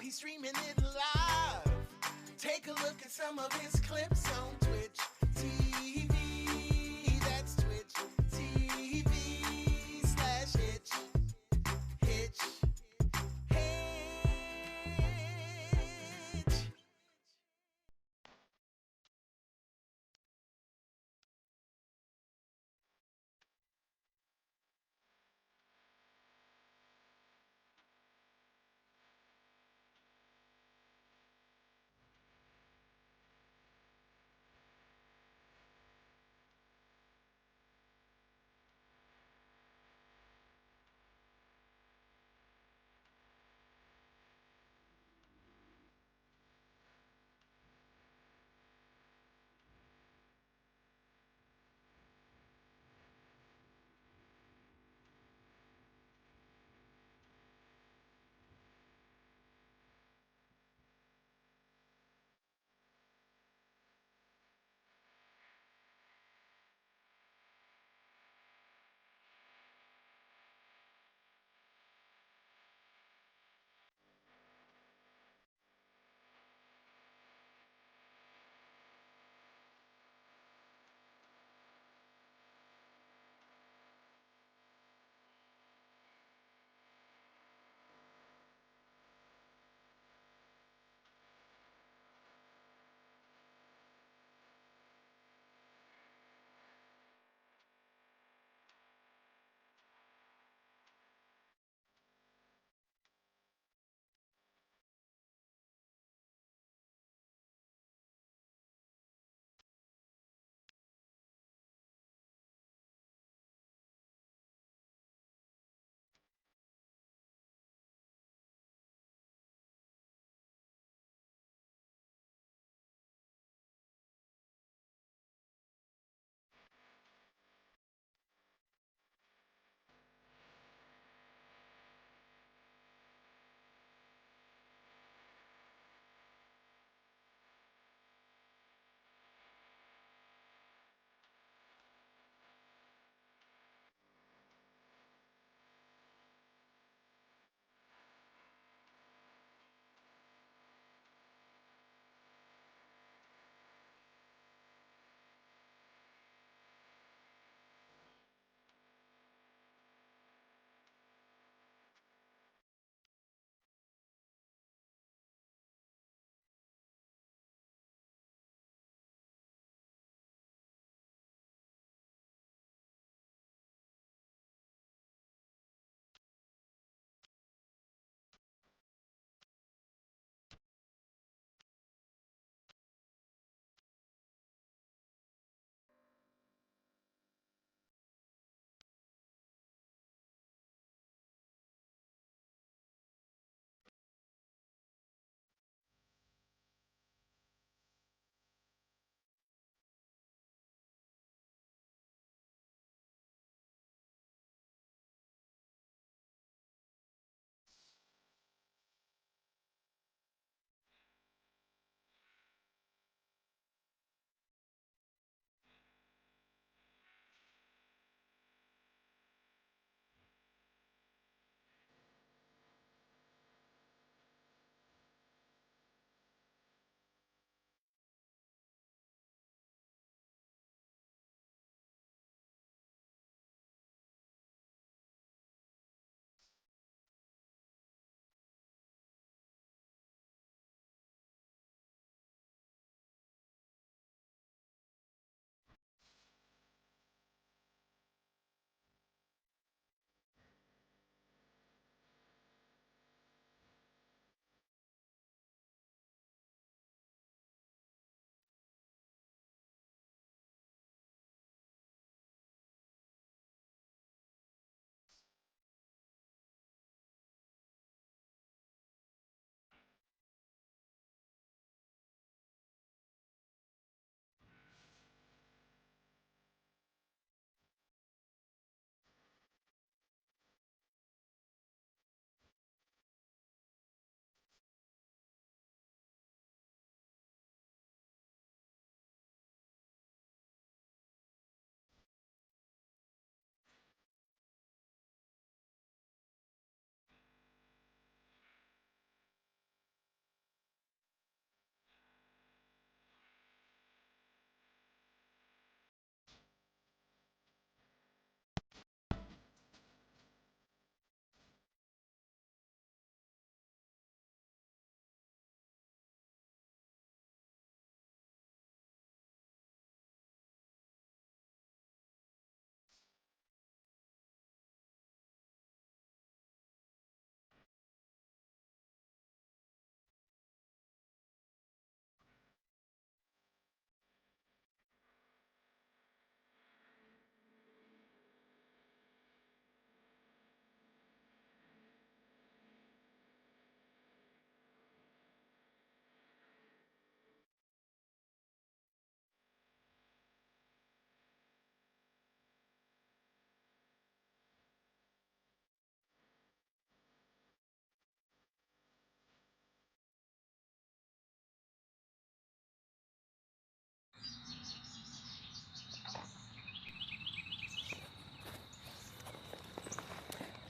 he's streaming it live. Take a look at some of his clips on Twitch TV. That's Twitch TV/Hitch. Hitch. Hitch.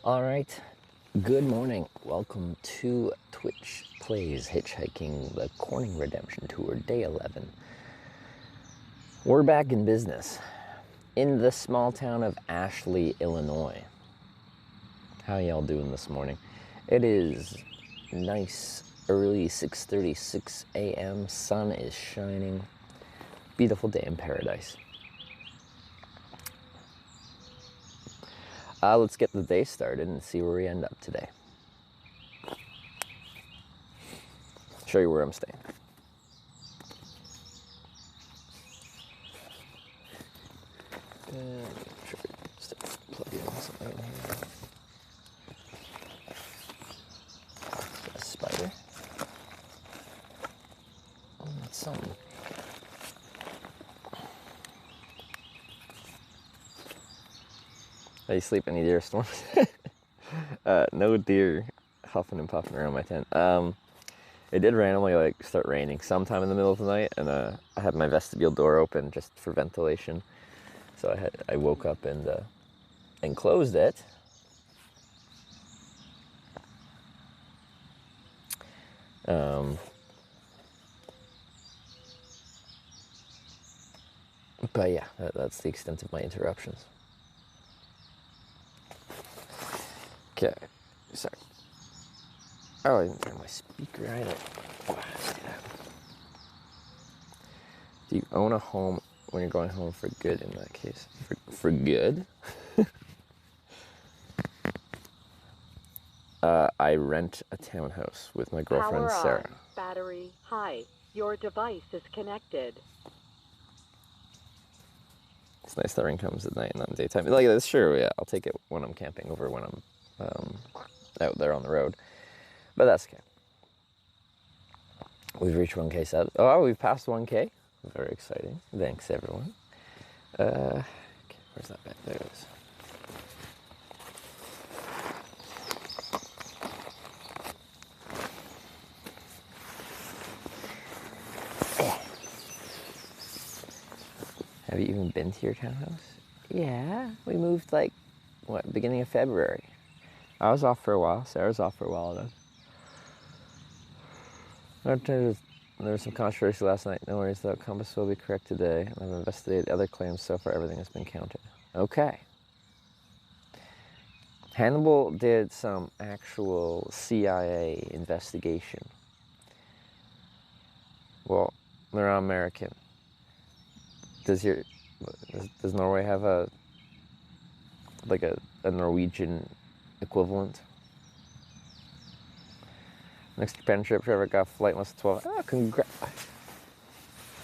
All right, good morning. Welcome to Twitch Plays Hitchhiking the Corning Redemption Tour, day 11. We're back in business in the small town of Ashley, Illinois. How y'all doing this morning? It is nice, early 6:36 a.m. Sun is shining. Beautiful day in paradise. Let's get the day started and see where we end up today. Show you where I'm staying. And make sure we start plugging in something in here. Got a spider. Oh, that's something. How you sleep? Any deer storms? No deer huffing and puffing around my tent. It did randomly start raining sometime in the middle of the night, and I had my vestibule door open just for ventilation. So I woke up and closed it. But yeah, that's the extent of my interruptions. Okay, sorry. Oh, I didn't turn my speaker either. Do you own a home when you're going home for good in that case? For good? I rent a townhouse with my girlfriend, Power Sarah. on. Battery high. Your device is connected. It's nice that rain comes at night and not in daytime. Like, that's sure, yeah, I'll take it when I'm camping over when I'm out there on the road. But that's okay. We've reached 1K subs. Oh, we've passed 1K. Very exciting. Thanks, everyone. Okay, where's that back? There it is. Have you even been to your townhouse? Yeah, we moved beginning of February. I was off for a while. Sarah's off for a while then. There was some controversy last night. No worries though, compass will be correct today. I've investigated other claims. So far everything has been counted. Okay. Hannibal did some actual CIA investigation. Well, they're American. Does Norway have a Norwegian equivalent? Next Japan trip, Trevor got flight less than 12. Oh, congrats.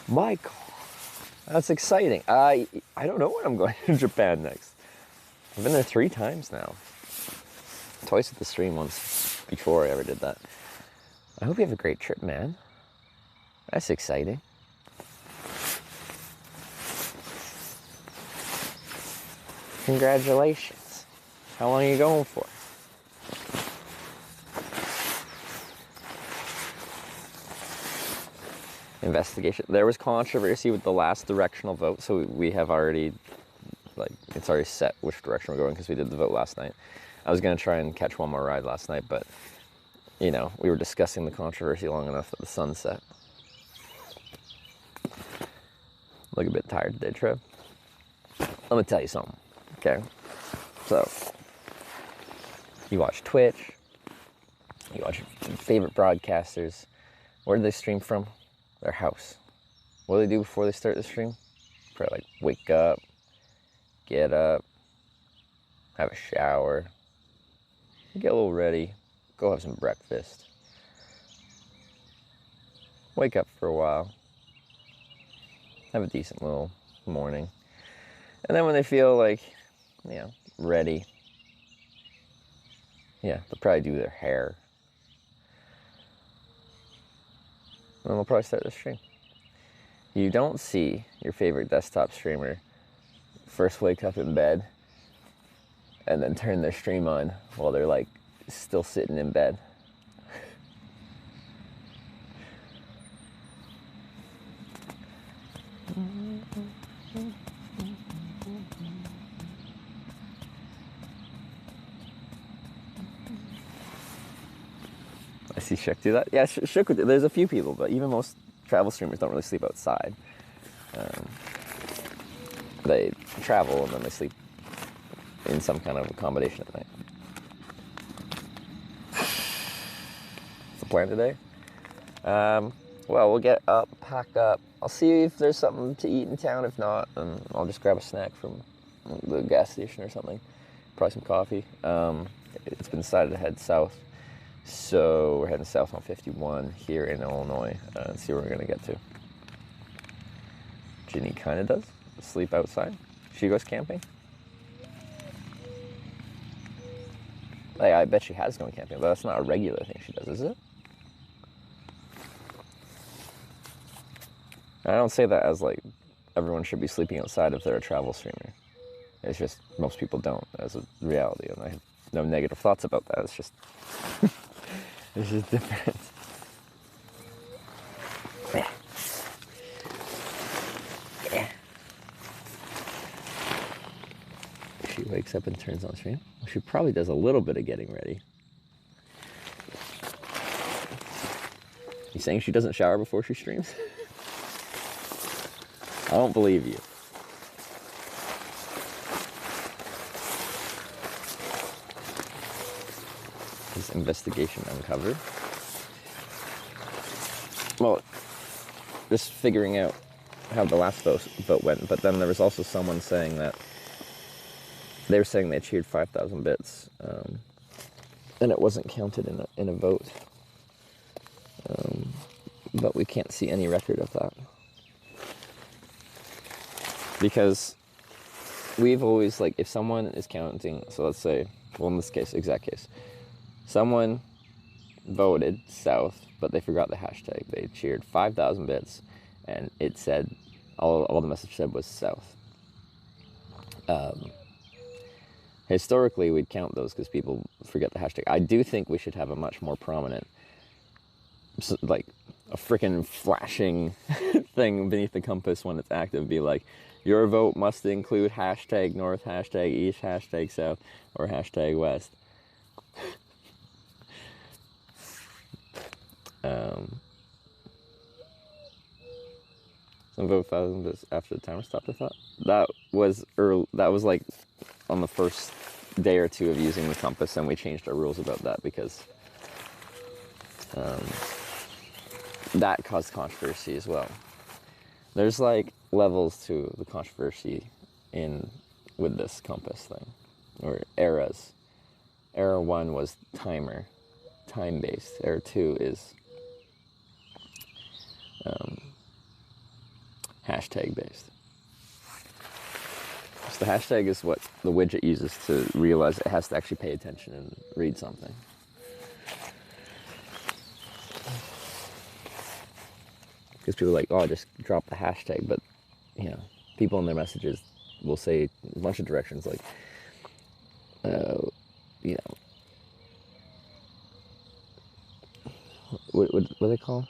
Michael. That's exciting. I don't know when I'm going to Japan next. I've been there 3 times now. Twice at the stream, once before I ever did that. I hope you have a great trip, man. That's exciting. Congratulations. How long are you going for? Investigation. There was controversy with the last directional vote, so we have already, it's already set which direction we're going because we did the vote last night. I was going to try and catch one more ride last night, but, we were discussing the controversy long enough that the sun set. Look a bit tired today, Trev. Let me tell you something, okay? So, you watch Twitch, you watch your favorite broadcasters. Where do they stream from? Their house. What do they do before they start the stream? Probably wake up, get up, have a shower, get a little ready, go have some breakfast, wake up for a while, have a decent little morning, and then when they feel ready, they'll probably do their hair, and then they'll probably start the stream. You don't see your favorite desktop streamer first wake up in bed and then turn their stream on while they're still sitting in bed. I see Shook do that. Yeah, Shook would. There's a few people, but even most travel streamers don't really sleep outside. They travel and then they sleep in some kind of accommodation at night. What's the plan today? Well, we'll get up, pack up. I'll see if there's something to eat in town. If not, then I'll just grab a snack from the gas station or something. Probably some coffee. It's been decided to head south. So we're heading south on 51 here in Illinois and see where we're going to get to. Ginny kind of does. Sleep outside. She goes camping. Like, I bet she has gone camping, but that's not a regular thing she does, is it? I don't say that as like everyone should be sleeping outside if they're a travel streamer. It's just most people don't as a reality, and I have no negative thoughts about that. It's just it's just different. Yeah. Yeah. She wakes up and turns on stream. Well, she probably does a little bit of getting ready. You saying she doesn't shower before she streams? I don't believe you. Is investigation uncovered? Well, just figuring out how the last vote went, but then there was also someone saying that they were saying they cheered 5,000 bits, and it wasn't counted in a vote. But we can't see any record of that. Because we've always, like, if someone is counting, so let's say, well, in this case, exact case, someone voted south, but they forgot the hashtag. They cheered 5,000 bits, and it said, all the message said was south. Historically, we'd count those because people forget the hashtag. I do think we should have a much more prominent, like, a freaking flashing thing beneath the compass when it's active. Be like, your vote must include hashtag north, hashtag east, hashtag south, or hashtag west. Some vote 1,000 bits after the timer stopped, I thought. That was early, that was like on the first day or two of using the compass, and we changed our rules about that because that caused controversy as well. There's like levels to the controversy with this compass thing, or eras. Era 1 was time-based. Era 2 is hashtag-based. So the hashtag is what the widget uses to realize it has to actually pay attention and read something. Because people are like, oh, just drop the hashtag, but, you know, people in their messages will say a bunch of directions like, you know, what do they call?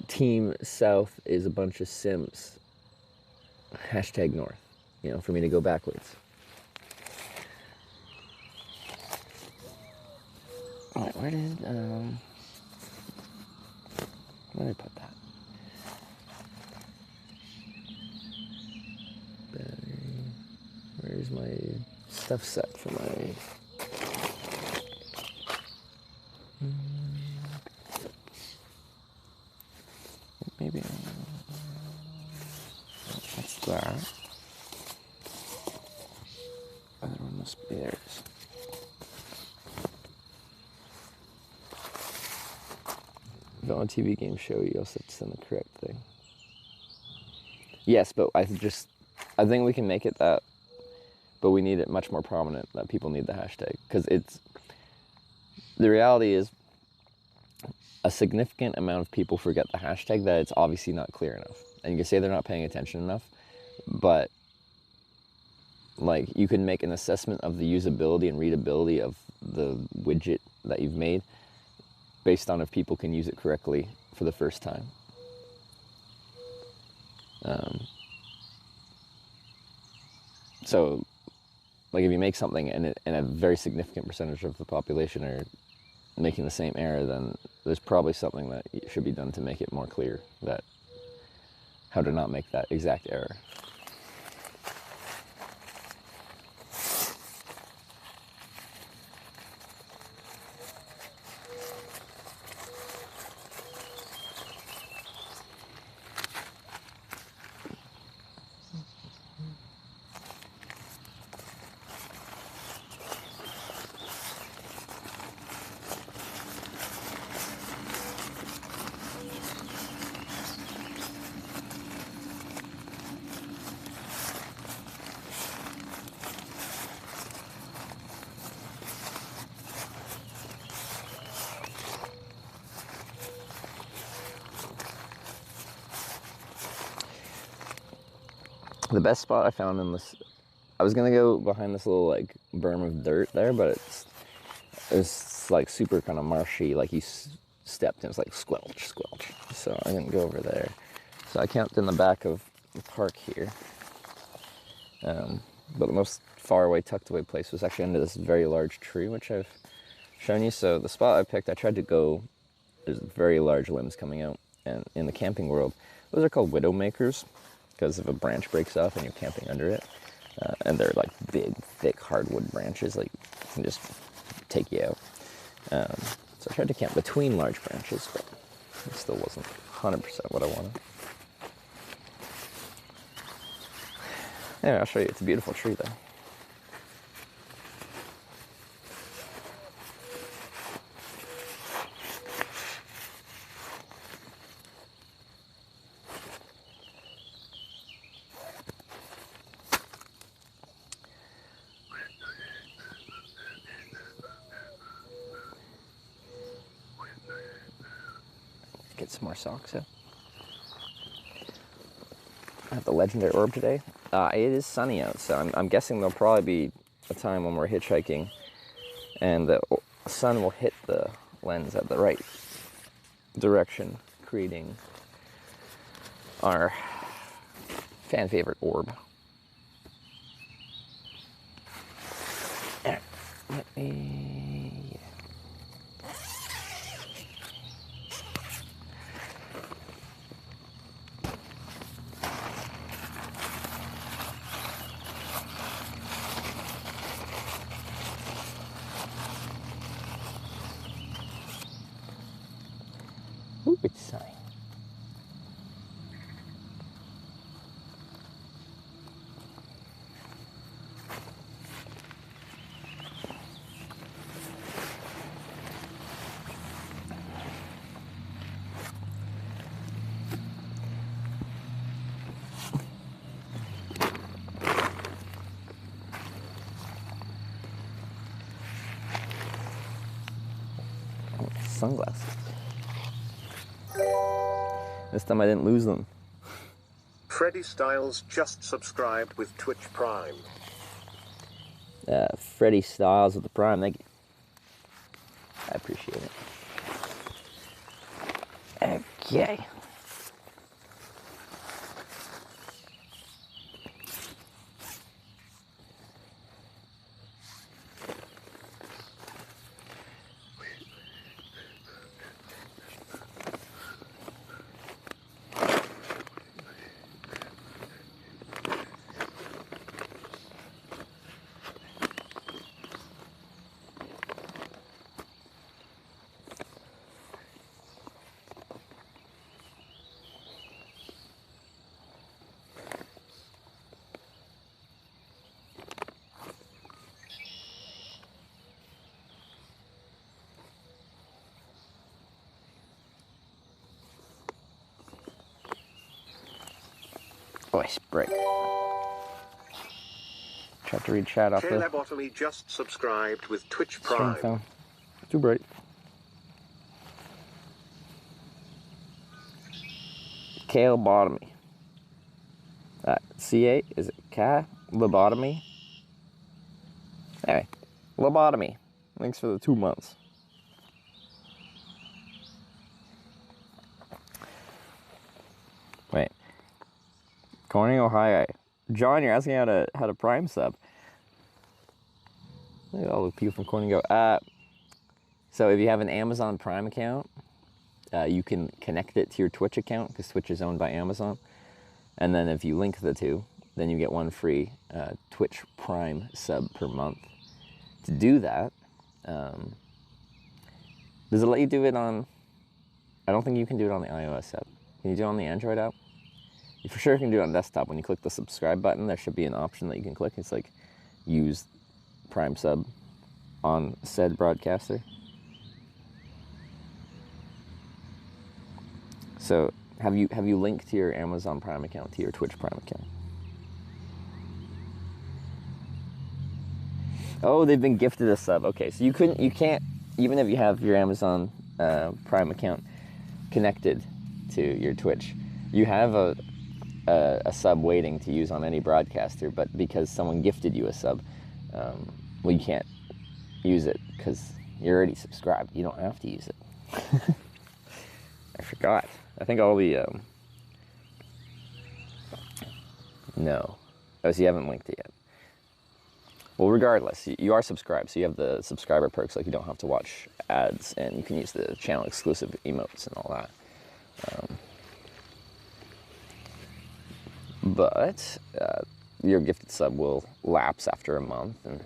Team South is a bunch of simps. Hashtag North, you know, for me to go backwards. All right, where did I put that? Where's my stuff set for my... Maybe... That's that. Other one must be there. The on TV game show, you also have to send the correct thing. Yes, but I think we can make it that, but we need it much more prominent that people need the hashtag, because the reality is a significant amount of people forget the hashtag that it's obviously not clear enough. And you can say they're not paying attention enough, but like you can make an assessment of the usability and readability of the widget that you've made based on if people can use it correctly for the first time. So, like if you make something and a very significant percentage of the population are making the same error, then there's probably something that should be done to make it more clear that how to not make that exact error. The best spot I found in this, I was gonna go behind this little like berm of dirt there, but it's like super kind of marshy, like you stepped and it's like squelch, squelch. So I didn't go over there. So I camped in the back of the park here. But the most far away, tucked away place was actually under this very large tree, which I've shown you. So the spot I picked, I tried to go, there's very large limbs coming out, and in the camping world, those are called widow makers, because if a branch breaks off and you're camping under it, and they're like big, thick hardwood branches, like can just take you out. So I tried to camp between large branches, but it still wasn't 100% what I wanted. Anyway, I'll show you. It's a beautiful tree, though. Get some more socks out. I have the legendary orb today. It is sunny out, so I'm guessing there'll probably be a time when we're hitchhiking and the sun will hit the lens at the right direction, creating our fan favorite orb. Let me... Ooh, it's sunny. Sunglasses. This time I didn't lose them. Freddy Styles just subscribed with Twitch Prime. Freddy Styles with the Prime, thank you. I appreciate it. Okay. Voice break. Tried to read chat off the Lobotomy just subscribed with Twitch Prime. phone. Too bright. Lobotomy. C8, is it K? Lobotomy? Anyway, lobotomy. Thanks for the 2 months. Wait. Corning, Ohio. John, you're asking how to prime sub. Look at all the people from Corning go. So if you have an Amazon Prime account, you can connect it to your Twitch account because Twitch is owned by Amazon. And then if you link the two, then you get one free Twitch Prime sub per month. To do that, does it let you do it on... I don't think you can do it on the iOS app. Can you do it on the Android app? You for sure can do it on desktop. When you click the subscribe button, there should be an option that you can click. It's like, use Prime sub on said broadcaster. So have you linked your Amazon Prime account to your Twitch Prime account? Oh, they've been gifted a sub. Okay, so you can't, even if you have your Amazon Prime account connected to your Twitch, you have a sub waiting to use on any broadcaster, but because someone gifted you a sub, well, you can't use it because you're already subscribed. You don't have to use it. I forgot. I think all the no. Oh, so you haven't linked it yet. Well, regardless, you are subscribed, so you have the subscriber perks, like you don't have to watch ads, and you can use the channel exclusive emotes and all that. But your gifted sub will lapse after a month, and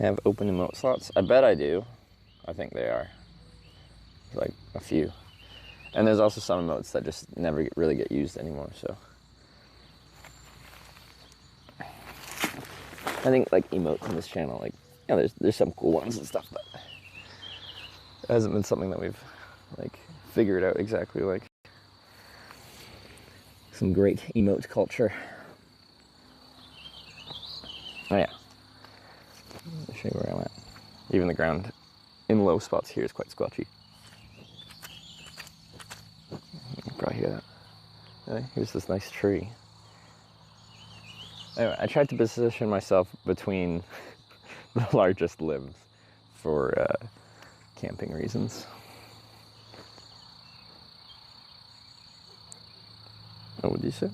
I have open emote slots. I bet I do. I think they are. Like a few. And there's also some emotes that just never really get used anymore, so. I think like emotes on this channel, like, you know, there's some cool ones and stuff, but it hasn't been something that we've like figured out exactly, like some great emote culture. Oh yeah. I'll show you where I'm at. Even the ground in low spots here is quite squelchy. You can probably hear that. Anyway, here's this nice tree. Anyway, I tried to position myself between the largest limbs for camping reasons. Oh, what did you say?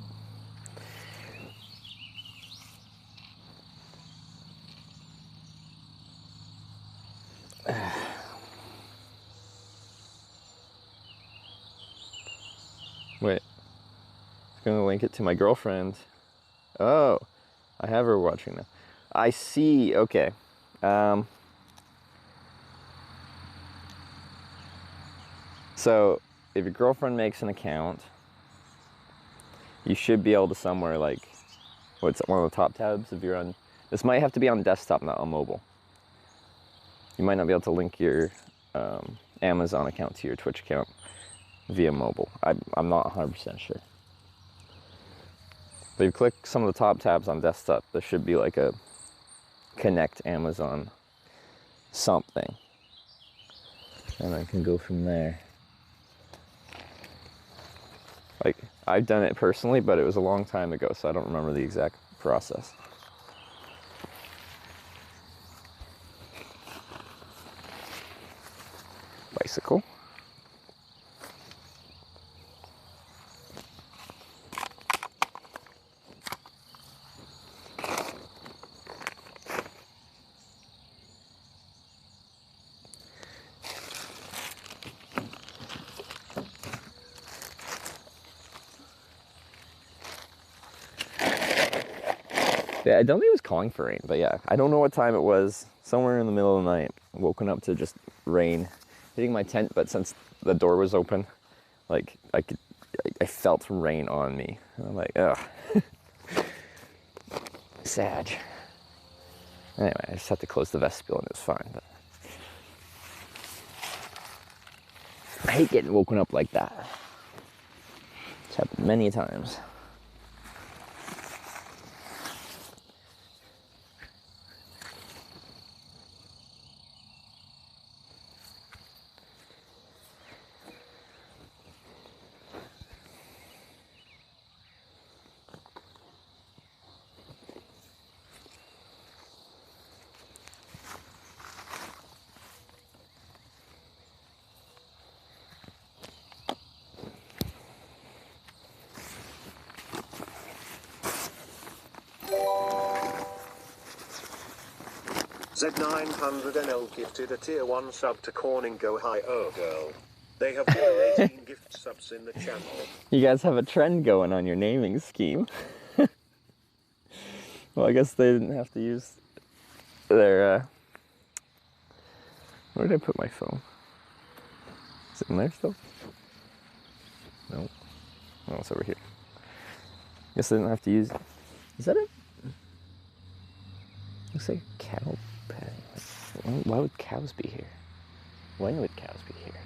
Wait, I'm gonna link it to my girlfriend. Oh, I have her watching now. I see, okay. So, if your girlfriend makes an account, you should be able to somewhere like, what's one of the top tabs if you're on, this might have to be on desktop, not on mobile. You might not be able to link your Amazon account to your Twitch account via mobile. I'm not 100% sure. But if you click some of the top tabs on desktop, there should be like a connect Amazon something. And I can go from there. Like, I've done it personally, but it was a long time ago, so I don't remember the exact process. Bicycle. Yeah, I don't think it was calling for rain, but yeah, I don't know what time it was. Somewhere in the middle of the night, woken up to just rain hitting my tent, but since the door was open, like I felt rain on me. And I'm like, ugh. Sad. Anyway, I just had to close the vestibule and it was fine, but I hate getting woken up like that. It's happened many times. Z900NL gifted a tier 1 sub to Corning. Go hi, oh girl. They have more than 18 gift subs in the channel. You guys have a trend going on your naming scheme. Well, I guess they didn't have to use their, where did I put my phone? Is it in there still? No. Oh, it's over here. Guess they didn't have to use, is that it? Looks like a cow pen. Why would cows be here? When would cows be here?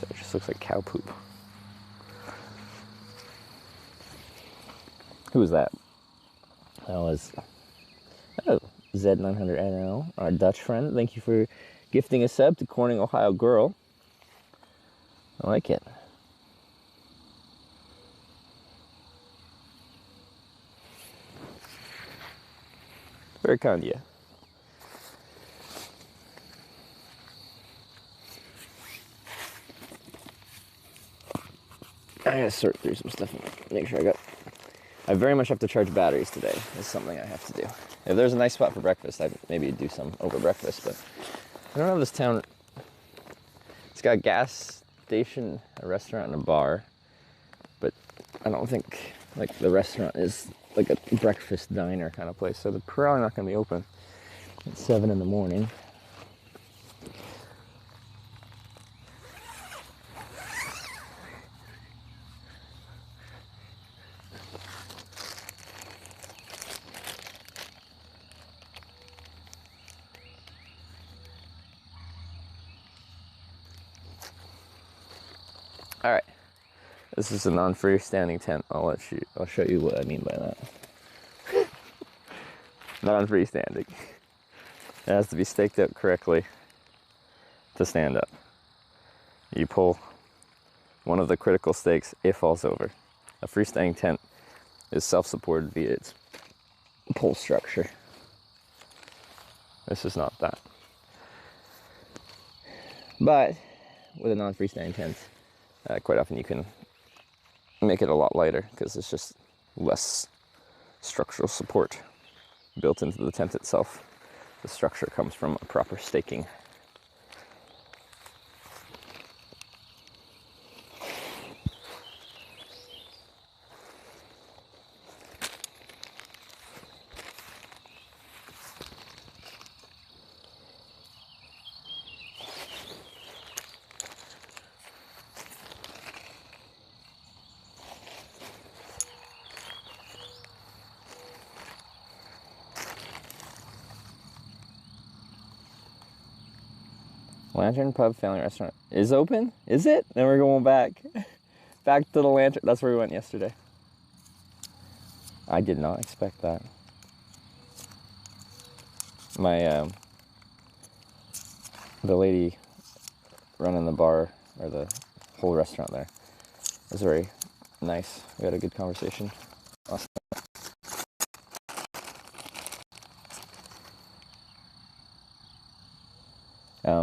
So it just looks like cow poop. Who was that? That was, oh, Z900NL, our Dutch friend. Thank you for gifting a sub to Corning, Ohio Girl. I like it. Very kind of you. I gotta sort through some stuff and make sure I very much have to charge batteries today. It's something I have to do. If there's a nice spot for breakfast, I'd maybe do some over breakfast, but I don't know if this town, it's got a gas station, a restaurant, and a bar, but I don't think like the restaurant is like a breakfast diner kind of place, so they're probably not gonna be open at 7 in the morning. All right, this is a non-freestanding tent. I'll show you what I mean by that. Non-freestanding. It has to be staked out correctly to stand up. You pull one of the critical stakes, it falls over. A freestanding tent is self-supported via its pole structure. This is not that. But with a non-freestanding tent, quite often you can make it a lot lighter because it's just less structural support built into the tent itself. The structure comes from a proper staking. Lantern Pub Family Restaurant is open? Is it? Then we're going back. Back to the Lantern. That's where we went yesterday. I did not expect that. My, the lady running the bar, or the whole restaurant there, was very nice. We had a good conversation. Awesome.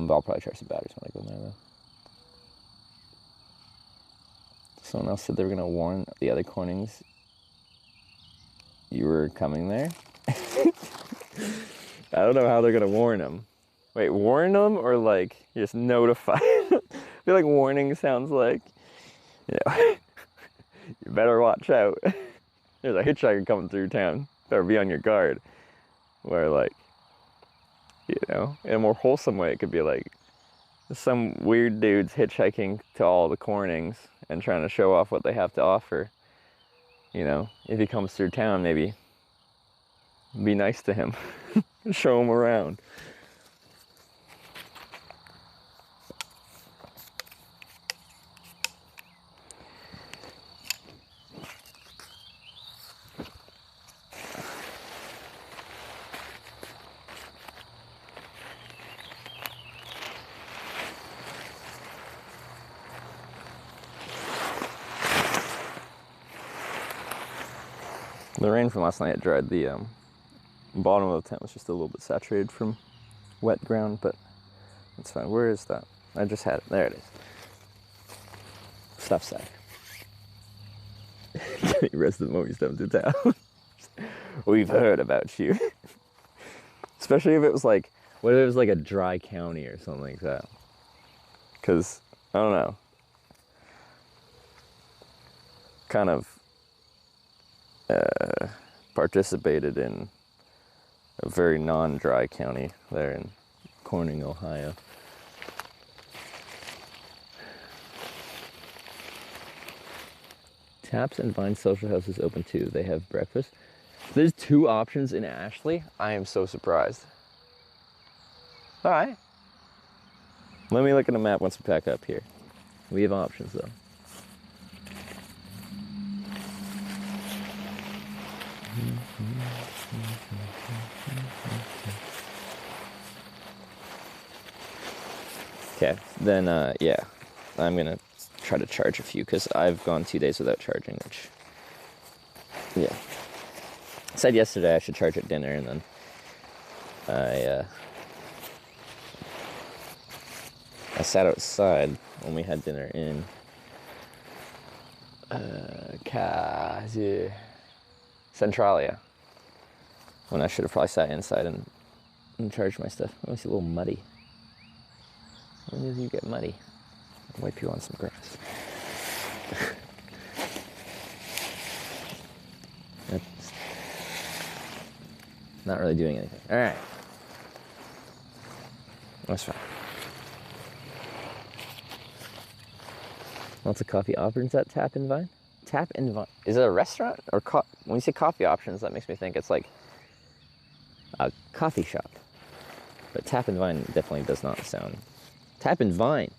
But I'll probably charge some batteries when I go in there, though. Someone else said they were going to warn the other Cornings you were coming there. I don't know how they're going to warn them. Wait, warn them or like just notify? I feel like warning sounds like, you know, you better watch out. There's a hitchhiker coming through town. Better be on your guard. Where like, you know, in a more wholesome way, it could be like some weird dude's hitchhiking to all the Cornings and trying to show off what they have to offer. You know, if he comes through town, maybe be nice to him, show him around. The rain from last night had dried the bottom of the tent was just a little bit saturated from wet ground, but that's fine. Where is that? I just had it. There it is. Stuff sack. Resident movie stuff to town. We've heard about you. Especially if it was like, what if it was like a dry county or something like that? Because, I don't know. Kind of participated in a very non-dry county there in Corning, Ohio. Taps and Vine Social House is open too. They have breakfast. There's 2 options in Ashley. I am so surprised. All right. Let me look at the map once we pack up here. We have options though. Okay, then yeah, I'm gonna try to charge a few because I've gone 2 days without charging, which, yeah. I said yesterday I should charge at dinner, and then I sat outside when we had dinner in Centralia, when I should have probably sat inside and charged my stuff. Oh, it's a little muddy. When did you get muddy? I'll wipe you on some grass. That's not really doing anything. All right. That's fine. Lots of coffee options at Tap and Vine? Tap and Vine. Is it a restaurant? Or when you say coffee options, that makes me think it's like a coffee shop. But Tap and Vine definitely does not sound... Tap and Vine.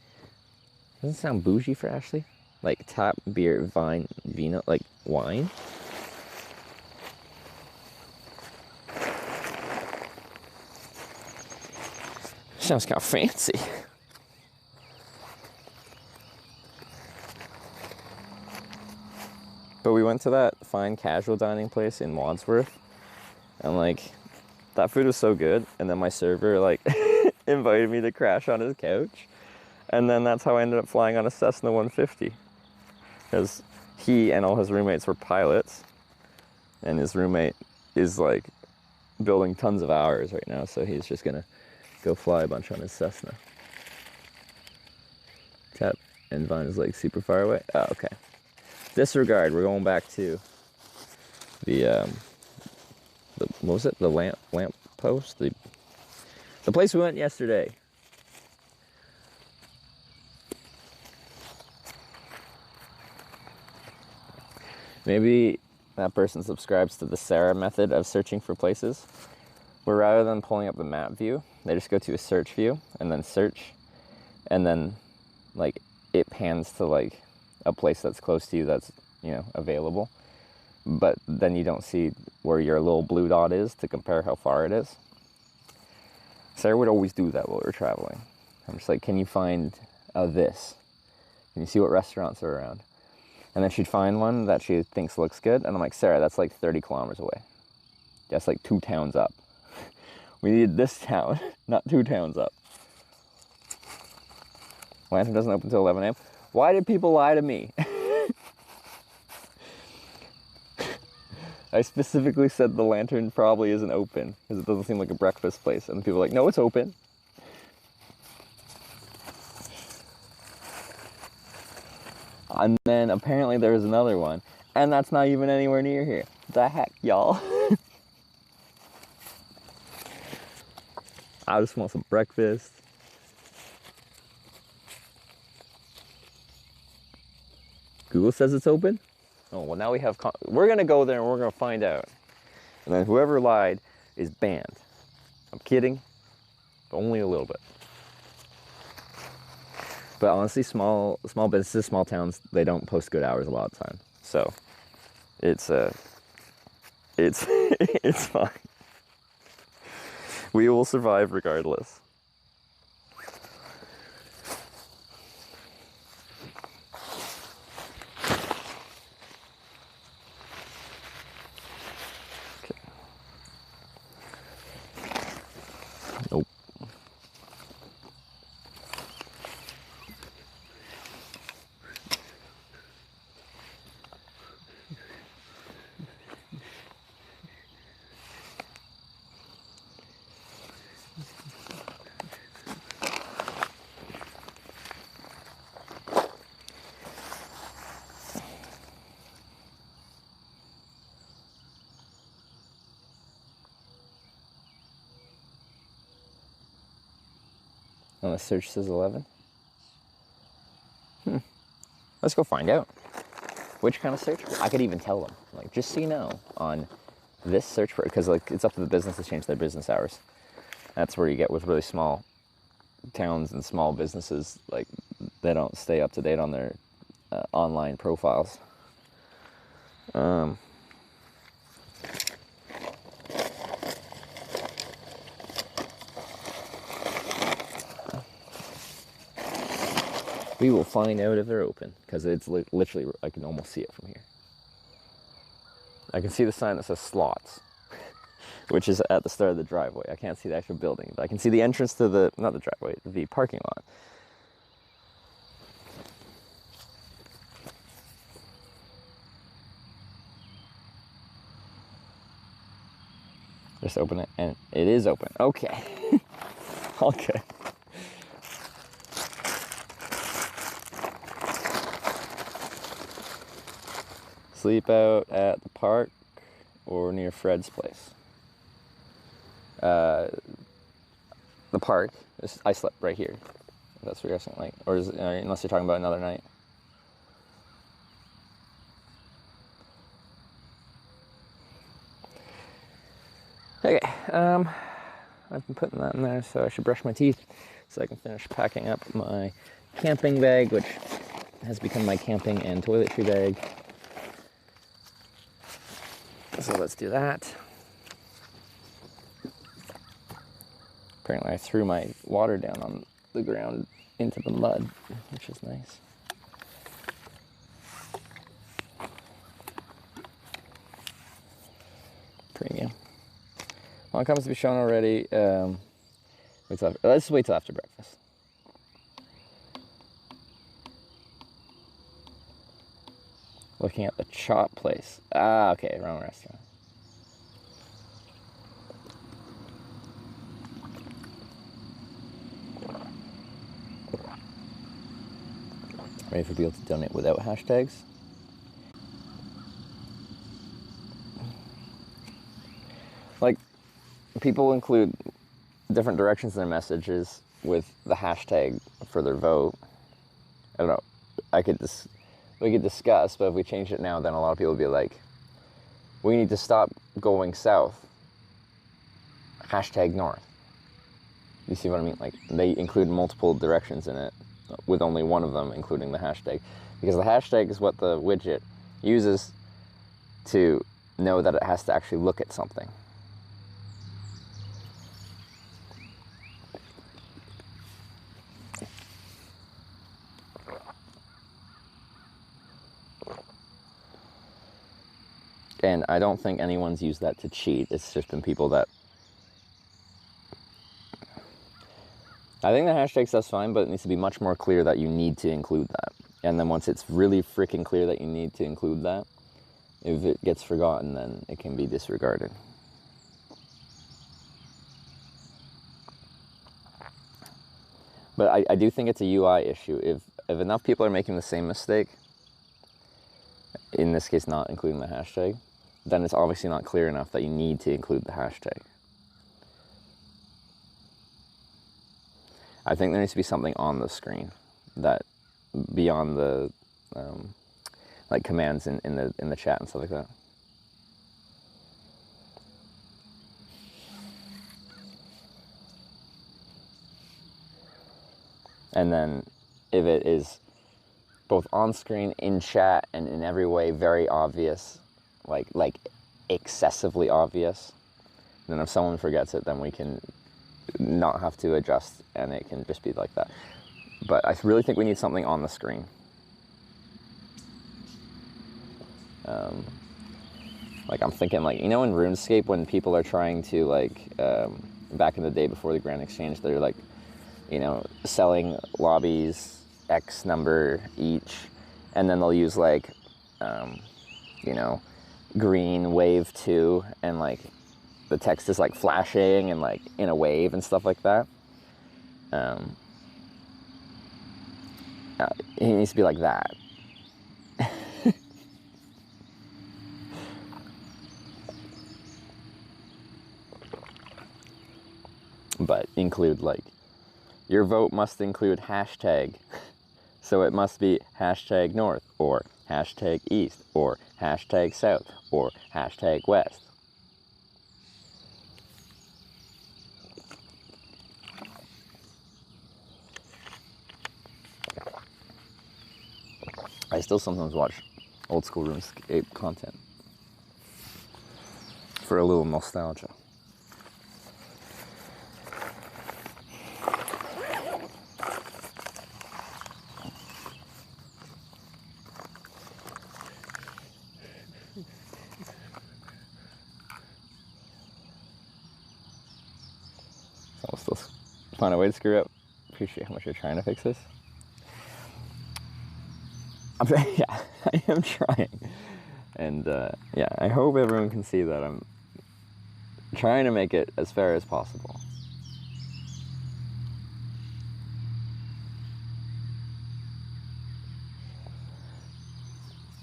Doesn't sound bougie for Ashley? Like tap, beer, vine, vino, like wine? Sounds kind of fancy. But we went to that fine casual dining place in Wadsworth, and like, that food was so good, and then my server like invited me to crash on his couch, and then that's how I ended up flying on a Cessna 150, because he and all his roommates were pilots, and his roommate is like building tons of hours right now, so he's just gonna go fly a bunch on his Cessna. Tap and Vine is like super far away. Oh, okay. Disregard. We're going back to the what was it? The lamp post. The place we went yesterday. Maybe that person subscribes to the Sarah method of searching for places, where rather than pulling up the map view, they just go to a search view and then search, and then like it pans to like a place that's close to you that's, you know, available, but then you don't see where your little blue dot is to compare how far it is. Sarah would always do that while we were traveling. I'm just like, can you find this? Can you see what restaurants are around? And then she'd find one that she thinks looks good, and I'm like, Sarah, that's like 30 kilometers away. That's like 2 towns up. We need this town, not 2 towns up. Lantern doesn't open until 11 a.m. Why did people lie to me? I specifically said the Lantern probably isn't open because it doesn't seem like a breakfast place. And people are like, no, it's open. And then apparently there was another one, and that's not even anywhere near here. The heck, y'all? I just want some breakfast. Google says it's open? Oh, well now we have... We're going to go there and we're going to find out. And then whoever lied is banned. I'm kidding. But only a little bit. But honestly, small businesses, small towns, they don't post good hours a lot of time. So, it's it's fine. We will survive regardless. Nope. Oh, the search says 11. Let's go find out. Which kind of search? I could even tell them. Like, just so you know, on this search, because like it's up to the business to change their business hours. That's where you get with really small towns and small businesses. Like, they don't stay up to date on their online profiles. We will find out if they're open, because it's literally, I can almost see it from here. I can see the sign that says slots, which is at the start of the driveway. I can't see the actual building, but I can see the entrance to the, not the driveway, the parking lot. Just open it, and it is open. Okay. Okay. Sleep out at the park or near Fred's place. The park. I slept right here. That's what you're asking, like, or is it, unless you're talking about another night. Okay. I've been putting that in there, so I should brush my teeth so I can finish packing up my camping bag, which has become my camping and toiletry bag. So let's do that. Apparently I threw my water down on the ground into the mud, which is nice. Premium. Well, it comes to be shown already. Let's wait till after breakfast. Looking at the chop place. Ah, okay, wrong restaurant. Ready for people to donate without hashtags? Like, people include different directions in their messages with the hashtag for their vote. I don't know. We could discuss, but if we change it now, then a lot of people will be like, we need to stop going south. Hashtag north. You see what I mean? Like, they include multiple directions in it, with only one of them including the hashtag. Because the hashtag is what the widget uses to know that it has to actually look at something. And I don't think anyone's used that to cheat. It's just been people that... I think the hashtag stuff's fine, but it needs to be much more clear that you need to include that. And then once it's really freaking clear that you need to include that, if it gets forgotten, then it can be disregarded. But I do think it's a UI issue. If enough people are making the same mistake, in this case not including the hashtag, then it's obviously not clear enough that you need to include the hashtag. I think there needs to be something on the screen that, beyond the like commands in the chat and stuff like that. And then if it is both on screen, in chat, and in every way very obvious, like excessively obvious, then if someone forgets it, then we can not have to adjust and it can just be like that. But I really think we need something on the screen. Like, I'm thinking, like, you know, in RuneScape, when people are trying to, like, back in the day before the Grand Exchange, they're like, you know, selling lobbies X number each, and then they'll use, like, you know, green wave 2, and, like, the text is, like, flashing and, like, in a wave and stuff like that. It needs to be like that. But include, like, Your vote must include hashtag. So it must be hashtag north, or hashtag east, or hashtag south, or hashtag west. I still sometimes watch old school RuneScape content for a little nostalgia. I'll still find a way to screw up. Appreciate how much you're trying to fix this. Yeah, I am trying. And yeah, I hope everyone can see that I'm trying to make it as fair as possible.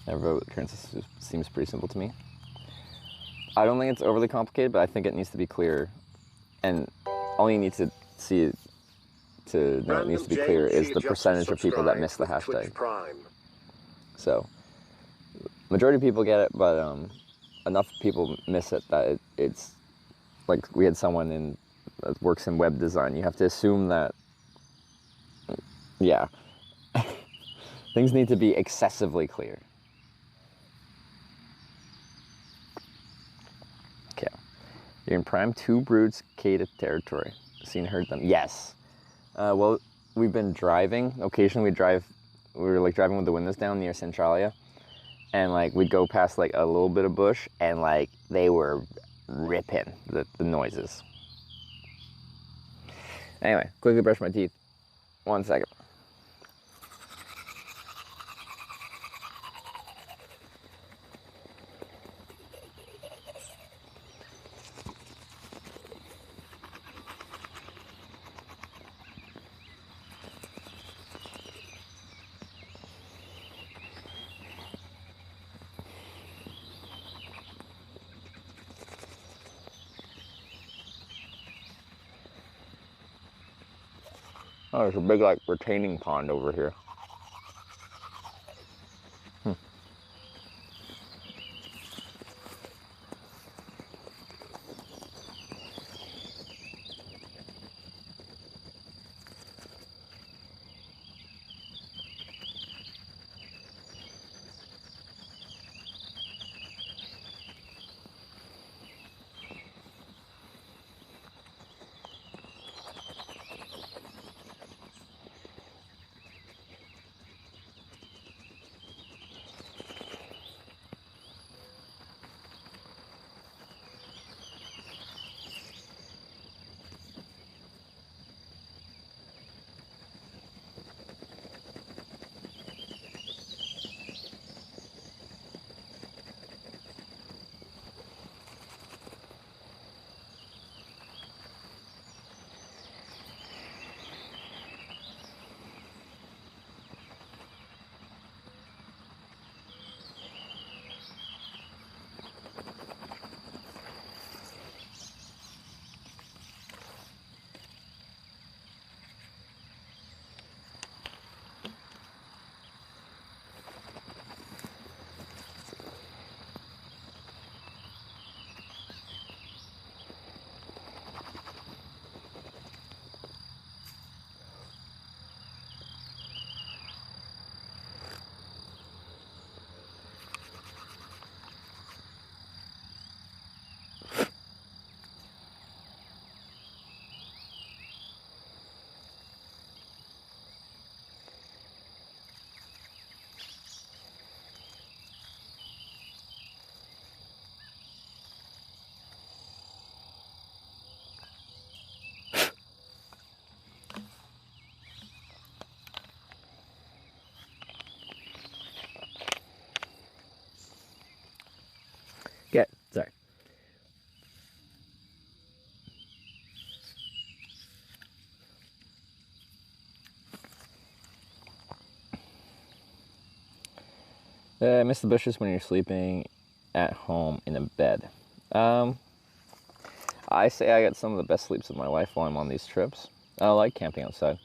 Every occurrence seems pretty simple to me. I don't think it's overly complicated, but I think it needs to be clear. And all you need to see to know it needs to be clear is the percentage of people that miss the hashtag. So, majority of people get it, but enough people miss it that it's like we had someone that works in web design. You have to assume that, yeah, things need to be excessively clear. Okay, you're in prime 2 broods Cata territory. Seen, heard them. Yes. Well, we've been driving. Occasionally we were like driving with the windows down near Centralia, and like we'd go past like a little bit of bush, and like they were ripping the noises. Anyway, quickly brush my teeth. 1 second. Oh, there's a big, like, retaining pond over here. Sorry. I miss the bushes when you're sleeping at home in a bed. I say I get some of the best sleeps of my life while I'm on these trips. I like camping outside,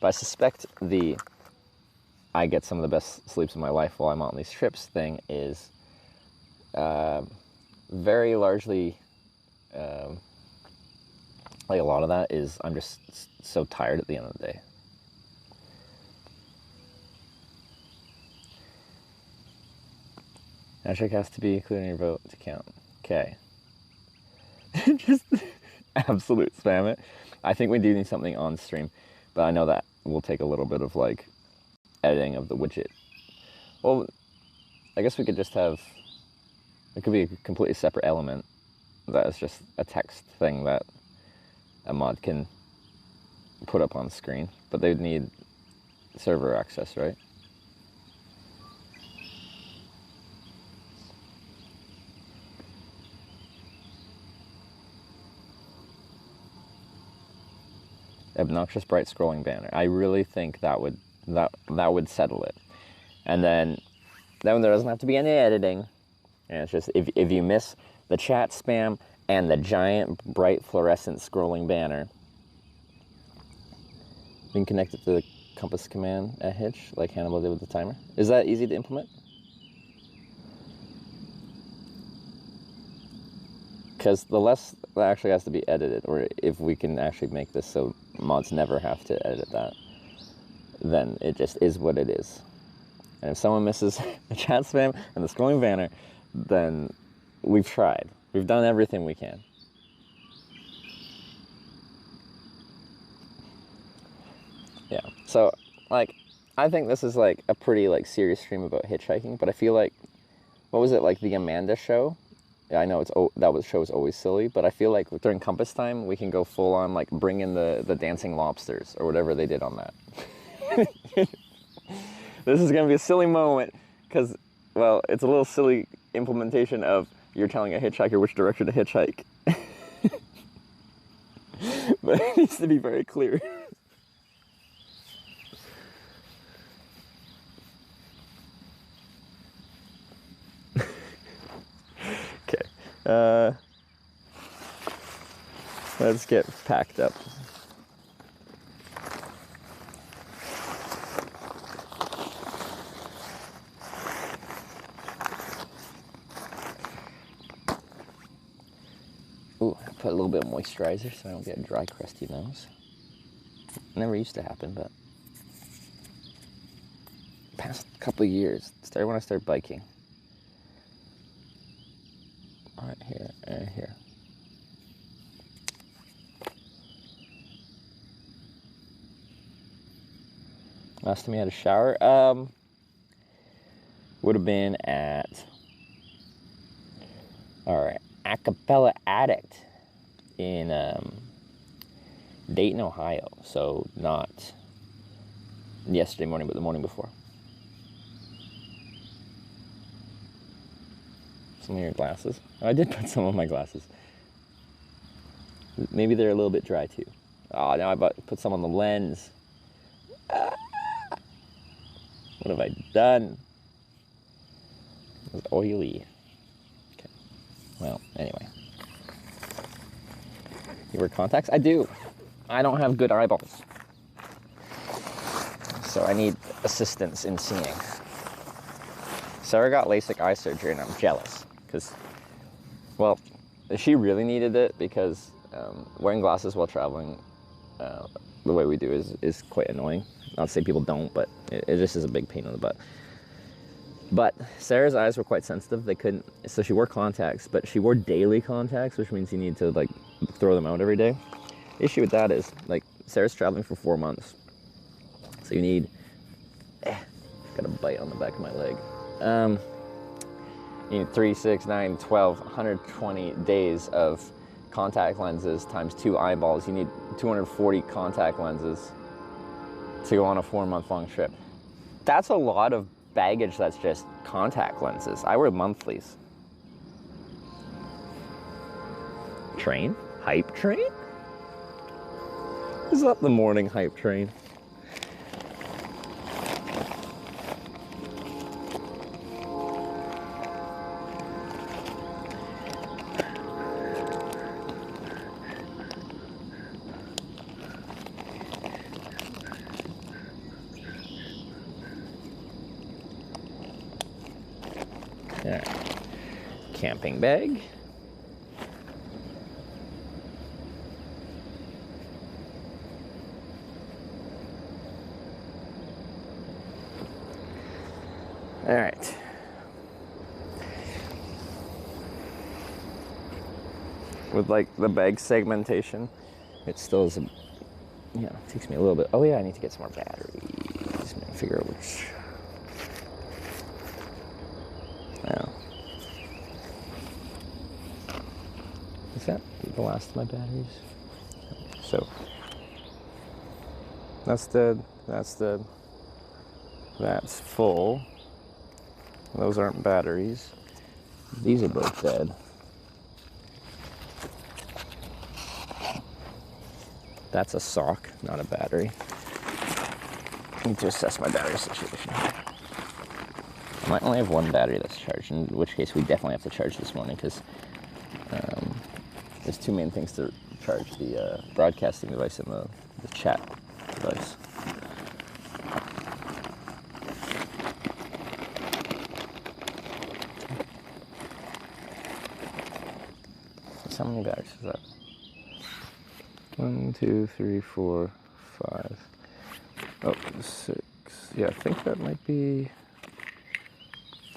but I suspect I get some of the best sleeps of my life while I'm on these trips thing is very largely, like a lot of that is I'm just so tired at the end of the day. Hashtag has to be included in your vote to count. Okay. Just absolute spam it. I think we do need something on stream, but I know that will take a little bit of like editing of the widget. Well, I guess we could just have, it could be a completely separate element that is just a text thing that a mod can put up on screen, but they'd need server access, right? Obnoxious bright scrolling banner. I really think that would settle it. And then there doesn't have to be any editing. And it's just if you miss the chat spam and the giant bright fluorescent scrolling banner, you can connect it to the compass command at Hitch, like Hannibal did with the timer. Is that easy to implement? Because the less that actually has to be edited, or if we can actually make this so mods never have to edit that, then it just is what it is. And if someone misses the chat spam and the scrolling banner, then we've tried. We've done everything we can. Yeah, so, like, I think this is, like, a pretty, like, serious stream about hitchhiking, but I feel like, what was it, like, the Amanda show? Yeah, I know that show is always silly, but I feel like during Compass time, we can go full on, like, bring in the dancing lobsters, or whatever they did on that. This is going to be a silly moment, because, well, it's a little silly implementation of you're telling a hitchhiker which direction to hitchhike. But it needs to be very clear. Okay. Let's get packed up. Ooh, I put a little bit of moisturizer so I don't get a dry, crusty nose. Never used to happen, but past couple of years, started when I started biking. Right here and here. Last time we had a shower, would have been at our Acapella Addict in Dayton, Ohio. So not yesterday morning, but the morning before. Some of your glasses. Oh, I did put some on my glasses. Maybe they're a little bit dry too. Oh, now I put some on the lens. What have I done? It was oily. Okay. Well, anyway. You wear contacts? I do. I don't have good eyeballs. So I need assistance in seeing. Sarah got LASIK eye surgery and I'm jealous. Because, well, she really needed it because wearing glasses while traveling the way we do is quite annoying. Not to say people don't, but it just is a big pain in the butt. But Sarah's eyes were quite sensitive. They couldn't, so she wore contacts, but she wore daily contacts, which means you need to like throw them out every day. The issue with that is like Sarah's traveling for 4 months. So you need, got a bite on the back of my leg. You need 3, 6, 9, 12, 120 days of contact lenses times 2 eyeballs. You need 240 contact lenses to go on a 4-month-long trip. That's a lot of baggage that's just contact lenses. I wear monthlies. Train? Hype train? Is that the morning hype train? camping bag. All right. With like the bag segmentation, it still is, it takes me a little bit. Oh yeah, I need to get some more batteries. Figure out which. Now, is that the last of my batteries? So that's dead. That's dead. That's full. Those aren't batteries. These are both dead. That's a sock, not a battery. I need to assess my battery situation. I might only have one battery that's charged, in which case we definitely have to charge this morning because there's two main things to charge, the broadcasting device and the chat device. So how many batteries is that? 1, 2, 3, 4, 5. Oh, 6. Yeah, I think that might be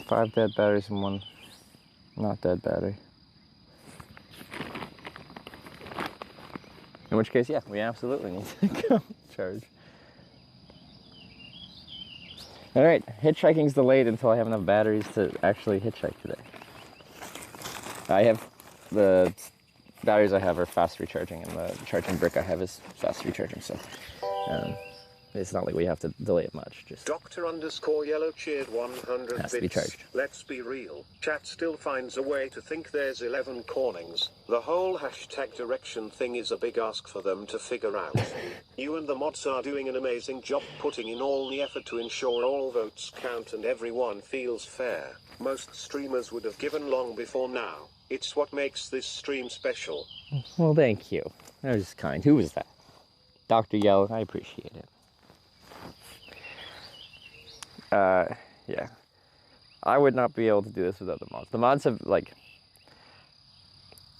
5 dead batteries and 1 not dead battery. In which case, yeah, we absolutely need to go charge. All right, hitchhiking's delayed until I have enough batteries to actually hitchhike today. I have the batteries I have are fast recharging, and the charging brick I have is fast recharging, so it's not like we have to delay it much. Just Doctor_Yellow cheered 100 has to be bits. charged. Let's be real. Chat still finds a way to think there's 11 cornings. The whole hashtag direction thing is a big ask for them to figure out. You and the mods are doing an amazing job putting in all the effort to ensure all votes count and everyone feels fair. Most streamers would have given long before now. It's what makes this stream special. Well, thank you. That was kind. Who was that? Dr. Yell, I appreciate it. Yeah. I would not be able to do this without the mods. The mods have, like,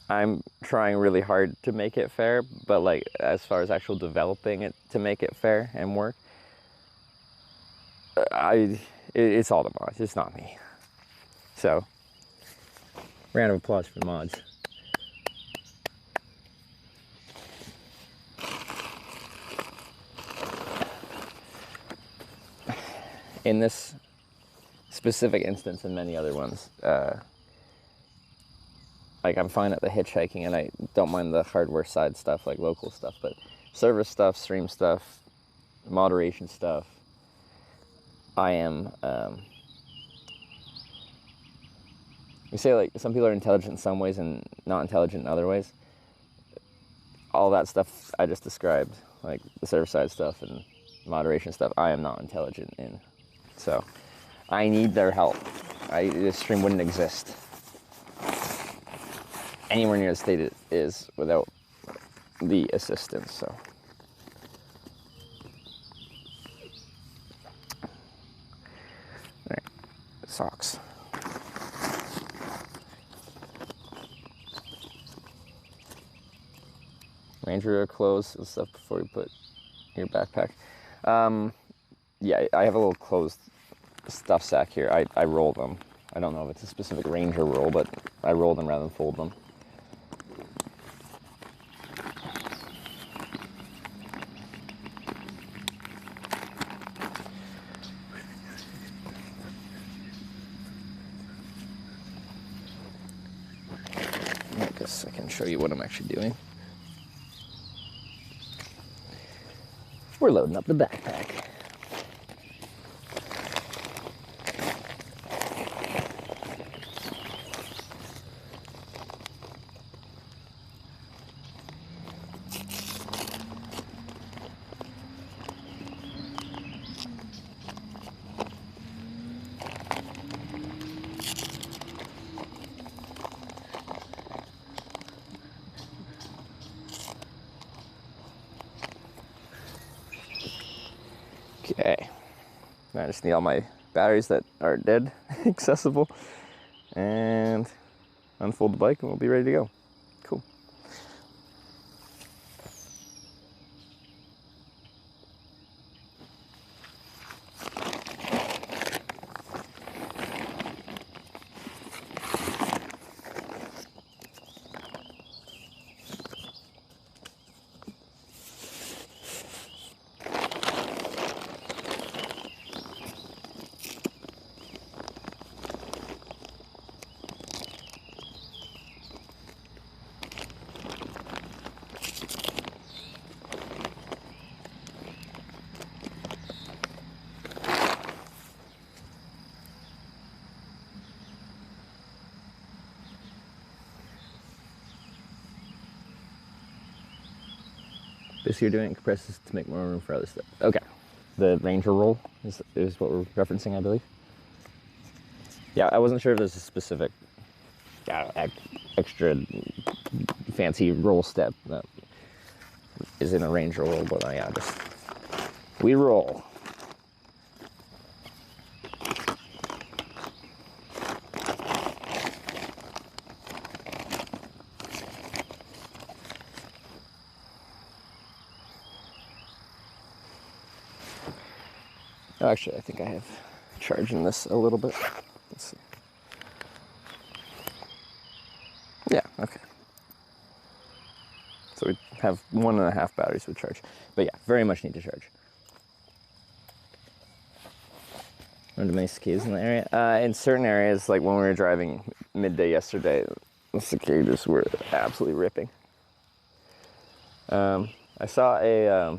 I'm trying really hard to make it fair, but, like, as far as actual developing it to make it fair and work, it's all the mods. It's not me. So, round of applause for the mods. In this specific instance and many other ones, like I'm fine at the hitchhiking and I don't mind the hardware side stuff, like local stuff, but service stuff, stream stuff, moderation stuff, I am, you say like some people are intelligent in some ways and not intelligent in other ways. All that stuff I just described, like the server side stuff and moderation stuff, I am not intelligent in. So I need their help. This stream wouldn't exist anywhere near the state it is without the assistance. So all right, socks. Ranger clothes and stuff before you put your backpack. Yeah, I have a little closed stuff sack here. I roll them. I don't know if it's a specific Ranger roll, but I roll them rather than fold them. I guess I can show you what I'm actually doing. We're loading up the backpack. Okay, I just need all my batteries that are dead accessible, and unfold the bike, and we'll be ready to go. Cool. Basically, you're doing it compresses to make more room for other stuff. Okay. The Ranger roll is what we're referencing, I believe. Yeah, I wasn't sure if there's a specific extra fancy roll step that is in a Ranger roll, but yeah, just we roll. Oh, actually, I think I have charging this a little bit. Let's see. Yeah, okay. So we have 1.5 batteries with charge. But yeah, very much need to charge. One of the cicadas in the area. In certain areas, like when we were driving midday yesterday, the cicadas were absolutely ripping. I saw a...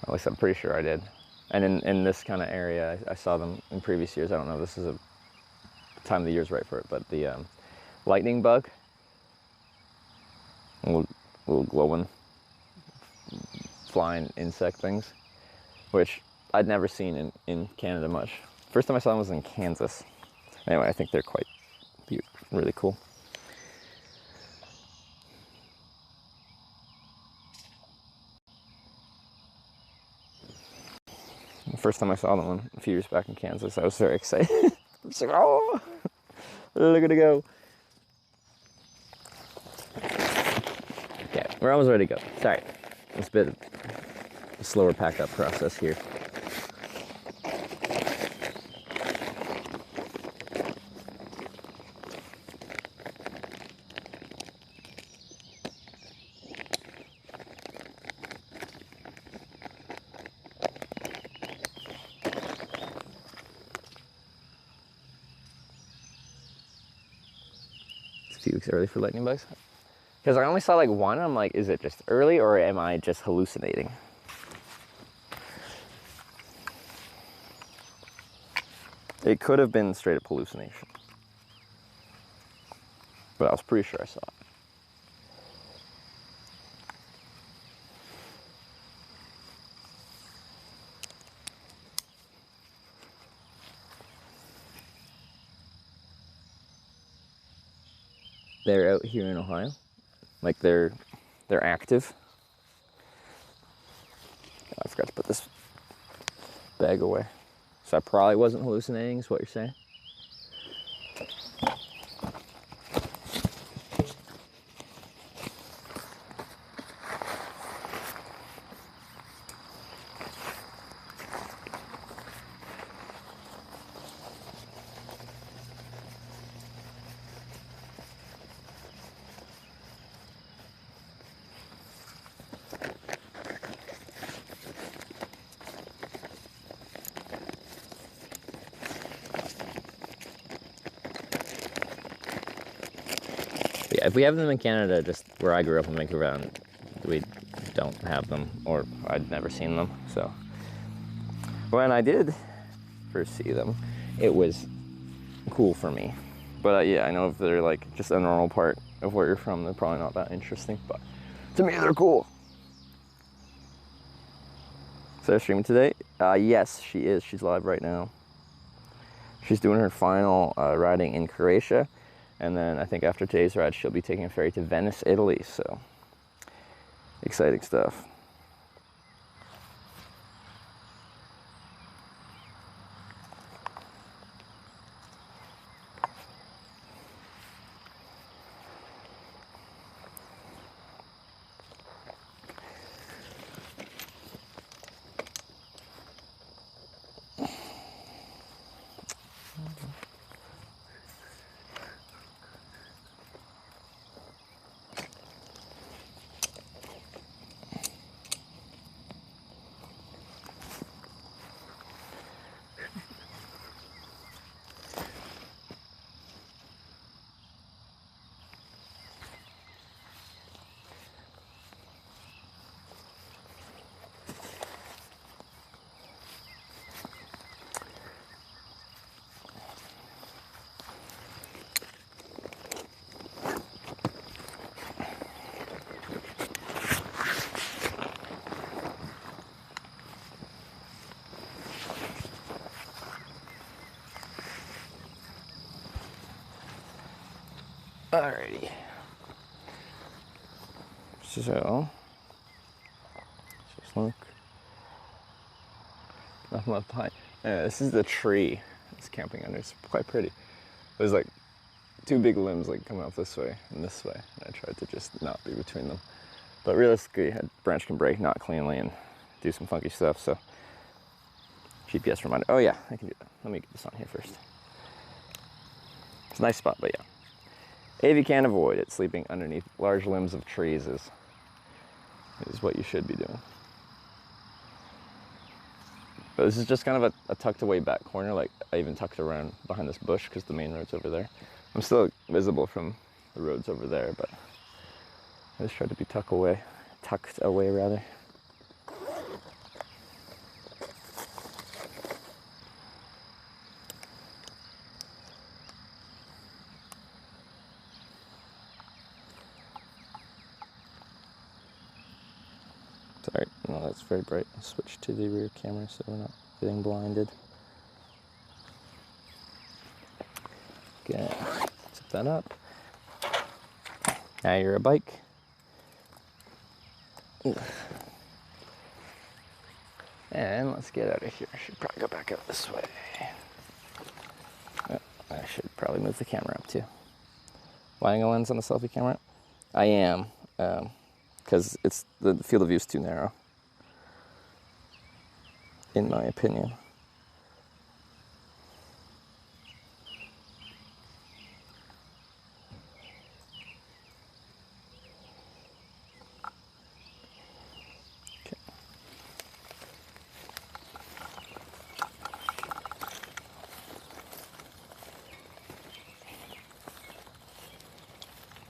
at least I'm pretty sure I did. And in this kind of area, I saw them in previous years. I don't know if this is a time of the year's right for it, but the lightning bug, little glowing, flying insect things, which I'd never seen in Canada much. First time I saw them was in Kansas. Anyway, I think they're quite really cool. The first time I saw them a few years back in Kansas, I was very excited. I was like, oh, look at it go. Okay, we're almost ready to go. Sorry, it's a bit of a slower pack up process here. A few weeks early for lightning bugs, because I only saw like one. I'm like, is it just early or am I just hallucinating? It could have been straight up hallucination, but I was pretty sure I saw it. They're out here in Ohio, like they're active. Oh, I forgot to put this bag away, so I probably wasn't hallucinating, is what you're saying? Yeah, if we have them in Canada, just where I grew up in Vancouver, we don't have them, or I'd never seen them. So when I did first see them, it was cool for me. But yeah, I know if they're like just a normal part of where you're from, they're probably not that interesting. But to me, they're cool. So they're streaming today? Yes, she is. She's live right now. She's doing her final riding in Croatia. And then I think after today's ride, she'll be taking a ferry to Venice, Italy. So exciting stuff. Alrighty. So, just look. Nothing left behind. This is the tree it's camping under. It's quite pretty. There's like two big limbs like coming off this way and this way. And I tried to just not be between them. But realistically, a branch can break not cleanly and do some funky stuff. So, GPS reminder. Oh yeah, I can do that. Let me get this on here first. It's a nice spot, but yeah. If you can avoid it, sleeping underneath large limbs of trees is what you should be doing. But this is just kind of a tucked away back corner. Like I even tucked around behind this bush because the main road's over there. I'm still visible from the roads over there, but I just tried to be tucked away rather. Sorry, no, that's very bright. I'll switch to the rear camera so we're not getting blinded. Okay, zip that up. Now you're a bike. And let's get out of here. I should probably go back out this way. Oh, I should probably move the camera up too. Buying a lens on the selfie camera? I am. Because the field of view is too narrow, in my opinion. Okay.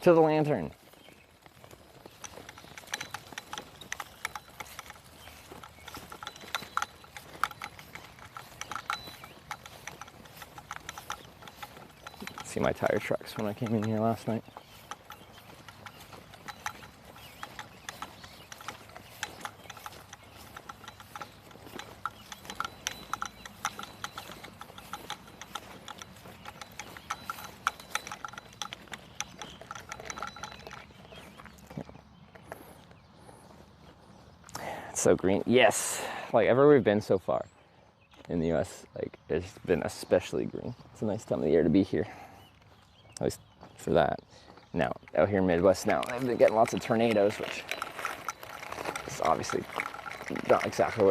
To the lantern. See my tire tracks when I came in here last night. It's so green. Yes, like everywhere we've been so far in the US, like it's been especially green. It's a nice time of the year to be here. At least for that. Now, out here in Midwest now, I've been getting lots of tornadoes, which is obviously not exactly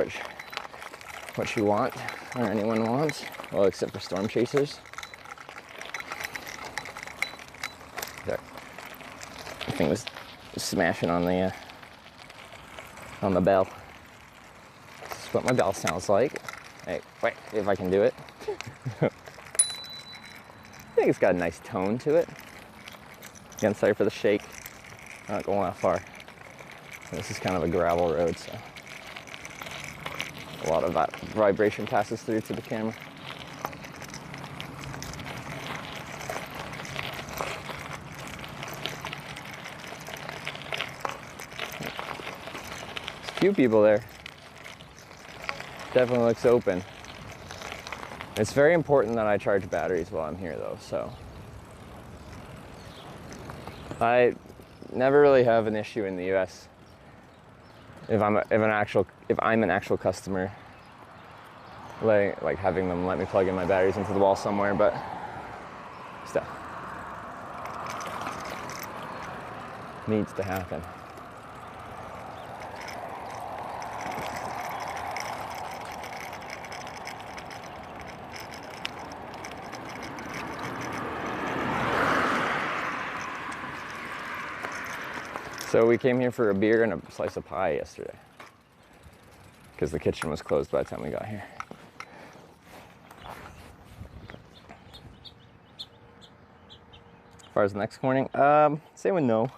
what you want, or anyone wants. Well, except for storm chasers. There. The thing was smashing on the bell. This is what my bell sounds like. Hey, wait, if I can do it. I think it's got a nice tone to it. Again, sorry for the shake. I'm not going that far. This is kind of a gravel road, so a lot of that vibration passes through to the camera. There's a few people there. Definitely looks open. It's very important that I charge batteries while I'm here though, so. I never really have an issue in the US if I'm an actual customer, like having them let me plug in my batteries into the wall somewhere, but stuff needs to happen. So we came here for a beer and a slice of pie yesterday because the kitchen was closed by the time we got here. As far as the next morning, same with no.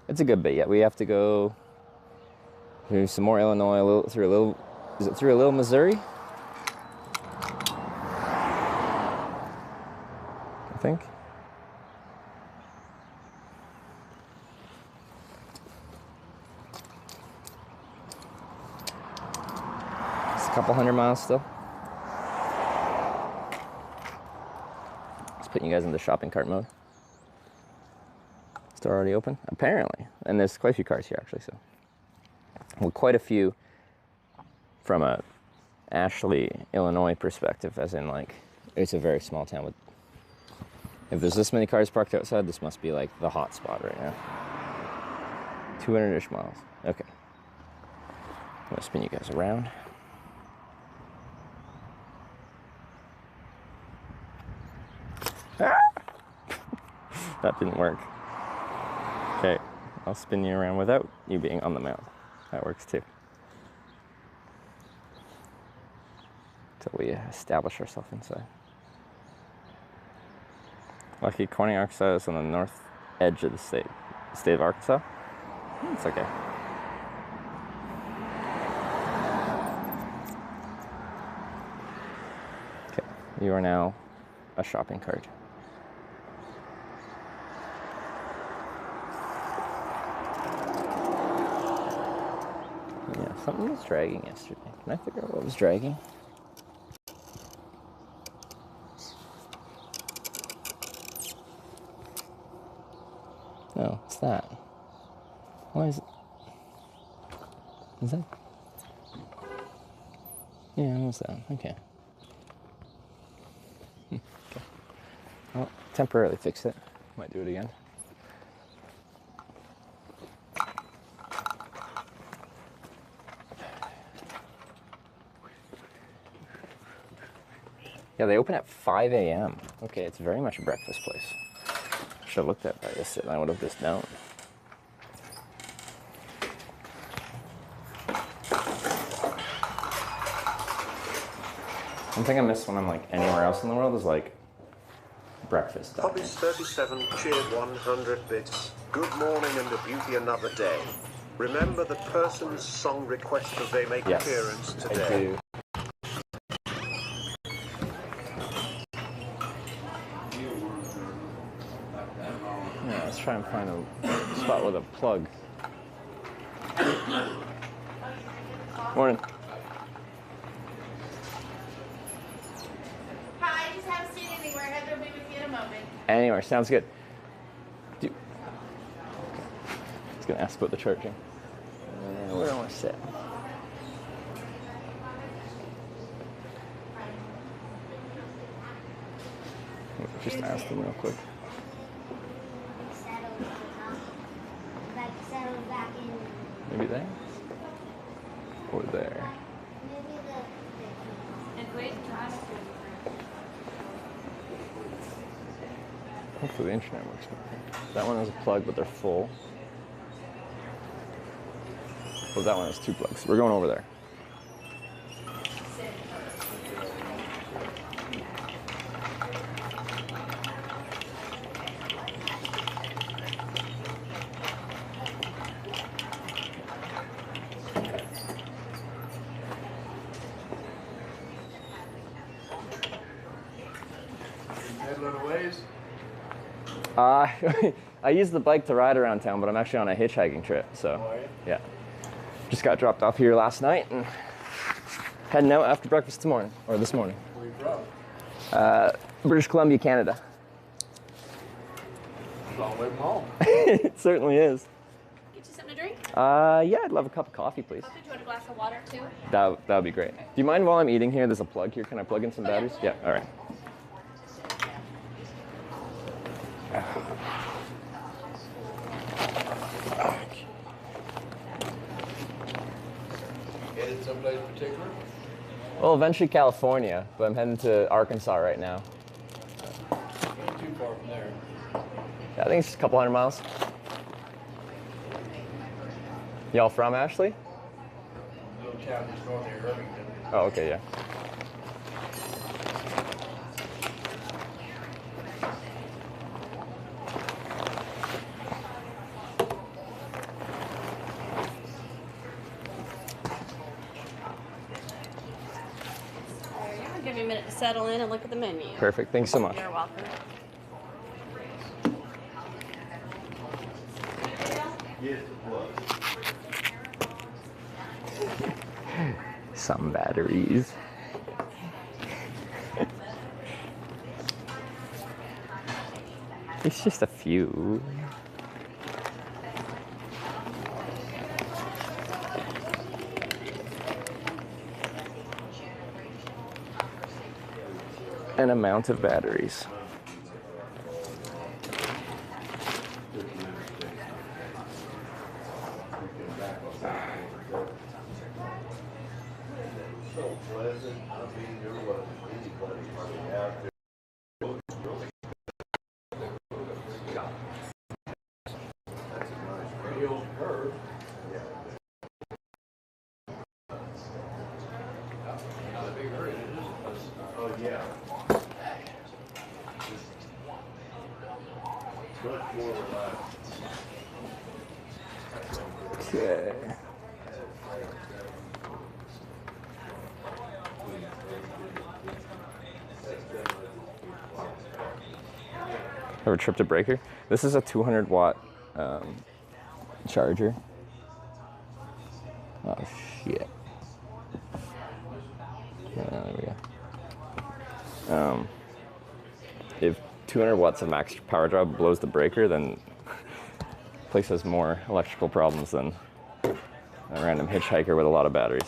It's a good bit yet. We have to go through some more Illinois, through a little Missouri? I think. Couple 100 miles still. Just putting you guys into shopping cart mode. They're already open? Apparently. And there's quite a few cars here, actually, so. Well, quite a few from a Ashley, Illinois perspective, as in, like, it's a very small town with... If there's this many cars parked outside, this must be, like, the hot spot right now. 200-ish miles. Okay. I'm gonna spin you guys around. Ah! That didn't work. Okay, I'll spin you around without you being on the mount. That works too. Until we establish ourselves inside. Lucky Corning, Arkansas is on the north edge of the state of Arkansas. It's okay. Okay, you are now a shopping cart. Yeah, something was dragging yesterday. Can I figure out what was dragging? No, it's that. Why is it? Is that? Yeah, what's that? Okay. Okay. Well, temporarily fix it. Might do it again. Yeah, they open at 5 a.m. Okay, it's very much a breakfast place. Should have looked at that. I would have just known. One thing I miss when I'm like anywhere else in the world is like breakfast. Hobbies 37 cheered 100 bits. Good morning and a beauty another day. Remember the person's song request that they make appearance today. I do. Yeah, let's try and find a spot with a plug. Morning. Hi, just haven't seen anywhere. Heather will be with you in a moment. Anywhere, sounds good. I was gonna ask about the charging. Where do I want to sit? Just ask them real quick. Maybe there? Or there? Hopefully the internet works. That one has a plug, but they're full. Well, that one has 2 plugs. We're going over there. I use the bike to ride around town, but I'm actually on a hitchhiking trip, so yeah. Just got dropped off here last night and heading out after breakfast this morning. Where are you from? British Columbia, Canada. Long way from home. It certainly is. Get you something to drink? Yeah, I'd love a cup of coffee, please. Coffee? Do you want a glass of water too? That would be great. Do you mind while I'm eating here? There's a plug here. Can I plug in some batteries? Yeah, all right. Headed someplace particular? Well, eventually California, but I'm heading to Arkansas right now. Ain't too far from there. Yeah, I think it's just a couple 100 miles. Y'all from Ashley? Little town just north of Irvington. Oh, okay, yeah. I'll give you a minute to settle in and look at the menu. Perfect. Thanks so much. You're welcome. Yes, it was. Some batteries. It's just a few. an amount of batteries. So pleasant. I mean, there wasn't anybody hardly out there. That's a nice real curve. Yeah. Not a big hurry, it is. Oh, yeah. Much more relaxed. Okay. Ever tripped a breaker? This is a 200 watt charger. Oh shit. There we go. If 200 watts of max power draw blows the breaker, then place has more electrical problems than a random hitchhiker with a lot of batteries.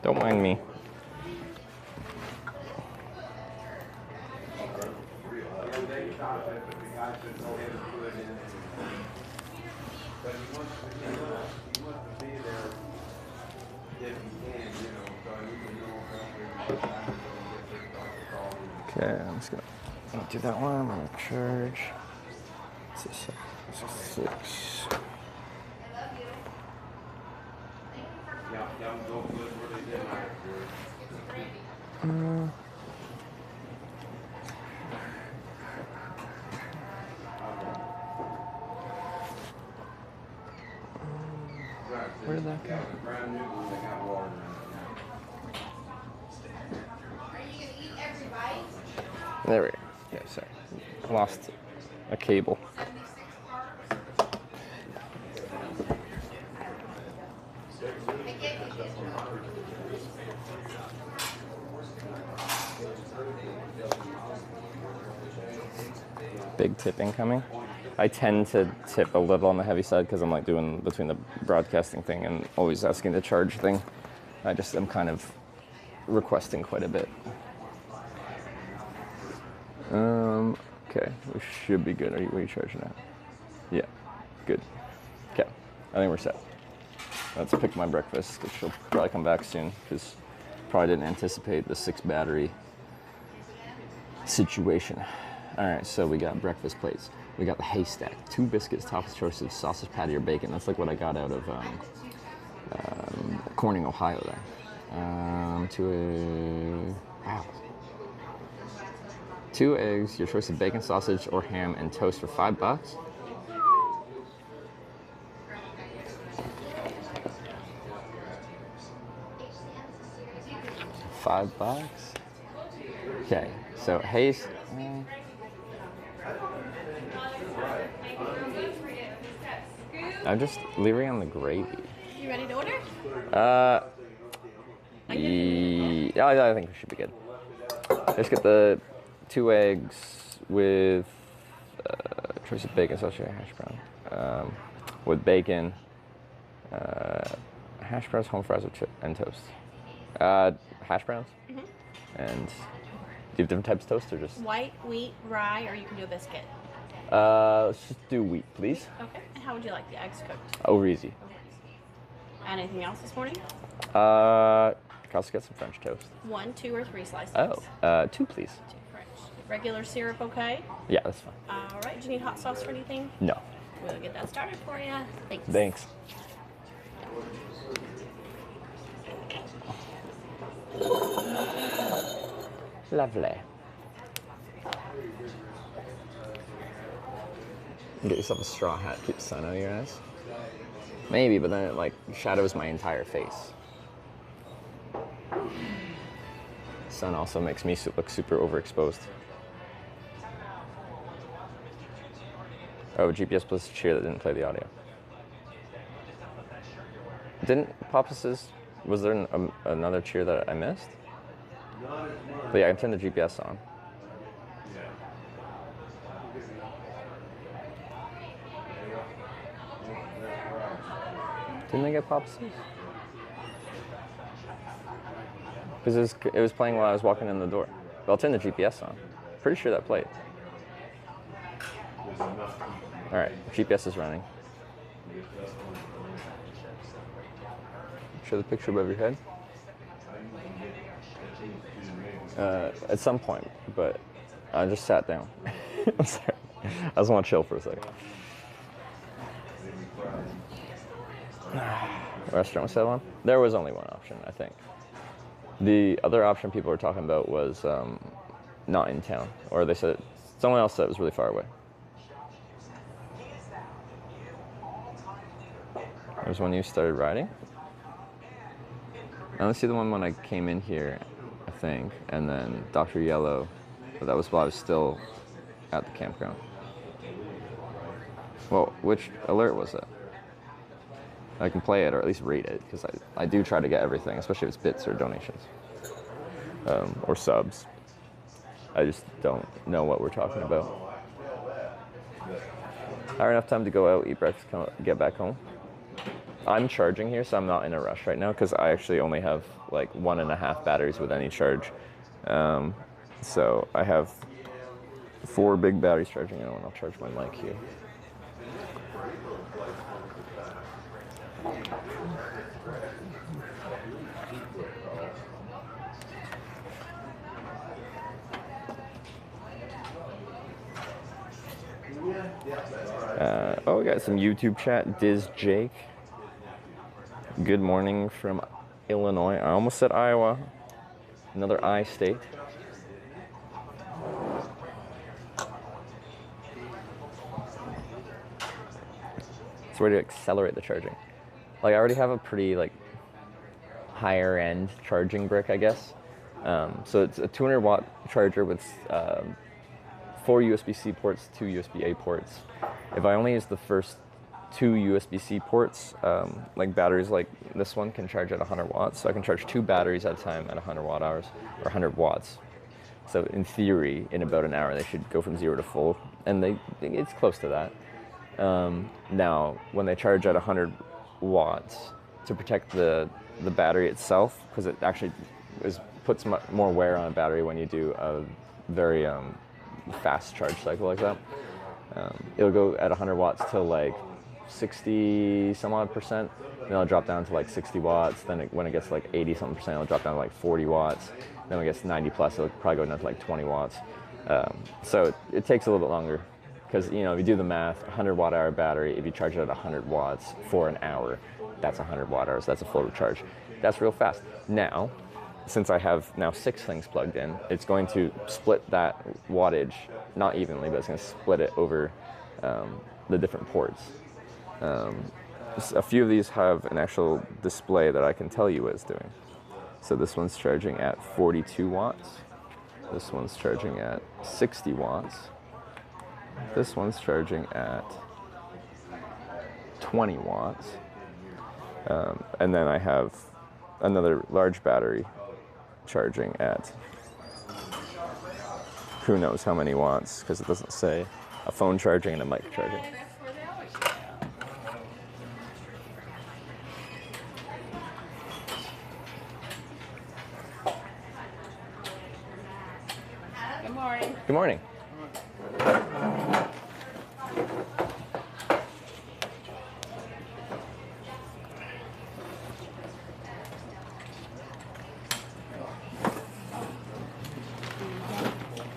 Don't mind me. Okay, I'm just gonna do that one. I'm gonna charge. This is 6. Where did that go? There we go. Yeah, sorry. Lost a cable. Big tip incoming. I tend to tip a little on the heavy side because I'm like doing between the broadcasting thing and always asking the charge thing. I just am kind of requesting quite a bit. Okay, we should be good. What are you charging at? Yeah, good. Okay, I think we're set. Let's pick my breakfast, because she'll probably come back soon, because probably didn't anticipate the 6 battery situation. All right, so we got breakfast plates. We got the haystack, 2 biscuits topped with choice of sausage patty or bacon. That's like what I got out of Corning, Ohio there. 2 eggs, your choice of bacon, sausage, or ham, and toast for $5. $5. Okay, so haste. I'm just leaving on the gravy. You ready to order? Yeah, I think we should be good. Let's get the 2 eggs with choice of bacon, sausage, hash brown. With bacon, hash browns, home fries, and toast. Hash browns? Mm-hmm. And do you have different types of toast or just? White, wheat, rye, or you can do a biscuit. Let's just do wheat, please. Okay. And how would you like the eggs cooked? Over easy. Anything else this morning? Could also get some French toast. 1, 2, or 3 slices? 2, please. 2 French. Regular syrup, okay? Yeah, that's fine. All right. Do you need hot sauce for anything? No. We'll get that started for you. Thanks. Thanks. Lovely. Get yourself a straw hat, keep the sun out of your eyes. Maybe, but then it like shadows my entire face. Sun also makes me look super overexposed. Oh, GPS plus cheer that didn't play the audio. Didn't Pops's, was there another cheer that I missed? But yeah, I can turn the GPS on. Didn't they get Pops's? Because it was playing while I was walking in the door. But I'll turn the GPS on. Pretty sure that played. Alright, GPS is running. Show the picture above your head. At some point, but I just sat down. I'm sorry. I just want to chill for a second. Restaurant was set on? There was only one option, I think. The other option people were talking about was not in town, or they said someone else said it was really far away. There's when you started riding. I only see the one when I came in here, I think, and then Dr. Yellow, but that was while I was still at the campground. Well, which alert was it? I can play it or at least rate it, because I do try to get everything, especially if it's bits or donations. Or subs. I just don't know what we're talking about. I have enough time to go out, eat breakfast, get back home. I'm charging here, so I'm not in a rush right now, because I actually only have like 1.5 batteries with any charge. So I have 4 big batteries charging, and I'll charge my mic here. Oh, we got some YouTube chat. Diz Jake. Good morning from Illinois. I almost said Iowa. Another I state. It's a way to accelerate the charging. Like, I already have a pretty like higher end charging brick, I guess. So it's a 200 watt charger with 4 USB-C ports, 2 USB-A ports. If I only use the first 2 USB-C ports, like batteries like this one can charge at 100 watts. So I can charge 2 batteries at a time at 100 watt hours, or 100 watts. So in theory, in about an hour, they should go from 0 to full. And it's close to that. Now, when they charge at 100 watts, to protect the battery itself, because it actually puts more wear on a battery when you do a very fast charge cycle like that. It'll go at 100 watts till like 60 some odd percent, then it'll drop down to like 60 watts, then when it gets like 80 something percent, it'll drop down to like 40 watts, then when it gets 90 plus, it'll probably go down to like 20 watts. So it takes a little bit longer, because if you do the math, 100 watt hour battery, if you charge it at 100 watts for an hour, that's 100 watt hours, that's a full recharge. That's real fast. Now, since I have now 6 things plugged in, it's going to split that wattage, not evenly, but it's going to split it over the different ports. A few of these have an actual display that I can tell you what it's doing. So this one's charging at 42 watts. This one's charging at 60 watts. This one's charging at 20 watts. And then I have another large battery charging at who knows how many watts, because it doesn't say. A phone charging and a mic charging. Good morning. Good morning.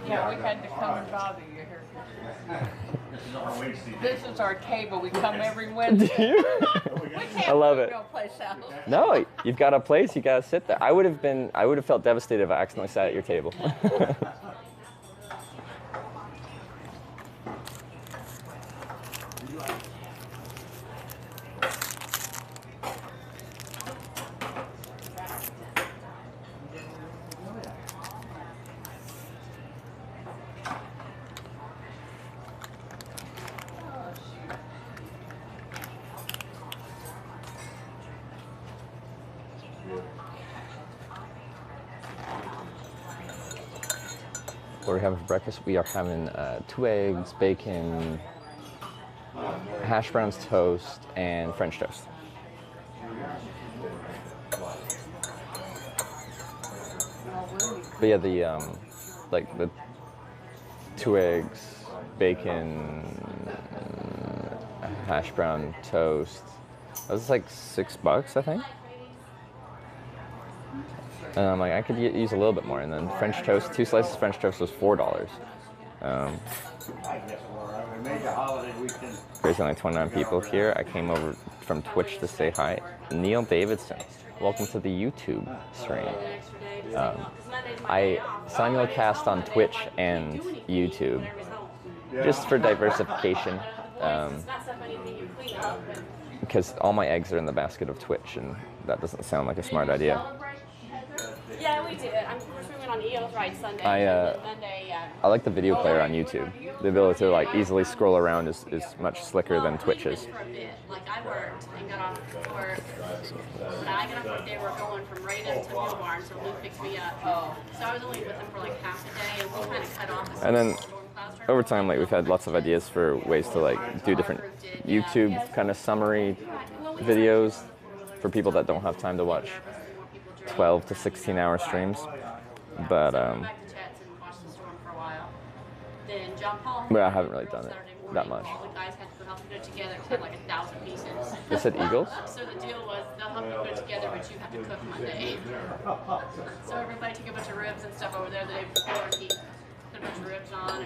Yeah, we had to come and bother you here. This is our table. We come every Wednesday. We can't I love go it. no place else. No, you've got a place, you gotta sit there. I would have felt devastated if I accidentally sat at your table. What are we having for breakfast? We are having 2 eggs, bacon, hash browns, toast, and French toast. But yeah, the 2 eggs, bacon, hash brown, toast. That was like $6, I think. And I'm like, I could use a little bit more. And then French toast, 2 slices of French toast was $4. There's only 29 people here. I came over from Twitch to say hi. Neil Davidson, welcome to the YouTube stream. I simulcast on Twitch and YouTube, just for diversification. Because all my eggs are in the basket of Twitch, and that doesn't sound like a smart idea. Yeah, we did. Of course, we went on Eels Ride Sunday. I like the video player on YouTube. The ability to like easily scroll around is much slicker than Twitch's. Like I worked and got off work. When I got off work, they were going from Raiden to Mill Barn, so Luke picked me up. So I was only with them for like half a day, and we kind of cut off. And then over time, like we've had lots of ideas for ways to like do different YouTube kind of summary videos for people that don't have time to watch 12 to 16-hour streams. But I haven't really done it that much. The guys had to help put it together. It had like 1,000 pieces. They said Eagles? So the deal was they'll help you put it together, but you have to cook Monday. So everybody took a bunch of ribs and stuff over there the day before and he put a bunch of ribs on.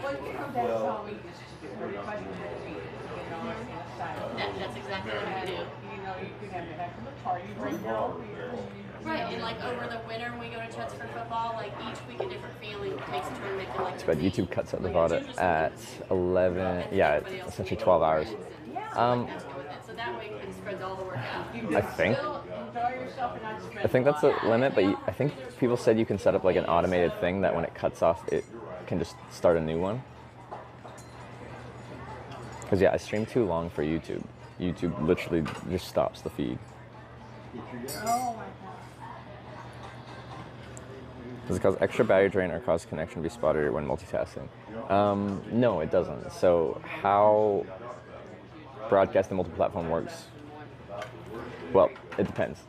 That's exactly what we do. Right, and like over the winter when we go to Chats for football, like each week a different feeling makes it turn making like. But YouTube cuts out the VOD at 11. Yeah, it's essentially 12 hours. So that way it spreads all the work out. I think that's the limit, but I think people said you can set up like an automated thing that when it cuts off, it can just start a new one. Because yeah, I stream too long for YouTube. YouTube literally just stops the feed. Does it cause extra battery drain or cause connection to be spotted when multitasking? No, it doesn't. So how broadcasting multi-platform works? Well, it depends.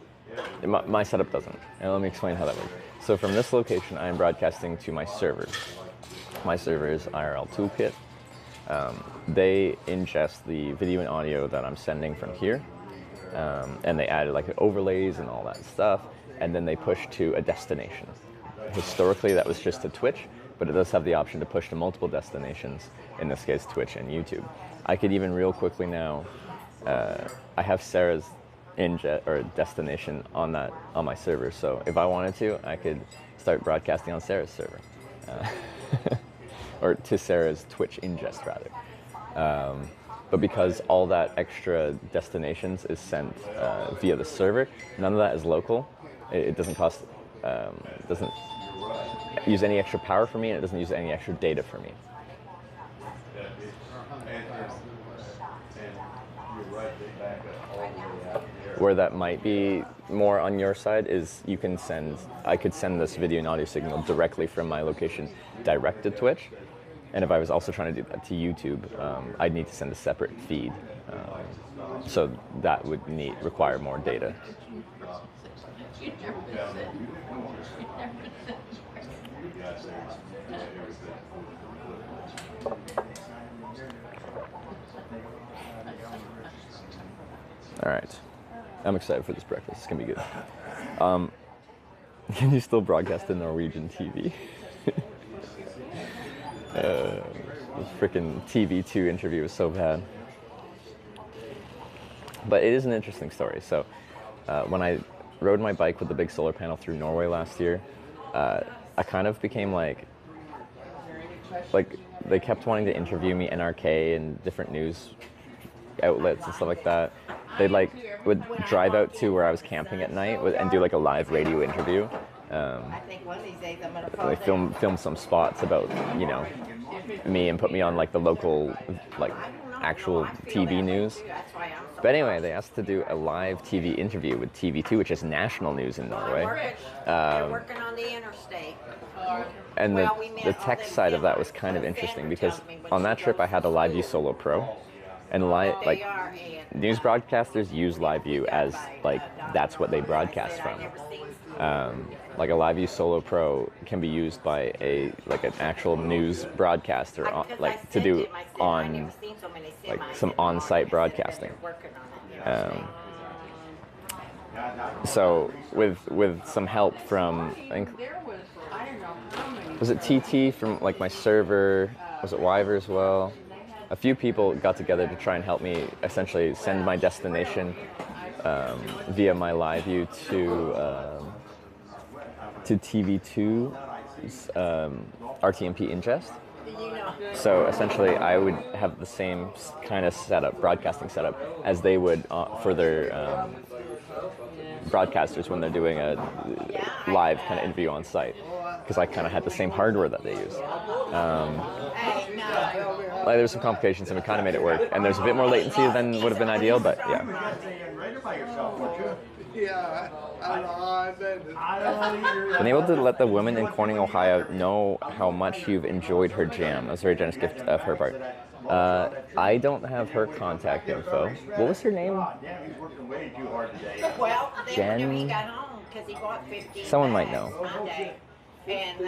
My setup doesn't. And let me explain how that works. So from this location, I am broadcasting to my servers. My server is IRL Toolkit. They ingest the video and audio that I'm sending from here, and they added like overlays and all that stuff, and then they push to a destination. Historically, that was just to Twitch, but it does have the option to push to multiple destinations, in this case Twitch and YouTube. I could even real quickly now, I have Sarah's destination on my server, so if I wanted to, I could start broadcasting on Sarah's server. Or to Sarah's Twitch ingest, rather. But because all that extra destinations is sent via the server, none of that is local. It doesn't cost, doesn't use any extra power for me, and it doesn't use any extra data for me. Where that might be more on your side is I could send this video and audio signal directly from my location direct to Twitch. And if I was also trying to do that to YouTube, I'd need to send a separate feed. So that would require more data. All right. I'm excited for this breakfast. It's gonna be good. Can you still broadcast in Norwegian TV? The freaking TV2 interview was so bad. But it is an interesting story. So when I rode my bike with the big solar panel through Norway last year, I kind of became like they kept wanting to interview me, NRK and different news outlets and stuff like that. They would drive out to where I was camping at night and do like a live radio interview. I think one of these days I'm gonna They film some spots about, me and put me on like the local, like actual TV news. But anyway, they asked to do a live TV interview with TV2, which is national news in Norway. They're working on the interstate. And Well, we met the all tech them side of that dealers. was kind of Sam interesting was because telling me when on she that trip I goes had to a LiveView school. Solo Pro, and They like are, and news broadcasters use LiveView as like that's what they broadcast from. Like a LiveView Solo Pro can be used by an actual news broadcaster to do on like some on-site broadcasting. So with some help from, I think, was it TT from like my server, was it Wyver as well? A few people got together to try and help me essentially send my destination via my LiveView to TV2's RTMP ingest. So essentially I would have the same kind of setup, broadcasting setup, as they would for their broadcasters when they're doing a live kind of interview on site, because I kind of had the same hardware that they use. Like there's some complications and we kind of made it work, and there's a bit more latency than would have been ideal, but yeah. Been able to let the woman in Corning, Ohio know how much you've enjoyed her jam. That was a very generous gift of her part. I don't have her contact info. What was her name? Well, then Jen? whenever he got home, because he bought 15 Someone might bags know. Monday, and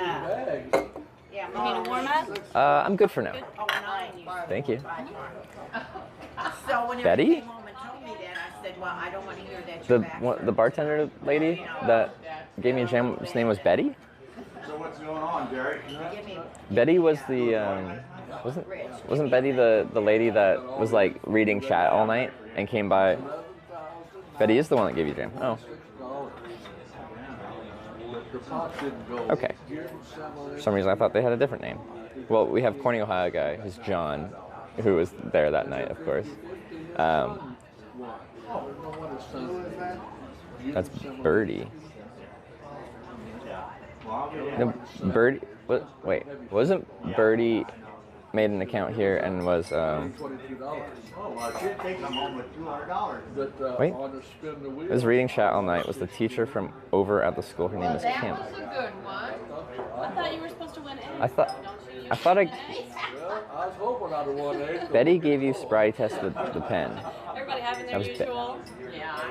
yeah, You need a warm up? I'm good for now. 9 you Thank you. So whenever Betty? he came home and told me that, I said, well, I don't want to hear that you're back. The bartender lady that gave me a jam, his name was Betty? So what's going on, Derek? Give me- Betty was the wasn't Betty the lady that was like reading chat all night and came by? Betty is the one that gave you jam. Oh. Okay. For some reason I thought they had a different name. Well, we have Corning, Ohio guy who's John, who was there that night, of course. That's Birdie. No, Birdie. Wait, wasn't Birdie made an account here and was wait, was reading chat all night, was the teacher from over at the school. Her name is That Kim. was a good one. I thought you were supposed to win A. I thought Betty gave you spry tested the pen. Everybody having their That was usual.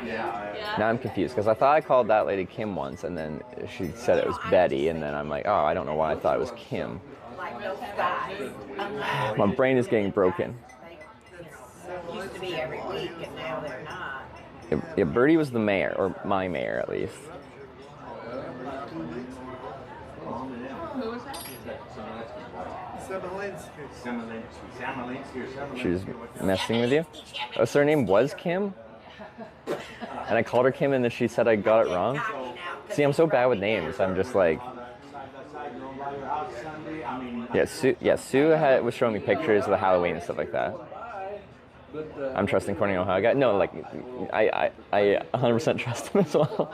Yeah. Now I'm confused because I thought I called that lady Kim once, and then she said it was Betty, and then I'm like, oh, I don't know why I thought it was Kim. Like those guys. My brain is getting broken. Used to be every week, and now they're not. Yeah, Birdie was the mayor, or my mayor at least. Who was that? She was messing with you? Oh, so her name was Kim? And I called her Kim and then she said I got it wrong? See, I'm so bad with names. I'm just like... Yeah, Sue was showing me pictures of the Halloween and stuff like that. I'm trusting Corning, Ohio guy. No, like, I 100% trust him as well.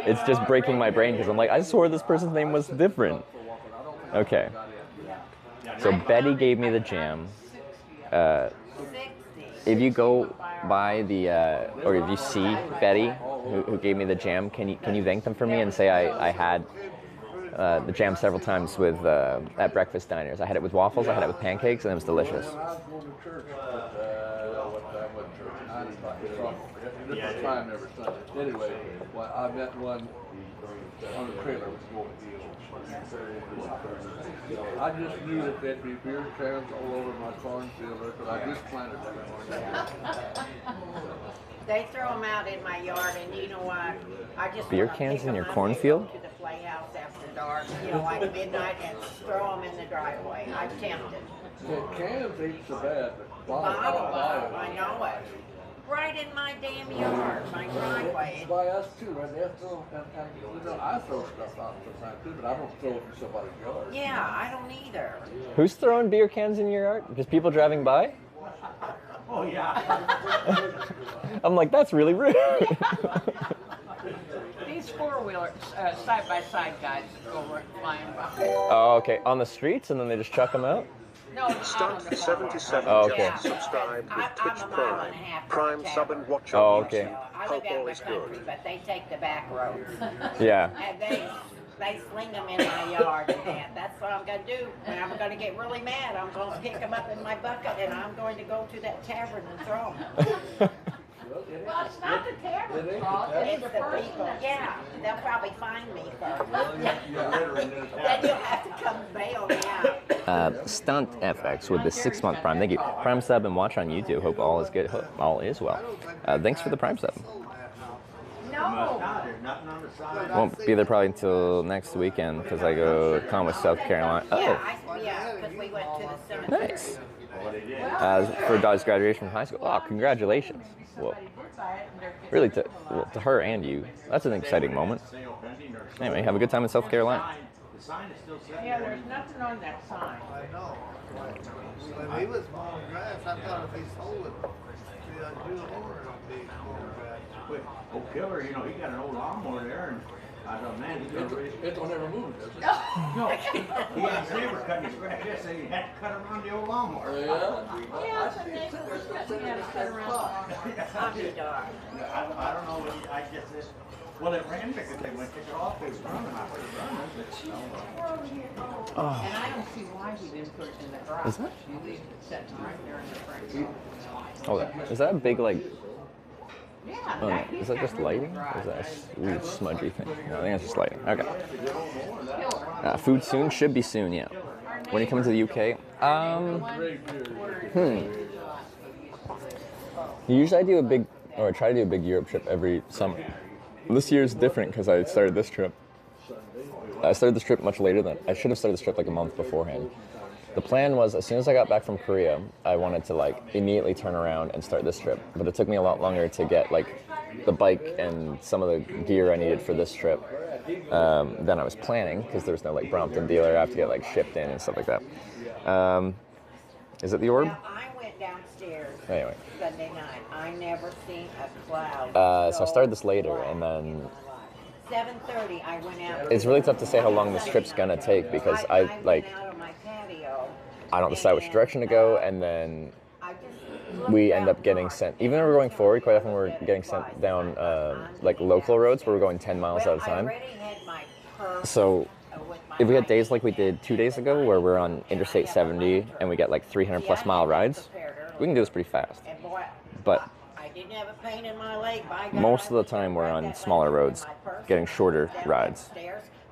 It's just breaking my brain because I'm like, I swore this person's name was different. Okay. So Betty gave me the jam. If you go by or if you see Betty, who gave me the jam, can you thank them for me and say I had the jam several times with at breakfast diners. I had it with waffles, I had it with pancakes, and it was delicious. Anyway, I met one on the trailer. I just knew that there'd be beer cans all over my cornfield because I just planted them. They throw them out in my yard, and you know what? I just Beer wanna cans pick in 'em your up cornfield? and go to the playhouse after dark, like midnight, and throw them in the driveway. I'm tempted. The cans ain't so bad, but Bottle, I know it. Right in my damn yard, my driveway. by us too, right? They throw, and I throw stuff out sometimes too, but I don't throw it in somebody's yard. Yeah, I don't either. Who's throwing beer cans in your yard? Just people driving by? Oh, yeah. I'm like, that's really rude. These four-wheelers, side-by-side guys go flying by. Oh, okay. On the streets, and then they just chuck them out? No, out on the farm. 77 Oh, okay. subscribe with I'm Twitch a mile Prime. and a half Prime from sub town. and watch Oh, on okay. YouTube. I live Hope out in all the is country, good. but they take the back roads. Yeah. And they they sling them in my yard and that. That's what I'm going to do. When I'm going to get really mad, I'm going to pick them up in my bucket and I'm going to go to that tavern and throw them. Well, it's not the tavern's fault, it's It's the the person people. that... Yeah, they'll probably find me first. Yeah. Then you'll have to come bail me out. Stunt FX with the 6-month Prime. Thank you. Prime sub and watch on YouTube. Hope all is good. Hope all is well. Thanks for the Prime sub. No. Won't be there probably until next weekend because I go con with South Carolina. Yeah, because we went to the cemetery. Nice. For Dodge's graduation from high school. Oh, congratulations. Well, really to her and you. That's an exciting moment. Anyway, have a good time in South Carolina. Yeah, there's nothing on that sign. I know. When he was mowing grass, I thought if he sold it, I'd do it over and be mowing grass. Old Killer, you know, he got an old lawnmower there, and I thought, man, he's gonna raise. It don't ever move, does it? No, he had never cut his grass. Yes, he had to cut around the old lawnmower. Yeah, some neighbors got me out of cut around. Tommy dog. I don't know, I guess it, well, it ran because they went to take it off, it was running, I was running, but no. And I don't see why we didn't put it in the garage. Is that? You leave it sitting right there in the front. Oh, is that a big like? Yeah. Oh, no. Is that just lighting? Or is that a weird smudgy thing? No, I think it's just lighting. Okay. Food soon? Should be soon, yeah. When are you coming to the UK? Usually I do a big, or I try to do a big Europe trip every summer. This year's different because I started this trip. I started this trip much later than, I should have started this trip like a month beforehand. The plan was, as soon as I got back from Korea, I wanted to like immediately turn around and start this trip. But it took me a lot longer to get like the bike and some of the gear I needed for this trip than I was planning, because there was no like Brompton dealer. I have to get like shipped in and stuff like that. Is it the orb? Well, I went downstairs Anyway. Sunday night. I never seen a cloud. So I started this later, and then 7:30, I went out. it's really tough to say how long this trip's gonna take, because I like, went out on my patio. I don't decide which direction to go, and then I just we end up getting sent, even though we're going forward, quite often we're getting sent down like local roads where we're going 10 miles at a time. So if we had days like we did 2 days ago where we're on Interstate 70 and we get like 300 plus mile rides, we can do this pretty fast. But I didn't have a pain in my leg. By God, most of the time we're on smaller roads, getting shorter rides.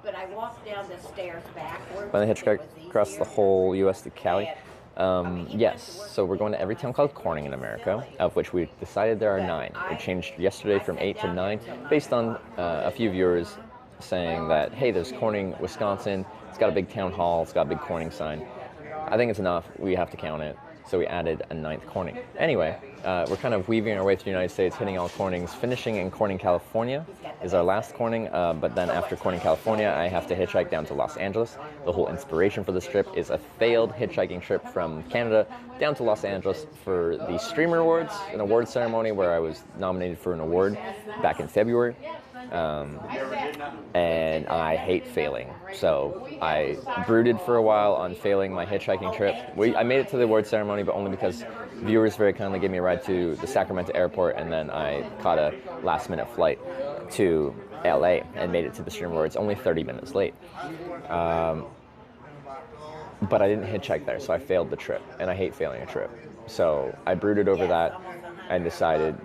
But I walked down the stairs backwards. By the hitchhike across the whole U.S. to Cali. Yes, so we're going to every town called Corning in America, of which we decided there are 9. It changed yesterday from 8 to 9, based on a few viewers saying that, hey, there's Corning, Wisconsin, it's got a big town hall, it's got a big Corning sign. I think it's enough, we have to count it, so we added a 9th Corning. Anyway, we're kind of weaving our way through the United States, hitting all Cornings. Finishing in Corning, California is our last Corning, but then after Corning, California, I have to hitchhike down to Los Angeles. The whole inspiration for this trip is a failed hitchhiking trip from Canada down to Los Angeles for the Streamer Awards, an award ceremony where I was nominated for an award back in February. And I hate failing, so I brooded for a while on failing my hitchhiking trip. I made it to the award ceremony, but only because viewers very kindly gave me a ride to the Sacramento airport, and then I caught a last-minute flight to LA and made it to the Streamer Awards only 30 minutes late. But I didn't hitchhike there, so I failed the trip, and I hate failing a trip. So I brooded over that and decided,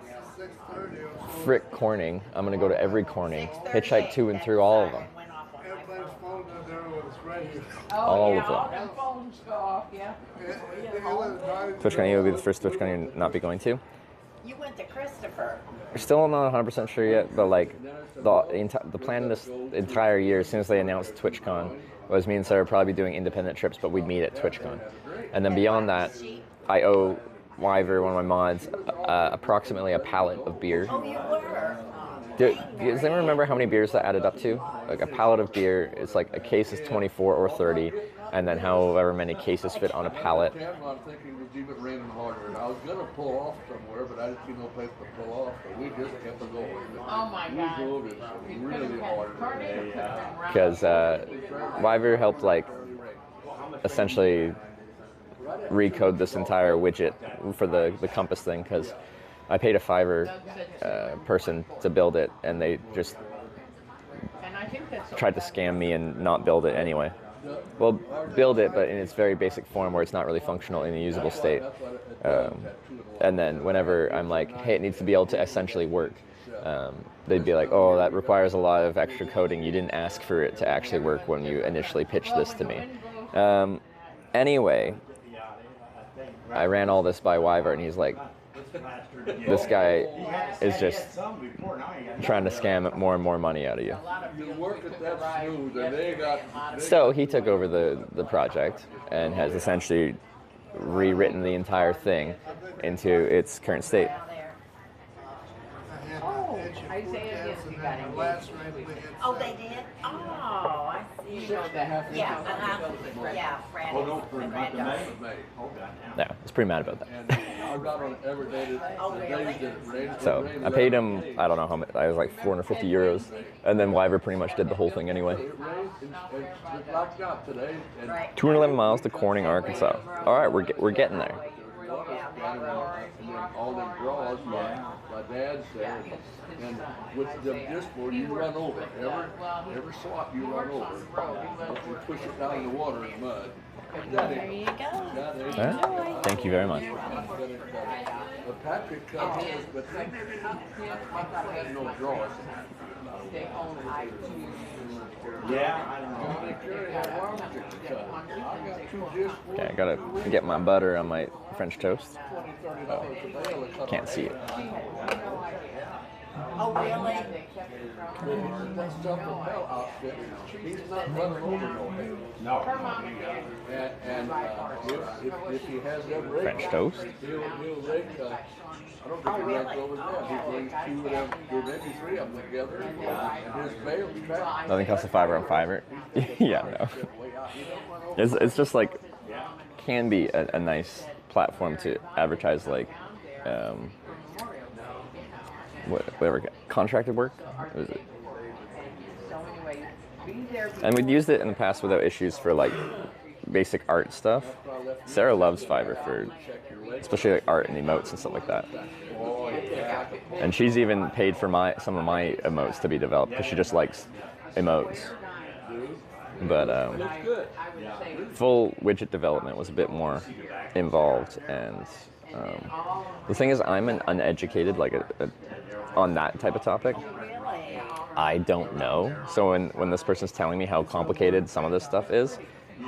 frick Corning, I'm gonna go to every Corning, hitchhike to and through all of them. All of them. TwitchCon, you'll be the first TwitchCon you'll not be going to. You went to Christopher. We're still not 100% sure yet, but like the plan this entire year, as soon as they announced TwitchCon, was me and Sarah would probably be doing independent trips, but we'd meet at TwitchCon. And then beyond that, I owe Wyver, one of my mods, approximately a pallet of beer. Oh, you were? Does anyone remember how many beers that added up to? Like a pallet of beer, it's like a case is 24 or 30, and then however many cases fit on a pallet. I'm thinking to keep it raining harder. And I was going to pull off somewhere, but I didn't see no place to pull off, so we just kept it going. Oh my God. We drove it really hard. Because Wyver helped like essentially recode this entire widget for the compass thing, because I paid a $5 person to build it, and they just tried to scam me and not build it anyway. Well, build it, but in its very basic form where it's not really functional in a usable state. And then whenever I'm like, hey, it needs to be able to essentially work, they'd be like, oh, that requires a lot of extra coding. You didn't ask for it to actually work when you initially pitched this to me. Anyway, I ran all this by Wyvern, and he's like, this guy is just trying to scam more and more money out of you. So he took over the project and has essentially rewritten the entire thing into its current state. Oh, Isaiah, yes, you got engaged. Oh, they did? Oh, I see. You know that. Yeah, yeah, Franny. Yeah, I was pretty mad about that. Oh, really? So I paid him, I don't know how much, I was like 450 euros, and then Wyvern pretty much did the whole thing anyway. 211 miles to Corning, Arkansas. All right, we're getting there. All them draws, my dad said, and with them disc board, you run over. Every slot you run over. You push it down in the water and mud. There you go. Right. Thank you very much. Patrick comes in, but I had no draws. Okay, I gotta get my butter on my French toast. Oh, can't see it. Oh, really? That stuff propel outfit, he's not running over no. And if he has that rig, French toast? he'll rig, I don't think he runs over that. He brings two of them, maybe three of them together, and his bale track. Nothing costs a fiver on Fiverr. Yeah, no. It's just like, can be a nice platform to advertise like, whatever, contracted work? What is it? And we'd used it in the past without issues for like basic art stuff. Sarah loves Fiverr for especially like art and emotes and stuff like that. And she's even paid for some of my emotes to be developed because she just likes emotes. But full widget development was a bit more involved, and the thing is, I'm an uneducated on that type of topic. I don't know. So when this person's telling me how complicated some of this stuff is,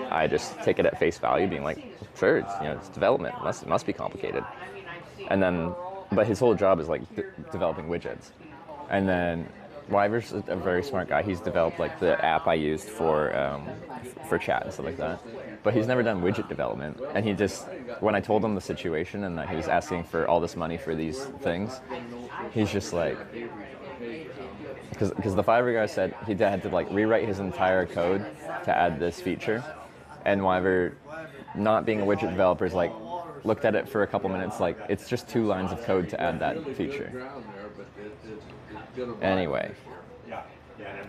I just take it at face value, being like, sure, it's development. It must be complicated. And then, but his whole job is like developing widgets. And then Wyvern's a very smart guy. He's developed like the app I used for chat and stuff like that. But he's never done widget development. And he just, when I told him the situation and that he was asking for all this money for these things, he's just like, because the Fiverr guy said he had to like rewrite his entire code to add this feature, and Wyvern, not being a widget developer, is like looked at it for a couple minutes, like it's just 2 lines of code to add that feature. Anyway,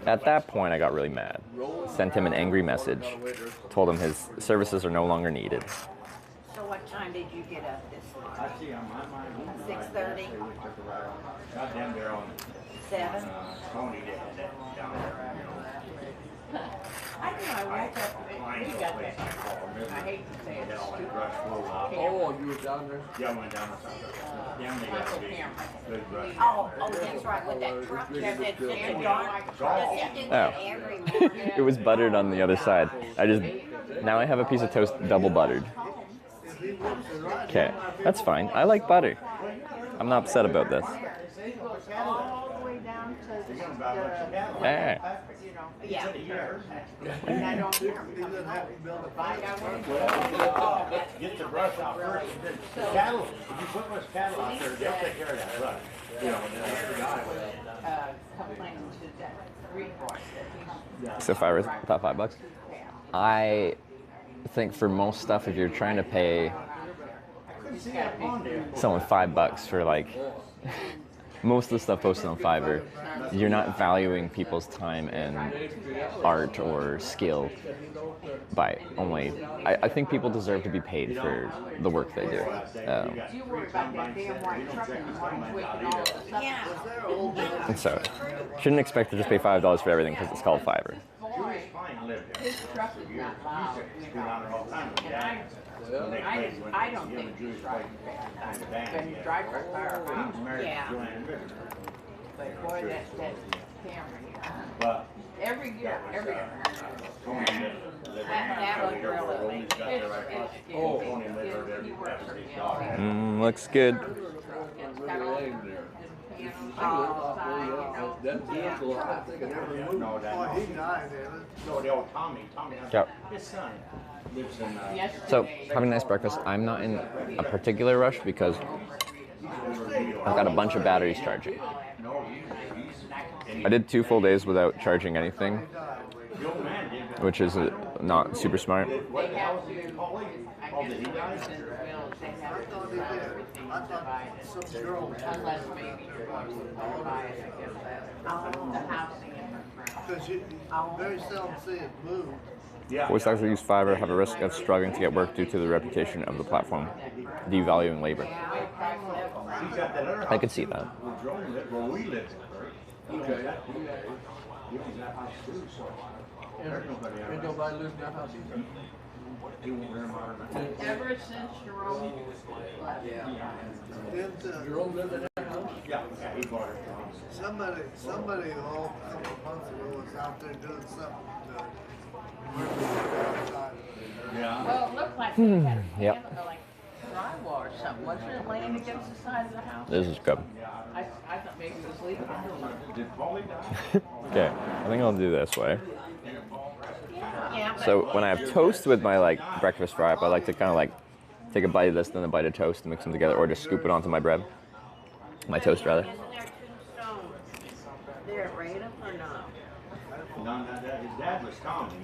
at that point I got really mad. Sent him an angry message, told him his services are no longer needed. So what time did you get up this morning? 6:30? Goddamn, they're on 7? Tony did that down there. I know, I woke up, we got that. I hate to say it. Oh, you were down there? Yeah, I went down there. Good brush. Oh, that's right, with that truck that did it every morning. It was buttered on the other side. Now I have a piece of toast double buttered. Okay, that's fine. I like butter. I'm not upset about this. All the way down to the Hey. Yeah. and I don't care. Get the brush out first. The cattle, if you put much cattle out there, they'll take care of that brush. You know, Complaining to that report that he's So Fiverr is about $5. I think for most stuff, if you're trying to pay someone $5 for like most of the stuff posted on Fiverr, you're not valuing people's time and art or skill by only. I think people deserve to be paid for the work they do. You worry about that damn white truck in the morning waking all of us up. Yeah. And so, shouldn't expect to just pay $5 for everything because it's called Fiverr. Boy, his truck is not loud. And I don't think he's driving fast. But he's driving a car. Yeah. But boy, that camera here. Every year. That was really, it's he works for him. Looks good. It's got all That vehicle, I think it never moved. Boy, he died, David. No, the old Tommy, Yep. his son lives in, So, having a nice breakfast. I'm not in a particular rush because I've got a bunch of batteries charging. I did 2 full days without charging anything, which is not super smart. what the hell is he called? Oh, did he die? I thought he did. I thought some girl Unless maybe you're going to buy it, I guess, the housing in her ground. because you very seldom see it move. Yeah. Voice actors who use Fiverr have a risk of struggling to get work due to the reputation of the platform devaluing labor. I could see that. Where we live. Okay. And nobody lives in that house either. Ever since Jerome left. Didn't, Jerome lived in that house? Yeah, he bought it. somebody a couple of months ago was out there doing something outside. Yeah. Well, it looked like they had a Yep. like drywall or something. Wasn't it laying against the side of the house? This is good. I thought maybe it was leaving it alone. Did Paulie die? Okay, I think I'll do this way. Yeah, but So when I have toast with my breakfast wrap, I like to kind of take a bite of this, then a bite of toast, and mix them together, or just scoop it onto my bread, my toast rather. Isn't there tombstones there at Radom or no? No, his dad was Tommy.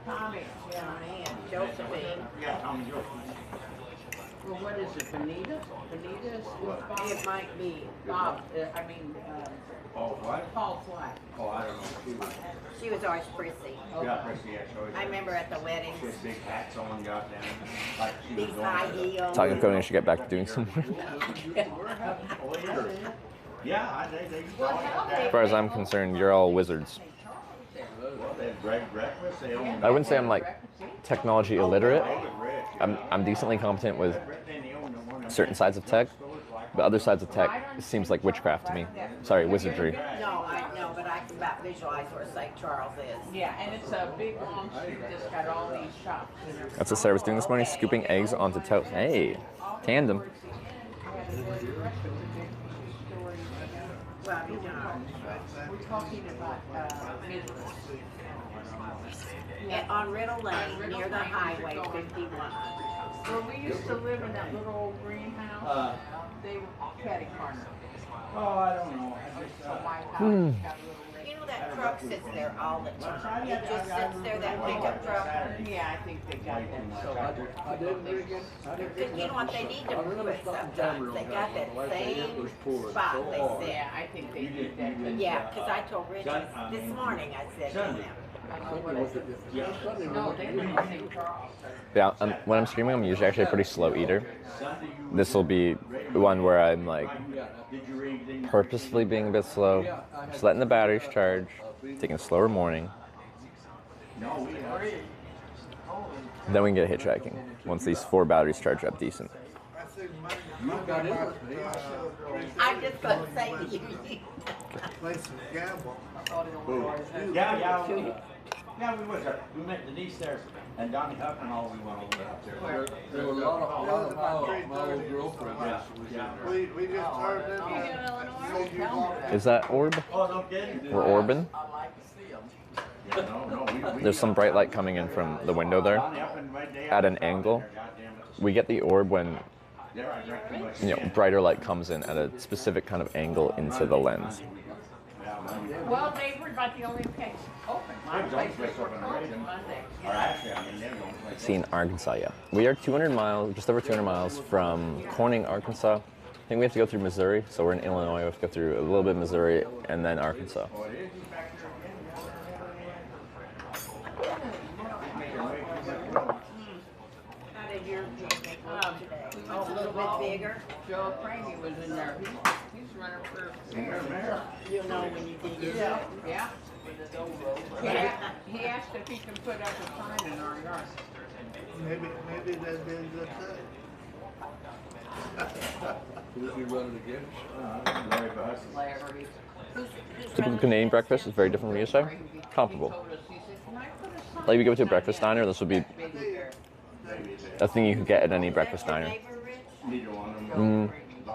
Tommy, Tommy and Josephine. Yeah, Tommy Josephine. well, what is it, Benita? Benita is Bob? It might be. Bob, Oh, what? Paul's wife. Oh, I don't know. She was always prissy. Yeah, Chrissy, yeah, so I remember at the weddings, she had big hats on, got down, like she was these going. high heels. Talking Cody, I should get back to doing some work. Yeah, they As far as I'm concerned, you're all wizards. they had great breakfast, they owned. I wouldn't say I'm technology illiterate. I'm decently competent with certain sides of tech, but other sides of tech seems like witchcraft to me. Sorry, wizardry. No, I know, but I can about visualize where St. Charles is. Yeah, and it's a big long street that's got all these shops in it. That's what Sarah was doing this morning, scooping eggs onto toast. Hey, tandem. Well, you know. We're talking about Midwest. On Riddle Lane, near the highway, 51. Where we used to live in that little old greenhouse, they were catty corner. Oh, I don't know. The White House got a little You know that truck sits there all the time. It just sits there, that pickup truck. Yeah, I think they got that. So I didn't do again. But you know what, they need to move it sometimes. They got that same spot they sit. yeah, I think they did that. But Yeah, because I told Richard this morning, I said to him, no, they live in St. Charles. Yeah, when I'm streaming, I'm usually actually a pretty slow eater. This will be one where I'm purposefully being a bit slow, just letting the batteries charge, taking a slower morning. Then we can get hitchhiking once these 4 batteries charge up decent. I'm just going to say to you, Play some gamble. Yeah, we was there. We met Denise there, and Donnie Huck and all, we went over there. There were a lot of my old girlfriend. We just turned in. Is that orb? Oh, no kidding? We're orbing? Yeah, no, There's some bright light coming in from the window there at an angle. We get the orb when brighter light comes in at a specific kind of angle into the lens. Well, they were about the only place open. My place was open Monday. See, in Arkansas, yeah. We are 200 miles, just over 200 miles from Corning, Arkansas, I think we have to go through Missouri. So we're in Illinois. We have to go through a little bit of Missouri and then Arkansas. How did your picnic look today? Oh, a little bit bigger? Joe Craney was in there. He's running for mayor. You'll know when you dig it. Yeah. He asked if he can put up a sign in our yard. Maybe that'd be a good thing. Who's he running against? Larry Buss. Larry. Typical Canadian breakfast is very different from USA. Comparable. He said, can I put a sign? Like if you go to a breakfast diner, this would be a thing you could get at any breakfast diner. Neither one of them.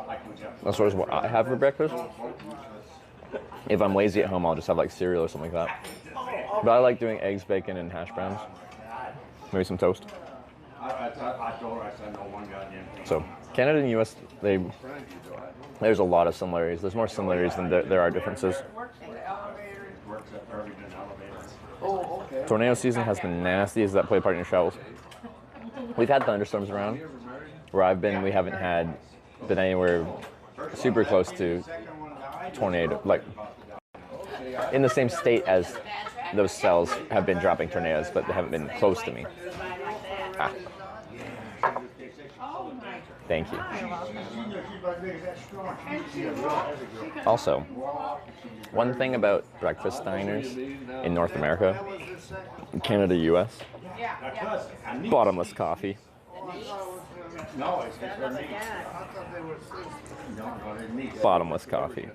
Like we got. That's sort of what I have for breakfast. If I'm lazy at home, I'll just have like cereal or something like that. But I like doing eggs, bacon, and hash browns. Maybe some toast. I told her, I said, no one goddamn thing. So Canada and US, there's a lot of similarities. There's more similarities than there are differences. Works at Irvington Elevator. Oh, okay. Tornado season has been nasty. Does that play a part in your travels? We've had thunderstorms around. Where I've been, we haven't been anywhere super close to tornado, like in the same state as those cells have been dropping tornadoes, but they haven't been close to me. Ah. Thank you. Also, one thing about breakfast diners in North America, Canada, US, bottomless coffee. No, it's her niece. Bottomless coffee.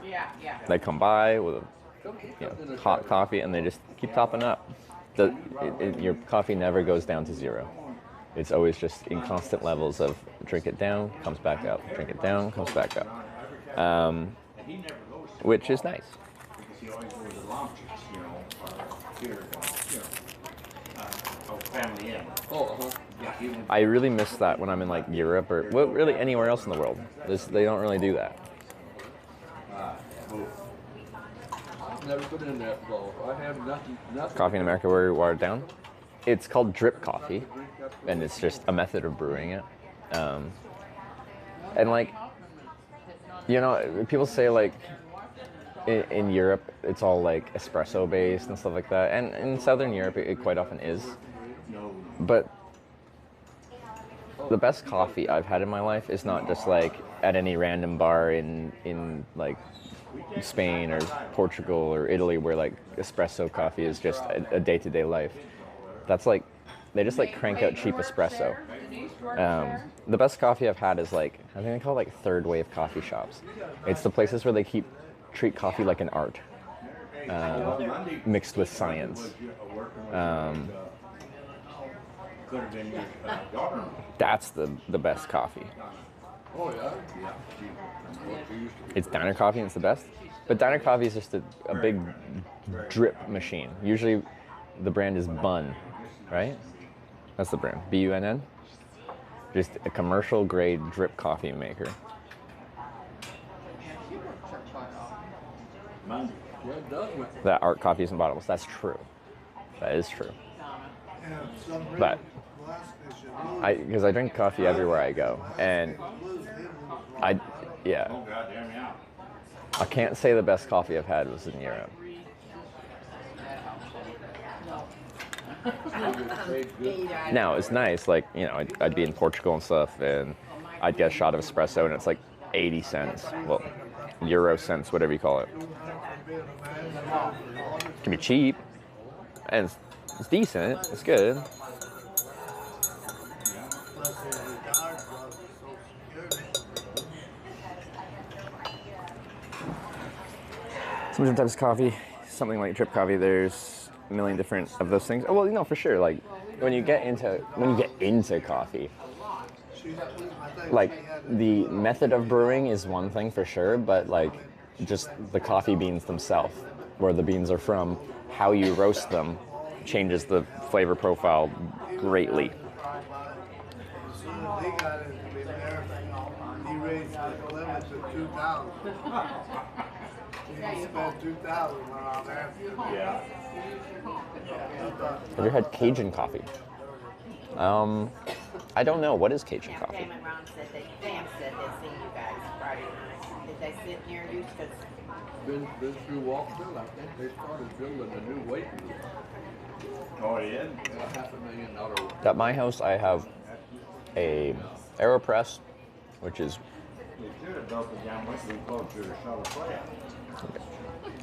Yeah. They come by with a hot coffee and they just keep topping up. Your coffee never goes down to zero. It's always just in constant levels of drink it down, comes back up, drink it down, comes back up, which is nice. Because he always goes to lunches, here, family in. Oh, uh-huh. Yeah, I really miss that when I'm in like Europe or really anywhere else in the world. They don't really do that. Never been in that though. I have nothing. Coffee in America where you water it down. It's called drip coffee, and it's just a method of brewing it. And like, people say like in Europe it's all like espresso based and stuff like that, and in Southern Europe it quite often is. But the best coffee I've had in my life is not just like at any random bar in like Spain or Portugal or Italy where like espresso coffee is just a day-to-day life. That's like, they just like crank out cheap espresso. The best coffee I've had is like, I think they call it like third wave coffee shops. It's the places where they treat coffee like an art, mixed with science. That's the best coffee. Oh yeah. It's diner coffee and it's the best. But diner coffee is just a big drip machine. Usually the brand is Bunn, right? That's the brand, B-U-N-N. Just a commercial grade drip coffee maker. Yeah, it does. That art coffee isn't bottomless. That's true. That is true. But because I drink coffee everywhere I go, and I can't say the best coffee I've had was in Europe. Now it's nice, like I'd be in Portugal and stuff, and I'd get a shot of espresso, and it's like 80 cents. Well, euro cents, whatever you call it. It can be cheap, and it's decent. It's good. Some different types of coffee. Something like drip coffee, there's a million different of those things. Oh, well, for sure. Like when you get into coffee, like the method of brewing is one thing for sure, but like just the coffee beans themselves, where the beans are from, how you roast them, changes the flavor profile greatly. He got it to be there. He raised the limit to 2,000. He spent 2,000 when I was asking. Yeah. Have you had Cajun coffee? I don't know. What is Cajun coffee? Sam and Ron said Dan said they'd seen you guys they sit near you? 'Cause Been through Walkerville, I think they started building a new weight room. Oh, yeah? $500,000. At my house, I have a AeroPress, which is They should have built it down Whitley close to the Southern Plant.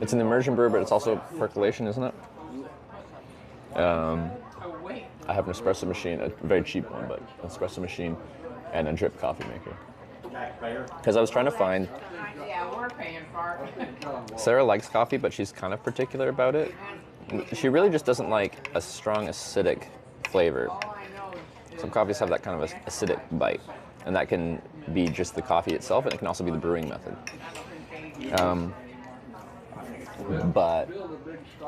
it's an immersion brewer, but it's also percolation, isn't it? I have an espresso machine, a very cheap one, but an espresso machine, and a drip coffee maker. Taxpayer. Because I was trying to find, Yeah, we're paying for it. Sarah likes coffee, but she's kind of particular about it. She really just doesn't like a strong acidic flavor. All I know is Some coffees have that kind of acidic bite, and that can be just the coffee itself, and it can also be the brewing method. But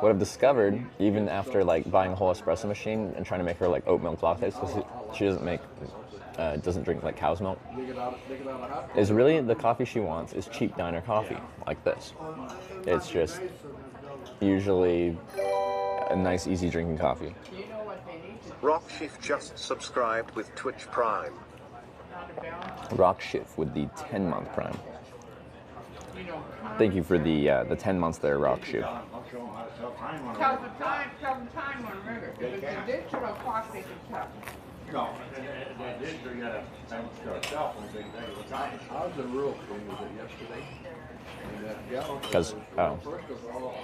what I've discovered, even after like buying a whole espresso machine and trying to make her like oat milk lattes, because she doesn't drink like cow's milk, is really the coffee she wants is cheap diner coffee like this. It's just usually a nice, easy drinking coffee. you know what they need to Rockshift just subscribed with Twitch Prime. not to balance. Rock Shift with the 10-month prime. You know, Thank you for the 10 months there, Rock Shift. I'll show them how to sell time on tell the time on river. If it's a digital clock, they can tell. No, that is, you gotta send it to yourself and think that was time. I was in rural thing with it yesterday. And that gal. 'Cause, oh. First of all,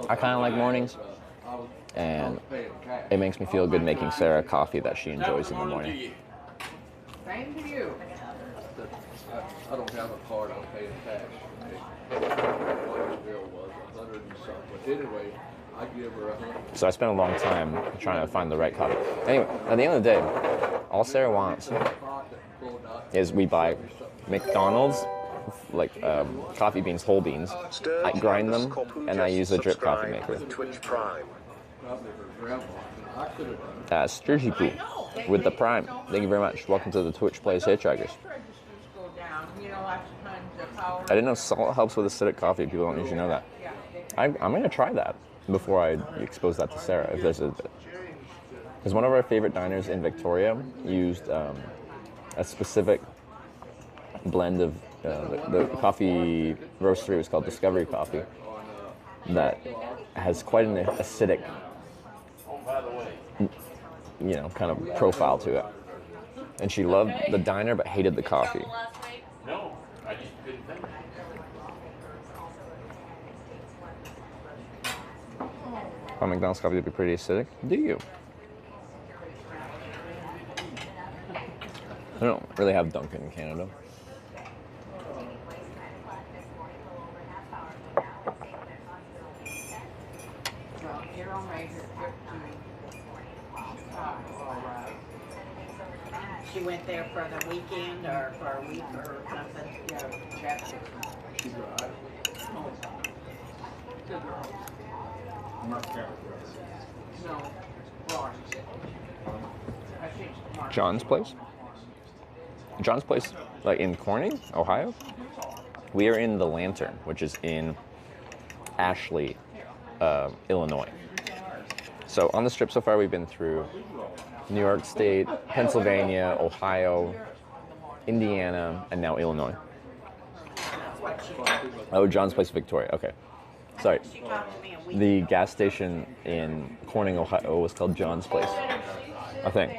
I kind of like mornings, I was and paying cash. it makes me feel good making Sarah coffee that she enjoys in the morning. Same to you. I don't have a card, I'm paying cash. What the bill was, 100 and something. But anyway, I give her 100. So I spent a long time trying to find the right coffee. Anyway, at the end of the day, all Sarah wants is we buy McDonald's, like coffee beans, whole beans. I grind them, and I use a drip coffee maker. With Twitch Prime. Probably her grandma. I could have Sturgy Poo with the prime. Thank you very much. Welcome to the Twitch Plays Hitchhikers. Registers go down. You know, lots of times the power. I didn't know salt helps with acidic coffee. People don't usually know that. I'm going to try that before I expose that to Sarah. If there's because one of our favorite diners in Victoria used a specific blend of the coffee roastery was called Discovery Coffee that has quite an acidic, kind of profile to it. And she loved the diner but hated the coffee. No, I just couldn't think. Oh, McDonald's coffee would be pretty acidic. Do you? I don't really have Dunkin' in Canada. Well, Carol made her trip to she went there for the weekend or for a week or something. Chapter. she drive. No, Florence. I think Mark. John's place? John's place, like in Corning, Ohio? We are in the Lantern, which is in Ashley, Illinois. So on the strip so far, we've been through New York State, Pennsylvania, Ohio, Indiana, and now Illinois. Oh, John's place, Victoria. Okay. Sorry. She talked to me a week The ago. gas station in Corning, Ohio was called John's Place, I think.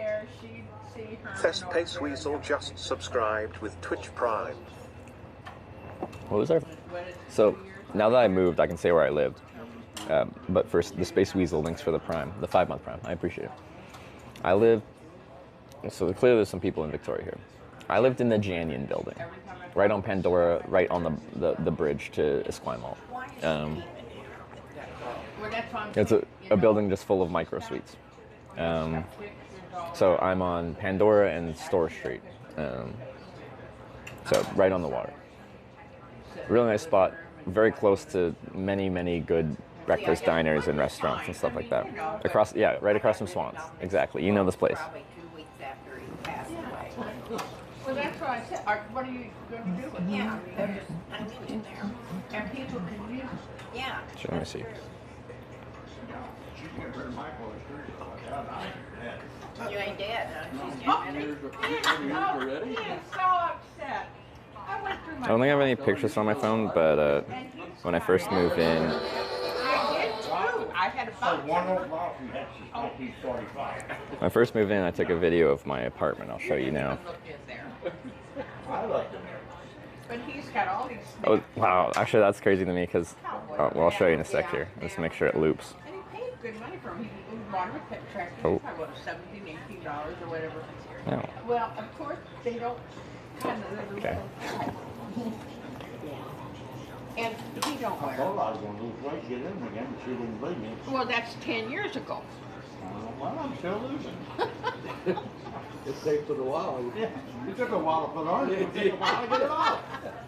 Fest Pace Weasel just subscribed with Twitch Prime. What was our... So now that I moved, I can say where I lived. But first, the Space Weasel, thanks for the Prime, the 5-month Prime. I appreciate it. I lived... So clearly there's some people in Victoria here. I lived in the Janion building, right on Pandora, right on the bridge to Esquimalt. It's a building just full of micro suites. So I'm on Pandora and Store Street. So right on the water. Really nice spot, very close to many, many good breakfast diners and restaurants and stuff like that. Right across from Swans. Exactly. You know this place. Probably 2 weeks after he passed away. Well, that's what I said. What are you going to do with it? Yeah, they're just hanging in there. And people can use it. Yeah. So let me see. You ain't dead, huh? She's Oh, getting ready. Years already? He is so upset. I went through I don't think I have any pictures on my phone, but when I first moved in, I had a bunch. when I first moved in, I took a video of my apartment. I'll show you now. I like them. But he's got all these. Oh, wow. Actually, that's crazy to me because, well, I'll show you in a sec here. Let's make sure it loops. And he paid good money for him. He bought him a pet tractor. Oh. He probably bought $17, $18 or whatever. No. Well, of course, they don't kind of. Okay. And he don't I wear. thought I was going to lose weight, get in again, but she wouldn't believe me. Well, that's 10 years ago. Well, I'm still losing. It takes a while. Yeah, it took a while to put on it. It took a while to get it off.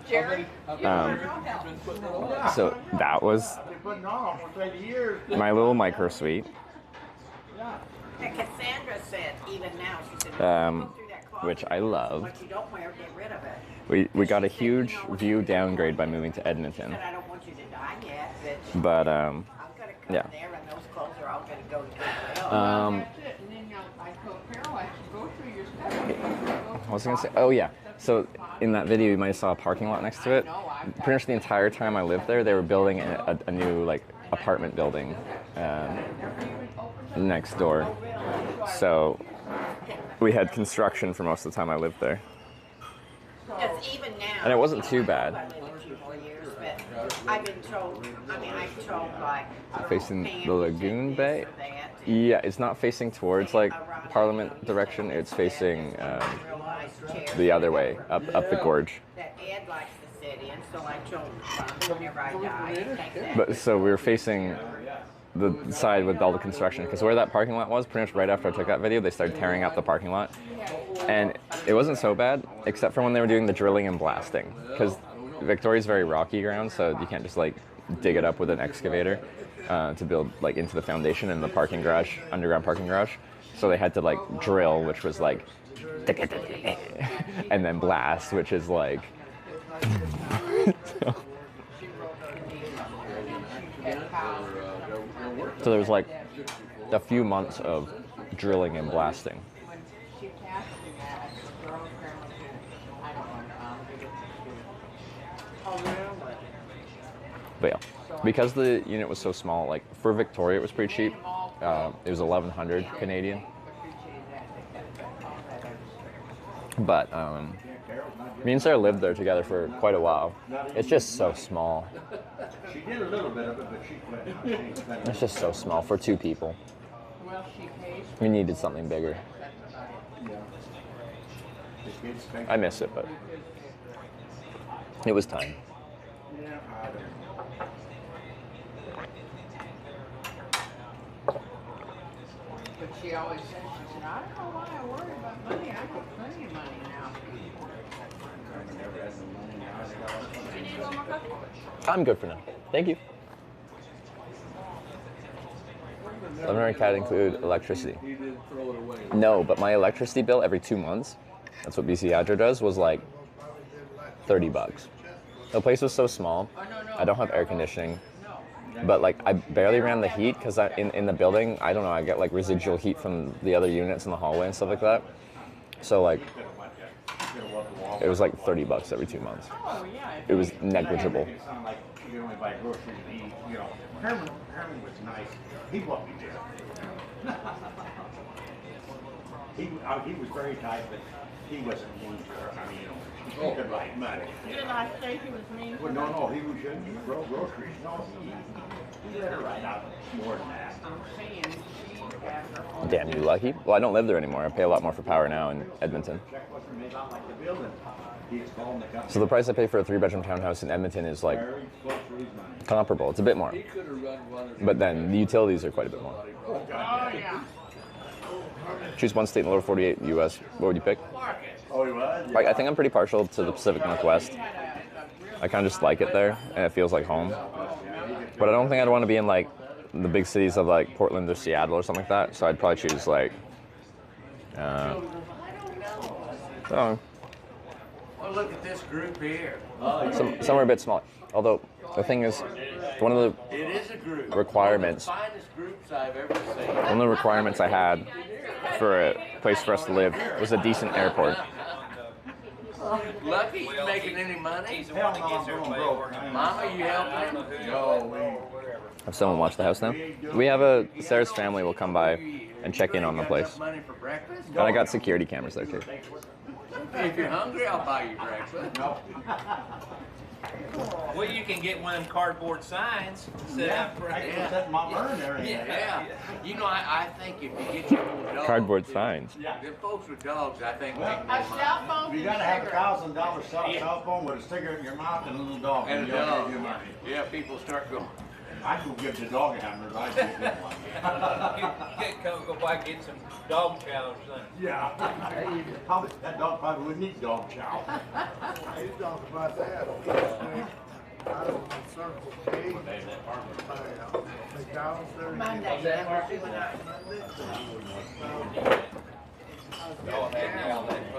Jerry, you Um, no help. So that was I've been putting it on for 30 years. my little micro suite, Yeah. And Cassandra said, even now, she said, Um, go through that closet. which I love. What you don't wear, get rid of it. We got a huge view downgrade by moving to She Edmonton, said, I don't want you to die yet, but but I'm gonna come yeah. there and those clothes are all gonna go to Goodwill. That's it. And then I told Carol, I should go through your stuff. What was I gonna say? Oh yeah. So in that video, you might have saw a parking lot next to it. Pretty much the entire time I lived there, they were building a new like apartment building next door. So we had construction for most of the time I lived there. Because even now. And it wasn't too bad. I lived a few more years, but I've been told, I've told like. Facing the families Lagoon and Bay? this or that, Yeah, it's not facing towards like Parliament direction. It's facing real nice chairs. the other way, up the gorge. That Ed likes to sit in, so I told him whenever I die, take that. But so we were facing the side with all the construction, because where that parking lot was, pretty much right after I took that video, they started tearing out the parking lot. And it wasn't so bad, except for when they were doing the drilling and blasting, because Victoria's very rocky ground, so you can't just like dig it up with an excavator to build like into the foundation in the parking garage, underground parking garage. So they had to like drill, which was like, and then blast, which is like. So there was like a few months of drilling and blasting. When she passed me that, the girl grandma said, I don't want to Oh, really? But yeah, because the unit was so small, like for Victoria it was pretty cheap. It was 1,100 Canadian. But me and Sarah lived there together for quite a while. It's just so small. She did a little bit of it, but she quit. It's just so small for two people. Well, she pays. We needed something bigger. I miss it, but it was time. Yeah, I don't know. But she always says, she said, I don't know why I worry about money. I got plenty of money now. You need one more coffee? I'm good for now. Thank you. $1,100 CAD include electricity. He didn't throw it away. No, but my electricity bill every 2 months, that's what BC Hydro does, was like $30. The place was so small. I don't have air conditioning, but like I barely ran the heat because in the building, I don't know, I get like residual heat from the other units in the hallway and stuff like that. So like, it was like $30 every 2 months. Oh, yeah. It was negligible. It sounded like you only buy groceries and eat, you know. Herman was nice. He bought me dinner. He was very tight, but he wasn't mean to her. I mean, you know, he could like money. Didn't I say he was mean? Well, no, he was shouldn't grow groceries. No, he let her right out more than that. I'm saying she had her own. Damn, you lucky. Well, I don't live there anymore. I pay a lot more for power now in Edmonton. Check what's made out like the building. He's calling the company. So the price I pay for a 3-bedroom townhouse in Edmonton is like Very close for his money. comparable. It's a bit more, He could have run one. but then the utilities are quite a bit more. Oh, God. Oh, yeah. Choose one state in the lower 48 U.S. What would you pick? Oh, he was? Like, I think I'm pretty partial to the Pacific Northwest. I kind of just like it there, and it feels like home. But I don't think I'd want to be in like the big cities of like Portland or Seattle or something like that. So I'd probably choose like, Oh, look at this group here. somewhere a bit smaller. Although the thing is, one of It is a group. Requirements. One of the finest groups I've ever seen. the requirements I had for a place for us to live was a decent airport. Lucky he's making any money. Hell no, I'm going broke. Mama, you helping him? No, Have someone watch the house now? We have Sarah's family will come by and check in on the place. Money for breakfast? And I got security cameras there too. If you're hungry, I'll buy you breakfast. No. Well, you can get one of them cardboard signs. Set up for I can set my burn there. Yeah. You know, I think if you get your own dog. Cardboard signs. Yeah. The folks with dogs, I think, Well, make more A cell phone You and gotta have cigarette. $1,000 cell phone with a cigarette in your mouth and a little dog. And a you'll dog. get your money. Yeah, people start going. I'd go give the dog hammers. I'd give them one. Go by and get some dog chow or something. Yeah. That dog probably would need dog chow. You talk about that. I don't know, Circle K. McDonald's there. Monday, never see what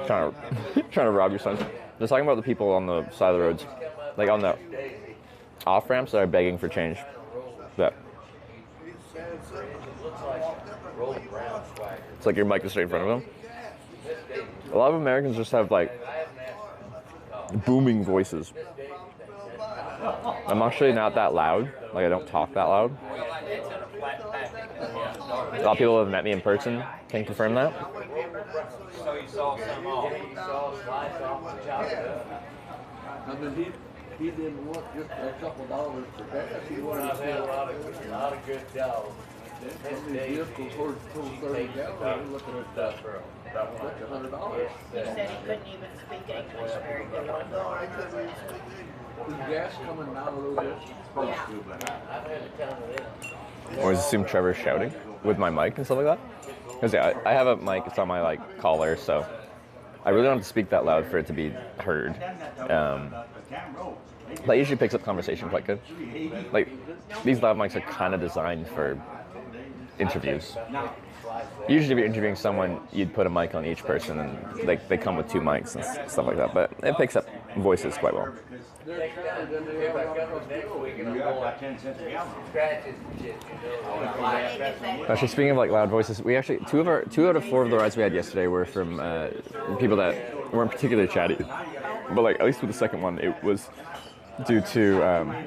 I. Trying to rob your son. They're talking about the people on the side of the roads, like on the off ramps that are begging for change. That it's like your mic is straight in front of them. A lot of Americans just have like booming voices. I'm actually not that loud. Like I don't talk that loud. A lot of people who have met me in person can confirm that. So you saw some off. I mean, he didn't want just a couple dollars for gas. He wanted I've had a lot of good dogs. vehicles towards 30 gallons. We're looking at like $100. He said he couldn't even speak English very good. Is gas coming out a little bit? Yeah. I've had a ton of them. I always assume Trevor's shouting with my mic and stuff like that. Because yeah, I have a mic, it's on my like collar, so I really don't have to speak that loud for it to be heard. That usually picks up conversation quite good. Like, these loud mics are kind of designed for interviews. Usually if you're interviewing someone, you'd put a mic on each person and they come with two mics and stuff like that, but it picks up voices quite well. Actually, speaking of like loud voices, we actually two out of 4 of the rides we had yesterday were from people that weren't particularly chatty, but like at least with the second one, it was due to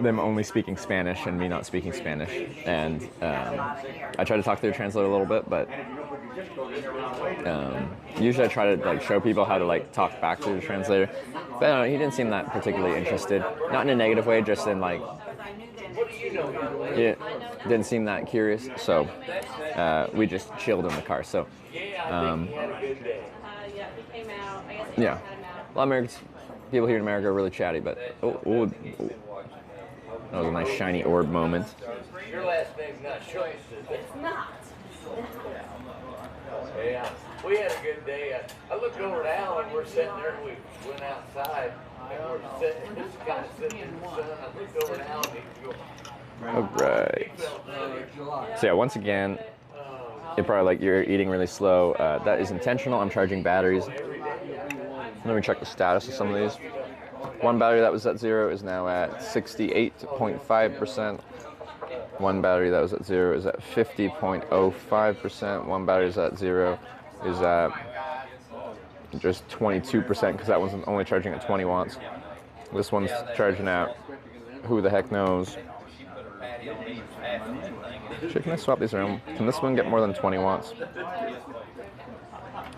them only speaking Spanish and me not speaking Spanish, and I tried to talk to their translator a little bit, but usually I try to like show people how to like talk back to the translator, but he didn't seem that particularly interested. Not in a negative way, just in like he didn't seem that curious. So we just chilled in the car. So yeah, a lot of Americans. People here in America are really chatty, but that was a nice shiny orb moment. Your last name's not Schultz, is it? It's not. Yeah, we had a good day. I looked over at Al and we're sitting there and we went outside and we're sitting, this guy sitting in the sun. I looked over at Al and he goes, All right. So yeah, once again, you're probably like you're eating really slow. That is intentional. I'm charging batteries. Let me check the status of some of these. One battery that was at 0 is now at 68.5%. One battery that was at 0 is at 50.05%. One battery is at 0 is at just 22% because that one's only charging at 20 watts. This one's charging at who the heck knows. Actually, can I swap these around? Can this one get more than 20 watts? If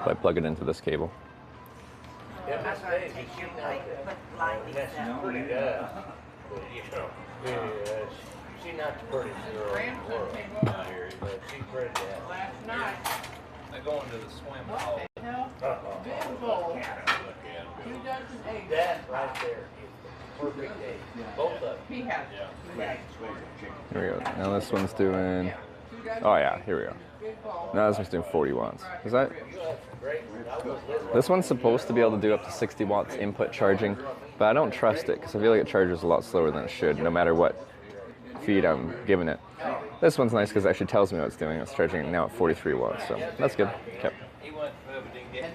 I plug it into this cable. yeah, Miss Daisy, she's not pretty good. You know, she's not the prettiest girl in the world out here, but she's pretty good. Last night, They're going to the swim hole. big bowl, 2 dozen eggs. That right there is the perfect day. Both of them. He has, Here we go. Now this one's doing. Oh yeah, here we go. big bowl. Now this one's doing 40 watts. Is that? This one's supposed to be able to do up to 60 watts input charging, but I don't trust it because I feel like it charges a lot slower than it should, no matter what feed I'm giving it. This one's nice because it actually tells me what it's doing. It's charging now at 43 watts, so that's good. Okay. And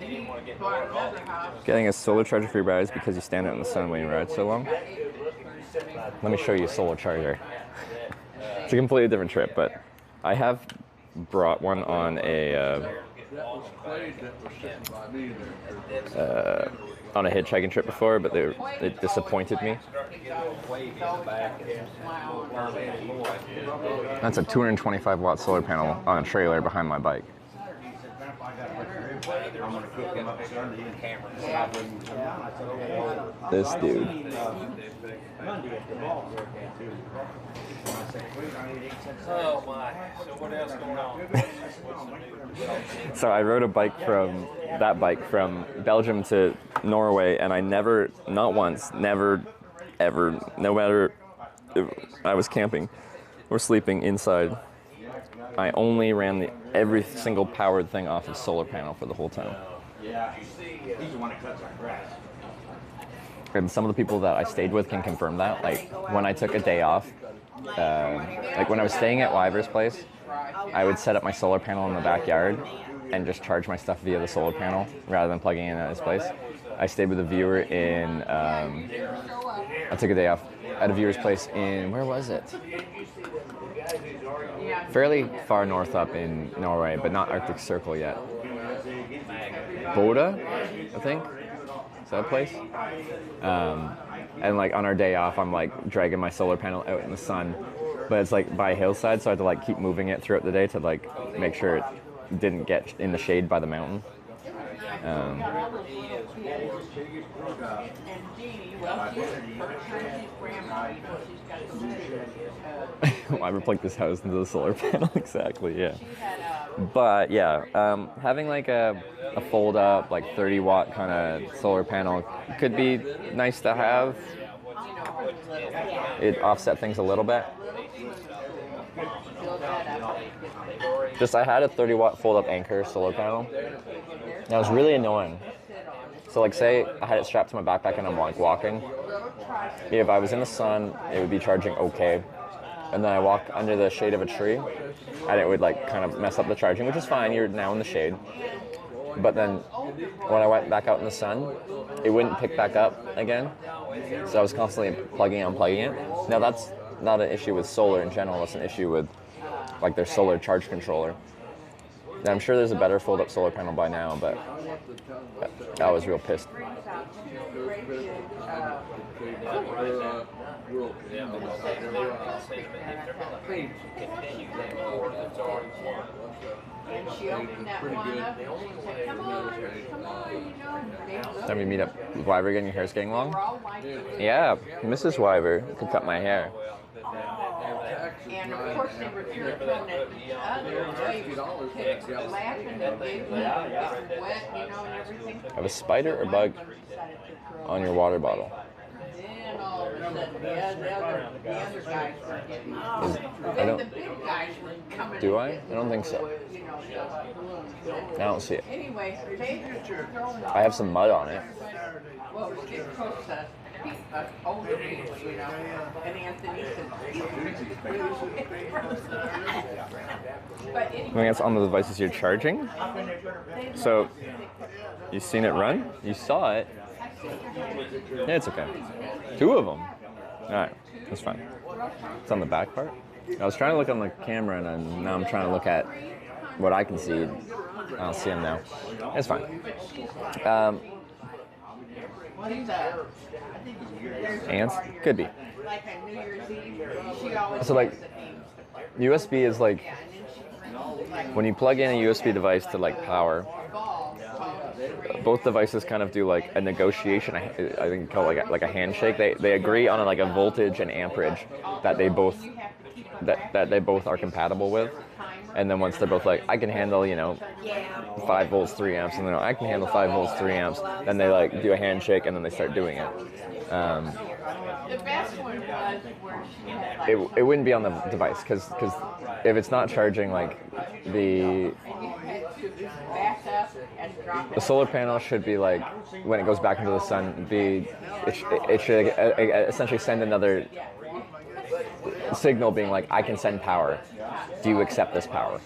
then he bought another house. Getting a solar charger for your batteries because you stand out in the sun when you ride so long. Let me show you a solar charger. It's a completely different trip, but I have brought one on a on a hitchhiking trip before, but it disappointed me. That's a 225 watt solar panel on a trailer behind my bike. This dude. Oh my. So what else going on? So I rode a bike from Belgium to Norway, and I never, not once, never, ever, no matter if I was camping or sleeping inside, I only ran every single powered thing off of solar panel for the whole time. Yeah, he's the one that cuts our grass. And some of the people that I stayed with can confirm that. Like when I took a day off, like when I was staying at Wyver's place, I would set up my solar panel in the backyard and just charge my stuff via the solar panel rather than plugging in at his place. I stayed with a viewer in, I took a day off at a viewer's place in, where was it? Fairly far north up in Norway, but not Arctic Circle yet. Boda, I think. Is that a place? And like on our day off, I'm like dragging my solar panel out in the sun, but it's like by a hillside, so I had to like keep moving it throughout the day to like make sure it didn't get in the shade by the mountain. I plugged this house into the solar panel, exactly, yeah. But yeah, having like a fold up, like 30 watt kind of solar panel could be nice to have. It offset things a little bit. Just I had a 30 watt fold up anchor solar panel. That was really annoying. So like say I had it strapped to my backpack and I'm like walking. If I was in the sun, it would be charging okay. And then I walk under the shade of a tree and it would like kind of mess up the charging, which is fine, you're now in the shade. But then when I went back out in the sun, it wouldn't pick back up again. So I was constantly plugging and unplugging it. Now that's not an issue with solar in general, it's an issue with like their solar charge controller. Now, I'm sure there's a better fold-up solar panel by now, but I was real pissed. And she opened that one up and she said, come on, you know. Time you meet up with Wyver again, your hair's getting long? Yeah, Mrs. Wyver could cut my hair. And of course they were throwing it other waves, laughing and giggling, getting wet, you know, and everything. Have a spider or bug on your water bottle? Then all of a sudden, the other guys were getting, then the big guys were coming. Do I? I don't think so. You know, the balloons. I don't see it. Anyway, they were throwing. I have some mud on it. Well, it was getting close to older people, you know, and Anthony said, but I think that's on the devices you're charging. So, you seen it run? You saw it. Yeah, it's okay. 2 of them. Alright, that's fine. It's on the back part. I was trying to look on the camera and now I'm trying to look at what I can see. I don't see them now. It's fine. Ants? Could be. So like, USB is like, when you plug in a USB device to like power, both devices kind of do like a negotiation. I think you call it like a handshake. They agree on like a voltage and amperage that they both are compatible with. And then once they're both like, I can handle, you know, 5 volts, 3 amps, and then I can handle 5 volts, 3 amps, then they like do a handshake and then they start doing it. The best one was where she had like, It wouldn't be on the device because if it's not charging, like the solar panel should be like, when it goes back into the sun, it should essentially send another signal being like, I can send power. Do you accept this power?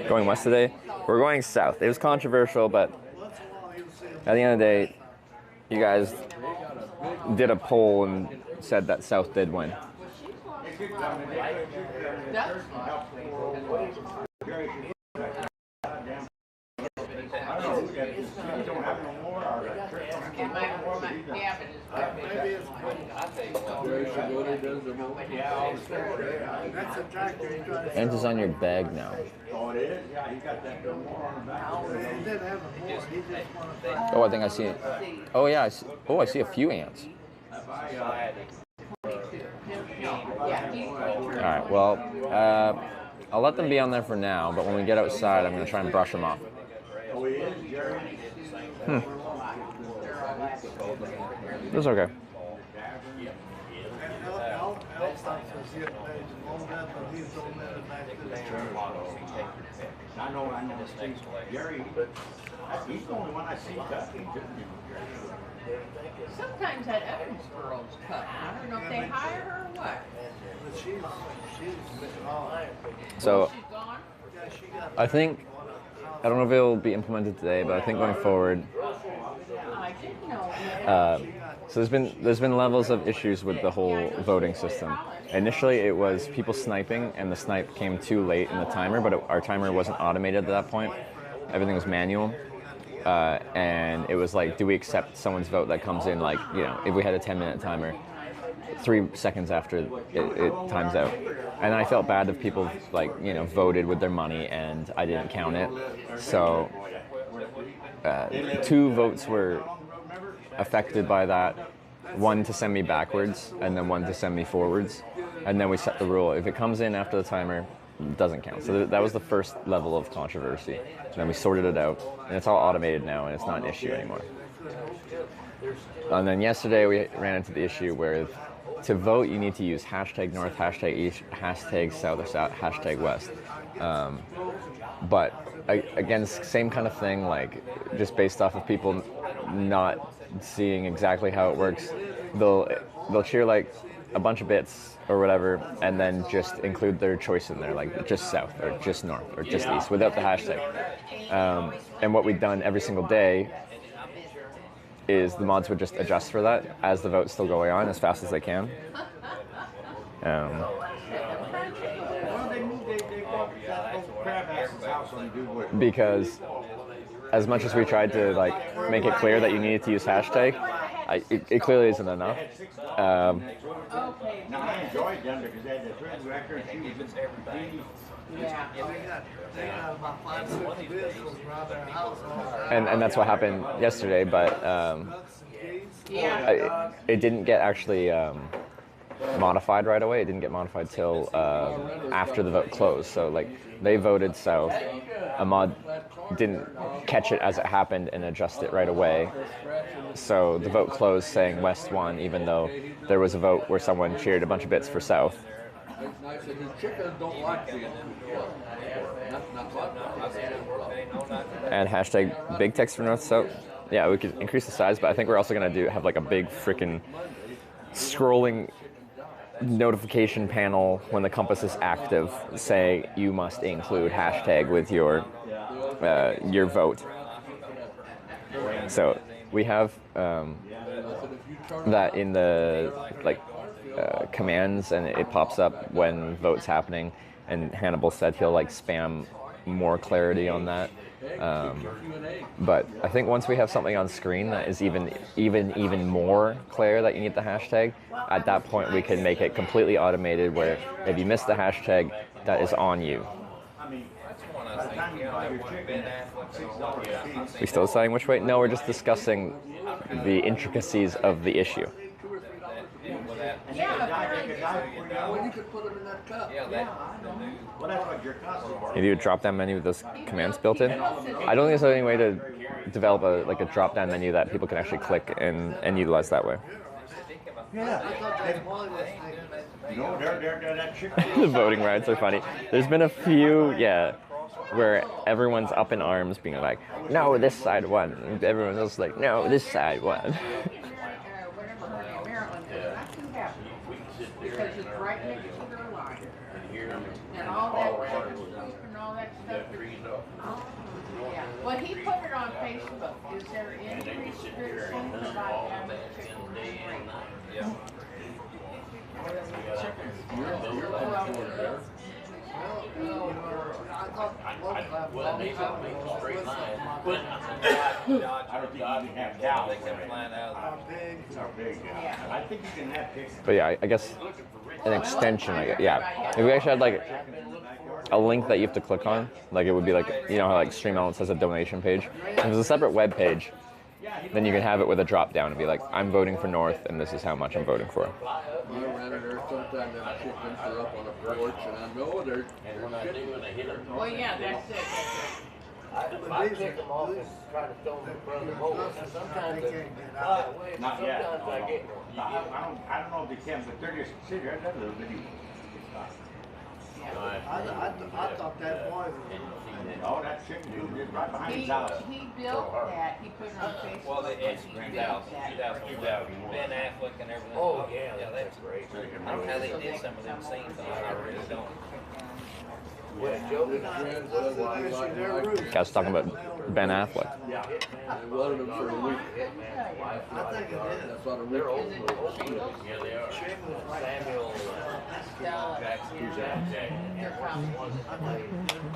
Going west today? We're going south. It was controversial, but at the end of the day, you guys did a poll and said that south did win. Yeah, but Maybe it's, Jerry Shigota does the most. that's a tractor. He's trying to And it's sell. on your bag now. Oh, it is? Yeah, he got that little more on the back. He did have a more. He just wanted to find. Oh, I think I see it. Oh yeah, I see, oh, I see a few ants. Alright, well, I'll let them be on there for now, but when we get outside, I'm going to try and brush them off. It's okay. I know, Jerry, but he's the only one I see cutting, sometimes that other girl's cut. I don't know if they hire her or what. But she's So, She's gone? I think, I don't know if it'll be implemented today, but I think going forward, I didn't know. so there's been levels of issues with the whole voting system. Initially, it was people sniping, and the snipe came too late in the timer, but our timer wasn't automated at that point. Everything was manual. And it was like, do we accept someone's vote that comes in, like, you know, if we had a 10-minute timer, 3 seconds after it times out. And I felt bad if people, like, you know, voted with their money and I didn't count it. So 2 votes were affected by that. 1 to send me backwards and then 1 to send me forwards. And then we set the rule. If it comes in after the timer, it doesn't count. So that was the first level of controversy. And then we sorted it out, and it's all automated now, and it's not an issue anymore. And then yesterday we ran into the issue where to vote you need to use hashtag north, hashtag east, hashtag south, or hashtag west. But again, same kind of thing, like just based off of people not seeing exactly how it works. They'll cheer like a bunch of bits or whatever, and then just include their choice in there, like just south or just north or just east without the hashtag. And what we've done every single day is the mods would just adjust for that as the vote's still going on as fast as they can. Because as much as we tried to like make it clear that you needed to use hashtag, it clearly isn't enough. I enjoyed them because they had the third record. She was and that's what happened yesterday, but it didn't get actually modified right away. It didn't get modified till after the vote closed. So like they voted south. A mod didn't catch it as it happened and adjust it right away. So the vote closed saying West won, even though there was a vote where someone cheered a bunch of bits for South. And hashtag big text for North. So yeah, we could increase the size, but I think we're also gonna have like a big freaking scrolling notification panel when the compass is active, say you must include hashtag with your vote. So we have that in the commands, and it pops up when vote's happening. And Hannibal said he'll like spam more clarity on that. But I think once we have something on screen that is even more clear that you need the hashtag, at that point we can make it completely automated where if you miss the hashtag, that is on you. We still deciding which way? No, we're just discussing the intricacies of the issue. If you drop down menu with those commands built in, I don't think there's any way to develop a drop down menu that people can actually click and utilize that way. The voting rides are funny. There's been a few, where everyone's up in arms being like, no, this side won. And everyone else is like, no, this side won. Because it's right next to their line. And all that and all that stuff. Yeah. Well, he put it on Facebook. Is there any restriction about having chicken Well, these are big straight lines. But I don't think you can have cows. They come flying out. How big? How big, yeah. I think you can have pigs. But yeah, I guess an extension. Yeah, if we actually had like a link that you have to click on, like it would be like, you know how like Stream Elements has a donation page. If there's a separate web page, then you can have it with a drop down and be like, I'm voting for North, and this is how much I'm voting for. I ran in there sometime, them chickens are up on a porch, and I know they're shitting. Well, yeah, that's it. If I pick them off and try to throw them in front of the mower, sometimes they fly away, Not yet. sometimes I get one. I don't know if they can, but they're just sitting there, that little bitty. I thought that boy was. Oh, that chicken dude is right behind his house. He built that, he put it on Facebook. Well, it's 2000, Ben Affleck and everything. Oh, yeah, that's great. I don't know how they did some of them scenes, I really don't. Well, Joe, Guys talking about Ben Affleck. Yeah, they wanted them for a week. I think it is. That's about a week. they're old. Yeah, they are. Samuel Jackson.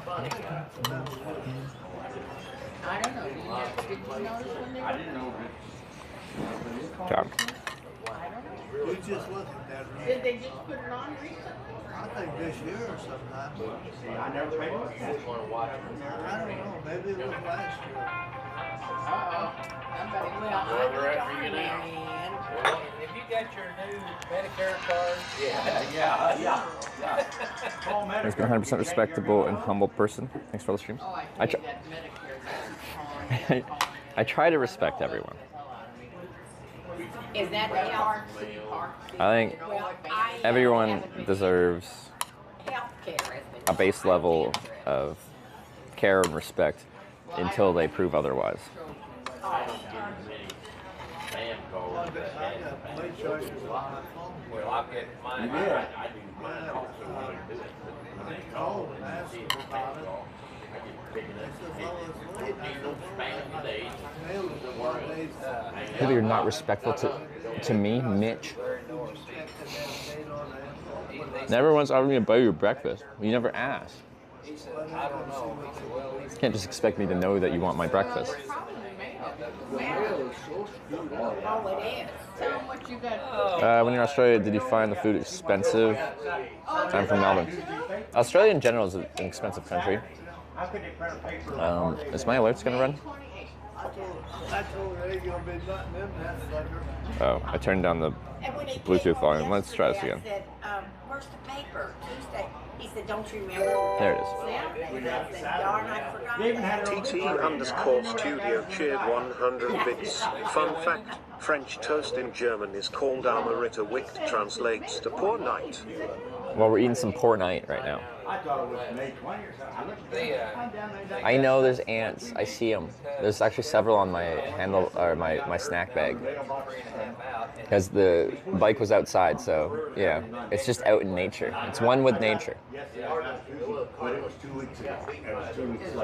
Funny guy. I don't know, did you notice when they were? I didn't know that. Job. We just looked at that. Right? Did they just put it on recently? I think this year or sometime. I never paid for I just want to watch them. I don't know. Maybe it was last year. Uh-oh. Somebody, well, Well, we're after you now. Well, if you got your new Medicare card, Yeah. Call Medicare. He's been 100% respectable and humble person. Thanks for the stream. oh, I I tr- hate that Medicare. I try to respect everyone. Is that the health? I think Well, I everyone deserves healthcare has been a base level of care and respect until they prove otherwise. Sam called. I got play choices on my phone. well, I'll get mine. You did. I do mine also when I do it. I called and asked them about it. They said, well, it's late. I said, mail it in 1 day. Maybe you're not respectful to me, Mitch. Never once offered me to buy you breakfast. You never asked. He said, I don't know. He said, well, You can't just expect me to know that you want my breakfast. Probably mail. The mail is so screwed up. Oh, it is. Tell them what you got. When you're in Australia, did you find the food expensive? I'm from Melbourne. Australia in general is an expensive country. How could they print a paper? Is my alerts gonna run? I told her, ain't gonna be nothing in that sucker. Oh, I turned down the And when he came Bluetooth home volume. Let's try this yesterday, again. I said, where's the paper? Tuesday. He said, don't you remember? There it is. I said, darn, I forgot. They even had their own TT_studio cheered 100 bits. Fun fact, French toast in German is called Amarita Wicht, translates to poor night. Well, we're eating some poor night right now. I thought it was May 20 or something. I looked at it. I know there's ants. I see them. There's actually several on my handle or my snack bag. Because the bike was outside, so yeah, it's just out in nature. It's one with nature. Yes, but it was 2 weeks ago. It was 2 weeks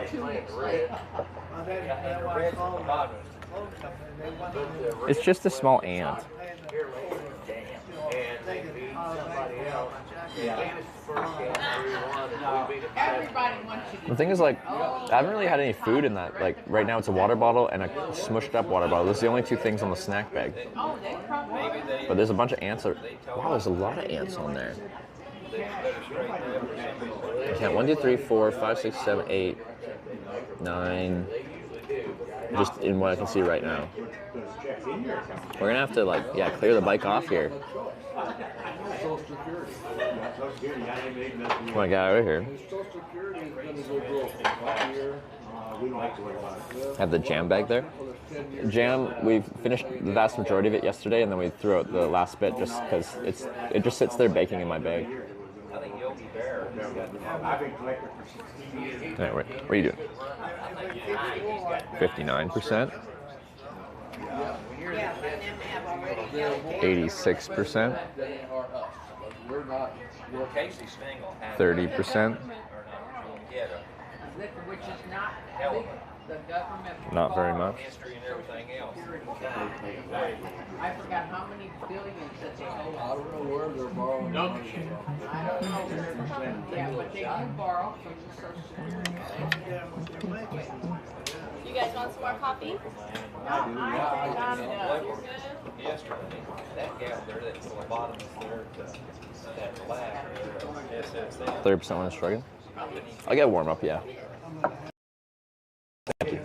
late. That was called the phone company. They wanted It's just a small ant. to pay the somebody else. Everybody wants you to. The thing is, like, I haven't really had any food in that. Like, right now it's a water bottle and a smushed up water bottle. Those are the only two things on the snack bag. Oh, they probably. But there's a bunch of ants. Wow, there's a lot of ants on there. I count 1, 2, 3, 4, 5, 6, 7, 8, 9. Just in what I can see right now. We're gonna have to, like, yeah, clear the bike off here. Social Security. When I got out of here, Social Security is going to go broke one year. We don't have to worry about it. I have the jam bag there. Jam, we finished the vast majority of it yesterday, and then we threw out the last bit just because it just sits there baking in my bag. I think Yogi Bear. I've been collecting for 16 years. Anyway, what are you doing? 59%, Yeah, let them have already healthcare. 86%, They are us. But we're not. Well, Casey Stengel had 30%. Yeah, Which is not the government. Not very much. history and everything else. I forgot how many billions that they owe. I don't know where they're borrowing money from. I don't know. Yeah, but they do borrow from the Social Security. You guys want some more coffee? No, I think I'm done. Yesterday, that gal there that's on the bottom is there, that black, SSN. 30% when it's struggling. I'll get warm up, yeah. Thank you.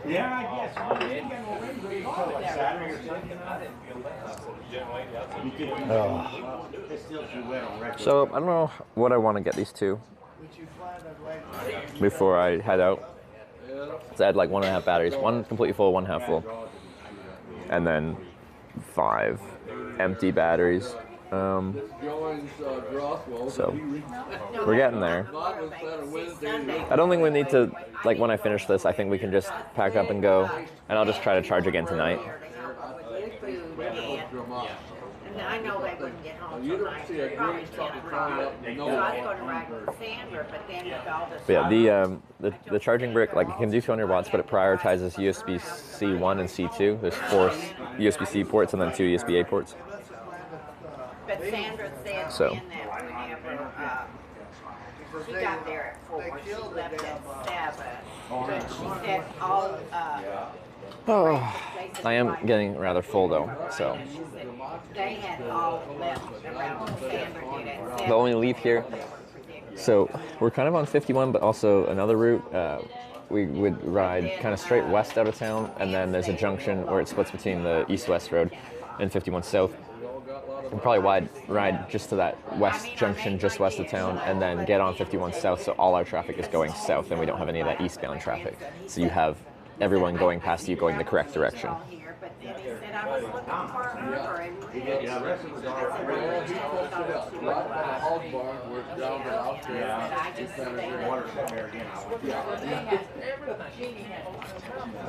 Yeah, I guess. Well, you ain't got no ring to go like Saturday or something. It's still too wet on record. So I don't know what I want to get these two before I head out. So I had like 1.5 batteries, one completely full, one half full, and then 5 empty batteries. So we're getting there. I don't think we need to, like when I finish this, I think we can just pack up and go, and I'll just try to charge again tonight. And I know they wouldn't get home You till don't 9. see a green truck coming up the So I was going to ride with Sandra, but then with all this. But yeah, the charging brick, like it can do 200 watts, but it prioritizes USB-C 1 and C2. There's 4 USB-C ports and then 2 USB-A ports. But Sandra said So. then that whenever she got there at 4, she left at 7. But she said all Oh, I am getting rather full though, so. they had all left around when Sandra did at 7. But when we leave here, so we're kind of on 51, but also another route. We would ride kind of straight west out of town, and then there's a junction where it splits between the east-west road and 51 south. We'll probably ride just to that west junction, just west of town, and then get on 51 south, so all our traffic is going south, and we don't have any of that eastbound traffic. So you have everyone going past you going the correct direction. But then he said I was looking for her and Yeah, the rest of the dog. Yeah, he posted up right by the hog barn where it's down to out there. Yeah. I just There's think water sitting there again.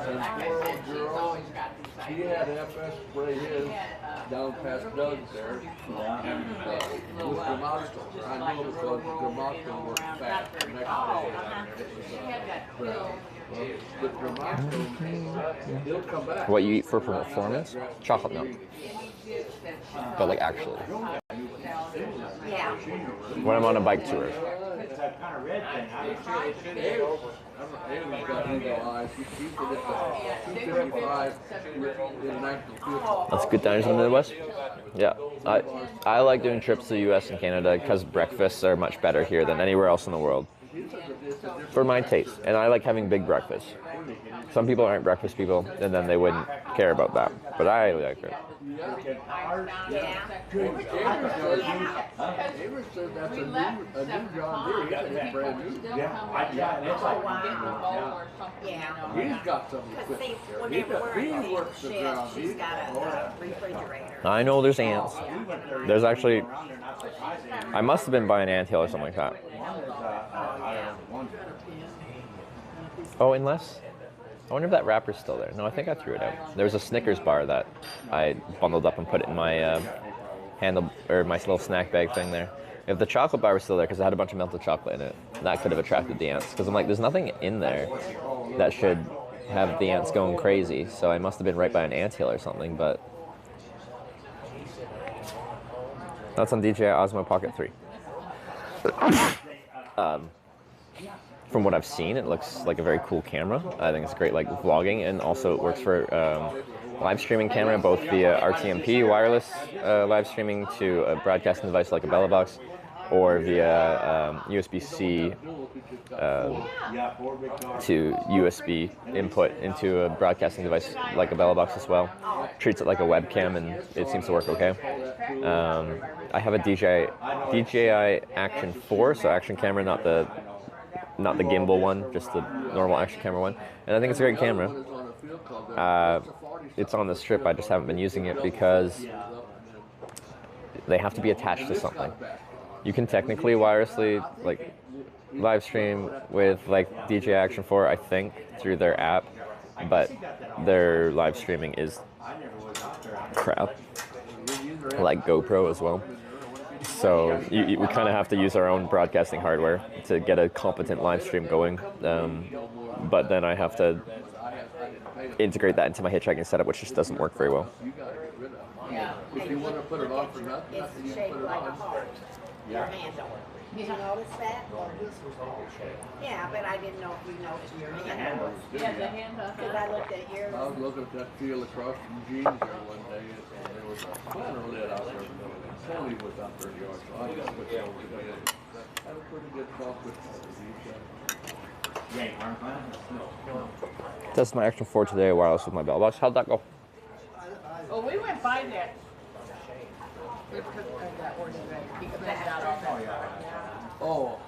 And poor old girl, he had FS spray his down past Doug's there. And with Gramosco, I know because Gramosco worked fast the next day. But Gramosco, he'll come back. What you eat for performance? Chocolate milk. But like actually. yeah. When I'm on a bike tour. It's that kind of red thing. Amy's got eagle eyes. She said it's a 255 international. That's good diners in the Midwest. Yeah, I like doing trips to the U.S. and Canada because breakfasts are much better here than anywhere else in the world. For my taste, and I like having big breakfasts. Some people aren't breakfast people, and then they wouldn't care about that. But I like it. Amos said that's a new John Deere. It's brand new. He's got some equipment. He works the ground. She's got a refrigerator. I know there's ants. There's actually, I must have been by an anthill or something like that. Oh, unless, I wonder if that wrapper's still there. No, I think I threw it out. There was a Snickers bar that I bundled up and put it in my handle, or my little snack bag thing there. If the chocolate bar was still there, because it had a bunch of melted chocolate in it, that could have attracted the ants. Because I'm like, there's nothing in there that should have the ants going crazy. So I must have been right by an anthill or something, but that's on DJI Osmo Pocket 3. From what I've seen, it looks like a very cool camera. I think it's great, like vlogging, and also it works for live streaming camera, both via RTMP wireless live streaming to a broadcasting device like a Bella Box, or via USB-C to USB input into a broadcasting device like a Bella Box as well. Treats it like a webcam, and it seems to work okay. I have a DJI Action 4, so action camera, not the gimbal one, just the normal action camera one. And I think it's a great camera. It's on the strip, I just haven't been using it because they have to be attached to something. You can technically wirelessly like live stream with like DJI Action 4, I think, through their app, but their live streaming is crap, like GoPro as well. So we kind of have to use our own broadcasting hardware to get a competent live stream going. But then I have to integrate that into my hitchhiking setup, which just doesn't work very well. If you want to put it on for nothing, you can put it on. your handle. Did you notice that? Yeah, but I didn't know if you noticed your handle. Yeah, the handle. Because I looked at yours. I was looking at that field across from Jeans there one day, and there was a planter lit out there. Sandy was out there, so I just put that over the bed. Had a pretty good talk with That's my Action 4 today, wireless with my bell box. How'd that go? Well, we went by that. We took that order that he sent out all that. Oh,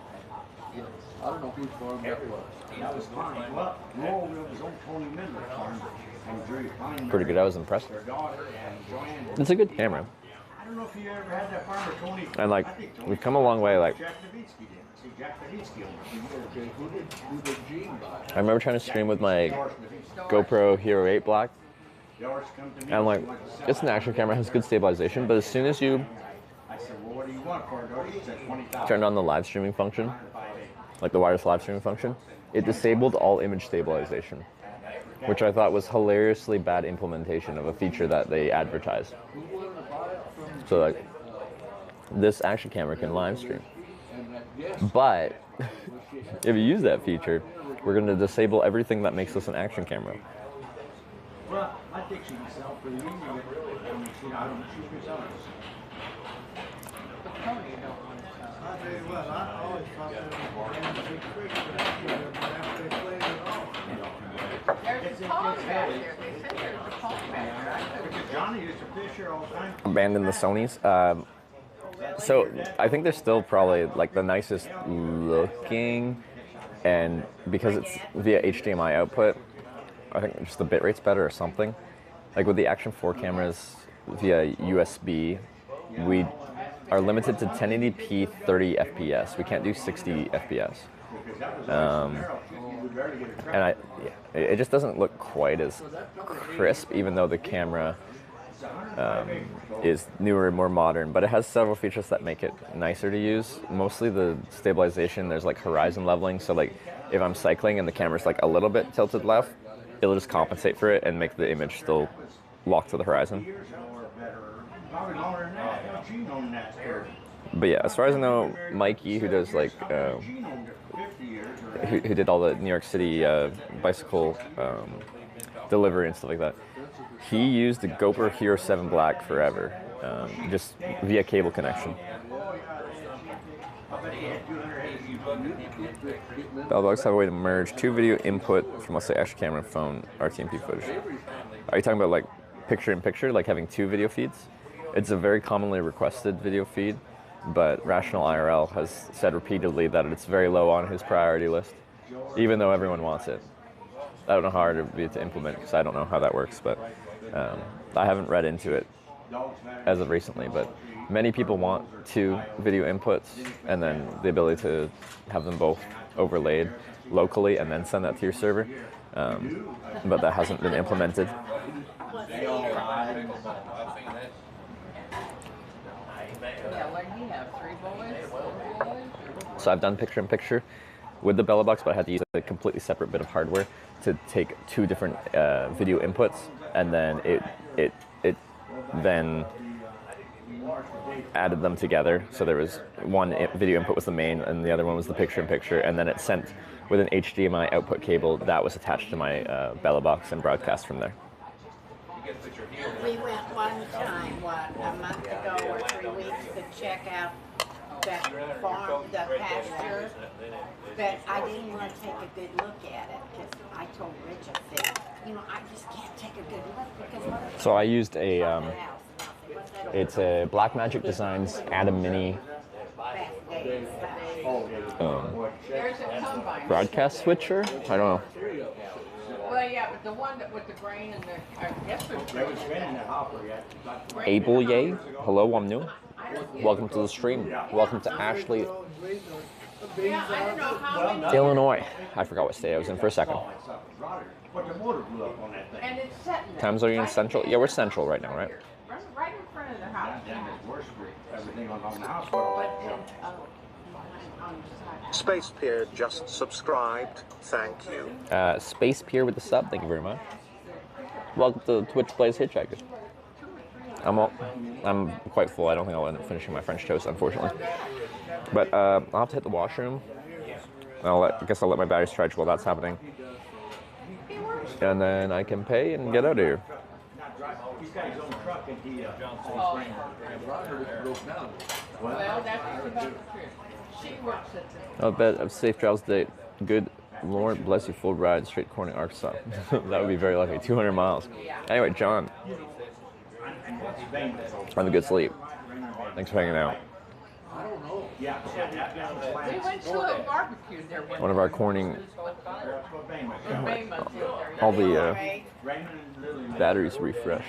yeah. I don't know whose farm that was. That was mine. Well, no, it was on Tony Miller's farm. And Jerry Fine. Pretty good. I was impressed. Their daughter and Joanne. It's a good camera. I don't know if you ever had that farmer Tony. And like, we've come a long way. Like, Jack Davitsky did. See, Jack Davitsky Okay, who did Gene buy? I remember trying to stream with my GoPro Hero 8 Black. And I'm like, it's an action camera, has good stabilization, but as soon as you turned on the live streaming function, like the wireless live streaming function, it disabled all image stabilization, which I thought was hilariously bad implementation of a feature that they advertised. So like, this action camera can live stream, but if you use that feature, we're going to disable everything that makes this an action camera. Well, I think she can sell for the union. I don't shoot yourself. But Tony don't want to sell. I tell you what, I always thought that was a big trick, but after they played it off. There's a pond back there. They said there's a pond back there. Because Johnny used to fish here all the time. Abandon the Sonys. So I think they're still probably like the nicest looking, and because it's via HDMI output, I think just the bit rate's better or something. Like with the Action 4 cameras via USB, we are limited to 1080p 30 FPS. We can't do 60 FPS. And it just doesn't look quite as crisp, even though the camera is newer and more modern, but it has several features that make it nicer to use. Mostly the stabilization, there's like horizon leveling, so like if I'm cycling and the camera's like a little bit tilted left, it'll just compensate for it and make the image still lock to the horizon. But yeah, as far as I know, Mikey, who does like, who did all the New York City bicycle delivery and stuff like that, he used the GoPro Hero 7 Black forever, just via cable connection. Bellbox have a way to merge two video input from, let's say, action camera and phone RTMP footage. Are you talking about like picture-in-picture, like having two video feeds? It's a very commonly requested video feed, but Rational IRL has said repeatedly that it's very low on his priority list, even though everyone wants it. I don't know how hard it would be to implement because I don't know how that works, but I haven't read into it as of recently, but many people want two video inputs and then the ability to have them both overlaid locally and then send that to your server, but that hasn't been implemented. So I've done picture-in-picture with the Bellabox, but I had to use a completely separate bit of hardware to take two different video inputs, and then it then added them together. So there was one video input was the main, and the other one was the picture-in-picture, and then it sent with an HDMI output cable that was attached to my Bellabox and broadcast from there. We went one time, a month ago or 3 weeks, to check out that farm, the pasture, but I didn't want to take a good look at it because I told Rich, I said, you know, I just can't take a good look because what if so I used it's a Blackmagic Designs Atom Mini broadcast switcher. I don't know. Well, yeah, but the one that with the grain and the, I guess Abel Ye, hello, I'm new. Welcome to the stream. Welcome to Ashley, Illinois. I forgot what state I was in for a second. Time zone, are you in Central? Yeah, we're Central right now, right? Right in front of the house. Space Pier just subscribed. Thank you. Space Pier with the sub. Thank you very much. Welcome to Twitch Plays Hitchhiking. I'm quite full. I don't think I'll end up finishing my French toast, unfortunately. But I'll have to hit the washroom. I guess I'll let my batteries charge while that's happening. And then I can pay and get out of here. He's got his own truck and he, Well, that's just about the truth. She works at the... I'll bet of safe travels today. Good Lord bless you, full ride, straight Corning, Arkansas. That would be very lucky. 200 miles. Anyway, John. Have a good sleep. Thanks for hanging out. We went to a barbecue there. One of our Corning, all the batteries refresh.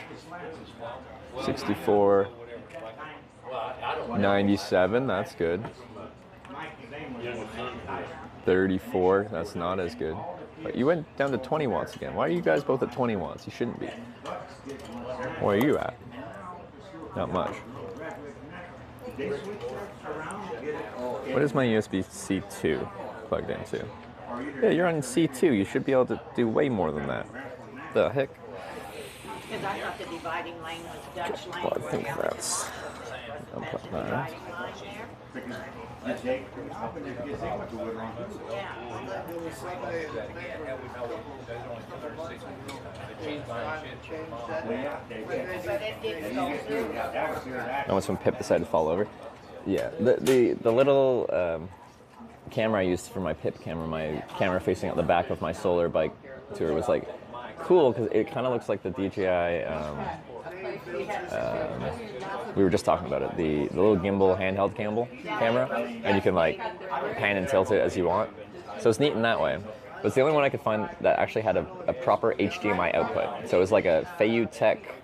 64, 97, that's good. 34, that's not as good. But you went down to 20 watts again. Why are you guys both at 20 watts? You shouldn't be. Where are you at? Not much. What is my USB-C 2 plugged into? Yeah, you're on C2. You should be able to do way more than that. The heck? Because I thought the dividing line was Dutch line. Well, I think that's... unplug that. That was when Pip decided to fall over. Yeah, the little camera I used for my Pip camera, my camera facing out the back of my solar bike tour was like cool because it kind of looks like the DJI. We were just talking about it. The little gimbal handheld camera, and you can like pan and tilt it as you want. So it's neat in that way. But it's the only one I could find that actually had a proper HDMI output. So it was like a Feiyu Tech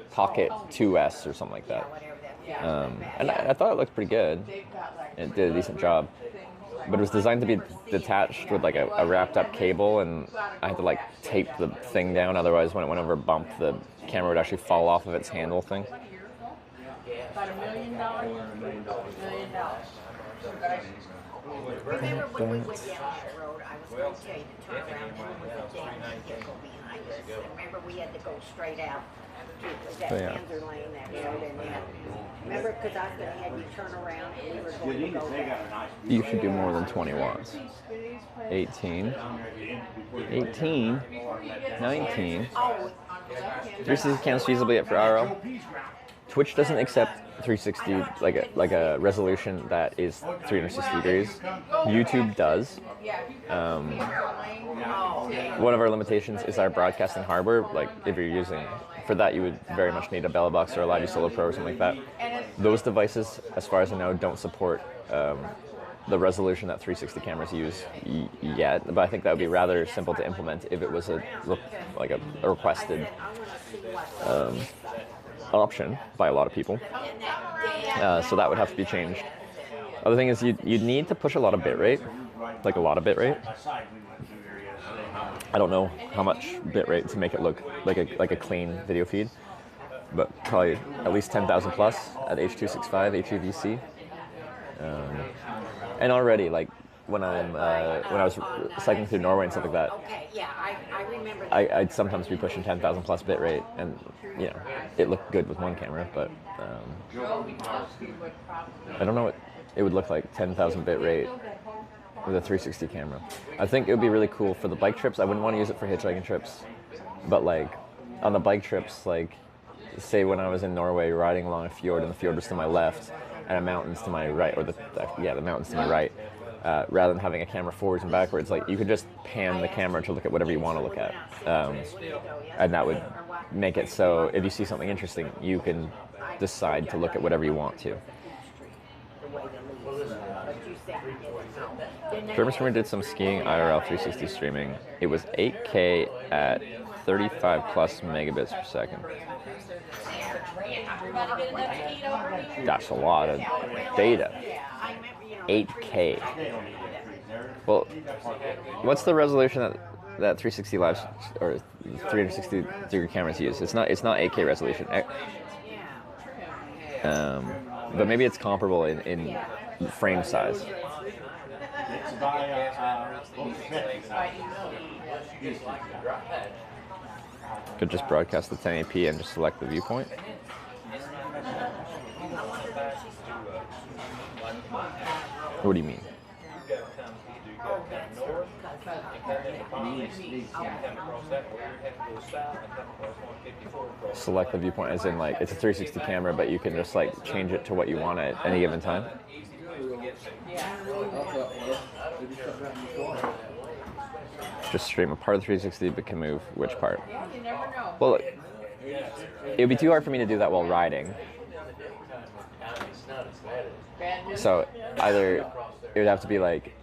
Pocket 2S or something like that. And I thought it looked pretty good. It did a decent job. But it was designed to be detached with like a wrapped up cable, and I had to like tape the thing down, otherwise when it went over a bump, the camera would actually fall off of its handle thing. About $1 million. $1 million. Remember when we went down that road, I was going to tell you to turn around and there was a damn vehicle behind us. And remember we had to go straight out to that Panzer lane, that road, and then, remember, because I was going to have you turn around and we were going to go back. You should do more than 20 watts. 18, 18, 19. 360 cams feasibly at for RL. Twitch doesn't accept 360 like a resolution that is 360 degrees. YouTube does. One of our limitations is our broadcasting hardware. Like if you're using, for that you would very much need a Bella Box or a Live Solo Pro or something like that. Those devices, as far as I know, don't support the resolution that 360 cameras use yet. But I think that would be rather simple to implement if it was a requested option by a lot of people. So that would have to be changed. Other thing is you'd need to push a lot of bitrate, like a lot of bitrate. I don't know how much bitrate to make it look like a clean video feed, but probably at least 10,000 plus at H.265 HEVC. And already, like when I was cycling through Norway and stuff like that, I remember that. I'd sometimes be pushing 10,000 plus bitrate, and you know it looked good with one camera, but I don't know what it would look like 10,000 bitrate with a 360 camera. I think it would be really cool for the bike trips. I wouldn't want to use it for hitchhiking trips, but like on the bike trips, like say when I was in Norway riding along a fjord and the fjord was to my left and a mountain's to my right, or the mountain's to my right, rather than having a camera forwards and backwards, like you could just pan the camera to look at whatever you want to look at, and that would make it so if you see something interesting, you can decide to look at whatever you want to. Jeremy Streamer did some skiing IRL 360 streaming. It was 8K at 35 plus megabits per second. That's a lot of data. 8K. Well, what's the resolution that 360 live or 360 degree cameras use? It's not 8K resolution. But maybe it's comparable in frame size. Could just broadcast the 1080p and just select the viewpoint. What do you mean? You've got to come either you got to come north and come into Pines, and come across that way, you have to go south and come across 154 across. Select the viewpoint as in like it's a 360 camera, but you can just like change it to what you want at any given time. Just stream a part of the 360, but can move which part. Yeah, you never know. Well, it would be too hard for me to do that while riding. So either it would have to be like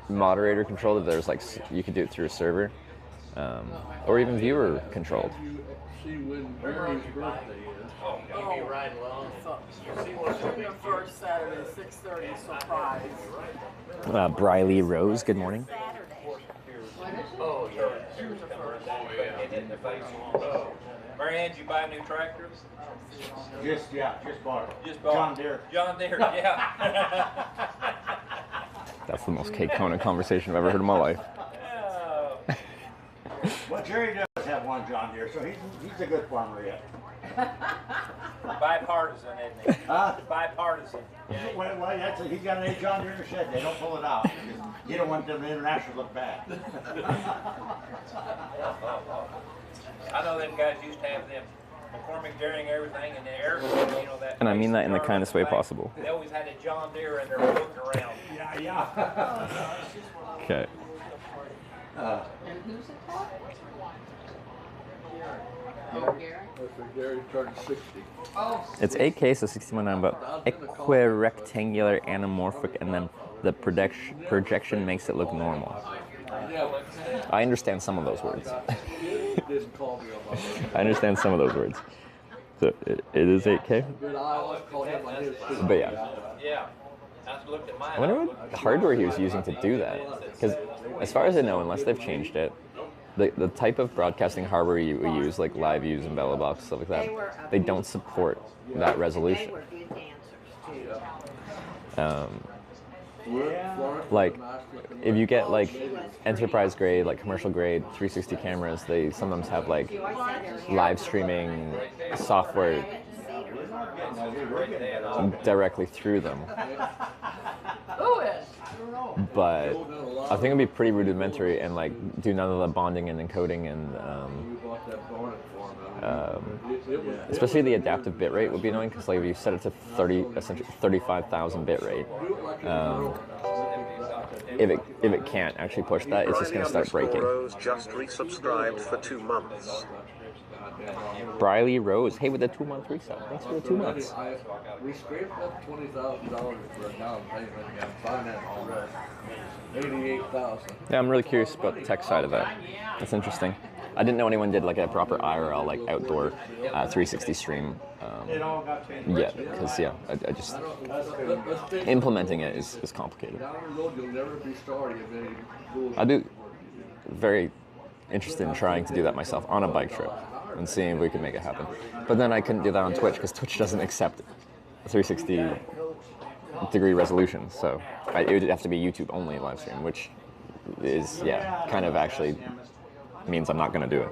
moderator controlled if there's like you could do it through a server, or even viewer controlled. See when Mary's birthday is. You be riding along. The first Saturday, 6:30 surprise. Briley Rose, good morning. Oh, yeah. Mary Ann, did you buy a new tractor? Just bought it. Just bought John it. Deere. John Deere, yeah. That's the most Kate Conan conversation I've ever heard in my life. Well, Jerry does have one John Deere, so he's a good farmer yet. Bipartisan, isn't he? Huh? Bipartisan. Well, that's it. He's got an 8 John Deere in the shed. They don't pull it out. You don't want them international to look bad. I know them guys used to have them McCormick during everything and the air, you know that. And I mean that in the kindest way possible. They always had a John Deere and they're looking around. Yeah. Okay. And who's it for? Oh, Gary. That's Gary turned 60. Oh, It's 8K, so 61.9, but equirectangular anamorphic, and then the projection makes it look normal. I understand some of those words. Didn't call me on my birthday. I understand some of those words. So it is 8K? But I always called him on his too. But yeah. Yeah. I looked at mine. I wonder what hardware he was using to do that. Because as far as I know, unless they've changed it, the type of broadcasting hardware you use, like live views and Bella Box, stuff like that, they don't support that resolution. Like, if you get like enterprise grade, like commercial grade 360 cameras, they sometimes have like live streaming software directly through them. who is? But I think it'd be pretty rudimentary and like do none of the bonding and encoding and especially the adaptive bitrate would be annoying because like if you set it to 35,000 bitrate, if it can't actually push that, it's just going to start breaking. Rose just resubscribed for 2 months. Briley Rose, hey, with the 2-month reset. Thanks for the 2 months. We scraped up $20,000 for a down payment and finance already. $88,000. Yeah, I'm really curious about the tech side of that. That's interesting. I didn't know anyone did like a proper IRL, like outdoor 360 stream yet, because yeah, I just implementing it is complicated. Down the road, you'll never be sorry of any rules. I'd be very interested in trying to do that myself on a bike trip and seeing if we can make it happen. But then I couldn't do that on Twitch because Twitch doesn't accept 360-degree resolution, so it would have to be YouTube only live stream, which is kind of actually means I'm not going to do it.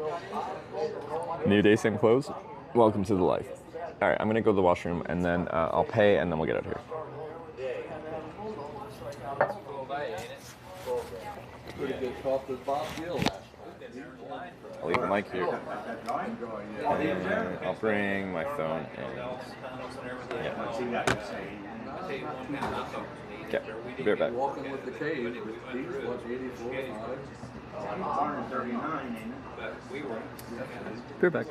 New day, same clothes. Welcome to the life. All right, I'm going to go to the washroom and then I'll pay and then we'll get out of here. Pretty good talk with Bob Gill last night. I'll leave the mic here. And I'll bring my phone and okay, be right back. Walking with the cave, he's what, 84, 139, ain't it? Be right back.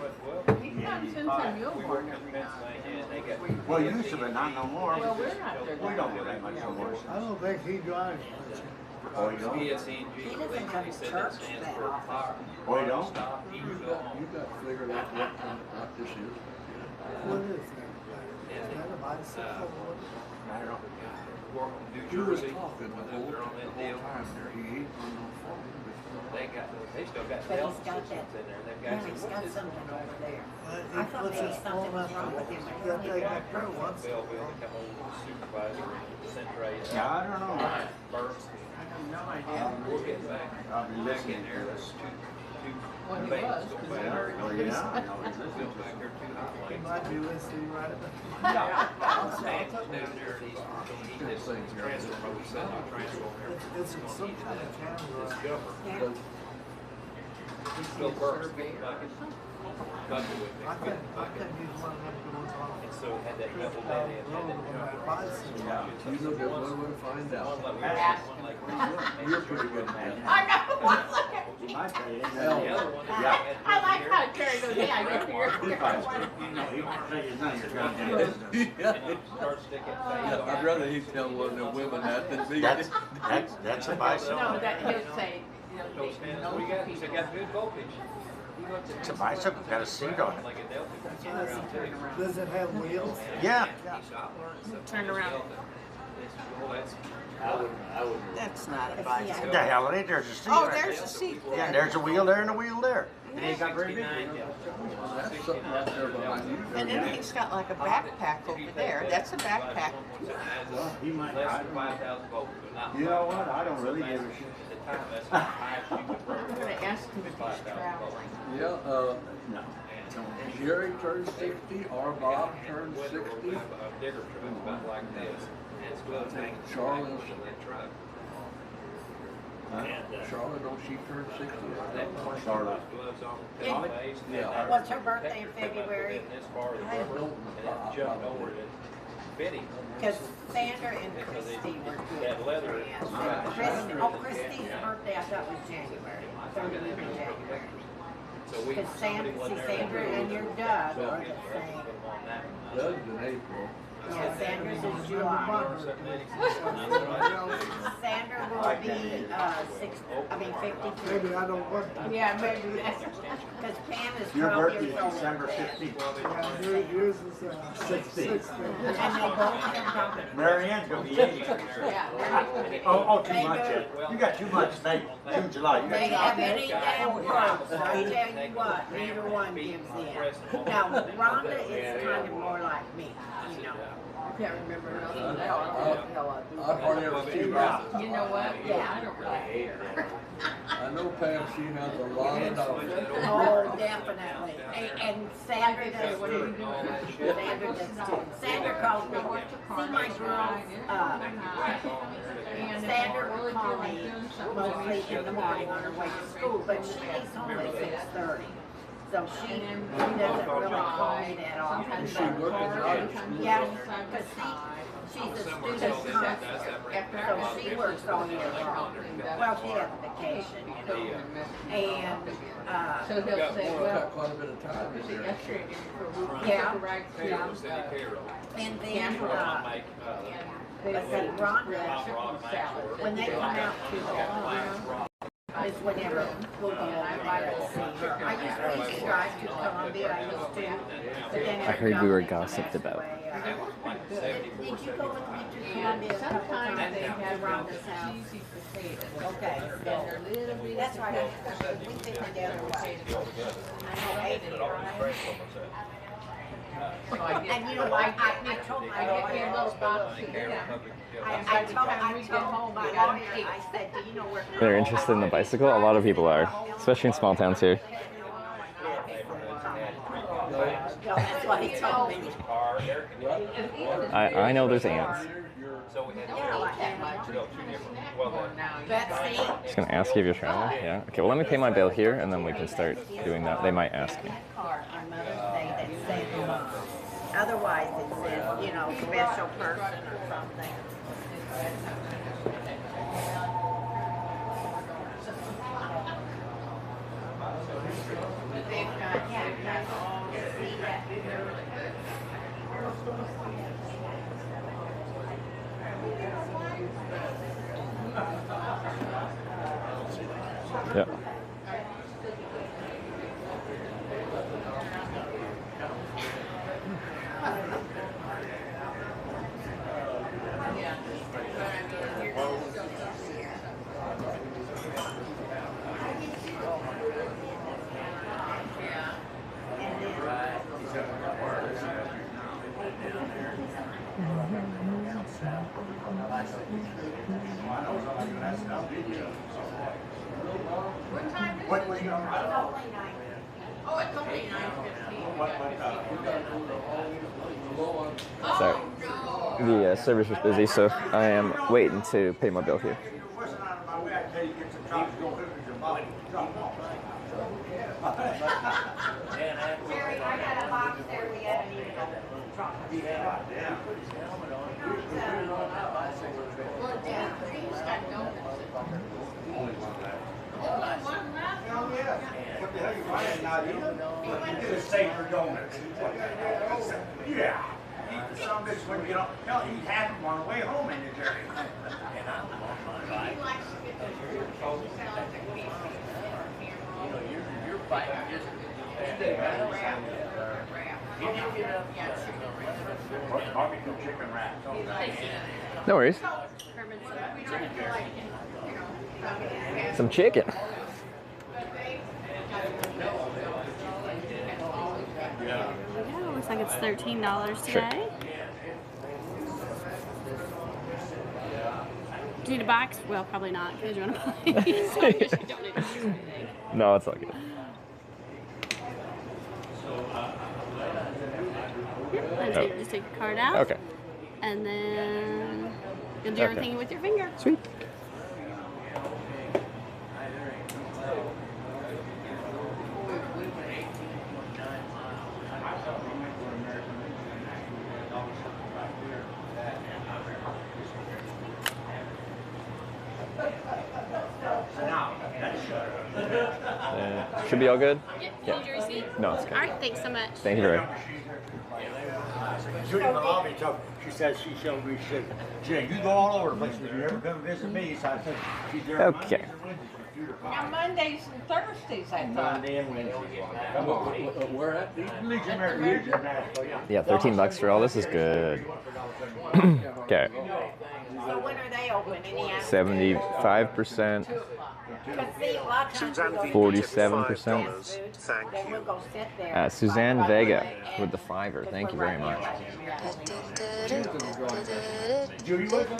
He's not since I'm Milborn every now and then. Well, you used to, but not no more. Well, we're not there. We don't get that much no more. I don't think he drives. Oh, you don't? He doesn't have a church that often. Oh, you don't? You got figured out what kind of practice is. What is that? Is that a bicycle? I don't know. He was talking the whole time there. He ain't on no phone. They still got But he's got that, yeah, he's got something over there. I thought maybe something was wrong with him. I thought he got through once. Bill become a supervisor in Central. Yeah, I don't know. Burns. I have no idea. We'll get back. I'll be Back in listening there. to There's this. two Well, he was, because he heard Oh, it. yeah. He might be listening right now. Yeah, I'll say. Down there, he's transfer mode, set on transfer. It's some kind of camera. Discover. Go first. Bucket with me. I couldn't use one of them going off. And so it had that double bed in. Roll on that bicycle. Yeah, you look at one way to find out. One like You're pretty good at that. I know, look at You me. might say it. the other one. I like how Terry goes, yeah, I know you're. You know, he won't tell you none of your goddamn business. Start sticking Yeah, I'd rather he tell one of the women that than me. That's a bicycle. No, that he'll say, Those fans, we got, he said, got good voltage. It's a bicycle, got a seat on it. Like a Delta. Does it have wheels? Yeah. turn around. That's not a bicycle. What the hell, it ain't, there's a seat Oh, right there's a seat there. Yeah, there. there's a wheel there and a wheel there. And he got very big. That's something out there behind you. And then he's got like a backpack over there. That's a backpack. Well, he might, Less I than don't know. 5,000 volts, but not. You know what, I don't really give a shit. At the time, that's how high she would run. I'm gonna ask him if he's traveling. Yeah, No. Jerry turned 60, or Bob turned 60. A digger truck about like this. And it's well tanked. Charlie's, That truck. Charlotte, don't she turn 60? That one Charlotte. gloves on. Yeah. Face, and Yeah. that What's her birthday in came up February? within This far of the rubber, and then jumped over it. Fitting. Because Sandra and Christy were good. That leather. Christy's birthday I thought was January, 30th of January. So we. Because Sandra and your Doug are the same. Doug's in April. Yeah, Sandra's is July. Sandra will be 53. Maybe I don't want to. Yeah, maybe that's because Pam is Your 12 birthday years is old. December 15th. Yeah, yours is 16. 16. And they both have Mary Ann's gonna be 80. Yeah. Oh, too much yet. You got too much, May, June, July. You They got have any damn growth. I tell you what, neither one gives in. Now, Rhonda is kind of more like me, you know. I can't remember nothing else. I hardly ever see her. You know what? Yeah, I don't really care. I know Pam, she has a lot of dollars. Oh, definitely. And Sandra does too. Sandra does too. Sandra calls me, see my girls, Sandra will call me mostly in the morning on her way to school, but she leaves home at 6:30. So she doesn't really call me that often. Is she working out at school? Yeah, because she's a student counselor, so she works all year long. Well, she has a vacation. And, So he'll say, well, Got quite a bit of time in there. yesterday, Yeah. yeah. and then, let's see, Rhonda, when they come out to the is whenever we'll go over there and see her. I used to drive to Columbia, I used to, but then I heard we were gossiped about. Did you go with me to Columbia a couple Sometimes times they to have Rhonda's house? cheesy potatoes. Okay, And they're little bitty that's right, potatoes. we fit together well. I know Aiden, right? So I get, And you know what, I told my I get me a little lawyer, box of them. I told my lawyer, I said, do you know where? They're interested in the bicycle? A lot of people are, especially in small towns here. No, that's what he told me. I know there's ants. Yeah, like that much. Betsy, Just gonna ask you if you're traveling. Yeah. Okay. Well, let me pay my bill here, and then we can start doing that. They might ask me. card on Mother's Day that said mom. Otherwise, it says, you know, special person or something. They've got, yeah, all see that. Yeah. What time is What it? was your? Oh, it's only 9:15. Sorry. The service was busy, so I am waiting to pay my bill here. Jerry, I got a box there we haven't even dropped. Well, yeah, he's got donuts. Oh, yeah. What the hell you buying now? You just say for donuts. Yeah. Eat some of this when you get off. Hell, eat half of them on the way home in the journey. He likes to get those sounds like beef. You're fighting just Barbecue chicken wraps. No worries. Some chicken. Yeah, looks like it's $13 today. Sure. Do you need a box? Well, probably not, because you want to play. So I guess you don't need a box or anything. No, it's all good. And so you just take your card out. Okay. And then you'll do Okay. everything with your finger. Sweet. Should be all good? Yeah. Need your receipt? No, it's All good. right, thanks so much. Thank you very much. She was in the lobby, so she says she showed me, she said, Jay, you go all over the place, if you ever come visit me, so I said, she's there on Okay. Mondays and Wednesdays, from 2 to 5. Now Mondays and Thursdays, I thought. Monday and Wednesday. Come on. Where at? Legion American Nashville, yeah. Yeah, $13 for all this is good. Okay. So when are they open? Any idea? 75%. Because see, a lot of times Suzanne we go V. to 47%. Thank then we'll you. go sit there. Suzanne Vega with the $5. Thank you very much. Judy was on?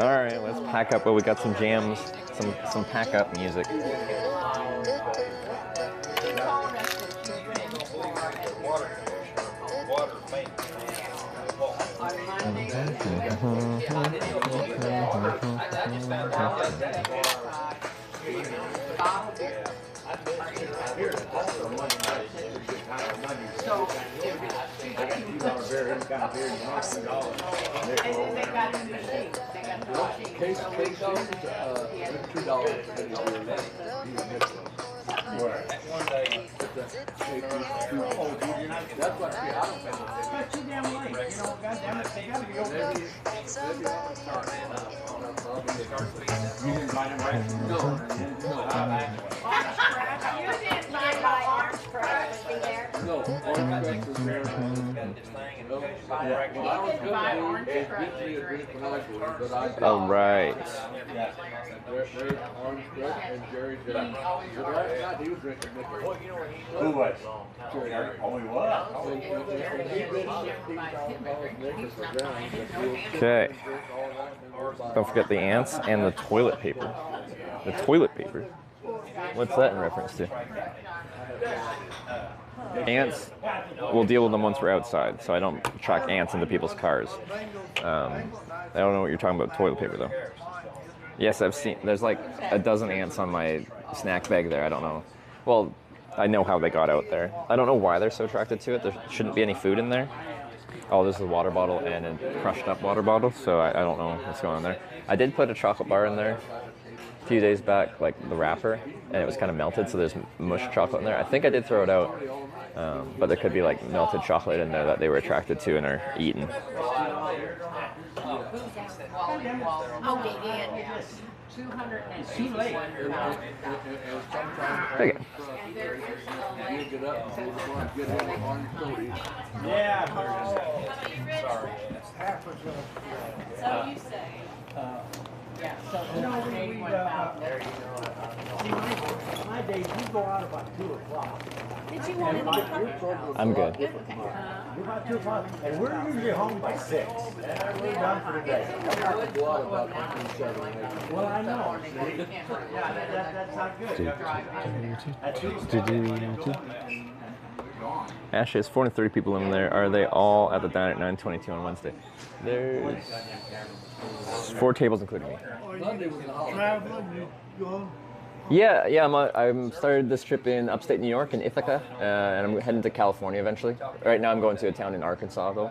All right, let's pack up. Well, we got some jams, some pack up music. All right. Who was? Oh, he was? Okay. Don't forget the ants and the toilet paper. The toilet paper? What's that in reference to? Ants, we'll deal with them once we're outside, so I don't track ants into people's cars. I don't know what you're talking about toilet paper, though. Yes, I've seen, there's like a dozen ants on my snack bag there, I don't know. Well, I know how they got out there. I don't know why they're so attracted to it. There shouldn't be any food in there. Oh, there's a water bottle and a crushed up water bottle, so I don't know what's going on there. I did put a chocolate bar in there a few days back, like the wrapper, and it was kind of melted, so there's mush chocolate in there. I think I did throw it out, but there could be like melted chocolate in there that they were attracted to and are eating. Oh, they did. 261. Okay. Yeah. So you say. Yeah, so 281 about. My days, you go go out about 2 o'clock. Did you want any I'm good. About 2 o'clock, and we're usually home by 6. And we're done for the day. Go out about between 7 and 8. Well, I know. That's not good. Ashley, there's 430 people in there. Are they all at the diner at 9:22 on Wednesday? There's 4 tables including me. Traveling, you going? Yeah. I'm started this trip in upstate New York in Ithaca, and I'm heading to California eventually. Right now I'm going to a town in Arkansas though.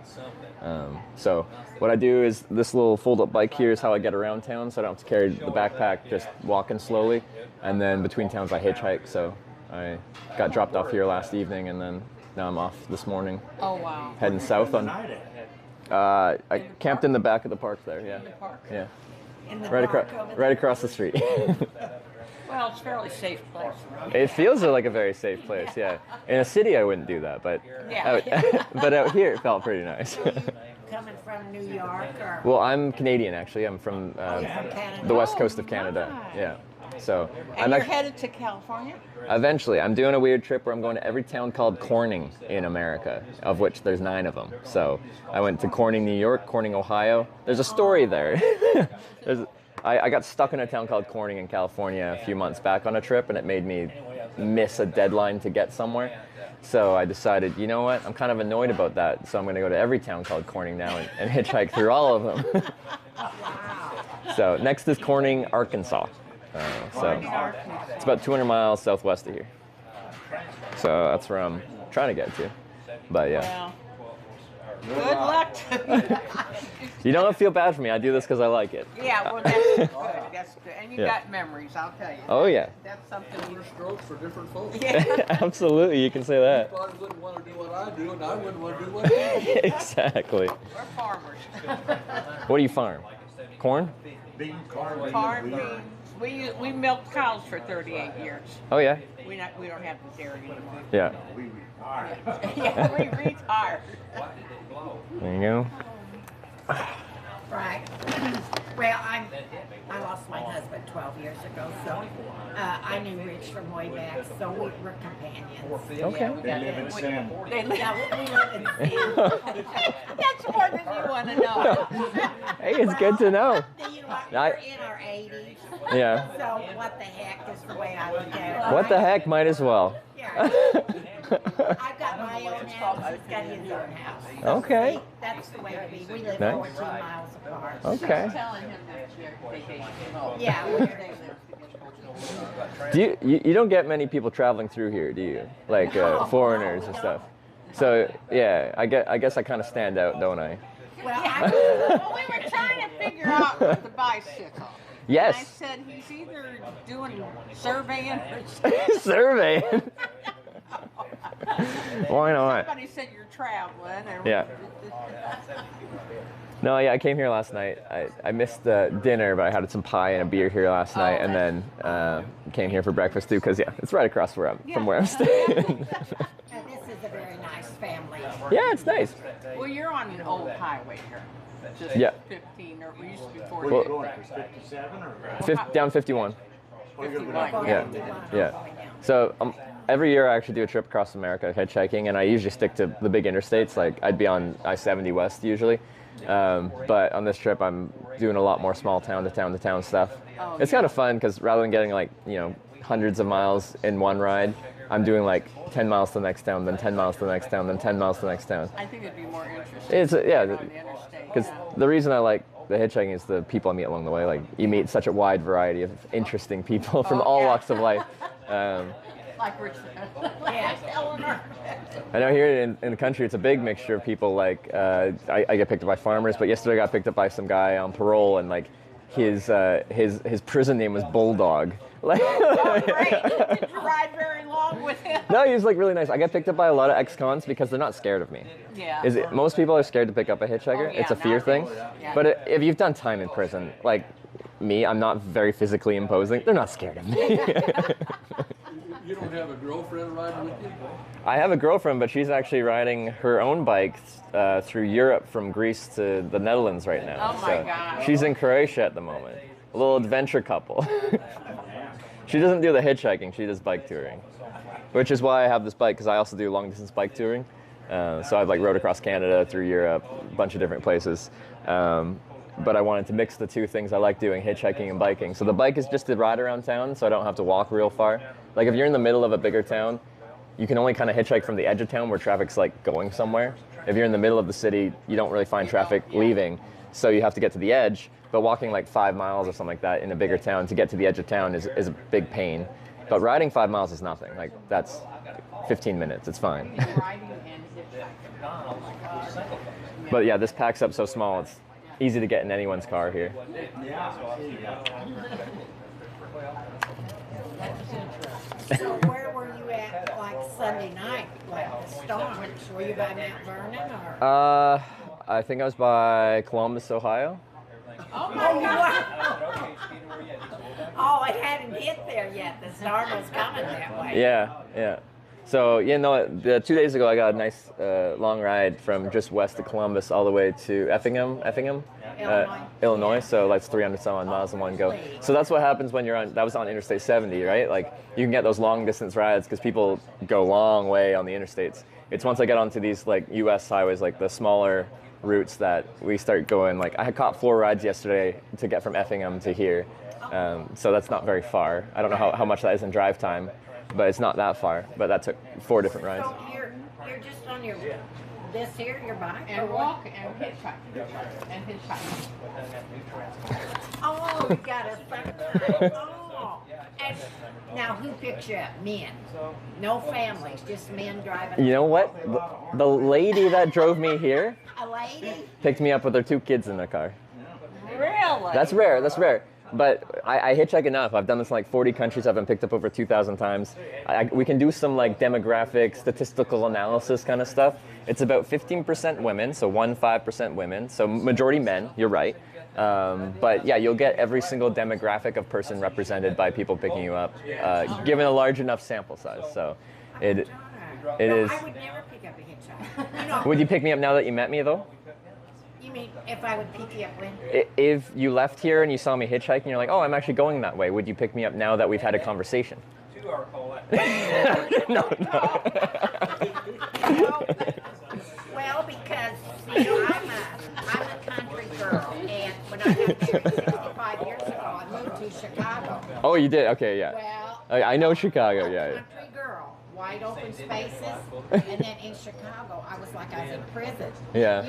So what I do is this little fold-up bike here is how I get around town, so I don't have to carry the backpack, just walking slowly. And then between towns I hitchhike, so I got dropped off here last evening, and then now I'm off this morning. Oh, wow. Heading south on. I camped in the back of the park there. Yeah. Yeah. Right across the street. Well, it's a fairly safe place. It feels like a very safe place. Yeah. In a city, I wouldn't do that, but but out here, it felt pretty nice. Coming from New York, or? Well, I'm Canadian actually. I'm from the west coast of Canada. Yeah. So and you're headed to California? Eventually. I'm doing a weird trip where I'm going to every town called Corning in America, of which there's 9 of them. So I went to Corning, New York, Corning, Ohio. There's a story there. I got stuck in a town called Corning in California a few months back on a trip, and it made me miss a deadline to get somewhere. So I decided, you know what, I'm kind of annoyed about that, so I'm going to go to every town called Corning now and hitchhike through all of them. So next is Corning, Arkansas. So it's about 200 miles southwest of here. So that's where I'm trying to get to. But yeah. Good luck to you don't feel bad for me. I do this because I like it. Yeah, well, that's good. That's good. And you got memories, I'll tell you. Oh, yeah. That's something you strokes for different folks. Yeah. Absolutely, you can say that. You probably wouldn't want to do what I do, and I wouldn't want to do what you do. Exactly. We're farmers. What do you farm? Corn? Beans, corn, Corn, beans. We milked cows for 38 years. Oh, yeah? We don't have the dairy anymore. Yeah. We retired. Yeah, we retired. There you go. Right. Well, I lost my husband 12 years ago, so I knew Rich from way back, so we were companions. Okay. They live in San. We live in San. That's more than you want to know. Hey, it's good to know. You know what? We're in our 80s. Yeah. So what the heck is the way I look at it. What the heck, might as well. Yeah. I've got my own house. He's got his own house. Okay. See, that's the way to be. We live Nice. 14 miles apart. Okay. She's telling him that you're vacation. Yeah. Do you don't get many people traveling through here, do you? Like foreigners and stuff. So yeah, I guess I kind of stand out, don't I? Well, Well, we were trying to figure out the bicycle. Yes. And I said he's either doing surveying or Surveying. Why not? Somebody said you're traveling. And Yeah. No, yeah, I came here last night. I missed the dinner, but I had some pie and a beer here last night, and then came here for breakfast too, because yeah, it's right across from where I'm staying. and this is a very nice family. Yeah, it's nice. Well, you're on an old highway here. Just Yeah. 15, or we used to be 40. Where are you going? 57 or? Down 51. 51. Yeah, yeah. So every year I actually do a trip across America hitchhiking, and I usually stick to the big interstates. Like I'd be on I-70 West usually, but on this trip I'm doing a lot more small town to town to town stuff. Oh, it's kind of fun because rather than getting like hundreds of miles in one ride, I'm doing like 10 miles to the next town, then 10 miles to the next town, then 10 miles to the next town. I think it'd be more interesting. It's yeah, on the interstate. because the reason I like the hitchhiking is the people I meet along the way. Like you meet such a wide variety of interesting people from all walks of life. Like Rich. Yes, Eleanor. I know here in the country it's a big mixture of people. Like I get picked up by farmers, but yesterday I got picked up by some guy on parole, and like his prison name was Bulldog. Like, Oh, great. Did you ride very long with him? no, he was like really nice. I get picked up by a lot of ex-cons because they're not scared of me. Yeah. Most people are scared to pick up a hitchhiker. Oh, yeah, it's a fear thing. Yeah. But if you've done time in prison, like me, I'm not very physically imposing. They're not scared of me. You don't have a girlfriend riding with you? I have a girlfriend, but she's actually riding her own bike through Europe from Greece to the Netherlands right now. Oh my gosh. She's in Croatia at the moment. A little adventure couple. She doesn't do the hitchhiking, she does bike touring. which is why I have this bike, because I also do long distance bike touring. So I've like rode across Canada, through Europe, a bunch of different places. But I wanted to mix the two things I like doing, hitchhiking and biking. So the bike is just to ride around town, so I don't have to walk real far. Like if you're in the middle of a bigger town, you can only kind of hitchhike from the edge of town where traffic's like going somewhere. If you're in the middle of the city, you don't really find traffic leaving, so you have to get to the edge. But walking like 5 miles or something like that in a bigger town to get to the edge of town is a big pain. But riding 5 miles is nothing. Like that's 15 minutes, it's fine. But yeah, this packs up so small, it's easy to get in anyone's car here. So where were you at, like Sunday night, like the storms? Were you by Mount Vernon or? I think I was by Columbus, Ohio. Oh my God! Oh, it hadn't hit there yet. The storm was coming that way. Yeah. So, the 2 days ago I got a nice long ride from just west of Columbus all the way to Effingham, Illinois. So that's 300 some odd miles in one go. So that's what happens when that was on Interstate 70, right? Like you can get those long distance rides because people go long way on the interstates. It's once I get onto these like US highways, like the smaller routes, that we start going. Like I had caught 4 rides yesterday to get from Effingham to here. So that's not very far. I don't know how much that is in drive time, but it's not that far. But that took 4 different rides. So you're just on your your bike and walk and hitchhike Oh, you got a second. Oh, and now who picks you up? Men? No families, just men driving. You know what? The lady that drove me here. A lady? Picked me up with her 2 kids in their car. Really? That's rare. But I hitchhike enough. I've done this in like 40 countries. I've been picked up over 2,000 times. We can do some like demographic, statistical analysis kind of stuff. It's about 15% women, so 15% women. So majority men, you're right. But yeah, you'll get every single demographic of person represented by people picking you up, given a large enough sample size. So it is. I would never pick up a hitchhiker. Would you pick me up now that you met me though? You mean if I would pick you up when? If you left here and you saw me hitchhiking, you're like, oh, I'm actually going that way. Would you pick me up now that we've had a conversation? No. Well, because I'm a country girl, and when I got married 65 years ago, I moved to Chicago. Oh, you did? Okay, yeah. Well, I know Chicago, yeah. Country girl, wide open spaces, and then in Chicago, I was like I was in prison. Yeah.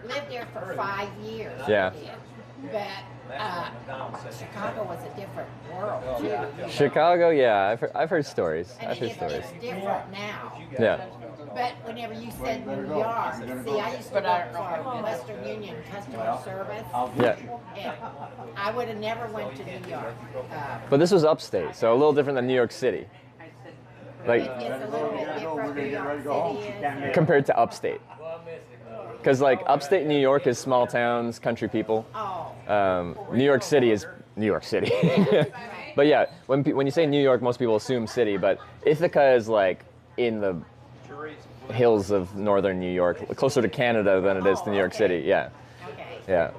Lived there for 5 years. Yeah. But Chicago was a different world too. Chicago, yeah, I've heard stories. And it's different now. Yeah. But whenever you said New York, see, I used to work for Western Union Customer Service. Yeah. And I would have never went to New York. But this was upstate, so a little different than New York City. Like It's a little bit different. New York City is. compared to upstate. Because like upstate New York is small towns, country people. New York City is New York City. But yeah, when you say New York, most people assume city, but Ithaca is like in the hills of northern New York, closer to Canada than it is to New York City. Yeah. Yeah.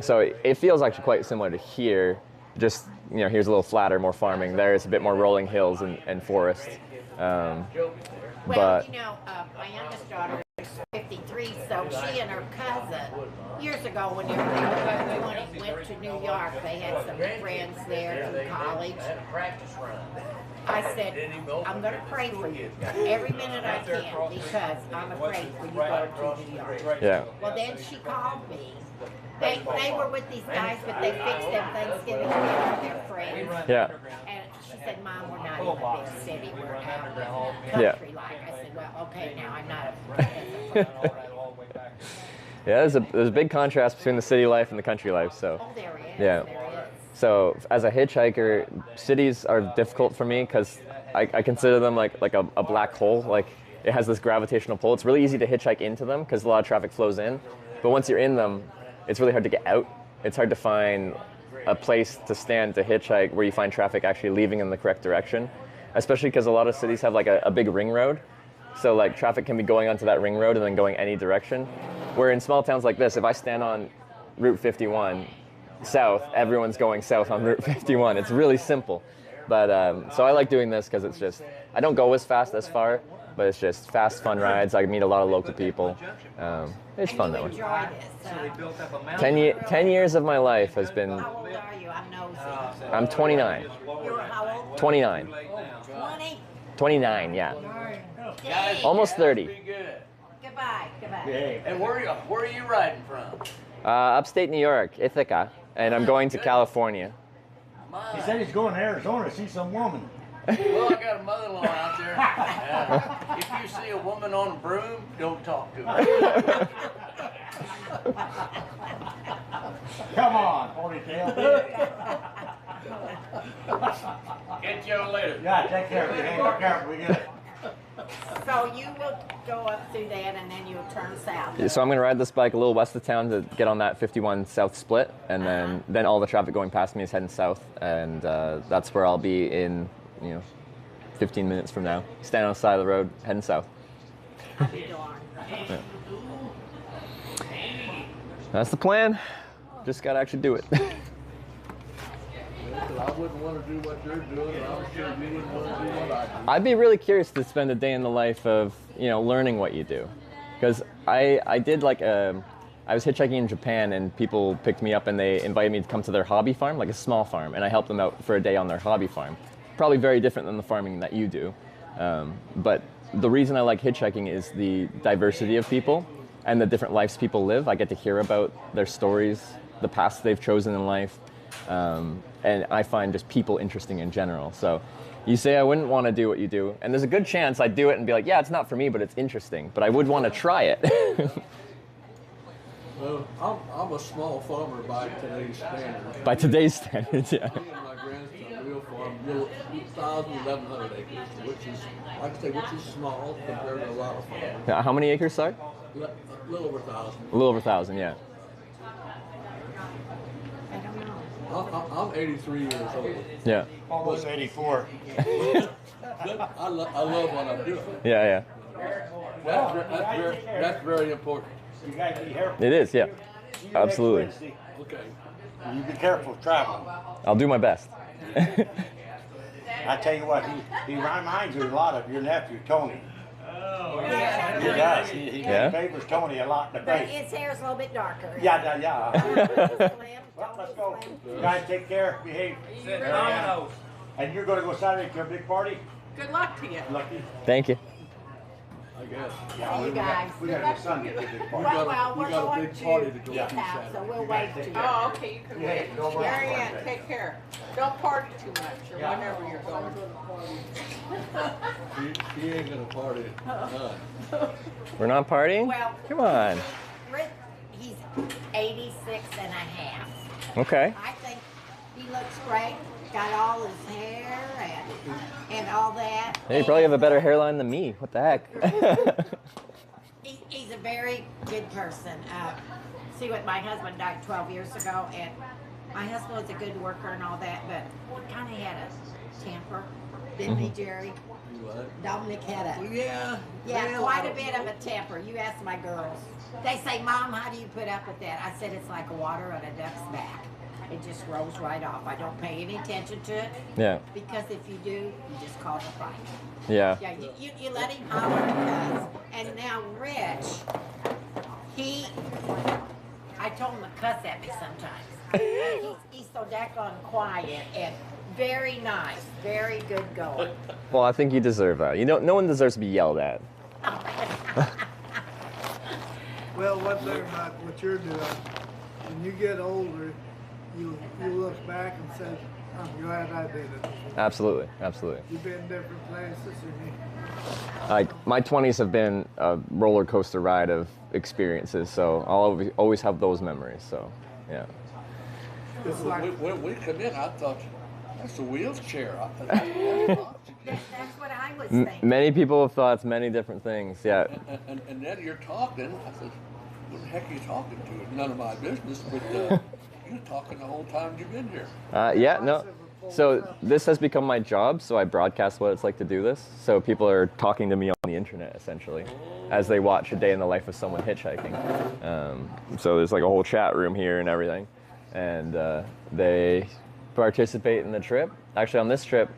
So it feels actually quite similar to here. Just here's a little flatter, more farming. There it's a bit more rolling hills and forest. Well, But my youngest daughter is 53, so she and her cousin, years ago when they went to New York, they had some friends there from college. I said, I'm going to pray for you every minute I can because I'm afraid for you going to New York. Yeah. Well, then she called me. They were with these guys, but they fixed them Thanksgiving dinner with their friends. Yeah. And she said, Mom, we're not in a big city. We're out in the country like. I said, well, okay, now I'm not. Yeah, there's a big contrast between the city life and the country life. So. Oh, there is. Yeah. There is. So as a hitchhiker, cities are difficult for me because I consider them like a black hole. Like it has this gravitational pull. It's really easy to hitchhike into them because a lot of traffic flows in. But once you're in them, it's really hard to get out. It's hard to find a place to stand to hitchhike where you find traffic actually leaving in the correct direction, especially because a lot of cities have like a big ring road. So like traffic can be going onto that ring road and then going any direction. Where in small towns like this, if I stand on Route 51 south, everyone's going south on Route 51. It's really simple. But so I like doing this because it's just, I don't go as fast as far, but it's just fast, fun rides. I meet a lot of local people. It's fun that way. Enjoy this. 10 years of my life has been. How old are you? I'm nosy. I'm 29. You're how old? 29. 20? 29, yeah. Dang. Almost 30. Goodbye. And where are you riding from? Upstate New York, Ithaca, and I'm going to California. He said he's going to Arizona to see some woman. Well, I got a mother-in-law out there. If you see a woman on a broom, don't talk to her. Come on, ponytail. Get you later. Yeah, take care. Be careful. We get it. So you will go up through that and then you'll turn south. So I'm going to ride this bike a little west of town to get on that 51 south split, and then all the traffic going past me is heading south, and that's where I'll be in 15 minutes from now. Standing on the side of the road, heading south. Yeah. That's the plan. Just got to actually do it. I wouldn't want to do what you're doing, and I'm sure you wouldn't want to do what I do. I'd be really curious to spend a day in the life of, learning what you do. Because I did I was hitchhiking in Japan, and people picked me up and they invited me to come to their hobby farm, like a small farm, and I helped them out for a day on their hobby farm. Probably very different than the farming that you do. But the reason I like hitchhiking is the diversity of people and the different lives people live. I get to hear about their stories, the paths they've chosen in life. And I find just people interesting in general. So you say I wouldn't want to do what you do, and there's a good chance I'd do it and be like, yeah, it's not for me, but it's interesting. But I would want to try it. Well, I'm a small farmer by today's standards. By today's standards, yeah. Me and my grandson, we'll farm 1,000, 1,100 acres, which is small compared to a lot of farmers. How many acres, sorry? A little over 1,000. A little over 1,000, yeah. I'm 83 years old. Yeah. Almost 84. I love what I'm doing. Yeah. That's very important. You gotta be careful. It is, yeah. Absolutely. Okay. You be careful traveling. I'll do my best. I tell you what, he reminds you a lot of your nephew, Tony. Oh, He does. He favors Tony a lot in the But face. his hair's a little bit darker. Yeah. Well, let's go. You guys take care, behave. And you're going to go Saturday to a big party? Good luck to you. Lucky. Thank you. I guess. Yeah, You guys. we got a Sunday to a big party. Well, we we're got a going big party to to go your to house, so Saturday. we'll wait till you. Oh, okay, you can wait. no more Marianne, party. take care. Don't party too much or whenever you're going. She ain't gonna party. We're not partying? Well, Come on. He's 86 and a half. Okay. I think he looks great. Got all his hair and all that. Hey, you probably have a better hairline than me. What the heck? He's a very good person. See what my husband died 12 years ago, and my husband was a good worker and all that, but he kind of had a temper, didn't he, Jerry? What? Dominic had a Yeah, quite a bit of a temper. You ask my girls. They say, Mom, how do you put up with that? I said, it's like water on a duck's back. It just rolls right off. I don't pay any attention to it. Yeah. Because if you do, you just cause a fight. Yeah. Yeah, you let him holler and cuss. And now Rich, I told him to cuss at me sometimes. He's so daggone quiet and very nice, very good going. Well, I think you deserve that. No one deserves to be yelled at. Well, one thing about what you're doing, when you get older, you look back and say, I'm glad I did it. Absolutely. You've been different places and Like, my 20s have been a roller coaster ride of experiences, so I'll always have those memories. So, yeah. When we come in, I thought, that's a wheelchair. That's what I was thinking. Many people have thought many different things, yeah. And then you're talking. I said, what the heck are you talking to? It's none of my business, but you're talking the whole time you've been here. Yeah, no. So this has become my job, so I broadcast what it's like to do this. So people are talking to me on the internet, essentially, as they watch a day in the life of someone hitchhiking. So there's like a whole chat room here and everything. And they participate in the trip. actually on this trip,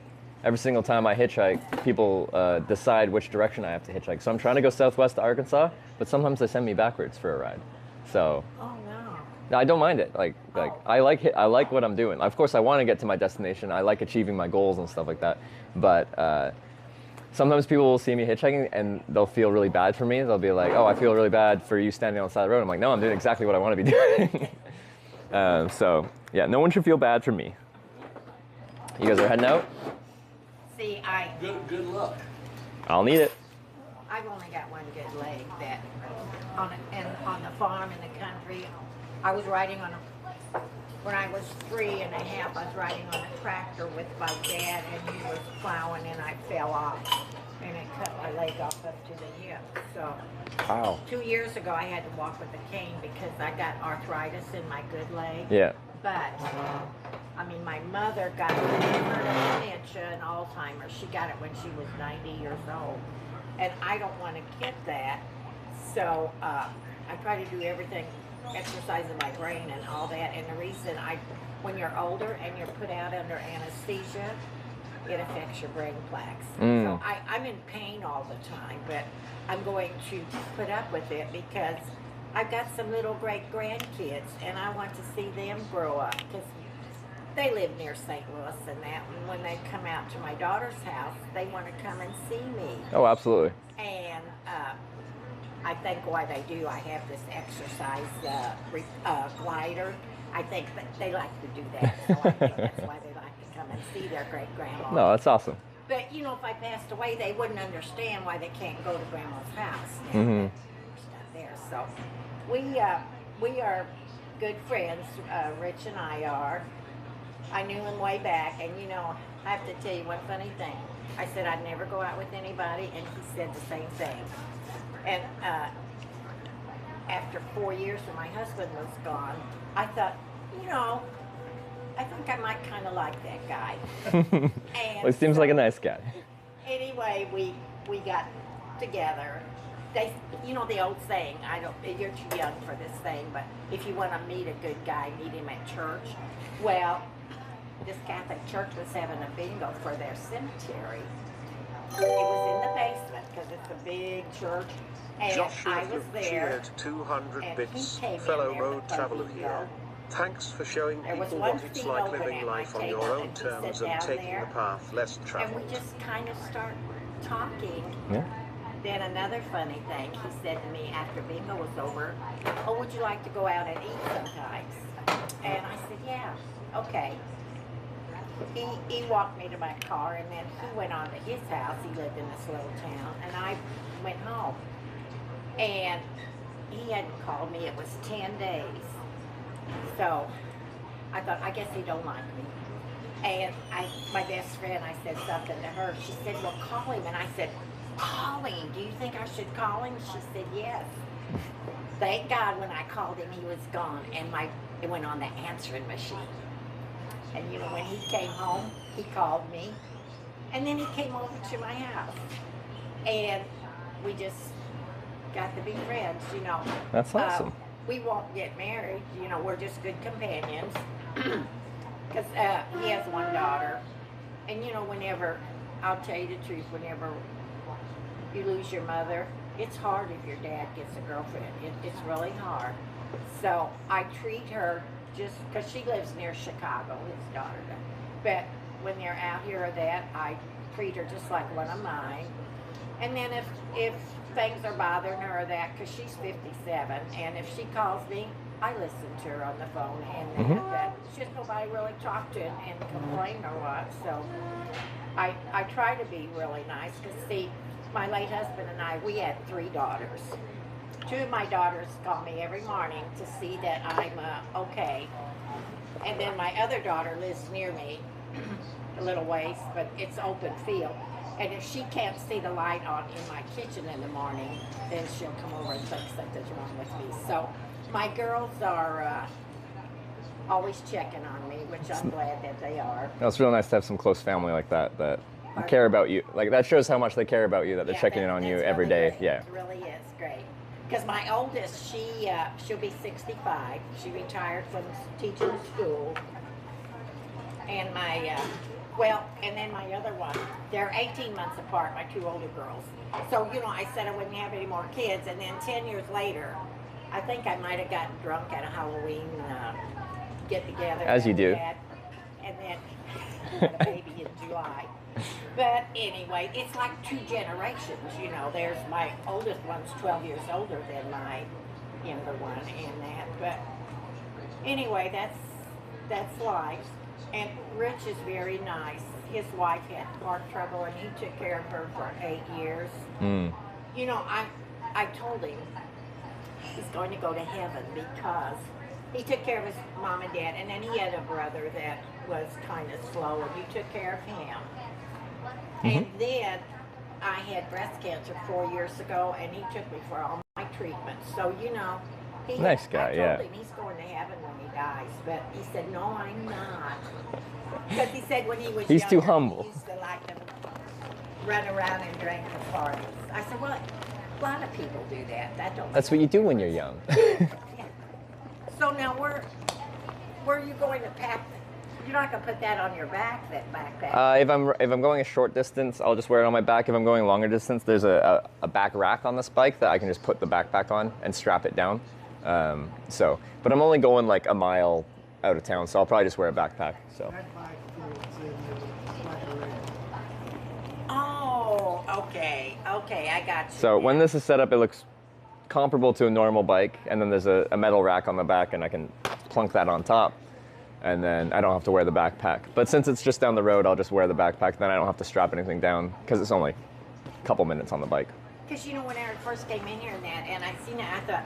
every single time I hitchhike, people decide which direction I have to hitchhike. So I'm trying to go southwest to Arkansas, but sometimes they send me backwards for a ride. So. Oh no. No, I don't mind it. I like what I'm doing. Of course, I want to get to my destination. I like achieving my goals and stuff like that. But sometimes people will see me hitchhiking and they'll feel really bad for me. They'll be like, "Oh, I feel really bad for you standing on the side of the road." I'm like, "No, I'm doing exactly what I want to be doing." So yeah, no one should feel bad for me. You guys are heading out? See, Good luck. I'll need it. I've only got one good leg that on the farm in the country. I was riding when I was 3 and a half, I was riding on a tractor with my dad and he was plowing and I fell off and it cut my leg off up to the hip. So Wow. 2 years ago I had to walk with a cane because I got arthritis in my good leg. Yeah. But, I mean, my mother got dementia and Alzheimer's. She got it when she was 90 years old. And I don't want to get that. So I try to do everything, exercising my brain and all that. And the reason when you're older and you're put out under anesthesia, it affects your brain plaques. So I'm in pain all the time, but I'm going to put up with it because I've got some little great grandkids and I want to see them grow up because they live near St. Louis and that. And when they come out to my daughter's house, they want to come and see me. Oh, absolutely. And I think why they do, I have this exercise glider. I think that they like to do that. So I think that's why they like to come and see their great-grandma. No, that's awesome. But, you know, if I passed away, they wouldn't understand why they can't go to Grandma's house. Mm-hmm. Stuff there. So we are good friends, Rich and I are. I knew him way back, and, you know, I have to tell you one funny thing. I said I'd never go out with anybody, and he said the same thing. And after 4 years when my husband was gone, I thought, you know, I think I might kind of like that guy. Well, he seems like a nice guy. Anyway, we got together. They, you know, the old saying, you're too young for this thing, but if you want to meet a good guy, meet him at church. Well, this Catholic church was having a bingo for their cemetery. It was in the basement because it's a big church. And Joshua I was there. cheered 200 and bits, he came in fellow there road with a traveller bingo. here. Thanks for showing There was people one what it's seat like open living at my life on table, your own and he terms sat and down taking there, the path less And travelled. we just kind of start talking. Yeah. Then another funny thing, he said to me after bingo was over, "Oh, would you like to go out and eat sometimes?" And I said, "Yeah, okay." He walked me to my car, and then he went on to his house. He lived in this little town, and I went home. And he hadn't called me. It was 10 days. So I thought, I guess he don't like me. And my best friend, I said something to her. She said, "Well, call him." And I said, "Call him. Do you think I should call him?" She said, "Yes." Thank God when I called him, he was gone. And it went on the answering machine. And, you know, when he came home, he called me. And then he came over to my house. And we just got to be friends, you know. That's awesome. We won't get married, you know, we're just good companions. Because he has one daughter. And, you know, I'll tell you the truth, whenever you lose your mother, it's hard if your dad gets a girlfriend. It's really hard. So I treat her just because she lives near Chicago, his daughter does. But when they're out here or that, I treat her just like one of mine. And then if things are bothering her or that, because she's 57, and if she calls me, I listen to her on the phone, and that she's nobody really talk to and complain or what. So I try to be really nice, because see, my late husband and I, we had 3 daughters. 2 of my daughters call me every morning to see that I'm okay. And then my other daughter lives near me, a little ways, but it's open field. And if she can't see the light on in my kitchen in the morning, then she'll come over and think something's wrong with me. So my girls are always checking on me, which I'm glad that they are. It's real nice to have some close family like that care about you. Like, that shows how much they care about you, that they're checking in on you every day. Great. Yeah. It really is great. Because my oldest, she'll be 65. She retired from teaching school. And my Well, and then my other one, they're 18 months apart, my 2 older girls. So, you know, I said I wouldn't have any more kids, and then 10 years later, I think I might have gotten drunk at a Halloween get-together. As you do. And then had a baby in July. But anyway, it's like 2 generations, you know. There's my oldest one's 12 years older than my younger one and that. But anyway, that's life. And Rich is very nice. His wife had heart trouble and he took care of her for 8 years. You know, I told him he's going to go to heaven because he took care of his mom and dad, and then he had a brother that was kind of slow, and you took care of him. And then I had breast cancer 4 years ago, and he took me for all my treatments. So, you know, Nice guy, I told him he's going to heaven when he dies, but he said, no, I'm not. Because he said when he was He's younger, too humble. he used to like to run around and drink at parties. I said, well, a lot of people do that. That's what you do when you're young. So now where are you going to pack? You're not going to put that on your back, that backpack? If I'm going a short distance, I'll just wear it on my back. If I'm going longer distance, there's a back rack on this bike that I can just put the backpack on and strap it down. But I'm only going like a mile out of town, so I'll probably just wear a backpack. So. Oh, okay, I got you. So when this is set up, it looks comparable to a normal bike, and then there's a metal rack on the back, and I can plunk that on top, and then I don't have to wear the backpack. But since it's just down the road, I'll just wear the backpack, then I don't have to strap anything down, because it's only a couple minutes on the bike. Because, you know, when Eric first came in here and I seen it, I thought,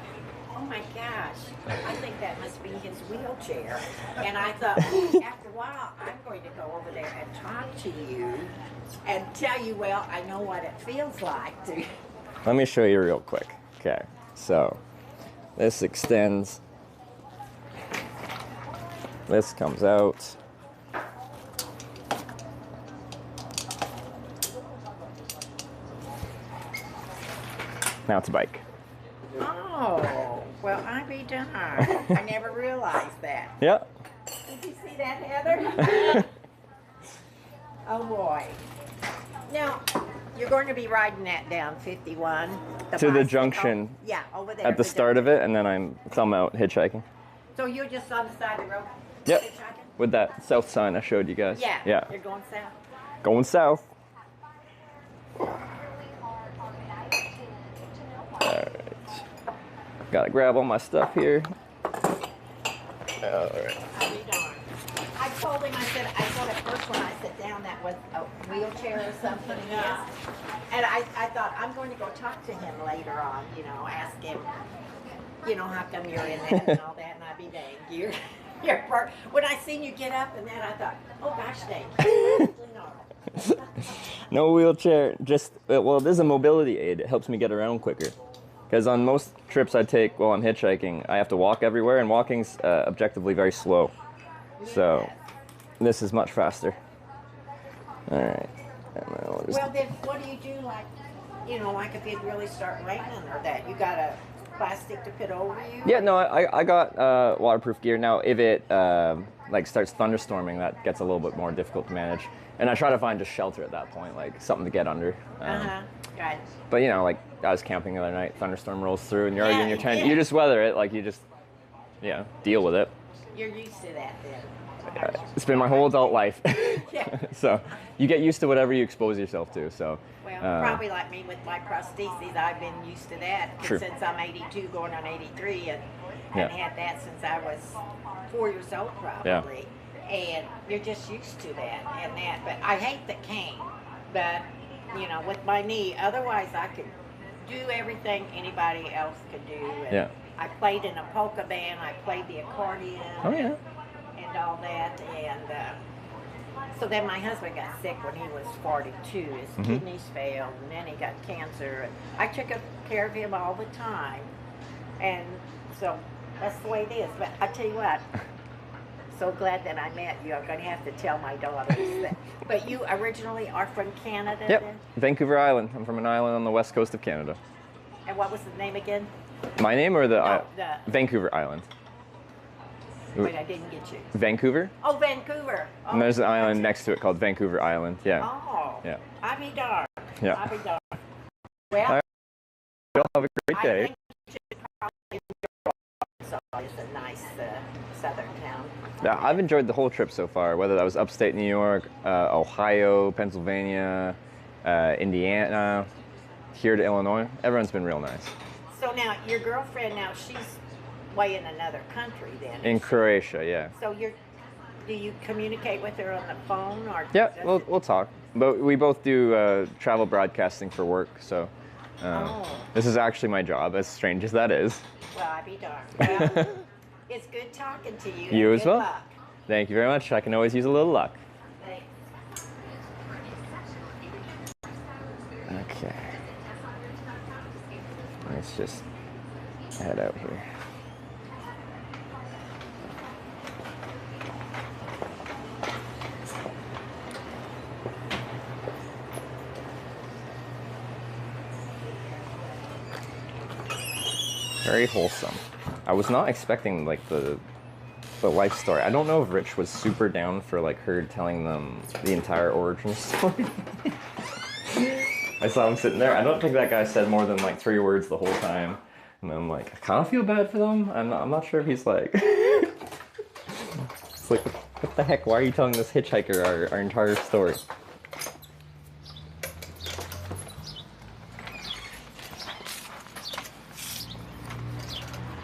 oh my gosh, I think that must be his wheelchair. And I thought, after a while, I'm going to go over there and talk to you and tell you, well, I know what it feels like to... Let me show you real quick. Okay, so this extends. This comes out. Now it's a bike. Oh, well, I be darned. I never realized that. Yep. Did you see that, Heather? Oh, boy. Now, you're going to be riding that down 51. To the junction. Yeah, over there. At the start of it, and then I'm out hitchhiking. So you're just on the side of the road? Yep. Hitchhiking? With that south sign I showed you guys. Yeah. Yeah. You're going south? Going south. Alright. Gotta grab all my stuff here. Alright. I told him, I thought at first when I sat down that was a wheelchair or something. Yes. And I thought, I'm going to go talk to him later on, you know, ask him, you know, how come you're in that and all that, and I'd be dang, when I seen you get up and then I thought, oh gosh dang. No wheelchair, just, well, there's a mobility aid. It helps me get around quicker. Because on most trips I take while I'm hitchhiking, I have to walk everywhere, and walking's objectively very slow. So this is much faster. All right. Well, then what do you do, like, you know, like if it really start raining or that? You got a plastic to put over you? Yeah, no, I got waterproof gear. Now, if it like starts thunderstorming, that gets a little bit more difficult to manage. And I try to find just shelter at that point, like something to get under. Right. But you know, like I was camping the other night, thunderstorm rolls through, and you're already in your tent. You just weather it, like you just, deal with it. You're used to that then. It's been my whole adult life. So you get used to whatever you expose yourself to. So. Well, probably like me with my prostheses, I've been used to that since I'm 82, going on 83, and had that since I was 4 years old probably. Yeah. And you're just used to that and that. But I hate the cane. But, you know, with my knee, otherwise I could do everything anybody else could do. And I played in a polka band, I played the accordion. Oh, yeah. And all that. And so then my husband got sick when he was 42. His kidneys failed, and then he got cancer. And I took care of him all the time. And so that's the way it is. But I tell you what, so glad that I met you. I'm going to have to tell my daughters that. But you originally are from Canada? Yep, then? Vancouver Island. I'm from an island on the west coast of Canada. And what was the name again? My name or the the Vancouver Island. Wait, I didn't get you. Vancouver. Oh, Vancouver. Oh, And there's an island next to it called Vancouver Island. Yeah. Oh. Yeah. I be darned. Yeah. I be darned. Well, All right. Y'all have a great day. I think you should probably enjoy Arkansas. It's a nice southern town. Yeah, I've enjoyed the whole trip so far, whether that was upstate New York, Ohio, Pennsylvania, Indiana, here to Illinois. Everyone's been real nice. So now, your girlfriend, now she's way in another country then. In Croatia, yeah. So do you communicate with her on the phone or? Yeah, we'll talk. But we both do travel broadcasting for work, so this is actually my job, as strange as that is. Well, I be darned. Well, it's good talking to you. You and as good well. Luck. Thank you very much. I can always use a little luck. Thanks. Okay. Let's just head out here. Very wholesome. I was not expecting like the life story. I don't know if Rich was super down for like her telling them the entire origin story. I saw him sitting there. I don't think that guy said more than like 3 words the whole time. And I'm like, I kind of feel bad for them. I'm not sure if he's like... It's like, what the heck? Why are you telling this hitchhiker our entire story?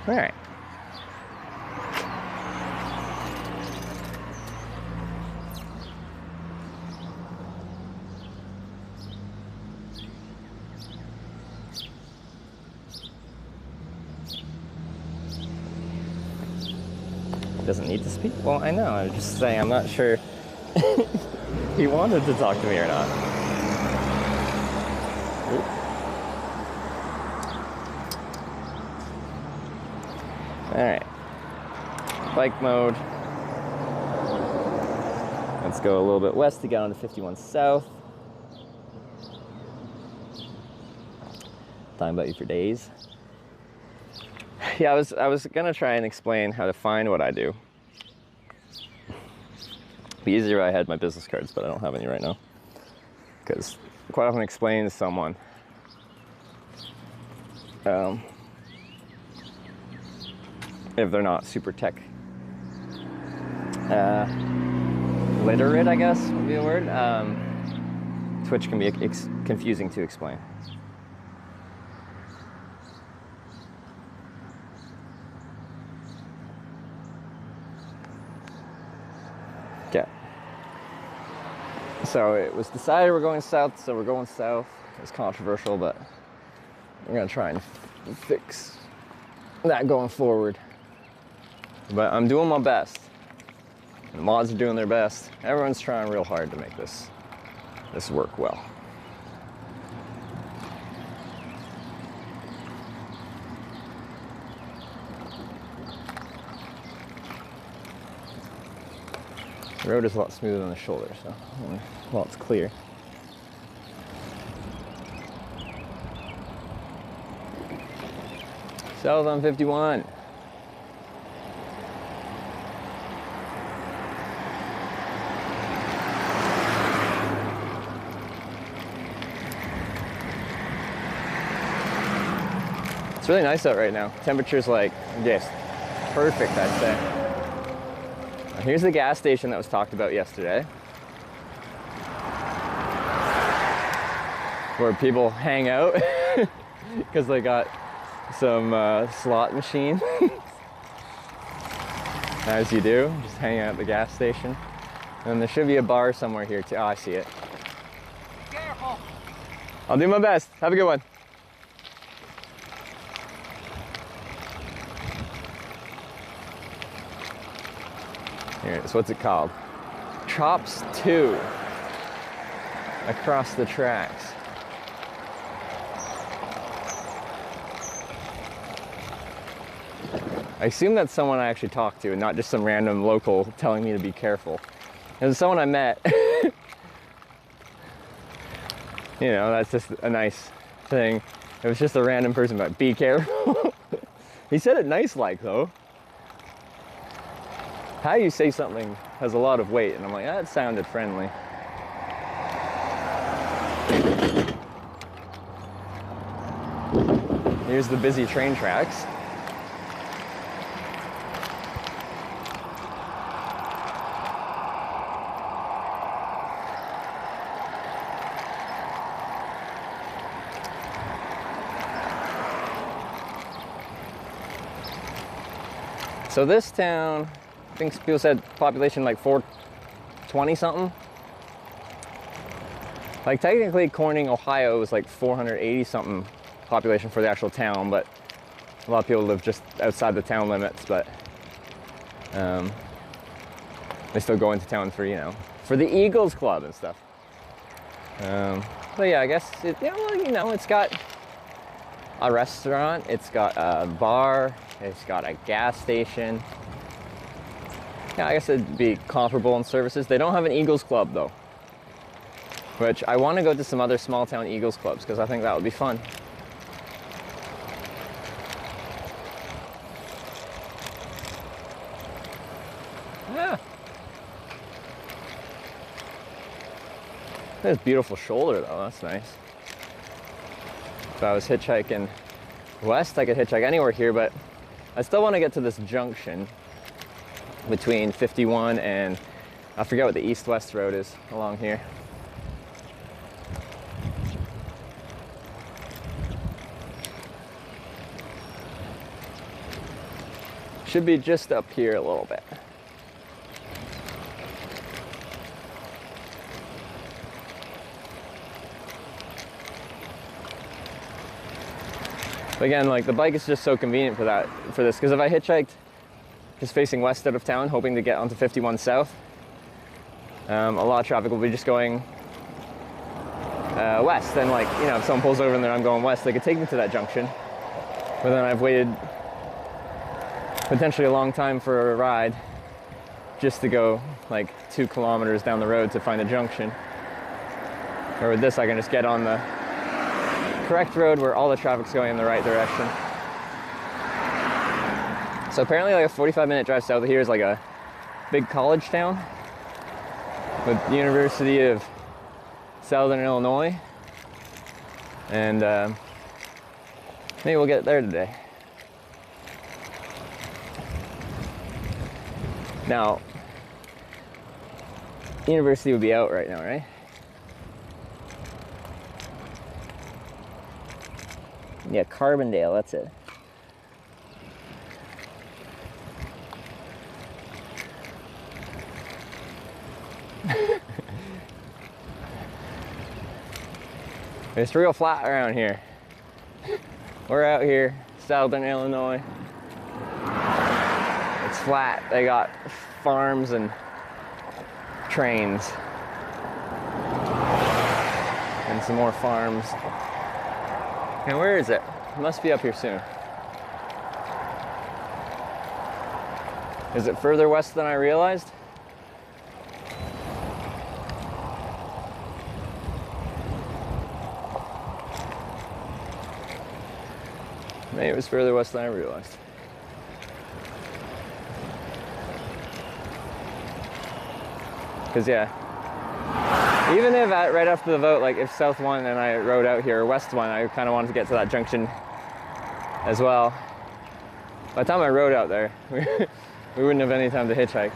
All right. Doesn't need to speak? Well, I know. I'm just saying I'm not sure he wanted to talk to me or not. Oop. All right. Bike mode. Let's go a little bit west to get onto 51 South. Talking about you for days. Yeah, I was gonna try and explain how to find what I do. It'd be easier if I had my business cards, but I don't have any right now. Because quite often explain to someone if they're not super tech literate, I guess would be a word. Twitch can be confusing to explain. Okay. So it was decided we're going south, so we're going south. It's controversial, but we're gonna try and fix that going forward. But I'm doing my best. The mods are doing their best. Everyone's trying real hard to make this work well. The road is a lot smoother than the shoulder, so well, it's clear. South on 51. It's really nice out right now. Temperature's like, yes, perfect, I'd say. Here's the gas station that was talked about yesterday, where people hang out because they got some slot machine. As you do, just hang out at the gas station. And there should be a bar somewhere here too. Oh, I see it. Careful. I'll do my best. Have a good one. Here it is. What's it called? Chops 2. Across the tracks. I assume that's someone I actually talked to and not just some random local telling me to be careful. It was someone I met. You know, that's just a nice thing. It was just a random person, but be careful. He said it nice like though. how you say something has a lot of weight, and I'm like, that sounded friendly. Here's the busy train tracks. So this town, I think people said population like 420 something. Like technically Corning, Ohio is like 480 something population for the actual town, but a lot of people live just outside the town limits, but they still go into town for, you know, for the Eagles Club and stuff. But yeah, I guess, it's got a restaurant, it's got a bar, it's got a gas station. Yeah, I guess it'd be comparable in services. They don't have an Eagles Club though, which I want to go to some other small town Eagles Clubs because I think that would be fun. Yeah. There's a beautiful shoulder though, that's nice. If I was hitchhiking west, I could hitchhike anywhere here, but I still want to get to this junction between 51 and, I forget what the east-west road is along here. Should be just up here a little bit. But again, like the bike is just so convenient for this, because if I hitchhiked just facing west out of town, hoping to get onto 51 south, a lot of traffic will be just going west. And like, you know, if someone pulls over and then I'm going west, they could take me to that junction. But then I've waited potentially a long time for a ride just to go like 2 kilometers down the road to find a junction. Or with this, I can just get on the correct road where all the traffic's going in the right direction. So apparently like a 45-minute drive south of here is like a big college town with the University of Southern Illinois. And maybe we'll get there today. Now, university would be out right now, right? Yeah, Carbondale, that's it. It's real flat around here. We're out here, Southern Illinois. It's flat. They got farms and trains. And some more farms. And where is it? It must be up here soon. Is it further west than I realized? Maybe it was further west than I realized. Because yeah, even if right after the vote, like if South won and I rode out here, or West won, I kind of wanted to get to that junction as well. By the time I rode out there, we wouldn't have any time to hitchhike.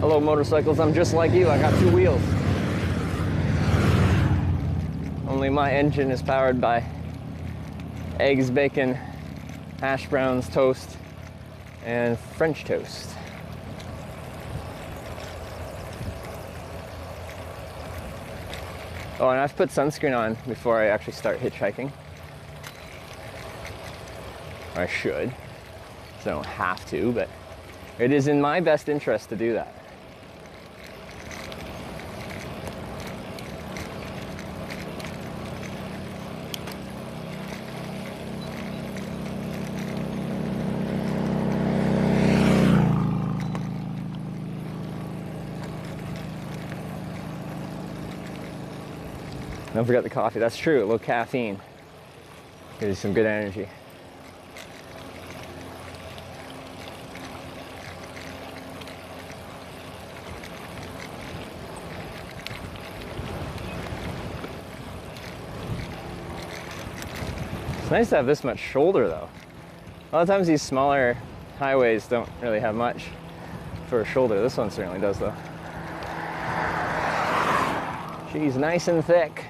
Hello motorcycles, I'm just like you, I got 2 wheels. Only my engine is powered by eggs, bacon, hash browns, toast, and French toast. Oh, and I've put sunscreen on before I actually start hitchhiking. Or I should, so I don't have to, but it is in my best interest to do that. Don't forget the coffee. That's true. A little caffeine gives you some good energy. It's nice to have this much shoulder though. A lot of times these smaller highways don't really have much for a shoulder. This one certainly does though. She's nice and thick.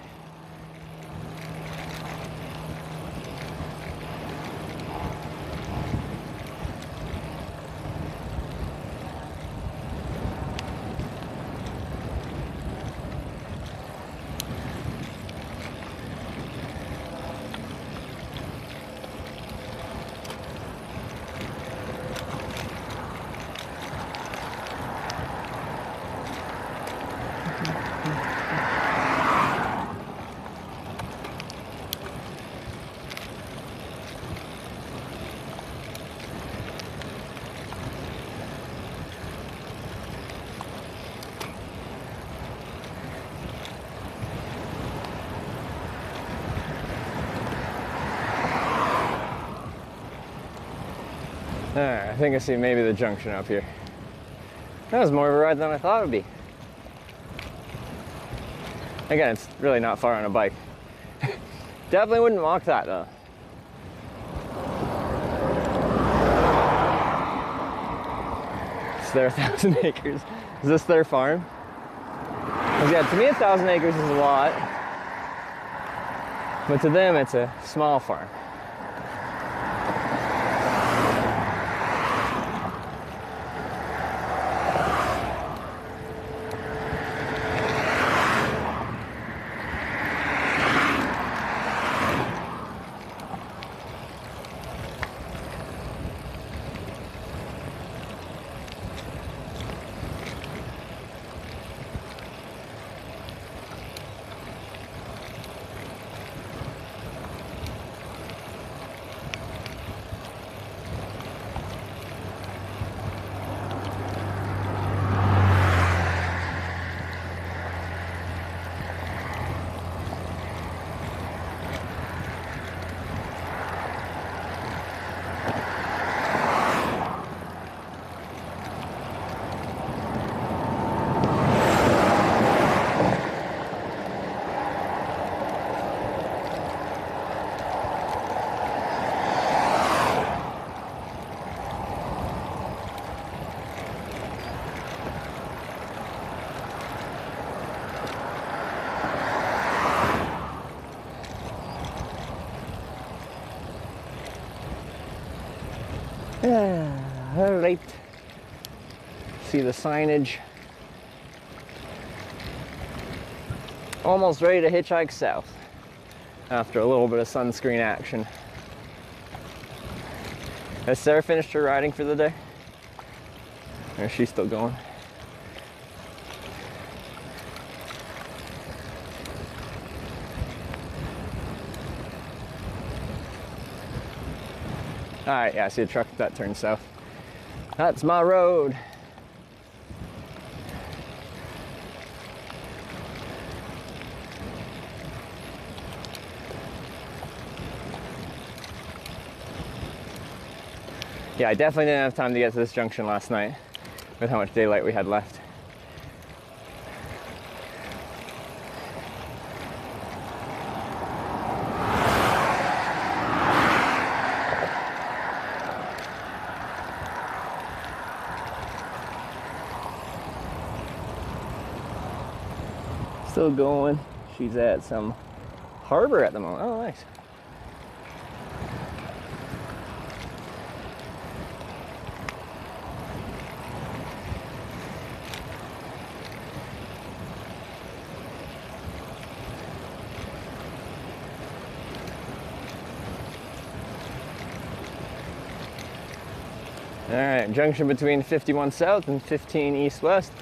Alright, I think I see maybe the junction up here. That was more of a ride than I thought it would be. Again, it's really not far on a bike. Definitely wouldn't walk that though. It's their 1,000 acres. Is this their farm? 'Cause yeah, to me 1,000 acres is a lot. But to them it's a small farm. All right. See the signage. Almost ready to hitchhike south after a little bit of sunscreen action. Has Sarah finished her riding for the day? Or is she still going? All right, yeah, I see a truck that turns south. That's my road. Yeah, I definitely didn't have time to get to this junction last night with how much daylight we had left. Still going. She's at some harbor at the moment. Oh, nice. All right, junction between 51 South and 15 East West.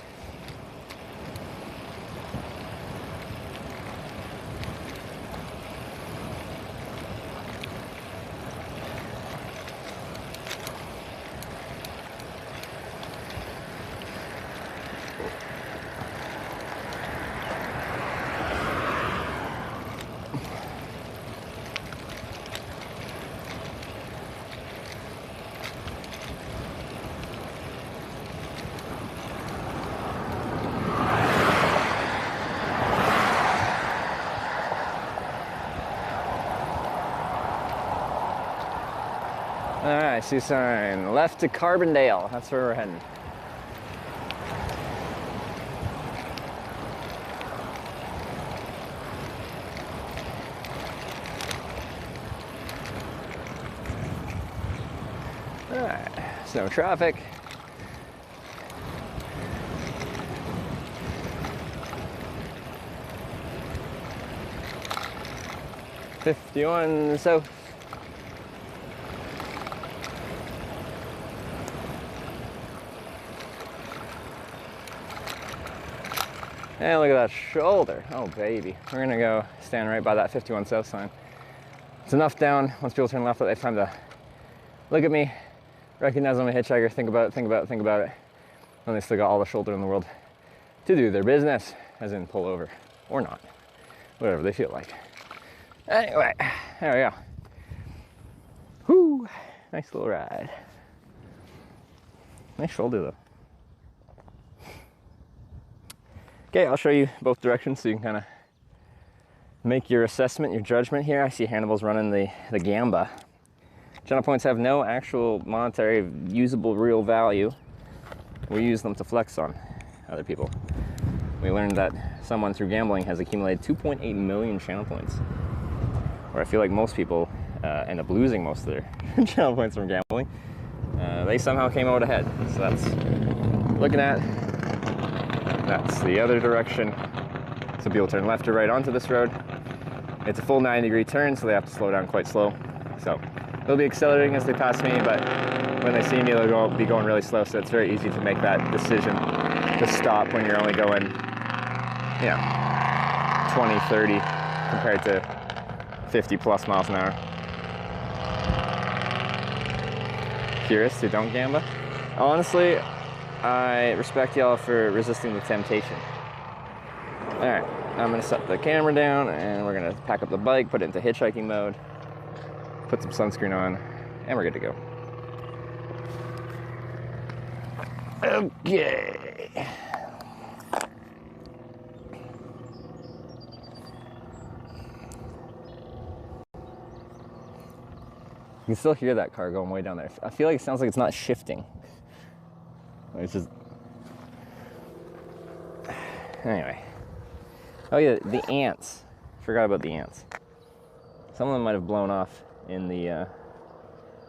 I see a sign. Left to Carbondale. That's where we're heading. Alright, there's no traffic. '51 south. And look at that shoulder. Oh baby. We're gonna go stand right by that 51 south sign. It's enough down, once people turn left, that they have time to look at me, recognize I'm a hitchhiker, think about it. And they still got all the shoulder in the world to do their business, as in pull over, or not. Whatever they feel like. Anyway, there we go. Whoo, nice little ride. Nice shoulder though. Okay, I'll show you both directions so you can kind of make your assessment, your judgment here. I see Hannibal's running the Gamba. Channel points have no actual monetary, usable, real value. We use them to flex on other people. We learned that someone through gambling has accumulated 2.8 million channel points. Where I feel like most people end up losing most of their channel points from gambling. They somehow came out ahead. So that's looking at. That's the other direction. Some people turn left or right onto this road. It's a full 90-degree turn, so they have to slow down quite slow. So they'll be accelerating as they pass me, but when they see me, they'll be going really slow. So it's very easy to make that decision to stop when you're only going, you know, 20, 30 compared to 50 plus miles an hour. Curious who don't gamba? Honestly, I respect y'all for resisting the temptation. All right, I'm gonna set the camera down and we're gonna pack up the bike, put it into hitchhiking mode, put some sunscreen on, and we're good to go. Okay. You can still hear that car going way down there. I feel like it sounds like it's not shifting. It's just... Anyway. Oh yeah, the ants. Forgot about the ants. Some of them might have blown off in the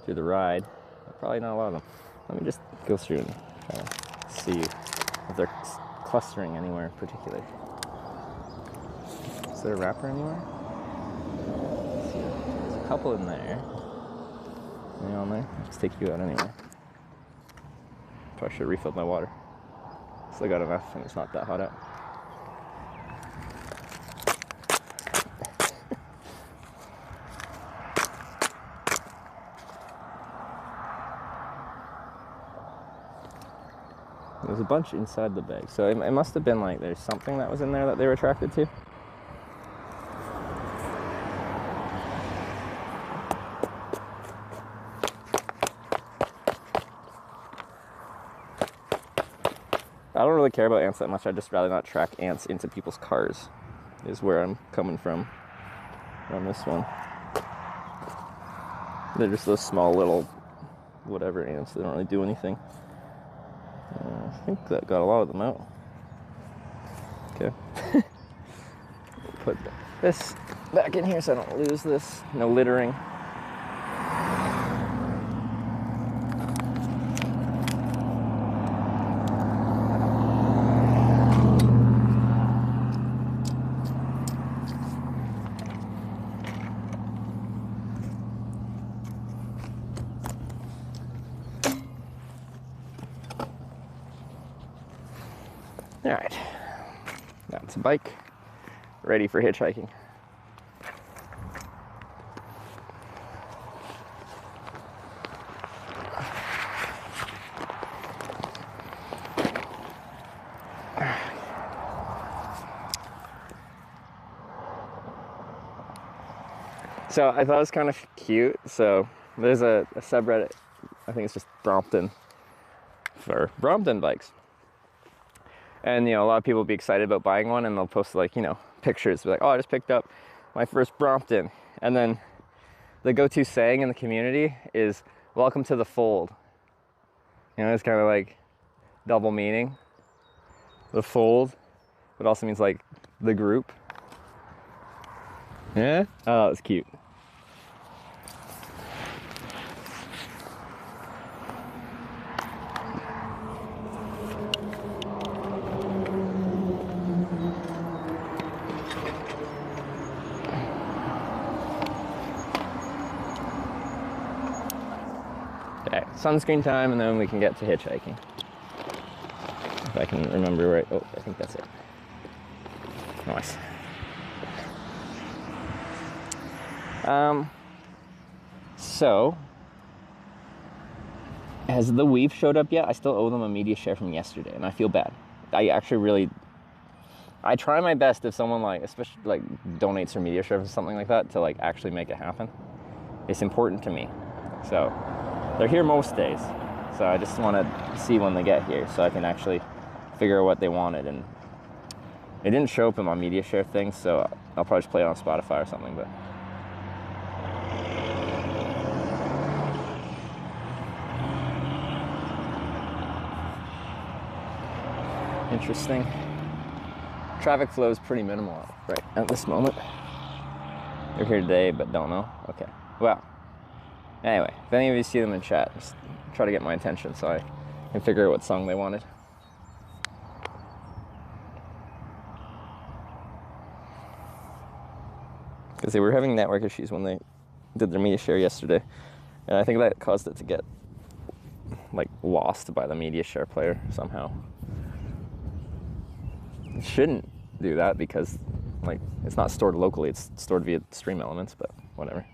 through the ride. But probably not a lot of them. Let me just go through and try to see if they're clustering anywhere in particular. Is there a wrapper anywhere? Let's see. There's a couple in there. Any on there? I'll just take you out anyway. Probably should have refilled my water. Still got enough and it's not that hot out. There's a bunch inside the bag, so it must have been like there's something that was in there that they were attracted to. I don't really care about ants that much. I'd just rather not track ants into people's cars, is where I'm coming from on this one. They're just those small little whatever ants. They don't really do anything. I think that got a lot of them out. Okay. Put this back in here so I don't lose this. No littering. All right, that's a bike, ready for hitchhiking. So I thought it was kind of cute. So there's a subreddit, I think it's just Brompton, for Brompton bikes. And, you know, a lot of people will be excited about buying one and they'll post, like, you know, pictures. Be like, oh, I just picked up my first Brompton. And then the go-to saying in the community is, welcome to the fold. You know, it's kind of like double meaning. The fold, but also means like the group. Yeah? Oh, that's cute. Okay, sunscreen time, and then we can get to hitchhiking. If I can remember right. Oh, I think that's it. Nice. So, has the weave showed up yet? I still owe them a media share from yesterday, and I feel bad. I actually really, I try my best if someone like, especially like donates or media share or something like that, to like actually make it happen. It's important to me. So, they're here most days. So I just want to see when they get here so I can actually figure out what they wanted. And it didn't show up in my media share thing, so I'll probably just play it on Spotify or something, but. Interesting. Traffic flow is pretty minimal right at this moment. They're here today, but don't know. Okay. Well, anyway, if any of you see them in chat, just try to get my attention so I can figure out what song they wanted. Because they were having network issues when they did their media share yesterday, and I think that caused it to get like lost by the media share player somehow. It shouldn't do that because like it's not stored locally, it's stored via stream elements, but whatever.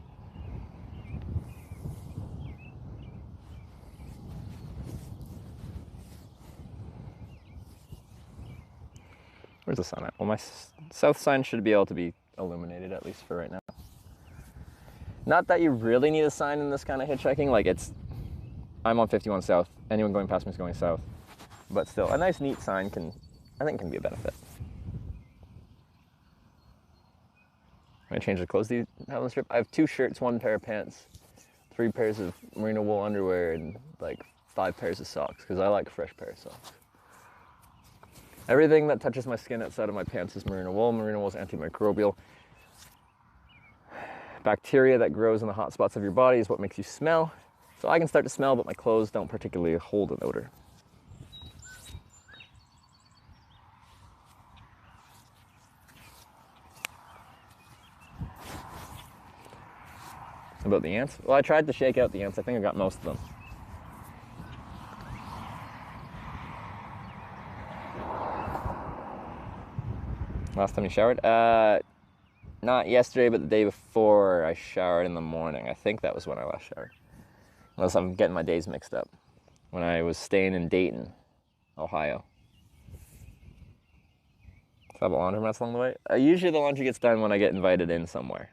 Where's the sun at? Well, my south sign should be able to be illuminated at least for right now. Not that you really need a sign in this kind of hitchhiking, like I'm on 51 south, anyone going past me is going south, but still, a nice neat sign I think can be a benefit. I'm gonna change the clothes you have on the trip. I have 2 shirts, 1 pair of pants, 3 pairs of merino wool underwear, and like 5 pairs of socks, because I like a fresh pair of socks. Everything that touches my skin outside of my pants is merino wool. Merino wool is antimicrobial. Bacteria that grows in the hot spots of your body is what makes you smell. So I can start to smell, but my clothes don't particularly hold an odor. About the ants? Well, I tried to shake out the ants. I think I got most of them. Last time you showered? Not yesterday, but the day before I showered in the morning. I think that was when I last showered. Unless I'm getting my days mixed up. When I was staying in Dayton, Ohio. Thought about laundromats along the way? Usually the laundry gets done when I get invited in somewhere.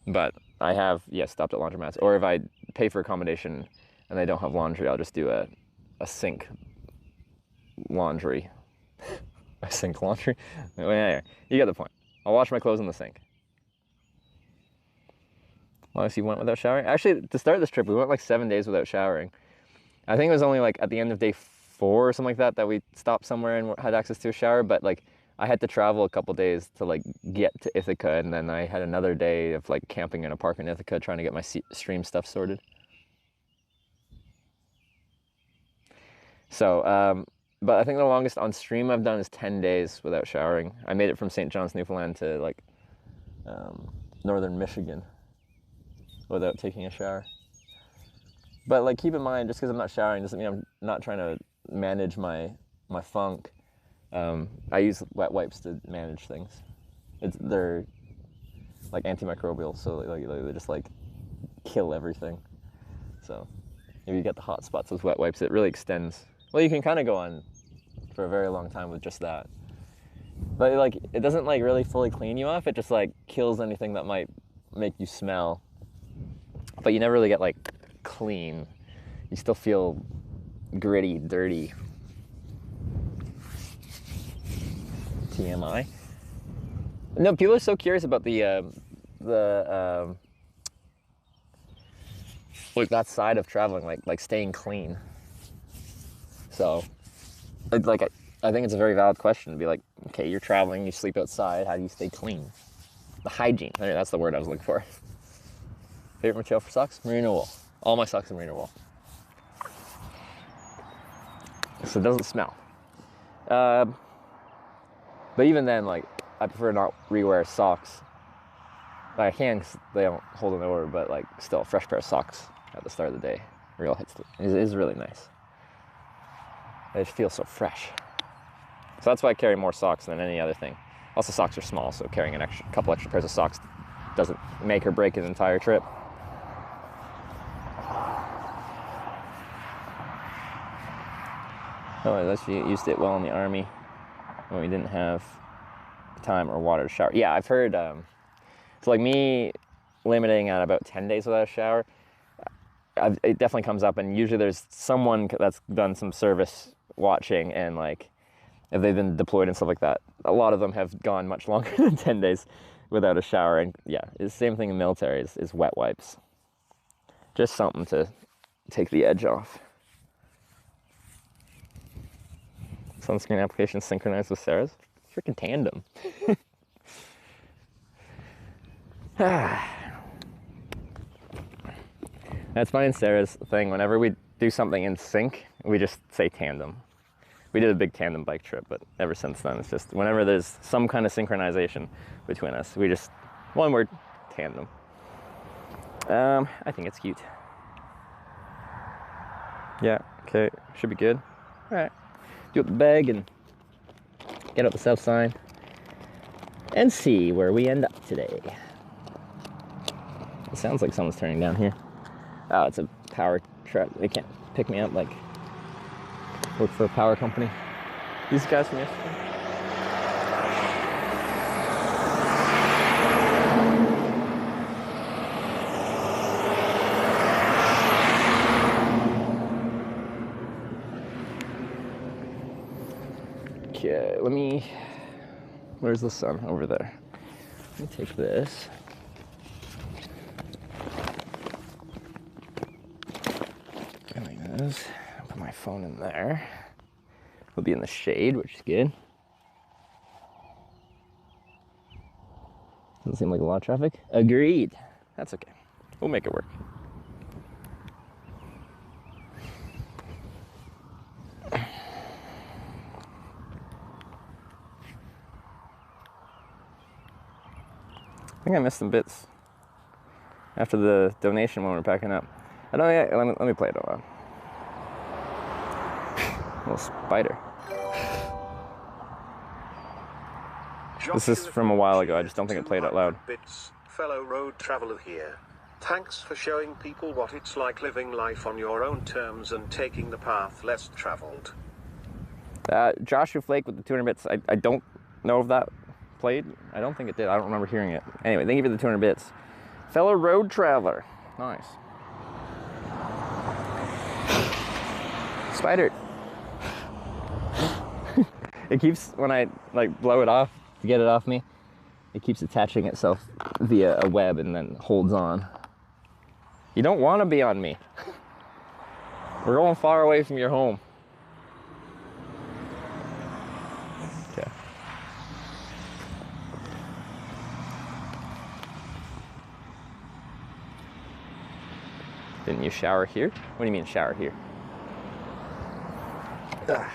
But I have, stopped at laundromats. Or if I pay for accommodation and they don't have laundry, I'll just do a sink laundry. A sink laundry? Anyway, you get the point. I'll wash my clothes in the sink. Unless you went without showering. Actually, to start this trip, we went like 7 days without showering. I think it was only like at the end of day 4 or something like that we stopped somewhere and had access to a shower. But like I had to travel a couple days to like get to Ithaca, and then I had another day of like camping in a park in Ithaca trying to get my stream stuff sorted. So, but I think the longest on stream I've done is 10 days without showering. I made it from St. John's, Newfoundland to like northern Michigan without taking a shower. But like keep in mind, just because I'm not showering doesn't mean I'm not trying to manage my funk. I use wet wipes to manage things. They're like antimicrobial, so they just like kill everything. So if you get the hot spots with wet wipes, it really extends. Well, you can kind of go on for a very long time with just that. But like it doesn't like really fully clean you off. It just like kills anything that might make you smell. But you never really get like clean. You still feel gritty, dirty. TMI. No, people are so curious about the like that side of traveling, like staying clean. So, like I think it's a very valid question to be like, okay, you're traveling, you sleep outside, how do you stay clean? The hygiene, that's the word I was looking for. Favorite material for socks? Merino wool. All my socks are merino wool. So it doesn't smell. But even then, like, I prefer not rewear socks. I can, cause they don't hold an odor, but like, still, a fresh pair of socks at the start of the day real hits. It is really nice. It feels so fresh. So that's why I carry more socks than any other thing. Also, socks are small, so carrying a couple extra pairs of socks doesn't make or break an entire trip. Oh, unless you used it well in the Army when we didn't have time or water to shower. Yeah, I've heard, so like me limiting at about 10 days without a shower, it definitely comes up, and usually there's someone that's done some service watching, and like, if they've been deployed and stuff like that, a lot of them have gone much longer than 10 days without a shower. And yeah, it's the same thing in the military is wet wipes. Just something to take the edge off. Sunscreen application synchronized with Sarah's. Freaking tandem. That's mine and Sarah's thing. Whenever we do something in sync, we just say tandem. We did a big tandem bike trip, but ever since then, it's just whenever there's some kind of synchronization between us, we just, one word, tandem. I think it's cute. Yeah, okay, should be good. All right, do up the bag and get up the south side and see where we end up today. It sounds like someone's turning down here. Oh, it's a power truck. They can't pick me up, like, work for a power company. These guys from yesterday. Okay, where's the sun? Over there. Let me take this. Like this. Put my phone in there. We'll be in the shade, which is good. Doesn't seem like a lot of traffic. Agreed. That's okay. We'll make it work. I think I missed some bits after the donation when we were packing up. I don't. Yeah, let me play it out loud. Little spider. This is from a while ago. I just don't think it played out loud. Bits, fellow road traveler here. Thanks for showing people what it's like living life on your own terms and taking the path less traveled. Joshua Flake with the 200 bits. I don't know if that played. I don't think it did. I don't remember hearing it. Anyway, thank you for the 200 bits. Fellow road traveler. Nice. Spider. It keeps, when I like blow it off to get it off me, it keeps attaching itself via a web and then holds on. You don't want to be on me. We're going far away from your home. Okay. Didn't you shower here? What do you mean shower here? Ugh.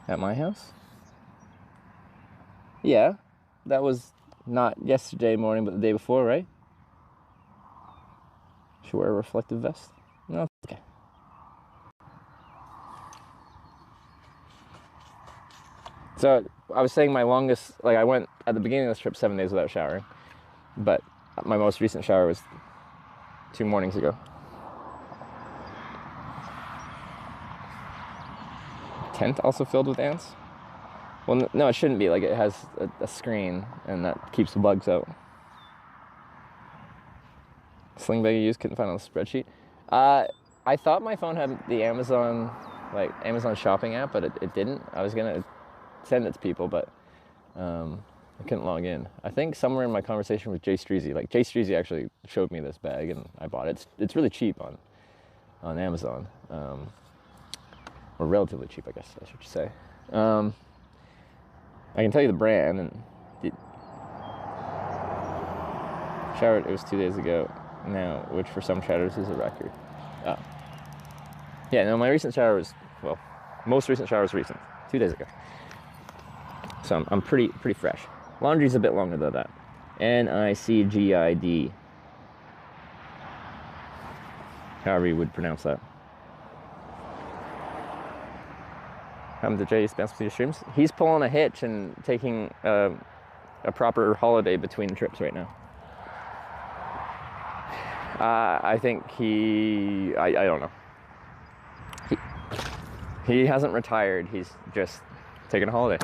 At my house? Yeah, that was not yesterday morning, but the day before, right? Should wear a reflective vest? No, okay. So I was saying my longest, like I went at the beginning of this trip 7 days without showering, but my most recent shower was 2 mornings ago. Tent also filled with ants? Well, no, it shouldn't be. Like, it has a screen, and that keeps the bugs out. Sling bag you used, couldn't find on the spreadsheet. I thought my phone had the Amazon shopping app, but it didn't. I was gonna send it to people, but I couldn't log in. I think somewhere in my conversation with Jay Streezy, like Jay Streezy actually showed me this bag and I bought it. It's really cheap on Amazon, or relatively cheap, I guess I should say. I can tell you the brand, and showered, it was 2 days ago now, which for some showers is a record. Yeah, no, my recent shower was, well, most recent shower was recent, 2 days ago. So I'm pretty fresh. Laundry's a bit longer than that. NICGID. However you would pronounce that. Happened to Jay Spence with your streams? He's pulling a hitch and taking a proper holiday between trips right now. I think I don't know. He hasn't retired. He's just taking a holiday.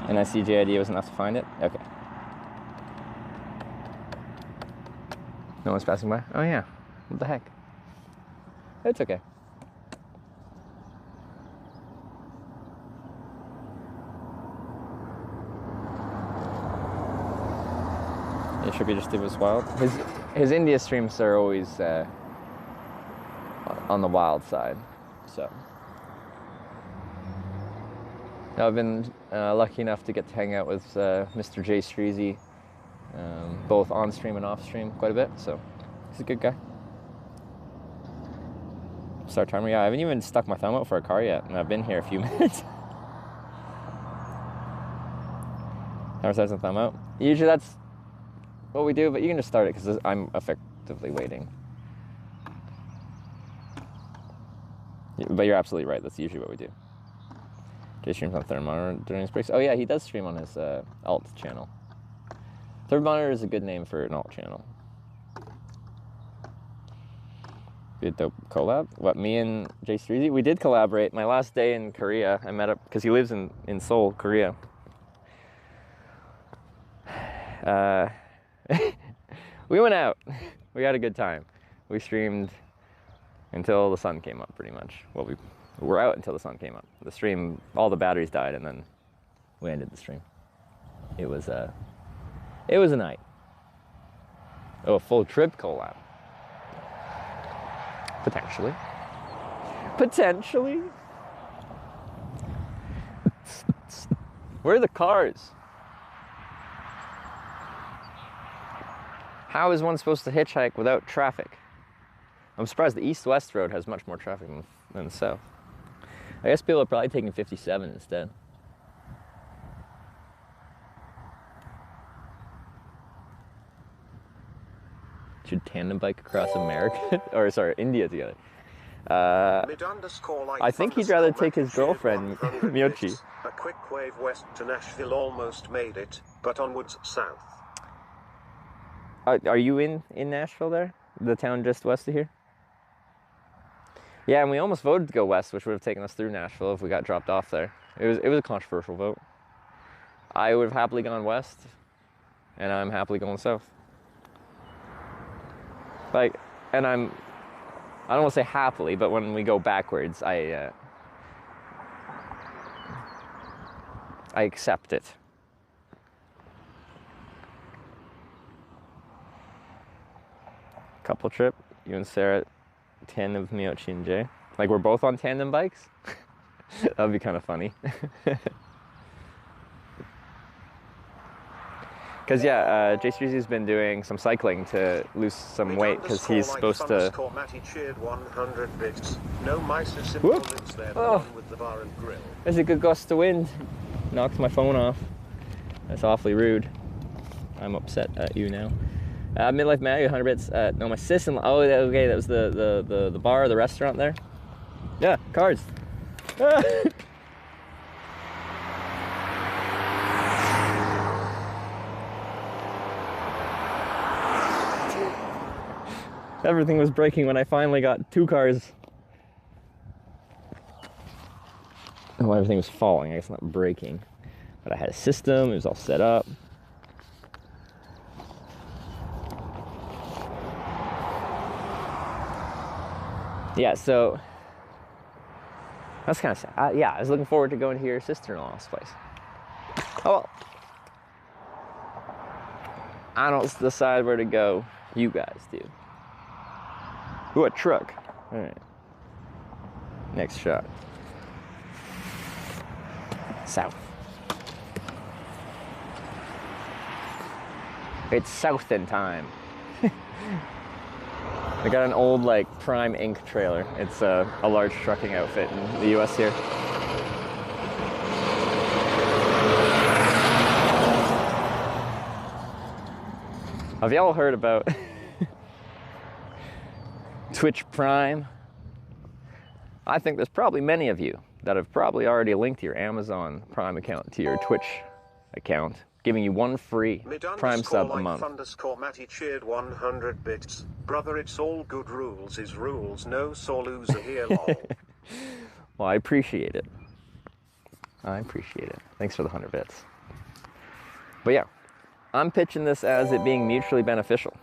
And NICGID was enough to find it? Okay. No one's passing by? Oh yeah. What the heck? It's okay. It should be just it was wild. His India streams are always on the wild side, so. I've been lucky enough to get to hang out with Mr. Jay Streezy, both on stream and off stream quite a bit, so he's a good guy. Start timer, yeah, I haven't even stuck my thumb out for a car yet, and I've been here a few minutes. Never starts a thumb out. Usually that's what we do, but you can just start it because I'm effectively waiting. But you're absolutely right, that's usually what we do. Jay streams on Third Monitor during his breaks. Oh yeah, he does stream on his alt channel. Third Monitor is a good name for an alt channel. Good dope collab. What, me and Jay Streezy? We did collaborate. My last day in Korea, I met up, because he lives in Seoul, Korea. We went out. We had a good time. We streamed until the sun came up, pretty much. Well, we were out until the sun came up. The stream, all the batteries died, and then we ended the stream. It was a night. Oh, a full trip collab. Potentially. Potentially. Where are the cars? How is one supposed to hitchhike without traffic? I'm surprised the east-west road has much more traffic than the south. I guess people are probably taking 57 instead. Should tandem bike across America, or sorry, India together. I think he'd rather take his girlfriend, Miyochi. A quick wave west to Nashville, almost made it, but onwards south. Are you in Nashville there? The town just west of here? Yeah, and we almost voted to go west, which would have taken us through Nashville if we got dropped off there. It was a controversial vote. I would have happily gone west, and I'm happily going south. Like, and I don't want to say happily, but when we go backwards, I accept it. Couple trip, you and Sarah, tandem with Miyochi and Jay. Like, we're both on tandem bikes? That would be kind of funny. Because, yeah, Jay Streezy's been doing some cycling to lose some weight because he's supposed to... Oh, there's a good gust of wind. Knocked my phone off. That's awfully rude. I'm upset at you now. Midlife Maddie, 100 bits. No, my sister-in-law. Oh, okay, that was the bar, the restaurant there. Yeah, cars. Everything was breaking when I finally got two cars Well, everything was falling, I guess not breaking. But I had a system, it was all set up. Yeah, so that's kind of sad. Yeah, I was looking forward to going to your sister-in-law's place. Oh well. I don't decide where to go. You guys do. Ooh, a truck. All right. Next shot. South. It's Southin' time. I got an old, like, Prime Inc. trailer. It's a large trucking outfit in the US here. Have y'all heard about Twitch Prime? I think there's probably many of you that have probably already linked your Amazon Prime account to your Twitch account, giving you one free Prime sub a month. Matty cheered 100 bits. Brother, it's all good rules is rules. No sore loser here, lol. Well, I appreciate it. I appreciate it. Thanks for the 100 bits. But yeah, I'm pitching this as it being mutually beneficial.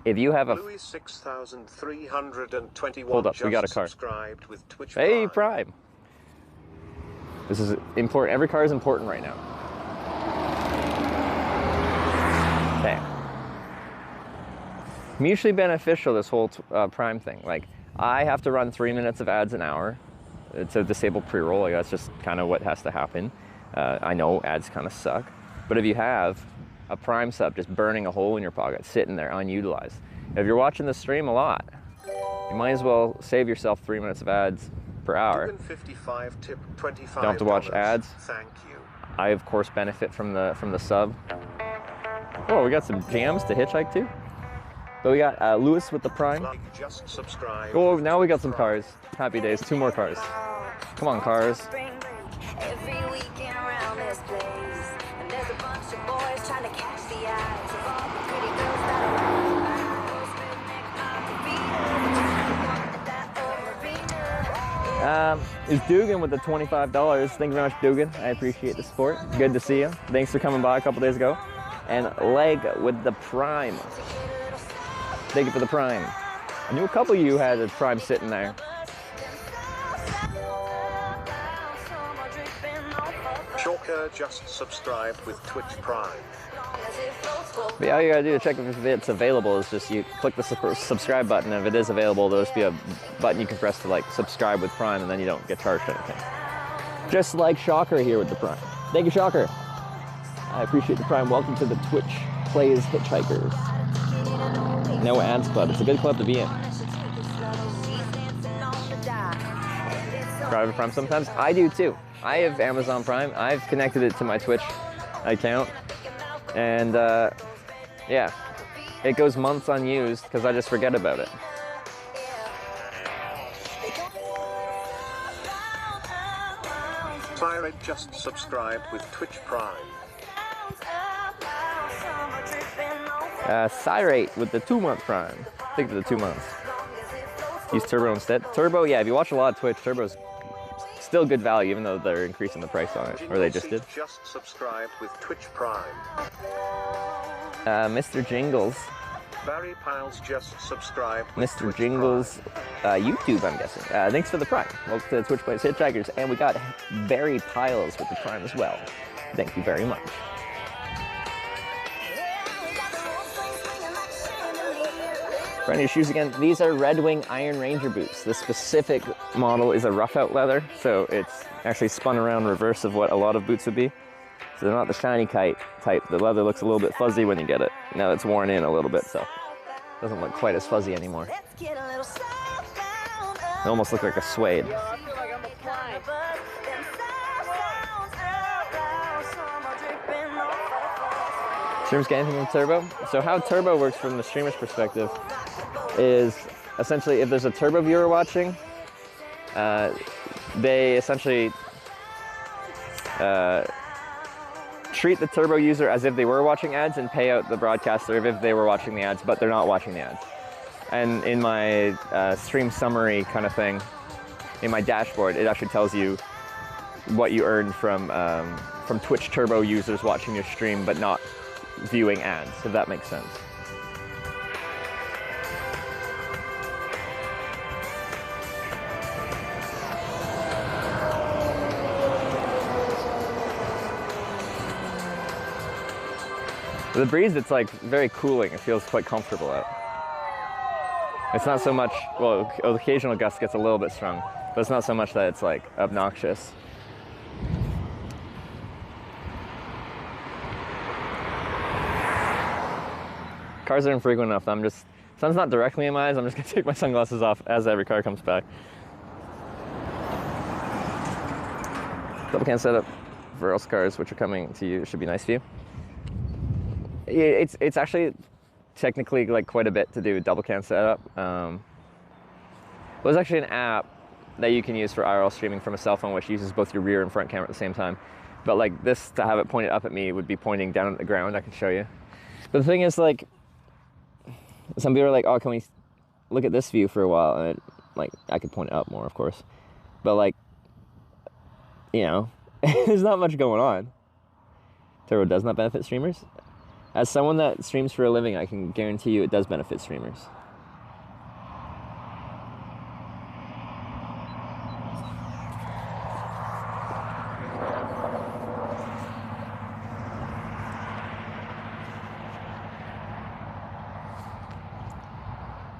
If you have a... Louis 6,321 Hold up, we got a car. Subscribed with Twitch Hey, Prime. This is important. Every car is important right now. Okay. Mutually beneficial, this whole Prime thing. Like, I have to run 3 minutes of ads an hour to disable pre-roll. Like, that's just kind of what has to happen. I know ads kind of suck. But if you have a Prime sub just burning a hole in your pocket, sitting there unutilized, if you're watching the stream a lot, you might as well save yourself 3 minutes of ads per hour. 55 tip, $25. Don't have to watch ads. Thank you. I, of course, benefit from the sub. Oh, we got some jams to hitchhike to. But we got Lewis with the Prime. Just subscribe. Oh, now we got some cars. Happy days. 2 more cars. Come on, cars. Every weekend around this place, and there's a bunch of boys trying to catch the eyes of all the pretty girls that Is Dugan with the $25. Thank you very much, Dugan. I appreciate the support. Good to see you. Thanks for coming by a couple days ago. And Leg with the Prime. Thank you for the Prime. I knew a couple of you had a Prime sitting there. Chalker just subscribed with Twitch Prime. But all you gotta do to check if it's available is just you click the subscribe button. If it is available, there'll just be a button you can press to like subscribe with Prime, and then you don't get charged anything. Just like Shocker here with the Prime. Thank you, Shocker. I appreciate the Prime. Welcome to the Twitch Plays Hitchhikers. No Ads Club. It's a good club to be in. Private Prime sometimes. I do too. I have Amazon Prime. I've connected it to my Twitch account. And yeah, it goes months unused because I just forget about it. Pirate just subscribed with Twitch Prime. Cyrate with the 2-month Prime. I think for the 2 months. Use Turbo instead. Turbo, yeah, if you watch a lot of Twitch, Turbo's still good value, even though they're increasing the price on it, or they just did. Just subscribed with Twitch Prime. Mr. Jingles. Barry Piles just subscribed with Mr. Twitch Jingles, YouTube, I'm guessing. Thanks for the Prime. Welcome to the Twitch Plays Hitchhikers, and we got Barry Piles with the Prime as well. Thank you very much. Brand new shoes again. These are Red Wing Iron Ranger boots. This specific model is a rough out leather, so it's actually spun around reverse of what a lot of boots would be. So they're not the shiny kite type. The leather looks a little bit fuzzy when you get it. Now it's worn in a little bit, so it doesn't look quite as fuzzy anymore. They almost look like a suede. Streamers get anything from Turbo? So how Turbo works from the streamer's perspective is essentially if there's a Turbo viewer watching, they essentially treat the Turbo user as if they were watching ads and pay out the broadcaster if they were watching the ads, but they're not watching the ads. And in my stream summary kind of thing, in my dashboard, it actually tells you what you earned from Twitch Turbo users watching your stream but not viewing ads, if that makes sense. The breeze, it's like very cooling. It feels quite comfortable out. It's not so much, well, the occasional gust gets a little bit strong, but it's not so much that it's like obnoxious. Cars are infrequent enough. Sun's not directly in my eyes. I'm just gonna take my sunglasses off as every car comes back. Double can setup for else cars which are coming to you should be nice for you. It's actually technically like quite a bit to do double cam setup. There's actually an app that you can use for IRL streaming from a cell phone which uses both your rear and front camera at the same time. But like this, to have it pointed up at me would be pointing down at the ground. I can show you. But the thing is, like, some people are like, oh, can we look at this view for a while? And like, I could point it up more, of course. But like, you know, there's not much going on. Turbo does not benefit streamers. As someone that streams for a living, I can guarantee you it does benefit streamers.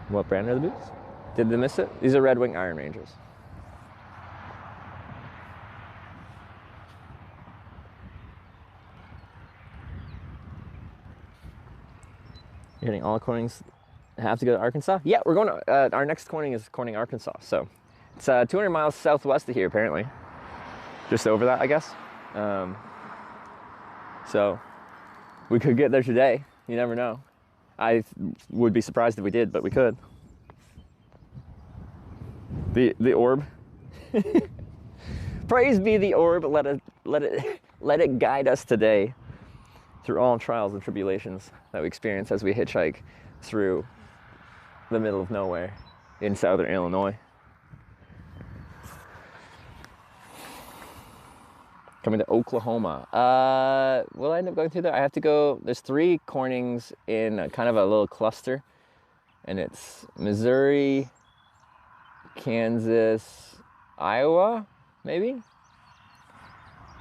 What brand are the boots? Did they miss it? These are Red Wing Iron Rangers. You're hitting all cornings. Have to go to Arkansas? Yeah, we're going to, our next corning is Corning, Arkansas. So it's 200 miles southwest of here, apparently. Just over that, I guess. So we could get there today. You never know. I would be surprised if we did, but we could. The orb. Praise be the orb. Let it guide us today through all trials and tribulations that we experience as we hitchhike through the middle of nowhere in southern Illinois. Coming to Oklahoma. Will I end up going through there? I have to go, there's 3 cornings in kind of a little cluster, and it's Missouri, Kansas, Iowa, maybe?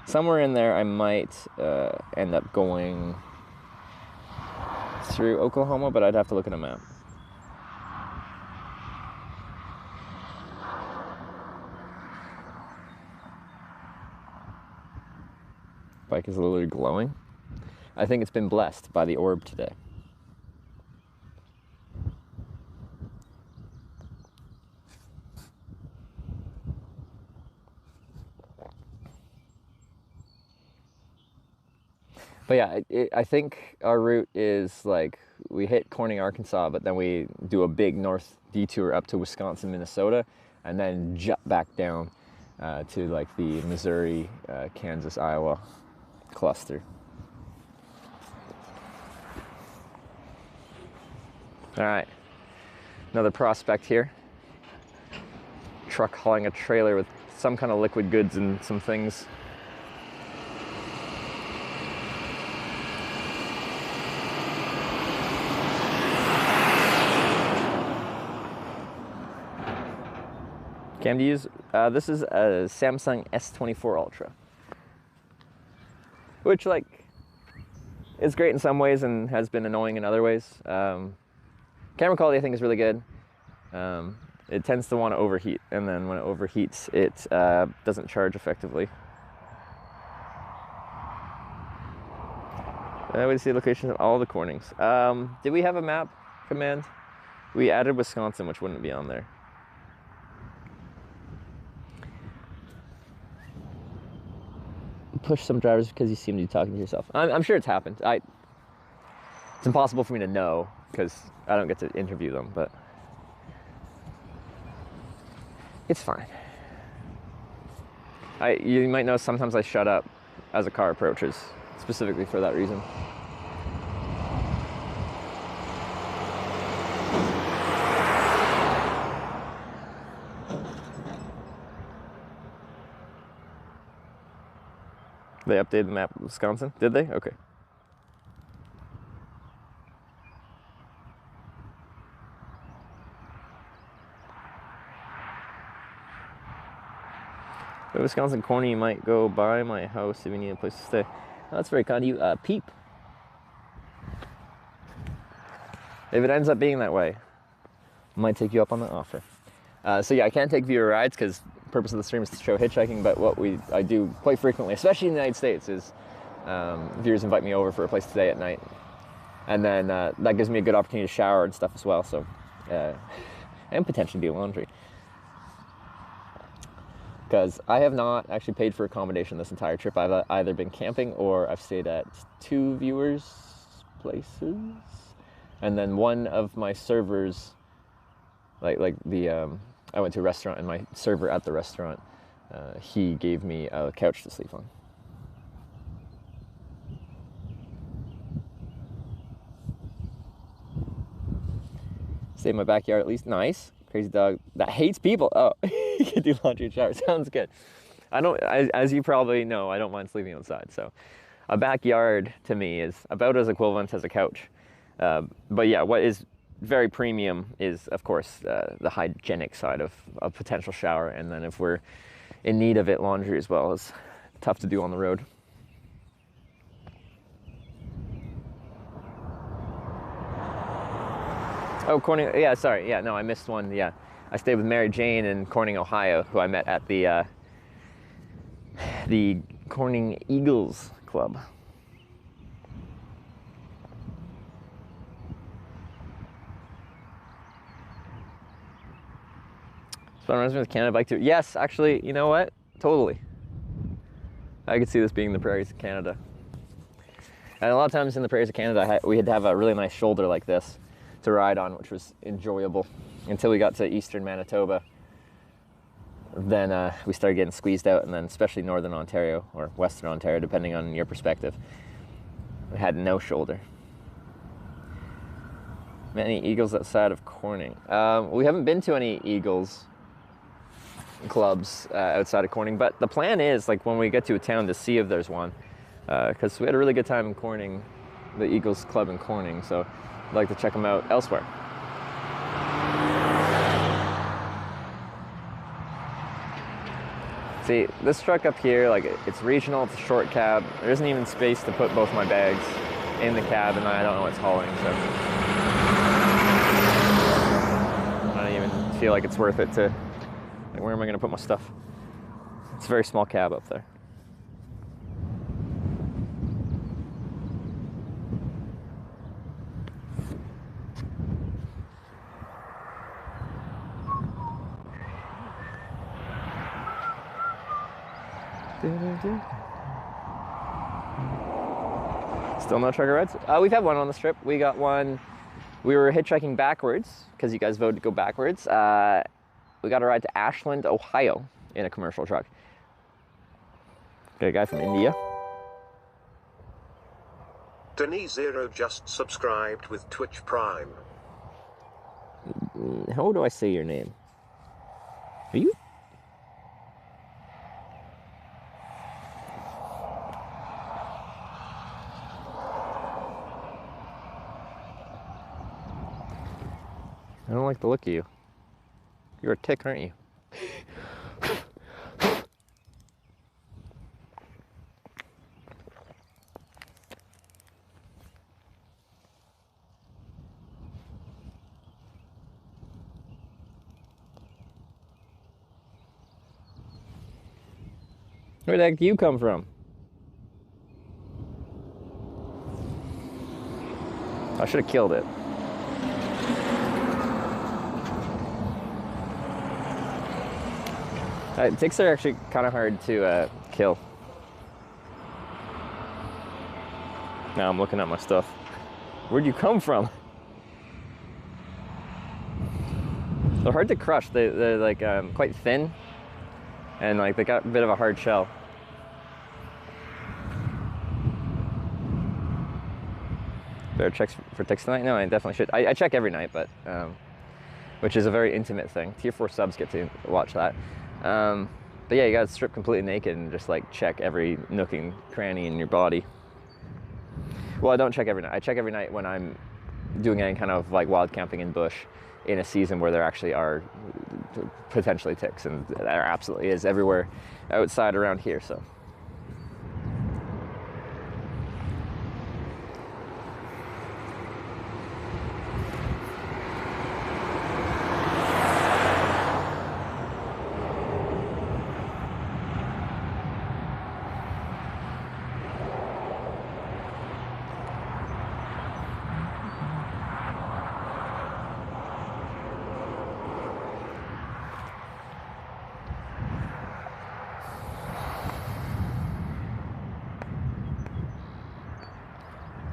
Somewhere in there I might end up going through Oklahoma, but I'd have to look at a map. Bike is literally glowing. I think it's been blessed by the orb today. But yeah, I think our route is like, we hit Corning, Arkansas, but then we do a big north detour up to Wisconsin, Minnesota, and then jump back down to like the Missouri, Kansas, Iowa cluster. All right, another prospect here. Truck hauling a trailer with some kind of liquid goods and some things. Cam to use, this is a Samsung S24 Ultra, which like is great in some ways and has been annoying in other ways. Camera quality I think is really good. It tends to want to overheat, and then when it overheats, it doesn't charge effectively. We see locations of all the cornings. Did we have a map command? We added Wisconsin, which wouldn't be on there. Push some drivers because you seem to be talking to yourself. I'm sure it's happened. It's impossible for me to know because I don't get to interview them, but it's fine. You might know sometimes I shut up as a car approaches, specifically for that reason. They updated the map of Wisconsin? Did they? Okay. But Wisconsin Corny, you might go by my house if you need a place to stay. Oh, that's very kind of you. Peep. If it ends up being that way, I might take you up on the offer. So yeah, I can't take viewer rides because the purpose of the stream is to show hitchhiking, but what I do quite frequently, especially in the United States, is viewers invite me over for a place to stay at night. And then that gives me a good opportunity to shower and stuff as well, so and potentially do laundry. Because I have not actually paid for accommodation this entire trip. I've either been camping or I've stayed at 2 viewers' places. And then one of my servers, I went to a restaurant and my server at the restaurant, he gave me a couch to sleep on. Stay in my backyard at least. Nice. Crazy dog that hates people. Oh, you can do laundry and shower. Sounds good. As you probably know, I don't mind sleeping outside. So a backyard to me is about as equivalent as a couch. But yeah, what is very premium is, of course, the hygienic side of a potential shower. And then if we're in need of it, laundry as well is tough to do on the road. Oh, Corning, yeah, sorry, yeah, no, I missed one, yeah. I stayed with Mary Jane in Corning, Ohio, who I met at the Corning Eagles Club. So reminds me of the Canada bike tour. Yes, actually, you know what? Totally. I could see this being the prairies of Canada. And a lot of times in the prairies of Canada, we had to have a really nice shoulder like this to ride on, which was enjoyable until we got to eastern Manitoba. Then we started getting squeezed out, and then especially northern Ontario or western Ontario, depending on your perspective, we had no shoulder. Many eagles outside of Corning. We haven't been to any eagles clubs outside of Corning, but the plan is, like, when we get to a town, to see if there's one, because we had a really good time in Corning, the Eagles Club in Corning, so I'd like to check them out elsewhere. See, this truck up here, like, it's regional, it's a short cab. There isn't even space to put both my bags in the cab, and I don't know what's hauling, so I don't even feel like it's worth it to, like, where am I going to put my stuff? It's a very small cab up there. Still no trucker rides? We've had one on this trip. We got one. We were hitchhiking backwards because you guys voted to go backwards. We got a ride to Ashland, Ohio in a commercial truck. Got a guy from India. Denise Zero just subscribed with Twitch Prime. How do I say your name? Are you? I don't like the look of you. You're a tick, aren't you? Where the heck do you come from? I should have killed it. Ticks are actually kind of hard to kill. Now I'm looking at my stuff. Where'd you come from? They're hard to crush. They're like quite thin, and like they got a bit of a hard shell. Better checks for ticks tonight? No, I definitely should. I check every night, but which is a very intimate thing. Tier 4 subs get to watch that. But yeah, you gotta strip completely naked and just like check every nook and cranny in your body. Well, I don't check every night. I check every night when I'm doing any kind of like wild camping in bush in a season where there actually are potentially ticks, and there absolutely is everywhere outside around here, so.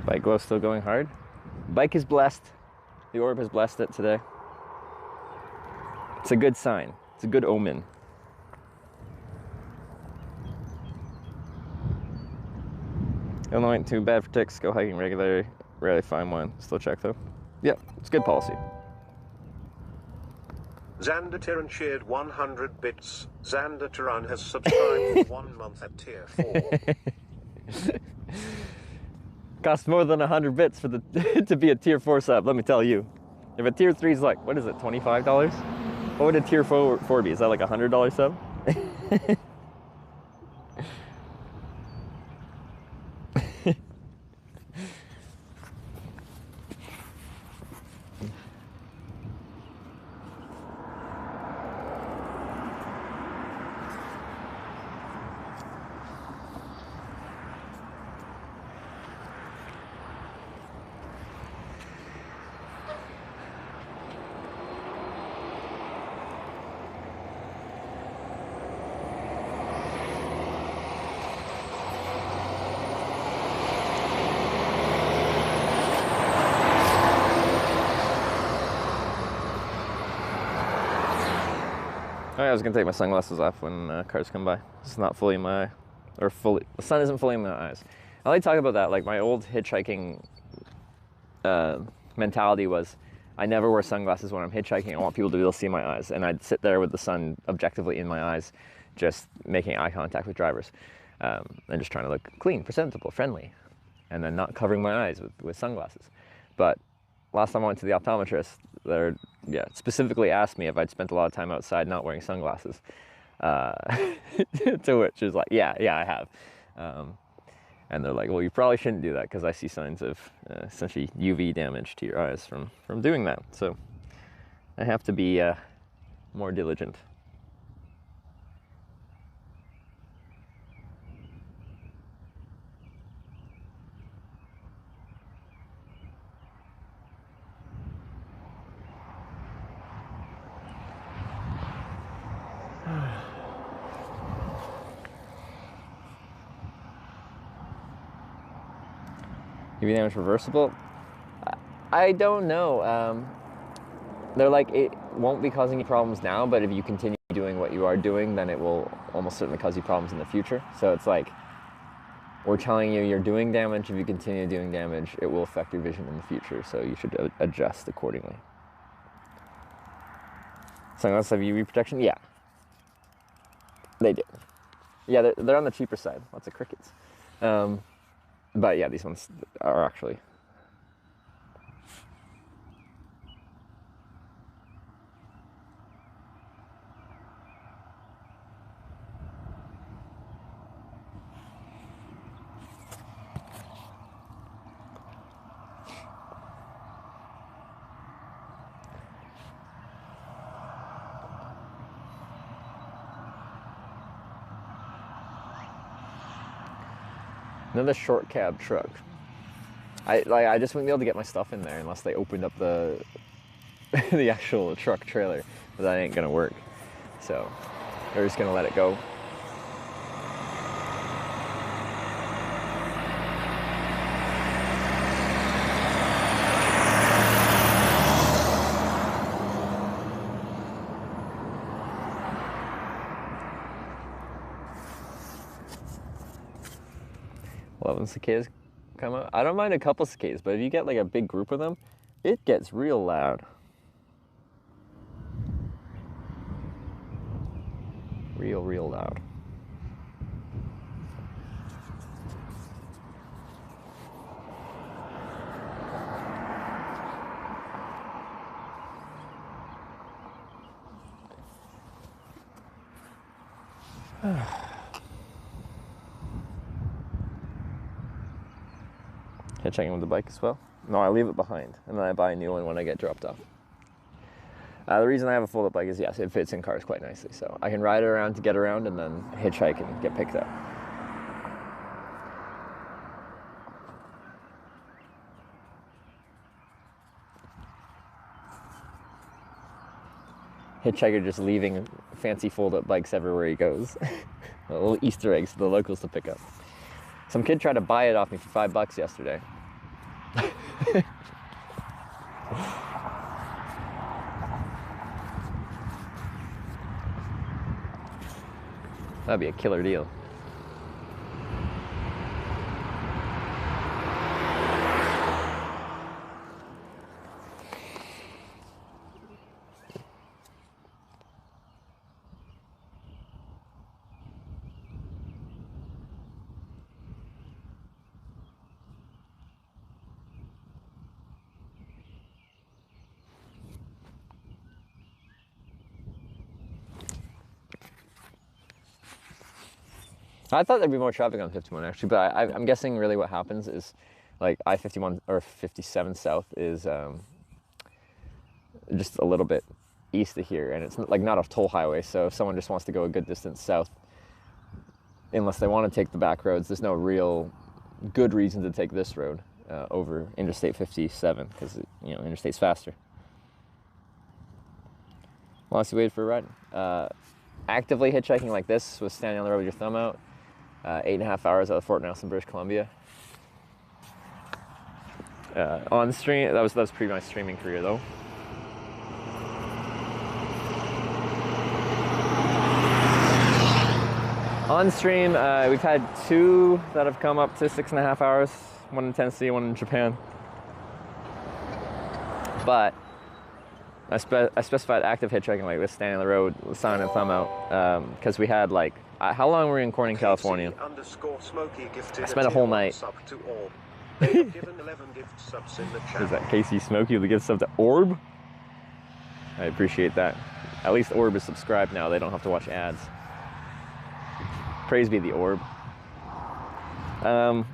Bike glow still going hard. Bike is blessed. The orb has blessed it today. It's a good sign. It's a good omen. Illinois ain't too bad for ticks. Go hiking regularly. Rarely find one. Still check though. Yep, it's good policy. Xander Tiran shared 100 bits. Xander Tiran has subscribed for 1 month at tier 4. Costs more than 100 bits for the to be a tier 4 sub, let me tell you. If a tier 3 is like, what is it, $25? What would a tier 4 be? Is that like a $100 sub? I was gonna take my sunglasses off when cars come by. It's not fully in my eye, or fully, the sun isn't fully in my eyes. I like to talk about that, like my old hitchhiking mentality was, I never wear sunglasses when I'm hitchhiking. I want people to be able to see my eyes. And I'd sit there with the sun objectively in my eyes, just making eye contact with drivers, and just trying to look clean, presentable, friendly, and then not covering my eyes with sunglasses. But last time I went to the optometrist, they specifically asked me if I'd spent a lot of time outside not wearing sunglasses. To which is like, yeah, I have. And they're like, well, you probably shouldn't do that because I see signs of essentially UV damage to your eyes from doing that. So I have to be more diligent. UV damage reversible? I don't know. They're like, it won't be causing you problems now, but if you continue doing what you are doing, then it will almost certainly cause you problems in the future. So it's like, we're telling you you're doing damage. If you continue doing damage, it will affect your vision in the future. So you should adjust accordingly. Sunglasses have UV protection? Yeah. They do. Yeah, they're on the cheaper side. Lots of crickets. But yeah, these ones are actually. Another short cab truck. I just wouldn't be able to get my stuff in there unless they opened up the the actual truck trailer, but that ain't gonna work. So we're just gonna let it go. Loving cicadas come out. I don't mind a couple cicadas, but if you get like a big group of them, it gets real loud. Real loud. Hitchhiking with the bike as well? No, I leave it behind, and then I buy a new one when I get dropped off. The reason I have a fold-up bike is, yes, it fits in cars quite nicely, so I can ride it around to get around and then hitchhike and get picked up. Hitchhiker just leaving fancy fold-up bikes everywhere he goes. Little Easter eggs for the locals to pick up. Some kid tried to buy it off me for $5 yesterday. That'd be a killer deal. I thought there'd be more traffic on 51 actually, but I'm guessing really what happens is like I-51 or 57 South is just a little bit east of here, and it's like not a toll highway, so if someone just wants to go a good distance south, unless they want to take the back roads, there's no real good reason to take this road over Interstate 57 because, you know, Interstate's faster. Whilst you waited for a ride. Actively hitchhiking like this was standing on the road with your thumb out. 8.5 hours out of Fort Nelson, British Columbia. On stream, that was pretty my streaming career though. On stream, we've had 2 that have come up to 6.5 hours. One in Tennessee, one in Japan. But I specified active hitchhiking like this, standing on the road, sign and thumb out, because we had like, how long were we in Corning, California? I spent a whole night. Is that Casey Smokey with the gift sub to Orb? I appreciate that. At least Orb is subscribed now, they don't have to watch ads. Praise be the Orb. I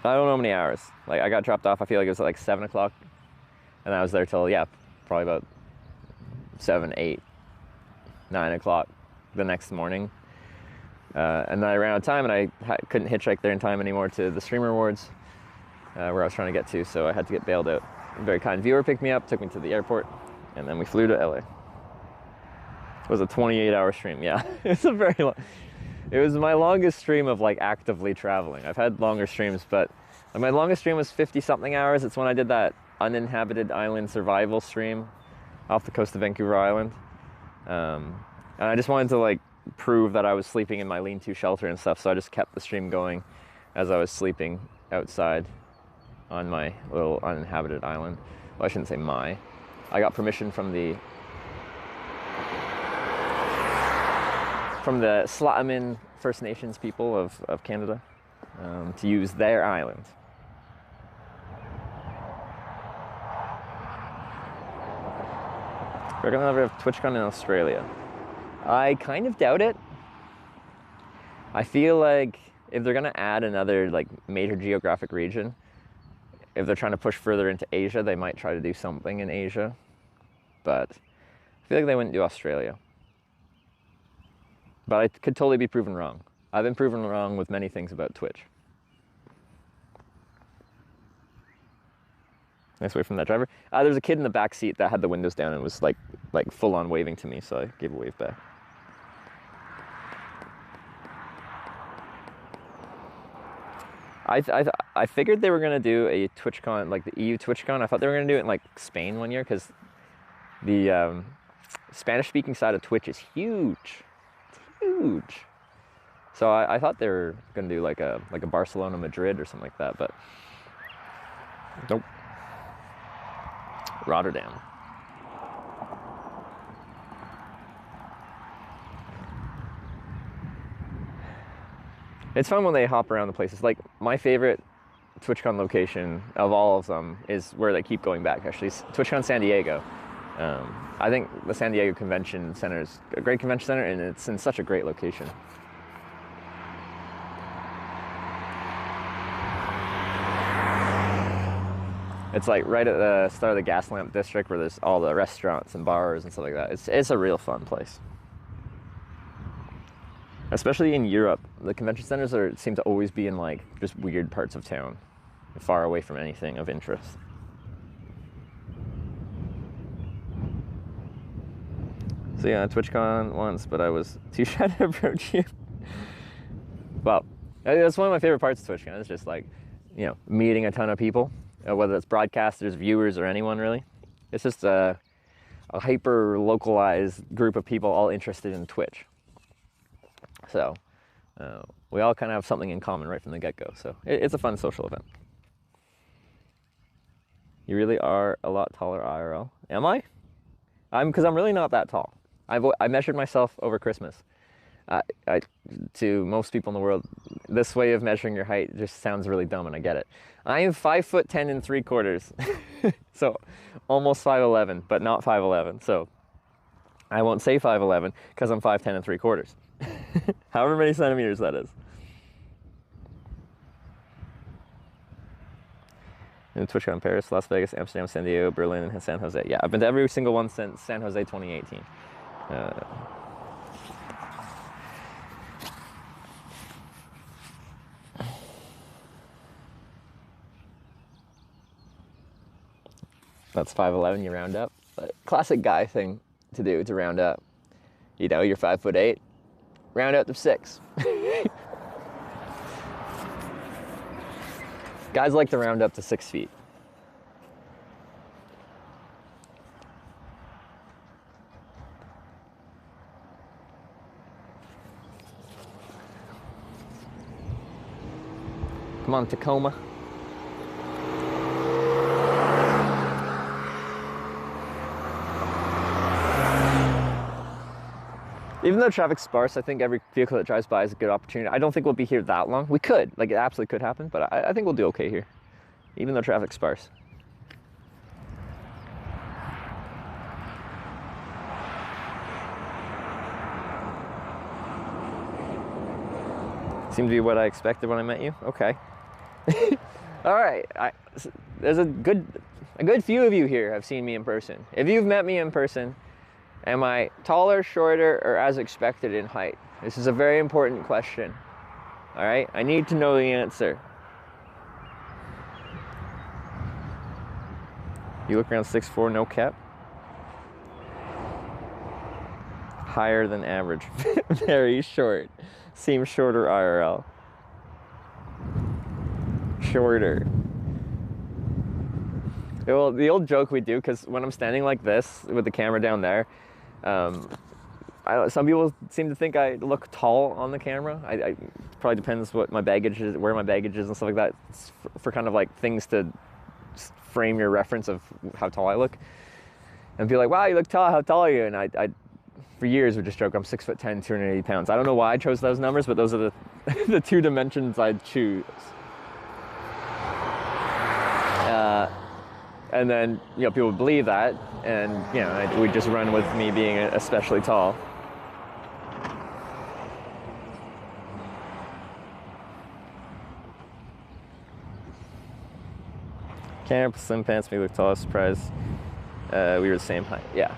don't know how many hours. Like I got dropped off, I feel like it was at like 7 o'clock, and I was there till, yeah, probably about 7, 8, 9 o'clock the next morning. And then I ran out of time, and I couldn't hitchhike there in time anymore to the Streamer Awards, where I was trying to get to, so I had to get bailed out. A very kind viewer picked me up, took me to the airport, and then we flew to LA. It was a 28-hour stream, yeah. It's a very long, it was my longest stream of like actively traveling. I've had longer streams, but my longest stream was 50-something hours. It's when I did that uninhabited island survival stream off the coast of Vancouver Island. And I just wanted to like prove that I was sleeping in my lean-to shelter and stuff, so I just kept the stream going as I was sleeping outside on my little uninhabited island. Well, I shouldn't say my. I got permission from the Slatamin First Nations people of Canada to use their island. We're gonna ever have TwitchCon in Australia. I kind of doubt it. I feel like if they're gonna add another like major geographic region, if they're trying to push further into Asia, they might try to do something in Asia. But I feel like they wouldn't do Australia. But I could totally be proven wrong. I've been proven wrong with many things about Twitch. Nice way from that driver. There's a kid in the back seat that had the windows down and was like full on waving to me, so I gave a wave back. I figured they were gonna do a TwitchCon, like the EU TwitchCon. I thought they were gonna do it in like Spain one year, because the Spanish-speaking side of Twitch is huge. It's huge. So I thought they were gonna do like a Barcelona, Madrid or something like that, but nope. Rotterdam. It's fun when they hop around the places. Like, my favorite TwitchCon location of all of them is where they keep going back, actually. TwitchCon San Diego. I think the San Diego Convention Center is a great convention center, and it's in such a great location. It's like right at the start of the gas lamp district where there's all the restaurants and bars and stuff like that. It's a real fun place. Especially in Europe, the convention centers seem to always be in like just weird parts of town, far away from anything of interest. So yeah, TwitchCon once, but I was too shy to approach you. Well, that's one of my favorite parts of TwitchCon. It's just like, you know, meeting a ton of people, whether it's broadcasters, viewers, or anyone really. It's just a hyper localized group of people all interested in Twitch. So we all kind of have something in common right from the get-go. So it's a fun social event. You really are a lot taller IRL. Am I? Because I'm really not that tall. I measured myself over Christmas. To most people in the world, this way of measuring your height just sounds really dumb, and I get it. I am 5'10 3/4", so almost 5'11", but not 5'11". So I won't say 5'11" because I'm 5'10 3/4". However many centimeters that is. In TwitchCon Paris, Las Vegas, Amsterdam, San Diego, Berlin, and San Jose. Yeah, I've been to every single one since San Jose 2018. That's 5'11", you round up. But classic guy thing to do, to round up. You know, you're 5'8", round up to 6. Guys like to round up to 6 feet. Come on, Tacoma. Even though traffic's sparse, I think every vehicle that drives by is a good opportunity. I don't think we'll be here that long. We could, like it absolutely could happen, but I think we'll do okay here, even though traffic's sparse. Seemed to be what I expected when I met you. Okay. All right. There's a good few of you here have seen me in person. If you've met me in person, am I taller, shorter, or as expected in height? This is a very important question. All right? I need to know the answer. You look around 6'4", no cap. Higher than average. Very short. Seems shorter IRL. Shorter. Well, the old joke we do, because when I'm standing like this with the camera down there, some people seem to think I look tall on the camera. I probably depends what my baggage is, where my baggage is and stuff like that. It's for kind of like things to frame your reference of how tall I look. And be like, wow, you look tall, how tall are you? And I for years would just joke, I'm 6'10", 280 pounds. I don't know why I chose those numbers, but those are the two dimensions I'd choose. And then, you know, people would believe that, and, you know, we'd just run with me being especially tall. Camp, slim pants, me look tall, surprise. We were the same height, yeah.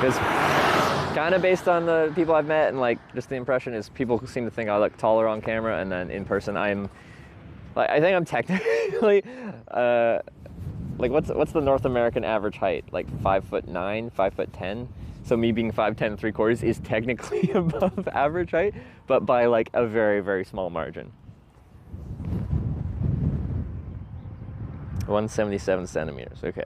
Because kind of based on the people I've met and like just the impression is people seem to think I look taller on camera, and then in person I think I'm technically like what's the North American average height? Like 5'9", 5'10". So me being 5'10 3/4 is technically above average height, but by like a very, very small margin. 177 centimeters. Okay.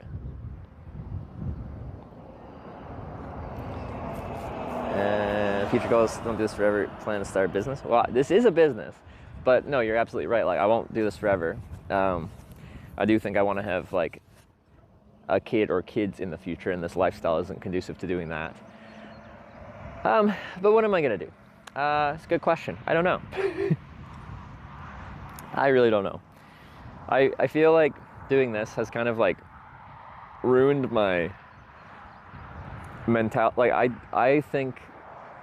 Future goals, don't do this forever, plan to start a business. Well, this is a business, but no, you're absolutely right. Like, I won't do this forever. I do think I want to have like a kid or kids in the future, and this lifestyle isn't conducive to doing that. But what am I gonna do? It's a good question. I don't know. I really don't know. I feel like doing this has kind of like ruined my mentality. Like I think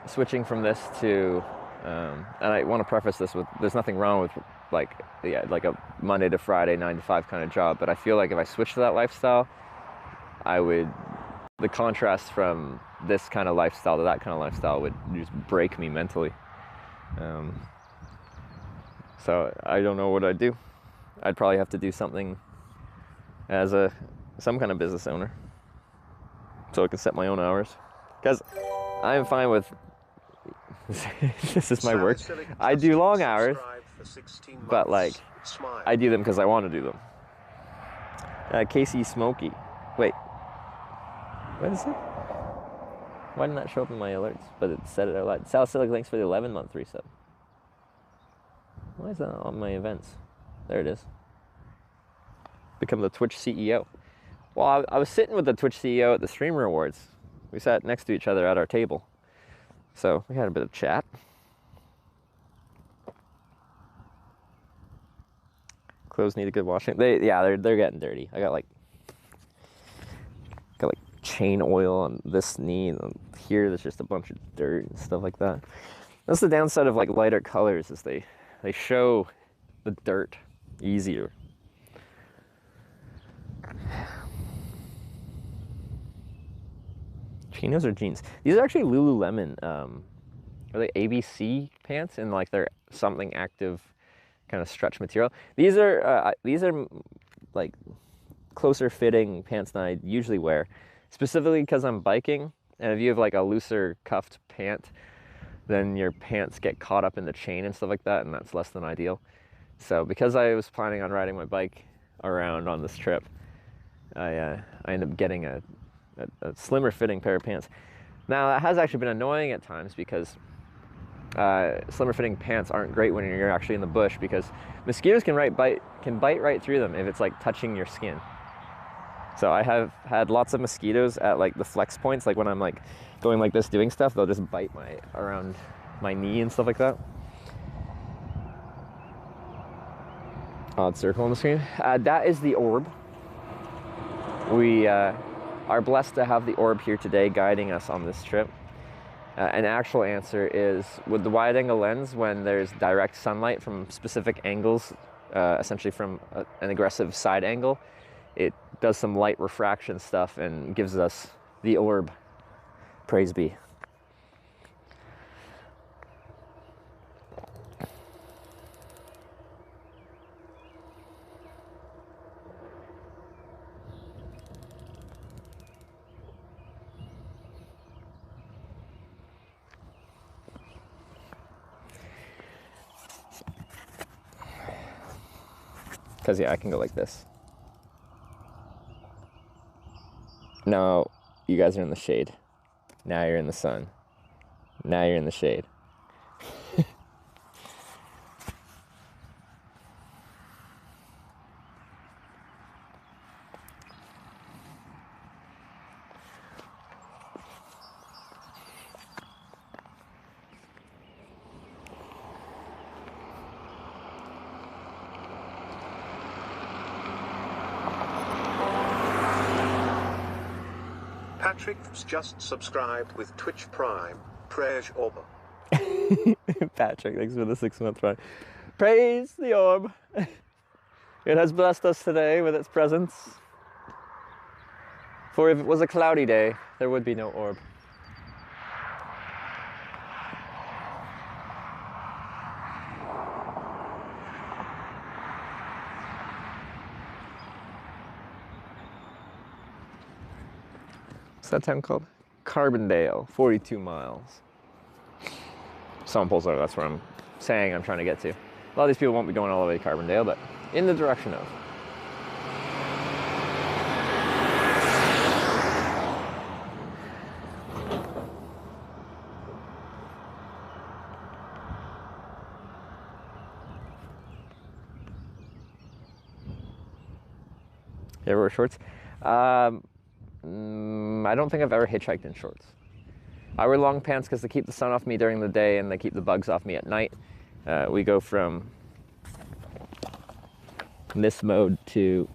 switching from this to, and I want to preface this with, there's nothing wrong with like a Monday to Friday 9 to 5 kind of job, but I feel like if I switched to that lifestyle, the contrast from this kind of lifestyle to that kind of lifestyle would just break me mentally. So I don't know what I'd do. I'd probably have to do something as some kind of business owner, so I can set my own hours. Because I'm fine with this is my work. I do long hours, but like I do them because I want to do them. Casey Smokey, wait, what is it? Why didn't that show up in my alerts? But it said it out loud. Salicylic, thanks for the 11-month resub. Why is that on my events? There it is. Become the Twitch CEO. Well, I was sitting with the Twitch CEO at the Streamer Awards. We sat next to each other at our table. So we had a bit of chat. Clothes need a good washing. They're getting dirty. I got like chain oil on this knee, and here there's just a bunch of dirt and stuff like that. That's the downside of like lighter colors, is they show the dirt easier. Chinos or jeans? These are actually Lululemon. Are they ABC pants? And like they're something active, kind of stretch material. These are like closer fitting pants than I usually wear, specifically because I'm biking. And if you have like a looser cuffed pant, then your pants get caught up in the chain and stuff like that, and that's less than ideal. So because I was planning on riding my bike around on this trip, I ended up getting a slimmer fitting pair of pants. Now that has actually been annoying at times, because slimmer fitting pants aren't great when you're actually in the bush, because mosquitoes can bite right through them if it's like touching your skin. So I have had lots of mosquitoes at like the flex points, like when I'm like going like this doing stuff, they'll just bite around my knee and stuff like that. Odd circle on the screen. That is the orb. We are blessed to have the orb here today guiding us on this trip. An actual answer is, with the wide angle lens, when there's direct sunlight from specific angles, essentially from an aggressive side angle, it does some light refraction stuff and gives us the orb. Praise be. Because yeah, I can go like this. Now you guys are in the shade. Now you're in the sun. Now you're in the shade. Patrick's just subscribed with Twitch Prime. Praise Orb. Patrick, thanks for the 6-month run. Praise the orb. It has blessed us today with its presence. For if it was a cloudy day, there would be no orb. What's that town called? Carbondale, 42 miles. Samples are, that's where I'm saying I'm trying to get to. A lot of these people won't be going all the way to Carbondale, but in the direction of. You ever wear shorts? I don't think I've ever hitchhiked in shorts. I wear long pants because they keep the sun off me during the day and they keep the bugs off me at night. We go from this mode to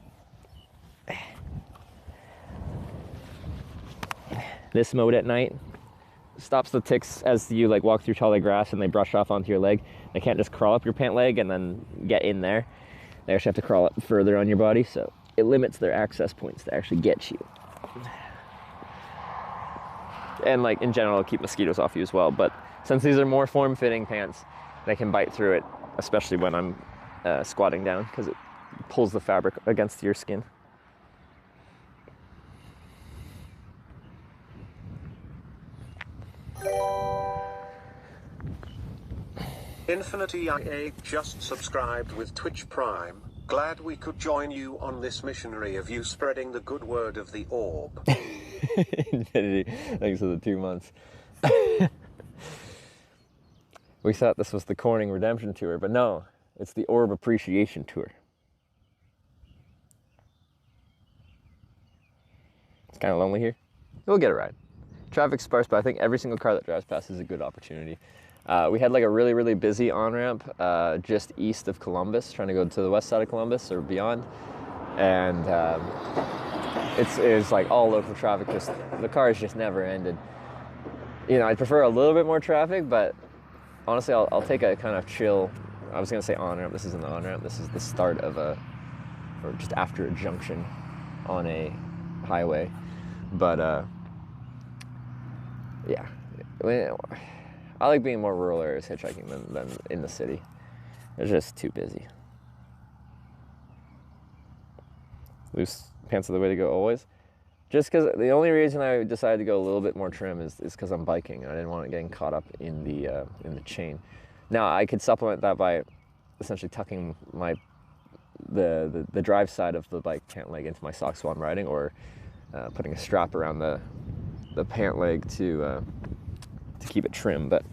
this mode at night. Stops the ticks as you like walk through tall grass and they brush off onto your leg. They can't just crawl up your pant leg and then get in there. They actually have to crawl up further on your body, so it limits their access points to actually get you. And like in general, keep mosquitoes off you as well. But since these are more form-fitting pants, they can bite through it, especially when I'm squatting down, because it pulls the fabric against your skin. Infinity IA just subscribed with Twitch Prime. Glad we could join you on this missionary of you spreading the good word of the orb. Infinity, thanks for the 2 months. We thought this was the Corning Redemption Tour, but no, it's the Orb Appreciation Tour. It's kind of lonely here. We'll get a ride. Traffic's sparse, but I think every single car that drives past is a good opportunity. We had like a really, really busy on-ramp just east of Columbus, trying to go to the west side of Columbus or beyond. And it's like all local traffic, just the cars just never ended. You know, I'd prefer a little bit more traffic, but honestly, I'll take a kind of chill, I was gonna say on-ramp, this isn't the on-ramp, this is the start of or just after a junction on a highway. But yeah, I like being more rural areas hitchhiking than in the city. It's just too busy. Loose pants are the way to go always. Just because the only reason I decided to go a little bit more trim is because I'm biking and I didn't want it getting caught up in the chain. Now I could supplement that by essentially tucking the drive side of the bike pant leg into my socks while I'm riding, or putting a strap around the pant leg to keep it trim. But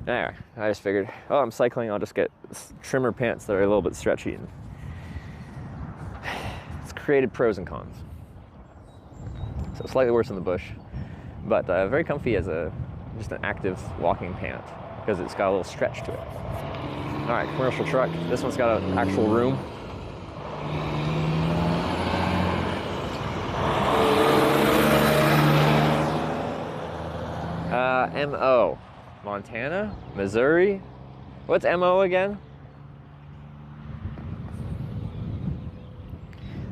anyway, I just figured, oh, I'm cycling, I'll just get trimmer pants that are a little bit stretchy. And it's created pros and cons. So slightly worse in the bush, but very comfy as just an active walking pant because it's got a little stretch to it. All right, commercial truck. This one's got an actual room. MO, Montana, Missouri. What's MO again?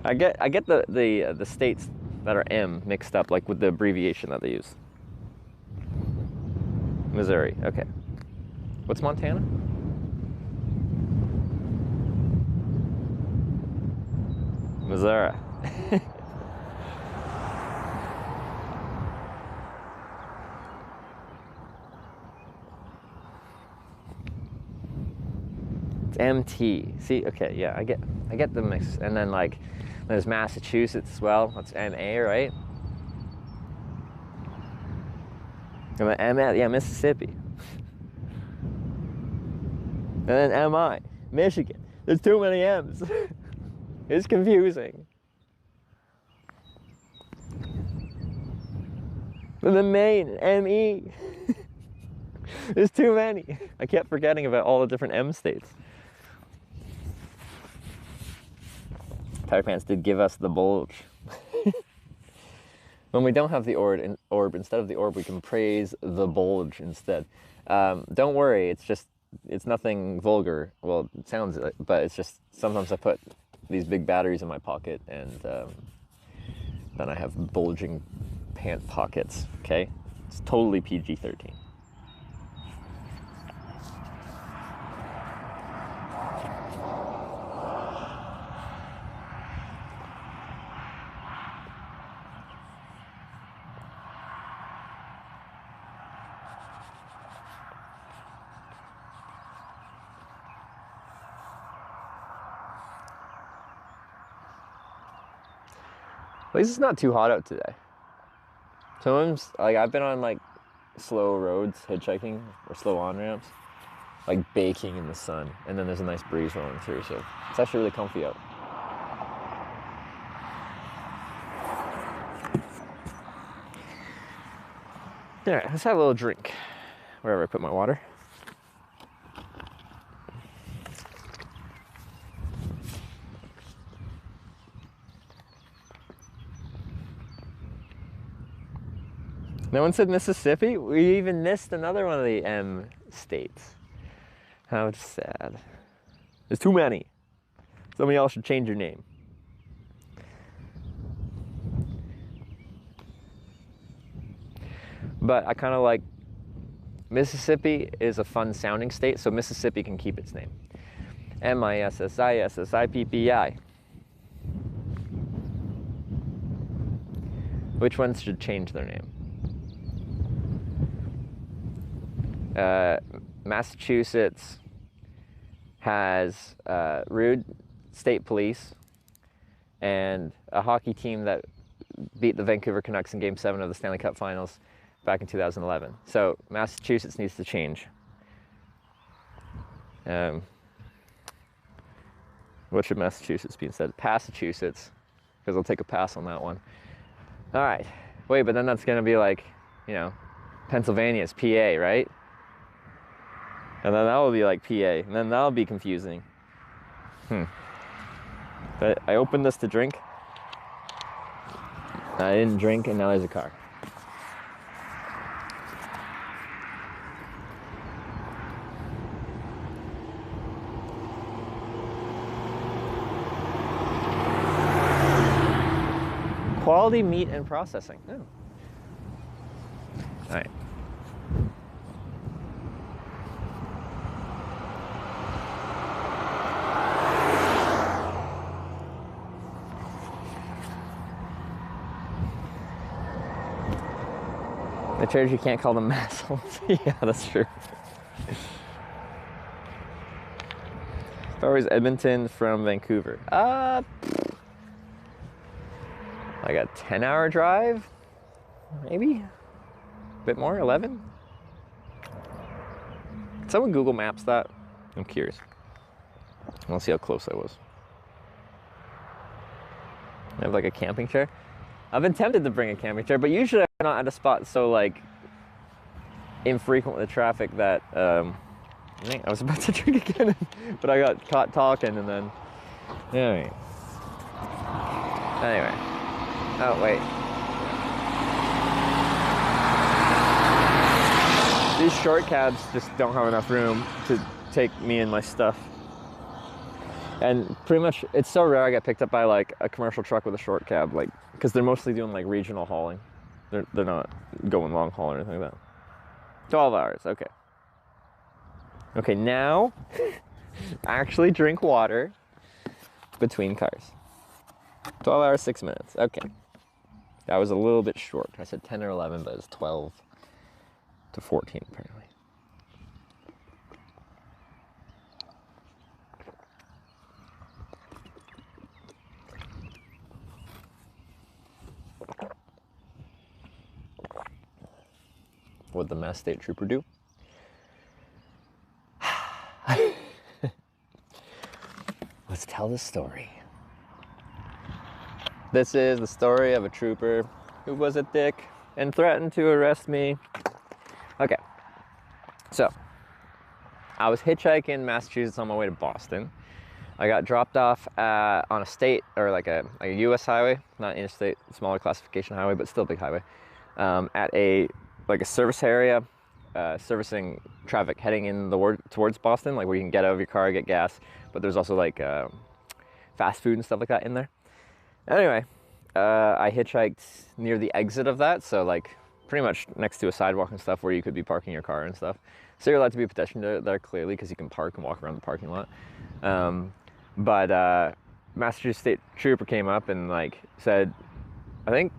I get the states that are M mixed up, like with the abbreviation that they use. Missouri, okay. What's Montana? Missouri. It's MT. See, okay, yeah, I get the mix. And then like there's Massachusetts as well. That's MA, right? And then ML, yeah, Mississippi. And then MI, Michigan. There's too many M's. It's confusing. And then Maine, ME. There's too many. I kept forgetting about all the different M states. Tire Pants did give us the bulge. When we don't have the orb, instead of the orb, we can praise the bulge instead. Don't worry, it's nothing vulgar. Well, it sounds like, but it's just sometimes I put these big batteries in my pocket and then I have bulging pant pockets, okay? It's totally PG-13. At least it's not too hot out today. Sometimes, like, I've been on like slow roads hitchhiking or slow on-ramps, like baking in the sun, and then there's a nice breeze rolling through, so it's actually really comfy out. All right, let's have a little drink wherever I put my water. No one said Mississippi? We even missed another one of the M states. How sad. There's too many. Some of y'all should change your name. But I kind of like Mississippi is a fun sounding state, so Mississippi can keep its name. Mississippi. Which ones should change their name? Massachusetts has rude state police and a hockey team that beat the Vancouver Canucks in Game 7 of the Stanley Cup Finals back in 2011. So Massachusetts needs to change. What should Massachusetts be instead? Passachusetts, because I'll take a pass on that one. All right. Wait, but then that's going to be like, you know, Pennsylvania's PA, right? And then that will be like PA, and then that'll be confusing. But I opened this to drink. I didn't drink, and now there's a car. Quality meat and processing. Oh. All right. The church, you can't call them assholes. Yeah, that's true. As far as Edmonton from Vancouver. Like a 10-hour drive? Maybe? A bit more? 11? Can someone Google Maps that? I'm curious. I want to see how close I was. I have like a camping chair. I've been tempted to bring a camping chair, but usually I'm not at a spot so like infrequent with the traffic that I was about to drink again, but I got caught talking and then anyway. Oh wait. These short cabs just don't have enough room to take me and my stuff. And pretty much, it's so rare I get picked up by like a commercial truck with a short cab, like, because they're mostly doing like regional hauling. They're not going long haul or anything like that. 12 hours, okay. Okay, now, actually drink water between cars. 12 hours, 6 minutes, okay. That was a little bit short. I said 10 or 11, but it's 12 to 14 apparently. What'd the Mass State Trooper do? Let's tell the story. This is the story of a trooper who was a dick and threatened to arrest me. Okay, so I was hitchhiking in Massachusetts on my way to Boston. I got dropped off on a state, or like a U.S. highway, not interstate, smaller classification highway, but still big highway, at a service area, servicing traffic heading in towards Boston, like where you can get out of your car, get gas, but there's also like fast food and stuff like that in there. Anyway, I hitchhiked near the exit of that, so like pretty much next to a sidewalk and stuff where you could be parking your car and stuff. So you're allowed to be a pedestrian there clearly because you can park and walk around the parking lot. But Massachusetts State Trooper came up and like said, I think,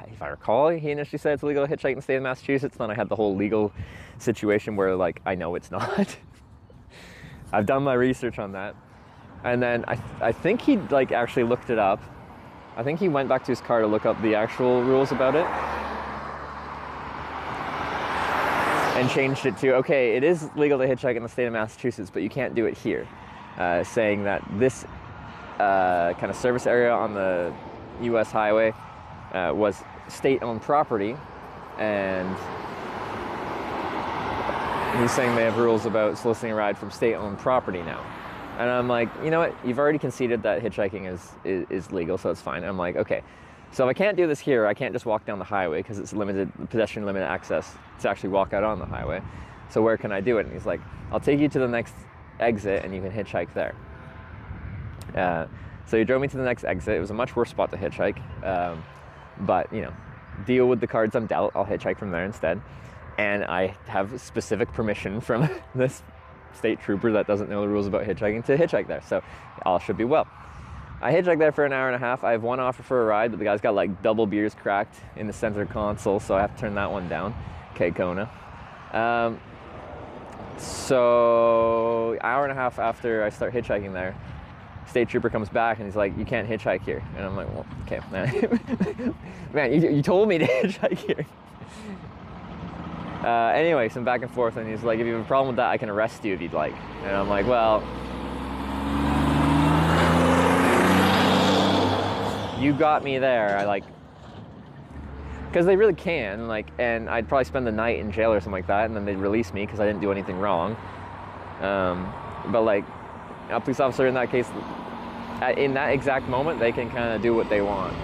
if I recall, he initially said it's illegal to hitchhike in the state of Massachusetts. Then I had the whole legal situation where like, I know it's not. I've done my research on that. And then I think he like actually looked it up. I think he went back to his car to look up the actual rules about it. And changed it to, okay, it is legal to hitchhike in the state of Massachusetts, but you can't do it here. Saying that this kind of service area on the U.S. highway was state-owned property, and he's saying they have rules about soliciting a ride from state-owned property now. And I'm like, you know what? You've already conceded that hitchhiking is legal, so it's fine. And I'm like, okay, so if I can't do this here, I can't just walk down the highway because it's pedestrian limited access to actually walk out on the highway. So where can I do it? And he's like, I'll take you to the next exit and you can hitchhike there. So he drove me to the next exit. It was a much worse spot to hitchhike, but you know, deal with the cards I'm dealt. I'll hitchhike from there instead. And I have specific permission from this state trooper that doesn't know the rules about hitchhiking to hitchhike there, so all should be well. I hitchhiked there for an hour and a half. I have one offer for a ride, but the guy's got like double beers cracked in the center console, so I have to turn that one down. Okay, Kona. So hour and a half after I start hitchhiking there, state trooper comes back and he's like, you can't hitchhike here. And I'm like, well, okay, man. Man, you told me to hitchhike here. Anyway, some back and forth, and he's like, if you have a problem with that, I can arrest you if you'd like. And I'm like, well, you got me there. I like, because they really can, like, and I'd probably spend the night in jail or something like that, and then they'd release me because I didn't do anything wrong. But like, a police officer in that case, in that exact moment, they can kind of do what they want.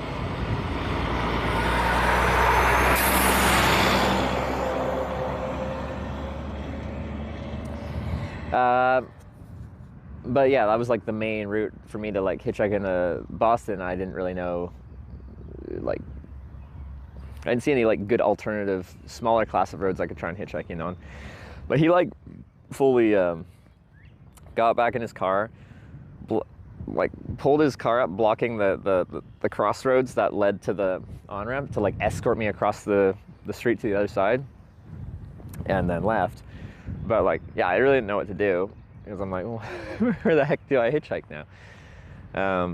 But yeah, that was like the main route for me to like hitchhike into Boston. I didn't really know, like, I didn't see any like good alternative, smaller class of roads I could try and hitchhike in on. But he like fully got back in his car, like pulled his car up, blocking the crossroads that led to the on-ramp to like escort me across the street to the other side, and then left. But like, yeah, I really didn't know what to do because I'm like, well, where the heck do I hitchhike now?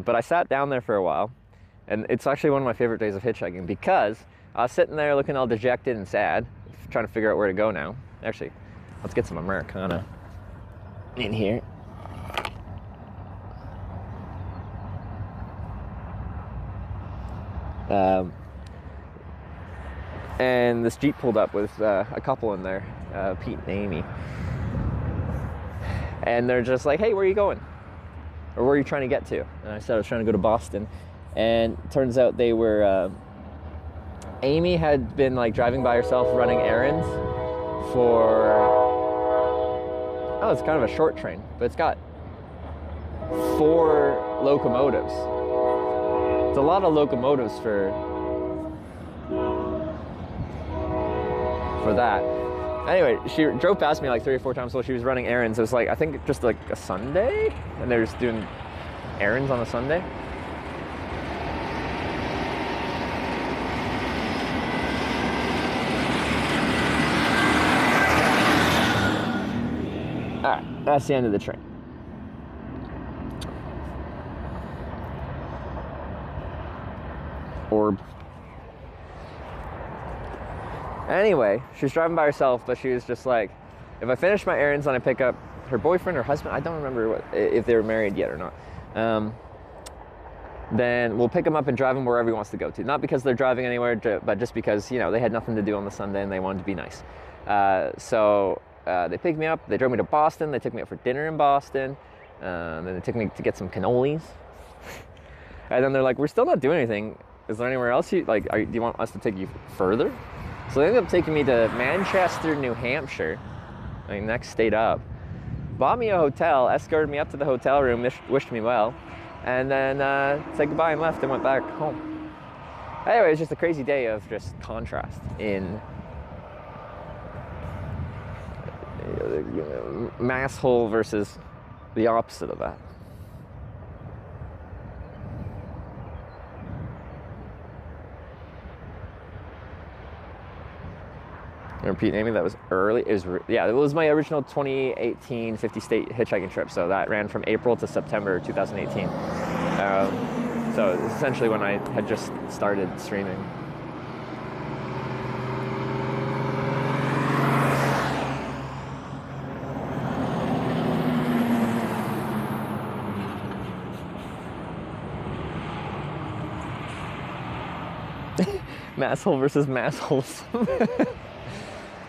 But I sat down there for a while, and it's actually one of my favorite days of hitchhiking because I was sitting there looking all dejected and sad, trying to figure out where to go now. Actually, let's get some Americana in here. And this Jeep pulled up with a couple in there, Pete and Amy. And they're just like, hey, where are you going? Or where are you trying to get to? And I said I was trying to go to Boston. And turns out they were, Amy had been like driving by herself running errands for, oh, it's kind of a short train, but it's got 4 locomotives. It's a lot of locomotives for that. Anyway, she drove past me like 3 or 4 times while she was running errands. It was like, I think just like a Sunday, and they're just doing errands on a Sunday. All right, that's the end of the train. Orb. Anyway, she was driving by herself, but she was just like, if I finish my errands and I pick up her boyfriend or husband, I don't remember if they were married yet or not, then we'll pick him up and drive him wherever he wants to go to. Not because they're driving anywhere, but just because, you know, they had nothing to do on the Sunday and they wanted to be nice. So they picked me up, they drove me to Boston, they took me out for dinner in Boston, then they took me to get some cannolis. And then they're like, we're still not doing anything. Is there anywhere else do you want us to take you further? So they ended up taking me to Manchester, New Hampshire, like next state up. Bought me a hotel, escorted me up to the hotel room, wished me well, and then said goodbye and left and went back home. Anyway, it was just a crazy day of just contrast in mass hole versus the opposite of that. Pete and Amy, that was early. It was my original 2018 50 state hitchhiking trip. So that ran from April to September 2018. So it's essentially when I had just started streaming. Masshole versus massholes.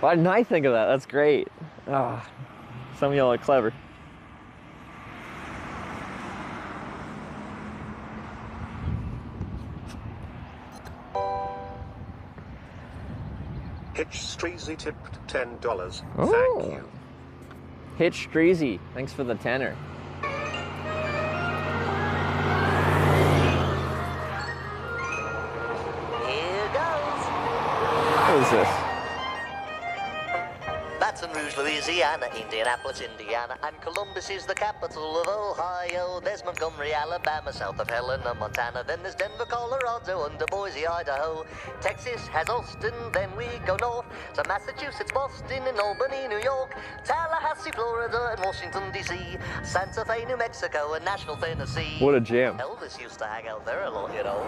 Why didn't I think of that? That's great. Ah, some of y'all are clever. Hitch Streezy tipped $10. Oh. Thank you. Hitch Streezy, thanks for the tenner. Here goes. What is this? Baton Rouge, Louisiana, Indianapolis, Indiana, and Columbus is the capital of Ohio. There's Montgomery, Alabama, south of Helena, Montana. Then there's Denver, Colorado, under Boise, Idaho. Texas has Austin, then we go north to Massachusetts, Boston, and Albany, New York. Tallahassee, Florida, and Washington, D.C. Santa Fe, New Mexico, and Nashville, Tennessee. What a jam. Elvis used to hang out there a lot, you know.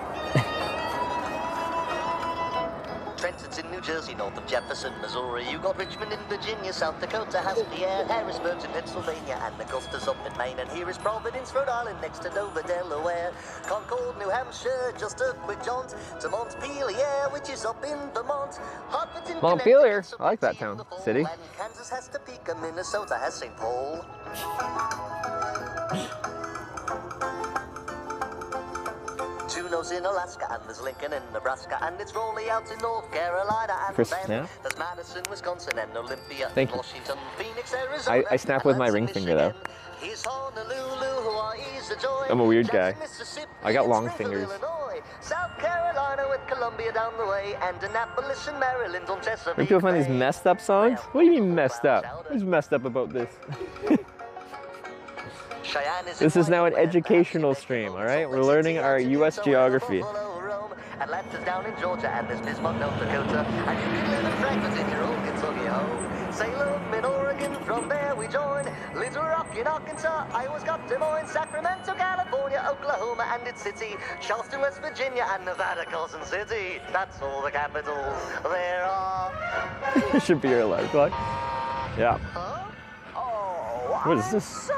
Trenton's in New Jersey, north of Jefferson, Missouri. You got Richmond in Virginia, South Dakota has Pierre, Harrisburg's in Pennsylvania, and Augusta's up in Maine. And here is Providence, Rhode Island, next to Dover, Delaware. Concord, New Hampshire, just a quick jaunt to Montpelier, which is up in Vermont. Hartford, Montpelier, I like that town, city. And Kansas has Topeka, Minnesota has St. Paul. Juneau's in Alaska, and there's Lincoln in Nebraska, and it's Raleigh out in North Carolina, and Chris, then snap? there's Madison, Wisconsin, and Olympia, Thank you. Washington, Phoenix, Arizona. I snap with my ring finger though. Here's Honolulu, Hawaii's a joy. I'm a weird guy. Mississippi, I got long Springfield, fingers. Illinois, South Carolina with Columbia down the way, and Annapolis in Maryland on Chesapeake Where people find these Bay. messed up songs? What do you mean messed up? What's messed up about this? This is now an educational stream, alright? We're learning our US geography. Atlanta's down in Georgia, and there's Bismarck, North Dakota, and you can live in Frankfurt in your old Kentucky home. Salem in Oregon, from there we join. Little Rock in Arkansas, Iowa's got Des Moines, Sacramento, California, Oklahoma and its city, Charleston, West Virginia, and Nevada, Carson City. That's all the capitals there are. It should be your alarm clock. Yeah. Oh, What is I'm this? so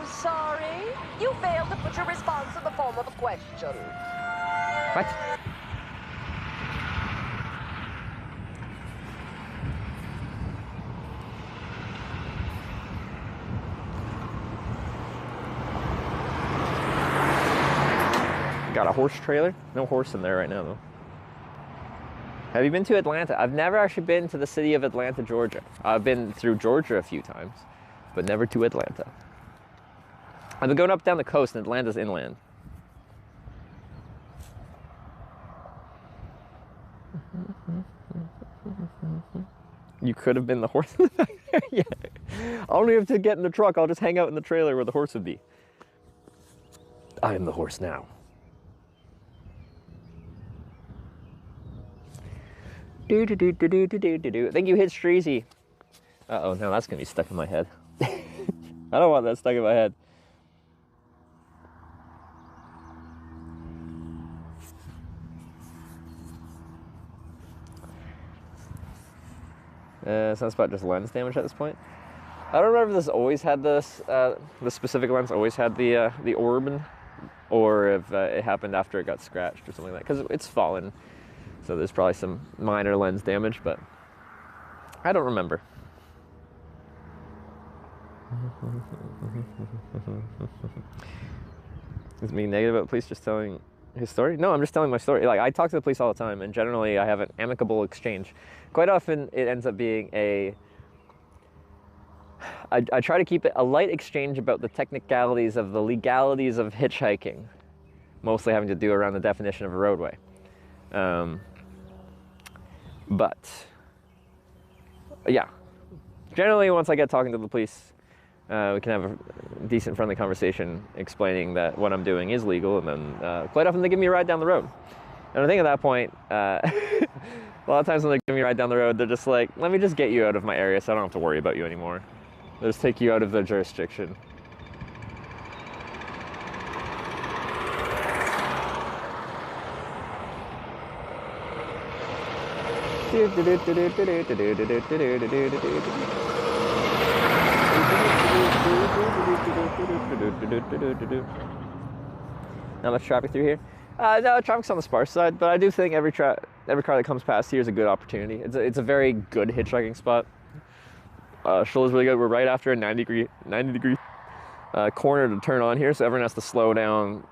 sorry. You failed to put your response in the form of a question. What? Got a horse trailer? No horse in there right now though. Have you been to Atlanta? I've never actually been to the city of Atlanta, Georgia. I've been through Georgia a few times, but never to Atlanta. I've been going up down the coast, and Atlanta's inland. You could have been the horse. Yeah. I don't even have to get in the truck. I'll just hang out in the trailer where the horse would be. I am the horse now. Do do do do do do do do do. Thank you, Hitch Streezy. Uh-oh, now that's gonna be stuck in my head. I don't want that stuck in my head. Sounds about just lens damage at this point. I don't remember if this always had this, the specific lens always had the orb, or if it happened after it got scratched or something like that, because it's fallen. So there's probably some minor lens damage, but I don't remember. Is me negative about police just telling his story? No, I'm just telling my story. Like, I talk to the police all the time, and generally I have an amicable exchange. Quite often it ends up being I try to keep it a light exchange about the technicalities of the legalities of hitchhiking, mostly having to do around the definition of a roadway. But yeah, generally once I get talking to the police, we can have a decent friendly conversation explaining that what I'm doing is legal, and then quite often they give me a ride down the road. And I think at that point, a lot of times when they give me a ride down the road, they're just like, let me just get you out of my area so I don't have to worry about you anymore. They'll just take you out of their jurisdiction. Not much traffic through here. No, traffic's on the sparse side, but I do think every every car that comes past here is a good opportunity. It's a very good hitchhiking spot. Shoulder's really good. We're right after a 90 degree corner to turn on here, so everyone has to slow down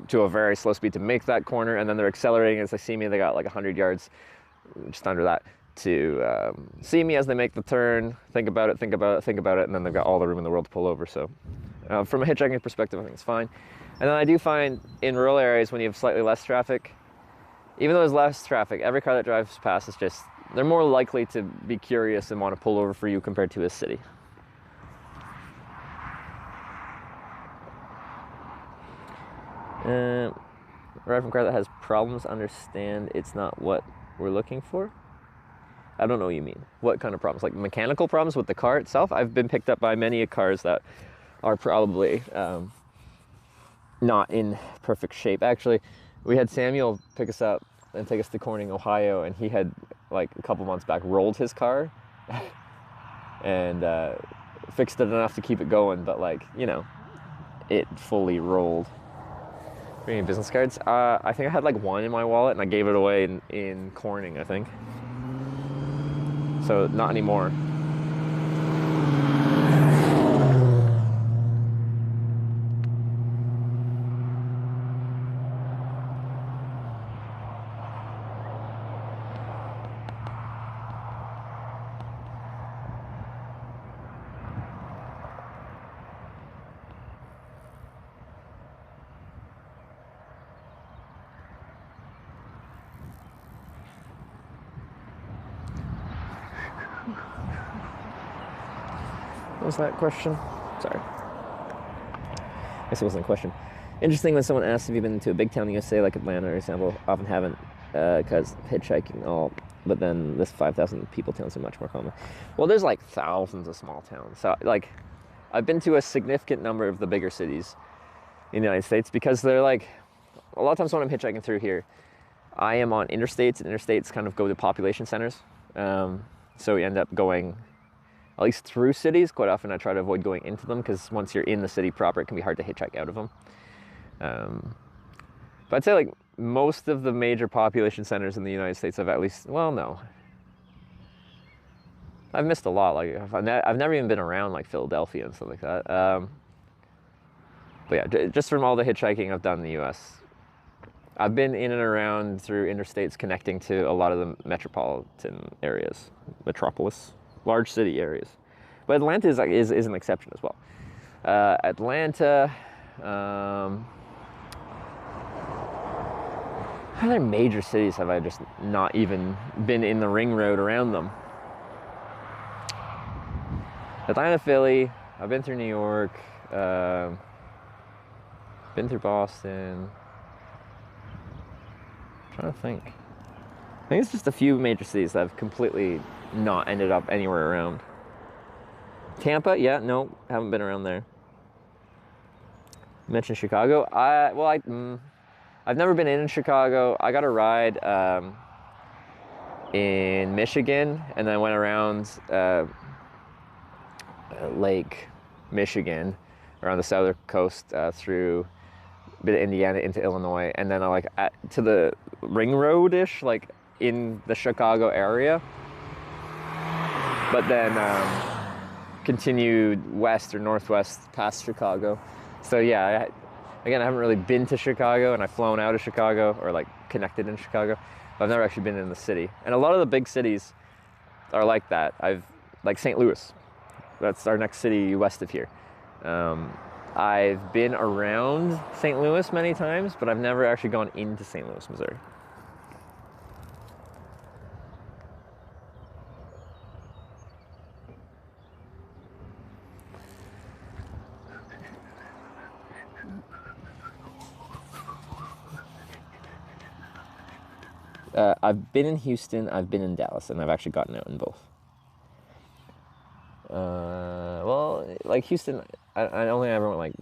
to a very slow speed to make that corner, and then they're accelerating as they see me. They got like 100 yards, just under that, to see me as they make the turn, think about it, and then they've got all the room in the world to pull over. So from a hitchhiking perspective, I think it's fine. And then I do find in rural areas when you have slightly less traffic, even though there's less traffic, every car that drives past is just, they're more likely to be curious and want to pull over for you compared to a city. Ride from a car that has problems, understand it's not what we're looking for. I don't know what you mean. What kind of problems? Like mechanical problems with the car itself? I've been picked up by many cars that are probably not in perfect shape. Actually, we had Samuel pick us up and take us to Corning, Ohio, and he had, like, a couple months back, rolled his car and fixed it enough to keep it going, but, like, you know, it fully rolled. Bringing business cards? I think I had, like, one in my wallet, and I gave it away in Corning, I think. So, not anymore. What was that question? Sorry. I guess it wasn't a question. Interesting when someone asks if you've been to a big town in the USA, like Atlanta, for example. Often haven't, because hitchhiking all. But then this 5,000 people town's are much more common. Well, there's like thousands of small towns. So, like, I've been to a significant number of the bigger cities in the United States because they're like, a lot of times when I'm hitchhiking through here, I am on interstates, and interstates kind of go to population centers. So we end up going at least through cities. Quite often I try to avoid going into them because once you're in the city proper, it can be hard to hitchhike out of them. But I'd say like most of the major population centers in the United States have at least, well, no. I've missed a lot. Like I've never even been around like Philadelphia and stuff like that. But yeah, just from all the hitchhiking I've done in the US, I've been in and around through interstates connecting to a lot of the metropolitan areas, metropolis, large city areas. But Atlanta is an exception as well. Atlanta, how other major cities have I just not even been in the ring road around them? Atlanta, Philly, I've been through New York, been through Boston. I'm trying to think. I think it's just a few major cities that have completely not ended up anywhere around. Tampa, yeah, no, haven't been around there. You mentioned Chicago. I've never been in Chicago. I got a ride in Michigan, and then I went around Lake Michigan, around the southern coast through a bit of Indiana into Illinois, and then I to the ring road-ish, like in the Chicago area, but then continued west or northwest past Chicago. So yeah, I haven't really been to Chicago, and I've flown out of Chicago or like connected in Chicago, but I've never actually been in the city. And a lot of the big cities are like that. Like St. Louis, that's our next city west of here. I've been around St. Louis many times, but I've never actually gone into St. Louis, Missouri. I've been in Houston, I've been in Dallas, and I've actually gotten out in both. Well, like Houston, I only ever went like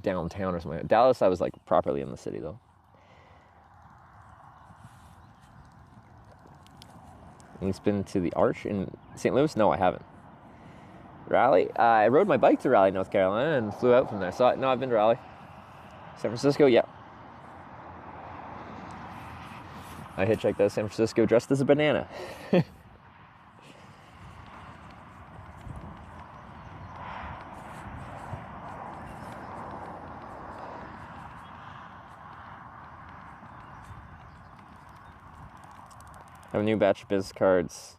downtown or something. Like that. Dallas, I was like properly in the city though. And he's been to the Arch in St. Louis? No, I haven't. Raleigh? I rode my bike to Raleigh, North Carolina, and flew out from there. So no, I've been to Raleigh. San Francisco, yeah. I hitchhiked out of San Francisco dressed as a banana. I have a new batch of business cards.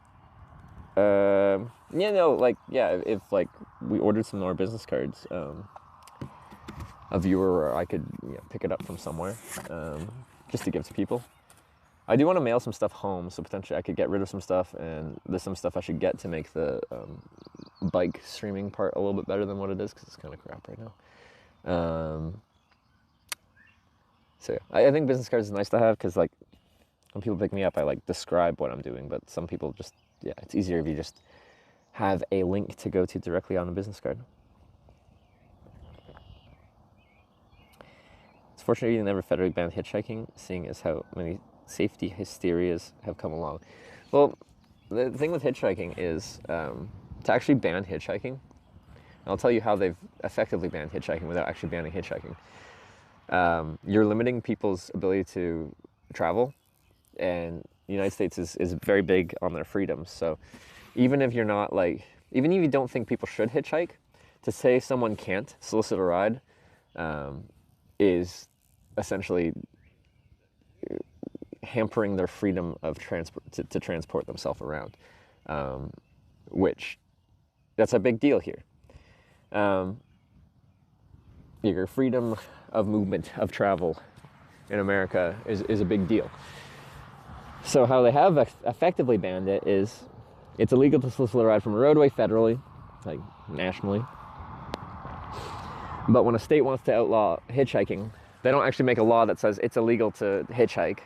If like we ordered some more business cards, a viewer or I could pick it up from somewhere, just to give to people. I do want to mail some stuff home, so potentially I could get rid of some stuff, and there's some stuff I should get to make the bike streaming part a little bit better than what it is, because it's kind of crap right now. So yeah, I think business cards is nice to have, because like when people pick me up, I like describe what I'm doing, but some people just, it's easier if you just have a link to go to directly on the business card. It's fortunate you never federally banned hitchhiking, seeing as how many safety hysterias have come along. Well, the thing with hitchhiking is to actually ban hitchhiking, and I'll tell you how they've effectively banned hitchhiking without actually banning hitchhiking. You're limiting people's ability to travel, and the United States is very big on their freedoms. So even if you're not even if you don't think people should hitchhike, to say someone can't solicit a ride is essentially hampering their freedom of to transport themselves around, which that's a big deal here. Your freedom of movement, of travel in America is a big deal. So how they have effectively banned it is it's illegal to solicit a ride from a roadway federally, like nationally. But when a state wants to outlaw hitchhiking, they don't actually make a law that says it's illegal to hitchhike.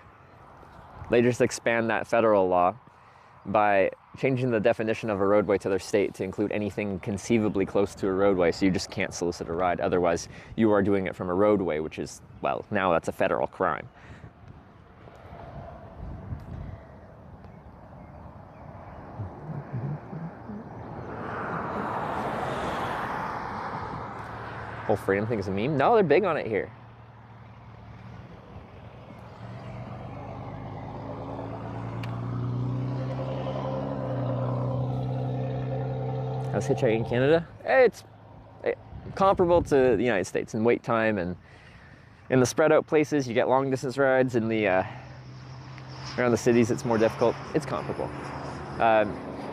They just expand that federal law by changing the definition of a roadway to their state to include anything conceivably close to a roadway, so you just can't solicit a ride. Otherwise, you are doing it from a roadway, which is, well, now that's a federal crime. Whole freedom thing is a meme? No, they're big on it here. How's hitchhiking in Canada? It's comparable to the United States in wait time, and in the spread out places you get long distance rides. In the around the cities it's more difficult. It's comparable.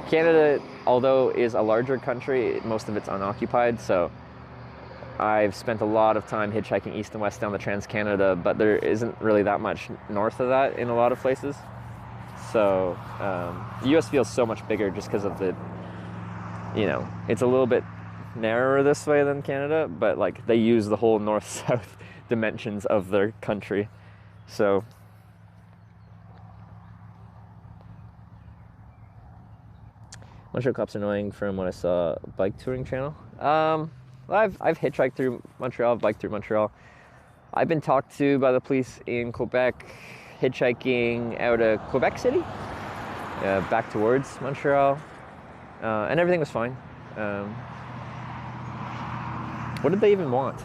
Canada, although is a larger country, most of it's unoccupied, so I've spent a lot of time hitchhiking east and west down the Trans-Canada, but there isn't really that much north of that in a lot of places. So the US feels so much bigger just because of the, it's a little bit narrower this way than Canada, but like they use the whole north-south dimensions of their country. So Montreal cops are annoying from what I saw bike touring channel. I've hitchhiked through Montreal, biked through Montreal. I've been talked to by the police in Quebec, hitchhiking out of Quebec City, back towards Montreal, and everything was fine. What did they even want?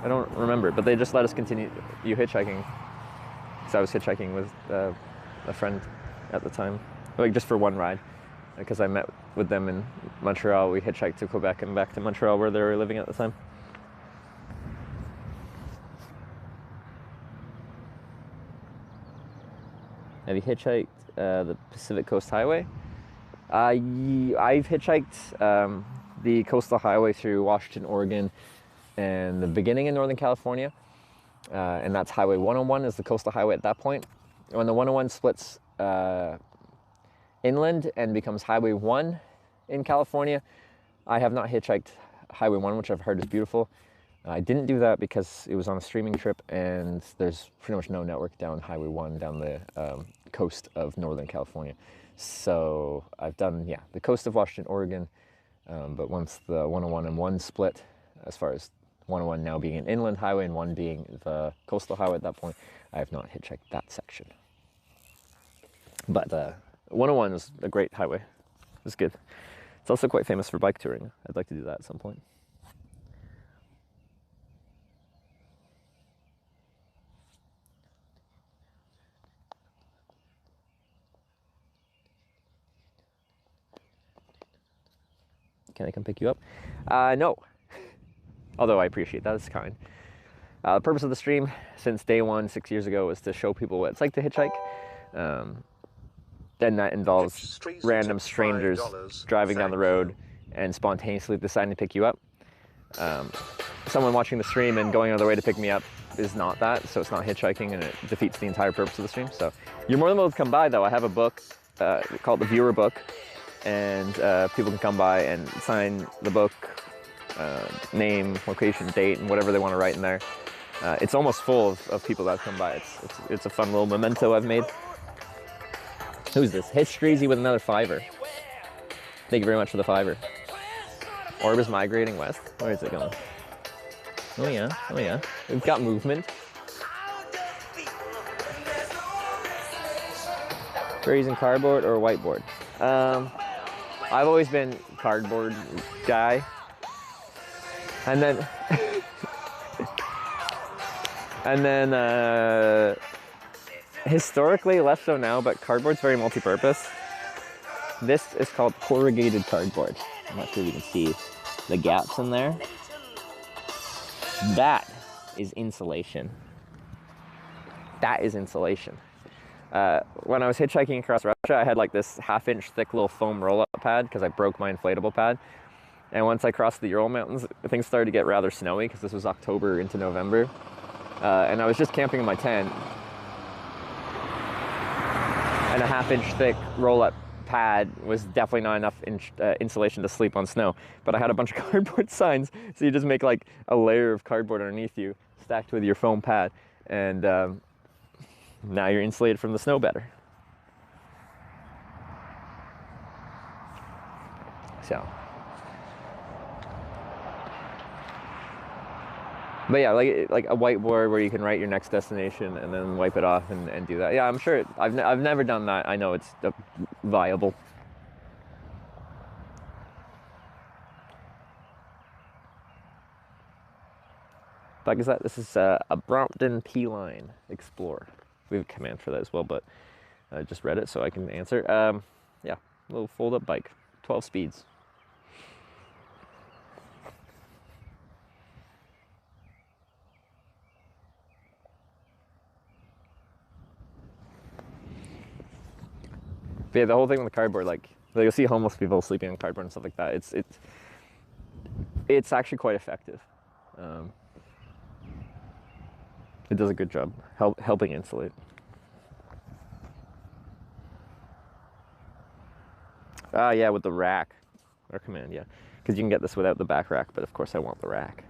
I don't remember, but they just let us continue hitchhiking. Because I was hitchhiking with a friend at the time, like just for one ride. Because I met with them in Montreal, we hitchhiked to Quebec and back to Montreal where they were living at the time. Have you hitchhiked the Pacific Coast Highway? I've hitchhiked the coastal highway through Washington, Oregon, and the beginning of Northern California. And that's Highway 101 is the coastal highway at that point. When the 101 splits inland and becomes Highway 1 in California, I have not hitchhiked Highway 1, which I've heard is beautiful. I didn't do that because it was on a streaming trip, and there's pretty much no network down Highway 1 down the coast of Northern California. So I've done, the coast of Washington, Oregon, but once the 101 and 1 split, as far as 101 now being an inland highway and 1 being the coastal highway at that point, I have not hitchhiked that section. But 101 is a great highway. It's good. It's also quite famous for bike touring. I'd like to do that at some point. Can I come pick you up? No. Although I appreciate that. It's kind. The purpose of the stream since day one, 6 years ago, was to show people what it's like to hitchhike. Then that involves random strangers driving down the road and spontaneously deciding to pick you up. Someone watching the stream and going out of their way to pick me up is not that, so it's not hitchhiking, and it defeats the entire purpose of the stream. So you're more than welcome to come by, though. I have a book called the Viewer Book, and people can come by and sign the book, name, location, date, and whatever they want to write in there. It's almost full of people that come by. It's a fun little memento I've made. Who's this? Hitch Streezy with another $5. Thank you very much for the $5. Orb is migrating west. Where is it going? Oh yeah, oh yeah. We've got movement. Are you using cardboard or whiteboard? I've always been cardboard guy. And then historically less so now, but cardboard's very multi-purpose. This is called corrugated cardboard. I'm not sure if you can see the gaps in there. That is insulation. That is insulation. When I was hitchhiking across Russia, I had like this half-inch thick little foam roll-up pad because I broke my inflatable pad. And once I crossed the Ural Mountains, things started to get rather snowy because this was October into November. And I was just camping in my tent. And a half-inch thick roll-up pad was definitely not enough insulation to sleep on snow. But I had a bunch of cardboard signs, so you just make like a layer of cardboard underneath you, stacked with your foam pad, and now you're insulated from the snow better. So. But yeah, like a whiteboard where you can write your next destination and then wipe it off and do that. Yeah, I'm sure I've never done that. I know it's viable. Like I said, this is a Brompton P-Line Explorer. We have a command for that as well, but I just read it so I can answer. Yeah, a little fold-up bike, 12 speeds. But yeah, the whole thing with the cardboard, like you'll see homeless people sleeping on cardboard and stuff like that. It's actually quite effective. It does a good job helping insulate. Yeah, with the rack or command, yeah, because you can get this without the back rack, but of course I want the rack.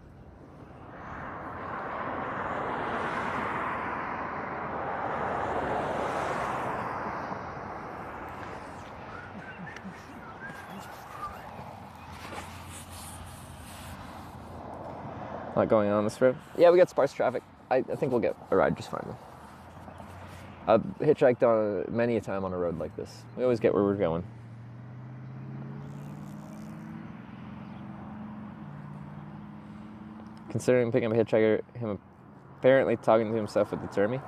A lot going on this road. Yeah, we got sparse traffic. I think we'll get a ride just fine though. I've hitchhiked on many a time on a road like this. We always get where we're going. Considering picking up a hitchhiker, him apparently talking to himself would deter me.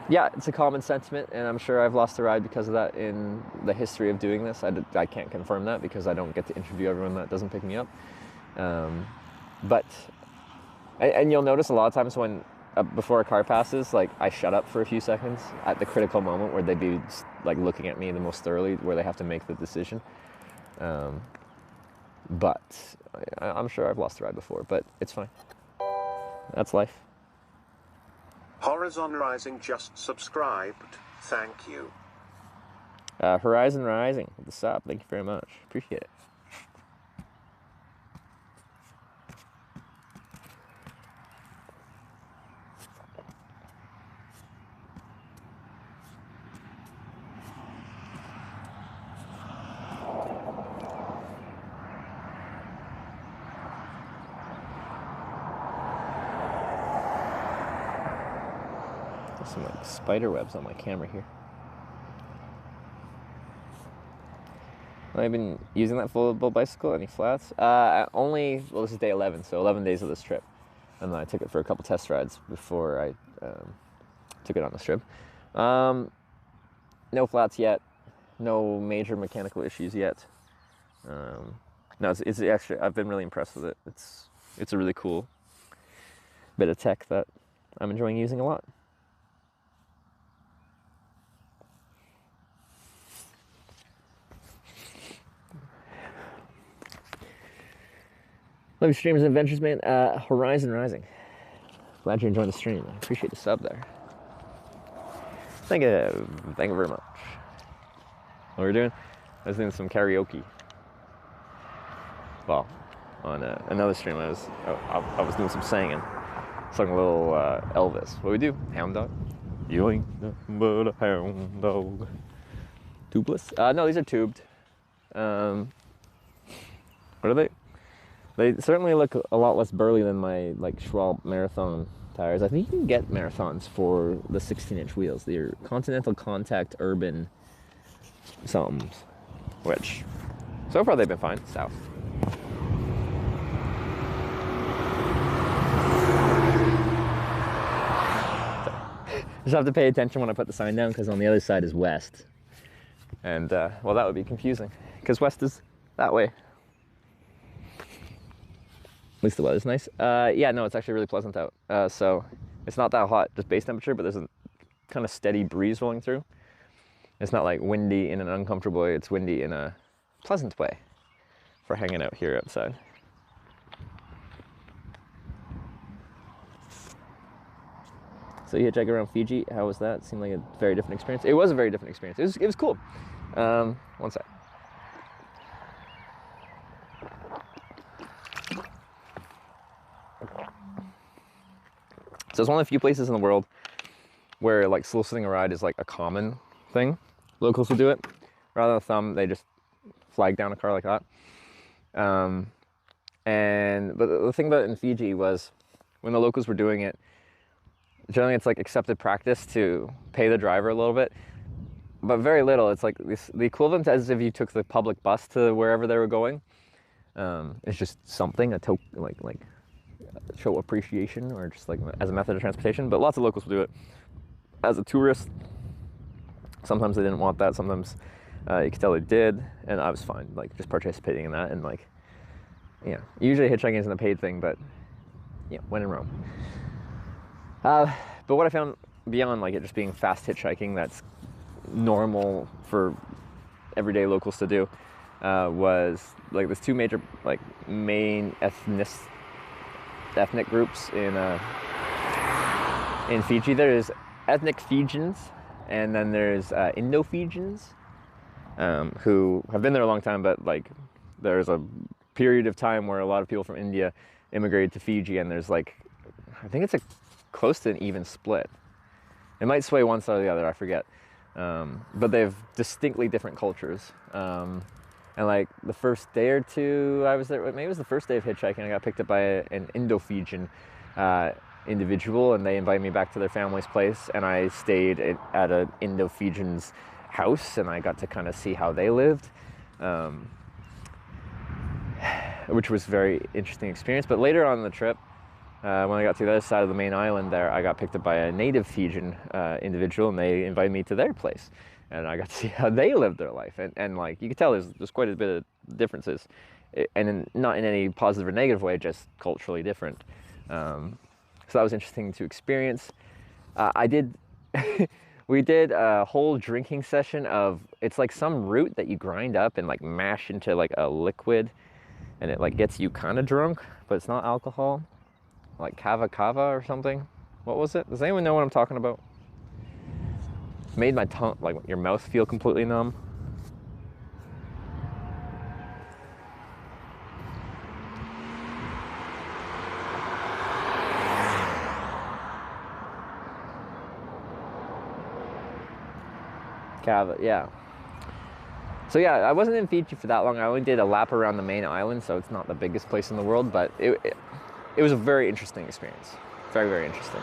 Yeah, it's a common sentiment, and I'm sure I've lost a ride because of that in the history of doing this. I can't confirm that because I don't get to interview everyone that doesn't pick me up. But you'll notice a lot of times when before a car passes, like I shut up for a few seconds at the critical moment where they'd be like looking at me the most thoroughly, where they have to make the decision. But I'm sure I've lost a ride before, but it's fine. That's life. Horizon Rising just subscribed. Thank you. Horizon Rising, what's up? Thank you very much. Appreciate it. Some like spider webs on my camera here. I've been using that foldable bicycle. Any flats? Only, well, this is day 11, so 11 days of this trip. And then I took it for a couple test rides before I took it on this trip. No flats yet. No major mechanical issues yet. No, it's actually, I've been really impressed with it. It's a really cool bit of tech that I'm enjoying using a lot. Love your streams and adventures, man. Horizon Rising. Glad you're enjoying the stream. I appreciate the sub there. Thank you very much. What we're doing? I was doing some karaoke. Well, on another stream, I was doing some singing, sung a little Elvis. What do we do? Hound dog. You ain't nothing but a hound dog. Tubeless? No, these are tubed. What are they? They certainly look a lot less burly than my like Schwalbe Marathon tires. I think you can get Marathons for the 16-inch wheels. They're Continental Contact Urban somethings, which so far they've been fine. South. Just have to pay attention when I put the sign down because on the other side is west. And, well, that would be confusing because west is that way. At least the weather's nice. Yeah, no, it's actually really pleasant out. So it's not that hot, just base temperature, but there's a kind of steady breeze rolling through. It's not like windy in an uncomfortable way. It's windy in a pleasant way for hanging out here outside. So you hitchhike around Fiji. How was that? It seemed like a very different experience. It was a very different experience. It was cool. One sec. So it's one of the few places in the world where like soliciting a ride is like a common thing. Locals will do it. Rather than a thumb, they just flag down a car like that. But the thing about it in Fiji was when the locals were doing it, generally it's like accepted practice to pay the driver a little bit, but very little. It's like the equivalent as if you took the public bus to wherever they were going. It's just something, a token, like show appreciation or just like as a method of transportation. But lots of locals will do it as a tourist. Sometimes they didn't want that. Sometimes you could tell they did, and I was fine, like just participating in that. And like, yeah, usually hitchhiking isn't a paid thing, but yeah, when in Rome. But what I found beyond like it just being fast hitchhiking that's normal for everyday locals to do was like there's two major like main ethnic groups in Fiji. There's ethnic Fijians, and then there's Indo-Fijians who have been there a long time, but like there's a period of time where a lot of people from India immigrated to Fiji, and there's like, I think it's close to an even split. It might sway one side or the other, I forget. But they have distinctly different cultures. And like the first day or two I was there, maybe it was the first day of hitchhiking, I got picked up by an Indo-Fijian individual, and they invited me back to their family's place, and I stayed at an Indo-Fijian's house, and I got to kind of see how they lived, which was a very interesting experience. But later on in the trip, when I got to the other side of the main island there, I got picked up by a native Fijian individual, and they invited me to their place. And I got to see how they lived their life. And like, you could tell there's quite a bit of differences. And not in any positive or negative way, just culturally different. So that was interesting to experience. We did a whole drinking session of, it's like some root that you grind up and like mash into like a liquid. And it like gets you kind of drunk, but it's not alcohol. Like Cava or something. What was it? Does anyone know what I'm talking about? Made my tongue, like your mouth feel completely numb. Cava, yeah. So yeah, I wasn't in Fiji for that long. I only did a lap around the main island, so it's not the biggest place in the world, but it was a very interesting experience. Very, very interesting.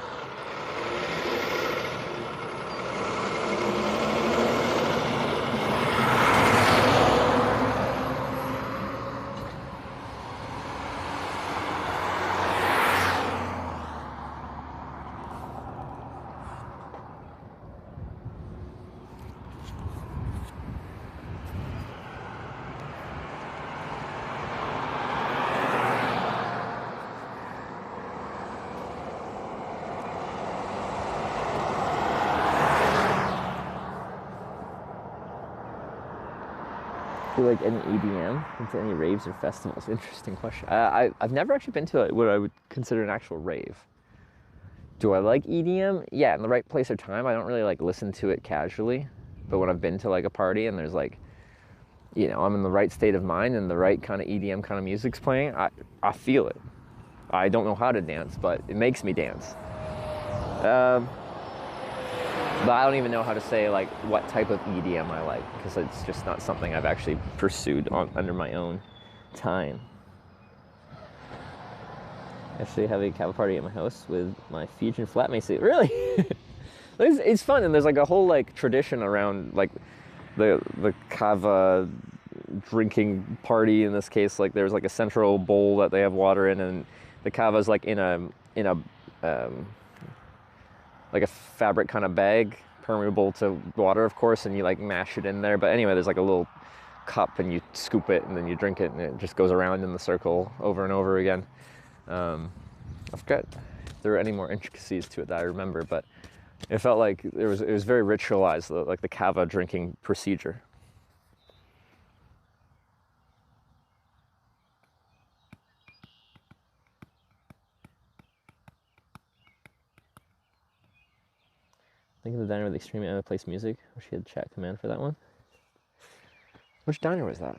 Do you like any EDM? Into any raves or festivals? Interesting question. I've never actually been to what I would consider an actual rave. Do I like EDM? Yeah, in the right place or time. I don't really like listen to it casually. But when I've been to like a party and there's like, you know, I'm in the right state of mind and the right kind of EDM kind of music's playing, I feel it. I don't know how to dance, but it makes me dance. But I don't even know how to say like what type of EDM I like, because it's just not something I've actually pursued under my own time. Actually having a Cava party at my house with my Fijian flatmates. Really? It's fun, and there's like a whole like tradition around like the Cava drinking party in this case. Like there's like a central bowl that they have water in, and the Cava's like in a like a fabric kind of bag, permeable to water, of course, and you like mash it in there. But anyway, there's like a little cup and you scoop it and then you drink it, and it just goes around in the circle over and over again. I forget if there were any more intricacies to it that I remember, but it felt like it was very ritualized, like the Cava drinking procedure. Think of the diner with extreme Emma plays music. Wish she had chat command for that one. Which diner was that?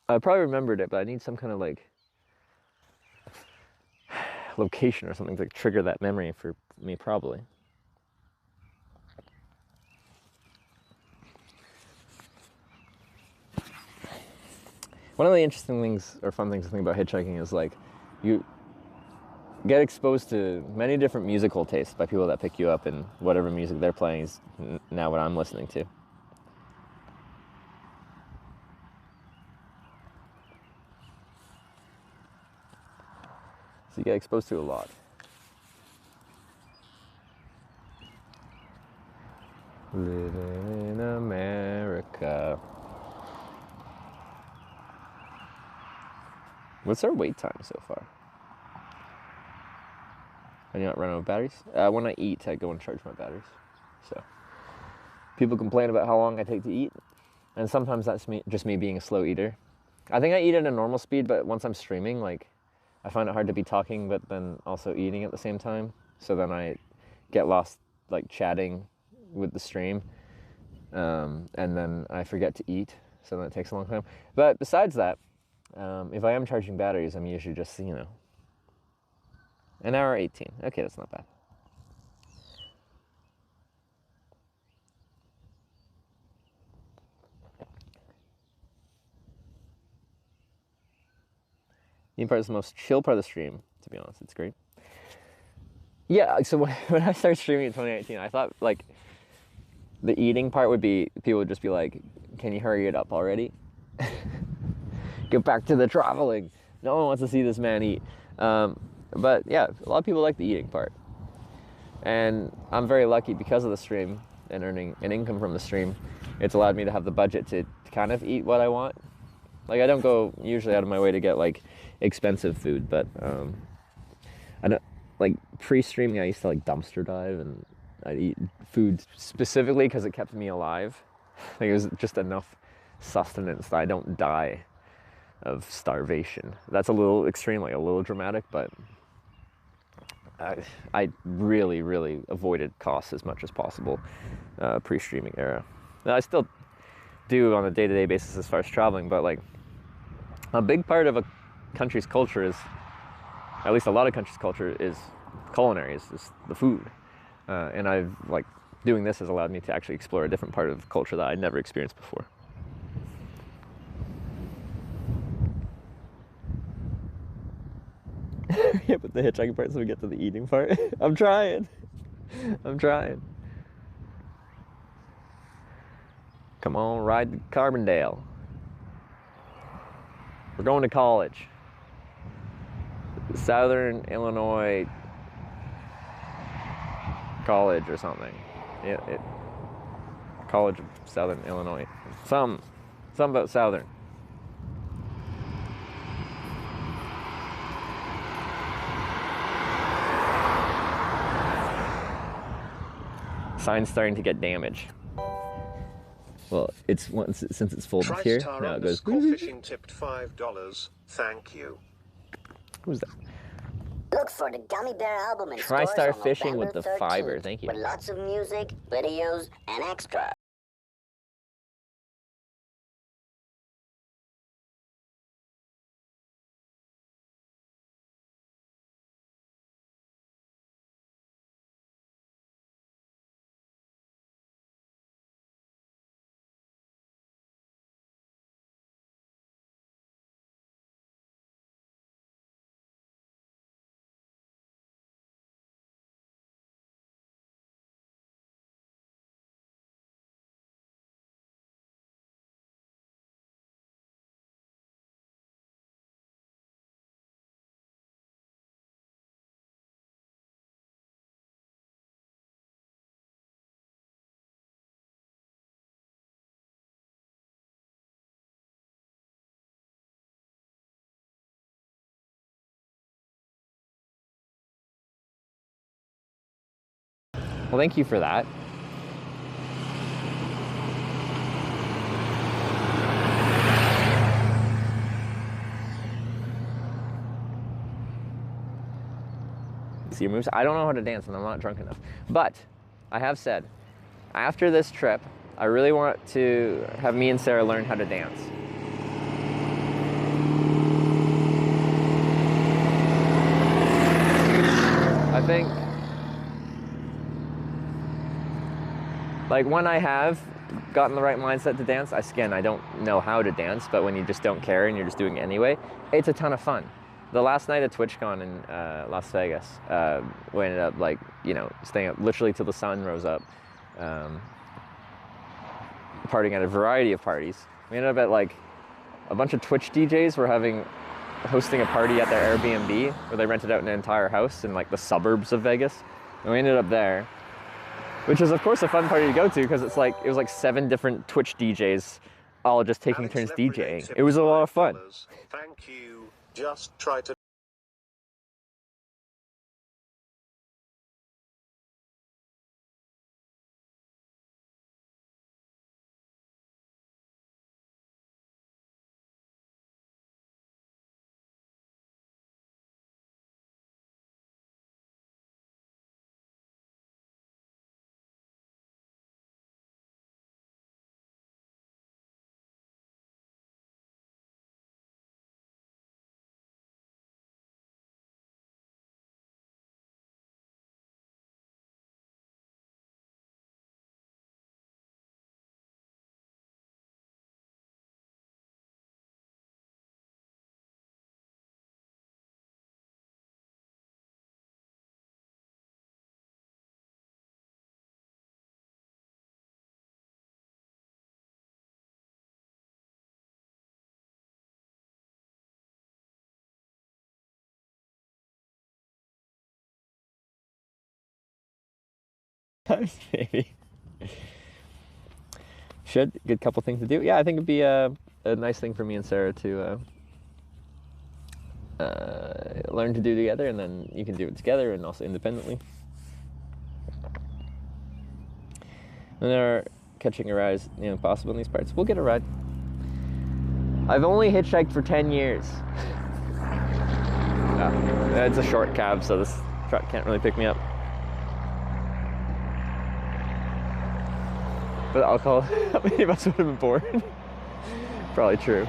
I probably remembered it, but I need some kind of like location or something to trigger that memory for me, probably. One of the interesting things or fun things to think about hitchhiking is like you get exposed to many different musical tastes by people that pick you up, and whatever music they're playing is now what I'm listening to. So you get exposed to a lot. Living in America. What's our wait time so far? I do not run out of batteries. When I eat, I go and charge my batteries. So people complain about how long I take to eat, and sometimes that's just me being a slow eater. I think I eat at a normal speed, but once I'm streaming, like I find it hard to be talking but then also eating at the same time. So then I get lost like chatting with the stream, and then I forget to eat. So then it takes a long time. But besides that, if I am charging batteries, I'm usually just, you know, an hour 18. Okay, that's not bad. The part is the most chill part of the stream, to be honest. It's great. Yeah, so when I started streaming in 2018, I thought like the eating part would be, people would just be like, can you hurry it up already? Get back to the traveling. No one wants to see this man eat. But yeah, a lot of people like the eating part. And I'm very lucky because of the stream and earning an income from the stream. It's allowed me to have the budget to kind of eat what I want. Like I don't go usually out of my way to get like expensive food, but I don't, like pre-streaming I used to like dumpster dive, and I'd eat food specifically because it kept me alive. Like it was just enough sustenance that I don't die of starvation. That's a little extreme, like a little dramatic, but I really, really avoided costs as much as possible pre-streaming era. Now, I still do on a day-to-day basis as far as traveling, but like a big part of a country's culture is, at least a lot of countries' culture is culinary, is the food. And I've like doing this has allowed me to actually explore a different part of culture that I'd never experienced before. Yeah, but the hitchhiking part so we get to the eating part. I'm trying. Come on, ride to Carbondale. We're going to college. Southern Illinois College or something. College of Southern Illinois. Something about Southern. Sign's starting to get damaged. Well, since it's folded here, now it goes. Fishing tipped $5. Thank you. Who's that? Look for the Gummy Bear album in TriStar stores on Fishing with November the 13th, fiber. Thank you. with lots of music, videos, and extra. Well, thank you for that. See your moves? I don't know how to dance and I'm not drunk enough. But I have said, after this trip, I really want to have me and Sarah learn how to dance. I think, like, when I have gotten the right mindset to dance, I don't know how to dance, but when you just don't care and you're just doing it anyway, it's a ton of fun. The last night at TwitchCon in Las Vegas, we ended up, like, staying up literally till the sun rose up, partying at a variety of parties. We ended up at, like, a bunch of Twitch DJs were hosting a party at their Airbnb where they rented out an entire house in, like, the suburbs of Vegas. And we ended up there, which is, of course, a fun party to go to because it was like 7 different Twitch DJs all just taking turns DJing. It was a lot of fun. Thank you. Just try to. Maybe. Good couple things to do. Yeah, I think it'd be a nice thing for me and Sarah to learn to do together, and then you can do it together and also independently. And there are catching a ride is, possible in these parts. We'll get a ride. I've only hitchhiked for 10 years. It's a short cab, so this truck can't really pick me up. But alcohol, how many of us would have been born? Probably true.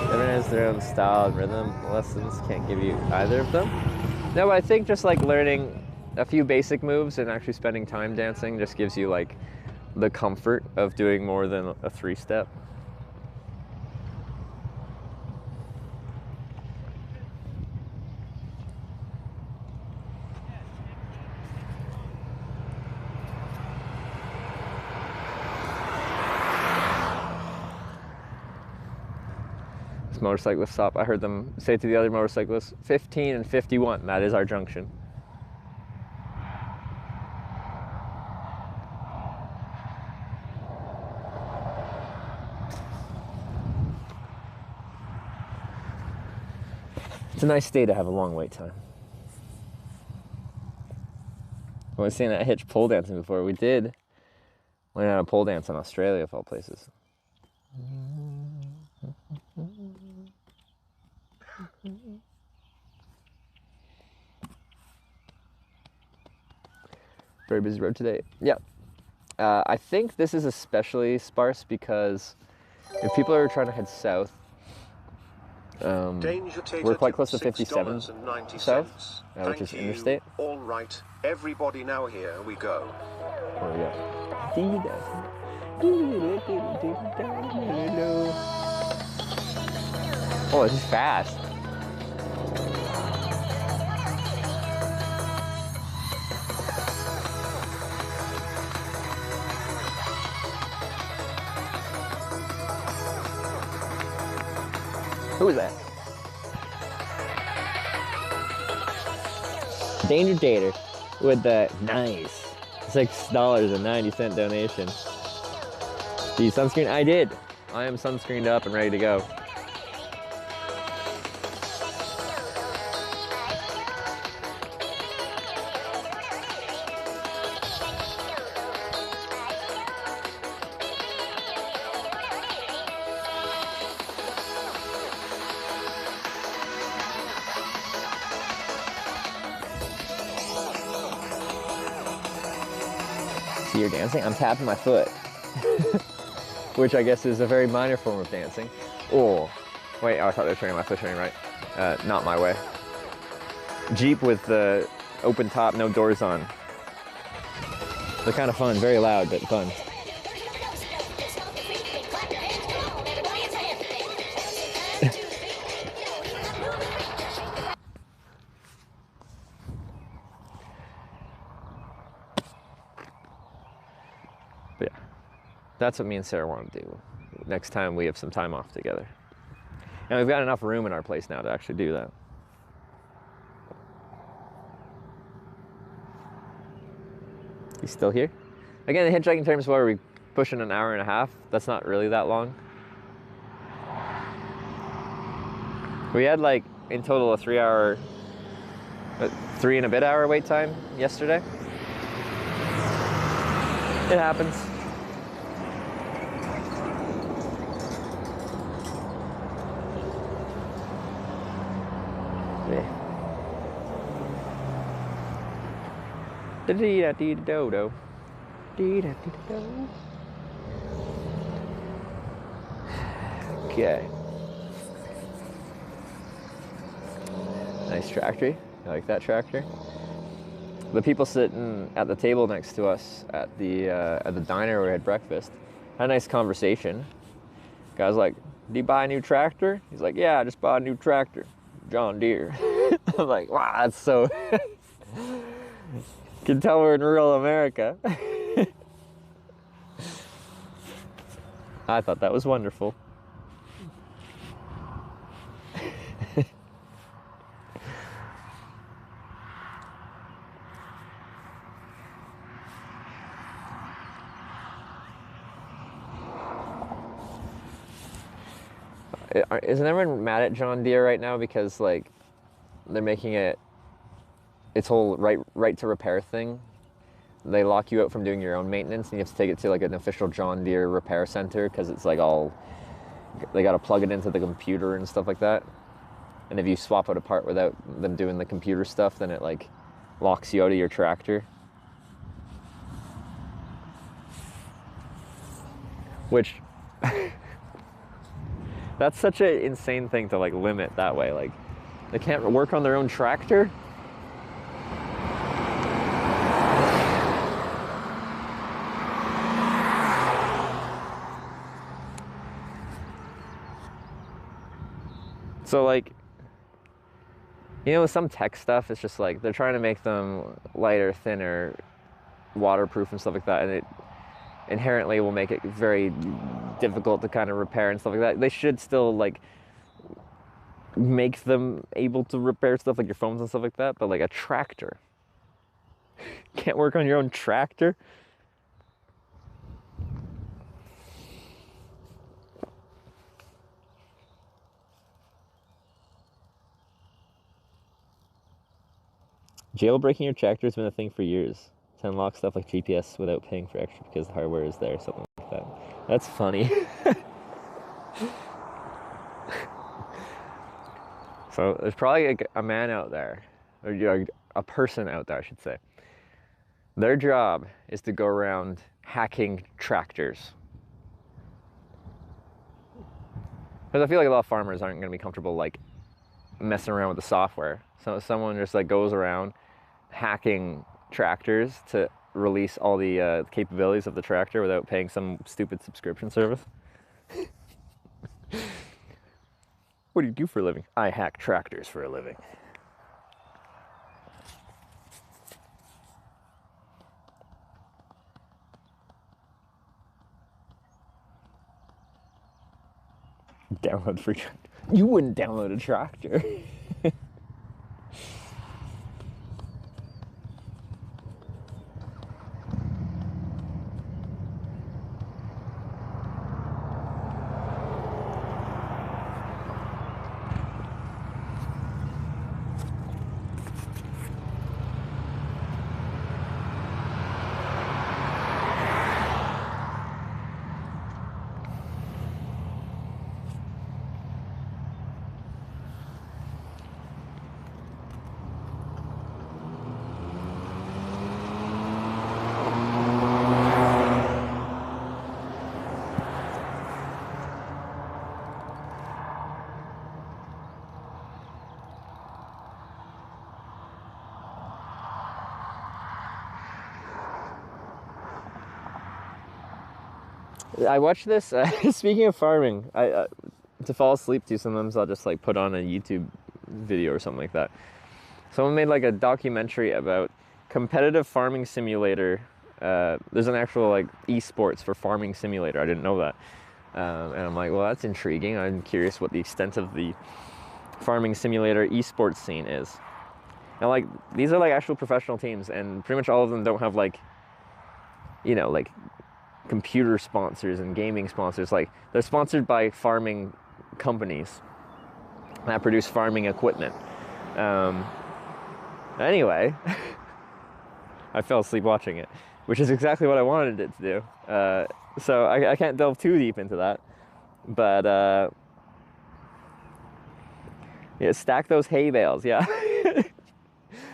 Everyone has their own style and rhythm. Lessons can't give you either of them. No, but I think just like learning a few basic moves and actually spending time dancing just gives you like the comfort of doing more than a 3-step. This motorcyclist stop, I heard them say to the other motorcyclists, 15 and 51, that is our junction. It's a nice day to have a long wait time. I was seeing that Hitch pole dancing before. We did learn how to pole dance in Australia, of all places. Very busy road today. Yeah. I think this is especially sparse because if people are trying to head south, we're quite close to 57 south, which is interstate. All right, everybody now here we go. There we go. Oh, this is fast. Who is that? Danger Dater with the nice $6.90 donation. Do you sunscreen? I did. I am sunscreened up and ready to go. See, you're dancing? I'm tapping my foot. Which I guess is a very minor form of dancing. Oh, wait, I thought they were turning my foot turning right. Not my way. Jeep with the open top, no doors on. They're kind of fun, very loud, but fun. But yeah, that's what me and Sarah want to do next time we have some time off together. And we've got enough room in our place now to actually do that. He's still here? Again, the hitchhiking terms, what are we pushing an hour and a half? That's not really that long. We had like in total a 3 and a bit hour wait time yesterday. It happens. Yeah. Dee-da-dee-do-do. Dee-da-dee-do. Okay. Nice tractor. I like that tractor. The people sitting at the table next to us at the diner where we had breakfast had a nice conversation. Guy's like, "Do you buy a new tractor?" He's like, "Yeah, I just bought a new tractor, John Deere." I'm like, wow, that's so. You can tell we're in rural America. I thought that was wonderful. Isn't everyone mad at John Deere right now because like they're making its whole right to repair thing? They lock you out from doing your own maintenance, and you have to take it to like an official John Deere repair center because it's like all they got to plug it into the computer and stuff like that. And if you swap out a part without them doing the computer stuff, then it like locks you out of your tractor. Which. That's such an insane thing to like limit that way. Like, they can't work on their own tractor? So like, you know, with some tech stuff, it's just like, they're trying to make them lighter, thinner, waterproof and stuff like that, and it inherently will make it very difficult to kind of repair and stuff like that. They should still like make them able to repair stuff like your phones and stuff like that, but like a tractor. Can't work on your own tractor? Jailbreaking your tractor has been a thing for years. To unlock stuff like GPS without paying for extra because the hardware is there, something like that. That's funny. So there's probably a man out there, or a person out there, I should say. Their job is to go around hacking tractors. Because I feel like a lot of farmers aren't going to be comfortable like messing around with the software. So someone just like goes around hacking tractors to release all the capabilities of the tractor without paying some stupid subscription service. What do you do for a living? I hack tractors for a living. Download free tractor. You wouldn't download a tractor. I watch this, speaking of farming, to fall asleep to, sometimes I'll just like put on a YouTube video or something like that. Someone made like a documentary about competitive farming simulator. There's an actual like esports for farming simulator. I didn't know that. And I'm like, well, that's intriguing. I'm curious what the extent of the farming simulator esports scene is. And like, these are like actual professional teams, and pretty much all of them don't have like, you know, like computer sponsors and gaming sponsors. Like, they're sponsored by farming companies that produce farming equipment. Anyway, I fell asleep watching it, which is exactly what I wanted it to do. So I can't delve too deep into that, but yeah, stack those hay bales. Yeah.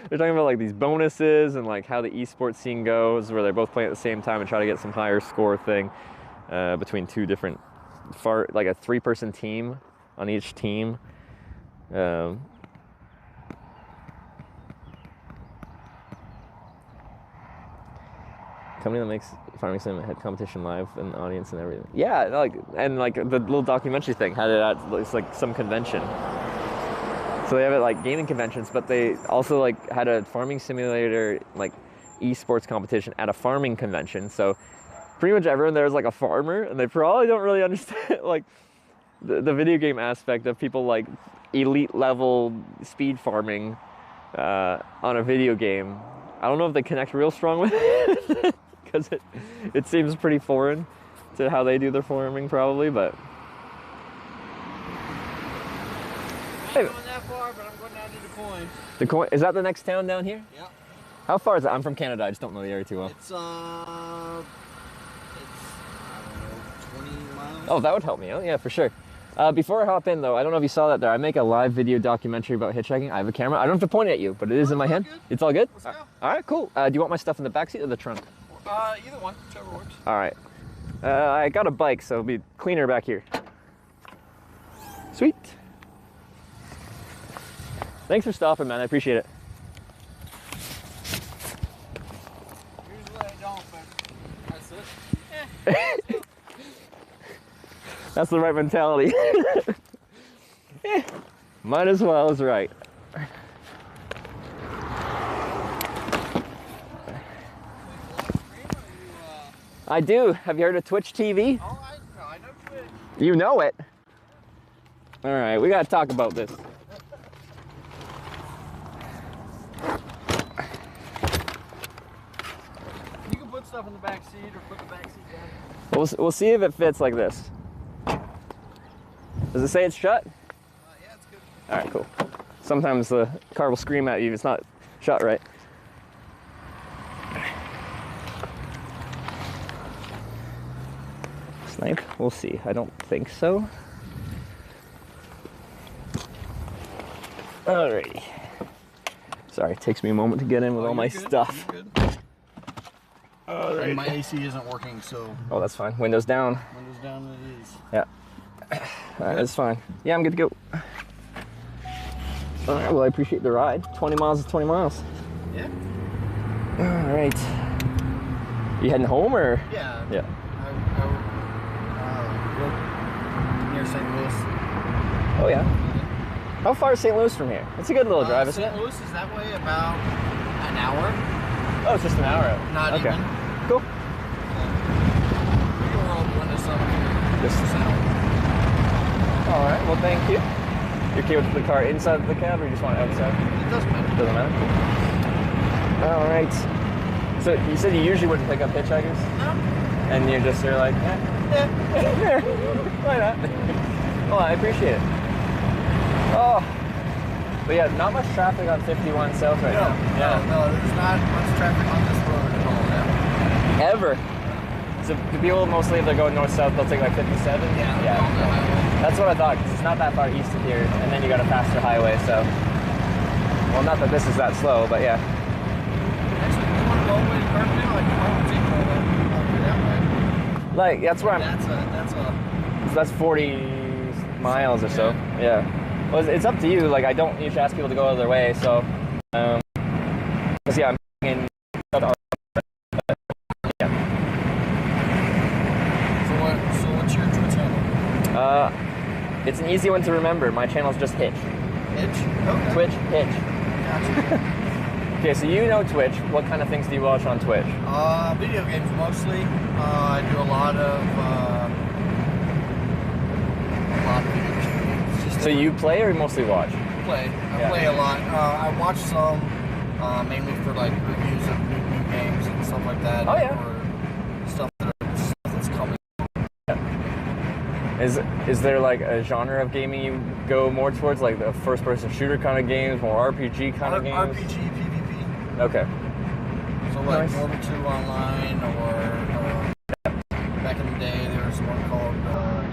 They're talking about like these bonuses and like how the esports scene goes, where they're both playing at the same time and try to get some higher score thing between two different, like a 3-person team on each team. Company that makes farming sim had competition live and audience and everything. Yeah, like, and like the little documentary thing had it at, it's like some convention. So they have it like gaming conventions, but they also like had a farming simulator like esports competition at a farming convention. So pretty much everyone there is like a farmer, and they probably don't really understand like the video game aspect of people like elite level speed farming on a video game. I don't know if they connect real strong with it because it seems pretty foreign to how they do their farming probably, but. Hey. The coin, is that the next town down here? Yeah. How far is it? I'm from Canada. I just don't know the area too well. It's I don't know, 20 miles. Oh, that would help me out. Yeah, for sure. Before I hop in though, I don't know if you saw that there. I make a live video documentary about hitchhiking. I have a camera. I don't have to point it at you, but it is in my hand. Good. It's all good? Let's go. All right, cool. Do you want my stuff in the back seat or the trunk? Either one, whichever works. All right. I got a bike, so it'll be cleaner back here. Sweet. Thanks for stopping, man. I appreciate it. Usually I don't, but that's it. That's the right mentality. Might as well is right. I do. Have you heard of Twitch TV? Oh, I know Twitch. You know it. All right, we gotta talk about this. You can put stuff in the back seat or put the back seat down. We'll see if it fits like this. Does it say it's shut? Yeah, it's good. All right, cool. Sometimes the car will scream at you if it's not Shot right. Snipe? We'll see. I don't think so. Alrighty. Sorry, it takes me a moment to get in with all my stuff. And my AC isn't working, so. Oh, that's fine. Windows down. Windows down it is. Yeah. Alright, that's fine. Yeah, I'm good to go. Alright, well, I appreciate the ride. 20 miles is 20 miles. Yeah. Alright. You heading home or? Yeah. Yeah. Near St. Louis. Oh, yeah. How far is St. Louis from here? It's a good little drive, isn't it? St. Louis is that way about an hour. Oh, it's just an hour out. Not okay. even. Cool. We can roll the windows up Just all right. Well, thank you. You're okay with the car inside the cab, or you just want it outside? It doesn't matter. Doesn't matter. All right. So you said you usually wouldn't pick up hitchhikers? No. And you're like, yeah. Why not? Well, I appreciate it. Oh. But yeah, not much traffic on 51 South right now. No, there's not much traffic on this road at all now. Ever. So the people mostly, if they're going north-south, they'll take like 57? Yeah. That's what I thought, because it's not that far east of here, and then you got a faster highway, so. Well, not that this is that slow, but yeah. Actually, if you want to go all the way to Carbondale, I can probably take all that way. Like, that's where I'm. That's 40 miles or so. Yeah. Well, it's up to you. Like, I don't usually ask people to go out of their way, so. Because yeah, I'm in. Yeah. So what's your Twitch channel? It's an easy one to remember. My channel's just Hitch. Hitch? Okay. Twitch, Hitch. Gotcha. Okay, so you know Twitch. What kind of things do you watch on Twitch? Video games mostly. I do a lot of video games. So you play or you mostly watch? Play. I play a lot. I watch some, mainly for like reviews of new games and stuff like that. Oh yeah. Or stuff that's coming. Is there like a genre of gaming you go more towards, like the first-person shooter kind of games, more RPG kind of games? RPG, PvP. Okay. So like Mortal 2 Online, or back in the day there was one called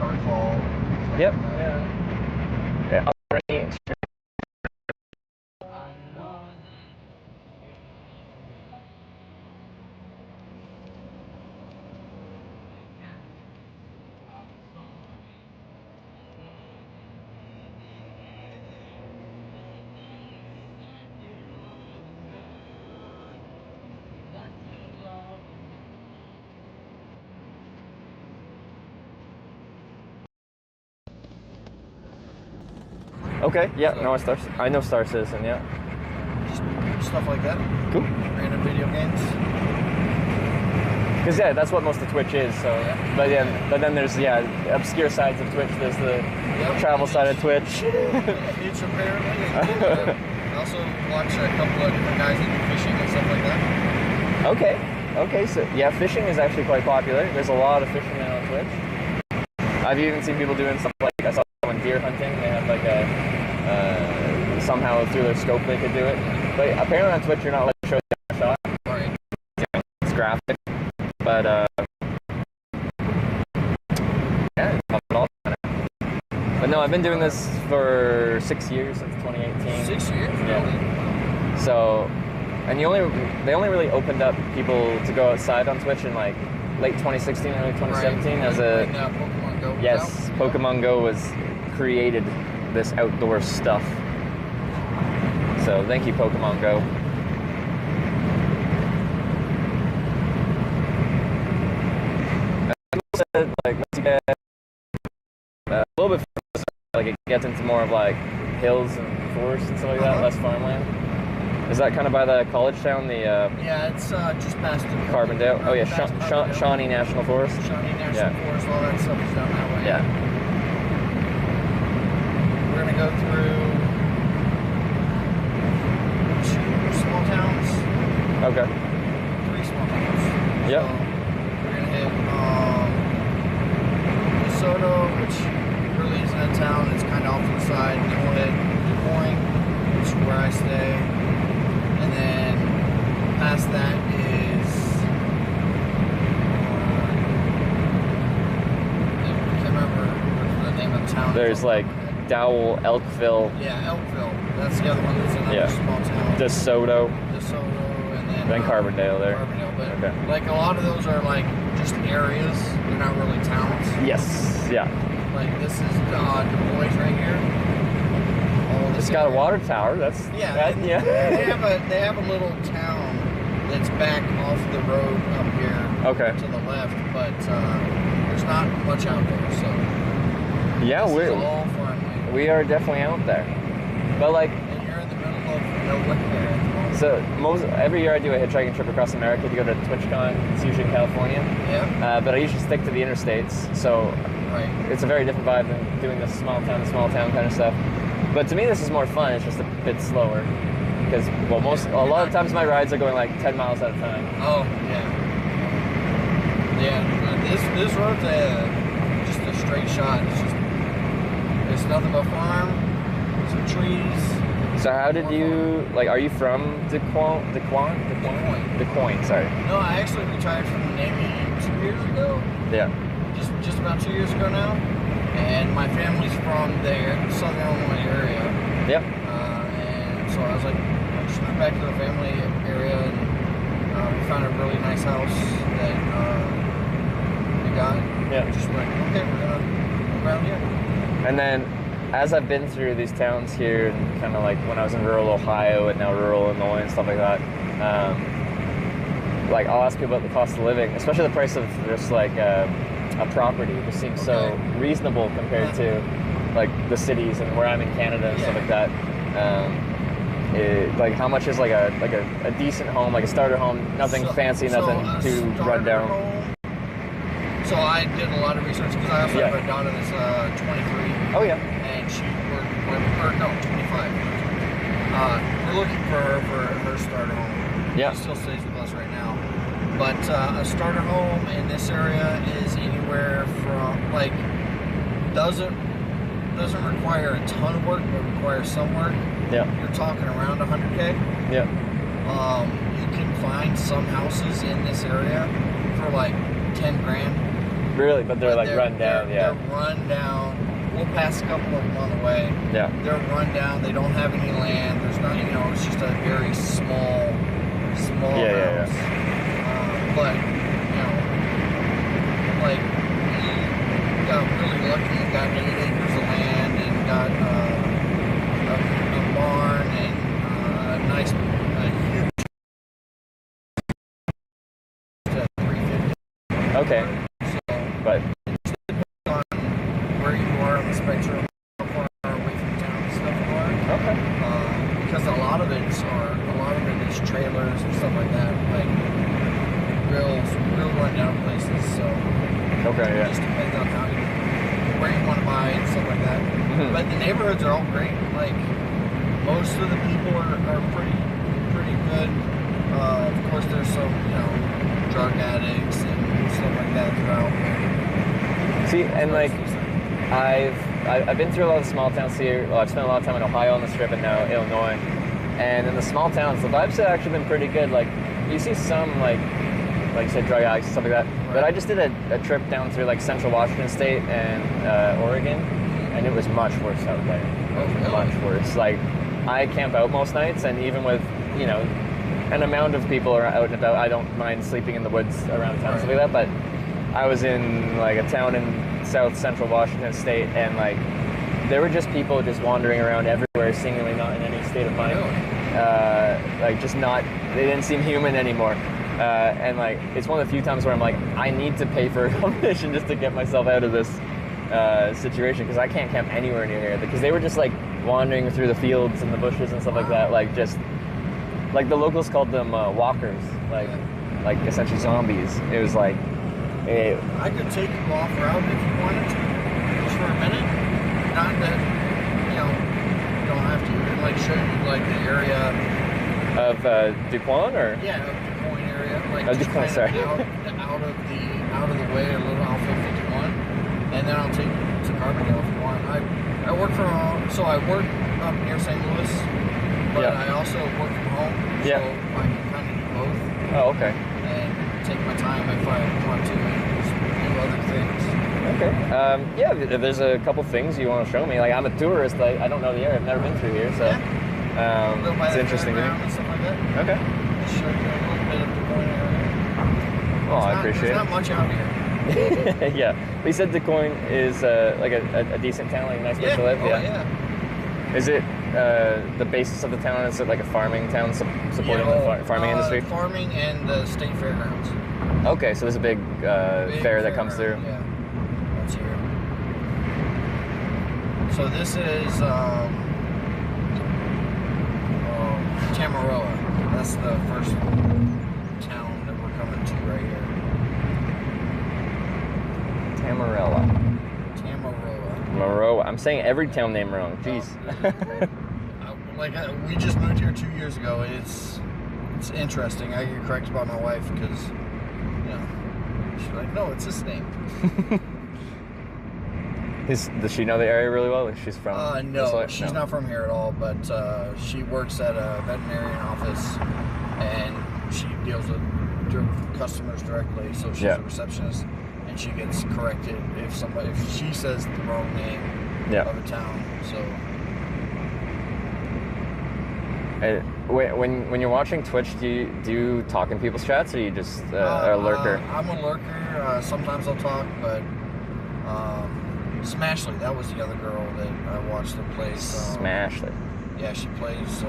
overhaul. Yep. Yeah. Okay, yeah, no, I know Star Citizen, yeah. Just stuff like that. Cool. Random video games. Because yeah, that's what most of Twitch is. So, but then there's obscure sides of Twitch. There's the travel side of Twitch. Hitch apparently. I also watch a couple of different guys that do fishing and stuff like that. Okay, so yeah, fishing is actually quite popular. There's a lot of fishermen on Twitch. I've even seen people doing stuff like, I saw someone deer hunting. They have like somehow through their scope they could do it. But apparently on Twitch you're not allowed to show the shot. Right. It's graphic. But yeah, not at all. But no, I've been doing this for 6 years, since 2018. 6 years? Yeah. So, and they only really opened up people to go outside on Twitch in like late 2016, early 2017 as a Pokemon Go. Yes, Pokemon Go was created this outdoor stuff. So thank you, Pokemon Go. Like once you get a little bit further, like it gets into more of like hills and forests and stuff like that, less farmland. Is that kind of by the college town? Yeah, it's just past the Carbondale. Oh yeah, Shawnee National Forest. Shawnee National Forest, all that stuff is down that way. Yeah. We're gonna go through 2 small towns. Okay. 3 small towns. Yep. So we're gonna hit DeSoto, which really isn't a town. It's kind of off to the side. And then we'll hit Des Moines, which is where I stay. And then There's like Dowell, Elkville. Yeah, Elkville. That's the other one that's another small town. DeSoto. DeSoto, and then Carbondale there. Carbondale, but like a lot of those are like just areas. They're not really towns. Yes. Yeah. Like this is Du Bois right here. It's got a water tower. That's yeah. They have a little town that's back off the road up here. Okay. To the left, but there's not much out there. So yeah, we are definitely out there. But like, and you're in the middle of nowhere. So every year I do a hitchhiking trip across America to go to TwitchCon. It's usually in California. Yeah. But I usually stick to the interstates. So it's a very different vibe than doing this small town kind of stuff. But to me, this is more fun. It's just a bit slower because a lot of times my rides are going like 10 miles at a time. Oh yeah. Yeah. This road's just a straight shot. It's nothing but farm, some trees. So how did you, like, are you from DuQuoin, sorry. No, I actually retired from the Navy 2 years ago. Yeah. Just about 2 years ago now. And my family's from the Southern Illinois area. Yep. And so I was like, I just moved back to the family area and we found a really nice house that we got. Yeah. Just like, okay, we're gonna move around here. And then, as I've been through these towns here, and kind of like when I was in rural Ohio and now rural Illinois and stuff like that, like I'll ask people about the cost of living, especially the price of just like a property. It just seems so reasonable compared to like the cities and where I'm in Canada and stuff like that. Like how much is like a decent home, like a starter home, nothing fancy, nothing too run down. So I did a lot of research because I also have a daughter that's 23. Oh yeah. And she worked, 25. We're looking for her starter home. Yeah. She still stays with us right now. But a starter home in this area is anywhere from like doesn't require a ton of work, but requires some work. Yeah. You're talking around 100K. Yeah. You can find some houses in this area for like 10 grand. Really? But they're like run down, They're run down. We'll pass a couple of them on the way. Yeah. They're run down. They don't have any land. There's not, it's just a very small house. Yeah. But, like, we got really lucky and got 8 acres of land and got a barn and a nice, huge 350. Okay. But on where you are on the spectrum, how far away from town and stuff you are. Okay. Because a lot of it is trailers and stuff like that, like real rundown places. So okay, it just depends on where you want to buy and stuff like that. Mm-hmm. But the neighborhoods are all great. Like most of the people are pretty good. Of course, there's some drug addicts and stuff like that throughout. See, and like I've been through a lot of small towns here. Well, I've spent a lot of time in Ohio on this trip and now Illinois. And in the small towns, the vibes have actually been pretty good. Like you see some like you said, drug addicts and stuff like that. Right. But I just did a trip down through like Central Washington State and Oregon, and it was much worse out there. Much worse. Like I camp out most nights, and even with an amount of people are out and about, I don't mind sleeping in the woods around town, stuff like that. But I was in like a town in South Central Washington State, and like there were just people just wandering around everywhere, seemingly not in any state of mind. Like just not, they didn't seem human anymore. And like it's one of the few times where I'm like, I need to pay for accommodation just to get myself out of this situation, because I can't camp anywhere near here. Because they were just like wandering through the fields and the bushes and stuff like that, like just like the locals called them walkers, like essentially zombies. It was like I could take you off route if you wanted to, just for a minute. Not that you don't have to. And like show you like the area of DuQuoin, or of DuQuoin area, like DuQuoin, sorry. out of the way a little off of 51, and then I'll take you to Carbondale if you want. I work from home, so I work up near St. Louis, but I also work from home, so I can kind of do both. Oh, okay. And take my time if I want to and just do other things. Okay. Yeah, if there's a couple things you want to show me. Like, I'm a tourist. I don't know the area. I've never been through here, so it's interesting to me. And stuff like that. Okay. Show you a little bit of the Des Moines area. Well, I appreciate There's it. not much out here. Yeah. But you said Des Moines is like a decent town, like a nice place to live? Oh, yeah. Is it the basis of the town? Is it like a farming town supporting the farming industry? Farming and the state fairgrounds. Okay, so there's a big fair that comes through. Yeah, that's here. So this is Tamaroa. That's the first town that we're coming to right here. Tamarella. Maroa. I'm saying every town name wrong. Jeez. We just moved here 2 years ago. It's interesting. I get corrected by my wife because, she's like, no, it's this name. Does she know the area really well? Like she's from? No, she's not from here at all. But she works at a veterinarian office, and she deals with customers directly. So she's a receptionist, and she gets corrected if she says the wrong name of a town. So. When you're watching Twitch, do you talk in people's chats, or you just are a lurker? I'm a lurker. Sometimes I'll talk, but Smashley, that was the other girl that I watched that plays. Smashley. Yeah, she plays.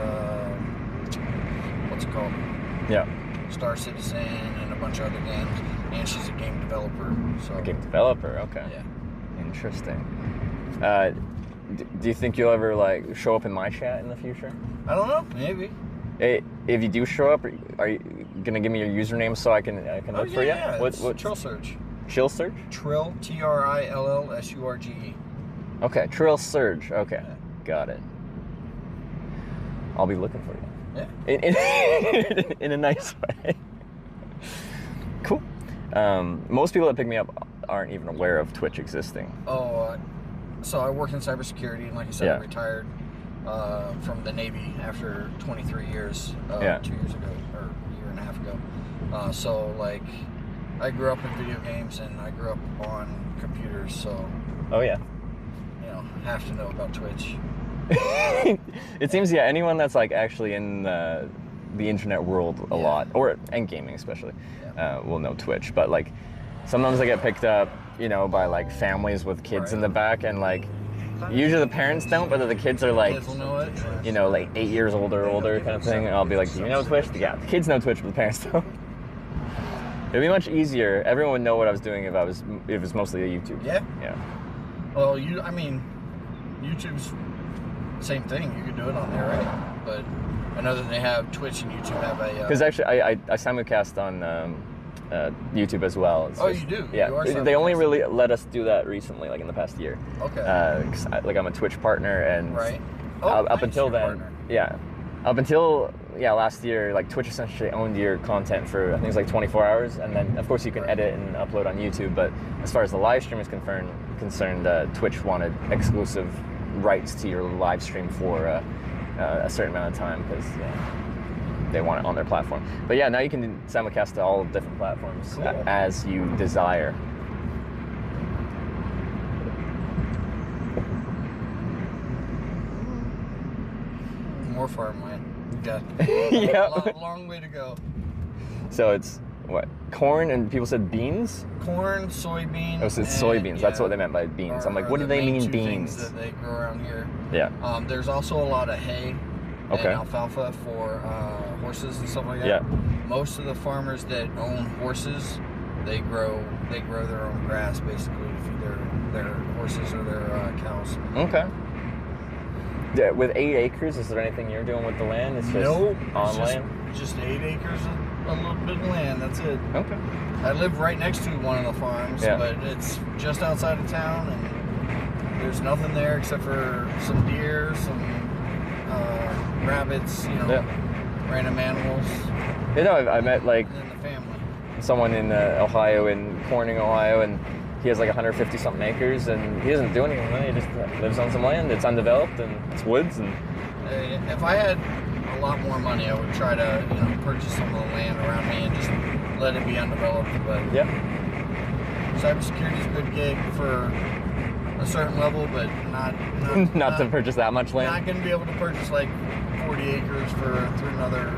What's it called? Yeah. Star Citizen and a bunch of other games, and she's a game developer. So. A game developer. Okay. Yeah. Interesting. Do you think you'll ever like show up in my chat in the future? I don't know. Maybe. If you do show up, are you gonna give me your username so I can look for you? Yeah. What Trill Surge? Chill Surge? Trill, TRILLSURGE. Okay, Trill Surge. Okay, got it. I'll be looking for you. Yeah. In a nice way. Cool. Most people that pick me up aren't even aware of Twitch existing. So I work in cybersecurity, and like I said, I retired from the Navy after 23 years, 2 years ago, or a year and a half ago. So like, I grew up in video games, and I grew up on computers, so. Oh yeah. Have to know about Twitch. It seems, anyone that's like actually in the internet world a lot, and gaming especially, will know Twitch. But like, sometimes I get picked up, by like families with kids in the back, and like, usually the parents don't, but the kids are like, like 8 years older kind of thing. And I'll be like, do you know Twitch? Yeah, the kids know Twitch, but the parents don't. It'd be much easier. Everyone would know what I was doing if it was mostly a YouTube. Yeah. Yeah. Well, YouTube's same thing. You could do it on there, right? But I know that they have Twitch and YouTube have a. Because actually, I simulcast on YouTube as well. You do? Yeah. You are they only really let us do that recently, like in the past year. Okay. Cause I'm a Twitch partner, and up until then, up until last year, like Twitch essentially owned your content for I think it's like 24 hours, and then of course you can edit and upload on YouTube. But as far as the live stream is concerned, Twitch wanted exclusive rights to your live stream for a certain amount of time because they want it on their platform. But now you can simulcast to all different platforms as you desire. More farmland. Got a long way to go. So it's what? Corn, and people said beans? Corn, soybeans. Oh, so it's soybeans. That's what they meant by beans. I'm like, what do they mean beans? That they grow around here. Yeah. There's also a lot of hay and alfalfa for horses and stuff like that. Yeah. Most of the farmers that own horses, they grow their own grass basically to feed their horses or their cows. Okay. With 8 acres, is there anything you're doing with the land? It's just on land? Just 8 acres of a little bit of land, that's it. Okay. I live right next to one of the farms, but it's just outside of town, and there's nothing there except for some deer, some rabbits, random animals. I met like and then the family. Someone in Ohio, in Corning, Ohio, and he has like 150 something acres, and he doesn't do anything with it. He just lives on some land. It's undeveloped and it's woods. And if I had a lot more money, I would try to purchase some of the land around me and just let it be undeveloped. But cybersecurity is a good gig for a certain level, but not to purchase that much land. Not going to be able to purchase like 40 acres through another,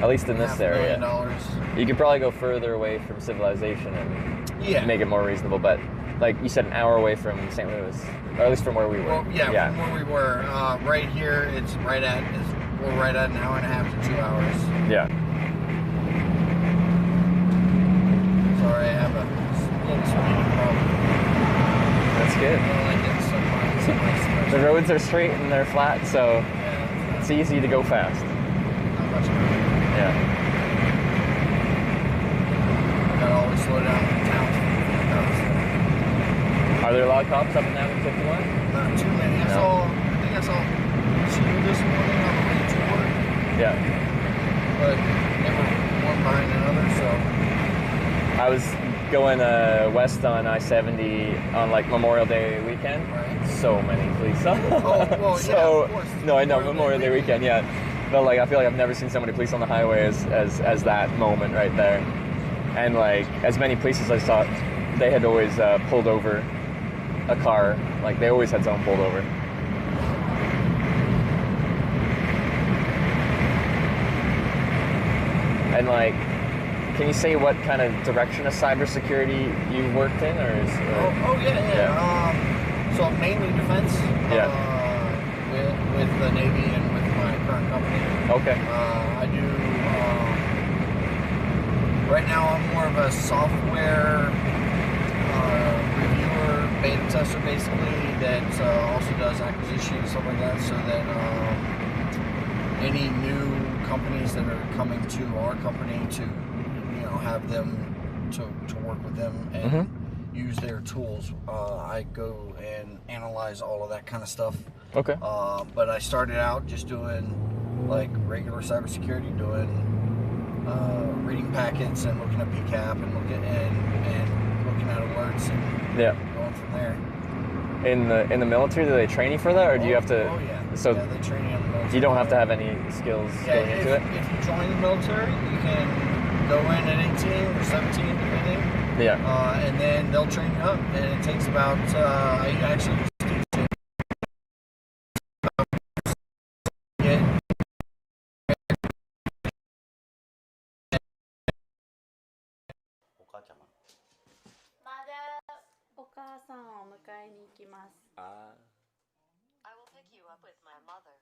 At least in this area. $500,000. You could probably go further away from civilization and make it more reasonable, but like you said, an hour away from St. Louis, or at least from where we were. Well, from where we were. Right here, we're right at an hour and a half to 2 hours. Yeah. Sorry, I have a little speeding problem. That's good. The roads are straight and they're flat, so it's easy to go fast. Not much of Yeah. Gotta always slow down in town. Are there a lot of cops up and down in 51? Not too many. I think I saw two this morning on the way to work. Yeah. But never one behind another, so. I was going west on I-70 on like Memorial Day weekend. Right. So many police. Well, yeah, of course. No, I know, Memorial Day weekend, yeah. But like, I feel like I've never seen so many police on the highway as that moment right there. And like, as many police as I saw, they had always pulled over a car. Like, they always had someone pulled over. And like, can you say what kind of direction of cybersecurity you worked in, or is? Yeah. So mainly defense. Yeah. With the Navy and with my current company. Okay. I do. Right now, I'm more of a software reviewer, beta tester, basically, that also does acquisition and stuff like that, so that any new companies that are coming to our company to have them to work with them and use their tools. I go and analyze all of that kind of stuff. Okay. But I started out just doing like regular cybersecurity, doing reading packets and looking at PCAP and looking at alerts and going from there. In the military, do they train you for that, or do you have to? Oh yeah. So they train you in the military. You don't have to have any skills going into it. If you join the military, you can go in at 18 or 17, depending. Yeah. And then they'll train you up, and it takes about I actually just teach it. I will pick you up with my mother.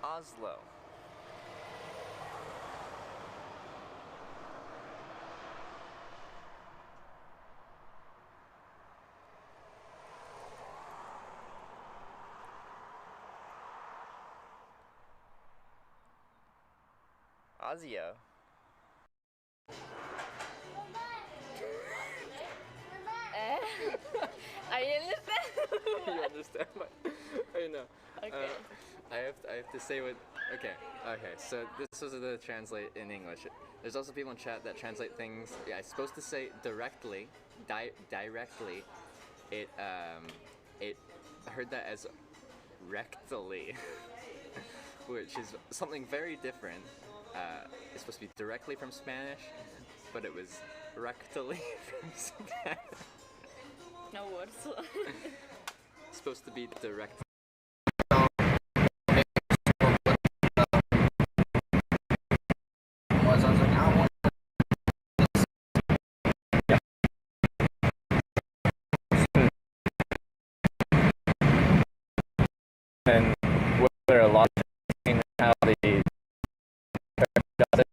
Oslo. Osio. Are you understand? You understand? I know. Okay. I have to say what. Okay. So this was the translate in English. There's also people in chat that translate things. Yeah, it's supposed to say directly. Directly. It I heard that as rectally, which is something very different. It's supposed to be directly from Spanish, but it was rectally from Spanish. No words. It's supposed to be direct. And was there a lot in how the does it?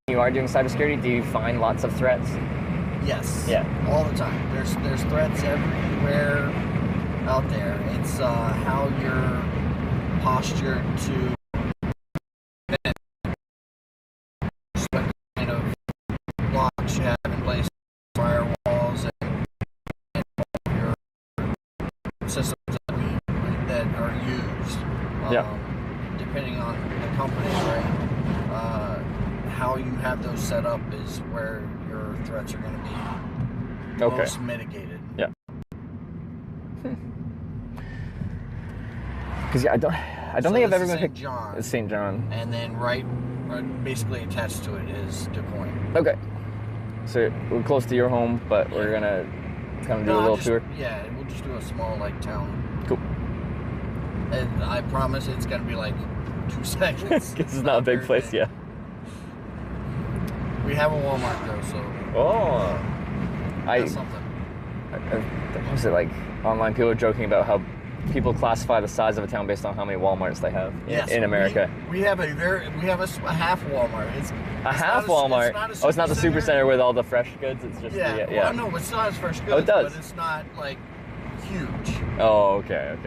You are doing cybersecurity, do you find lots of threats? Yes. Yeah. All the time. There's threats everywhere. out there. It's how you're postured to what kind of blocks you have in place, firewalls, and your systems that are used. Depending on the company, right? How you have those set up is where your threats are going to be most mitigated. Yeah. Because I don't think I've ever been St. John. St. John. And then basically attached to it is DuQuoin. Okay. So we're close to your home, but we're gonna kind of do a little tour. Yeah, we'll just do a small town. Cool. And I promise it's gonna be 2 seconds. Because it's not a big place, yeah. We have a Walmart though, so. Oh. That's something. What was it online people are joking about how people classify the size of a town based on how many Walmarts they have in America. We have a half Walmart. It's half Walmart. It's not the super center with all the fresh goods. It's just Well, no, it still has fresh goods. Oh, it does. But it's not huge. Oh, okay.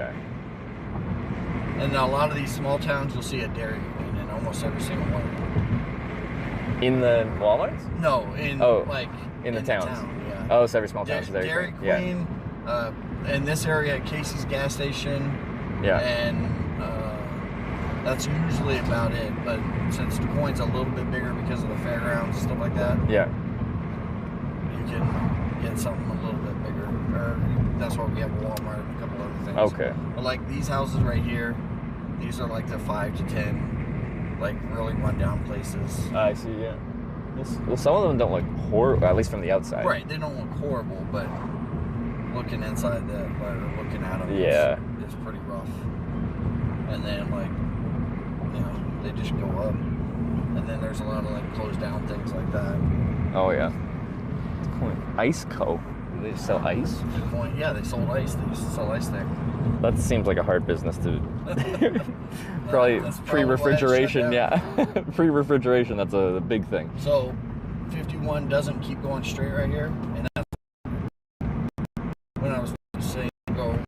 And a lot of these small towns, you'll see a Dairy Queen in almost every single one. In the Walmarts? No, in in the towns. Yeah. Oh, so every small town is Dairy Queen. In this area, Casey's gas station. Yeah. And that's usually about it. But since DuQuoin's a little bit bigger because of the fairgrounds and stuff like that. Yeah. You can get something a little bit bigger. Or that's why we have a Walmart and a couple other things. Okay. But these houses right here, these are the 5 to 10, really rundown places. I see. Yeah. Well, some of them don't look horrible, at least from the outside. Right. They don't look horrible, but looking inside that, or looking at them, it's pretty rough. And then they just go up. And then there's a lot of closed down things like that. Oh yeah. Ice Co. Do they sell ice? Good point. Yeah, they sold ice. They used to sell ice there. That seems like a hard business to. Probably pre-refrigeration. Yeah, pre-refrigeration. That's a big thing. So, 51 doesn't keep going straight right here, and that's when I was saying go.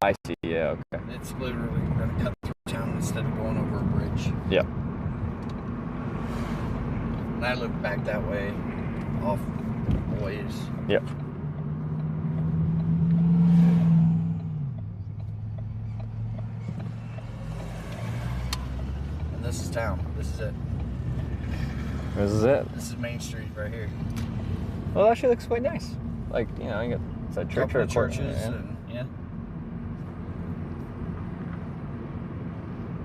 I see. Yeah. Okay. It's literally going to cut through town instead of going over a bridge. Yeah. And I live back that way, off a ways. Yep. And this is town. This is it. This is it. This is Main Street right here. Well, it actually looks quite nice. You got it's a church or a churches and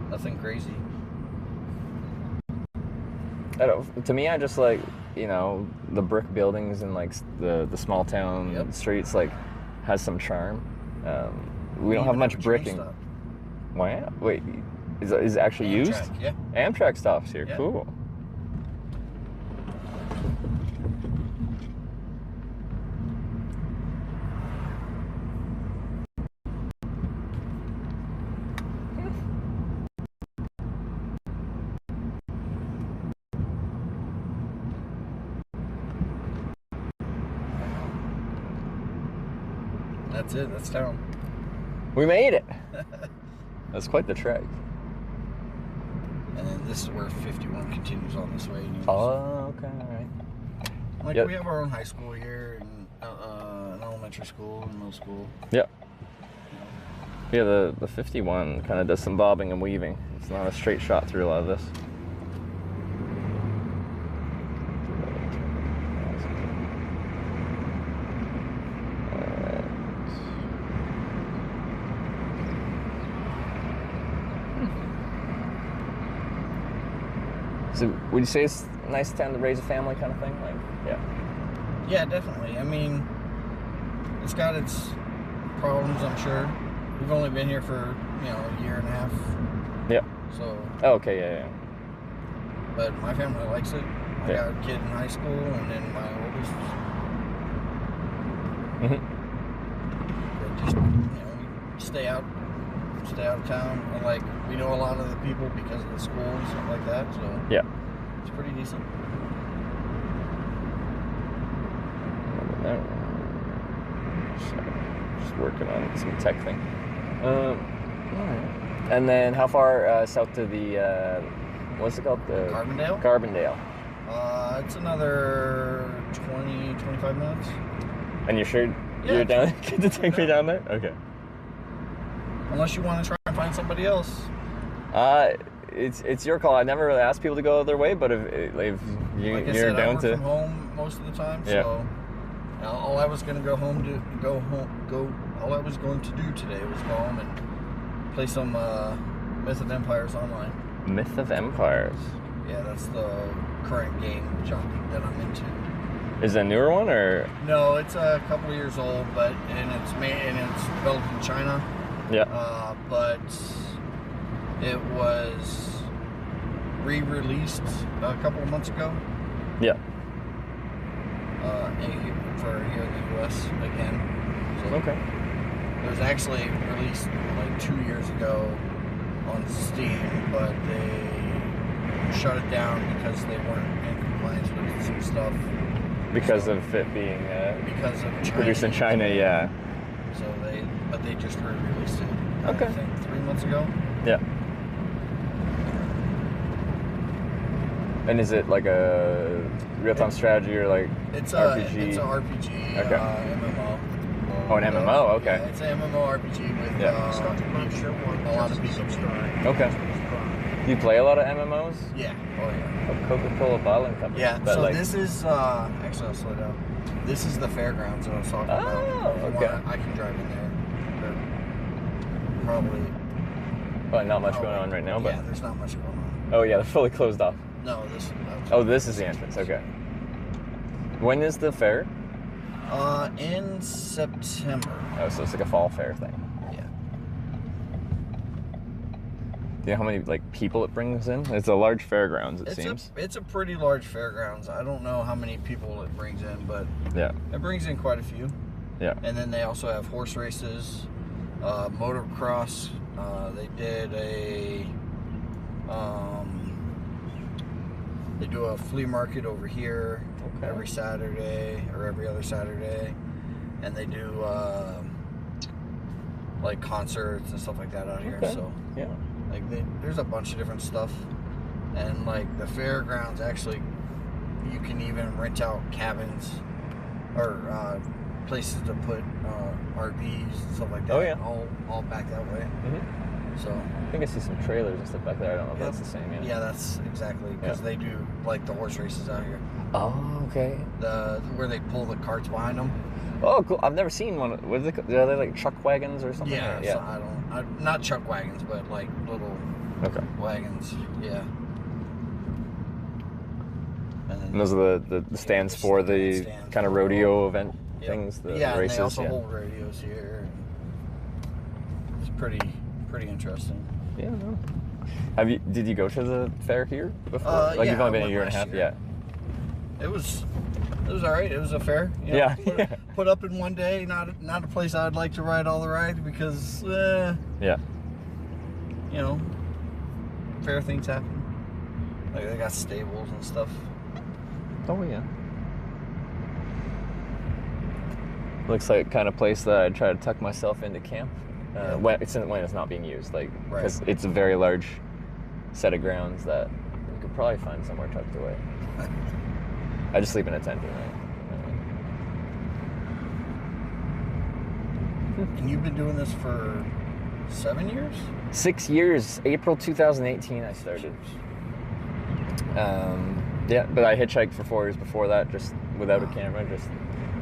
nothing crazy. I don't. To me, I just the brick buildings and the small town streets has some charm. We don't have much bricking. Wow. Wait, is it actually used? Yeah. Amtrak stops here. Yeah. Cool. That's it. That's town. We made it. That's quite the trek. And then this is where 51 continues on this way. Oh, okay, all right. We have our own high school here, and an elementary school and middle school. Yep. Yeah, the 51 kind of does some bobbing and weaving. It's not a straight shot through a lot of this. So would you say it's a nice time to raise a family kind of thing? Yeah, definitely. I mean, it's got its problems, I'm sure. We've only been here for, a year and a half. Yeah. So. Oh, okay, yeah. But my family likes it. I got a kid in high school, and then my oldest. Just, stay out of town. And, we know a lot of the people because of the school and stuff like that, so. Yeah. It's pretty decent. Just working on some tech thing. All right. And then how far south to the, what's it called? The Carbondale? Carbondale. It's another 20, 25 minutes. And you're sure you're down to take me down there? Okay. Unless you want to try and find somebody else. It's your call. I never really asked people to go their way, but if you're like I said, down I work to from home most of the time, Yeah. so all I was going to all I was going to do today was go home and play some Myth of Empires online. Myth of Empires. Yeah, that's the current game that I'm into. Is it a newer one or? No, it's a couple of years old, and it's built in China. Yeah. But it was re-released a couple of months ago. Yeah. For here in the U.S. again. So okay. It was actually released like 2 years ago on Steam, but they shut it down because they weren't in compliance with some stuff. Because of it being because of China. produced in China, yeah. So they just re-released it. Okay. I think 3 months ago. Yeah. And is it like a real-time strategy or like it's RPG? It's an RPG. Okay. MMO. Oh, an MMO. Okay. Yeah, it's an MMO RPG with a lot of people. Okay. Do you play a lot of MMOs? Yeah. Oh yeah. Coca-Cola bottling company. Yeah. But So like, this is actually I'll slow down. This is the fairgrounds that I was talking about. Oh, If you okay. want, I can drive in there. They're probably not much going on right now, but yeah, there's not much going on. oh yeah, they're fully closed off. No, this. Oh, this is the entrance. Okay. When is the fair? In September. Oh, so it's like a fall fair thing. Yeah. Do you know how many like people it brings in? It's a large fairgrounds, it seems. It's a pretty large fairgrounds. I don't know how many people it brings in, but yeah, it brings in quite a few. Yeah. And then they also have horse races, motocross. They did they do a flea market over here every Saturday or every other Saturday, and they do like concerts and stuff like that out here. Okay. So yeah, like there's a bunch of different stuff, and like the fairgrounds actually, you can even rent out cabins or places to put RVs and stuff like that. Oh yeah, all back that way. Mm-hmm. So I think I see some trailers and stuff back there. I don't know if that's the same. Yeah. Yeah, that's exactly because they do like the horse races out here. Oh, okay. Where they pull the carts behind them. Oh, cool. I've never seen one. What are they like truck wagons or something? Yeah, yeah. So not truck wagons, but like little wagons. Yeah. And those are the stands for the kind of rodeo event things. The yeah, races. And they also hold rodeos here. It's pretty interesting. Yeah. No. Did you go to the fair here before? Like yeah, you've only been I a year and a half. year. Yeah. It was all right. It was a fair. You know, Yeah. Put up in one day. Not a place I'd like to ride all the rides because. Yeah. You know, fair things happen. Like they got stables and stuff. Oh yeah. Looks like kind of place that I'd try to tuck myself into camp when it's not being used, like because it's a very large set of grounds that you could probably find somewhere tucked away. I just sleep in a tent tonight. And you've been doing this for 7 years? 6 years. April 2018 I started. Yeah, but I hitchhiked for 4 years before that, just without a camera,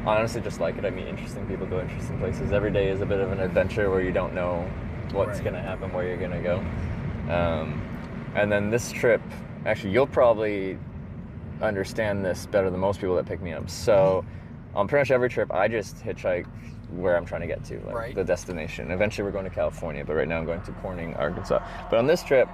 honestly just like it. I mean, interesting people go interesting places. Every day is a bit of an adventure where you don't know what's going to happen, where you're going to go. And then this trip, actually, you'll probably understand this better than most people that pick me up. So on pretty much every trip, I just hitchhike where I'm trying to get to, like the destination. Eventually we're going to California, but right now I'm going to Corning, Arkansas. But on this trip,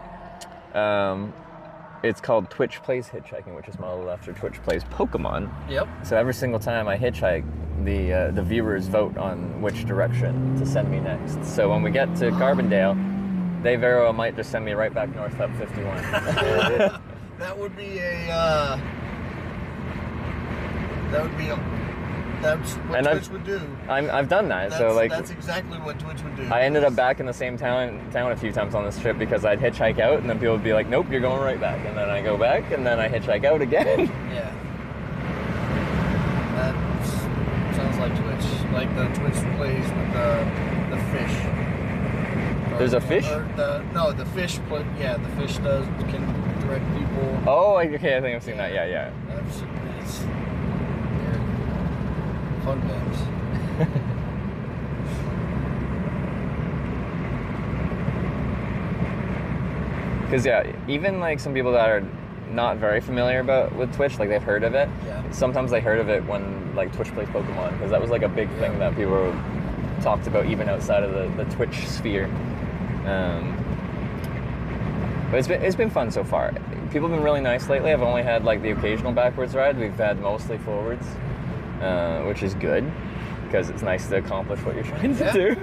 it's called Twitch Plays Hitchhiking, which is modeled after Twitch Plays Pokemon. Yep. So every single time I hitchhike, the viewers vote on which direction to send me next. So when we get to Carbondale, they very well might just send me right back north up 51. That would be That's what Twitch would do. I've done that. So like that's exactly what Twitch would do. I ended up back in the same town a few times on this trip because I'd hitchhike out, and then people would be like, "Nope, you're going right back," and then I go back, and then I hitchhike out again. Yeah. That sounds like Twitch. Like the Twitch plays with the fish. There's a fish? The fish. The fish can direct people. Oh, okay. I think I've seen that. Yeah. It's fun games. Because even like some people that are not very familiar with Twitch, like they've heard of it. Yeah. Sometimes they heard of it when like Twitch plays Pokemon, because that was like a big thing that people talked about even outside of the Twitch sphere. But it's been fun so far. People have been really nice lately. I've only had like the occasional backwards ride. We've had mostly forwards, which is good because it's nice to accomplish what you're trying to do.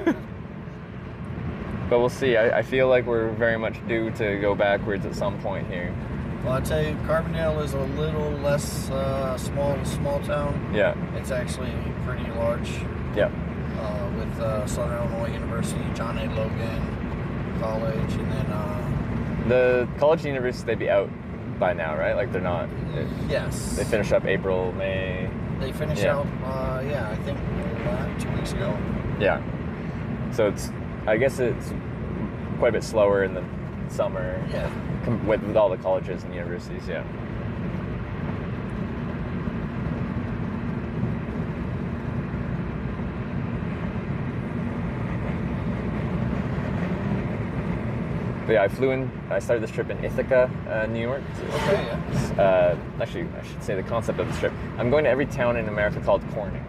But we'll see. I feel like we're very much due to go backwards at some point here. Well, I'd say Carbondale is a little less small town. Yeah. It's actually pretty large. Yeah. With Southern Illinois University, John A. Logan College, and then the college and university, they'd be out by now, right? Like they're not. Yes. They finish up April, May. They finish out. I think 2 weeks ago. Yeah. So I guess it's quite a bit slower in the summer. Yeah. With all the colleges and universities, yeah. But yeah, I started this trip in Ithaca, New York. Okay, yeah. Actually, I should say the concept of this trip. I'm going to every town in America called Corning.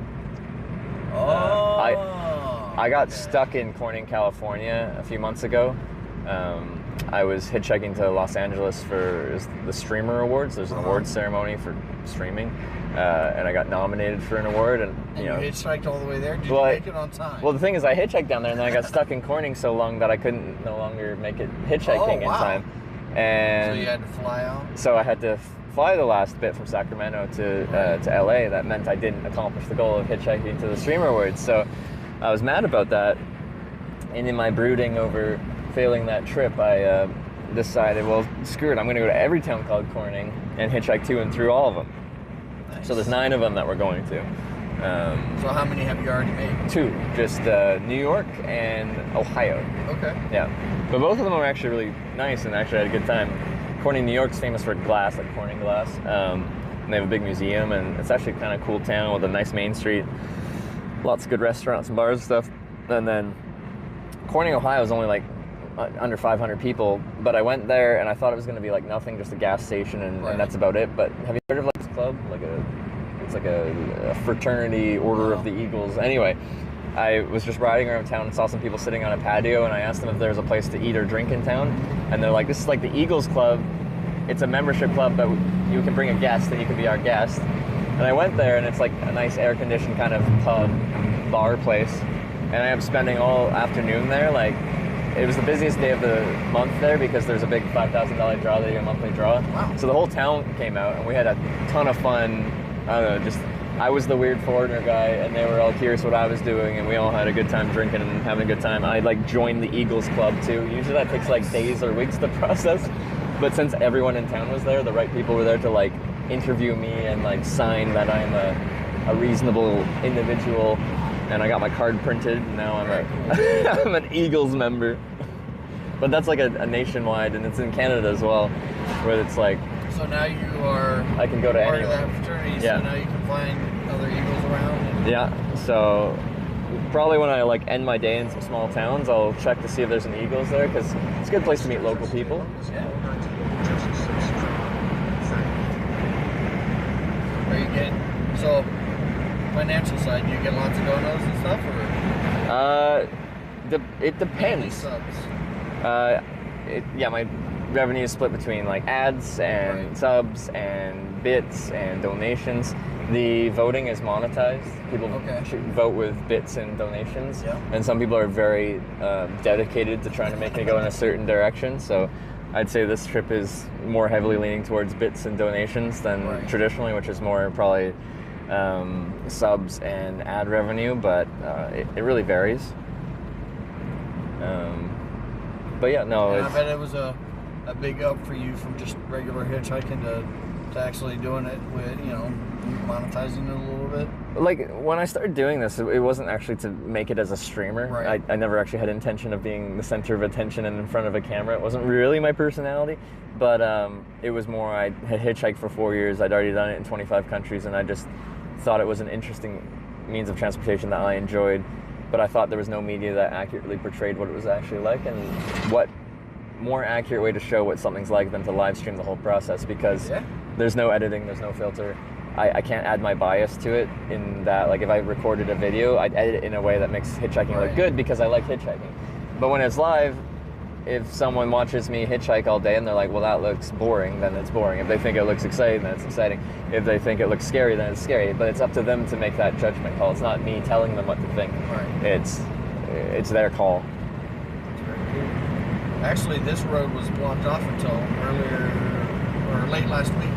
I got stuck in Corning, California a few months ago. I was hitchhiking to Los Angeles for the Streamer Awards. There's an awards ceremony for streaming, and I got nominated for an award. And you hitchhiked all the way there? Did you make it on time? Well, the thing is, I hitchhiked down there, and then I got stuck in Corning so long that I couldn't no longer make it hitchhiking in time. And so you had to fly out? So I had to fly the last bit from Sacramento to LA. That meant I didn't accomplish the goal of hitchhiking to the Streamer Awards. So I was mad about that. And in my brooding over failing that trip, I decided, well, screw it, I'm going to go to every town called Corning and hitchhike to and through all of them. Nice. So there's 9 of them that we're going to. So how many have you already made? 2, just New York and Ohio. Okay. Yeah, but both of them are actually really nice, and actually I had a good time. Corning, New York's famous for glass, like Corning glass. And they have a big museum, and it's actually kind of a cool town with a nice main street. Lots of good restaurants and bars and stuff. And then Corning, Ohio is only like under 500 people, but I went there and I thought it was going to be like nothing, just a gas station, and that's about it. But have you heard of like this club? It's like a fraternity order of the Eagles. Anyway, I was just riding around town and saw some people sitting on a patio, and I asked them if there was a place to eat or drink in town, and they're like, this is like the Eagles Club. It's a membership club, but you can bring a guest and you can be our guest. And I went there, and it's like a nice air-conditioned kind of pub bar place, and I ended up spending all afternoon there. Like, it was the busiest day of the month there because there's a big $5,000 draw. They do a monthly draw. Wow. So the whole town came out, and we had a ton of fun. I don't know, I was the weird foreigner guy, and they were all curious what I was doing, and we all had a good time drinking and having a good time. I like joined the Eagles Club too. Usually that takes like days or weeks to process, but since everyone in town was there, the right people were there to like interview me and like sign that I'm a reasonable individual. And I got my card printed, and now I'm I'm an Eagles member. But that's like a nationwide, and it's in Canada as well, where it's like. So now you are. I can go to part anywhere. Of that fraternity, yeah. So now you can find other Eagles around. Yeah. So probably when I like end my day in some small towns, I'll check to see if there's an Eagles there, because it's a good place to meet local people. Yeah. Are you getting so? Financial side, do you get lots of donuts and stuff, or? It depends. Subs. My revenue is split between like ads and subs and bits and donations. The voting is monetized. People vote with bits and donations, and some people are very dedicated to trying to make me go in a certain direction. So I'd say this trip is more heavily leaning towards bits and donations than traditionally, which is more probably subs and ad revenue, but it really varies. But yeah, no. And I bet it was a big up for you from just regular hitchhiking to actually doing it with, you know, monetizing it a little bit. Like, when I started doing this, it wasn't actually to make it as a streamer. Right. I never actually had intention of being the center of attention and in front of a camera. It wasn't really my personality, but it was more, I had hitchhiked for 4 years. I'd already done it in 25 countries, and I just thought it was an interesting means of transportation that I enjoyed, but I thought there was no media that accurately portrayed what it was actually like, and what more accurate way to show what something's like than to live stream the whole process, because there's no editing, there's no filter. I can't add my bias to it in that, like, if I recorded a video, I'd edit it in a way that makes hitchhiking look good because I like hitchhiking. But when it's live, if someone watches me hitchhike all day and they're like, well, that looks boring, then it's boring. If they think it looks exciting, then it's exciting. If they think it looks scary, then it's scary. But it's up to them to make that judgment call. It's not me telling them what to think. Right. It's their call. Actually, this road was blocked off until late last week.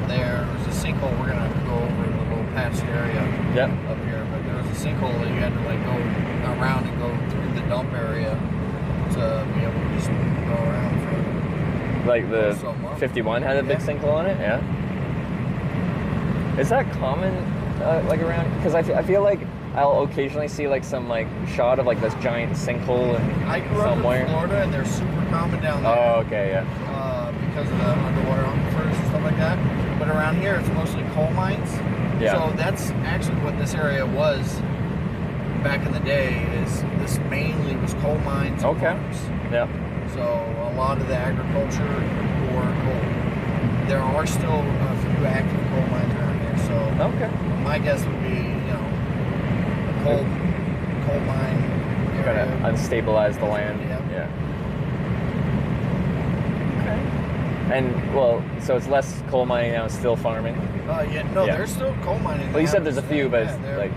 There was a sinkhole. We're gonna have to go over the little patched area up here, but there was a sinkhole that you had to like go around and go through the dump area to be able to just go around for. Like the 51 had a big sinkhole on it, yeah. Is that common, like around? Because I feel like I'll occasionally see like some like shot of like this giant sinkhole I grew up in Florida, and they're super common down there. Oh, okay, yeah. Because of the underwater aquifers and stuff like that. But around here, it's mostly coal mines. Yeah. So that's actually what this area was back in the day. Is this mainly was coal mines and farms. Yeah. So a lot of the agriculture or coal. There are still a few active coal mines around here. So my guess would be, you know, a coal mine area. Kind of unstabilize the land. Yeah. And, well, so it's less coal mining now, it's still farming? There's still coal mining. Well, you said there's a few, but it's like,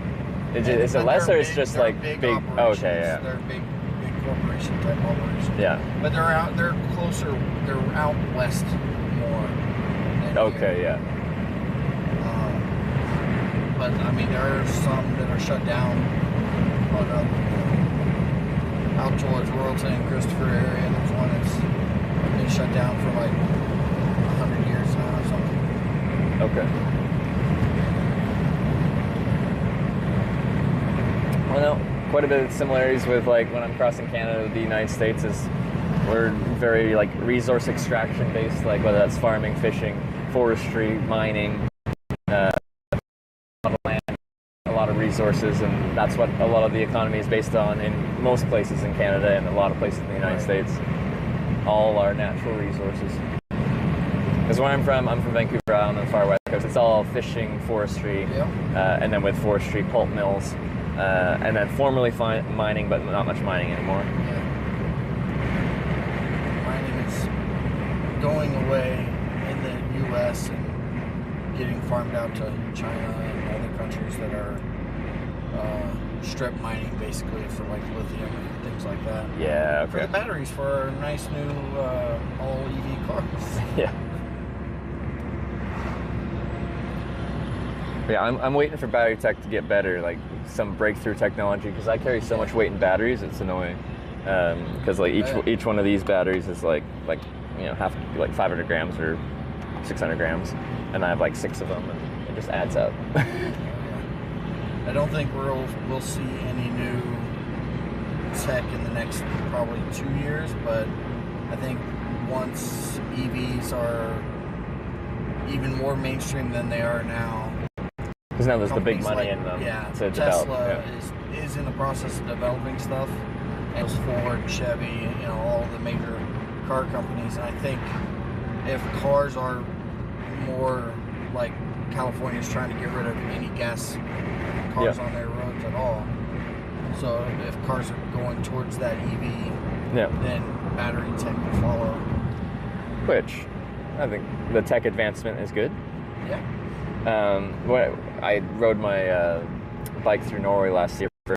is it less, or it's just like big? Oh, okay, yeah. They're big corporation type operations. Yeah. But they're closer, they're out west more. Okay, yeah. But I mean, there are some that are shut down. But out towards Royalton and Christopher area, there's one that's been shut down for like 100 years now or something. Okay. Well, no, quite a bit of similarities with like when I'm crossing Canada to the United States is we're very like resource extraction based, like whether that's farming, fishing, forestry, mining, a lot of land, a lot of resources, and that's what a lot of the economy is based on in most places in Canada and a lot of places in the United States. All our natural resources. Because where I'm from Vancouver Island on the far west coast. It's all fishing, forestry, and then with forestry, pulp mills, and then formerly mining, but not much mining anymore. Mining is going away in the U.S. and getting farmed out to China and other countries that are strip mining, basically, for like lithium and things like that. Yeah, okay. For the batteries for our nice new all EV cars. Yeah. Yeah, I'm waiting for battery tech to get better, like some breakthrough technology, because I carry so much weight in batteries, it's annoying. Because like each one of these batteries is like you know, half, like 500 grams or 600 grams, and I have like 6 of them, and it just adds up. I don't think we'll see any new tech in the next probably 2 years, but I think once EVs are even more mainstream than they are now. Because now there's the big money in them to develop. Tesla is in the process of developing stuff, and Ford, Chevy, you know, all the major car companies. And I think if cars are more like California's trying to get rid of any gas cars on their roads at all. So if cars are going towards that EV, then battery tech will follow. Which I think the tech advancement is good. Yeah. When I rode my bike through Norway last year for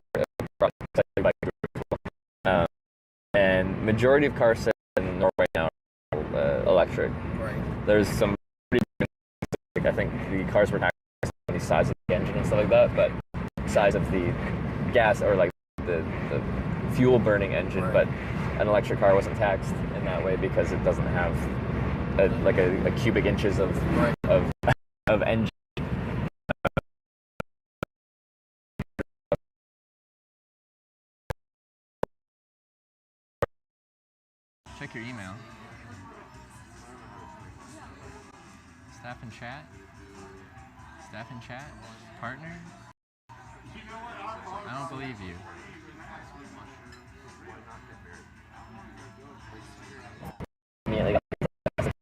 bike, and majority of cars in Norway now are electric. Right. There's some pretty, I think the cars were the size of the engine and stuff like that, but size of the gas or like the fuel burning engine. Right. But an electric car wasn't taxed in that way because it doesn't have a cubic inches of engine. Check your email. Staff and chat. Staff and chat. Partner. I don't believe you. Immediately got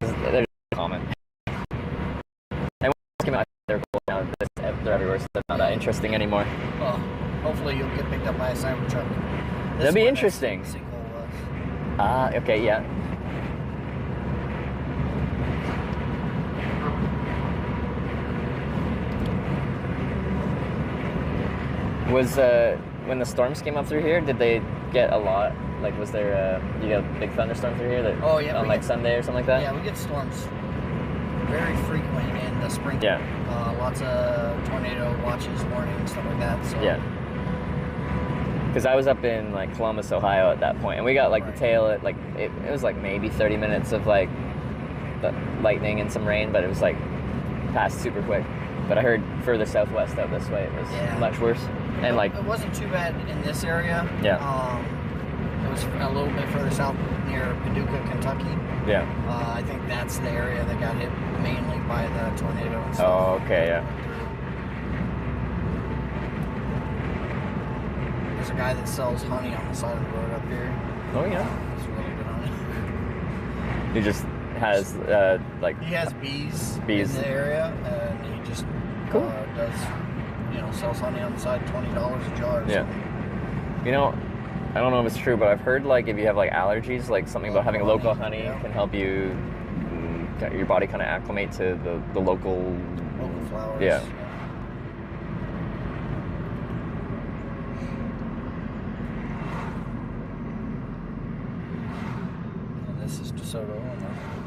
there's a comment. And came out, they're cool now. They're everywhere, so they're not that interesting anymore. Well, hopefully you'll get picked up by a Cybertruck. That'd be interesting. Okay, yeah. Was when the storms came up through here, did they get a lot? Like, was there you got a big thunderstorm through here? Oh yeah. On like Sunday or something like that. Yeah, we get storms very frequent in the spring. Yeah. Lots of tornado watches, warnings, stuff like that. So. Yeah. Because I was up in like Columbus, Ohio at that point, and we got like the tail at like it was like maybe 30 minutes of like the lightning and some rain, but it was like passed super quick. But I heard further southwest out this way it was much worse. And like it wasn't too bad in this area. Yeah. It was a little bit further south near Paducah, Kentucky. Yeah. I think that's the area that got hit mainly by the tornado and stuff. Oh, okay, yeah. There's a guy that sells honey on the side of the road up here. Oh yeah. It's really good honey. He just has like he has bees in the area, and he just does sells honey on the side, $20 a jar. Yeah. You know, I don't know if it's true, but I've heard like if you have like allergies, like something about having local honey can help you your body kind of acclimate to the local flowers. Yeah. And this is DeSoto,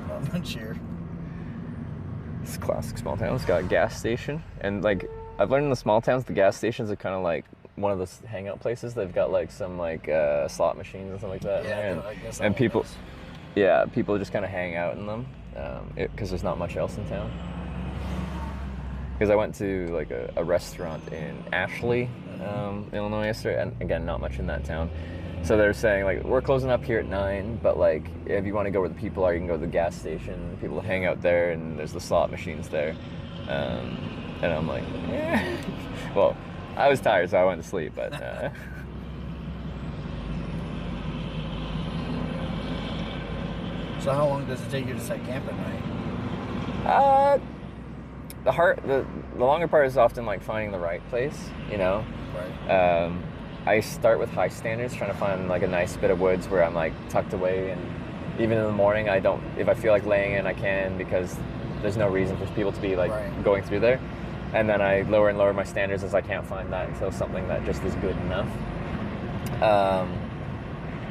not much here. It's classic small town. It's got a gas station, and like I've learned in the small towns, the gas stations are kind of like one of the hangout places. They've got like some like slot machines and stuff like that. Yeah, and, I guess and people, people just kind of hang out in them because there's not much else in town. Because I went to like a restaurant in Ashley, Illinois yesterday, and again, not much in that town. So they're saying like we're closing up here at 9, but like if you want to go where the people are, you can go to the gas station. People hang out there, and there's the slot machines there. And I'm like, well, I was tired, so I went to sleep. But so how long does it take you to set camp at night? The longer part is often like finding the right place, you know. Right. I start with high standards, trying to find like a nice bit of woods where I'm like tucked away, and even in the morning, if I feel like laying in, I can, because there's no reason for people to be like going through there. And then I lower and lower my standards as I can't find that until something that just is good enough.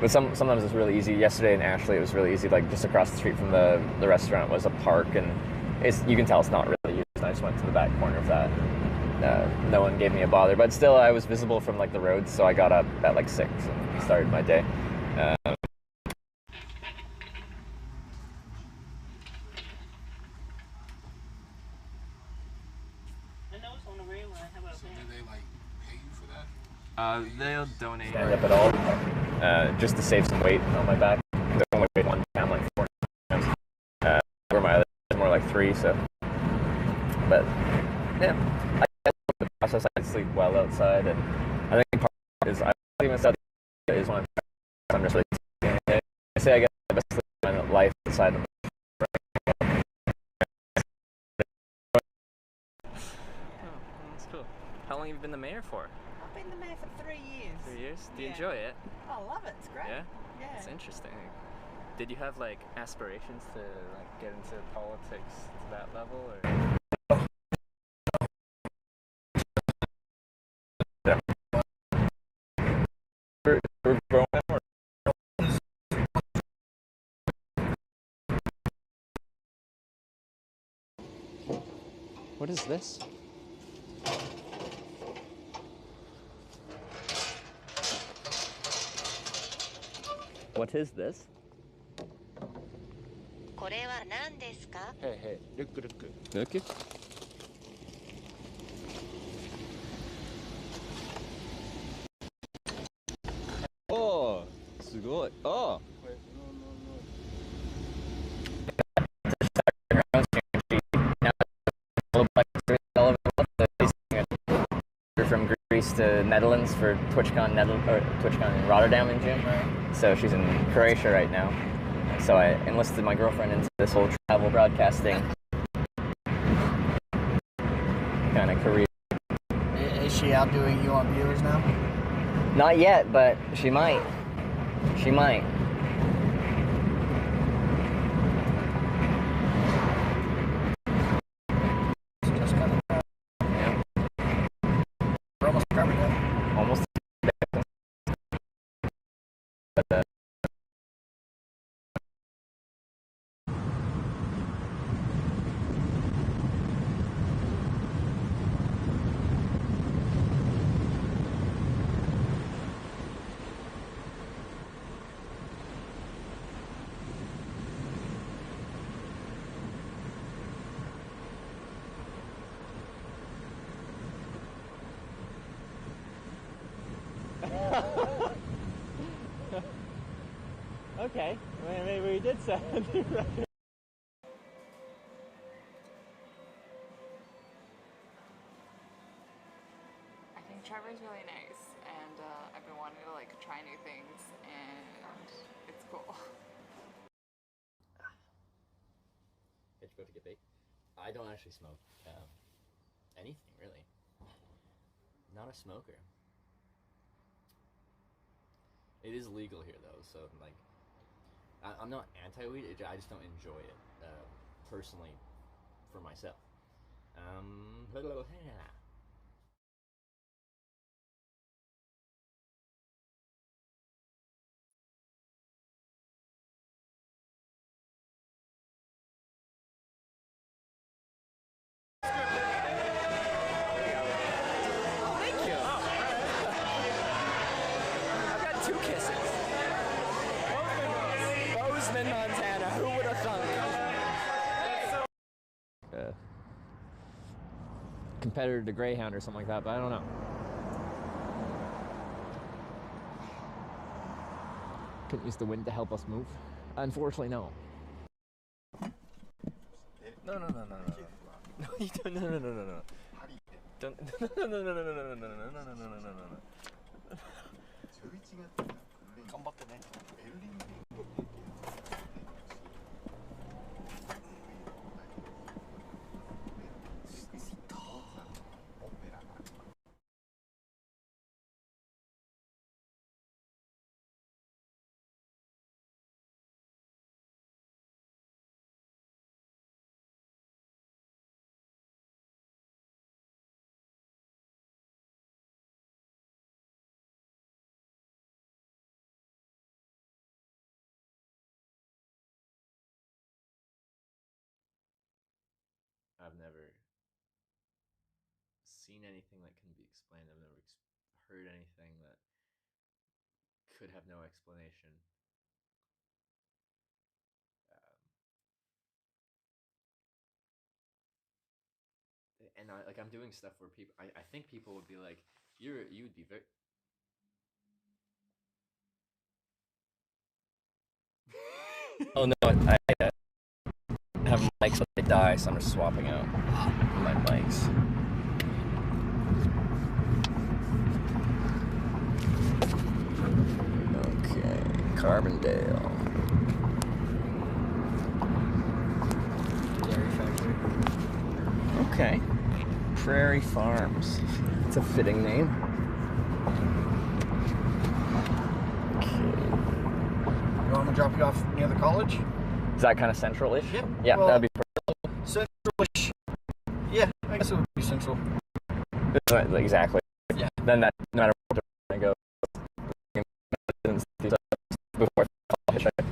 But sometimes it's really easy. Yesterday in Ashley, it was really easy. Like just across the street from the restaurant was a park, and you can tell it's not really used. I just went to the back corner of that. No one gave me a bother, but still I was visible from like the roads, so I got up at like 6 and started my day. They'll donate. Stand up at all, just to save some weight on my back. I only weighed one time, like 4 times. Where my other is more like 3, so. But yeah, I the process. I sleep well outside, and I think part is I even said is when I'm just really. I say I get the best sleep in my life inside the. That's cool. How long have you been the mayor for? I've been the mayor for 3 years. 3 years? Do you enjoy it? I love it. It's great. Yeah? Yeah. It's interesting. Did you have like aspirations to like get into politics to that level, or? We're growing up, or? What is this? What is this? これは何ですか? Hey, hey, look, look. Okay. Oh, すごい. Oh. From Greece to Netherlands for TwitchCon in Rotterdam in June. So she's in Croatia right now. So I enlisted my girlfriend into this whole travel broadcasting kind of career. Is she outdoing you on viewers now? Not yet, but she might. She might. We're almost Carbondale. Almost. Okay, well, maybe we did set a new record. I think Trevor's really nice, and I've been wanting to like try new things, and it's cool. Hitch, go to get baked. I don't actually smoke anything really. Not a smoker. It is legal here though, so like, I'm not anti-weed. I just don't enjoy it personally for myself. Thank you. I've got 2 kisses. Bozeman, Montana. Who would have thunk? Competitor to Greyhound or something like that, but I don't know. Couldn't use the wind to help us move. Unfortunately, no. No. No, you don't. No. Don't. No. 頑張ってね。I've never seen anything that can be explained. I've never heard anything that could have no explanation. And I'm doing stuff where people, I think people would be like, you'd be very. Oh no, I have mics but they die, so I'm just swapping out my mics. Okay, Carbondale. Dairy factory. Okay. Prairie Farms. It's a fitting name. You want me to drop you off near the college? Is that kind of central-ish? Yeah, well, that'd be perfect. Central-ish. Yeah, I guess it would be central. Exactly. Yeah. Then that, no matter where I go, before Hitchhiking.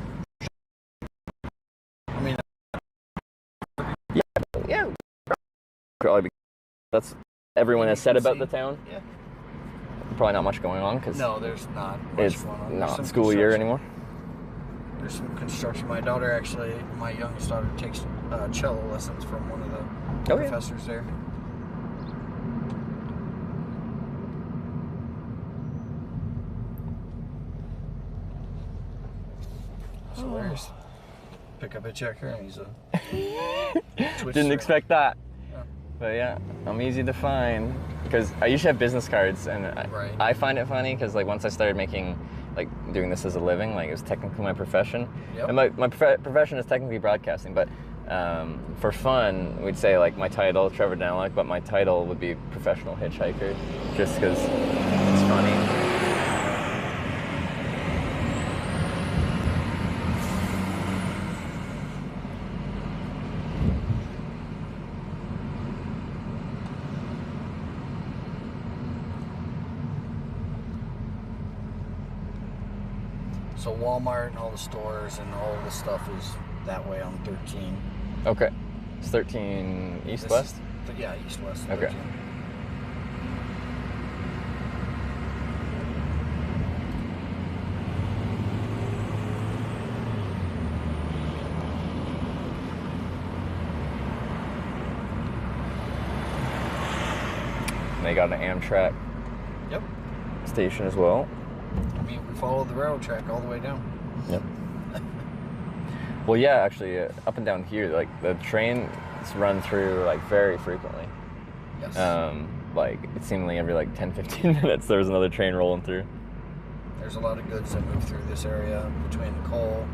I mean, yeah. Probably that's everyone has said about the town. Yeah. Probably not much going on because no, there's not much it's going on. not school year anymore. there's some construction. My daughter actually, my youngest daughter takes cello lessons from one of the professors there. So there's pick up a checker, and he's a Didn't expect that. But yeah, I'm easy to find because I usually have business cards, and I find it funny because like once I started making, like doing this as a living, like it was technically my profession. Yep. And my profession is technically broadcasting, but for fun, we'd say like my title, Trevor Daniluk, but my title would be professional hitchhiker, just because it's funny. So Walmart and all the stores and all the stuff is that way on 13. Okay. It's 13 east-west? Yeah, east-west. Okay. 13. They got an Amtrak station as well. I mean, we follow the railroad track all the way down. Yep. Well, yeah, actually, up and down here, like the trains run through like very frequently. Yes. Like it seemingly every like 10-15 minutes there was another train rolling through. There's a lot of goods that move through this area between coal,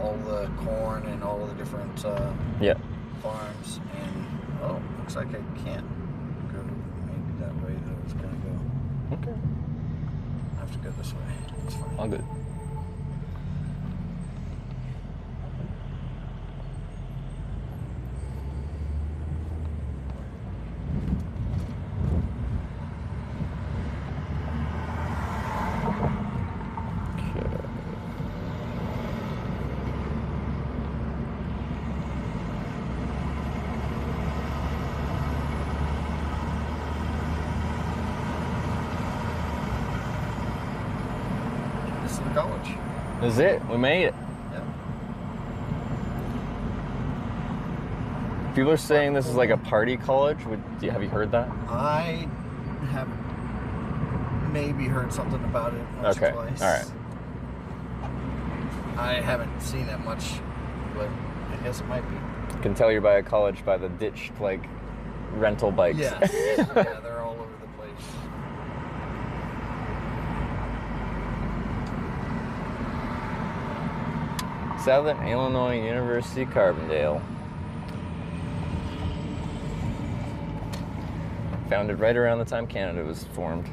all the corn, and all of the different farms. And oh, looks like I can't go maybe that way that I was gonna go. Okay. I have to go this way. It's fine. All good. College. This is it. We made it. Yeah. People are saying this is like a party college. Have you heard that? I have maybe heard something about it once or twice. All right. I haven't seen it much, but I guess it might be. You can tell you're by a college by the ditched like rental bikes. Yes. Yeah, they're all over the place. Southern Illinois University, Carbondale. Founded right around the time Canada was formed.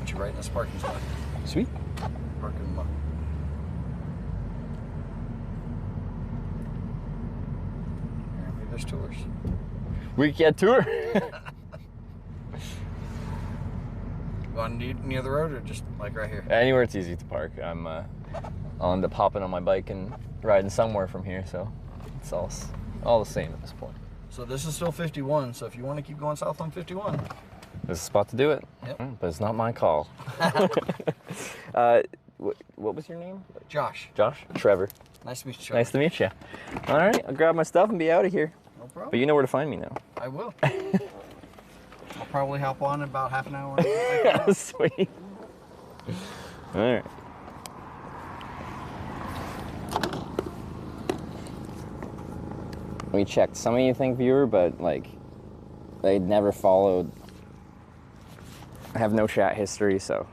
Put you right in this parking spot. Sweet. Parking lot. Apparently there's tours. We get tour. Going near the road or just like right here? Anywhere it's easy to park. I'll end up hopping on my bike and riding somewhere from here, so it's all the same at this point. So this is still 51, so if you want to keep going south on 51. This is the spot to do it. Yep. But it's not my call. What was your name? Josh. Josh? Trevor. Nice to meet you, Trevor. Nice to meet you. All right, I'll grab my stuff and be out of here. No problem. But you know where to find me now. I will. I'll probably hop on in about half an hour. Sweet. All right. We checked some of you think viewer, but like they never followed. I have no chat history, so.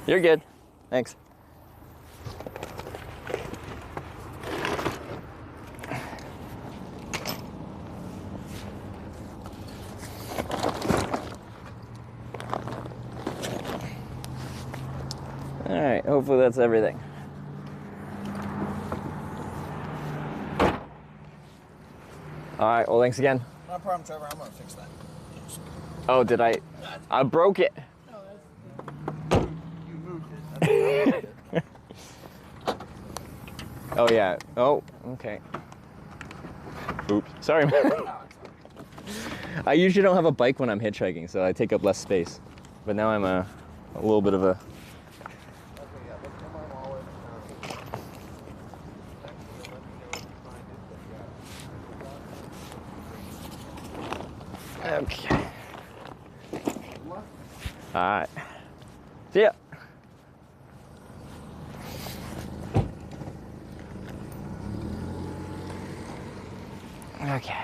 You're good. Thanks. All right, hopefully that's everything. All right, well, thanks again. No problem, Trevor. I'm gonna fix that. Oh, did I? I broke it. No, you moved it. Oh, yeah. Oh, okay. Oops. Sorry, man. I usually don't have a bike when I'm hitchhiking, so I take up less space. But now I'm a little bit of a... Okay. All right. See ya. Okay.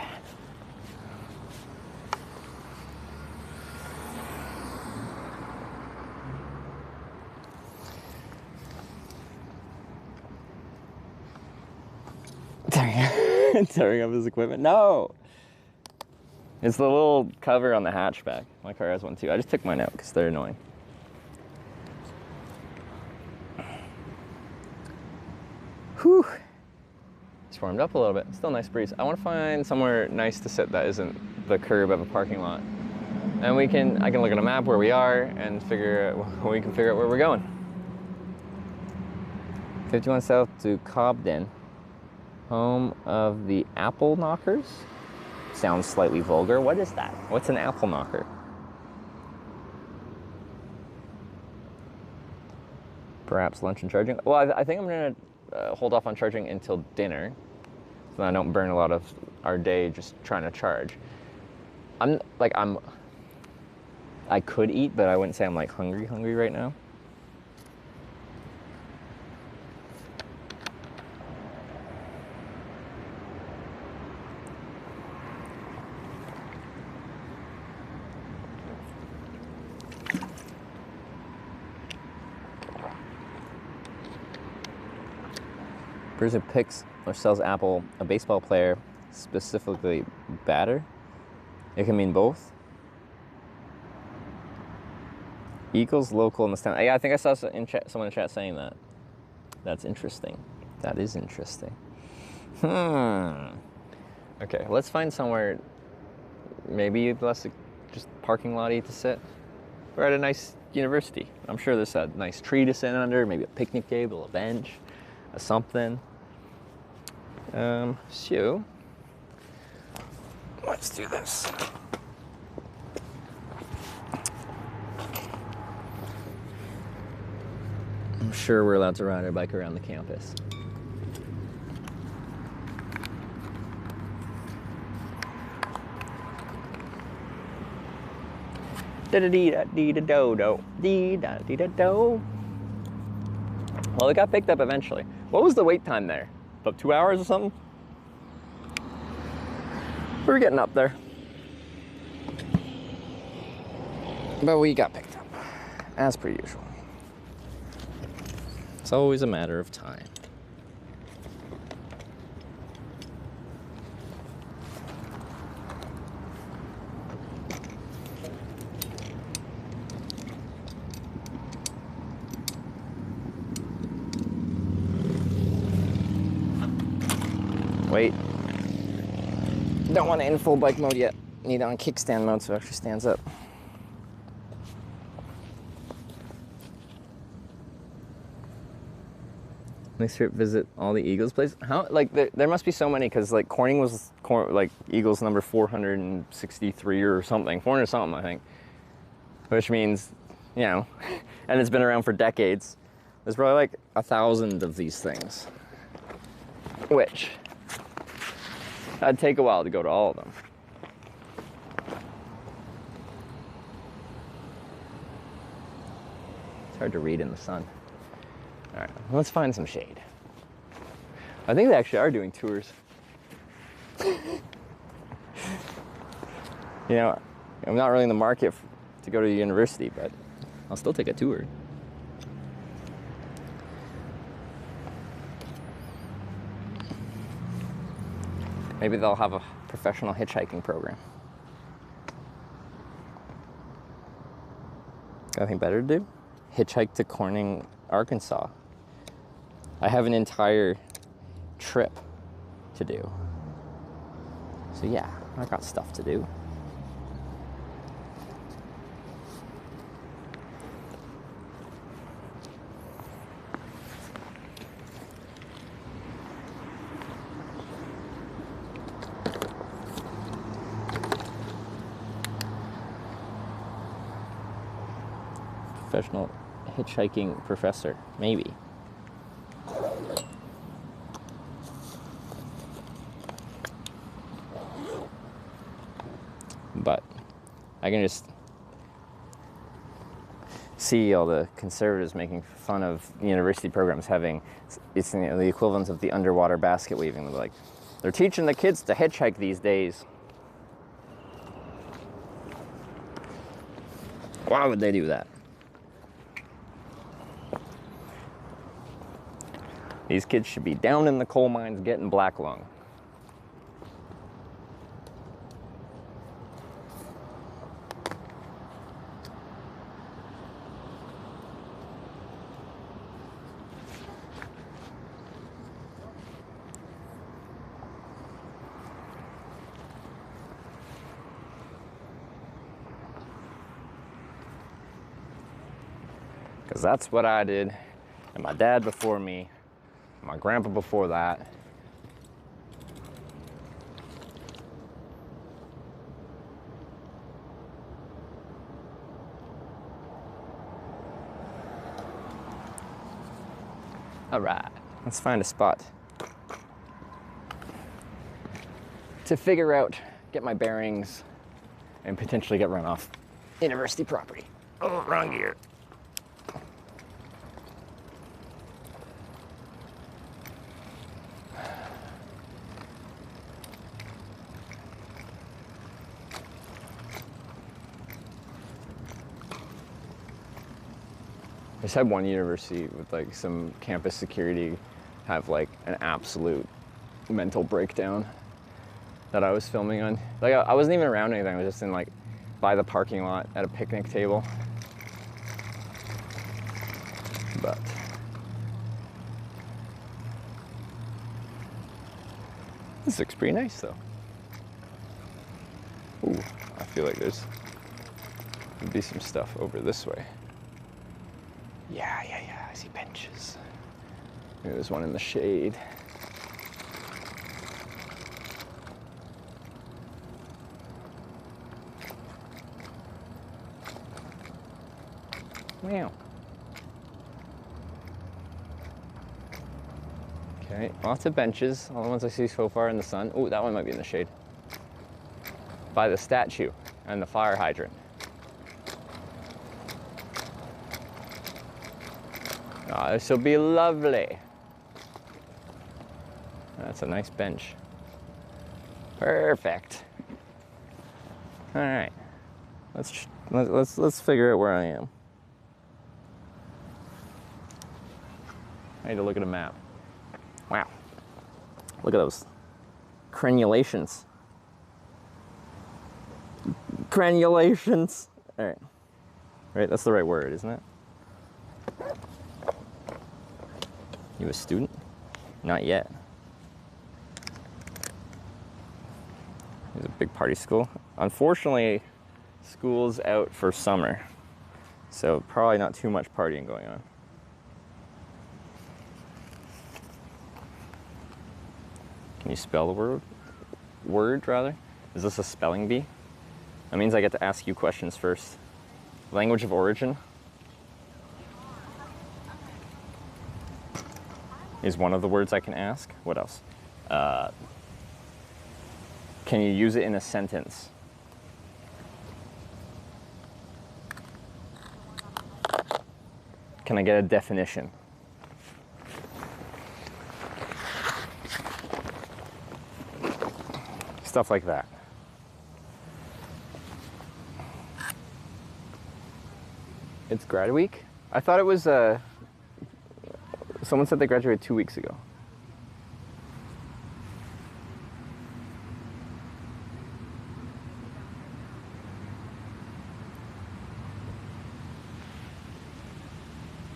Tearing up his equipment. No! It's the little cover on the hatchback. My car has one too. I just took mine out because they're annoying. Whew. It's warmed up a little bit. Still a nice breeze. I want to find somewhere nice to sit that isn't the curb of a parking lot. And I can look at a map where we are and we can figure out where we're going. 51 South to Carbondale, home of the apple knockers. Sounds slightly vulgar. What is that? What's an apple knocker? Perhaps lunch and charging. Well, I think I'm gonna hold off on charging until dinner, so that I don't burn a lot of our day just trying to charge. I could eat, but I wouldn't say I'm like hungry right now. Person picks or sells apple, a baseball player, specifically batter. It can mean both. Eagles local in the stand. Yeah, I think I saw someone in chat saying that. That's interesting. That is interesting. Okay, let's find somewhere maybe less just parking lot-y to sit. We're at a nice university. I'm sure there's a nice tree to sit under, maybe a picnic table, a bench, a something. So let's do this. I'm sure we're allowed to ride our bike around the campus. Da-da-dee-da-dee-da-do-do. Well, it got picked up eventually. What was the wait time there? About 2 hours or something? We were getting up there. But we got picked up, as per usual. It's always a matter of time. Wait. Don't want it in full bike mode yet. Need it on kickstand mode so it actually stands up. Next trip, visit all the Eagles places. How, like, there must be so many, because, like, Corning was, like, Eagles number 463 or something. 400 something, I think. Which means, you know, and it's been around for decades. There's probably, like, 1,000 of these things. Which... It'd take a while to go to all of them. It's hard to read in the sun. All right, let's find some shade. I think they actually are doing tours. You know, I'm not really in the market to go to the university, but I'll still take a tour. Maybe they'll have a professional hitchhiking program. Got anything better to do? Hitchhike to Corning, Arkansas. I have an entire trip to do. So yeah, I got stuff to do. professional hitchhiking professor. Maybe. But I can just see all the conservatives making fun of university programs having, it's the equivalent of the underwater basket weaving. They're like, they're teaching the kids to hitchhike these days. Why would they do that? These kids should be down in the coal mines getting black lung. Because that's what I did, and my dad before me, and my grandpa before that. All right, let's find a spot to figure out, get my bearings, and potentially get run off university property. Oh, wrong gear. I just had one university with like some campus security have like an absolute mental breakdown that I was filming on. Like I wasn't even around anything, I was just in like by the parking lot at a picnic table. But this looks pretty nice though. Ooh, I feel like there's could be some stuff over this way. Yeah, I see benches. Maybe there's one in the shade. Wow. Okay, lots of benches. All the ones I see so far in the sun. Oh, that one might be in the shade. By the statue and the fire hydrant. Oh, this will be lovely. That's a nice bench. Perfect. All right, let's figure out where I am. I need to look at a map. Wow, look at those crenulations. Crenulations. All right, right. That's the right word, isn't it? You a student? Not yet. There's a big party school. Unfortunately, school's out for summer, so probably not too much partying going on. Can you spell the word rather? Is this a spelling bee? That means I get to ask you questions first. Language of origin is one of the words I can ask. What else? Can you use it in a sentence? Can I get a definition? Stuff like that. It's grad week? I thought it was, someone said they graduated 2 weeks ago.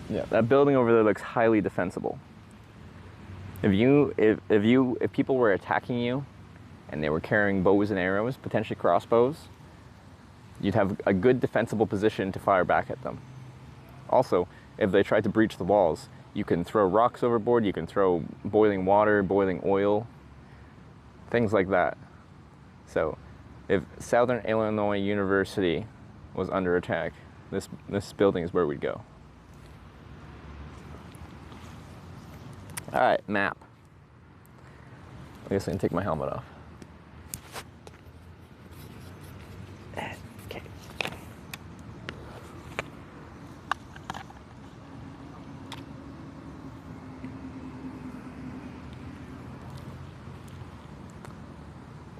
Yeah, that building over there looks highly defensible. If people were attacking you and they were carrying bows and arrows, potentially crossbows, you'd have a good defensible position to fire back at them. Also, if they tried to breach the walls, you can throw rocks overboard, you can throw boiling water, boiling oil, things like that. So, if Southern Illinois University was under attack, This building is where we'd go. All right, map. I guess I can take my helmet off. Okay.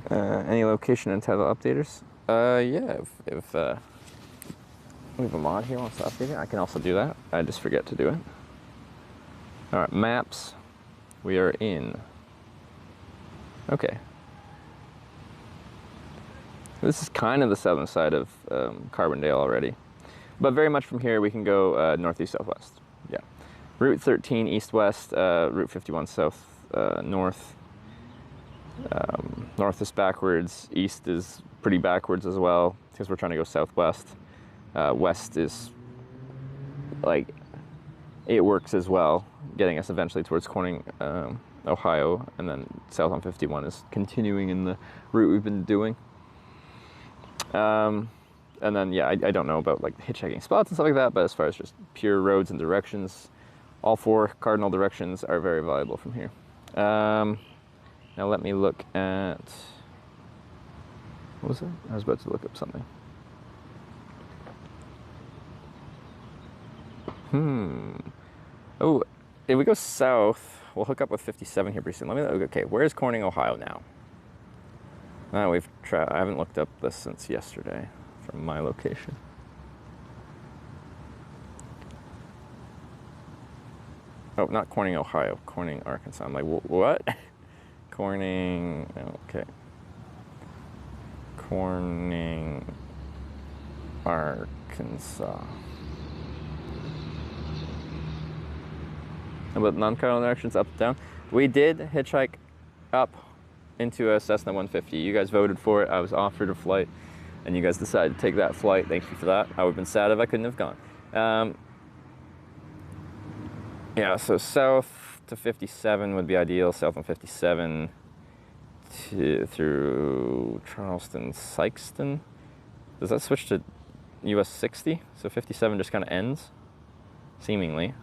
Any location and title updaters? Yeah, if we have a mod here wants to update it, I can also do that. I just forget to do it. All right, maps. We are in. Okay. This is kind of the southern side of Carbondale already, but very much from here we can go northeast southwest. Yeah, Route 13 east-west, Route 51 south north. North is backwards, east is pretty backwards as well because we're trying to go southwest. West is like, it works as well, getting us eventually towards Corning, Ohio, and then south on 51 is continuing in the route we've been doing. And then, yeah, I don't know about like hitchhiking spots and stuff like that, but as far as just pure roads and directions, all 4 cardinal directions are very valuable from here. Now let me look at, what was it? I was about to look up something. Oh, if we go south, we'll hook up with 57 here pretty soon. Let me, okay, where's Corning, Ohio now? I haven't looked up this since yesterday from my location. Oh, not Corning, Ohio, Corning, Arkansas. I'm like, what? Corning, okay. Corning, Arkansas. About non-cardinal directions, up and down. We did hitchhike up into a Cessna 150. You guys voted for it. I was offered a flight, and you guys decided to take that flight. Thank you for that. I would have been sad if I couldn't have gone. Yeah, so south to 57 would be ideal. South on 57 through Charleston, Sykeston. Does that switch to US 60? So 57 just kind of ends, seemingly.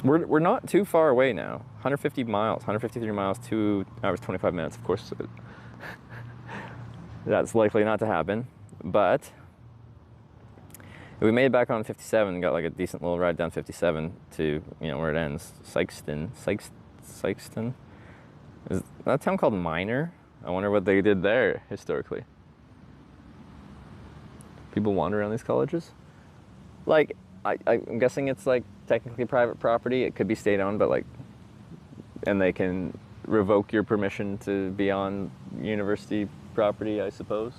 We're not too far away now. 150 miles, 153 miles, 2 hours, 25 minutes. Of course, that's likely not to happen. But if we made it back on 57, got like a decent little ride down 57 to, you know, where it ends, Sykeston. Is that a town called Minor? I wonder what they did there historically. People wander around these colleges. Like, I'm guessing it's like technically private property. It could be state owned, but like, and they can revoke your permission to be on university property, I suppose.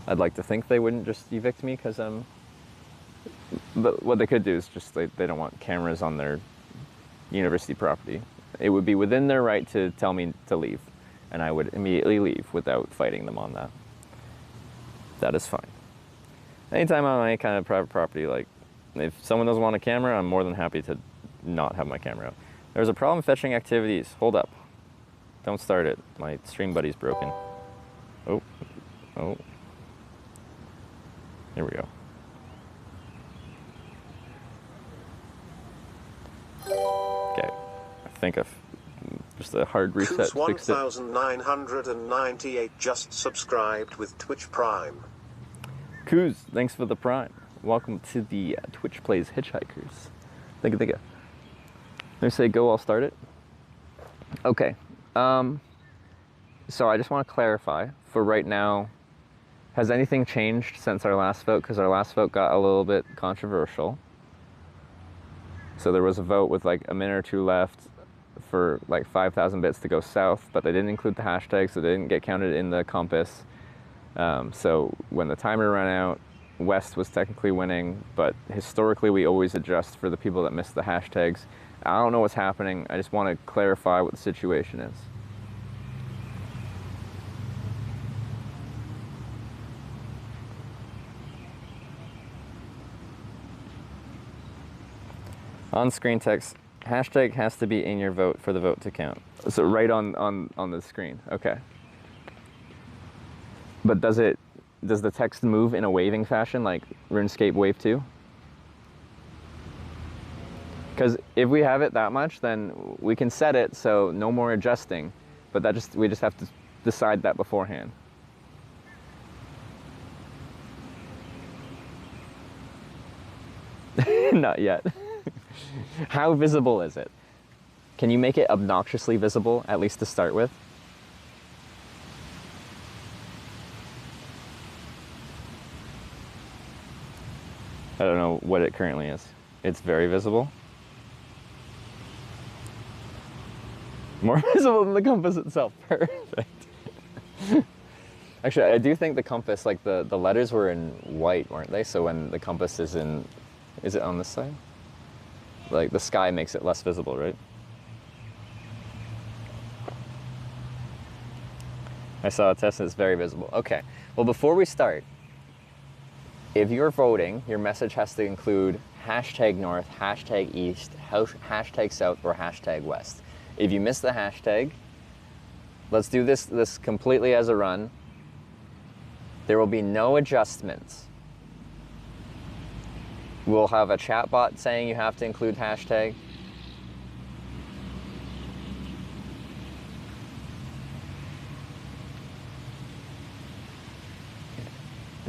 I'd like to think they wouldn't just evict me because I'm, but what they could do is just, they don't want cameras on their university property. It would be within their right to tell me to leave, and I would immediately leave without fighting them on that. That is fine. Anytime on any kind of private property, like if someone doesn't want a camera, I'm more than happy to not have my camera out. There's a problem fetching activities. Hold up. Don't start it. My stream buddy's broken. Oh. Here we go. Okay. I think I've just a hard reset fixed it. 1998 just subscribed with Twitch Prime. Kuz, thanks for the Prime. Welcome to the Twitch Plays Hitchhikers. Thank you. Let me say go, I'll start it. Okay. So I just want to clarify, for right now, has anything changed since our last vote? Because our last vote got a little bit controversial. So there was a vote with like a minute or two left for like 5,000 bits to go south, but they didn't include the hashtag, so they didn't get counted in the compass. So when the timer ran out, west was technically winning, but historically we always adjust for the people that missed the hashtags. I don't know what's happening. I just want to clarify what the situation is. On screen text, hashtag has to be in your vote for the vote to count. So right on the screen, okay. But does it does the text move in a waving fashion like RuneScape Wave 2? Because if we have it that much, then we can set it so no more adjusting, but we just have to decide that beforehand. Not yet. How visible is it? Can you make it obnoxiously visible, at least to start with? I don't know what it currently is. It's very visible. More visible than the compass itself. Perfect. Actually, I do think the compass, like the letters were in white, weren't they? So when the compass is in, is it on this side? Like the sky makes it less visible, right? I saw a test and it's very visible. Okay, well before we start, if you're voting, your message has to include #north, #east, #south, or #west. If you miss the hashtag, let's do this completely as a run. There will be no adjustments. We'll have a chat bot saying you have to include hashtag.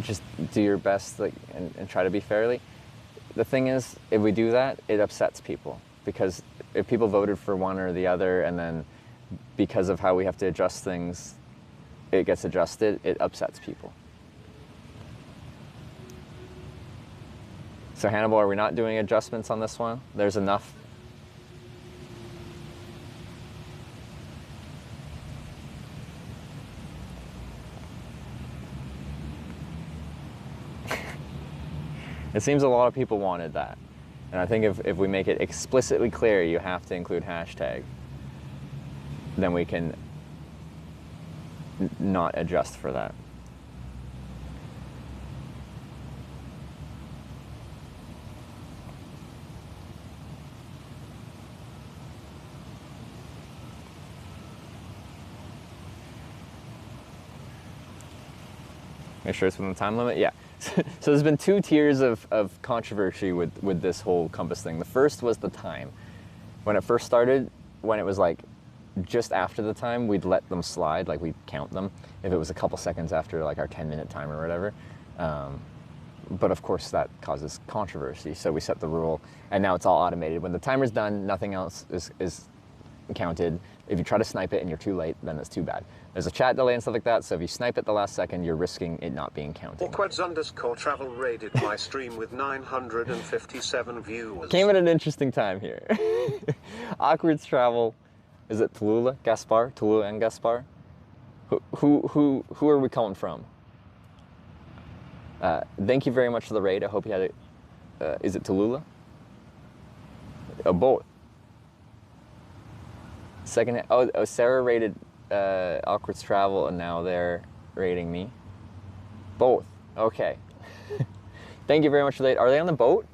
Just do your best, like, and try to be fairly. The thing is, if we do that, it upsets people, because if people voted for one or the other, and then because of how we have to adjust things, it gets adjusted, it upsets people. So Hannibal, are we not doing adjustments on this one? There's enough. It seems a lot of people wanted that. And I think if we make it explicitly clear you have to include hashtag, then we can not adjust for that. Make sure it's within the time limit? Yeah. So there's been 2 tiers of controversy with this whole compass thing. The first was the time. When it first started, when it was like just after the time, we'd let them slide, like we'd count them if it was a couple seconds after like our 10-minute timer or whatever. But of course that causes controversy, so we set the rule, and now it's all automated. When the timer's done, nothing else is counted. If you try to snipe it and you're too late, then it's too bad. There's a chat delay and stuff like that, so if you snipe it the last second, you're risking it not being counted. Awkwards_travel raided my stream with 957 viewers. Came at an interesting time here. Awkwards Travel, is it Tallulah? Gaspar? Tallulah and Gaspar? Who are we calling from? Thank you very much for the raid. I hope you had it. Is it Tallulah? Both. Second, oh, Sarah rated Awkwards Travel, and now they're rating me. Both. Okay. Thank you very much for that. Are they on the boat?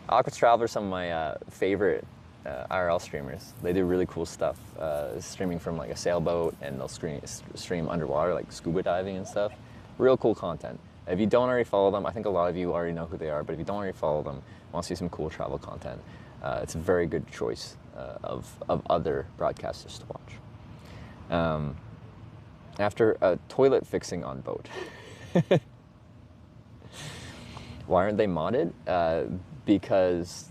Awkwards Travel are some of my favorite IRL streamers. They do really cool stuff, streaming from like a sailboat, and they'll stream underwater, like scuba diving and stuff. Real cool content. If you don't already follow them, I think a lot of you already know who they are, but if you don't already follow them, want to see some cool travel content, it's a very good choice of other broadcasters to watch. After a toilet fixing on boat. Why aren't they modded? Because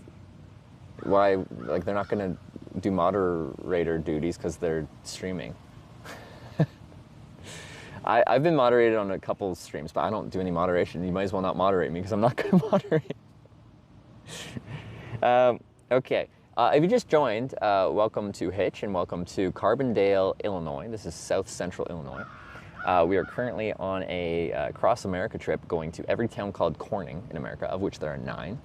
why? Like, they're not going to do moderator duties because they're streaming. I've been moderated on a couple streams, but I don't do any moderation. You might as well not moderate me because I'm not going to moderate. Okay. If you just joined, welcome to Hitch and welcome to Carbondale, Illinois. This is South Central Illinois. We are currently on a cross America trip going to every town called Corning in America, of which there are 9.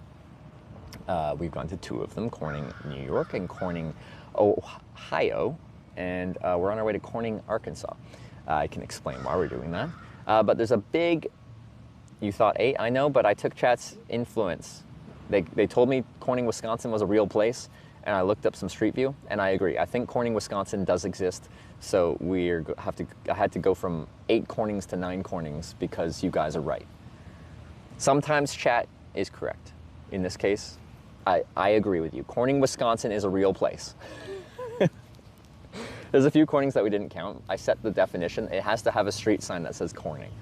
We've gone to 2 of them, Corning, New York, and Corning, Ohio, and we're on our way to Corning, Arkansas. I can explain why we're doing that. But there's a big, you thought 8, I know, but I took chat's influence. They told me Corning, Wisconsin was a real place, and I looked up some Street View, and I agree. I think Corning, Wisconsin does exist, so I had to go from 8 Cornings to 9 Cornings because you guys are right. Sometimes chat is correct. In this case, I agree with you. Corning, Wisconsin is a real place. There's a few Cornings that we didn't count. I set the definition. It has to have a street sign that says Corning.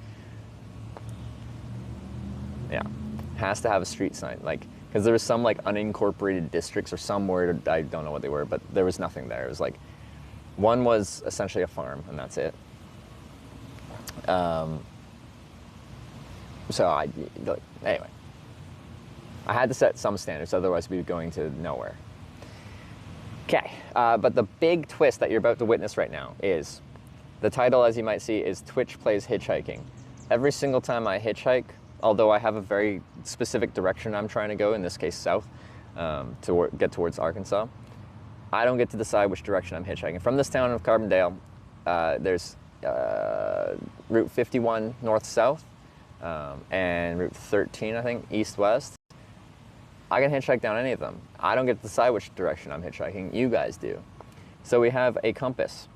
Yeah, has to have a street sign. Like, because there was some like unincorporated districts or somewhere, I don't know what they were, but there was nothing there. It was like, one was essentially a farm, and that's it. Anyway, I had to set some standards, otherwise we'd be going to nowhere. Okay, but the big twist that you're about to witness right now is, the title, as you might see, is Twitch Plays Hitchhiking. Every single time I hitchhike, although I have a very specific direction I'm trying to go, in this case south, to get towards Arkansas, I don't get to decide which direction I'm hitchhiking. From this town of Carbondale, there's Route 51 north-south, and Route 13, I think, east-west. I can hitchhike down any of them. I don't get to decide which direction I'm hitchhiking, you guys do. So we have a compass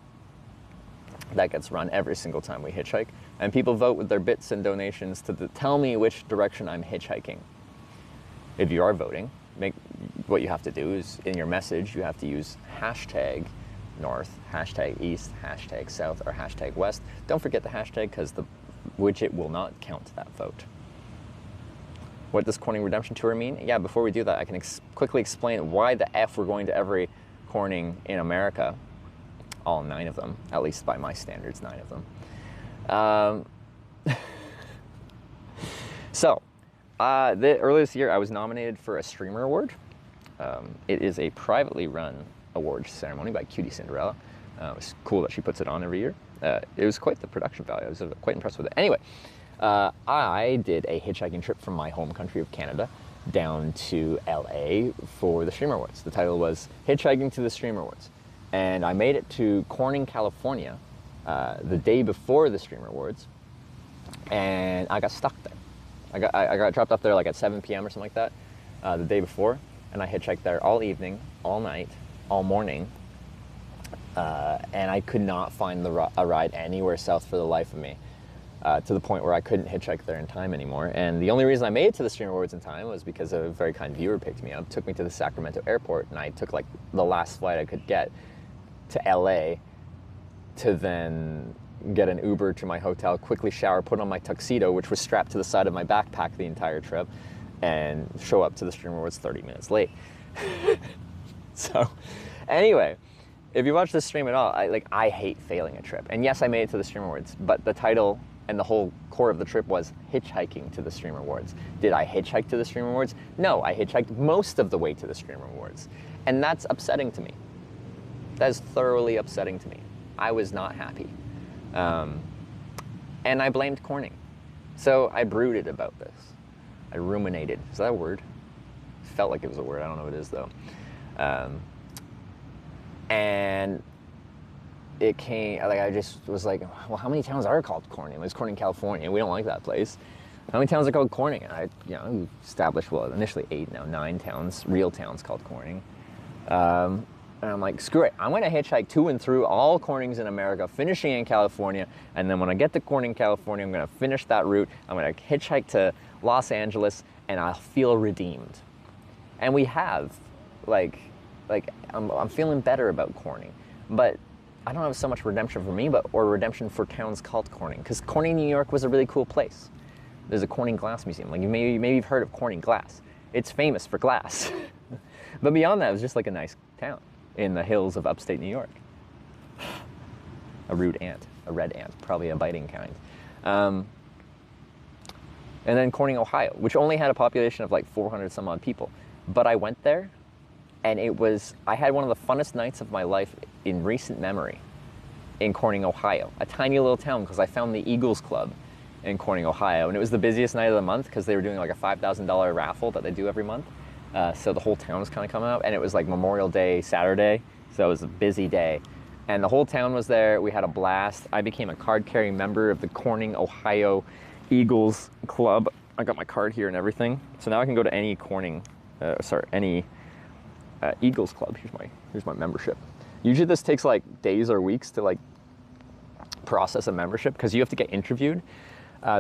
that gets run every single time we hitchhike, and people vote with their bits and donations to tell me which direction I'm hitchhiking. If you are voting, what you have to do is, in your message, you have to use hashtag north, hashtag east, hashtag south, or hashtag west. Don't forget the hashtag, because the widget will not count that vote. What does Corning Redemption Tour mean? Yeah, before we do that, I can quickly explain why the F we're going to every Corning in America. All 9 of them, at least by my standards, 9 of them. Earlier this year, I was nominated for a Streamer Award. It is a privately run awards ceremony by Cutie Cinderella. It's cool that she puts it on every year. It was quite the production value. I was quite impressed with it. Anyway, I did a hitchhiking trip from my home country of Canada down to LA for the Streamer Awards. The title was Hitchhiking to the Streamer Awards. And I made it to Corning, California, the day before the Streamer Awards, and I got stuck there. I got dropped off there like at 7 p.m. or something like that, the day before, and I hitchhiked there all evening, all night, all morning, and I could not find a ride anywhere south for the life of me, to the point where I couldn't hitchhike there in time anymore. And the only reason I made it to the Streamer Awards in time was because a very kind viewer picked me up, took me to the Sacramento airport, and I took like the last flight I could get to LA to then get an Uber to my hotel, quickly shower, put on my tuxedo, which was strapped to the side of my backpack the entire trip, and show up to the Streamer Awards 30 minutes late. So, anyway, if you watch this stream at all, I hate failing a trip. And yes, I made it to the Streamer Awards, but the title and the whole core of the trip was Hitchhiking to the Streamer Awards. Did I hitchhike to the Streamer Awards? No, I hitchhiked most of the way to the Streamer Awards. And that's upsetting to me. That is thoroughly upsetting to me. I was not happy. And I blamed Corning. So I brooded about this. I ruminated. Is that a word? It felt like it was a word. I don't know what it is, though. And it came, I just was like, well, how many towns are called Corning? There's Corning, California. We don't like that place. How many towns are called Corning? And I established, well, initially 8, now 9 towns, real towns called Corning. And I'm like, screw it. I'm going to hitchhike to and through all Cornings in America, finishing in California. And then when I get to Corning, California, I'm going to finish that route. I'm going to hitchhike to Los Angeles, and I'll feel redeemed. And we have, I'm feeling better about Corning. But I don't have so much redemption for me, or redemption for towns called Corning. Because Corning, New York was a really cool place. There's a Corning Glass Museum. Like, maybe you've heard of Corning Glass. It's famous for glass. But beyond that, it was just like a nice town in the hills of upstate New York. A rude ant, a red ant, probably a biting kind. And then Corning, Ohio, which only had a population of like 400 some odd people. But I went there, and I had one of the funnest nights of my life in recent memory in Corning, Ohio. A tiny little town, because I found the Eagles Club in Corning, Ohio. And it was the busiest night of the month because they were doing like a $5,000 raffle that they do every month. So the whole town was kind of coming out, and it was like Memorial Day Saturday, so it was a busy day. And the whole town was there. We had a blast. I became a card-carrying member of the Corning, Ohio Eagles Club. I got my card here and everything. So now I can go to any Corning, any Eagles Club. Here's my membership. Usually this takes like days or weeks to like process a membership because you have to get interviewed.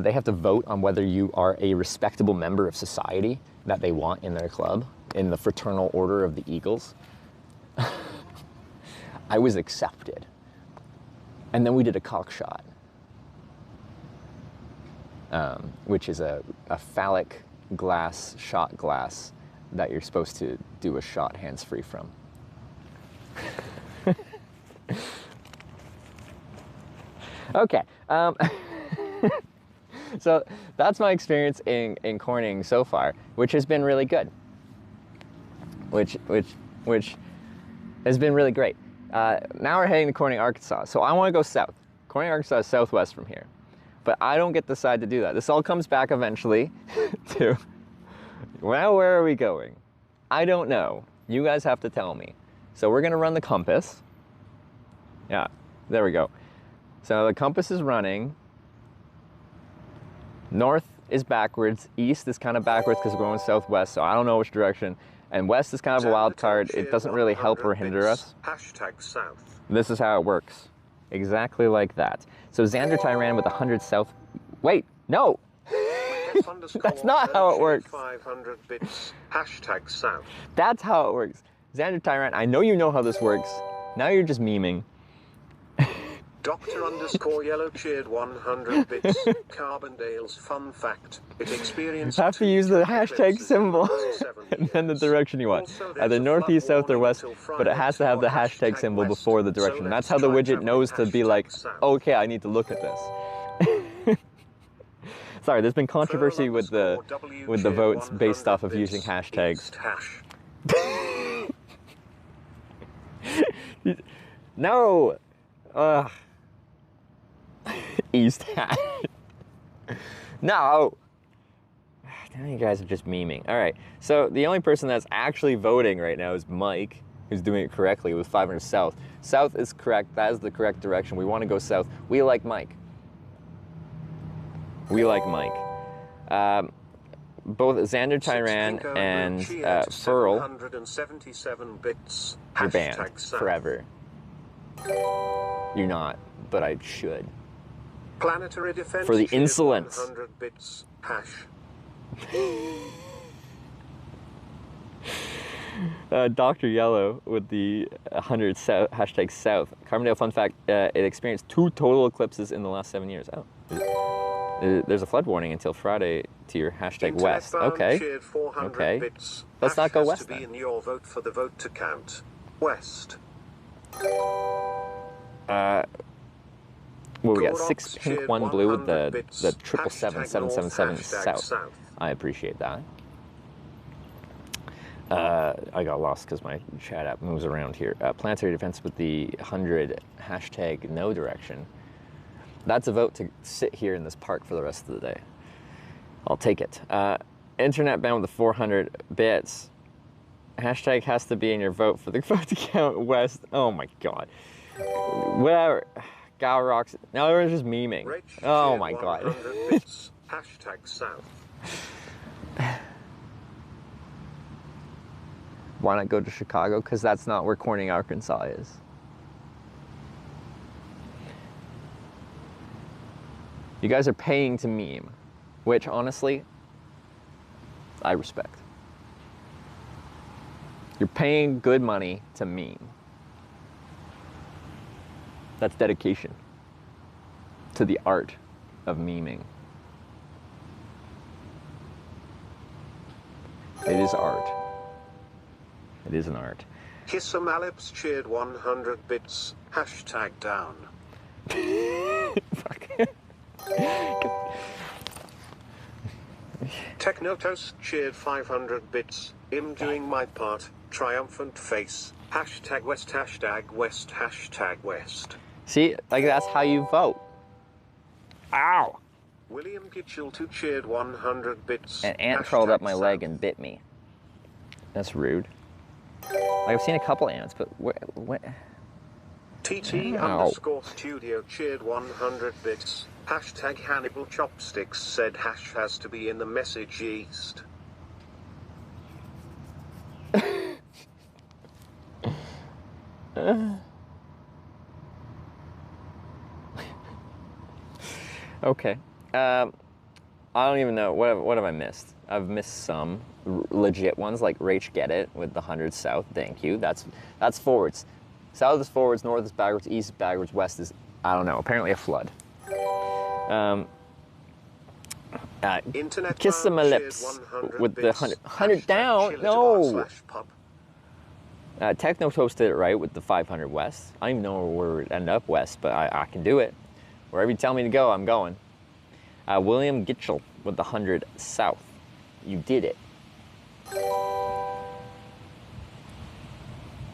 They have to vote on whether you are a respectable member of society that they want in their club, in the Fraternal Order of the Eagles. I was accepted. And then we did a cock shot, which is a phallic shot glass that you're supposed to do a shot hands-free from. Okay. So that's my experience in Corning so far, which has been really good. Which has been really great. Now we're heading to Corning, Arkansas. So I want to go south. Corning, Arkansas is southwest from here. But I don't get to decide to do that. This all comes back eventually to, well, where are we going? I don't know. You guys have to tell me. So we're going to run the compass. Yeah, there we go. So the compass is running. North is backwards. East is kind of backwards because we're going southwest, so I don't know which direction. And west is kind of a wild card. It doesn't really help or hinder us. #south. This is how it works. Exactly like that. So Xander Tyran with 100 south. Wait, no! That's not how it works. 500 bits. #south. That's how it works. Xander Tyran, I know you know how this works. Now you're just memeing. Dr_Yellow cheered 100 bits. Carbondale's fun fact. It experienced You have to use the hashtag symbol and then the direction you want. Either northeast, south, or west, but it has to have the hashtag symbol before the direction. That's how the widget knows to be like, okay, I need to look at this. Sorry, there's been controversy with the votes based off of using hashtags. No! East hash. No! Now you guys are just memeing. Alright, so the only person that's actually voting right now is Mike, who's doing it correctly with 500 south. South is correct. That is the correct direction. We want to go south. We like Mike. We like Mike. Both Xander Tyran and Furl, 177 bits. you're banned forever. You're not, but I should. Planetary defense for the insolence. 100 bits. Hash. Dr. Yellow with the 100 south, hashtag south. Carbondale fun fact, it experienced 2 total eclipses in the last 7 years. Oh. There's a flood warning until Friday to your hashtag west. Okay. Okay. Bits. Let's not go west to be then. in your vote for the vote to count. West. Well, we got 6 pink, 1 blue with the 777 south. I appreciate that. I got lost because my chat app moves around here. Planetary defense with the 100 hashtag no direction. That's a vote to sit here in this park for the rest of the day. I'll take it. Internet band with the 400 bits. Hashtag has to be in your vote for the vote to count west. Oh my god. Whatever. Gal rocks. Now everyone's just memeing. Oh my god. Hashtag south. Why not go to Chicago? Because that's not where Corning, Arkansas is. You guys are paying to meme, which honestly, I respect. You're paying good money to meme. That's dedication to the art of memeing. It is art. It is an art. Kissamalips cheered 100 bits. Hashtag down. Fuck. Technotos cheered 500 bits. I'm doing my part. Triumphant face. Hashtag west. Hashtag west. Hashtag west. See, like that's how you vote. Ow! William Kitchell too cheered 100 bits. An ant crawled up my leg and bit me. That's rude. Like, I've seen a couple ants, but what? TT_studio cheered 100 bits. Hashtag Hannibal Chopsticks said hash has to be in the message east. Okay. I don't even know. What have I missed? I've missed some legit ones like Rach Get It with the 100 South. Thank you. That's forwards. South is forwards, north is backwards, east is backwards, west is, I don't know, apparently a flood. Internet Kiss man my shared lips 100 with the bits. 100 down. No. Techno Toast did it right with the 500 west. I don't even know where it ended up west, but I can do it. Wherever you tell me to go, I'm going. William Gitchell with the 100 south. You did it.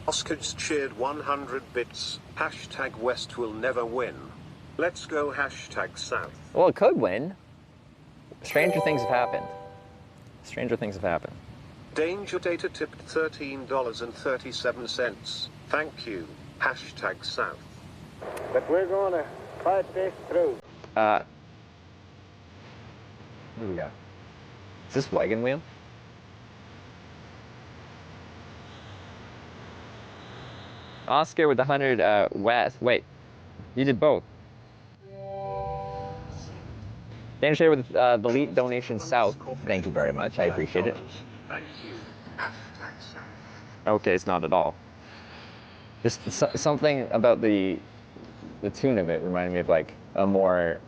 Oscars cheered 100 bits. Hashtag West will never win. Let's go hashtag South. Well, it could win. Stranger things have happened. Stranger things have happened. Danger Data tipped $13.37. Thank you. Hashtag South. But we're going to fight this through. What do we got? Is this wagon wheel? Oscar with the 100 west. Wait, you did both. Dan Share with the elite donation south. Thank you very much. I appreciate it. Thank you. Hashtag South. Okay, it's not at all. Just something about the tune of it reminded me of like a more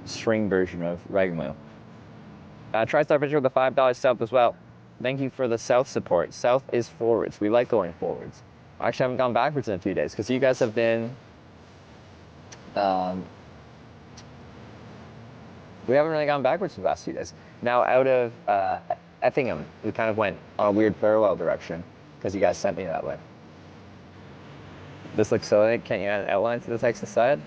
string version of Wagon Wheel. TriStar Fisher with the $5 south as well. Thank you for the south support. South is forwards. We like going forwards. I actually haven't gone backwards in a few days because you guys have been. We haven't really gone backwards for the last few days. Now out of Effingham, we kind of went on a weird parallel direction because you guys sent me that way. This looks so neat. Can't you add an outline to the text aside?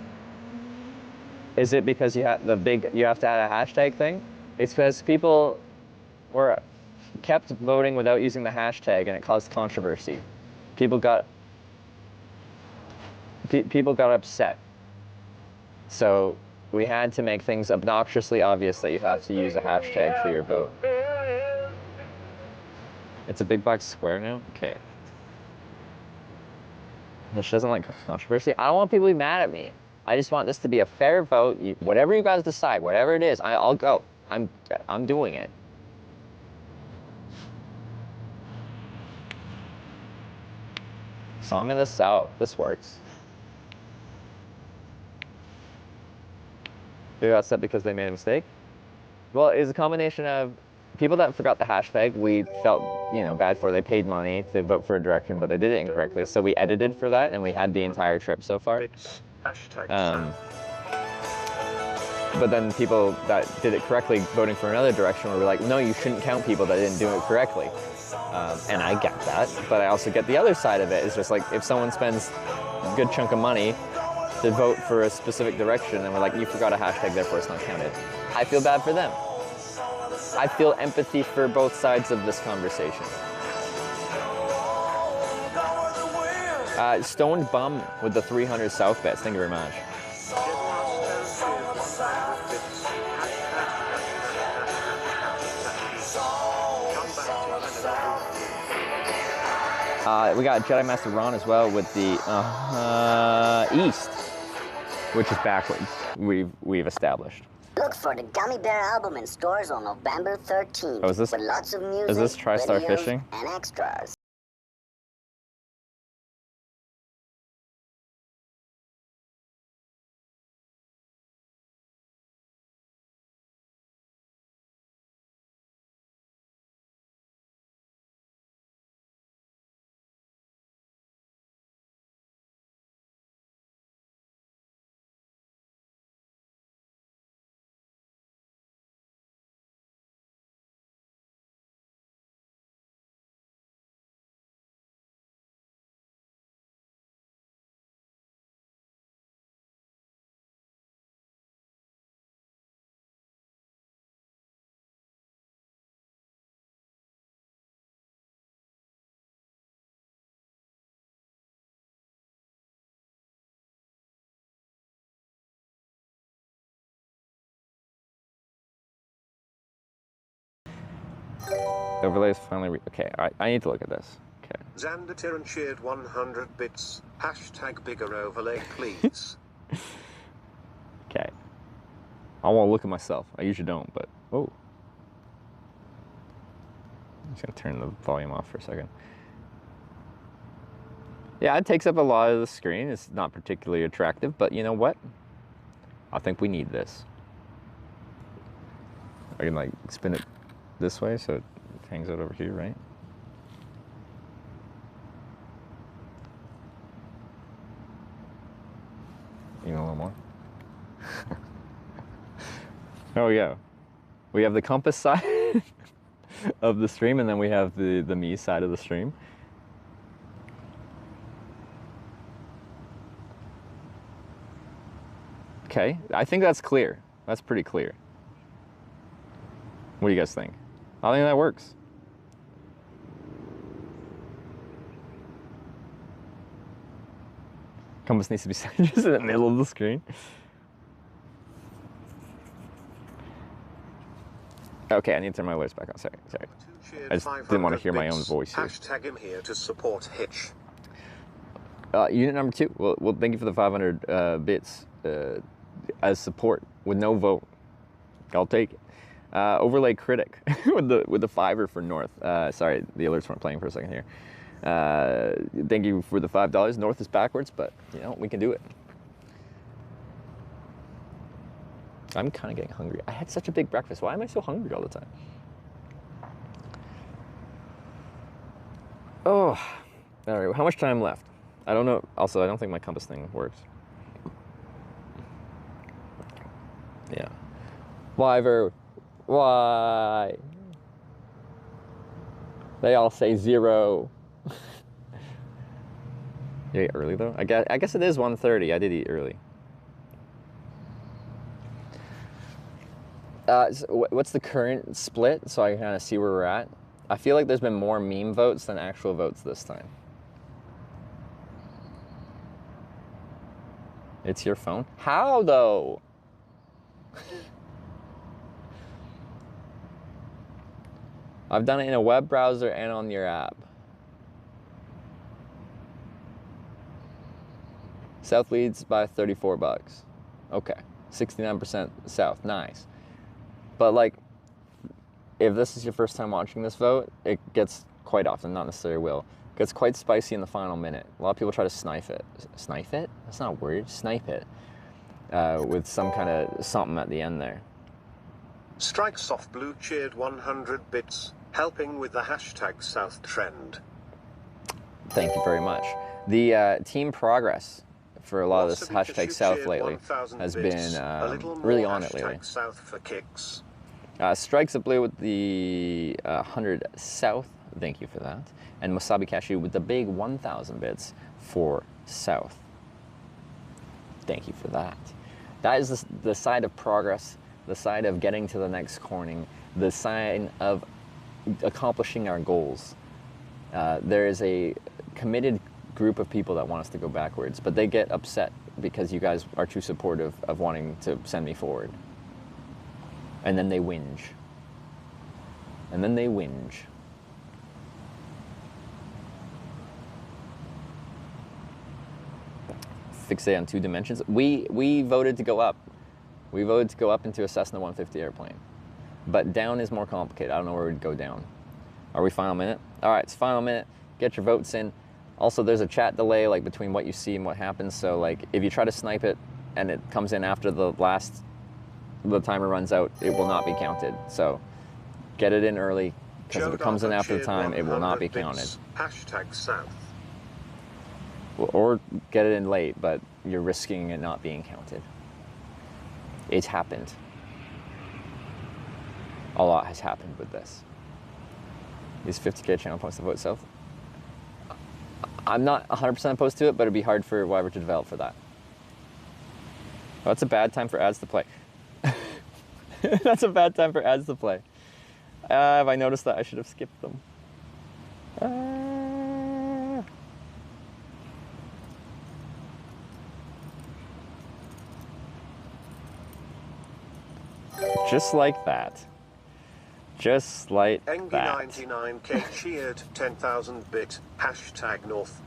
Is it because you have you have to add a hashtag thing? It's because people were kept voting without using the hashtag and it caused controversy. People got upset. So we had to make things obnoxiously obvious that you have to use a hashtag for your vote. It's a big box square now? Okay. She doesn't like controversy. I don't want people to be mad at me. I just want this to be a fair vote. Whatever you guys decide, whatever it is, I'll go. I'm doing it. Song of the South. This works. They got upset because they made a mistake? Well, it was a combination of people that forgot the hashtag. We felt, bad for. They paid money to vote for a direction, but they did it incorrectly. So we edited for that, and we had the entire trip so far. But then people that did it correctly voting for another direction were like, no, you shouldn't count people that didn't do it correctly. And I get that, but I also get the other side of it. It's just like if someone spends a good chunk of money to vote for a specific direction and we're like, you forgot a hashtag, therefore it's not counted. I feel bad for them. I feel empathy for both sides of this conversation. Stoned Bum with the 300 South bets. Thank you very much. We got Jedi Master Ron as well with the East, which is backwards. We've established. Look for the Gummy Bear album in stores on November 13th. Oh, is this? With lots of music, Is this TriStar videos, Fishing? and extras. Overlays finally. Okay, I need to look at this. Okay. Xander Tyran shared 100 bits. Hashtag bigger overlay, please. Okay. I want to look at myself. I usually don't, but oh. I'm just gonna turn the volume off for a second. Yeah, it takes up a lot of the screen. It's not particularly attractive, but you know what? I think we need this. I can like spin it this way so it hangs out over here, right? Even a little more. There we go. We have the compass side of the stream, and then we have the me side of the stream. Okay, I think that's clear. That's pretty clear. What do you guys think? I think that works. Compass needs to be set just in the middle of the screen. Okay, I need to turn my voice back on. Sorry. I just didn't want to hear my own voice here. Hashtag him here to support Hitch. Unit number 2. Well, thank you for the 500 bits as support with no vote. I'll take it. Overlay critic with the $5 for North. Sorry, the alerts weren't playing for a second here. Thank you for the $5. North is backwards, but you know we can do it. I'm kind of getting hungry. I had such a big breakfast. Why am I so hungry all the time? Oh, all right. How much time left? I don't know. Also, I don't think my compass thing works. Yeah. Wyver. Why? They all say 0. You ate early though? I guess it is 1:30. I did eat early. So what's the current split so I can kind of see where we're at? I feel like there's been more meme votes than actual votes this time. It's your phone? How though? I've done it in a web browser and on your app. South leads by 34 bucks. Okay, 69% South, nice. But like, if this is your first time watching this vote, it gets quite often, not necessarily will, it gets quite spicy in the final minute. A lot of people try to snipe it. Snipe it? That's not a word, snipe it. With some kind of something at the end there. Strike Soft Blue cheered 100 bits, helping with the hashtag South trend. Thank you very much. The team progress for a lot of this hashtag South lately has been really on it lately. South for kicks. Strikes Blue with the 100 South, thank you for that. And Wasabi Cashew with the big 1,000 bits for South. Thank you for that. That is the side of progress, the side of getting to the next corning, the sign of accomplishing our goals. There is a committed group of people that want us to go backwards, but they get upset because you guys are too supportive of wanting to send me forward. And then they whinge. And then they whinge. Fixate on 2 dimensions. We voted to go up. We voted to go up into a Cessna 150 airplane. But down is more complicated. I don't know where we'd go down. Are we final minute? All right, it's final minute. Get your votes in. Also, there's a chat delay like between what you see and what happens. So like if you try to snipe it and it comes in after the timer runs out, it will not be counted. So get it in early, because if it comes in after the time, it will not be counted. Hashtag South. Or get it in late, but you're risking it not being counted. It's happened. A lot has happened with this. These 50K channel points to vote South. I'm not 100% opposed to it, but it'd be hard for Wyver to develop for that. Oh, that's a bad time for ads to play. That's a bad time for ads to play. Have I noticed that? I should have skipped them. Just like that. Just like Engie that. 99K cheered 10,000 bit. Hashtag North.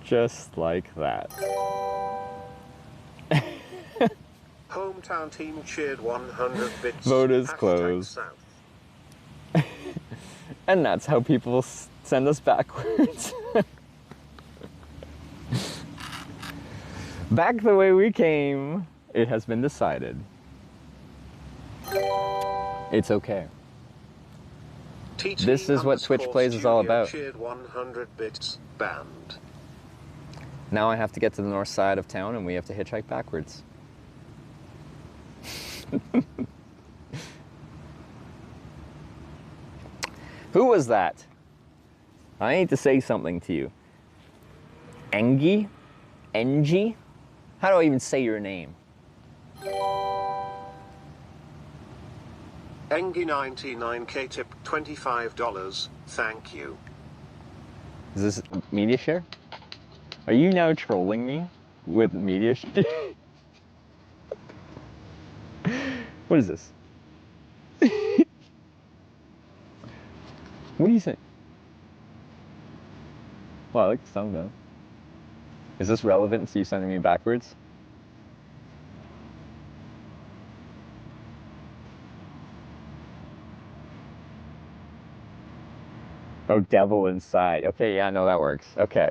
Just like that. Hometown team cheered 100 bits. Vote is Hashtag closed. South. And that's how people send us backwards. Back the way we came, it has been decided. It's okay. This is what Twitch Plays is all about. Cheered 100 bits. Banned. Now I have to get to the north side of town and we have to hitchhike backwards. Who was that? I need to say something to you. Engie? Engie? How do I even say your name? Engie 99K tip $25. Thank you. Is this media share? Are you now trolling me with media share? What is this? What do you think? Well, I like the song though. Is this relevant to you sending me backwards? Oh, devil inside. Okay, yeah, no, that works. Okay.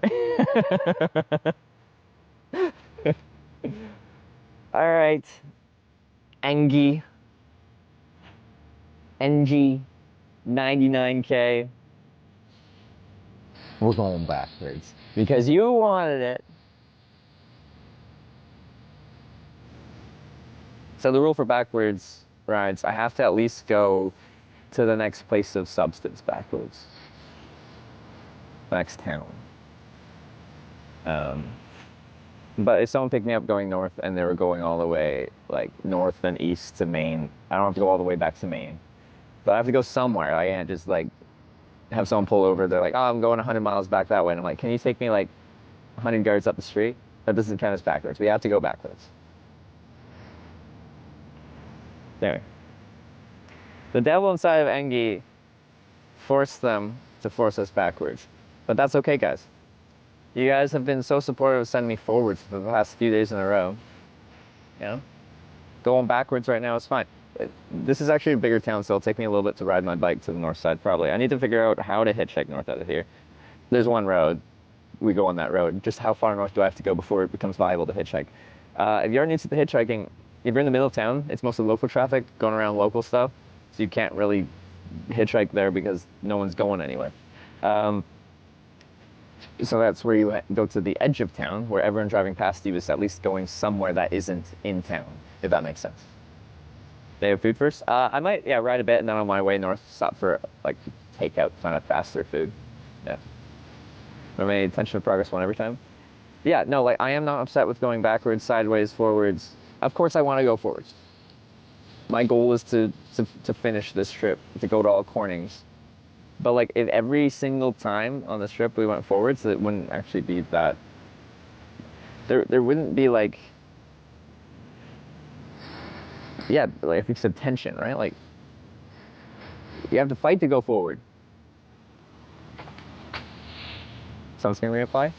All right. Engie. NG. 99K. We're going backwards. Because you wanted it. So the rule for backwards rides, I have to at least go to the next place of substance backwards. Next town. But if someone picked me up going north and they were going all the way like north and east to Maine, I don't have to go all the way back to Maine. But I have to go somewhere. I can't just like have someone pull over. They're like, oh, I'm going 100 miles back that way. And I'm like, can you take me like 100 yards up the street? That doesn't count as backwards. We have to go backwards. Anyway. The devil inside of Engie forced them to force us backwards. But that's okay, guys. You guys have been so supportive of sending me forwards for the past few days in a row. You know? Going backwards right now is fine. This is actually a bigger town, so it'll take me a little bit to ride my bike to the north side, probably. I need to figure out how to hitchhike north out of here. There's one road. We go on that road. Just how far north do I have to go before it becomes viable to hitchhike? If you're new to the hitchhiking, if you're in the middle of town, it's mostly local traffic going around local stuff, so you can't really hitchhike there because no one's going anywhere. So that's where you go to the edge of town, where everyone driving past you is at least going somewhere that isn't in town, if that makes sense. They have food first? I might, yeah, ride a bit and then on my way north, stop for like takeout, find out faster food. Yeah. Remain attention to progress one every time. Yeah, no, like I am not upset with going backwards, sideways, forwards. Of course I want to go forwards. My goal is to finish this trip, to go to all Cornings. But like if every single time on this trip we went forwards, it wouldn't actually be that. There wouldn't be like, yeah, like if you said tension, right? Like you have to fight to go forward. Sunscreen reapply?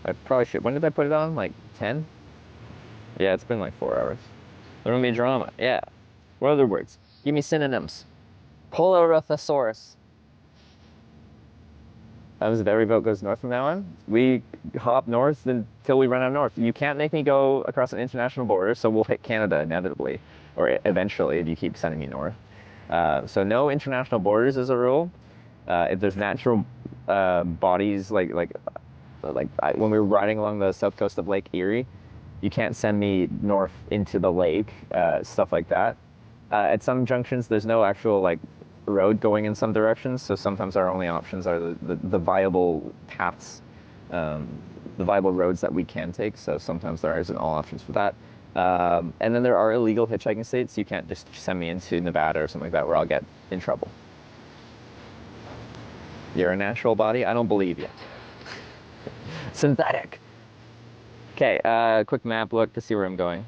I probably should. When did I put it on? Like 10? Yeah, it's been like 4 hours. There won't be drama. Yeah. What other words? Give me synonyms. Polarithosaurus. That was if every vote goes north from now on. We hop north until we run out of north. You can't make me go across an international border, so we'll hit Canada inevitably, or eventually if you keep sending me north. So no international borders is a rule. If there's natural bodies, like when we were riding along the south coast of Lake Erie, you can't send me north into the lake, stuff like that. At some junctions, there's no actual like road going in some directions, so sometimes our only options are the viable paths, the viable roads that we can take, so sometimes there isn't all options for that. And then there are illegal hitchhiking states. You can't just send me into Nevada or something like that where I'll get in trouble. You're a natural body? I don't believe you. Synthetic. Okay, quick map look to see where I'm going.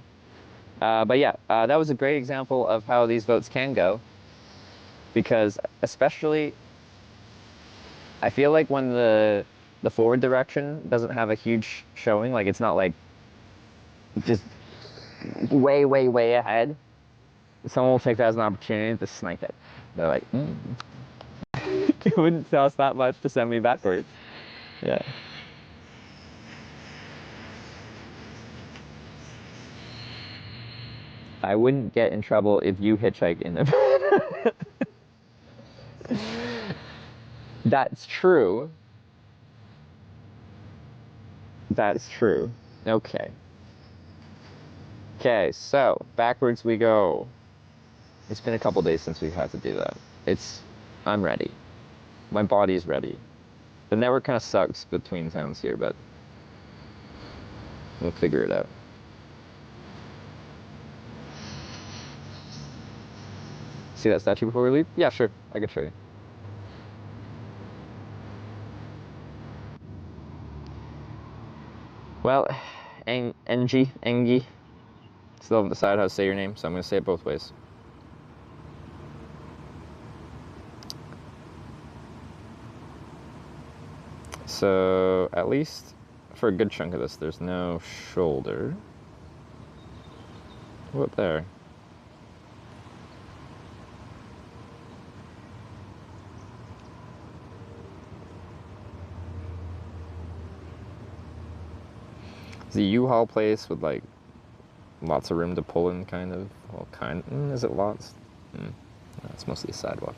But yeah, that was a great example of how these votes can go. because especially, I feel like when the forward direction doesn't have a huge showing, like it's not like just way, way, way ahead, someone will take that as an opportunity to snipe it. They're like, it wouldn't cost that much to send me backwards. Yeah. I wouldn't get in trouble if you hitchhiked in the... That's true. That's true. Okay. Okay, so backwards we go. It's been a couple days since we've had to do that. I'm ready. My body's ready. The network kind of sucks between towns here, but we'll figure it out. See that statue before we leave? Yeah, sure. I can show you. Well, Engi. Still haven't decided how to say your name, so I'm going to say it both ways. So, at least for a good chunk of this, there's no shoulder. What there? It's a U-Haul place with like lots of room to pull in, kind of. Well, is it lots? No, it's mostly a sidewalk.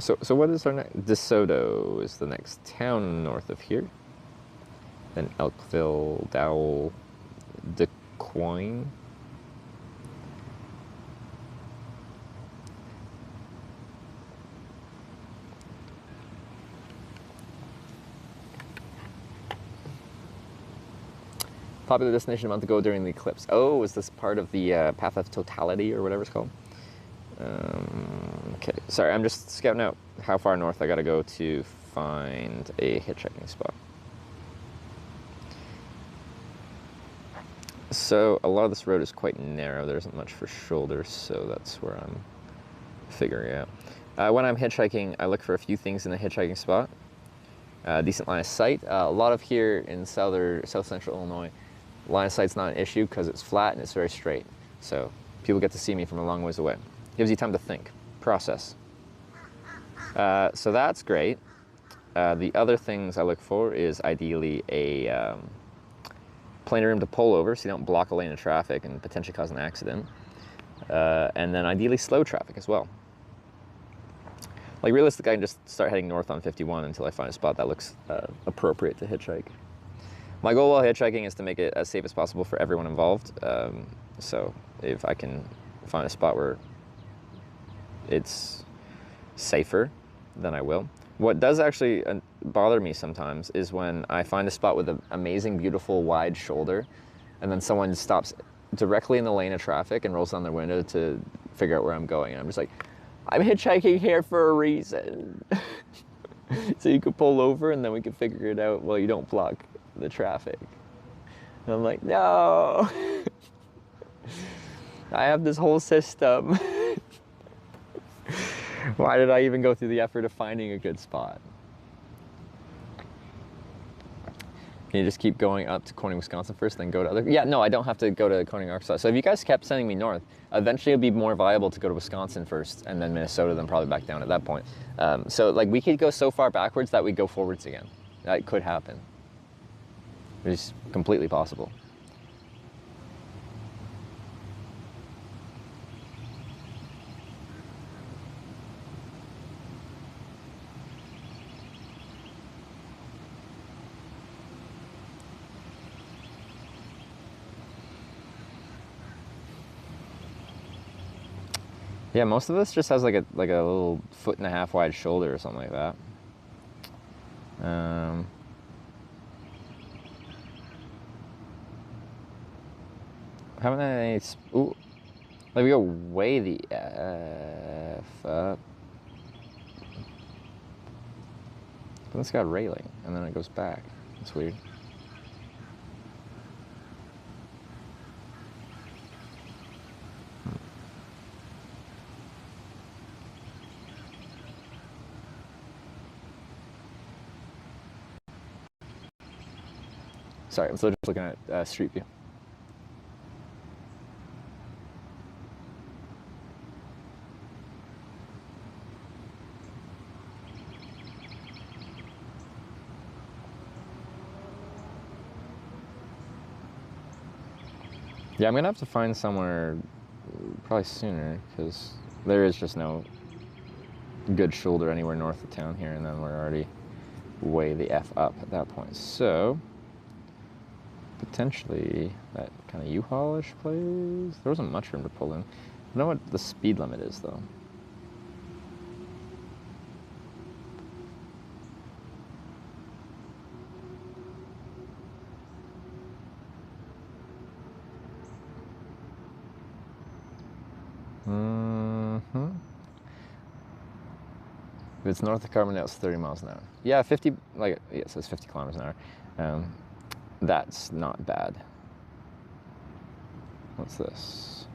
So what is our next? DeSoto is the next town north of here. Then Elkville, Dowell, DeQuoin. Popular destination a month ago during the eclipse. Oh, is this part of the Path of Totality or whatever it's called? Okay, sorry, I'm just scouting out how far north I gotta go to find a hitchhiking spot. So a lot of this road is quite narrow. There isn't much for shoulders, so that's where I'm figuring out. When I'm hitchhiking, I look for a few things in a hitchhiking spot. Decent line of sight. A lot of here in South Central Illinois, line of sight's not an issue because it's flat and it's very straight. So people get to see me from a long ways away. Gives you time to think, process. So that's great. The other things I look for is ideally a plenty of room to pull over so you don't block a lane of traffic and potentially cause an accident. And then ideally slow traffic as well. Like realistically, I can just start heading north on 51 until I find a spot that looks appropriate to hitchhike. My goal while hitchhiking is to make it as safe as possible for everyone involved. So if I can find a spot where it's safer, then I will. What does actually bother me sometimes is when I find a spot with an amazing, beautiful, wide shoulder, and then someone stops directly in the lane of traffic and rolls down their window to figure out where I'm going. And I'm just like, I'm hitchhiking here for a reason. So you could pull over and then we can figure it out while you don't block the traffic. And I'm like, no. I have this whole system. Why did I even go through the effort of finding a good spot? Can you just keep going up to Corning, Wisconsin first, then go to other? Yeah, no, I don't have to go to Corning, Arkansas. So if you guys kept sending me north, eventually it'd be more viable to go to Wisconsin first and then Minnesota, then probably back down at that point. So like we could go so far backwards that we go forwards again. That could happen. It's completely possible. Yeah, most of this just has like a little 1.5 foot wide shoulder or something like that. Haven't had any. Ooh, like we go way the F up. But it's got railing. and then it goes back. That's weird. Sorry, I'm still just looking at Street View. Yeah, I'm gonna have to find somewhere probably sooner, because there is just no good shoulder anywhere north of town here, and then we're already way the F up at that point. So, potentially that kind of U-Haul-ish place. There wasn't much room to pull in. I don't know what the speed limit is, though. If it's north of Carbondale, it's 30 miles an hour. Yeah, 50, like, yeah, it says 50 kilometers an hour. That's not bad. What's this?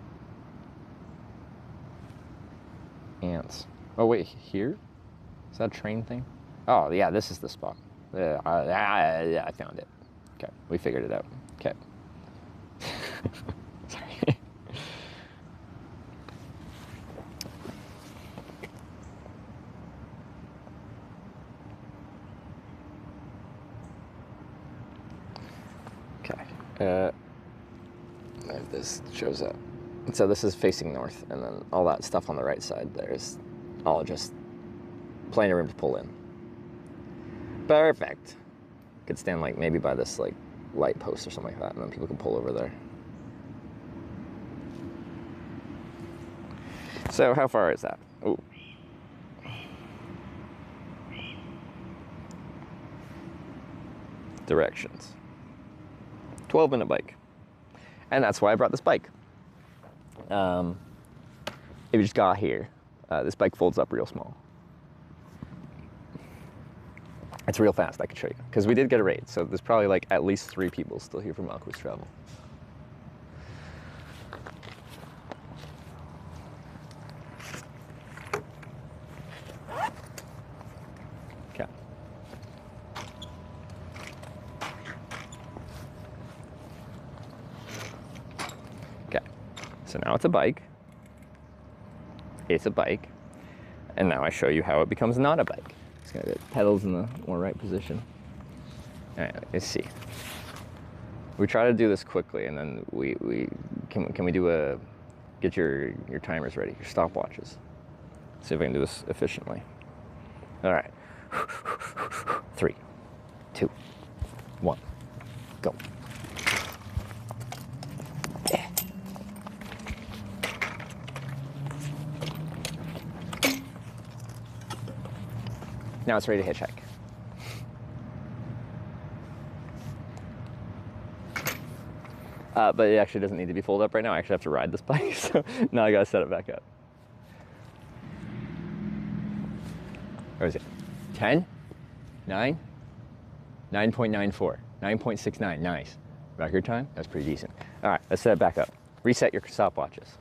Ants. Oh, wait, here? Is that a train thing? Oh, yeah, this is the spot. Yeah, I found it. Okay, we figured it out. Okay. Sorry. If this shows up. So this is facing north, and then all that stuff on the right side there is all just plenty of room to pull in. Perfect. Could stand like maybe by this like light post or something like that, and then people can pull over there. So how far is that? Oh. Directions. 12-minute bike. And that's why I brought this bike. If you just got here, this bike folds up real small. It's real fast, I can show you. Because we did get a raid, so there's probably like at least 3 people still here from Aqua's Travel. Okay. So now it's a bike. It's a bike. And now I show you how it becomes not a bike. It's got the pedals in the more right position. All right, let's see. We try to do this quickly, and then can we do get your timers ready, your stopwatches. See if I can do this efficiently. All right. 3, 2, 1, go. Now it's ready to hitchhike. But it actually doesn't need to be folded up right now. I actually have to ride this bike, so now I gotta set it back up. Where is it? 10? 9? 9.94. 9.69. Nice. Record time? That's pretty decent. All right, let's set it back up. Reset your stopwatches.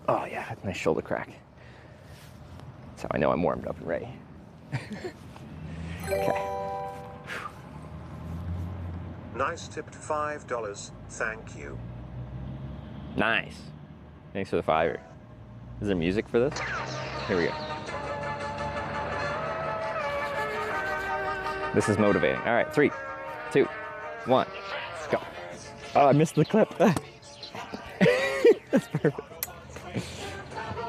Oh yeah, nice shoulder crack. That's how I know I'm warmed up and ready. Okay. Nice, tipped $5. Thank you. Nice. Thanks for the $5. Is there music for this? Here we go. This is motivating. All right, 3, 2, 1, go. Oh, I missed the clip. That's perfect.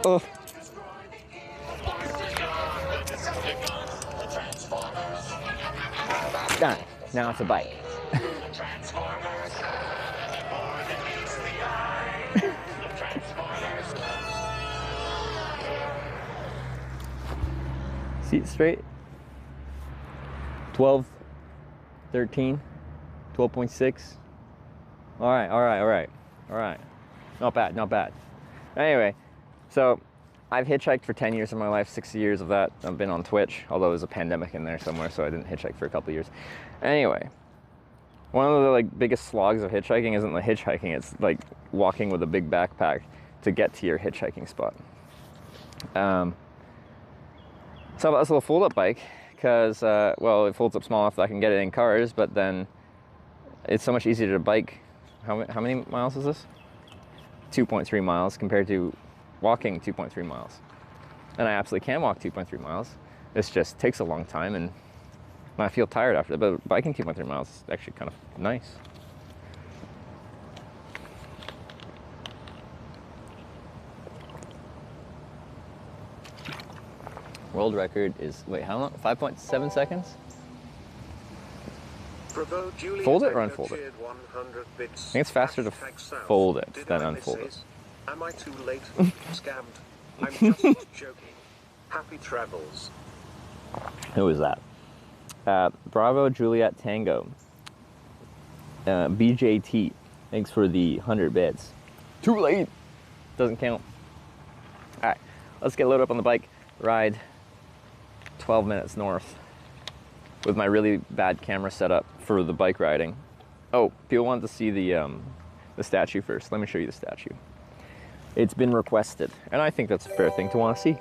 Oh. Done. Now it's a bike. Seat straight. 12, 13, 12.6. All right. Not bad. Anyway, so I've hitchhiked for 10 years of my life, 6 years of that I've been on Twitch, although there's a pandemic in there somewhere, so I didn't hitchhike for a couple of years. Anyway, one of the like biggest slogs of hitchhiking isn't the hitchhiking, it's like walking with a big backpack to get to your hitchhiking spot. So I bought this little fold-up bike because, well, it folds up small enough that I can get it in cars, but then it's so much easier to bike. How many miles is this? 2.3 miles compared to walking 2.3 miles. And I absolutely can walk 2.3 miles. This just takes a long time and I feel tired after that, but biking 2.3 miles is actually kind of nice. World record is, wait, how long? 5.7 seconds? Fold it or unfold it? I think it's faster to fold it than unfold it. Am I too late? Scammed. I'm just joking. Happy travels. Who is that? Bravo Juliet Tango. BJT. Thanks for the 100 bits. Too late. Doesn't count. Alright, let's get loaded up on the bike. Ride 12 minutes north with my really bad camera setup for the bike riding. Oh, people want to see the statue first. Let me show you the statue. It's been requested, and I think that's a fair thing to want to see.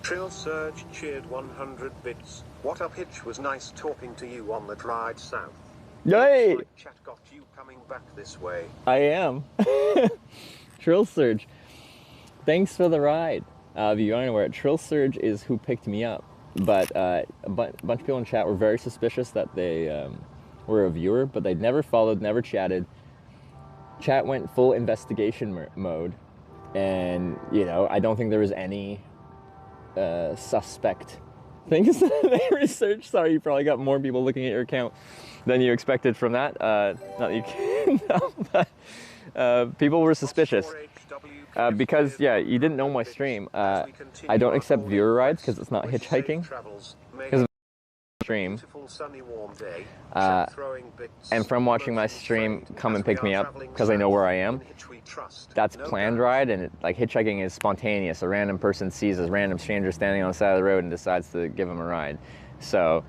Trill Surge cheered 100 bits. What up, Hitch? Was nice talking to you on the ride south. Yay! Like chat got you coming back this way. I am. Trill Surge. Thanks for the ride. If you aren't aware, Trill Surge is who picked me up. But a bunch of people in chat were very suspicious that they were a viewer, but they'd never followed, never chatted. Chat went full investigation mode, and you know, I don't think there was any suspect things that they researched. Sorry, you probably got more people looking at your account than you expected from that. Not that you can, no, but people were suspicious. Because, yeah, you didn't know my stream. I don't accept viewer rides because it's not hitchhiking. Because of the stream. And from watching my stream, come and pick me up because I know where I am. That's planned ride, and like hitchhiking is spontaneous. A random person sees a random stranger standing on the side of the road and decides to give him a ride. So,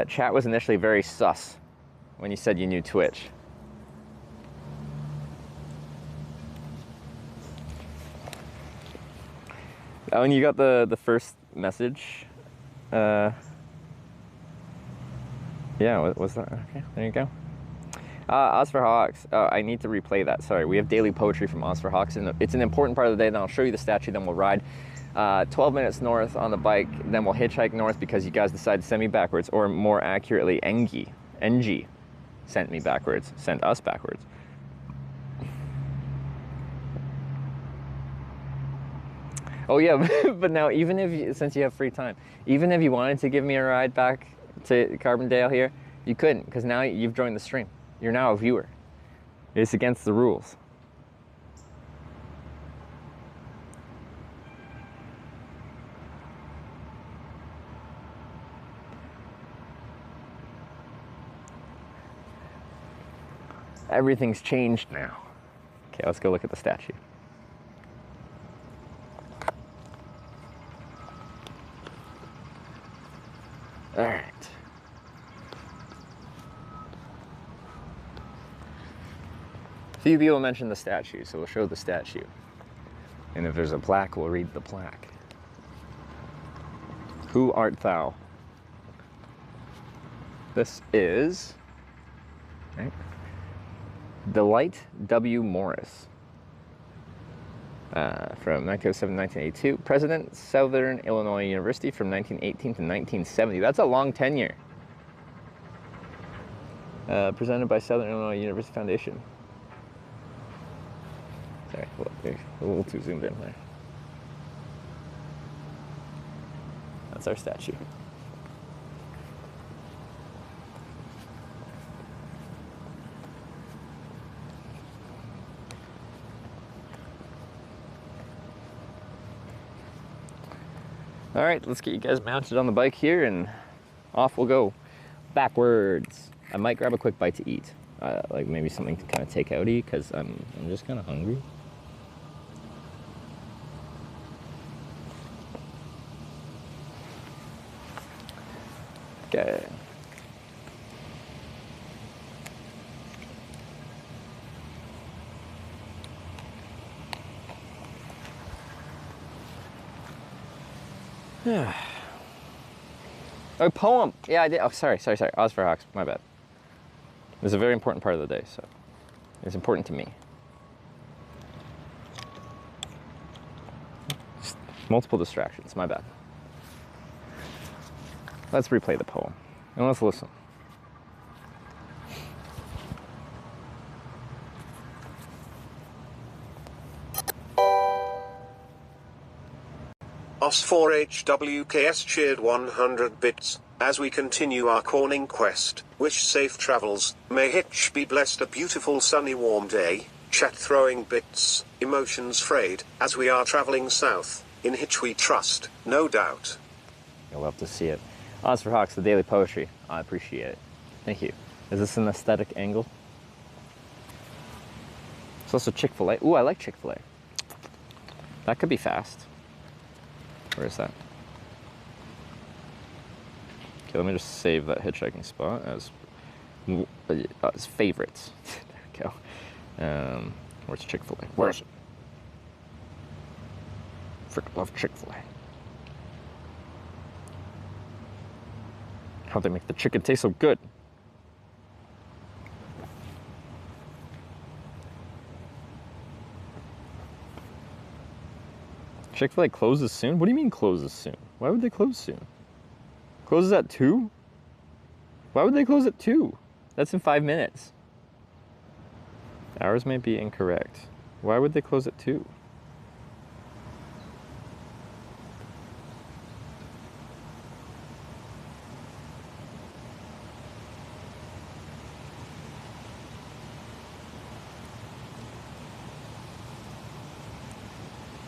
chat was initially very sus when you said you knew Twitch. Oh, and you got the first message. Yeah, what was that? Okay, there you go. Oz for Hawks. I need to replay that. Sorry, we have daily poetry from Oz for Hawks, and it's an important part of the day. Then I'll show you the statue, then we'll ride 12 minutes north on the bike, then we'll hitchhike north because you guys decided to send me backwards, or more accurately, NG sent me backwards, sent us backwards. Oh yeah, but now even if you, since you have free time, even if you wanted to give me a ride back to Carbondale here, you couldn't, because now you've joined the stream. You're now a viewer. It's against the rules. Everything's changed now. Okay, let's go look at the statue. All right. A few people mentioned the statue, so we'll show the statue. And if there's a plaque, we'll read the plaque. Who art thou? This is Delight W. Morris. From 1907 to 1982. President, Southern Illinois University from 1918 to 1970. That's a long tenure. Presented by Southern Illinois University Foundation. Sorry, a little too zoomed in there. That's our statue. All right, let's get you guys mounted on the bike here and off we'll go. Backwards. I might grab a quick bite to eat. Like maybe something to kind of take out-y because I'm just kind of hungry. Okay. Oh, poem. Yeah, I did. Oh, sorry. Oscar Hawks. My bad. This is a very important part of the day, so it's important to me. Just multiple distractions. My bad. Let's replay the poem and let's listen. OS4HWKS cheered 100 bits. As we continue our corning quest, wish safe travels. May Hitch be blessed a beautiful sunny warm day. Chat throwing bits, emotions frayed, as we are traveling south. In Hitch we trust, no doubt. You'll love to see it. Odds for Hawks, the daily poetry. I appreciate it. Thank you. Is this an aesthetic angle? It's also Chick-fil-A. Ooh, I like Chick-fil-A. That could be fast. Where is that? Okay, let me just save that hitchhiking spot as favorites. There we go. Where's Chick-fil-A? Where is it? Freaking love Chick-fil-A. How'd they make the chicken taste so good? Chick-fil-A closes soon? What do you mean closes soon? Why would they close soon? Closes at 2? Why would they close at 2? That's in 5 minutes. Hours may be incorrect. Why would they close at 2?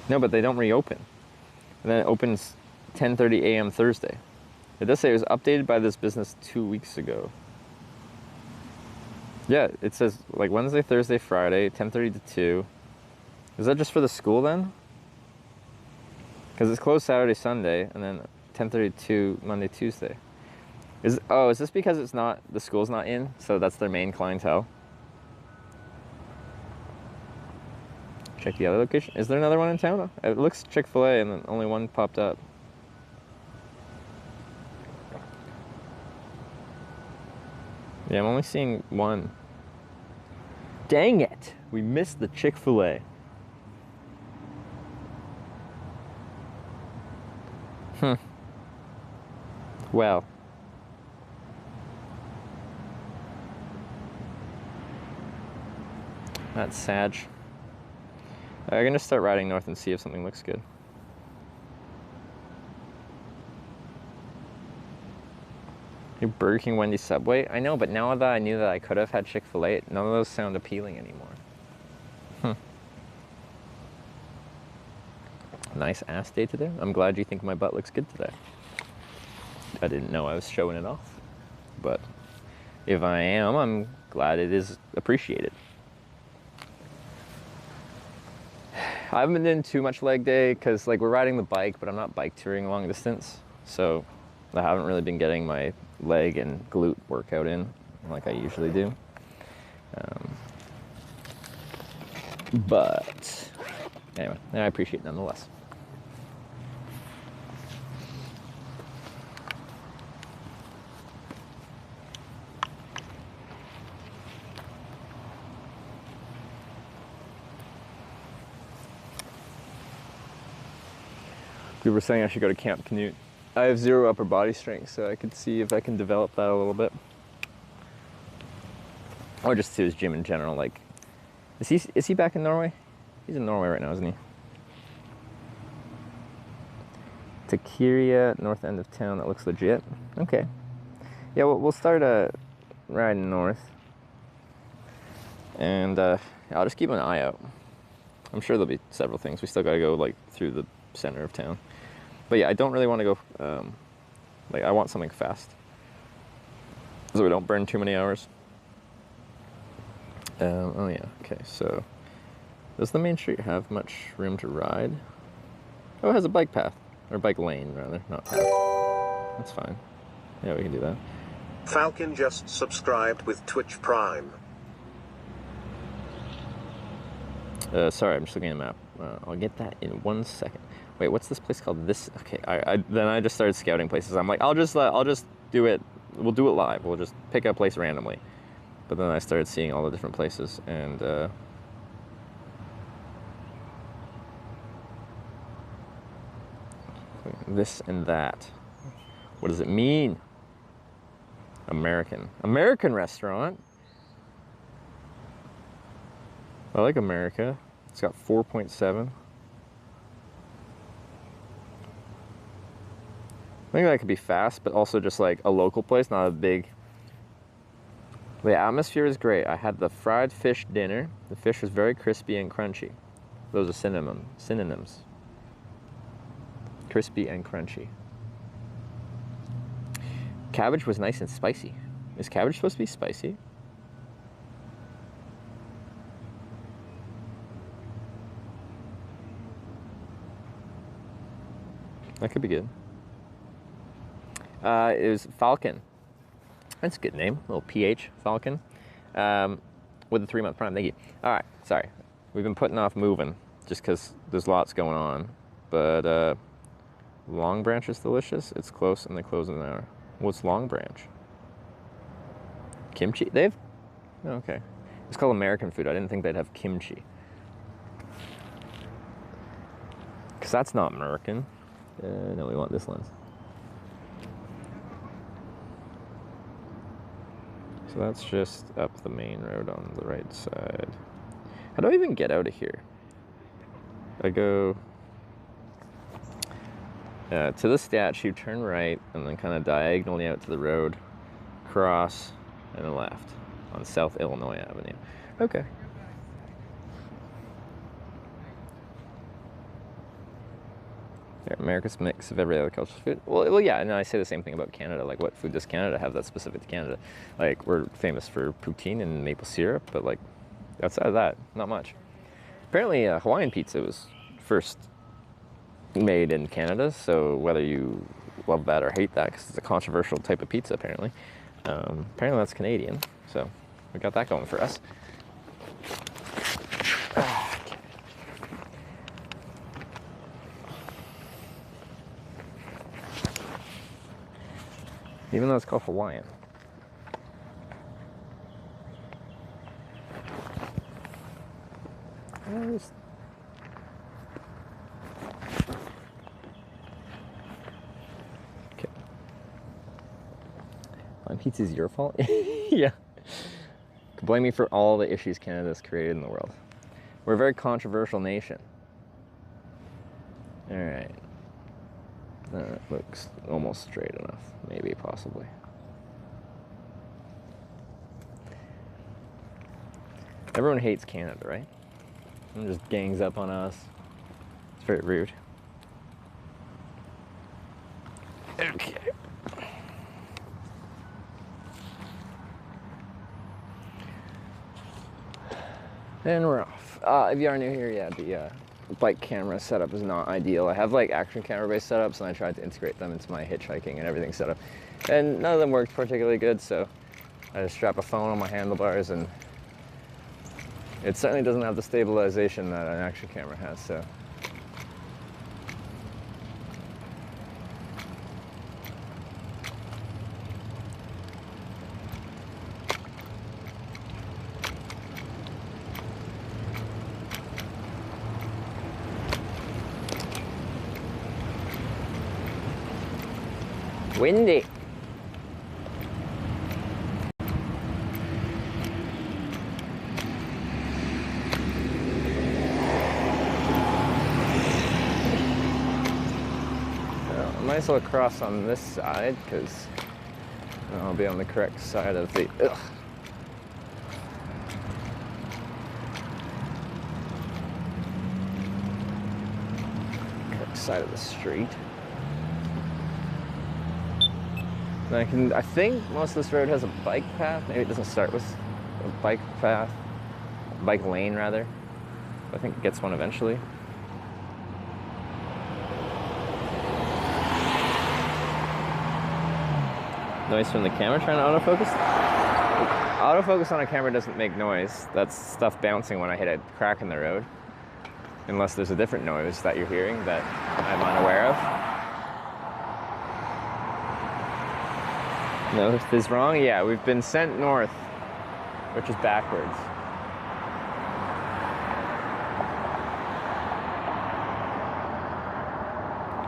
No, but they don't reopen. And then it opens 10:30 a.m. Thursday. It does say it was updated by this business 2 weeks ago. Yeah, it says like Wednesday, Thursday, Friday, 10:30 to 2. Is that just for the school then? Because it's closed Saturday, Sunday, and then 10:30 to 2 Monday, Tuesday. Is this because it's not, the school's not in, so that's their main clientele? Check the other location. Is there another one in town? It looks Chick-fil-A and then only one popped up. Yeah, I'm only seeing one. Dang it! We missed the Chick-fil-A. Well. That's sad. I'm gonna start riding north and see if something looks good. New Burger King, Wendy's, Subway. I know, but now that I knew that I could have had Chick-fil-A, none of those sound appealing anymore. Nice ass day today. I'm glad you think my butt looks good today. I didn't know I was showing it off, but if I am, I'm glad it is appreciated. I haven't been doing too much leg day because like we're riding the bike, but I'm not bike touring long distance. So I haven't really been getting my leg and glute workout in like I usually do. But anyway, I appreciate it nonetheless. People were saying I should go to Camp Canute. I have 0 upper body strength, so I could see if I can develop that a little bit. Or just to his gym in general. Like, is he back in Norway? He's in Norway right now, isn't he? Takiria, north end of town. That looks legit. Okay. Yeah, we'll start riding north, and I'll just keep an eye out. I'm sure there'll be several things. We still gotta go like through the center of town. But yeah, I don't really want to go, like I want something fast, so we don't burn too many hours. Oh yeah, okay, so does the main street have much room to ride? Oh, it has a bike path, or bike lane rather, not path. That's fine. Yeah, we can do that. Falcon just subscribed with Twitch Prime. Sorry, I'm just looking at the map. I'll get that in 1 second. Wait, what's this place called? This. Okay, then I just started scouting places. I'm like, I'll just do it. We'll do it live. We'll just pick a place randomly. But then I started seeing all the different places, and this and that. What does it mean? American restaurant. I like America. It's got 4.7. I think that could be fast, but also just like a local place, not a big. The atmosphere is great. I had the fried fish dinner. The fish was very crispy and crunchy. Those are synonyms. Crispy and crunchy. Cabbage was nice and spicy. Is cabbage supposed to be spicy? That could be good. It was Falcon. That's a good name. A little PH, Falcon. With a 3-month prime. Thank you. All right. Sorry. We've been putting off moving just because there's lots going on. But Long Branch is delicious. It's close and they close in an hour. What's Long Branch? Kimchi? They have... Oh, okay. It's called American food. I didn't think they'd have kimchi. Because that's not American. No, we want this lens. So that's just up the main road on the right side. How do I even get out of here? I go to the statue, turn right, and then kind of diagonally out to the road, cross, and then left on South Illinois Avenue. Okay. America's mix of every other culture's food. Well, yeah, and I say the same thing about Canada. Like, what food does Canada have that's specific to Canada? Like, we're famous for poutine and maple syrup, but like, outside of that, not much. Apparently, Hawaiian pizza was first made in Canada, so whether you love that or hate that, because it's a controversial type of pizza, apparently. Apparently that's Canadian, so we got that going for us. Even though it's called Hawaiian. Okay. My pizza's your fault? Yeah. Can blame me for all the issues Canada's created in the world. We're a very controversial nation. Alright. That looks almost straight enough. Maybe, possibly. Everyone hates Canada, right? And just gangs up on us. It's very rude. Okay. And we're off. If you are new here, yeah, the bike camera setup is not ideal. I have like action camera based setups and I tried to integrate them into my hitchhiking and everything setup. And none of them worked particularly good, so I just strap a phone on my handlebars and it certainly doesn't have the stabilization that an action camera has, so. Windy. I might as well cross on this side because I'll be on the correct side of the correct side of the street. And I think most of this road has a bike path. Maybe it doesn't start with a bike path, bike lane rather. I think it gets one eventually. Noise from the camera trying to autofocus? Autofocus on a camera doesn't make noise. That's stuff bouncing when I hit a crack in the road. Unless there's a different noise that you're hearing that I'm unaware of. North is wrong? Yeah, we've been sent north, which is backwards.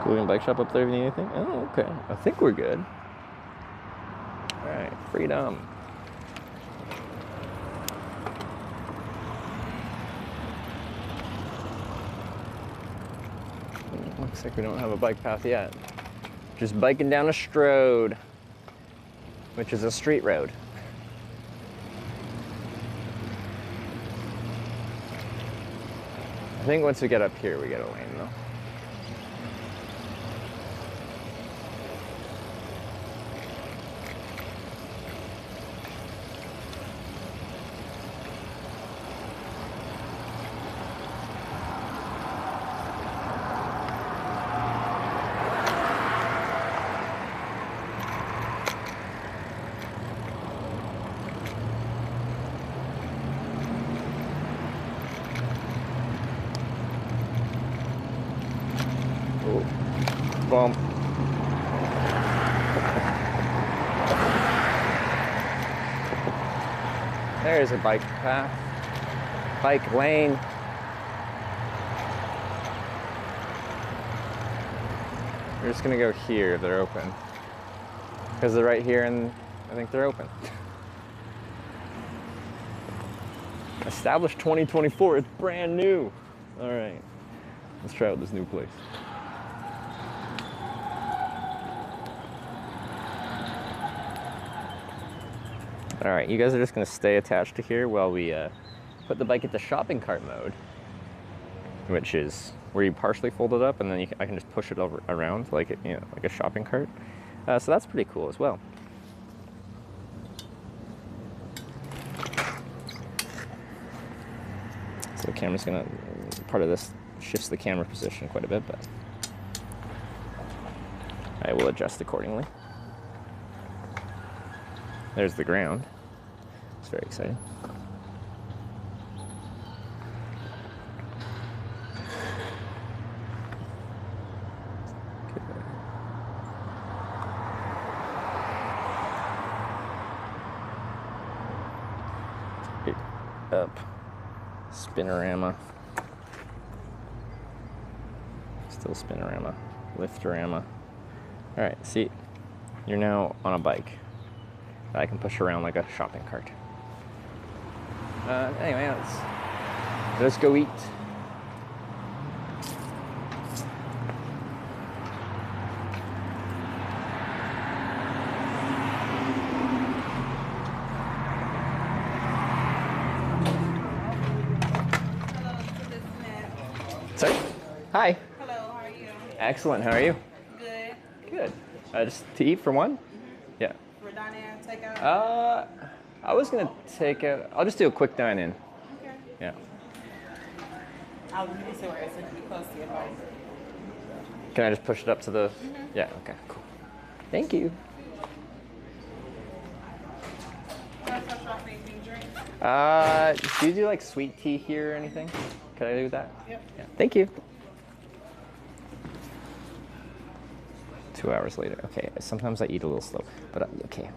Cooling bike shop up there if you need anything? Oh, okay. I think we're good. Alright, freedom. Looks like we don't have a bike path yet. Just biking down a strode, which is a street road. I think once we get up here, we get a lane though. Bump. There's a bike path, bike lane. We're just gonna go here if they're open. Because they're right here and I think they're open. Established 2024, it's brand new. All right, let's try out this new place. All right, you guys are just gonna stay attached to here while we put the bike into shopping cart mode, which is where you partially fold it up and then I can just push it over around like like a shopping cart. So that's pretty cool as well. So the camera's gonna, part of this shifts the camera position quite a bit, but I will adjust accordingly. There's the ground. It's very exciting. Up. Spinorama. Still spinorama. Liftorama. Alright, see, you're now on a bike that I can push around like a shopping cart. Anyway, let's go eat. Sorry? Hi. Hello, how are you? Excellent, how are you? Good. Good. Just to eat for one? Yeah. For dine-in, takeout? I was gonna take out, I'll just do a quick dine-in. Okay. Yeah. I'll leave it where it's going to be close to your bike. Can I just push it up to the, yeah, okay, cool. Thank you. Do you do like sweet tea here or anything? Can I do that? Yep. Yeah. Thank you. 2 hours later. Okay, sometimes I eat a little slow, but okay.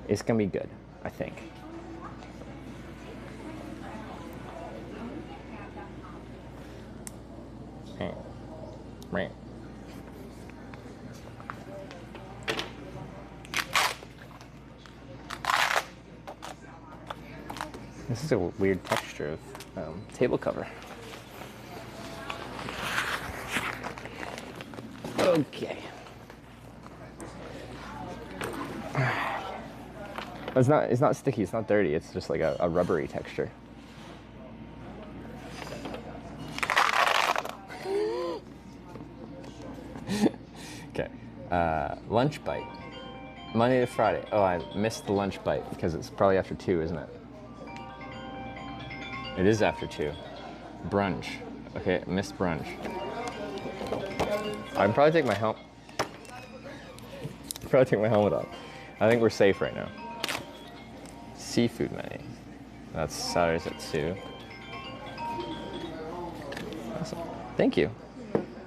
It's gonna be good, I think. Right. This is a weird texture of table cover. Okay. It's not sticky, it's not dirty, it's just like a rubbery texture. Okay. Lunch bite. Monday to Friday. Oh, I missed the lunch bite because it's probably after 2, isn't it? It is after 2. Brunch. Okay, missed brunch. I can probably take my help. Probably take my helmet off. I think we're safe right now. Seafood menu. That's Saturdays at 2. Awesome. Thank you.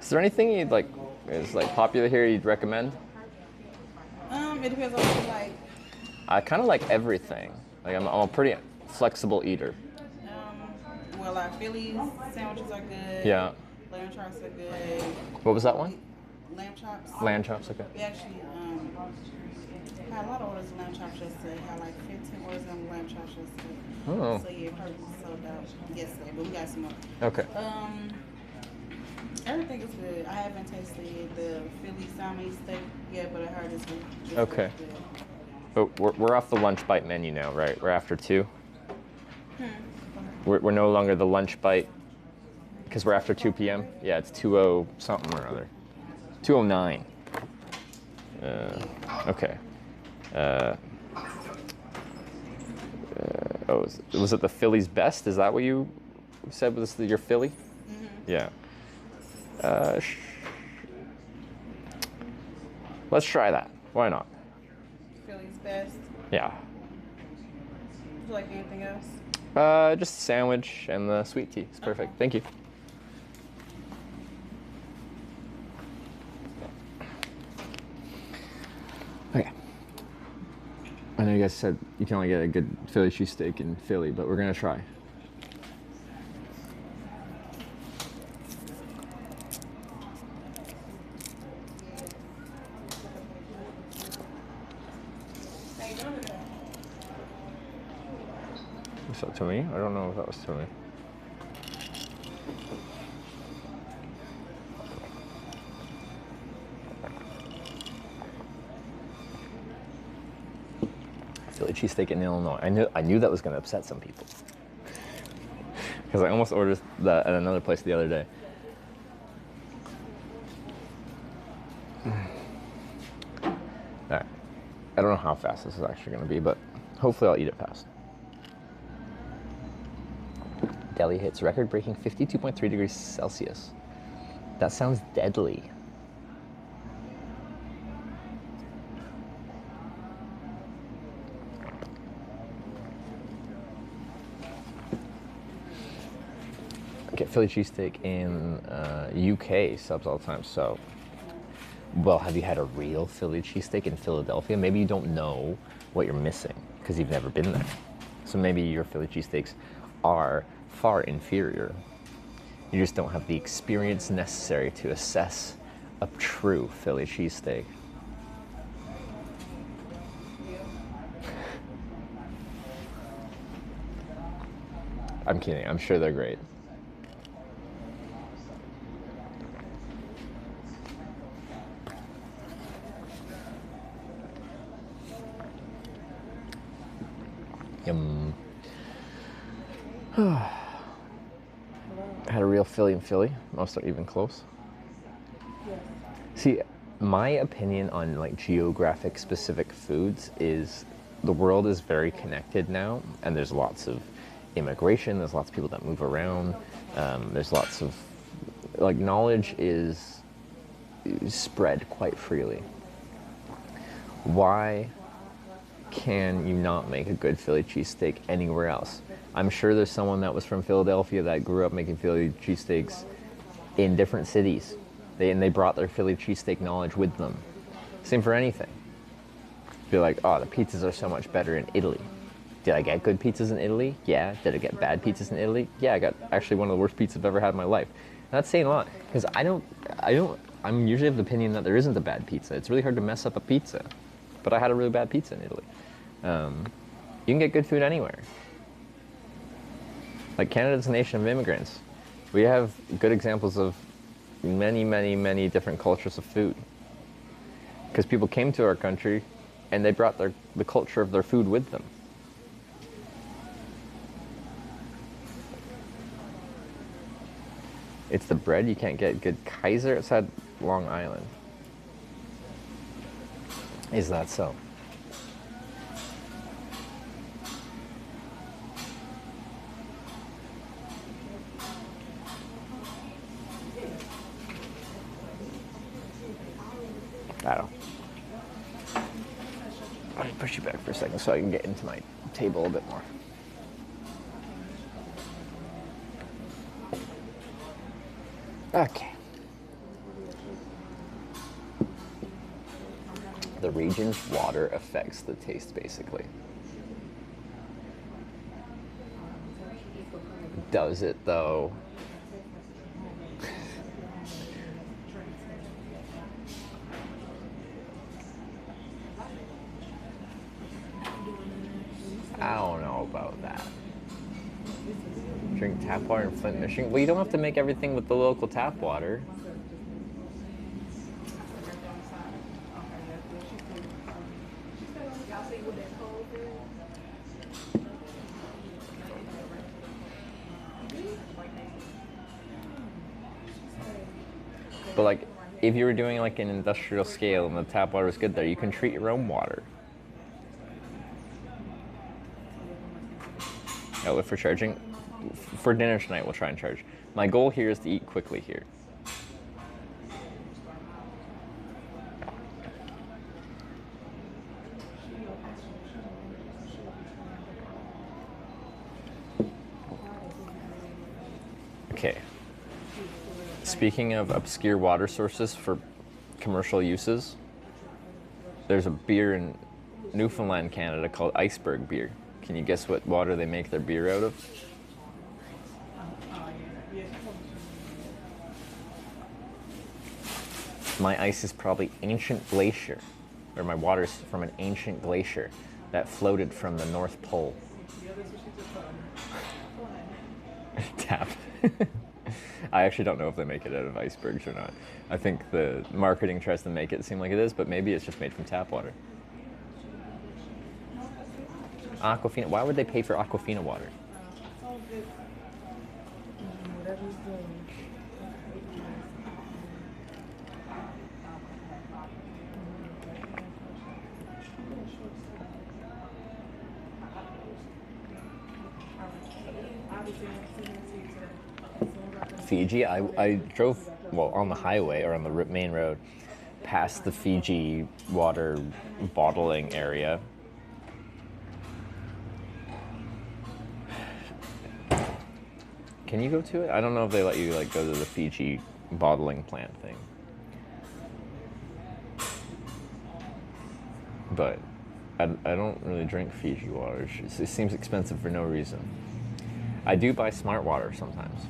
Is there anything you'd like is like popular here you'd recommend? It depends on what you like. I kind of like everything. Like I'm a pretty flexible eater. Well, our Philly sandwiches are good. Yeah. Lamb chops are good. What was that one? Lamb chops. Lamb chops, okay. We actually had a lot of orders of lamb chops yesterday. Had like 15 orders of lamb chops yesterday. Oh. So yeah, probably sold out yesterday, but we got some more. Okay. Everything is good. I haven't tasted the Philly salmon steak yet, but I heard it's good. Okay. But we're off the lunch bite menu now, right? We're after 2. We're no longer the lunch bite because we're after 2 p.m. Yeah, it's 2:00 something or other. 2:09. Okay. Was it the Philly's best? Is that what you said was your Philly? Mm-hmm. Yeah. Let's try that. Why not? Philly's best. Yeah. Would you like anything else? Just a sandwich and the sweet tea. It's perfect. Okay. Thank you. Okay. I know you guys said you can only get a good Philly cheesesteak in Philly, but we're gonna try. Was that to me? I don't know if that was to me. Philly cheesesteak in Illinois. I knew that was going to upset some people because I almost ordered that at another place the other day. All right. I don't know how fast this is actually going to be, but hopefully I'll eat it fast. Delhi hits record-breaking 52.3 degrees Celsius. That sounds deadly. Get Philly cheesesteak in UK subs all the time. So, well, have you had a real Philly cheesesteak in Philadelphia? Maybe you don't know what you're missing because you've never been there. So maybe your Philly cheesesteaks are far inferior. You just don't have the experience necessary to assess a true Philly cheesesteak. I'm kidding. I'm sure they're great. Yum. Had a real Philly in Philly. Most are even close. Yes. See, my opinion on like geographic specific foods is the world is very connected now, and there's lots of immigration. There's lots of people that move around. There's lots of like knowledge is spread quite freely. Why can you not make a good Philly cheesesteak anywhere else? I'm sure there's someone that was from Philadelphia that grew up making Philly cheesesteaks in different cities. They brought their Philly cheesesteak knowledge with them. Same for anything. Be like, oh, the pizzas are so much better in Italy. Did I get good pizzas in Italy? Yeah. Did I get bad pizzas in Italy? Yeah, I got actually one of the worst pizzas I've ever had in my life. And that's saying a lot, because I'm usually of the opinion that there isn't a bad pizza. It's really hard to mess up a pizza. But I had a really bad pizza in Italy. You can get good food anywhere. Like Canada's a nation of immigrants. We have good examples of many, many, many different cultures of food. Because people came to our country and they brought the culture of their food with them. It's the bread. You can't get good Kaiser outside Long Island. Is that so? I don't know. Let me push you back for a second so I can get into my table a bit more. Okay. The region's water affects the taste, basically. Does it, though? I don't know about that. Drink tap water in Flint, Michigan. Well, you don't have to make everything with the local tap water. But like, if you were doing like an industrial scale and the tap water was good there, you can treat your own water. Oh, for charging? For dinner tonight, we'll try and charge. My goal here is to eat quickly here. Okay. Speaking of obscure water sources for commercial uses, there's a beer in Newfoundland, Canada called Iceberg beer. Can you guess what water they make their beer out of? My ice is probably ancient glacier, or my water's from an ancient glacier that floated from the North Pole. Tap. I actually don't know if they make it out of icebergs or not. I think the marketing tries to make it seem like it is, but maybe it's just made from tap water. Aquafina. Why would they pay for Aquafina water? Fiji. I drove, well, on the highway or on the main road past the Fiji water bottling area. Can you go to it? I don't know if they let you like go to the Fiji bottling plant thing. But I don't really drink Fiji water. It seems expensive for no reason. I do buy Smart Water sometimes.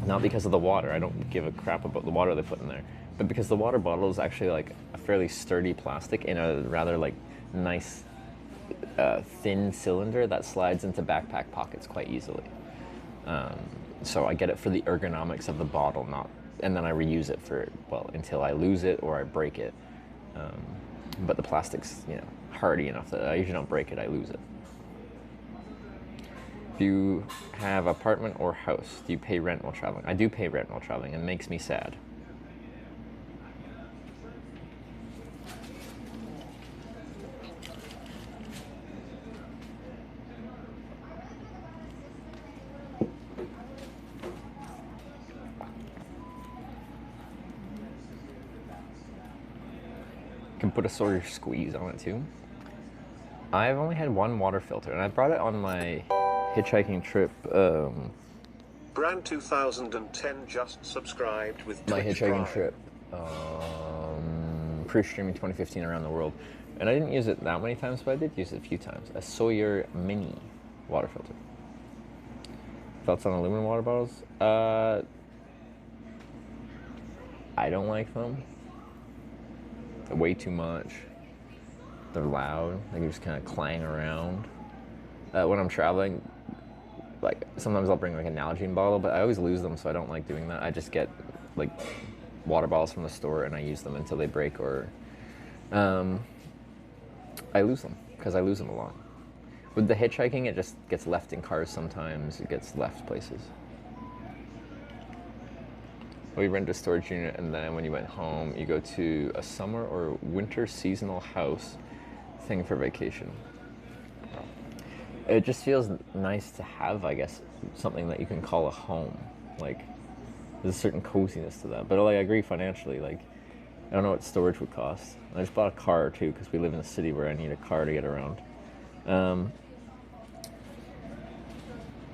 Not because of the water. I don't give a crap about the water they put in there. But because the water bottle is actually like a fairly sturdy plastic in a rather like nice thin cylinder that slides into backpack pockets quite easily. So I get it for the ergonomics of the bottle, and then I reuse it for, well, until I lose it or I break it. But the plastic's, hardy enough that I usually don't break it, I lose it. If you have apartment or house, do you pay rent while traveling? I do pay rent while traveling, and it makes me sad. Can put a sort of squeeze on it too. I've only had one water filter, and I brought it on my hitchhiking trip. Brand 2010 just subscribed with My Twitch hitchhiking Prime. trip, pre-streaming 2015 around the world, and I didn't use it that many times, but I did use it a few times. A Sawyer Mini water filter. Thoughts on aluminum water bottles? I don't like them. They're way too much. They're loud. They can just kind of clang around. When I'm traveling, like sometimes I'll bring like an Nalgene bottle, but I always lose them, so I don't like doing that. I just get like water bottles from the store and I use them until they break, or I lose them because I lose them a lot. With the hitchhiking, it just gets left in cars sometimes. It gets left places. We rent a storage unit, and then when you went home, you go to a summer or winter seasonal house thing for vacation. It just feels nice to have, I guess, something that you can call a home. Like, there's a certain coziness to that. But like, I agree financially, like, I don't know what storage would cost. I just bought a car too because we live in a city where I need a car to get around. I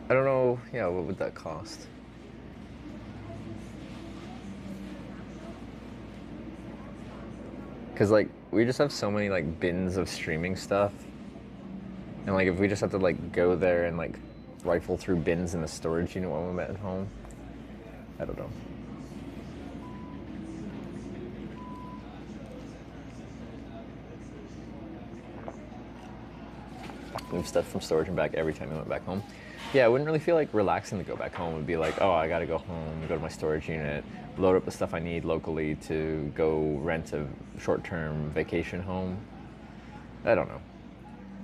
don't know, yeah, what would that cost? Because, like, we just have so many, like, bins of streaming stuff. And, like, if we just have to, like, go there and, like, rifle through bins in the storage unit while I'm at home, I don't know. Move stuff from storage and back every time I went back home. Yeah, it wouldn't really feel like relaxing to go back home. It would be like, oh, I gotta go home, go to my storage unit, load up the stuff I need locally to go rent a short-term vacation home. I don't know.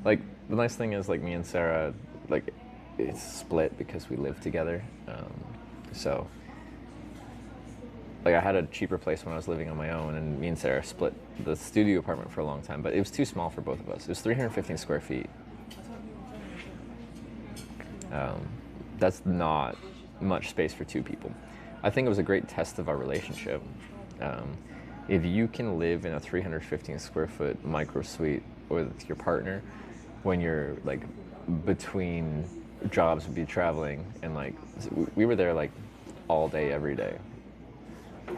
Like, the nice thing is, like, me and Sarah, like, it's split because we live together. So, like, I had a cheaper place when I was living on my own, and me and Sarah split the studio apartment for a long time, but it was too small for both of us. It was 315 square feet. That's not much space for two people. I think it was a great test of our relationship. If you can live in a 315 square foot micro suite with your partner when you're like between jobs, would be traveling, and like we were there like all day, every day.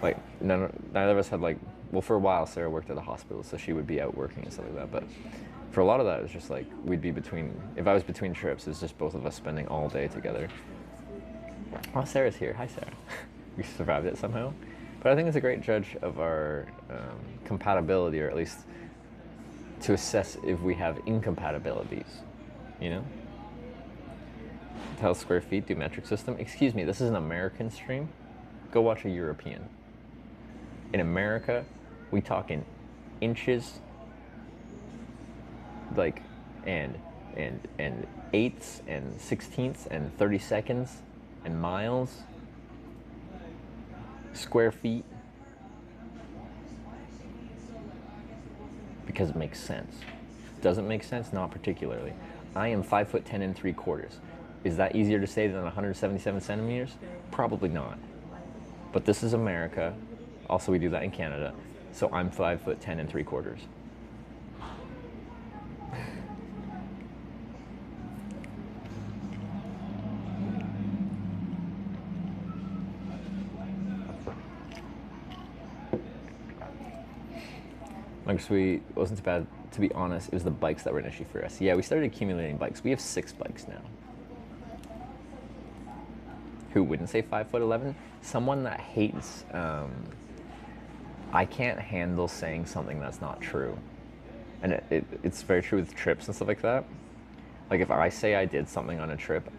Like neither of us had like, well, for a while Sarah worked at the hospital, so she would be out working and stuff like that, but for a lot of that, it was just like, we'd be between, if I was between trips, it was just both of us spending all day together. Oh, Sarah's here. Hi, Sarah. We survived it somehow. But I think it's a great judge of our compatibility, or at least to assess if we have incompatibilities, you know? Tell square feet, do metric system. Excuse me, this is an American stream. Go watch a European. In America, we talk in inches, like, and eighths and sixteenths and 32nds and miles, square feet, because it makes sense. Doesn't make sense? Not particularly. I am 5'10" 3/4. Is that easier to say than 177 centimeters? Probably not. But this is America. Also, we do that in Canada. So I'm 5'10" 3/4. Like, sweet, wasn't too bad. To be honest, it was the bikes that were an issue for us. Yeah, we started accumulating bikes. We have 6 bikes now. Who wouldn't say 5'11"? Someone that hates, I can't handle saying something that's not true. And it's very true with trips and stuff like that. Like, if I say I did something on a trip,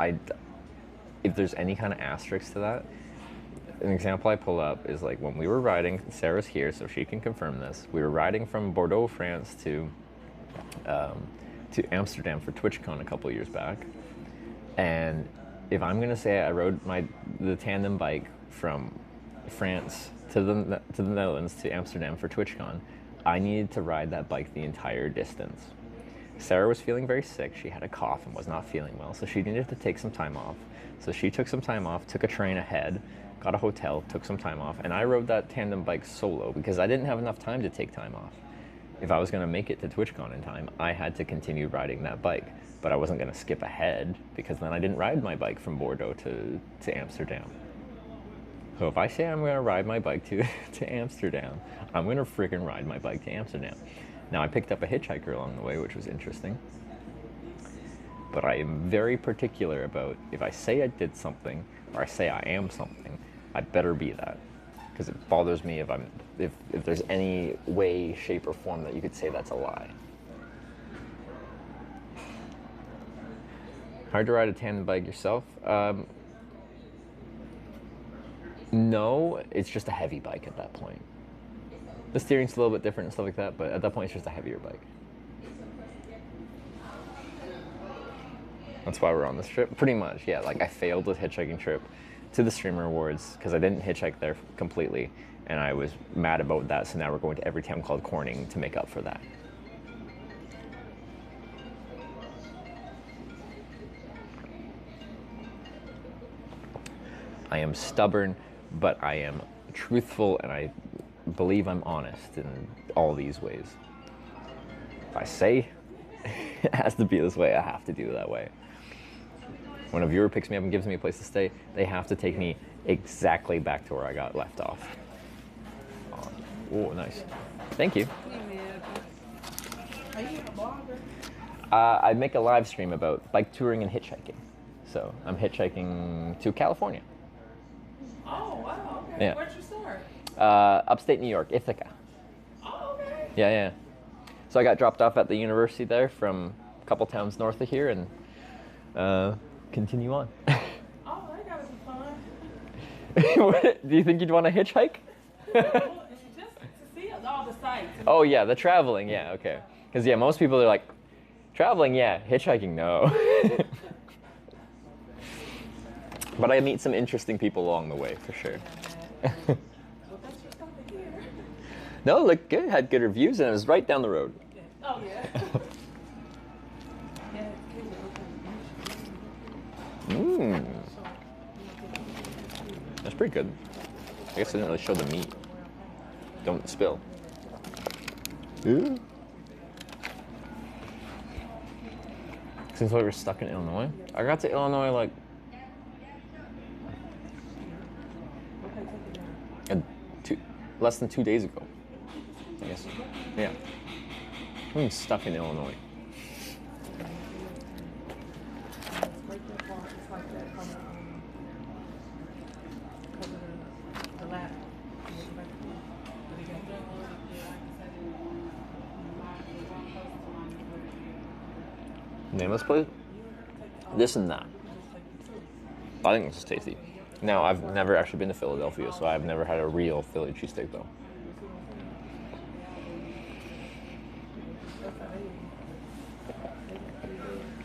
if there's any kind of asterisk to that, an example I pull up is like when we were riding, Sarah's here so she can confirm this, we were riding from Bordeaux, France to Amsterdam for TwitchCon a couple years back. And if I'm gonna say I rode the tandem bike from France to the Netherlands to Amsterdam for TwitchCon, I needed to ride that bike the entire distance. Sarah was feeling very sick. She had a cough and was not feeling well, so she needed to take some time off. So she took some time off, took a train ahead, got a hotel, took some time off, and I rode that tandem bike solo because I didn't have enough time to take time off. If I was going to make it to TwitchCon in time, I had to continue riding that bike, but I wasn't going to skip ahead because then I didn't ride my bike from Bordeaux to Amsterdam. So if I say I'm going to ride my bike to Amsterdam, I'm going to freaking ride my bike to Amsterdam. Now, I picked up a hitchhiker along the way, which was interesting, but I am very particular about if I say I did something or I say I am something, I better be that, because it bothers me if there's any way, shape, or form that you could say that's a lie. Hard to ride a tandem bike yourself? No, it's just a heavy bike at that point. The steering's a little bit different and stuff like that, but at that point it's just a heavier bike. That's why we're on this trip. Pretty much, yeah. Like, I failed the hitchhiking trip to the Streamer Awards because I didn't hitchhike there completely, and I was mad about that, so now we're going to every town called Corning to make up for that. I am stubborn, but I am truthful, and I believe I'm honest in all these ways. If I say it has to be this way, I have to do it that way. When a viewer picks me up and gives me a place to stay, they have to take me exactly back to where I got left off. Oh, nice. Thank you. Are you a blogger? I make a live stream about bike touring and hitchhiking. So I'm hitchhiking to California. Oh, wow, okay. Yeah. Where'd you start? Upstate New York, Ithaca. Oh, okay. Yeah, yeah. So I got dropped off at the university there from a couple towns north of here and continue on. Oh, that gotta be fun. Do you think you'd want to hitchhike? Well, just to see all the sights. Oh yeah, the traveling, yeah, okay. Because yeah, most people are like, traveling, yeah, hitchhiking, no. But I meet some interesting people along the way, for sure. No, looked good, had good reviews, and it was right down the road. Oh, yeah. Mmm. That's pretty good. I guess I didn't really show the meat. Don't spill. Ooh. Since we were stuck in Illinois, I got to Illinois like less than 2 days ago. I guess. Yeah. I'm stuck in Illinois. Name of this place? This and that. I think this is tasty. Now, I've never actually been to Philadelphia, so I've never had a real Philly cheesesteak, though.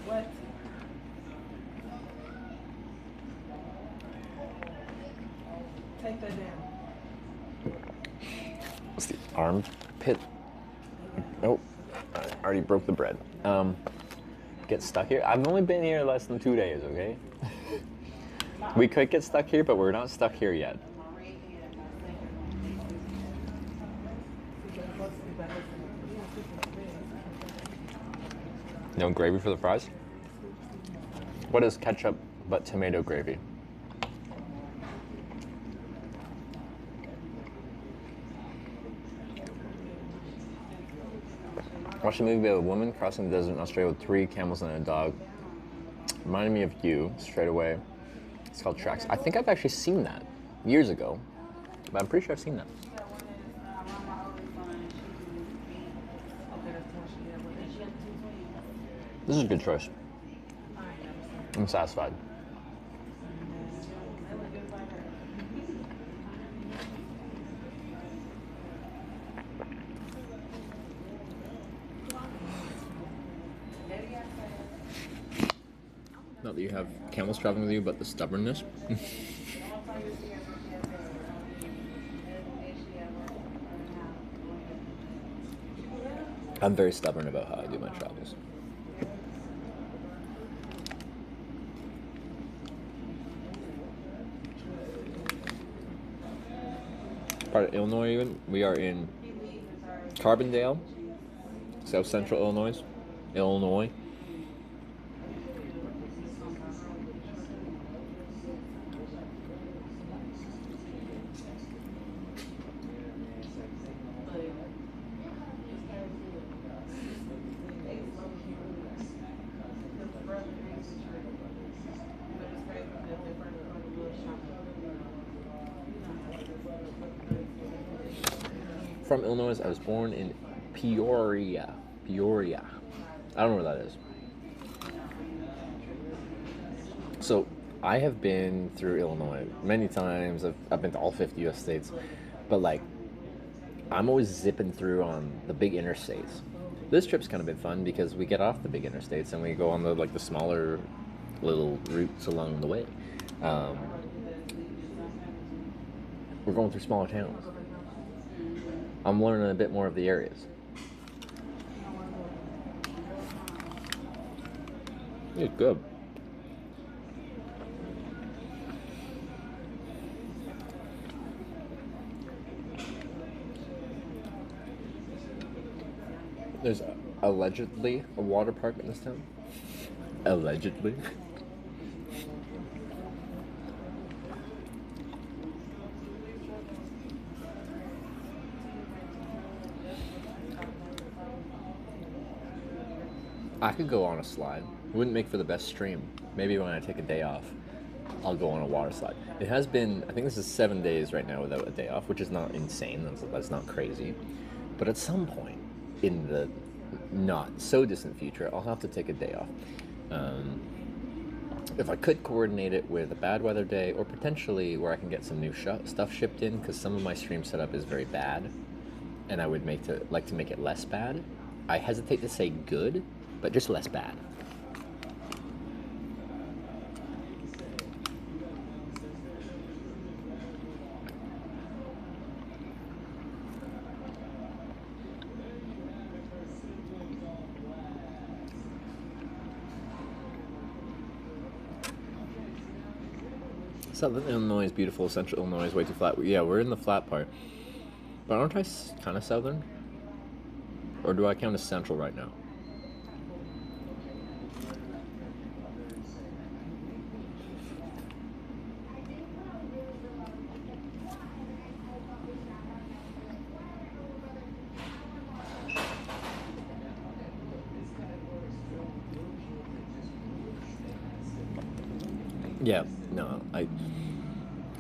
What? Take that down. What's the armpit? Nope. I already broke the bread. Get stuck here? I've only been here less than 2 days, okay? We could get stuck here, but we're not stuck here yet. No gravy for the fries? What is ketchup but tomato gravy? Watched a movie about a woman crossing the desert in Australia with 3 camels and a dog. Reminded me of you straight away. It's called Tracks. I think I've actually seen that years ago, but I'm pretty sure I've seen that. This is a good choice. I'm satisfied. Not that you have camels traveling with you, but the stubbornness. I'm very stubborn about how I do my travels. Part of Illinois even. We are in Carbondale, South Central Illinois. From Illinois. I was born in Peoria. I don't know where that is. So I have been through Illinois many times. I've been to all 50 U.S. states, but like I'm always zipping through on the big interstates. This trip's kind of been fun because we get off the big interstates and we go on the smaller little routes along the way. We're going through smaller towns. I'm learning a bit more of the areas. It's good. allegedly a water park in this town. Allegedly. I could go on a slide. It wouldn't make for the best stream. Maybe when I take a day off, I'll go on a water slide. It has been, I think this is 7 days right now without a day off, which is not insane. That's not crazy. But at some point in the not so distant future, I'll have to take a day off. If I could coordinate it with a bad weather day, or potentially where I can get some new stuff shipped in, because some of my stream setup is very bad, and I would like to make it less bad. I hesitate to say good, but just less bad. Southern Illinois is beautiful. Central Illinois is way too flat. Yeah, we're in the flat part. But aren't I kind of southern? Or do I count as central right now? Yeah, no,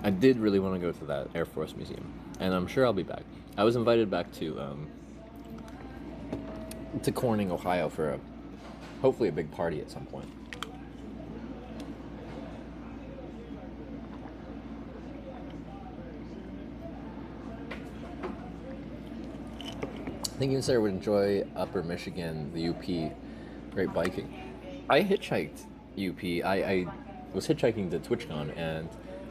I did really want to go to that Air Force Museum, and I'm sure I'll be back. I was invited back to Corning, Ohio for hopefully a big party at some point. I think you and Sarah would enjoy Upper Michigan, the UP, great biking. I hitchhiked UP. I was hitchhiking to TwitchCon and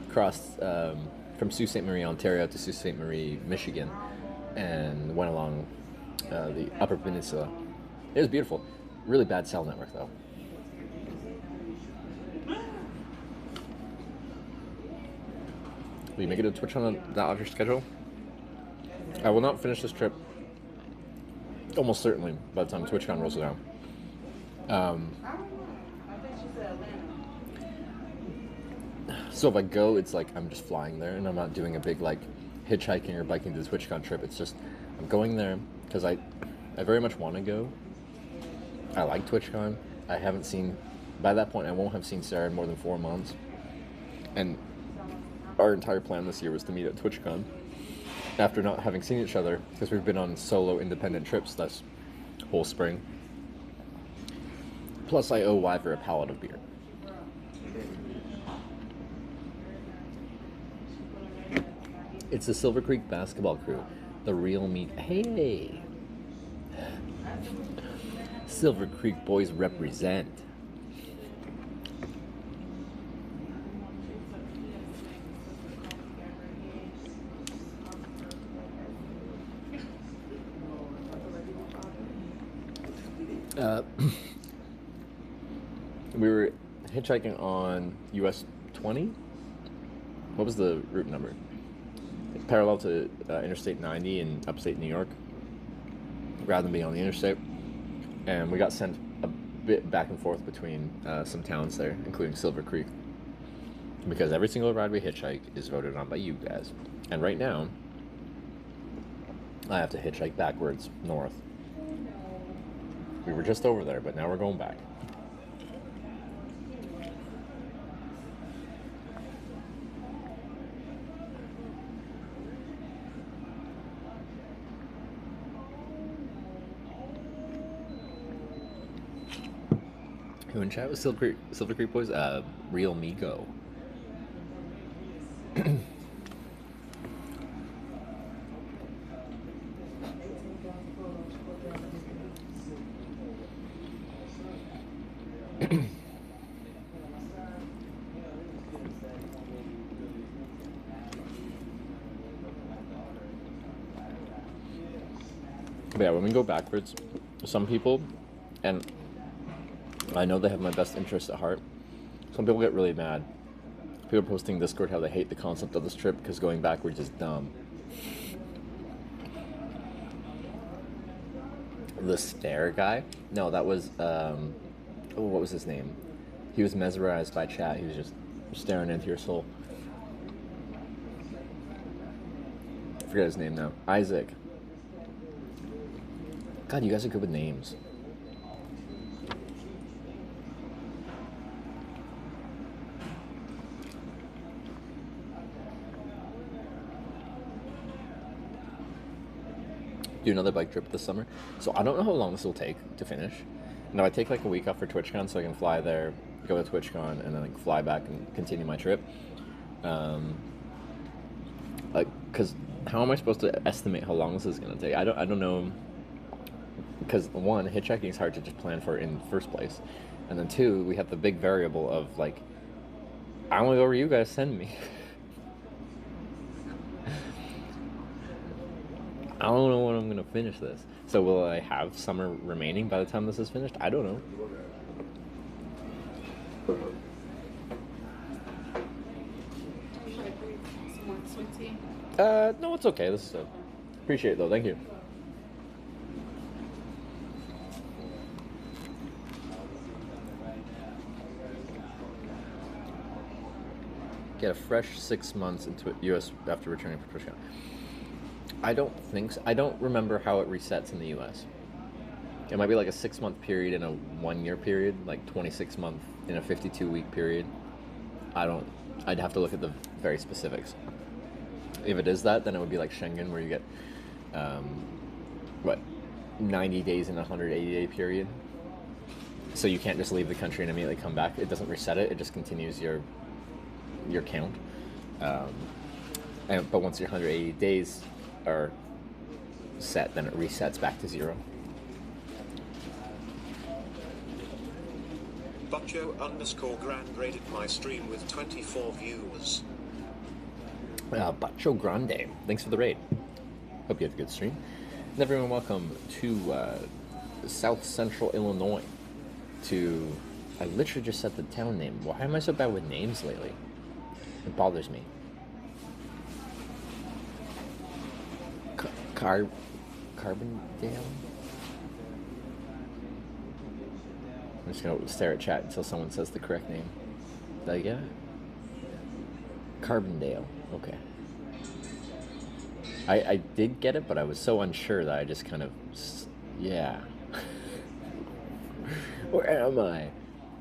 crossed from Sault Ste. Marie, Ontario to Sault Ste. Marie, Michigan, and went along the Upper Peninsula. It was beautiful. Really bad cell network, though. Will you make it to TwitchCon on that off your schedule? I will not finish this trip, almost certainly, by the time TwitchCon rolls around. So if I go, it's like I'm just flying there, and I'm not doing a big like hitchhiking or biking to the TwitchCon trip. It's just I'm going there because I very much want to go. I like TwitchCon. I haven't seen, by that point I won't have seen Sarah in more than 4 months, and our entire plan this year was to meet at TwitchCon after not having seen each other because we've been on solo independent trips this whole spring. Plus I owe Wyver a pallet of beer. It's the Silver Creek basketball crew, the real meat. Hey! Silver Creek boys represent. We were hitchhiking on US 20. What was the route number? Parallel to Interstate 90 in upstate New York, rather than being on the interstate. And we got sent a bit back and forth between some towns there, including Silver Creek, because every single ride we hitchhike is voted on by you guys. And right now, I have to hitchhike backwards north. We were just over there, but now we're going back. Who in chat was Silver Creek boys? Real Migo. But yeah, when we go backwards, some people, and I know they have my best interests at heart, some people get really mad. People are posting Discord how they hate the concept of this trip because going backwards is dumb. The stare guy? No, that was, oh, what was his name? He was mesmerized by chat. He was just staring into your soul. I forget his name now. Isaac. God, you guys are good with names. Do another bike trip this summer. So I don't know how long this will take to finish. No, I take like a week off for TwitchCon so I can fly there, go to TwitchCon, and then like fly back and continue my trip. Because how am I supposed to estimate how long this is gonna take? I don't know. Because one, hitchhiking is hard to just plan for in the first place, and then two, we have the big variable of like, I want to go where you guys send me. I don't know when I'm gonna finish this. So will I have summer remaining by the time this is finished? I don't know. Some more sweet tea? No, it's okay. This is appreciate it though. Thank you. Get a fresh 6 months into U.S. after returning from TwitchCon. I don't think so. I don't remember how it resets in the U.S. It might be like a 6-month period in a 1-year period, like 26 month in a 52-week period. I'd have to look at the very specifics. If it is that, then it would be like Schengen, where you get, 90 days in a 180-day period. So you can't just leave the country and immediately come back. It doesn't reset it. It just continues your count. But once your 180 days are set, then it resets back to 0. Butcho_Grand rated my stream with 24 viewers. Butcho Grande, thanks for the raid. Hope you had a good stream. And everyone, welcome to South Central Illinois. I literally just said the town name. Why am I so bad with names lately? It bothers me. Carbondale? I'm just gonna stare at chat until someone says the correct name. Did I get it? Carbondale. Okay. I did get it, but I was so unsure that I just kind of... Yeah. Where am I?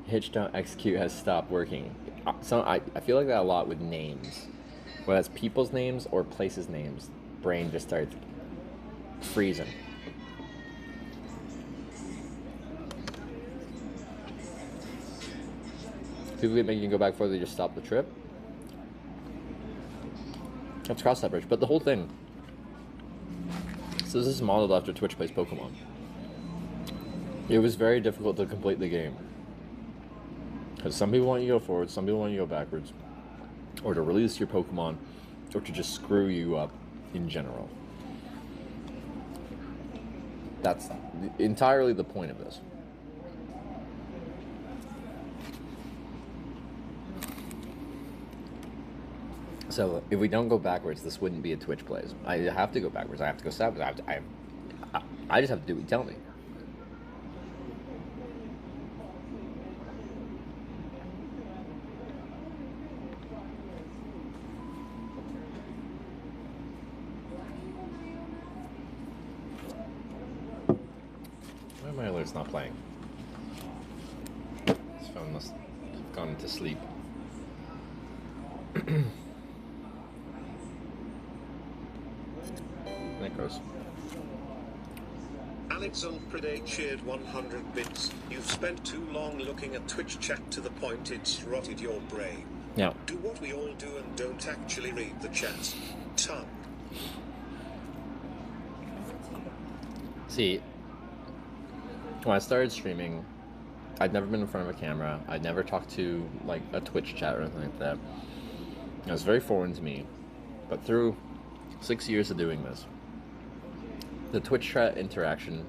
Hitch.execute has stopped working. So I feel like that a lot with names. Whether that's people's names or places' names. Brain just starts freezing. People get making you go back further, just stop the trip. Let's cross that bridge. But the whole thing. So this is modeled after Twitch plays Pokemon. It was very difficult to complete the game. Because some people want you to go forward, some people want you to go backwards. Or to release your Pokemon, or to just screw you up in general. That's entirely the point of this. So if we don't go backwards, this wouldn't be a Twitch plays. I have to go backwards. I have to go south. I just have to do what you tell me. Why are my alerts not playing? This phone must have gone to sleep. Necros. Alex Ulprede cheered 100 bits. You've spent too long looking at Twitch chat to the point it's rotted your brain. Yeah. Do what we all do and don't actually read the chat. Tongue. See, when I started streaming, I'd never been in front of a camera. I'd never talked to like a Twitch chat or anything like that. It was very foreign to me. But through 6 years of doing this, the Twitch chat interaction,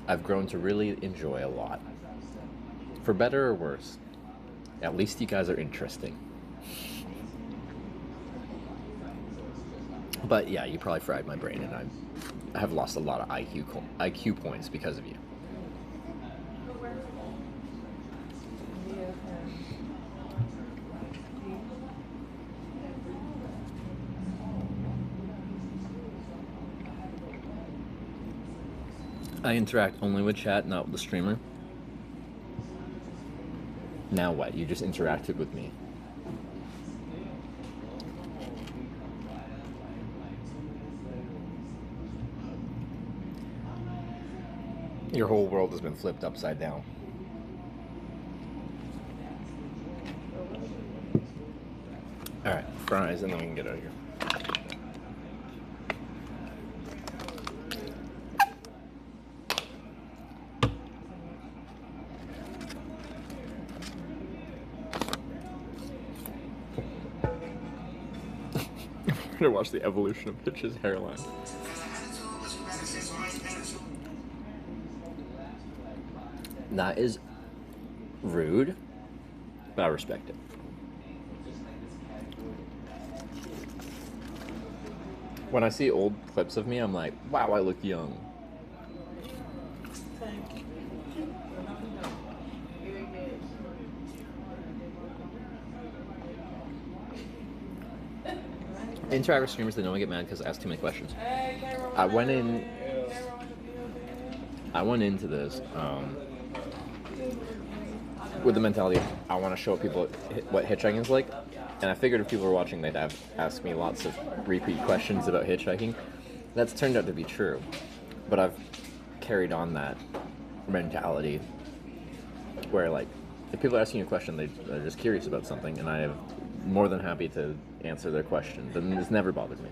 I've grown to really enjoy a lot. For better or worse, at least you guys are interesting. But yeah, you probably fried my brain, and have lost a lot of IQ points because of you. I interact only with chat, not with the streamer. Now what? You just interacted with me. Your whole world has been flipped upside down. Alright, fries, and then we can get out of here. We're gonna watch the evolution of Hitch's hairline. That is rude, but I respect it. When I see old clips of me, I'm like, wow, I look young. Interact with streamers that don't get mad because I ask too many questions. I went into this with the mentality of I want to show people what hitchhiking is like, and I figured if people were watching, they'd ask me lots of repeat questions about hitchhiking. That's turned out to be true, but I've carried on that mentality where, like, if people are asking you a question, they're just curious about something, and I am more than happy to answer their questions, and it's never bothered me.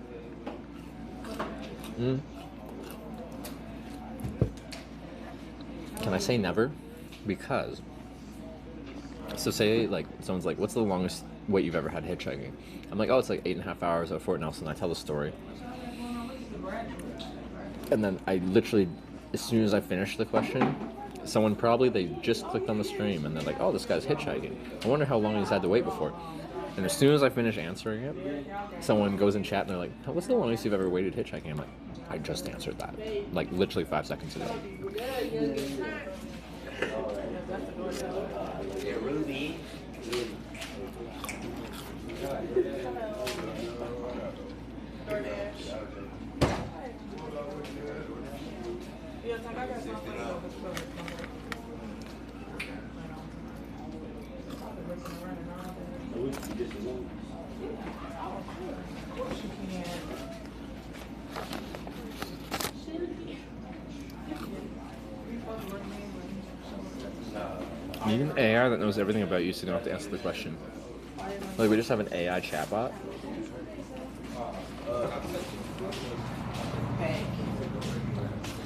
Can I say never? Because, so say, like, someone's like, what's the longest wait you've ever had hitchhiking? I'm like, oh, it's like 8.5 hours at Fort Nelson. I tell the story. And then I literally, as soon as I finish the question, someone they just clicked on the stream and they're like, oh, this guy's hitchhiking. I wonder how long he's had to wait before. And as soon as I finish answering it, someone goes in chat and they're like, what's the longest you've ever waited hitchhiking? I'm like, I just answered that. Like, literally 5 seconds ago. Yeah, Ruby. You need an AI that knows everything about you so you don't have to answer the question. Like, we just have an AI chatbot.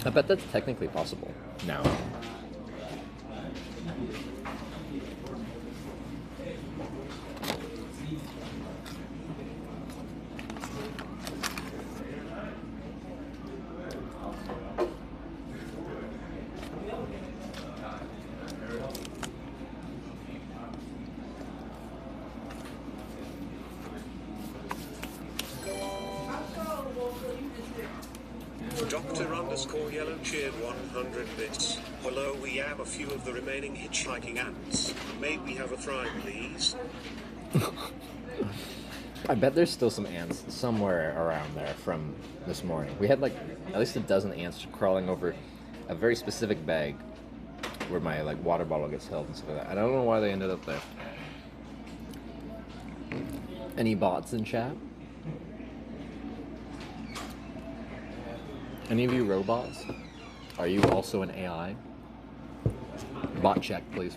I bet that's technically possible now. Dr_Yellow cheered 100 bits. Hello, we have a few of the remaining hitchhiking ants. May we have a fry, please? I bet there's still some ants somewhere around there from this morning. We had like at least a dozen ants crawling over a very specific bag where my like water bottle gets held and stuff like that. I don't know why they ended up there. Any bots in chat? Any of you robots? Are you also an AI? Bot check, please.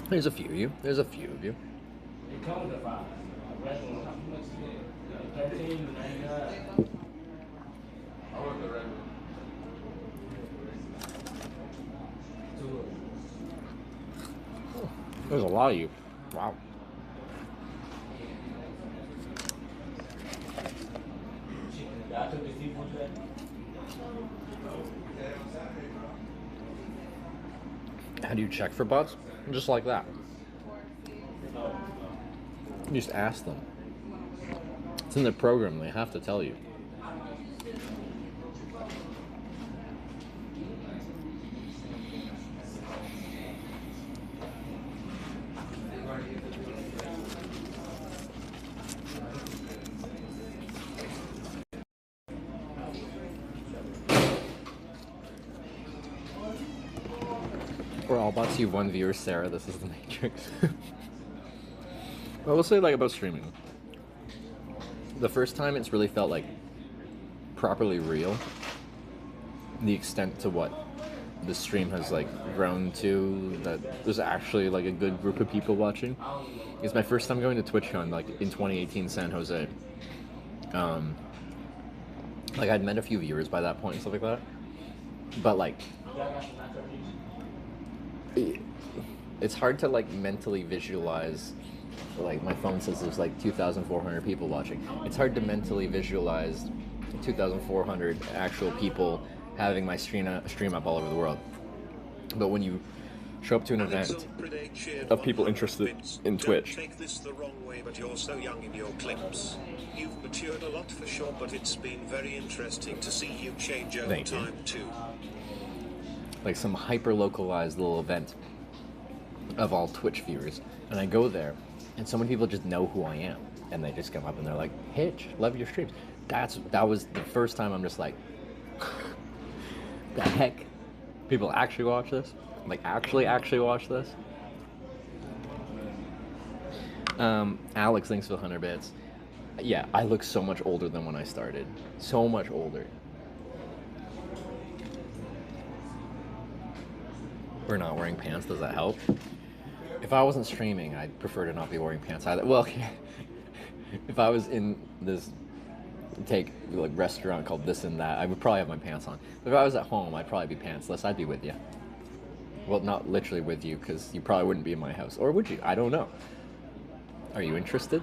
There's a few of you. There's a few of you. There's a lot of you. Wow. How do you check for bots? Just like that. You just ask them. It's in the program. They have to tell you. We're all about to you one viewer, Sarah. This is the Matrix. Well, we'll say like about streaming. The first time it's really felt like properly real. The extent to what the stream has like grown to, that there's actually like a good group of people watching. It's my first time going to TwitchCon like in 2018 San Jose. Like I'd met a few viewers by that point and stuff like that. But like it's hard to like mentally visualize. Like my phone says there's like 2,400 people watching. It's hard to mentally visualize 2,400 actual people having my stream up all over the world. But when you show up to an event of people interested in Twitch, Don't take this the wrong way, but you're so young in your clips. You've matured a lot for sure, but it's been very interesting to see you change over time too. Like some hyper localized little event of all Twitch viewers, and I go there and so many people just know who I am and they just come up and they're like, Hitch, love your streams. That was the first time I'm just like, the heck, people actually watch this? Like actually watch this? Alex, thanks for the 100 bits. Yeah, I look so much older than when I started. So much older. We're not wearing pants, does that help? If I wasn't streaming, I'd prefer to not be wearing pants either. Well, if I was in this restaurant called This and That, I would probably have my pants on. But if I was at home, I'd probably be pantsless. I'd be with you. Well, not literally with you, because you probably wouldn't be in my house. Or would you? I don't know. Are you interested?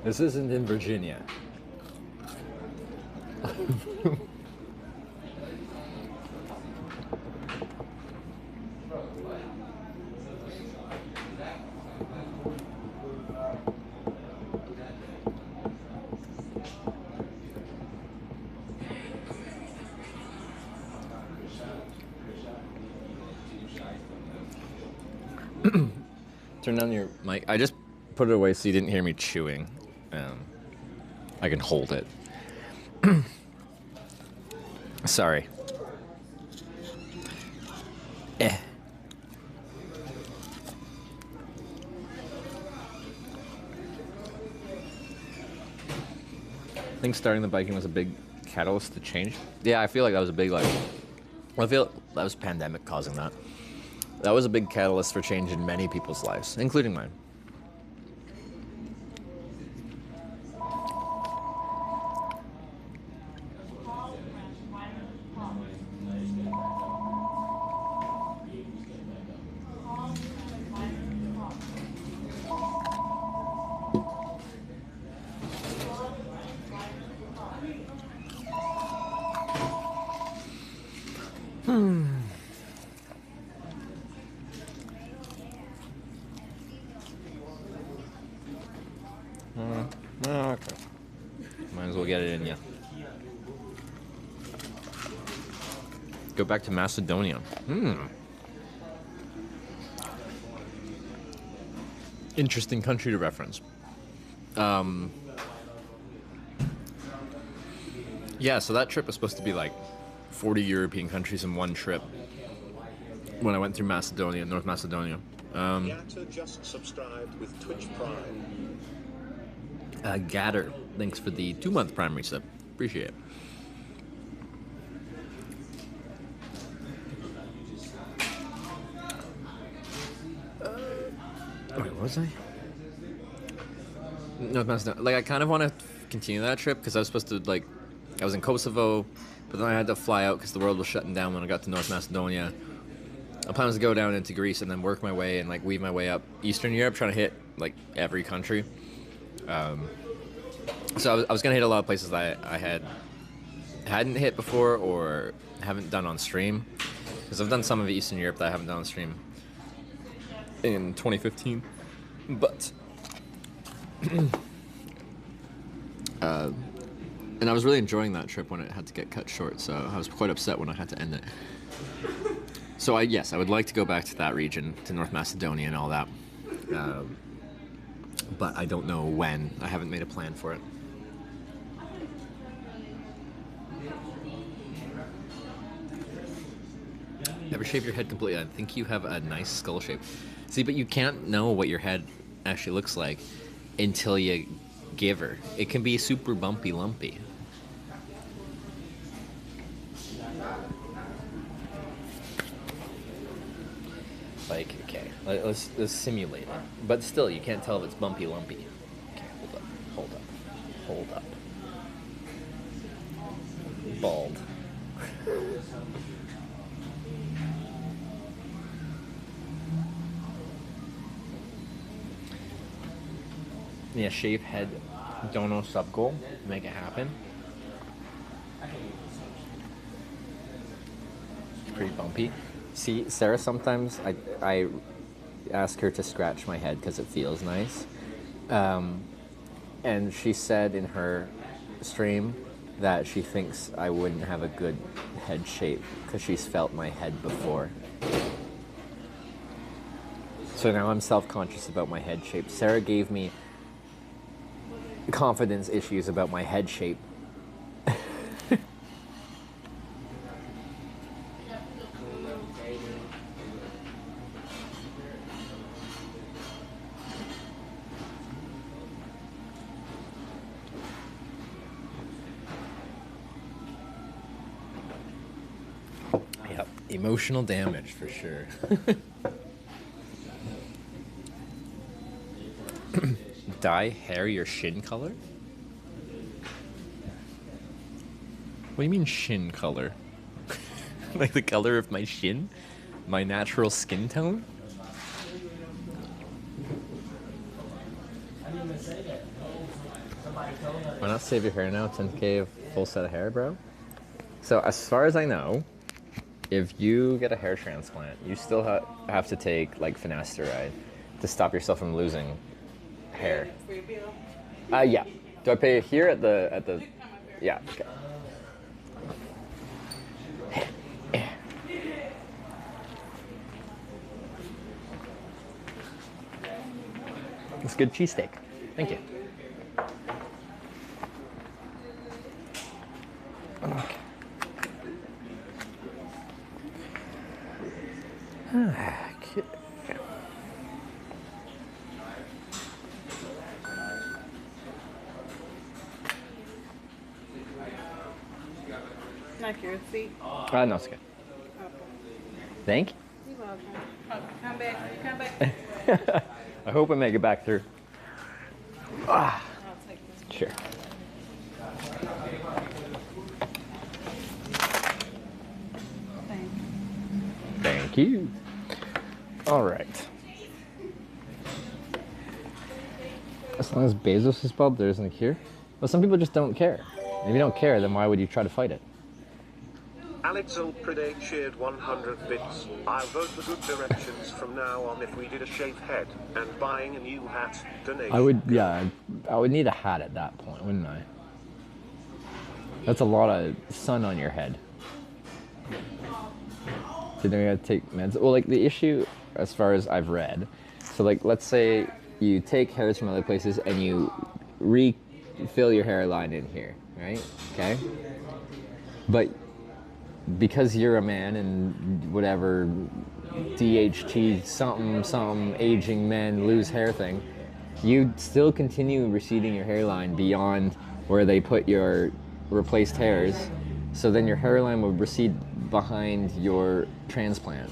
This isn't in Virginia. Turn down your mic. I just put it away so you didn't hear me chewing. I can hold it. Sorry. I think starting the biking was a big catalyst to change. Yeah, I feel like that was a big I feel that was pandemic causing that. That was a big catalyst for change in many people's lives, including mine. Okay. Might as well get it in you. Go back to Macedonia. Interesting country to reference. Yeah, so that trip was supposed to be like 40 European countries in one trip. When I went through Macedonia, North Macedonia. Yatta just subscribed with Twitch Prime. Gatter, thanks for the 2-month Prime resub. Appreciate it. Wait, what was I? North Macedonia. Like, I kind of want to continue that trip because I was supposed to, like, I was in Kosovo, but then I had to fly out because the world was shutting down when I got to North Macedonia. My plan was to go down into Greece and then work my way and, like, weave my way up Eastern Europe, trying to hit like every country. So I was gonna hit a lot of places that I hadn't hit before or haven't done on stream, because I've done some of Eastern Europe that I haven't done on stream in 2015, but and I was really enjoying that trip when it had to get cut short, so I was quite upset when I had to end it. So I would like to go back to that region, to North Macedonia and all that, but I don't know when. I haven't made a plan for it. Ever shave your head completely? I think you have a nice skull shape. See, but you can't know what your head actually looks like until you give her. It can be super bumpy, lumpy. Like, okay, let's simulate it. But still, you can't tell if it's bumpy, lumpy. Okay, hold up. Bald. Yeah, shave head, dono sub goal, make it happen. It's pretty bumpy. See, Sarah, sometimes I ask her to scratch my head because it feels nice. And she said in her stream that she thinks I wouldn't have a good head shape because she's felt my head before. So now I'm self-conscious about my head shape. Sarah gave me confidence issues about my head shape. Yep, emotional damage for sure. Dye hair your shin color? What do you mean shin color? Like the color of my shin? My natural skin tone? Why not save your hair now? 10K of full set of hair, bro? So as far as I know, if you get a hair transplant, you still have to take like finasteride to stop yourself from losing hair. Yeah. Do I pay here at the yeah, okay. It's good cheesesteak. Thank you. Okay. Like your seat. No, it's okay. Thank you. You're welcome. Come back. I hope I make it back through. I'll take this. Sure. Thank you. All right. As long as Bezos is bald, there isn't a cure. Well, some people just don't care. If you don't care, then why would you try to fight it? Alexel Predate shared 100 bits. I'll vote for good directions from now on if we did a shave head and buying a new hat. Donation. I would need a hat at that point, wouldn't I? That's a lot of sun on your head. So then you gotta take meds. Well, like the issue, as far as I've read, so like let's say you take hairs from other places and you refill your hairline in here, right? Okay. But because you're a man and whatever DHT something aging men lose hair thing, you still continue receding your hairline beyond where they put your replaced hairs. So then your hairline would recede behind your transplant.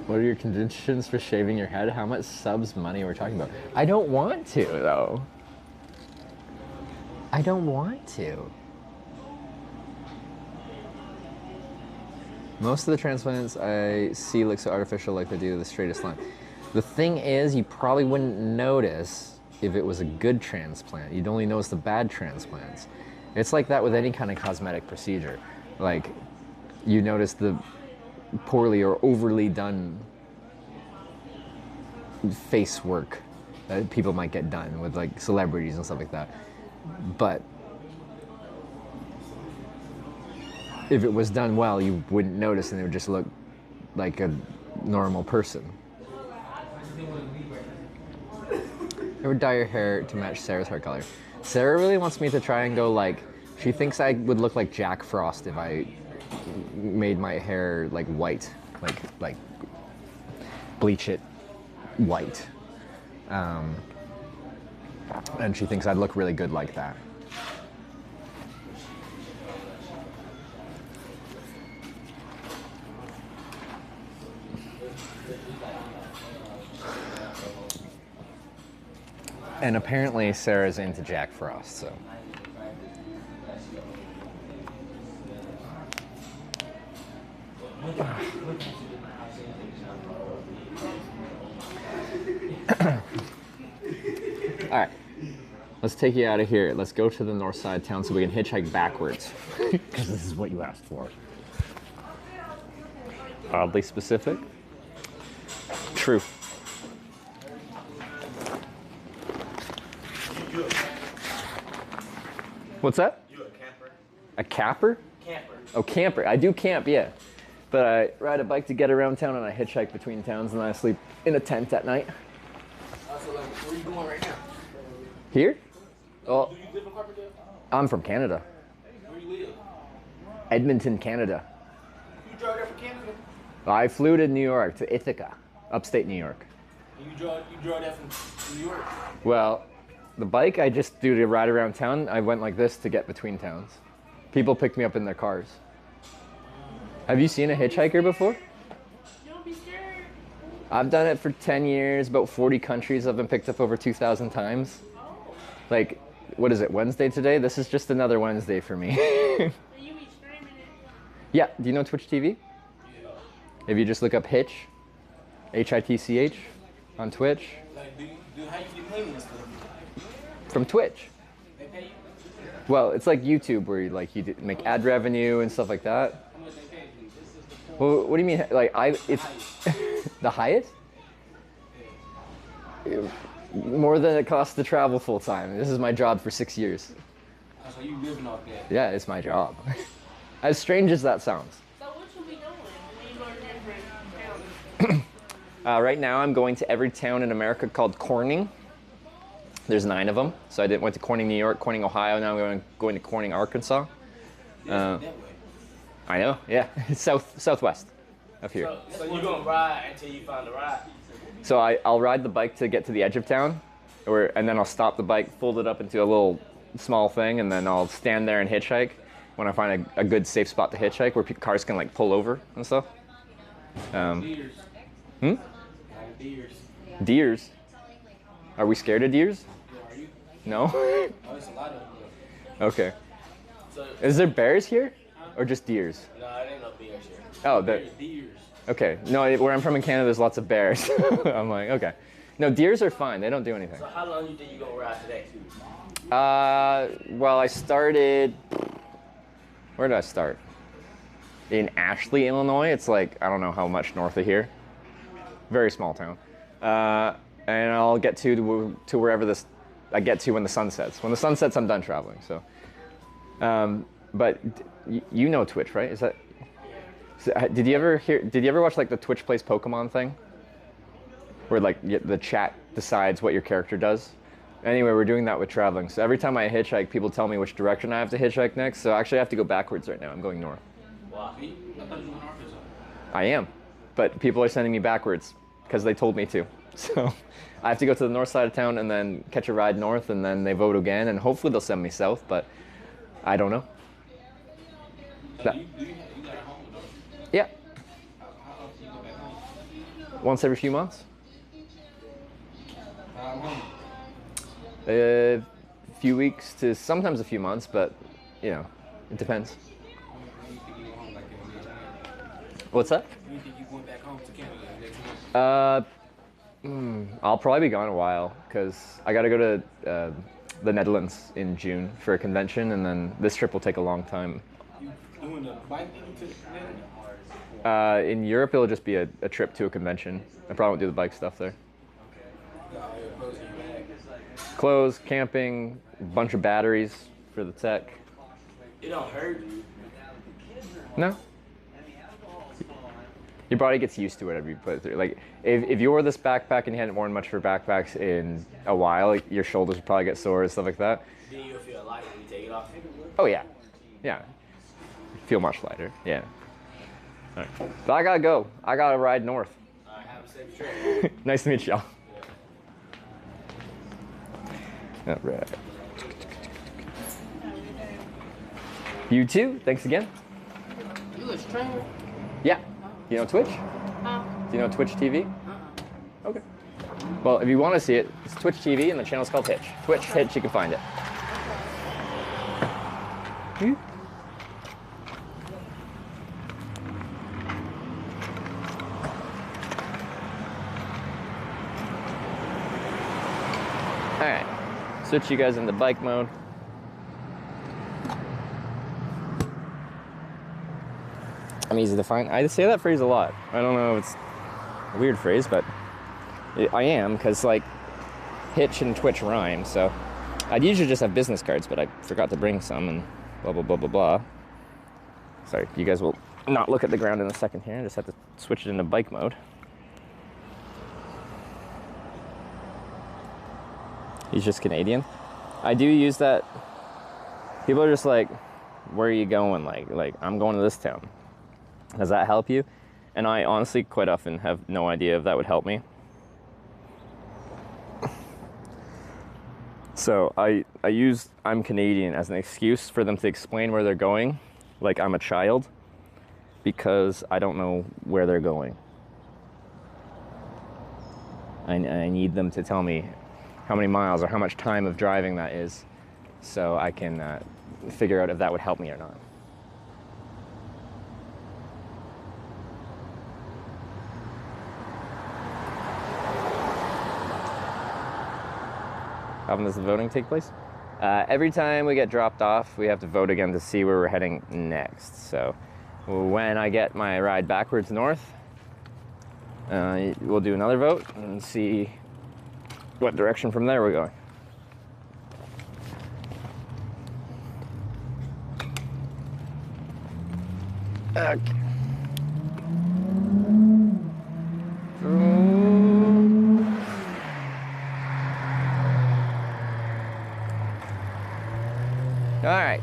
What are your conditions for shaving your head? How much subs money we're talking about? I don't want to, though. I don't want to. Most of the transplants I see look so artificial, like they do the straightest line. The thing is, you probably wouldn't notice if it was a good transplant. You'd only notice the bad transplants. It's like that with any kind of cosmetic procedure. Like, you notice the poorly or overly done face work that people might get done with like celebrities and stuff like that. But if it was done well, you wouldn't notice and it would just look like a normal person. Ever dye your hair to match Sarah's hair color? Sarah really wants me to try and go like, she thinks I would look like Jack Frost if I made my hair like white, like bleach it white. And she thinks I'd look really good like that. And apparently Sarah's into Jack Frost, so. All right, let's take you out of here. Let's go to the north side of town so we can hitchhike backwards, because this is what you asked for. Oddly specific. True. What's that? You a camper? A capper? Camper. Oh, camper. I do camp, yeah. But I ride a bike to get around town and I hitchhike between towns and I sleep in a tent at night. So like, where are you going right now? Here? Oh, Do you live in Carbondale? I'm from Canada. Where you live? Edmonton, Canada. You drive there from Canada? I flew to New York, to Ithaca, upstate New York. And you drive that from New York? Well, the bike I just do to ride around town, I went like this to get between towns. People pick me up in their cars. Have you seen a hitchhiker before? Don't be scared. I've done it for 10 years, about 40 countries. I've been picked up over 2,000 times. Like, what is it, Wednesday today? This is just another Wednesday for me. Yeah, do you know Twitch TV? Yeah. If you just look up Hitch, H-I-T-C-H, on Twitch. Like, how you get paid and stuff? From Twitch. They pay you? Well, it's like YouTube where you make ad revenue and stuff like that. How much they pay you? Well, what do you mean? Like it's the Hyatt? More than it costs to travel full time. This is my job for 6 years. Oh, so you living off that? Yeah, it's my job. As strange as that sounds. So what you be doing when you go to different towns? Right now I'm going to every town in America called Corning. There's 9 of them. So I went to Corning, New York, Corning, Ohio. Now I'm going to Corning, Arkansas. That way. I know, yeah. It's southwest of here. So you're going to ride until you find a ride? So I'll ride the bike to get to the edge of town, and then I'll stop the bike, fold it up into a little small thing, and then I'll stand there and hitchhike when I find a good safe spot to hitchhike where cars can like pull over and stuff. Deers. Hmm? Deers. Deers? Are we scared of deers? Yeah, are you? No? Oh, there's a lot of them. Okay. So, Is there bears here? Or just deers? no, it ain't no bears here. Oh, There's deers. Okay. No, where I'm from in Canada, there's lots of bears. I'm like, okay. No, deers are fine. They don't do anything. So how long you think you going to ride today? Well, I started... Where did I start? In Ashley, Illinois. It's like, I don't know how much north of here. Very small town. And I'll get to wherever I get to when the sun sets. When the sun sets, I'm done traveling. So, but you know Twitch, right? Is that? So, did you ever watch like the Twitch Plays Pokemon thing, where like the chat decides what your character does? Anyway, we're doing that with traveling. So every time I hitchhike, people tell me which direction I have to hitchhike next. So actually, I have to go backwards right now. I'm going north. Wow. I thought you were in Arkansas. I am, but people are sending me backwards because they told me to. So I have to go to the north side of town and then catch a ride north, and then they vote again, and hopefully they'll send me south, but I don't know. So you got a home, don't you? Yeah. How often you go back home? Once every few months. How long? A few weeks to sometimes a few months, but you know, it depends. When you think you go home, like in a year's time? What's that? Do you think you're going back home to Canada next month? I'll probably be gone a while because I got to go to the Netherlands in June for a convention, and then this trip will take a long time. You doing a bike thing to Netherlands? In Europe, it'll just be a trip to a convention. I probably won't do the bike stuff there. Clothes, camping, a bunch of batteries for the tech. It don't hurt. No. Your body gets used to whatever you put it through. Like, if you wore this backpack and you hadn't worn much for backpacks in a while, like, your shoulders would probably get sore and stuff like that. Then you'll feel lighter when you take it off. Oh, yeah. Yeah. Feel much lighter. Yeah. All right. But I gotta go. I gotta ride north. All right, have a safe trip. Nice to meet y'all. All right. You too. Thanks again. You a streamer? Yeah. You know Twitch? Huh? Do you know Twitch TV? Okay. Well, if you want to see it, it's Twitch TV, and the channel's called Hitch. Twitch, Hitch, you can find it. All right. Switch you guys into bike mode. I'm easy to find. I say that phrase a lot. I don't know if it's a weird phrase, but I am, because like Hitch and Twitch rhyme. So I'd usually just have business cards, but I forgot to bring some, and blah, blah, blah, blah, blah. Sorry, you guys will not look at the ground in a second here. I just have to switch it into bike mode. He's just Canadian. I do use that. People are just like, where are you going? Like I'm going to this town. Does that help you? And I honestly quite often have no idea if that would help me. So I use I'm Canadian as an excuse for them to explain where they're going, like I'm a child, because I don't know where they're going. I need them to tell me how many miles or how much time of driving that is, so I can figure out if that would help me or not. How often does the voting take place? Every time we get dropped off, we have to vote again to see where we're heading next. So when I get my ride backwards north, we'll do another vote and see what direction from there we're going. Okay. All right,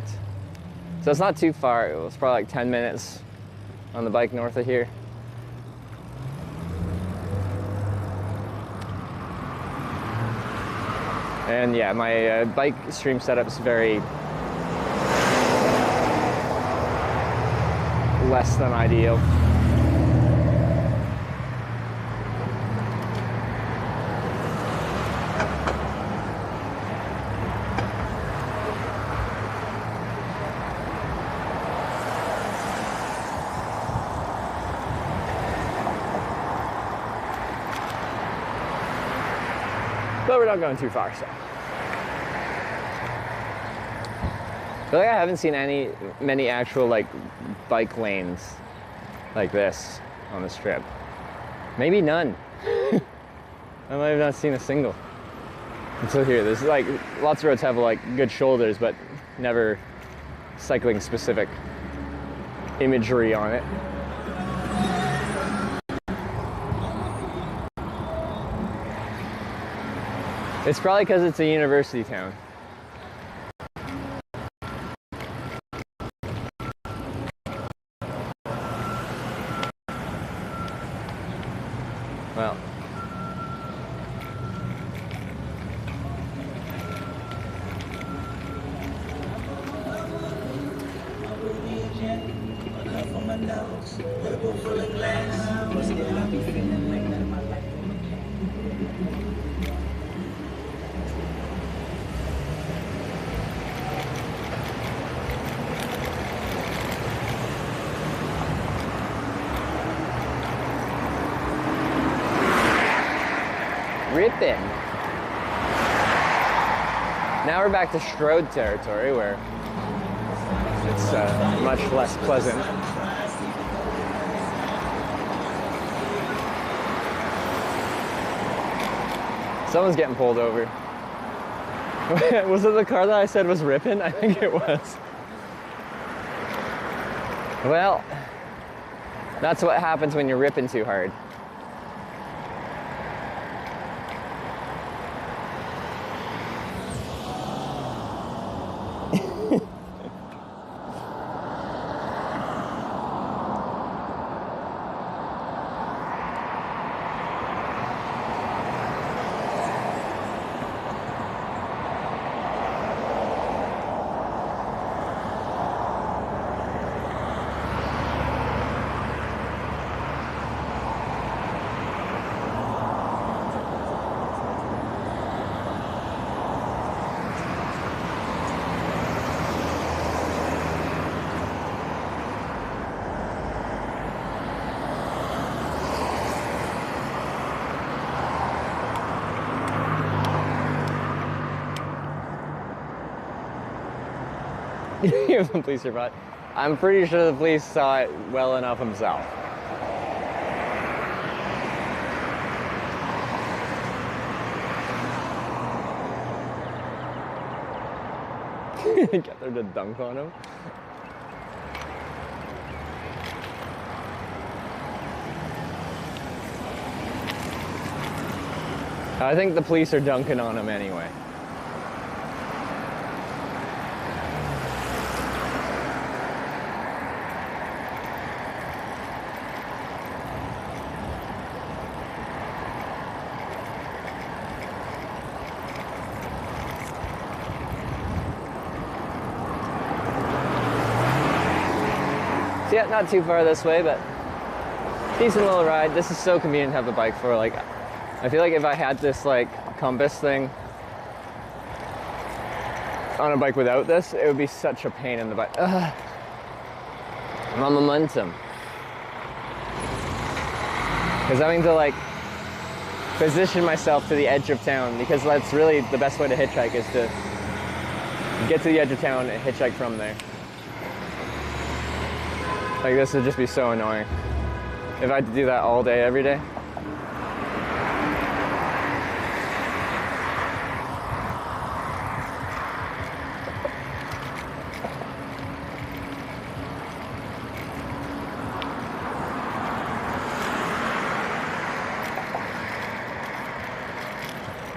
so it's not too far. It was probably like 10 minutes on the bike north of here. And yeah, my bike stream setup's very less than ideal. But we're not going too far, so. I feel like I haven't seen many actual like bike lanes like this on this trip. Maybe none. I might have not seen a single until here. There's like lots of roads have like good shoulders, but never cycling specific imagery on it. It's probably because it's a university town. Well. Ripping. Now we're back to Strode territory where it's much less pleasant. Someone's getting pulled over. Was it the car that I said was ripping? I think it was. Well, that's what happens when you're ripping too hard. If the police are brought, I'm pretty sure the police saw it well enough himself. Get there to dunk on him. I think the police are dunking on him anyway. Yeah, not too far this way, but decent little ride. This is so convenient to have the bike for. Like, I feel like if I had this like compass thing on a bike without this, it would be such a pain in the butt. Ugh. My momentum. Because having to like position myself to the edge of town, because that's really the best way to hitchhike, is to get to the edge of town and hitchhike from there. Like, this would just be so annoying if I had to do that all day, every day.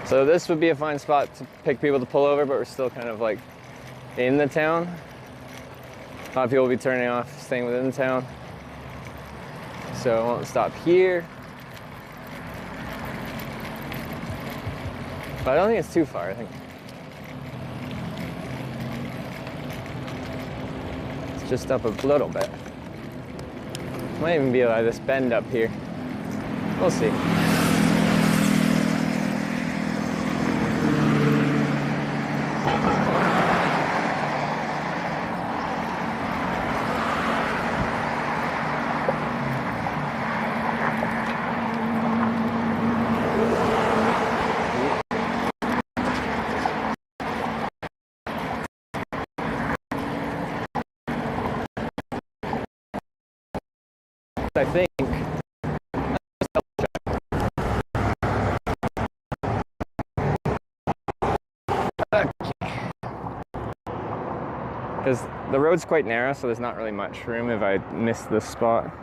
So this would be a fine spot to pick people to pull over, but we're still kind of like in the town. A lot of people will be turning off, staying within the town. So I won't stop here. But I don't think it's too far, I think. It's just up a little bit. Might even be like this bend up here. We'll see. I think. Because the road's quite narrow, so there's not really much room if I miss this spot.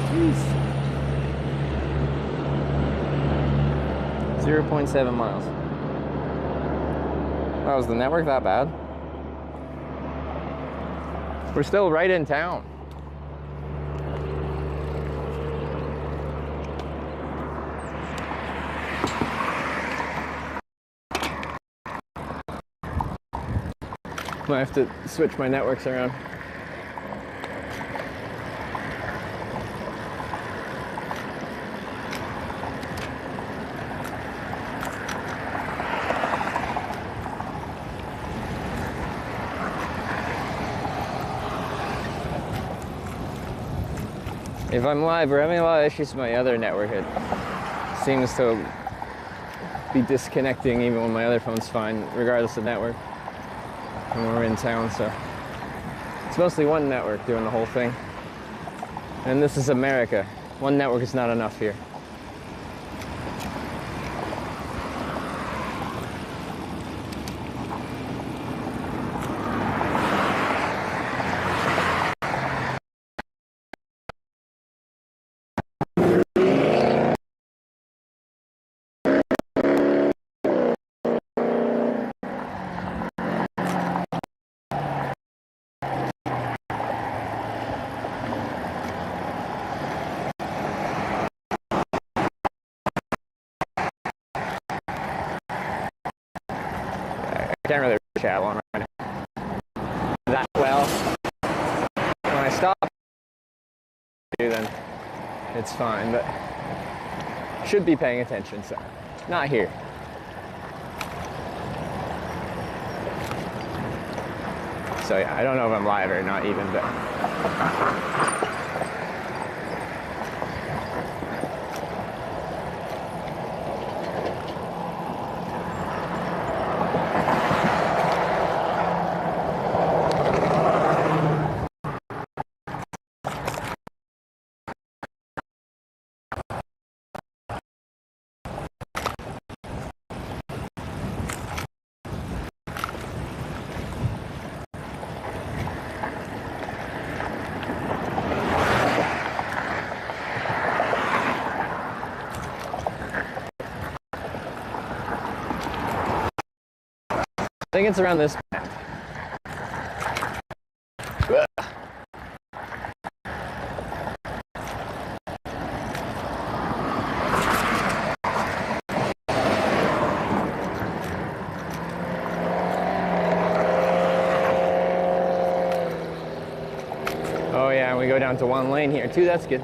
Jeez. 0.7 miles. Oh, is the network that bad? We're still right in town. Might have to switch my networks around. If I'm live, we're having a lot of issues with my other network. It seems to be disconnecting even when my other phone's fine, regardless of network. When we're in town, so it's mostly one network doing the whole thing. And this is America. One network is not enough here. Can't really chat on right now that well. When I stop, then it's fine, but should be paying attention, so not here. So yeah, I don't know if I'm live or not even, but I think it's around this map. Oh yeah, and we go down to one lane here too, that's good.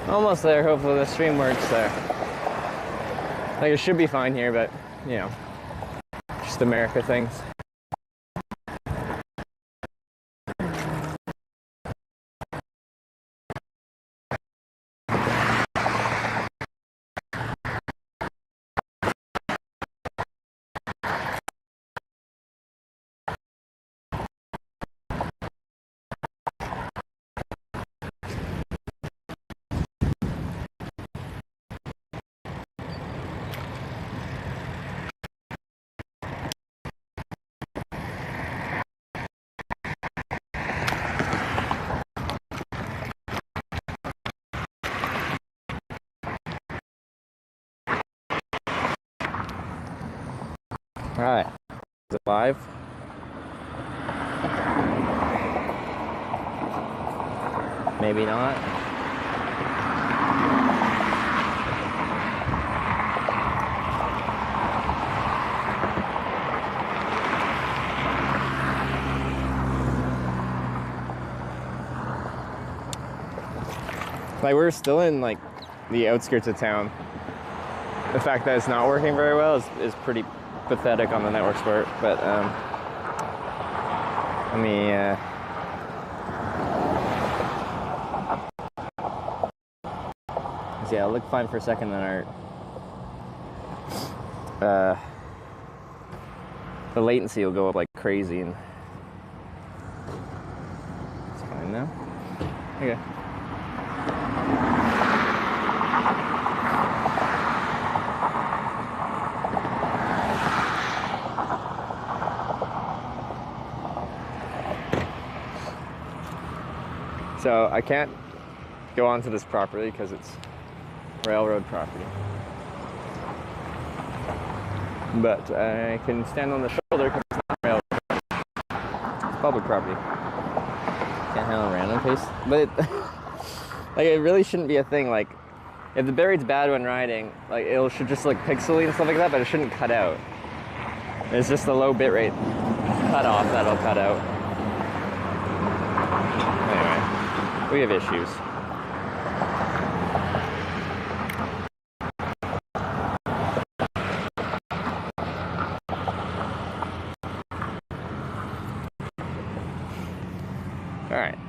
Almost there, hopefully the stream works there. Like it should be fine here, but you know, just America things. All right, is it live? Maybe not. Like we're still in like the outskirts of town. The fact that it's not working very well is pretty pathetic on the network part, but let me yeah, it'll look fine for a second, then the latency will go up like crazy, and it's fine now. Okay. So I can't go onto this property because it's railroad property. But I can stand on the shoulder because it's not railroad. It's public property. Can't handle random pace. But it, like, it really shouldn't be a thing. Like, if the bitrate's bad when riding, like, it should just look pixely and stuff like that, but it shouldn't cut out. It's just the low bitrate cutoff that'll cut out. We have issues.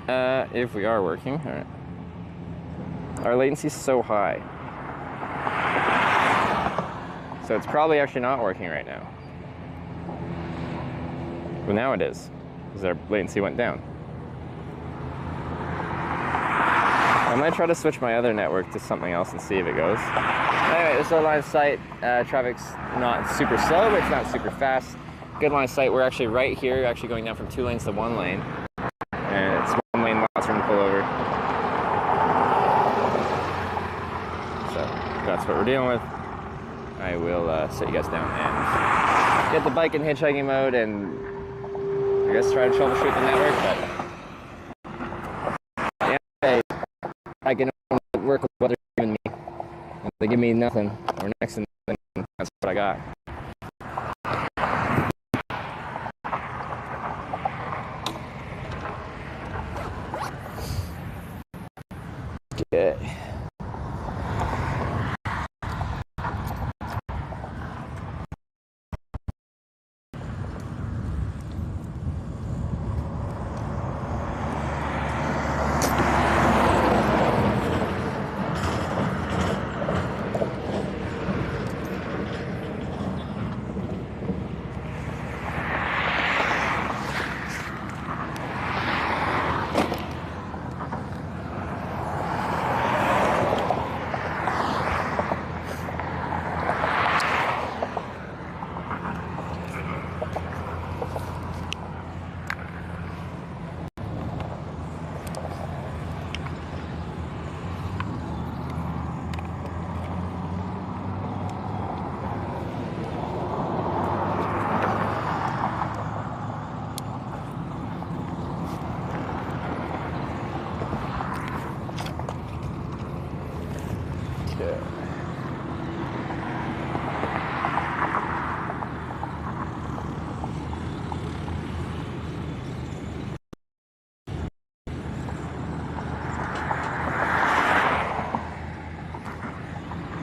If we are working, all right. Our latency's so high. So it's probably actually not working right now. But now it is, because our latency went down. I might try to switch my other network to something else and see if it goes. Anyway, this is our line of sight. Traffic's not super slow, but it's not super fast. Good line of sight. We're actually right here, actually going down from 2 lanes to 1 lane. And it's 1 lane, lots of room to pull over. So that's what we're dealing with. I will set you guys down and get the bike in hitchhiking mode and I guess try to troubleshoot the network, but yeah, I can only work with what they're giving me. If they give me nothing or next to nothing, that's what I got. Okay.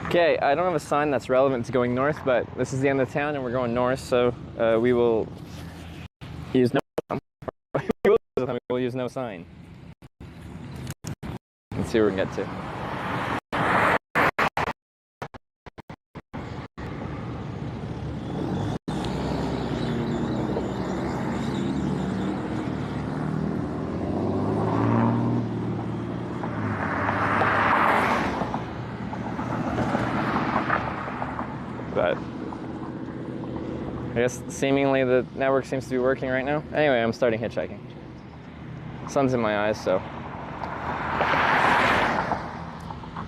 Okay, I don't have a sign that's relevant to going north, but this is the end of town and we're going north, so we will use no we'll use no sign. Let's see where we can get to. But I guess seemingly the network seems to be working right now. Anyway, I'm starting hitchhiking. Sun's in my eyes, so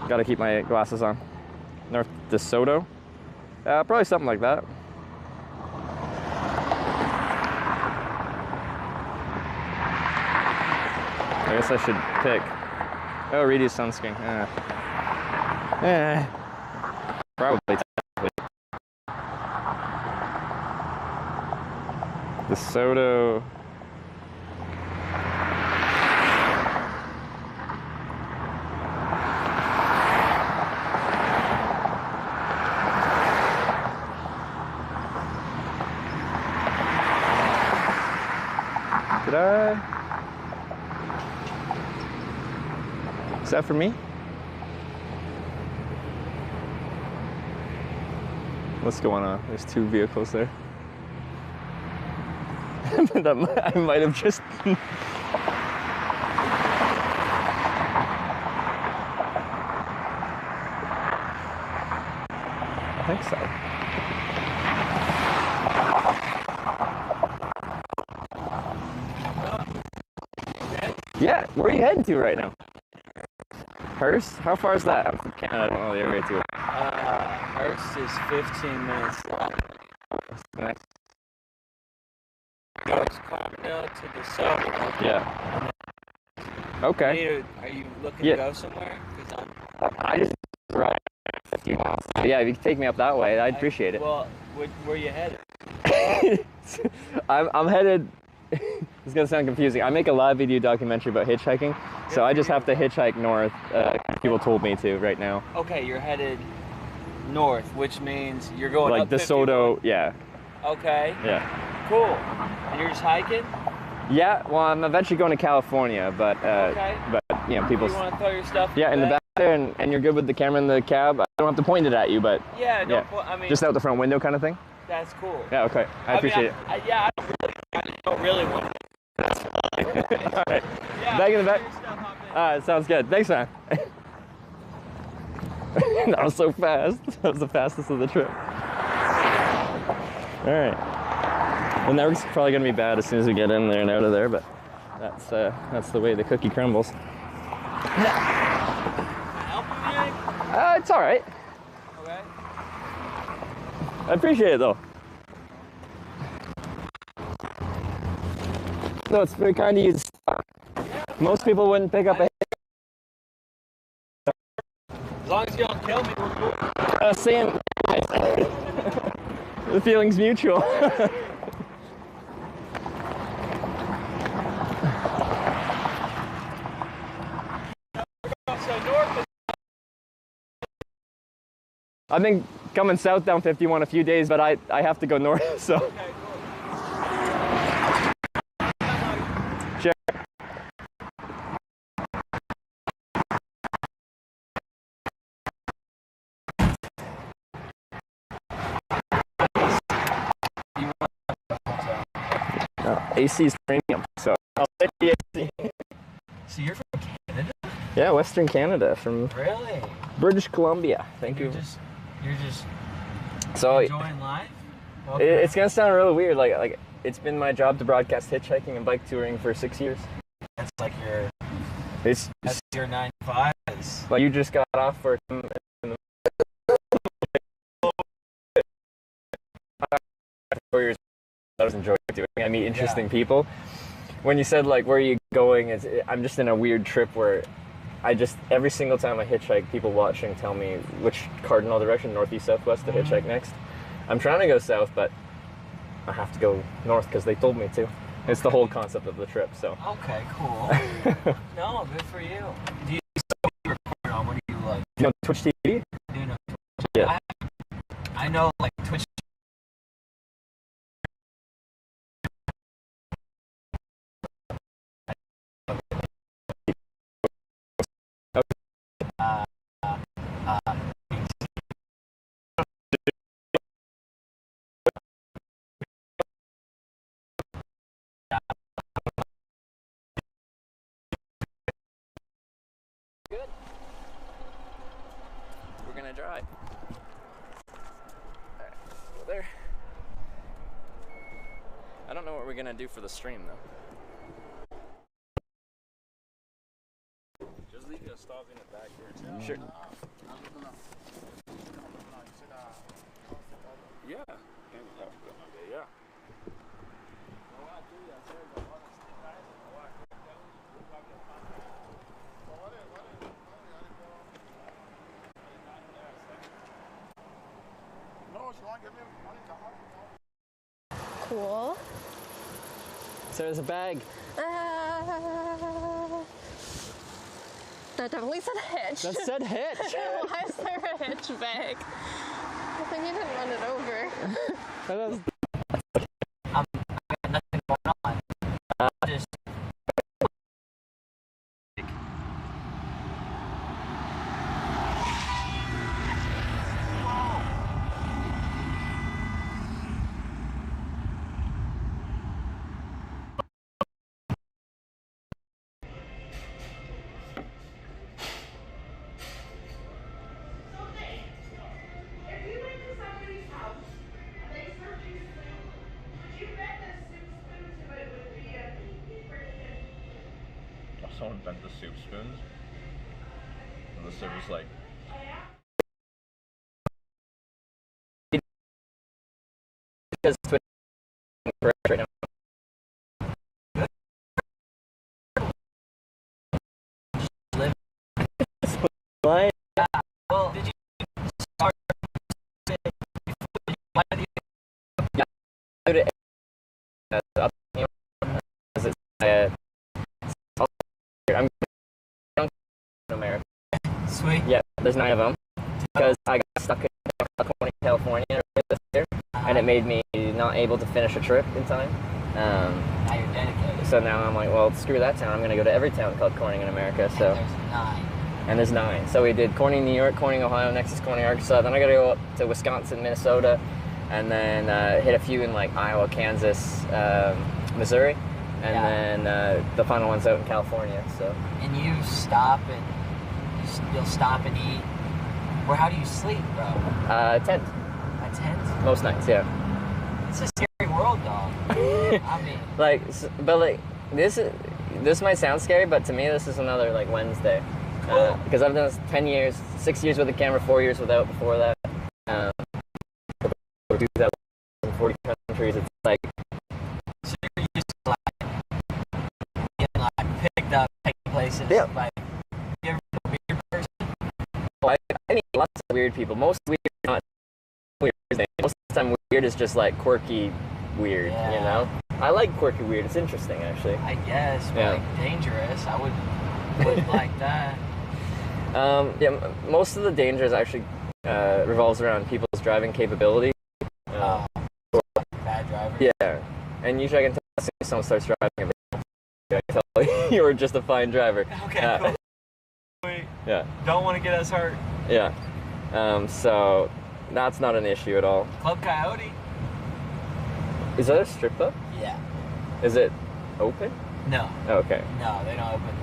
gotta keep my glasses on. North DeSoto? Probably something like that. I guess I should pick. Oh, reduce sunscreen. Probably. DeSoto. Did I? Is that for me? What's going on? There's 2 vehicles there. I might have just... I think so. Yeah, where are you heading to right now? Hearst? How far is that? I'm from Canada, I don't know the area too. Hearst is 15 minutes long. Nice. Goes Carbondale to the south. Yeah. Okay. Are you looking to go somewhere? Because I just ride 50 miles. Yeah, if you could take me up that way, I'd appreciate it. Well, where you headed? I'm headed. It's gonna sound confusing. I make a live video documentary about hitchhiking, so I just have to hitchhike north. People told me to right now. Okay, you're headed north, which means you're going like up DeSoto, 51. yeah. Okay. Yeah. Cool. And you're just hiking? Yeah, well, I'm eventually going to California, but Okay. but you know, people. You want to throw your stuff? Yeah, in the back there, and you're good with the camera in the cab. I don't have to point it at you, but Yeah, I mean, just out the front window kind of thing. that's cool. Yeah, okay, I appreciate it. Yeah, I don't really want. All right, back in the back. All right, sounds good. Thanks, man. That was so fast. That was the fastest of the trip. All right. The network's probably gonna be bad as soon as we get in there and out of there, but that's the way the cookie crumbles. It's all right. Okay. I appreciate it though. No, it's very kind of you. Most people wouldn't pick up a. As long as you don't kill me, we're cool. Same. The feeling's mutual. So north. I've been coming south down 51 a few days, but I have to go north, so. Okay, cool. Sure. AC is premium, so I'll take the AC. So you're from Canada? Yeah, Western Canada, from Really? British Columbia. Thank you. You're just So enjoying life? it's gonna sound really weird. Like it's been my job to broadcast hitchhiking and bike touring for 6 years. That's like your. It's That's your 9 to 5. like you just got off work. 4 years. I was enjoying doing. I meet interesting people. When you said like where are you going, I'm just in a weird trip where I just every single time I hitchhike, people watching tell me which cardinal direction, northeast, southwest, to hitchhike next. I'm trying to go south, but I have to go north because they told me to. It's the whole concept of the trip. So. Okay, cool. No, good for you. Do you record on? What do you like? You know Twitch TV? Do you know Twitch? Yeah. I know like Twitch. Good. We're gonna drive. Alright, go there. I don't know what we're gonna do for the stream though. Just leave your stuff in the back here. Sure. Yeah. Yeah. Cool. So there's a bag. That definitely said Hitch. That said Hitch. Why is there a Hitch bag? I think you didn't run it over. I got nothing going on. Just. Someone bent the soup spoons, and the server's like, Because Twitch right now. Why? Well, did you start? Why did you? Yeah. Up here. I'm in America. Sweet. Yeah, there's 9 of them because I got stuck in California this year, and it made me not able to finish a trip in time. Now you're dedicated. So now I'm like, well, screw that town. I'm going to go to every town called Corning in America. So. And there's 9. So we did Corning, New York, Corning, Ohio, next is Corning, Arkansas. Then I got to go up to Wisconsin, Minnesota, and then hit a few in like Iowa, Kansas, Missouri, and then the final one's out in California. So. And you stop and you'll stop and eat. Where? How do you sleep, bro? Tent. A tent? Most nights, yeah. It's a scary world, dog. I mean, but like this might sound scary, but to me this is another like Wednesday. Because I've done this 10 years, 6 years with a camera, 4 years without before that. Do that in 40 countries. It's like. So you're used to like getting like picked up, taking places. Yeah. Like, you ever been a weird person? Oh, I meet lots of weird people. Most weird, not weird. Most of the time, weird is just like quirky, weird. You know. I like quirky weird. It's interesting, actually. I guess, but like dangerous. I wouldn't like that. Yeah, most of the danger is actually revolves around people's driving capability. Bad driver. Yeah, and usually I can tell as soon as someone starts driving, I can tell you're just a fine driver. Okay, cool. Wait. Yeah. Don't want to get us hurt. Yeah. So that's not an issue at all. Club Coyote. Is that a strip club? Yeah. Is it open? No. Okay. No, they don't open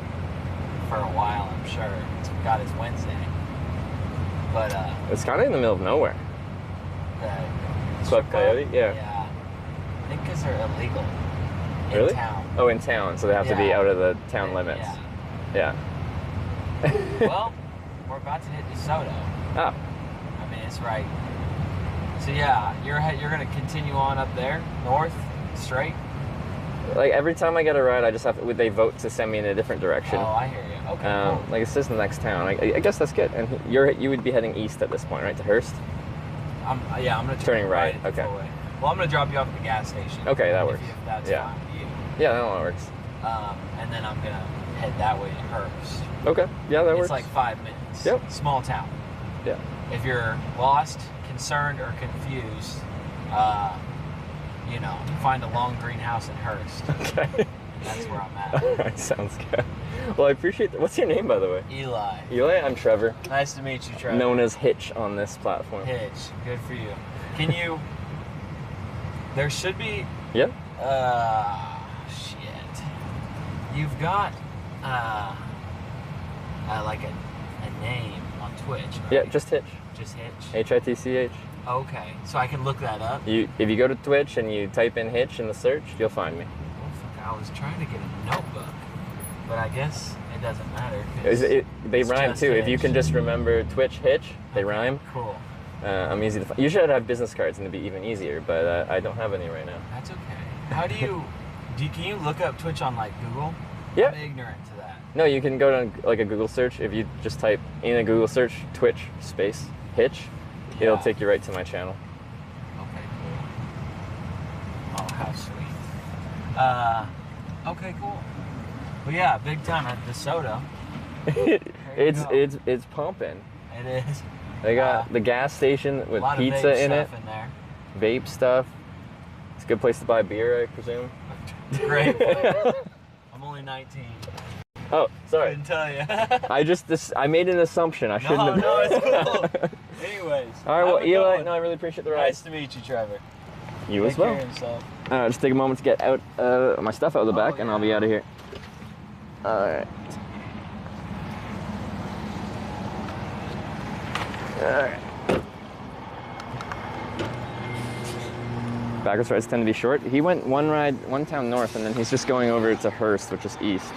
for a while, I'm sure. God, it's Wednesday. But it's kind of in the middle of nowhere. Club Coyote? Yeah. Yeah. I think because they're illegal. Really? In town. Oh, in town, so they have to be out of the town limits. Yeah. Well, we're about to hit DeSoto. Oh. I mean, it's right. So yeah, you're gonna continue on up there, north, straight. Like every time I get a ride, I just have to, they vote to send me in a different direction. Oh, I hear you. Okay. Cool. Like it's just the next town. I guess that's good. And you would be heading east at this point, right, to Hearst? I'm gonna turning right. Okay. Well, I'm gonna drop you off at the gas station. Okay, that works. If that's yeah. fine with you. Yeah, that one works. And then I'm gonna head that way to Hearst. Okay. Yeah, that works. It's like 5 minutes. Yep. Small town. Yeah. If you're lost, concerned, or confused, find a long greenhouse in Hearst. Okay. That's where I'm at. Alright, sounds good. Well, I appreciate that. What's your name, by the way? Eli. Eli? I'm Trevor. Nice to meet you, Trevor. Known as Hitch on this platform. Hitch. Good for you. Can you... There should be... Yeah? Shit. You've got, like a name on Twitch, right? Yeah, just Hitch. Just Hitch? H-I-T-C-H. Okay, so I can look that up? If you go to Twitch and you type in Hitch in the search, you'll find me. Oh, fuck, I was trying to get a notebook, but I guess it doesn't matter. They rhyme too. Hitch. If you can just remember Twitch Hitch, they rhyme. Cool. I'm easy to find. You should have business cards and it'd be even easier, but I don't have any right now. That's okay. How do you... Can you look up Twitch on, like, Google? Yeah. I'm ignorant to that. No, you can go to, like, a Google search. If you just type in a Google search, Twitch space Hitch, it'll take you right to my channel. Okay, cool. Oh, how sweet. Okay, cool. Well, yeah, big time at DeSoto. It's pumping. It is. They got the gas station with pizza in it. In there. Vape stuff. It's a good place to buy beer, I presume. Great place. I'm only 19. Oh, sorry. Couldn't tell you. I made an assumption. I shouldn't have. No, it's cool. Anyways. All right, well, Eli, I really appreciate the ride. Nice to meet you, Trevor. You as well. Take care of yourself. Just take a moment to get out my stuff out of the back, and I'll be out of here. All right. All right. Backwards rides tend to be short. He went one town north, and then he's just going over to Hearst, which is east.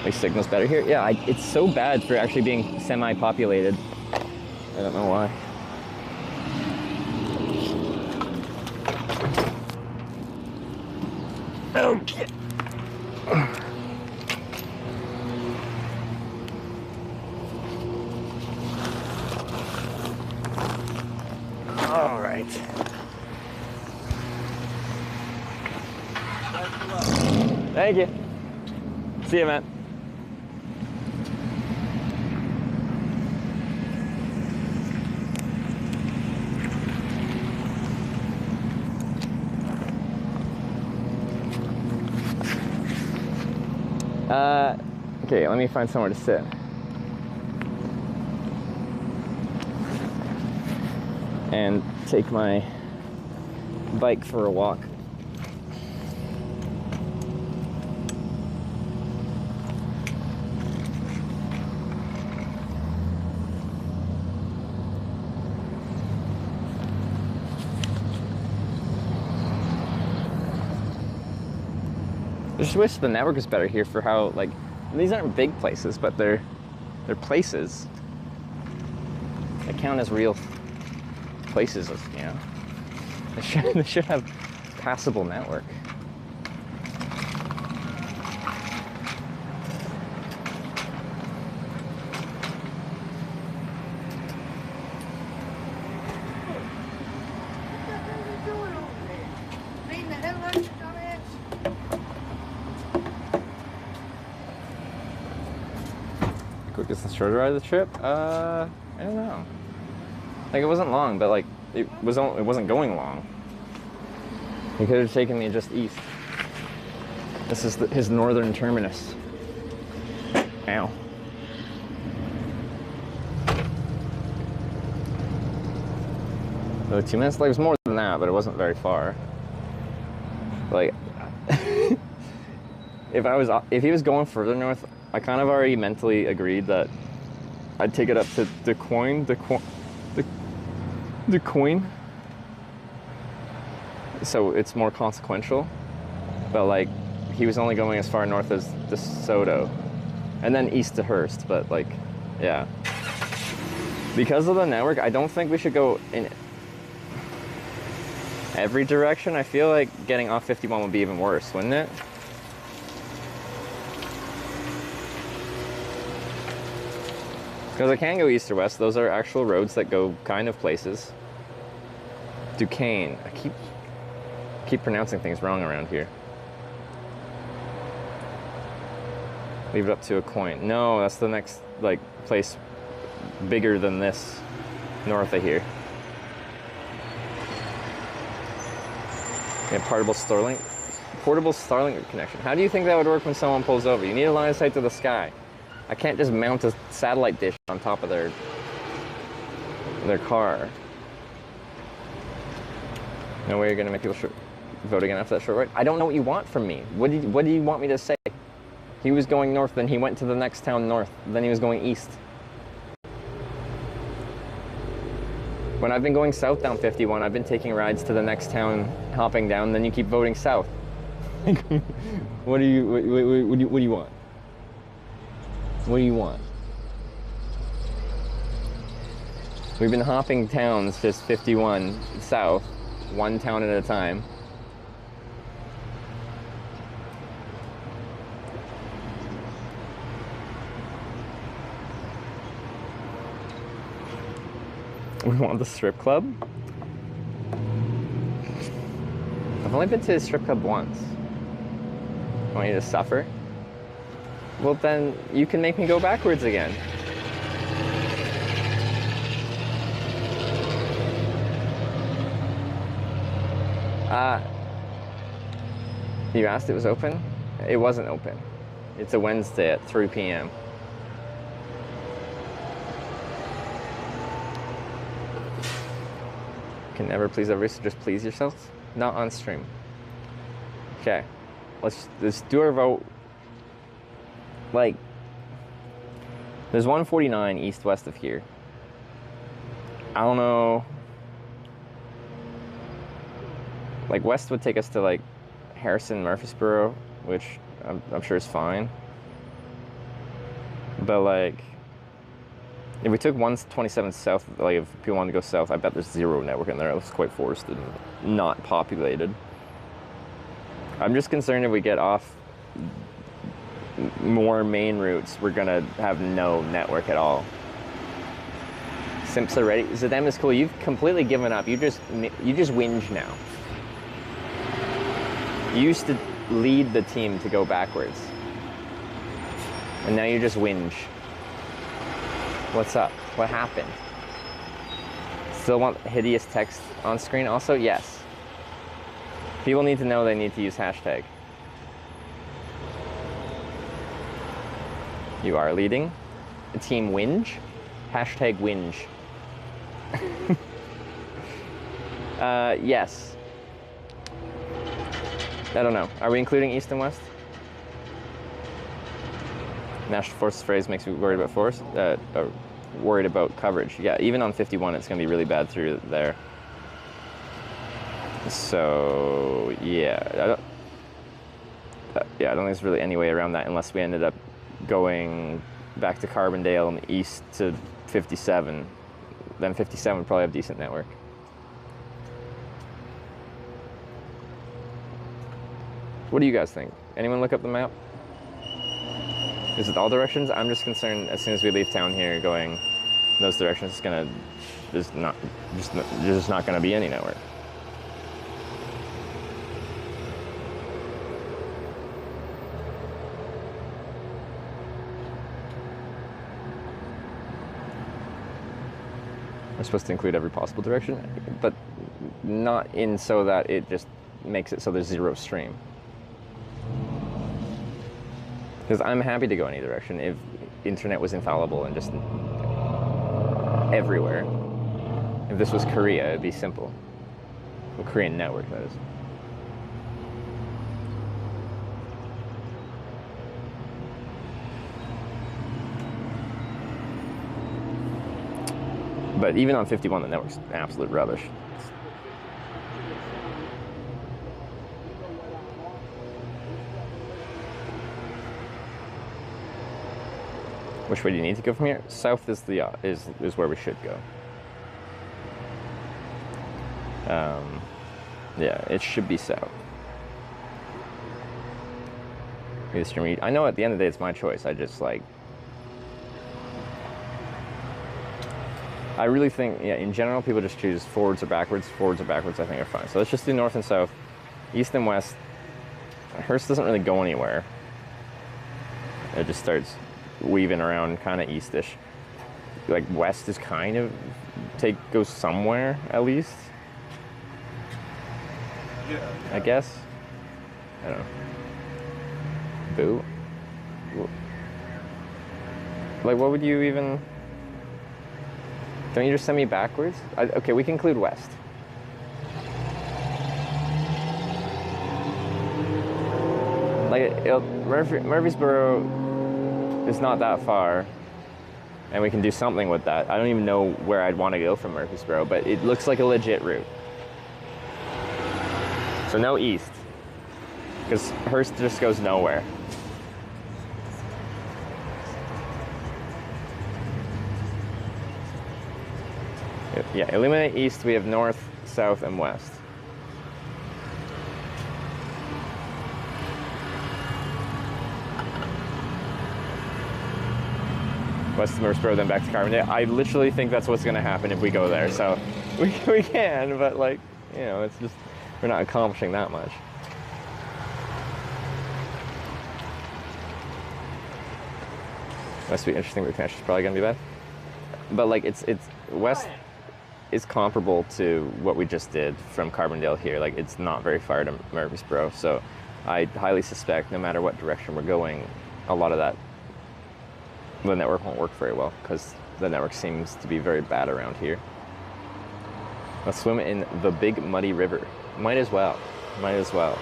Like signal's better here. Yeah, it's so bad for actually being semi-populated. I don't know why. Okay. All right. Thank you. See you, man. Okay, let me find somewhere to sit. And take my bike for a walk. I just wish the network was better here for how, like, these aren't big places, but they're places that count as real places, you know. They should have passable network. Quickest and shorter ride of the trip? I don't know. Like, it wasn't long, but like it wasn't going long. He could have taken me just east. This is his northern terminus. Ow. So 2 minutes? Like, it was more than that, but it wasn't very far. Like, if he was going further north, I kind of already mentally agreed that I'd take it up to the coin. So it's more consequential. But like, he was only going as far north as DeSoto, and then east to Hearst. But like, yeah. Because of the network, I don't think we should go in every direction. I feel like getting off 51 would be even worse, wouldn't it? Because I can go east or west. Those are actual roads that go kind of places. Duquesne. I keep pronouncing things wrong around here. Leave it up to a coin. No, that's the next like place bigger than this north of here. Yeah, portable Starlink connection. How do you think that would work when someone pulls over? You need a line of sight to the sky. I can't just mount a satellite dish on top of their car. No way you're gonna make people vote again after that short ride. I don't know what you want from me. What do you want me to say? He was going north, then he went to the next town north, then he was going east. When I've been going south down 51, I've been taking rides to the next town, hopping down, then you keep voting south. What do you want? What do you want? We've been hopping towns, just 51 south, one town at a time. We want the strip club? I've only been to the strip club once. Want you to suffer? Well, then you can make me go backwards again. You asked if it was open? It wasn't open. It's a Wednesday at 3 p.m. Can never please everybody, so just please yourself. Not on stream. Okay, let's do our vote. Like, there's 149 east-west of here. I don't know. Like, west would take us to, like, Harrison, Murfreesboro, which I'm sure is fine. But, like, if we took 127 south, like, if people want to go south, I bet there's zero network in there. It's quite forested and not populated. I'm just concerned if we get off more main routes, we're gonna have no network at all. Simps are ready. Zadem is cool. You've completely given up. You just whinge now. You used to lead the team to go backwards, and now you just whinge. What's up? What happened? Still want hideous text on screen? Also, yes. People need to know they need to use hashtag. You are leading. Team Whinge. Hashtag Whinge. Yes. I don't know. Are we including east and west? National Forces phrase makes me worried about force. Worried about coverage. Yeah, even on 51, it's going to be really bad through there. So yeah, I don't think there's really any way around that unless we ended up going back to Carbondale and east to 57. Then 57 would probably have decent network. What do you guys think? Anyone look up the map? Is it all directions? I'm just concerned as soon as we leave town here going those directions, it's gonna there's just not gonna be any network. We're supposed to include every possible direction, but not in so that it just makes it so there's zero stream. Because I'm happy to go any direction if internet was infallible and just everywhere. If this was Korea, it'd be simple. Well, Korean network, that is. But even on 51, the network's absolute rubbish. Which way do you need to go from here? South is the is where we should go. Yeah, it should be south. I know at the end of the day it's my choice. I just like. I really think, yeah, in general, people just choose forwards or backwards. Forwards or backwards, I think, are fine. So let's just do north and south, east and west. Hearst doesn't really go anywhere. It just starts weaving around kind of eastish. Like west is kind of goes somewhere at least. Yeah. I guess. I don't know. Boo. Like, what would you even? Don't you just send me backwards? Okay, we can include west. Like, Murfreesboro is not that far, and we can do something with that. I don't even know where I'd want to go from Murfreesboro, but it looks like a legit route. So no east, because Hearst just goes nowhere. Yeah, eliminate east, we have north, south, and west. West of Murfreesboro, then back to Carbondale. I literally think that's what's going to happen if we go there. So we can, but like, you know, it's just, we're not accomplishing that much. Must be interesting, but Cash is probably going to be bad. But like, it's west is comparable to what we just did from Carbondale here. Like, it's not very far to Murfreesboro. So I highly suspect no matter what direction we're going, a lot of that, the network won't work very well because the network seems to be very bad around here. Let's swim in the big muddy river. Might as well. Might as well.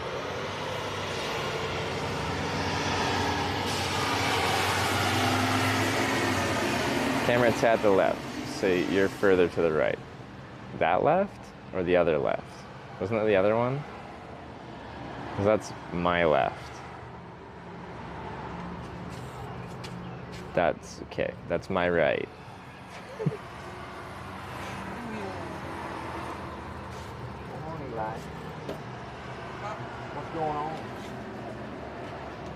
Camera, it's at the left, so you're further to the right. That left or the other left? Wasn't that the other one? Because that's my left. That's okay. That's my right. What's going on?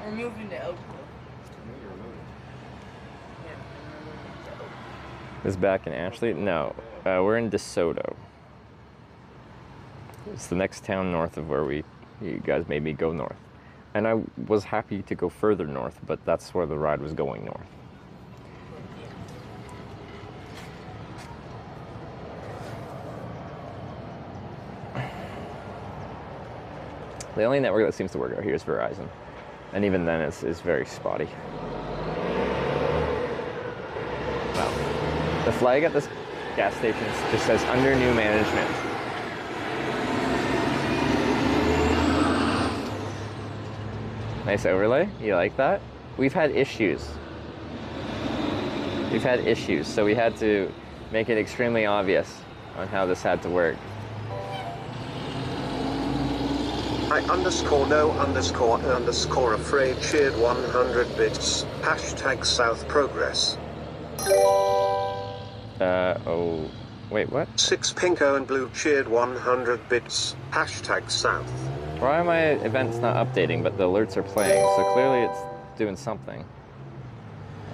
We're moving to Oakland. Is back in Ashley? No, we're in DeSoto. It's the next town north of where you guys made me go north. And I was happy to go further north, but that's where the ride was going north. The only network that seems to work out here is Verizon. And even then, it's very spotty. The flag at this gas station just says under new management. Nice overlay. You like that? We've had issues. We've had issues, so we had to make it extremely obvious on how this had to work. I_no_afraid cheered 100 bits. Hashtag South Progress. Oh, wait, what? 6 Pinko and Blue cheered 100 bits. Hashtag South. Why are my events not updating, but the alerts are playing? So clearly it's doing something.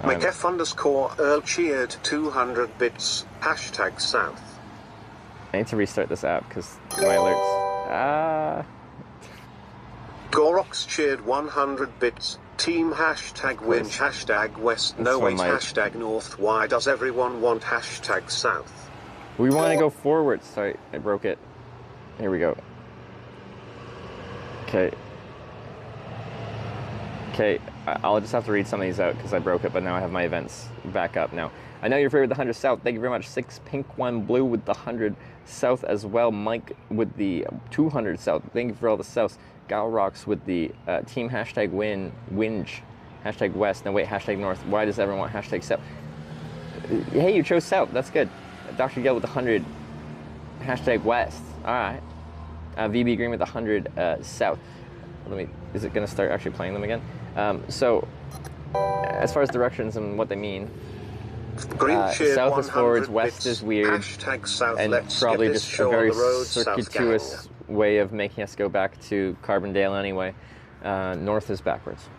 McF_Earl cheered 200 bits. Hashtag South. I need to restart this app because my alerts. Gorox cheered 100 bits. Team hashtag winch hashtag west. No wait hashtag north. Why does everyone want hashtag south? We want to go forward. Sorry, I broke it. Here we go. Okay. Okay, I'll just have to read some of these out because I broke it, but now I have my events back up now. I know you're free with the 100 South. Thank you very much. 6 Pink, 1 Blue with the 100 South as well. Mike with the 200 South. Thank you for all the Souths. Galrox with the team hashtag winch, hashtag west. No, wait, hashtag north. Why does everyone want hashtag south? Hey, you chose south. That's good. Dr. Gill with the 100 hashtag west. All right. VB Green with the 100 south. Is it going to start actually playing them again? So, as far as directions and what they mean, south is forwards, west is weird, south, and probably just a very circuitous way of making us go back to Carbondale anyway. North is backwards.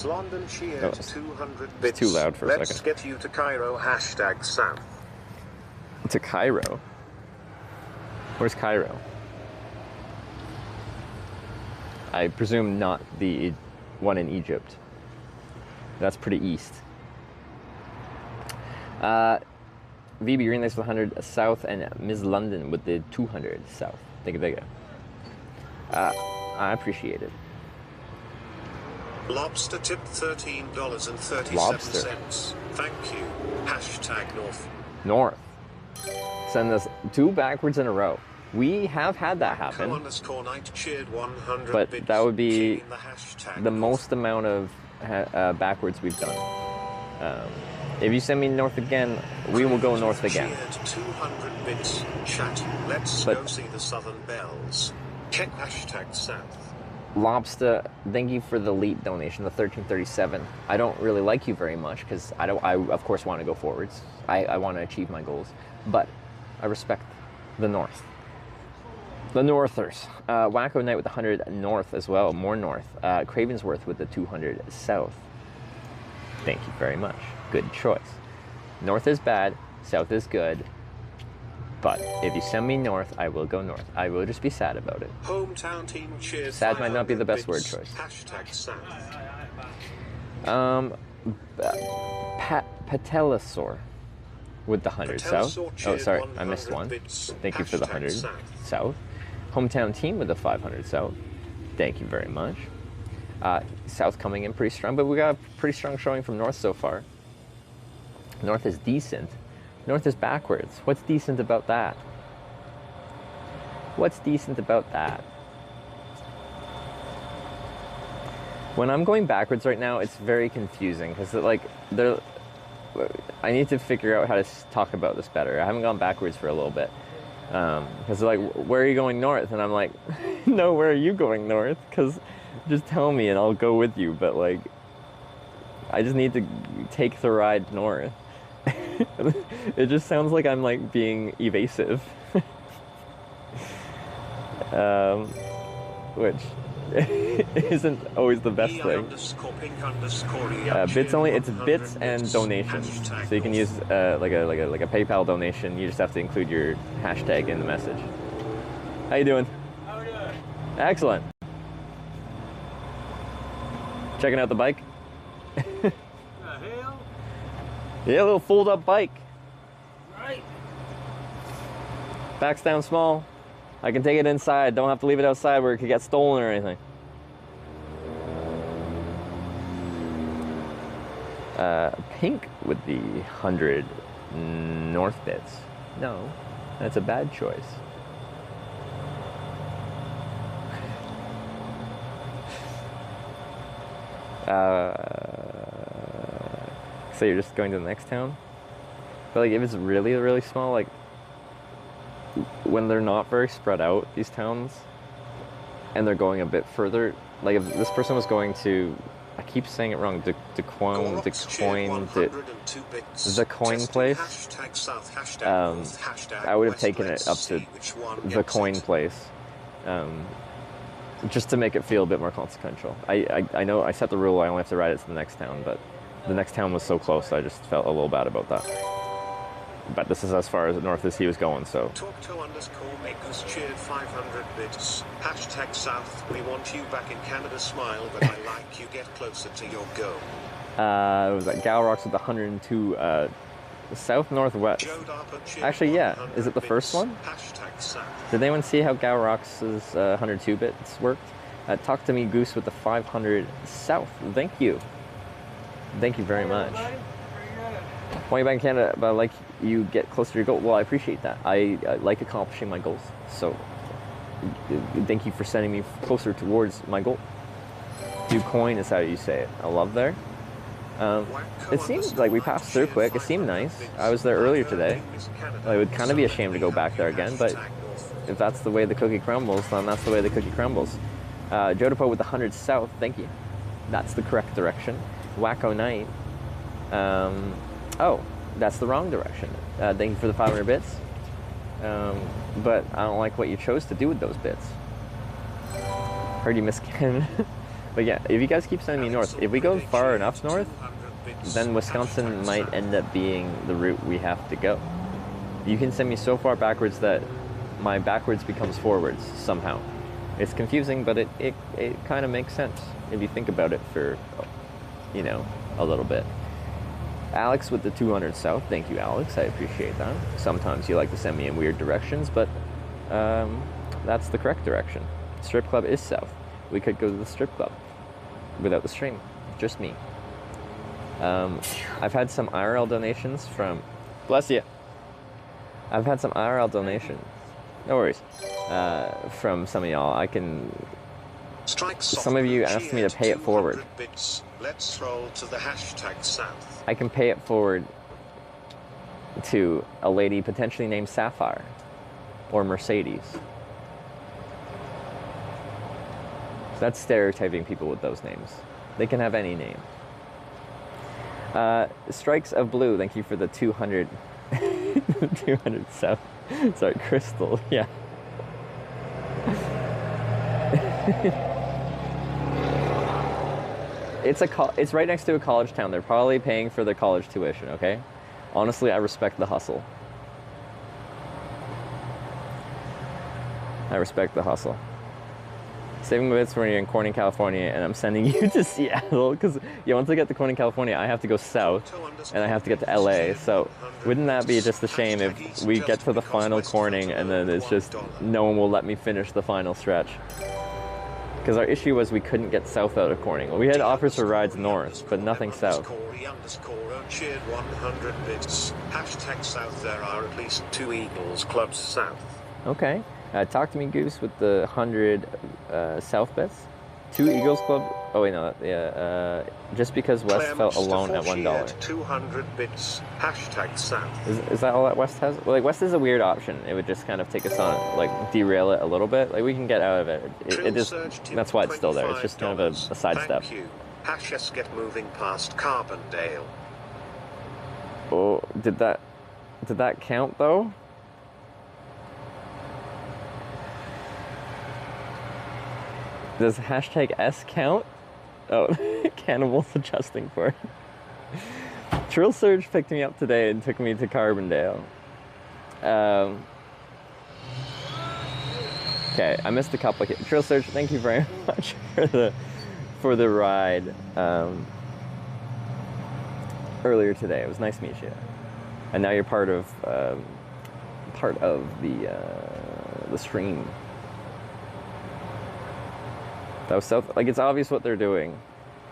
London cheered 200 bits. Too loud for a Let's second. get you to Cairo hashtag south. To Cairo? Where's Cairo? I presume not the one in Egypt. That's pretty east. VB Green Lakes with 100 south and Ms. London with the 200 south. Thank you. I appreciate it. Lobster tip $13.37. Lobster. Thank you. Hashtag north. North. Send us 2 backwards in a row. We have had that happen. Night cheered 100 But bits. that would be hashtag the most amount of backwards we've done. If you send me north again, we will go north again. Cheered 200 bits. Chat. Let's go see the Southern Bells. Check hashtag south. Lobster, thank you for the lead donation, the 1337. I don't really like you very much because I of course want to go forwards. I want to achieve my goals, but I respect the north. The Northers. Wacko Knight with the 100 north as well, more north. Cravensworth with the 200 south. Thank you very much. Good choice. North is bad, south is good. But if you send me north, I will go north. I will just be sad about it. Hometown team cheered. Sad might not be the best word bits. choice. Hashtag south. Patelosaur with the 100 south. Oh, sorry, I missed one. Thank you for the 100 south. Hometown team with the 500 south. Thank you very much. South coming in pretty strong, but we got a pretty strong showing from north so far. North is decent. North is backwards. What's decent about that? What's decent about that? When I'm going backwards right now, it's very confusing because I need to figure out how to talk about this better. I haven't gone backwards for a little bit. Because they're like, where are you going north? And I'm like, no, where are you going north? Because just tell me and I'll go with you. But like, I just need to take the ride north. It just sounds like I'm like being evasive. Which isn't always the best thing. Bits only, it's bits and donations. So you can use like a PayPal donation. You just have to include your hashtag in the message. How you doing? How we doing? Excellent. Checking out the bike? The hell? Yeah, a little fold-up bike. Right. Back's down small. I can take it inside. Don't have to leave it outside where it could get stolen or anything. Pink with the 100 north bits. No, that's a bad choice. So you're just going to the next town? But like if it's really, really small, like when they're not very spread out, these towns, and they're going a bit further, like if this person was going to, I keep saying it wrong, the coin place, I would have taken it up to the coin place, just to make it feel a bit more consequential. I know I set the rule I only have to ride it to the next town, but the next town was so close, I just felt a little bad about that. But this is as far as north as he was going, so. Talk to underscore makers cheered 500 bits. Hashtag South, we want you back in Canada, smile, but I like you get closer to your goal. It was at Gal Rocks with 102, south northwest. Actually, yeah. Is it the first one? Hashtag South. Did anyone see how Gal Rocks' 102 bits worked? Talk to me, Goose, with the 500 south. Thank you. Thank you very much. Want you back in Canada, but like you get closer to your goal. Well, I appreciate that. I like accomplishing my goals. So thank you for sending me closer towards my goal. Du Quoin is how you say it. I love there. It seemed like we passed through quick. It seemed nice. I was there earlier today. I would kind of be ashamed to go back there again, but if that's the way the cookie crumbles, then that's the way the cookie crumbles. Jodapo with the 100 south. Thank you. That's the correct direction. Wacko Knight. Oh, that's the wrong direction. Thank you for the 500 bits. But I don't like what you chose to do with those bits. Heard you miss Canada. But yeah, if you guys keep sending me north, if we go far enough north, then Wisconsin might end up being the route we have to go. You can send me so far backwards that my backwards becomes forwards somehow. It's confusing, but it kind of makes sense if you think about it for, you know, a little bit. Alex with the 200 south. Thank you, Alex. I appreciate that. Sometimes you like to send me in weird directions, but that's the correct direction. Strip club is south. We could go to the strip club without the stream. Just me. I've had some IRL donations from... Bless you. I've had some IRL donations. No worries. From some of y'all. I can... Some of you asked me to pay it forward. Let's roll to the hashtag South. I can pay it forward to a lady potentially named Sapphire or Mercedes. That's stereotyping people with those names. They can have any name. Strikes of Blue, thank you for the 200 200 south. Sorry, Crystal, yeah. It's right next to a college town. They're probably paying for their college tuition, okay? Honestly, I respect the hustle. I respect the hustle. Saving bits when you're in Corning, California, and I'm sending you to Seattle, because once I get to Corning, California, I have to go south, and I have to get to LA, so wouldn't that be just a shame if we get to the final Corning, and then it's just, no one will let me finish the final stretch? Because our issue was we couldn't get south out of Corning. We had offers for rides north, but nothing south. Cheered 100 bits. Hashtag South, there are at least 2 Eagles clubs south. Okay. Talk to me, Goose, with the 100 south bits. 2 Eagles Club. Oh wait, no. Yeah. Just because West felt alone at $1. 200 bits. Hashtag South. Is that all that West has? Well, like West is a weird option. It would just kind of take us on, like derail it a little bit. Like we can get out of it. It is. That's why it's still there. It's just kind of a sidestep. Thank you. Hashes get moving past Carbondale. Oh, did that count though? Does hashtag S count? Oh, Cannibal's adjusting for it. Trill Surge picked me up today and took me to Carbondale. Okay, I missed a couple of... Trill Surge, thank you very much for the ride earlier today. It was nice to meet you. And now you're part of the stream. That was so, like, it's obvious what they're doing.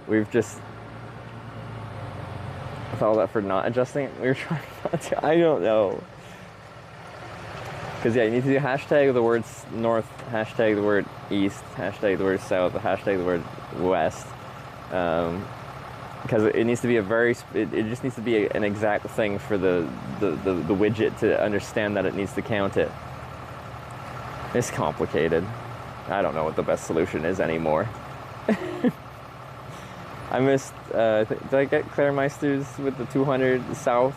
We've just... With all that for not adjusting it, we were trying not to. I don't know. Because, yeah, you need to do hashtag the word north, hashtag the word east, hashtag the word south, hashtag the word west. Because it needs to be it just needs to be an exact thing for the widget to understand that it needs to count it. It's complicated. I don't know what the best solution is anymore. I missed, did I get Clairmeisters with the 200 south?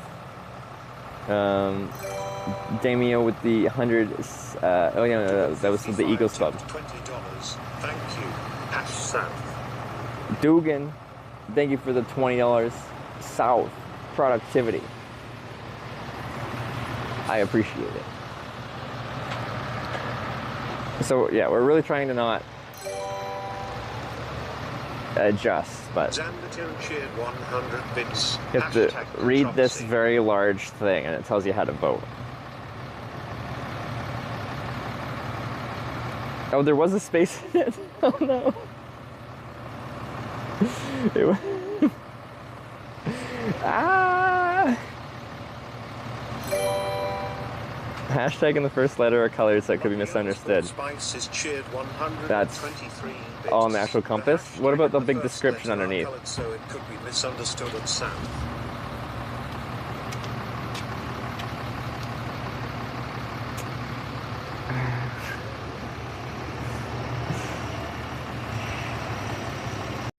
Damio with the 100, oh yeah, no, that was the Eagles Club. $20. Thank you. Hash South. Dugan, thank you for the $20 south productivity. I appreciate it. So yeah, we're really trying to not adjust, but Zandertier 100 bits. you have to read this very large thing and it tells you how to vote. Oh, there was a space in it? Oh no. It was ah! Hashtag in the first letter are colored so it could be misunderstood. That's on the actual compass. What about the big description underneath? So it could be misunderstood at south.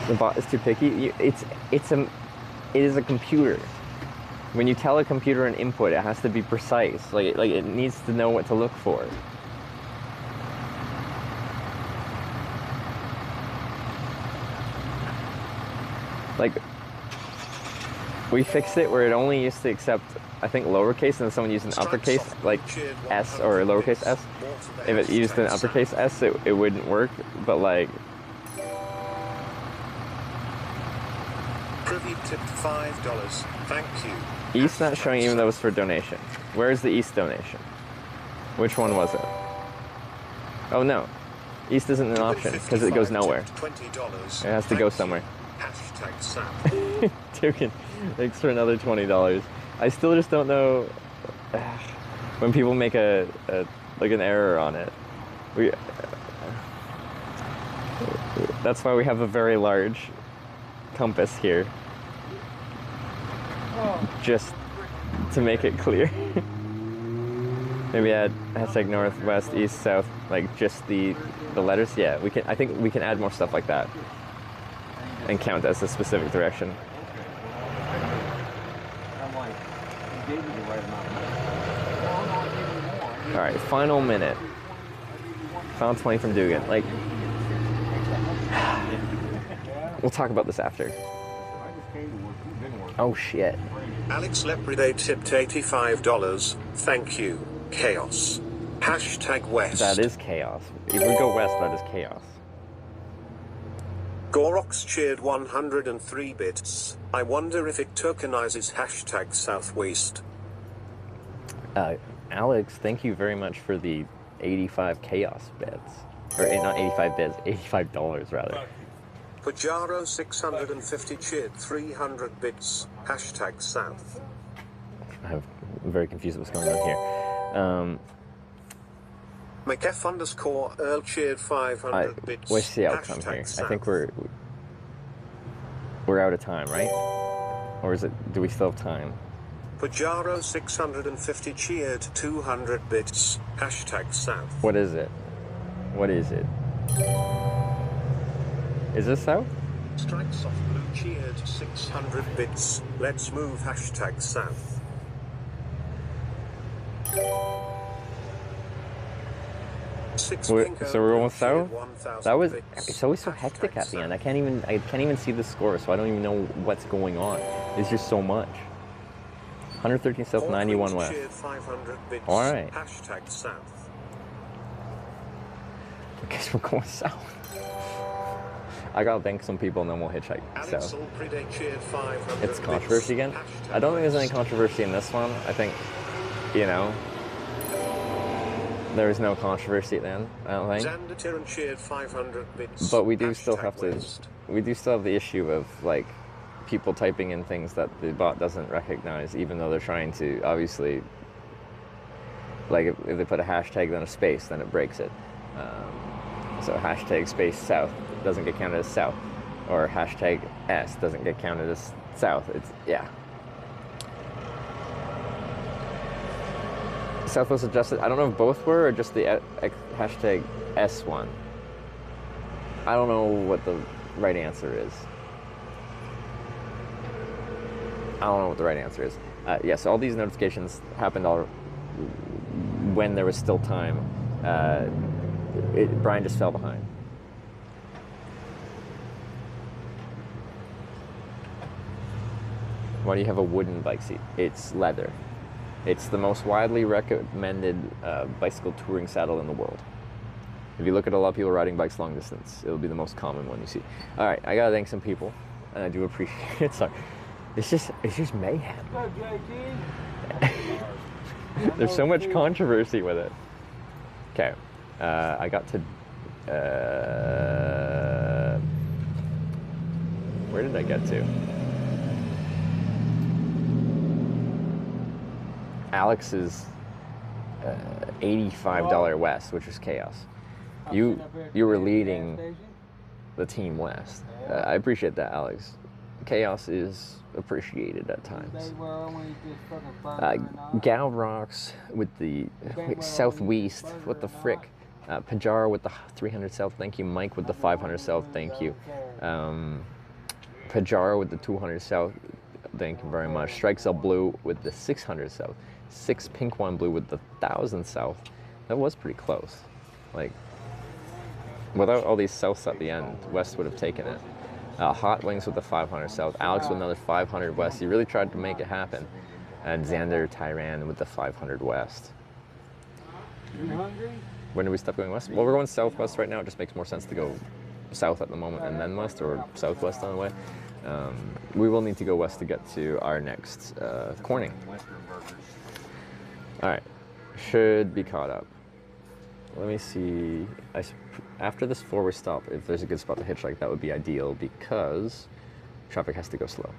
The bot is too picky. It is a computer. When you tell a computer an input, it has to be precise. Like it needs to know what to look for. Like, we fixed it where it only used to accept, I think, lowercase, and then someone used an uppercase, like S or lowercase s. If it used an uppercase s, it wouldn't work, but like... Privy tipped $5. Thank you. East not showing even though it was for donation. Where's the East donation? Which one was it? Oh no. East isn't an option because it goes nowhere. It has to go somewhere. Hashtag Sam. Token. Thanks for another $20. I still just don't know when people make like an error on it. That's why we have a very large compass here. Just to make it clear. Maybe add hashtag north, west, east, south, like just the letters. Yeah, we can. I think we can add more stuff like that and count as a specific direction. All right, final minute. Final 20 from Dugan. Like, we'll talk about this after. Oh shit. Alex Lepride tipped $85. Thank you. Chaos. Hashtag west. That is chaos. If we go west, that is chaos. Gorox cheered 103 bits. I wonder if it tokenizes hashtag southwest. Alex, thank you very much for the 85 chaos bits. Or not 85 bits, $85 rather. Pajaro 650 cheered 300 bits. Hashtag south. I'm very confused what's going on here. McF underscore Earl cheered 500 bits. What's the outcome here? South. I think we're out of time, right? Or is it? Do we still have time? Pajaro 650 cheered 200 bits. Hashtag south. What is it? What is it? Is this south? Strikes off blue cheered 600 bits. Let's move hashtag south. So we're almost south? That was, it's always so hectic at the end. I can't even see the score, so I don't even know what's going on. It's just so much. 113 south, 91 west. All right. Hashtag south. I guess we're going south. I gotta thank some people and then we'll hitchhike south. It's controversy again. I don't think there's any controversy in this one. I think, you know, there was no controversy then, I don't think. But we do still have to, we do still have the issue of like people typing in things that the bot doesn't recognize, even though they're trying to, obviously, like if they put a hashtag then a space, then it breaks it. So hashtag space south doesn't get counted as south, or hashtag S doesn't get counted as south. It's, yeah. Southwest adjusted, I don't know if both were or just the hashtag S one. I don't know what the right answer is. I don't know what the right answer is. Yes, all these notifications happened all when there was still time. Brian just fell behind. Why do you have a wooden bike seat? It's leather. It's the most widely recommended bicycle touring saddle in the world. If you look at a lot of people riding bikes long distance, it'll be the most common one you see. All right, I gotta thank some people, and I do appreciate it. Sorry, it's just mayhem. There's so much controversy with it. Okay, I got to. Where did I get to? Alex's $85 West, which was chaos. You were leading the team West. I appreciate that, Alex. Chaos is appreciated at times. Gal Rocks with the Southwest. What the frick? Pajar with the 300 South. Thank you. Mike with the 500 South. Thank you. Pajar with the 200 South. Thank you very much. Strikesell Blue with the 600 South. 6 Pink One Blue with the 1000 South. That was pretty close. Like, without all these Souths at the end, West would have taken it. Hot Wings with the 500 South. Alex with another 500 West. He really tried to make it happen. And Xander Tyran with the 500 West. You hungry? When do we stop going west? Well, we're going southwest right now. It just makes more sense to go south at the moment and then west, or southwest on the way. We will need to go west to get to our next Corning. All right, should be caught up. Let me see. After this forward stop, if there's a good spot to hitchhike, that would be ideal because traffic has to go slow.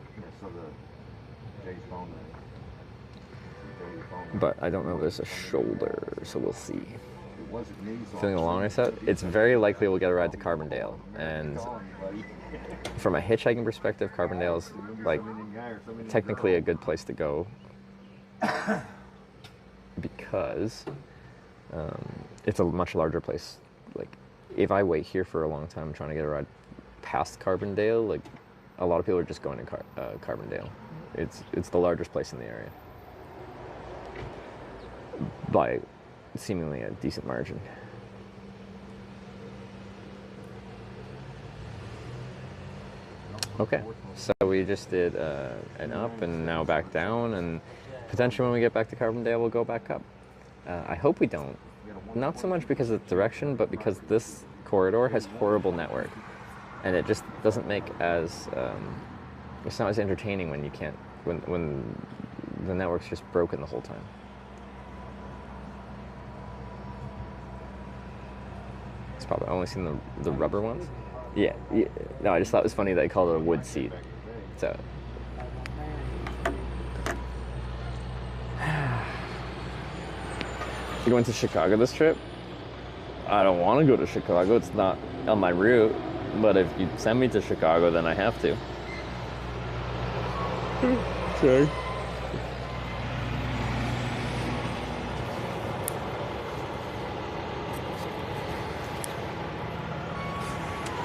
But I don't know if there's a shoulder, so we'll see. Feeling along, I said, it's very likely we'll get a ride to Carbondale. And from a hitchhiking perspective, Carbondale is like technically a good place to go because it's a much larger place. Like, if I wait here for a long time trying to get a ride past Carbondale, like a lot of people are just going to Carbondale. It's the largest place in the area by seemingly a decent margin. Okay, so we just did an up and now back down, and potentially when we get back to Carbondale, we'll go back up. I hope we don't. Not so much because of the direction, but because this corridor has horrible network, and it just doesn't make as it's not as entertaining when you can't when the network's just broken the whole time. It's probably I've only seen the rubber ones. Yeah. No, I just thought it was funny that they called it a wood seat. So. You going to Chicago this trip? I don't want to go to Chicago. It's not on my route. But if you send me to Chicago, then I have to. Sorry.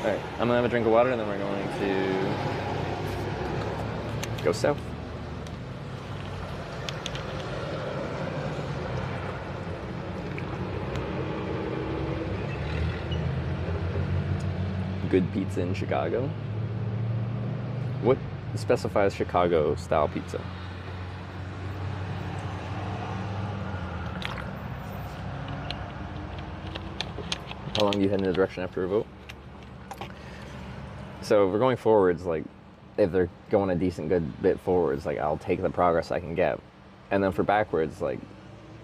Alright, I'm gonna have a drink of water and then we're going to go south. Good pizza in Chicago? What specifies Chicago style pizza? How long do you head in the direction after a vote? So if we're going forwards, like if they're going a decent good bit forwards, like I'll take the progress I can get. And then for backwards, like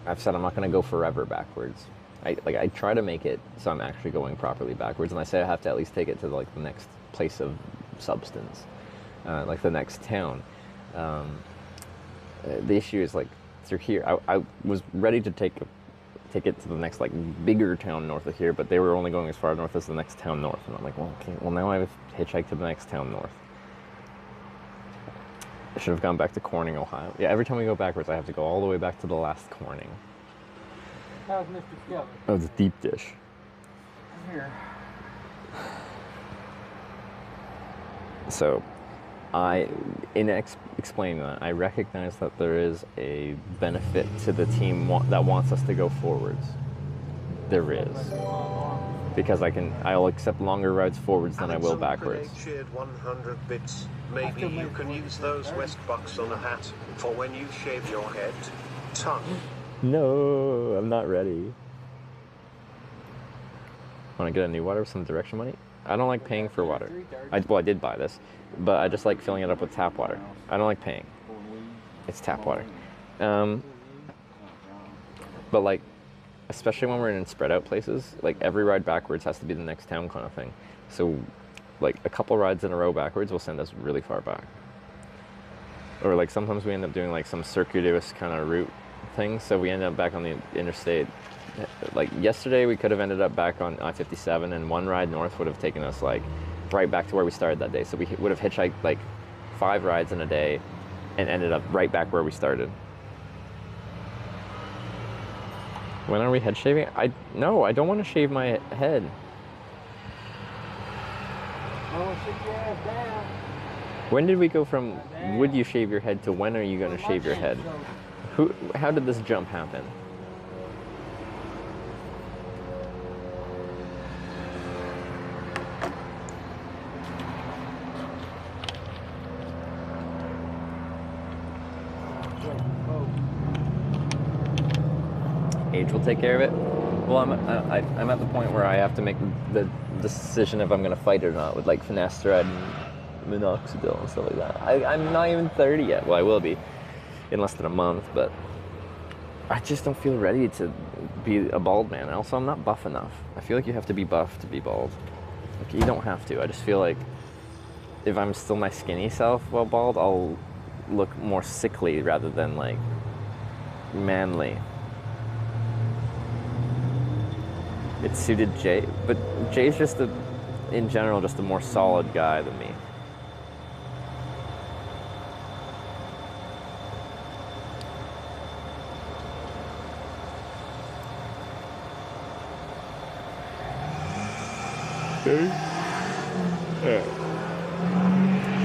I've said, I'm not going to go forever backwards. I try to make it so I'm actually going properly backwards, and I say I have to at least take it to like the next place of substance. like the next town. The issue is like through here. I was ready to take it to the next like bigger town north of here, but they were only going as far north as the next town north, and I'm like, well, okay, well now I have to hitchhike to the next town north. I should have gone back to Corning, Ohio. Yeah, every time we go backwards, I have to go all the way back to the last Corning. How's Mr. Skelly? Oh, the deep dish. Here. So, explaining that, I recognize that there is a benefit to the team that wants us to go forwards. There is. Because I'll accept longer rides forwards than I will backwards. Cheered 100 bits. Maybe you can use those West bucks on a hat for when you shave your head. Tongue. No, I'm not ready. Want to get a new water with some direction money? I don't like paying for water. I did buy this, but I just like filling it up with tap water. I don't like paying. It's tap water. But like, especially when we're in spread out places, like every ride backwards has to be the next town kind of thing. So like a couple rides in a row backwards will send us really far back. Or like sometimes we end up doing like some circuitous kind of route thing, so we end up back on the interstate. Like yesterday we could have ended up back on I-57, and one ride north would have taken us like right back to where we started that day. So we would have hitchhiked like 5 rides in a day and ended up right back where we started. When are we head shaving? No, I don't want to shave my head. When did we go from would you shave your head to when are you going to shave your head? How did this jump happen? Age will take care of it. Well, I'm at the point where I have to make the decision if I'm going to fight it or not with like finasteride and minoxidil and stuff like that. I'm not even 30 yet. Well, I will be in less than a month, but I just don't feel ready to be a bald man. Also, I'm not buff enough. I feel like you have to be buff to be bald. Like, you don't have to. I just feel like if I'm still my skinny self while bald, I'll look more sickly rather than like manly. It suited Jay, but Jay's just in general, just a more solid guy than me.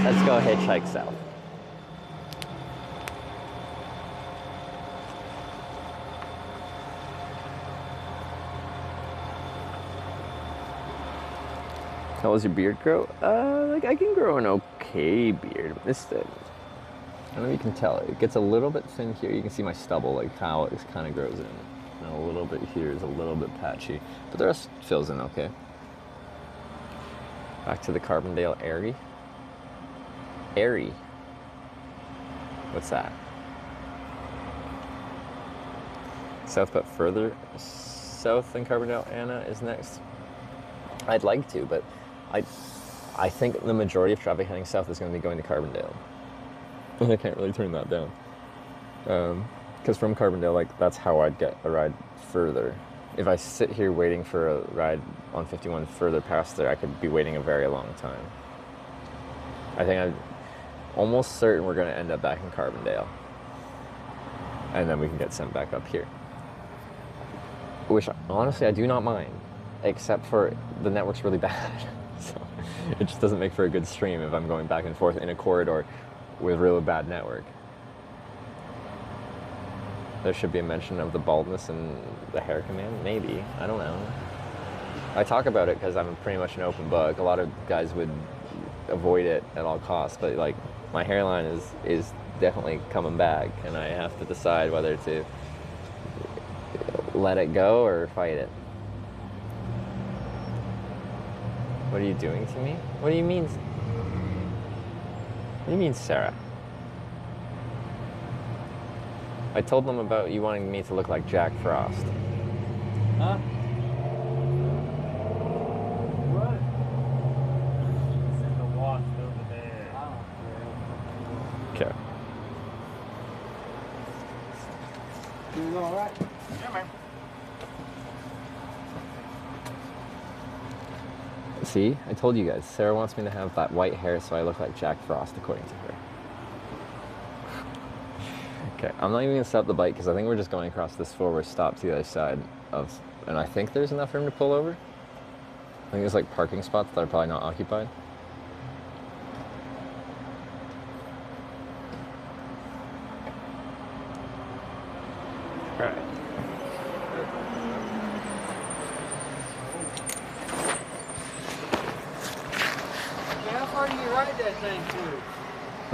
Let's go hitchhike south. How does your beard grow? Like I can grow an okay beard. I don't know if you can tell. It gets a little bit thin here. You can see my stubble, like how it kind of grows in. And a little bit here is a little bit patchy, but the rest fills in okay. Back to the Carbondale Airy. Airy. What's that? South but further south than Carbondale. Anna is next. I'd like to, but I think the majority of traffic heading south is going to be going to Carbondale. And I can't really turn that down. Because from Carbondale, like, that's how I'd get a ride further. If I sit here waiting for a ride on 51 further past there, I could be waiting a very long time. I think I'm almost certain we're going to end up back in Carbondale. And then we can get sent back up here. Which, honestly, I do not mind. Except for the network's really bad. So it just doesn't make for a good stream if I'm going back and forth in a corridor with really bad network. There should be a mention of the baldness and the hair command, maybe. I don't know. I talk about it because I'm pretty much an open book. A lot of guys would avoid it at all costs, but like my hairline is definitely coming back, and I have to decide whether to let it go or fight it. What are you doing to me? What do you mean? What do you mean, Sarah? I told them about you wanting me to look like Jack Frost. Huh? What? It's in the wasp over there. Okay. You all right? Yeah, man. See, I told you guys, Sarah wants me to have that white hair so I look like Jack Frost, according to her. Okay, I'm not even gonna set up the bike because I think we're just going across this forward stop to the other side of, and I think there's enough room to pull over. I think there's like parking spots that are probably not occupied. All right. How far do you ride that thing to?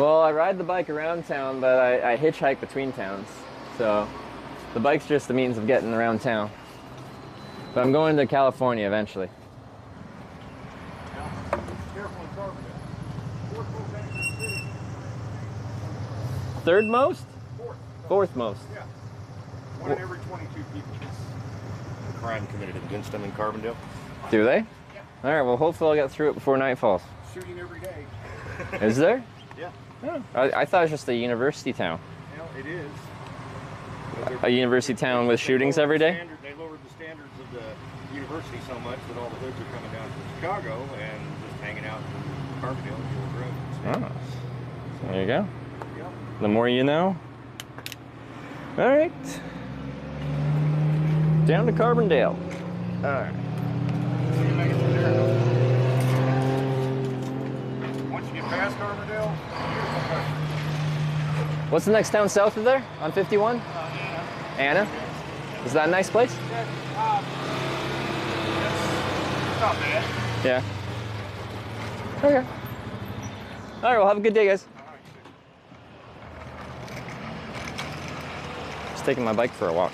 Well, I ride the bike around town, but I hitchhike between towns. So the bike's just the means of getting around town. But I'm going to California eventually. Third most? Fourth most. Yeah. One in every 22 people gets a crime committed against them in Carbondale. Do they? Yeah. All right, well, hopefully I'll get through it before night falls. Shooting every day. Is there? Yeah. Oh, I thought it was just a university town. Well, it is. A university town with shootings every day? They lowered the standards of the university so much that all the hoods are coming down from Chicago and just hanging out in Carbondale and George Road. Oh, so there you go. Yep. The more you know. All right. Down to Carbondale. All right. Once you get past Carbondale, What's the next town south of there on 51? Anna. Is that a nice place? it's not bad. Yeah. Okay. All right, well, have a good day, guys. Just taking my bike for a walk.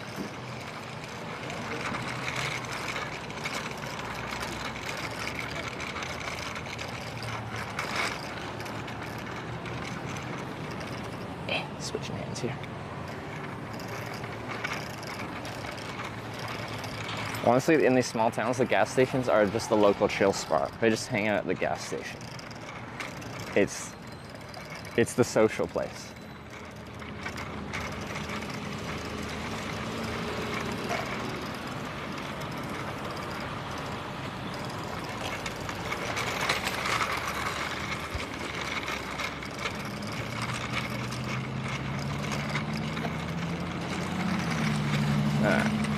Switching hands here. Honestly, in these small towns, the gas stations are just the local chill spot. They just hang out at the gas station. It's the social place.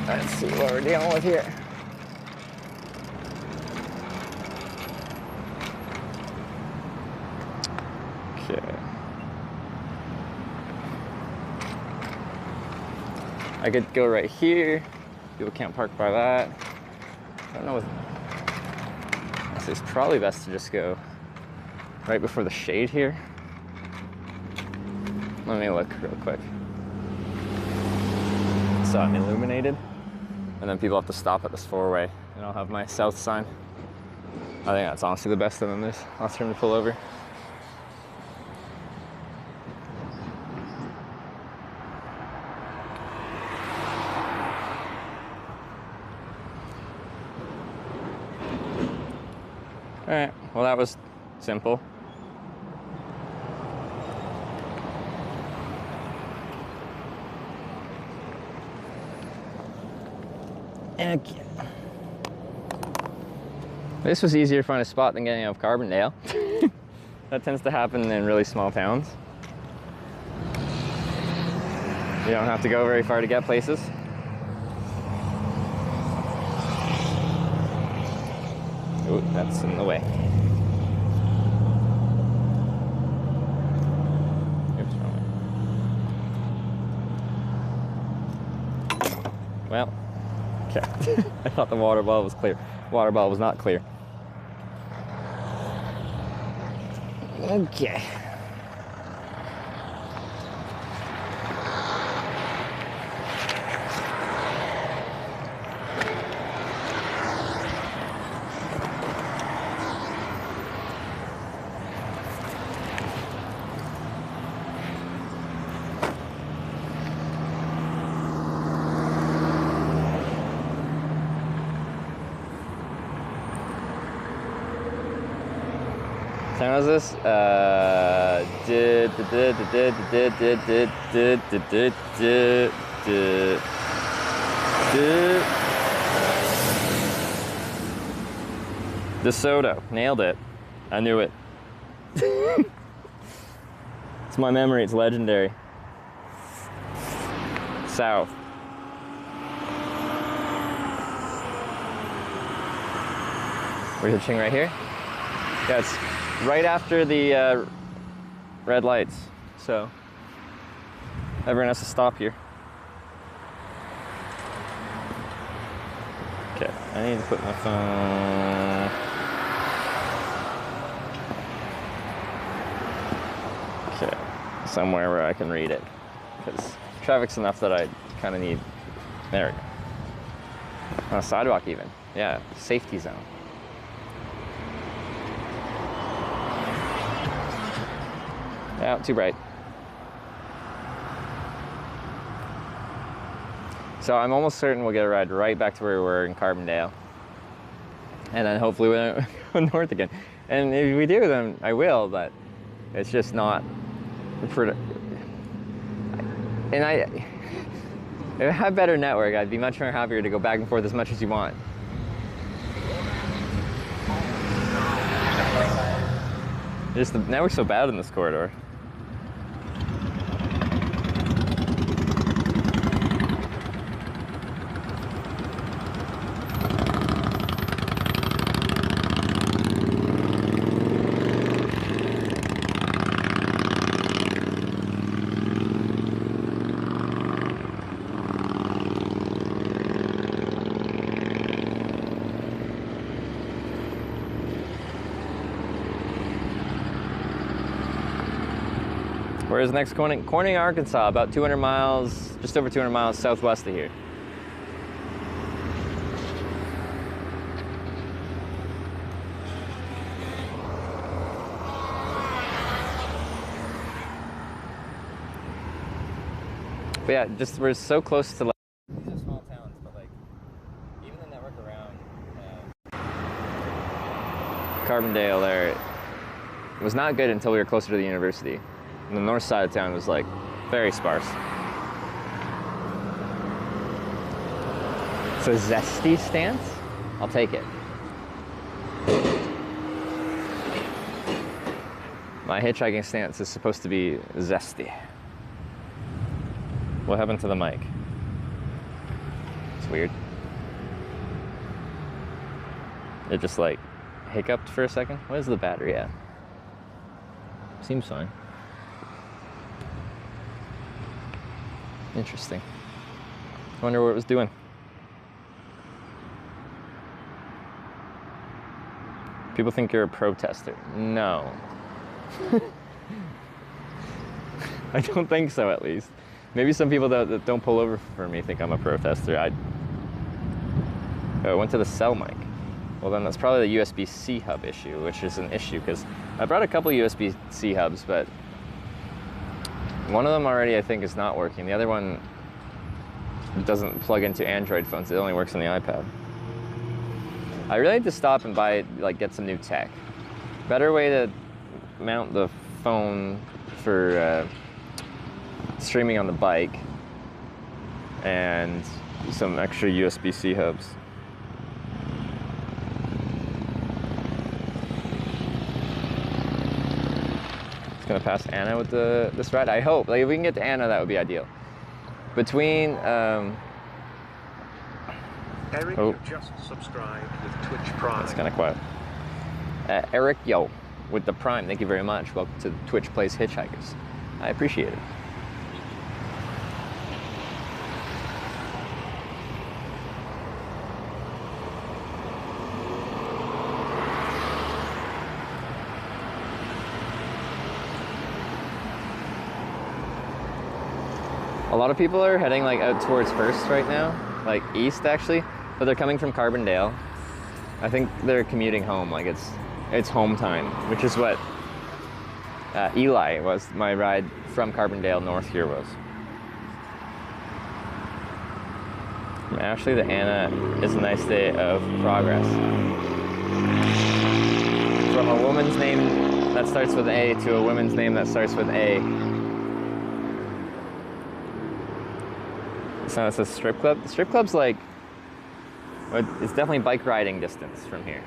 Let's see what we're dealing with here. Okay. I could go right here. People can't park by that. I don't know. So it's probably best to just go right before the shade here. Let me look real quick. So I'm illuminated. And then people have to stop at this four-way, and I'll have my south sign. I think that's honestly the best, and then there's lots of room to pull over. All right, well, that was simple. Okay. This was easier to find a spot than getting out of Carbondale. That tends to happen in really small towns. You don't have to go very far to get places. Ooh, that's in the way. Oops, wrong way. Well. Okay. I thought the water bottle was clear. Water bottle was not clear. Okay. time was this? DeSoto. Nailed it. I knew it. It's my memory. It's legendary. South. We're hitching right here? Yeah, it's right after the red lights, so everyone has to stop here. Okay, I need to put my phone. Okay, somewhere where I can read it, because traffic's enough that I kind of need. There we go. On a sidewalk, even. Yeah, safety zone. Yeah, too bright. So I'm almost certain we'll get a ride right back to where we were in Carbondale. And then hopefully we'll go north again. And if we do, then I will, but it's just not... And if I had better network, I'd be much more happier to go back and forth as much as you want. Just the network's so bad in this corridor. Where's the next Corning? Corning, Arkansas, about 200 miles, just over 200 miles southwest of here. But yeah, just we're so close to. These are small towns, but like even the network around Carbondale there was not good until we were closer to the university. And the north side of town was like very sparse. It's a zesty stance. I'll take it. My hitchhiking stance is supposed to be zesty. What happened to the mic? It's weird. It just like hiccuped for a second. What is the battery at? Seems fine. Interesting. I wonder what it was doing. People think you're a protester. No. I don't think so, at least. Maybe some people that don't pull over for me think I'm a protester. I went to the cell mic. Well, then that's probably the USB-C hub issue, which is an issue because I brought a couple USB-C hubs, but one of them already, I think, is not working. The other one doesn't plug into Android phones. It only works on the iPad. I really need to stop and get some new tech. Better way to mount the phone for streaming on the bike, and some extra USB-C hubs. Gonna pass Anna with this ride. I hope. Like, if we can get to Anna, that would be ideal. Between Eric, you just subscribed with Twitch Prime. That's kind of quiet. Eric, yo, with the Prime. Thank you very much. Welcome to Twitch Plays Hitchhikers. I appreciate it. A lot of people are heading like out towards Hearst right now, like east actually, but they're coming from Carbondale. I think they're commuting home, like it's home time, which is what Eli was. My ride from Carbondale north here was. From Ashley to Anna is a nice day of progress. From a woman's name that starts with A to a woman's name that starts with A. So it's a strip club. The strip club's like, it's definitely bike riding distance from here.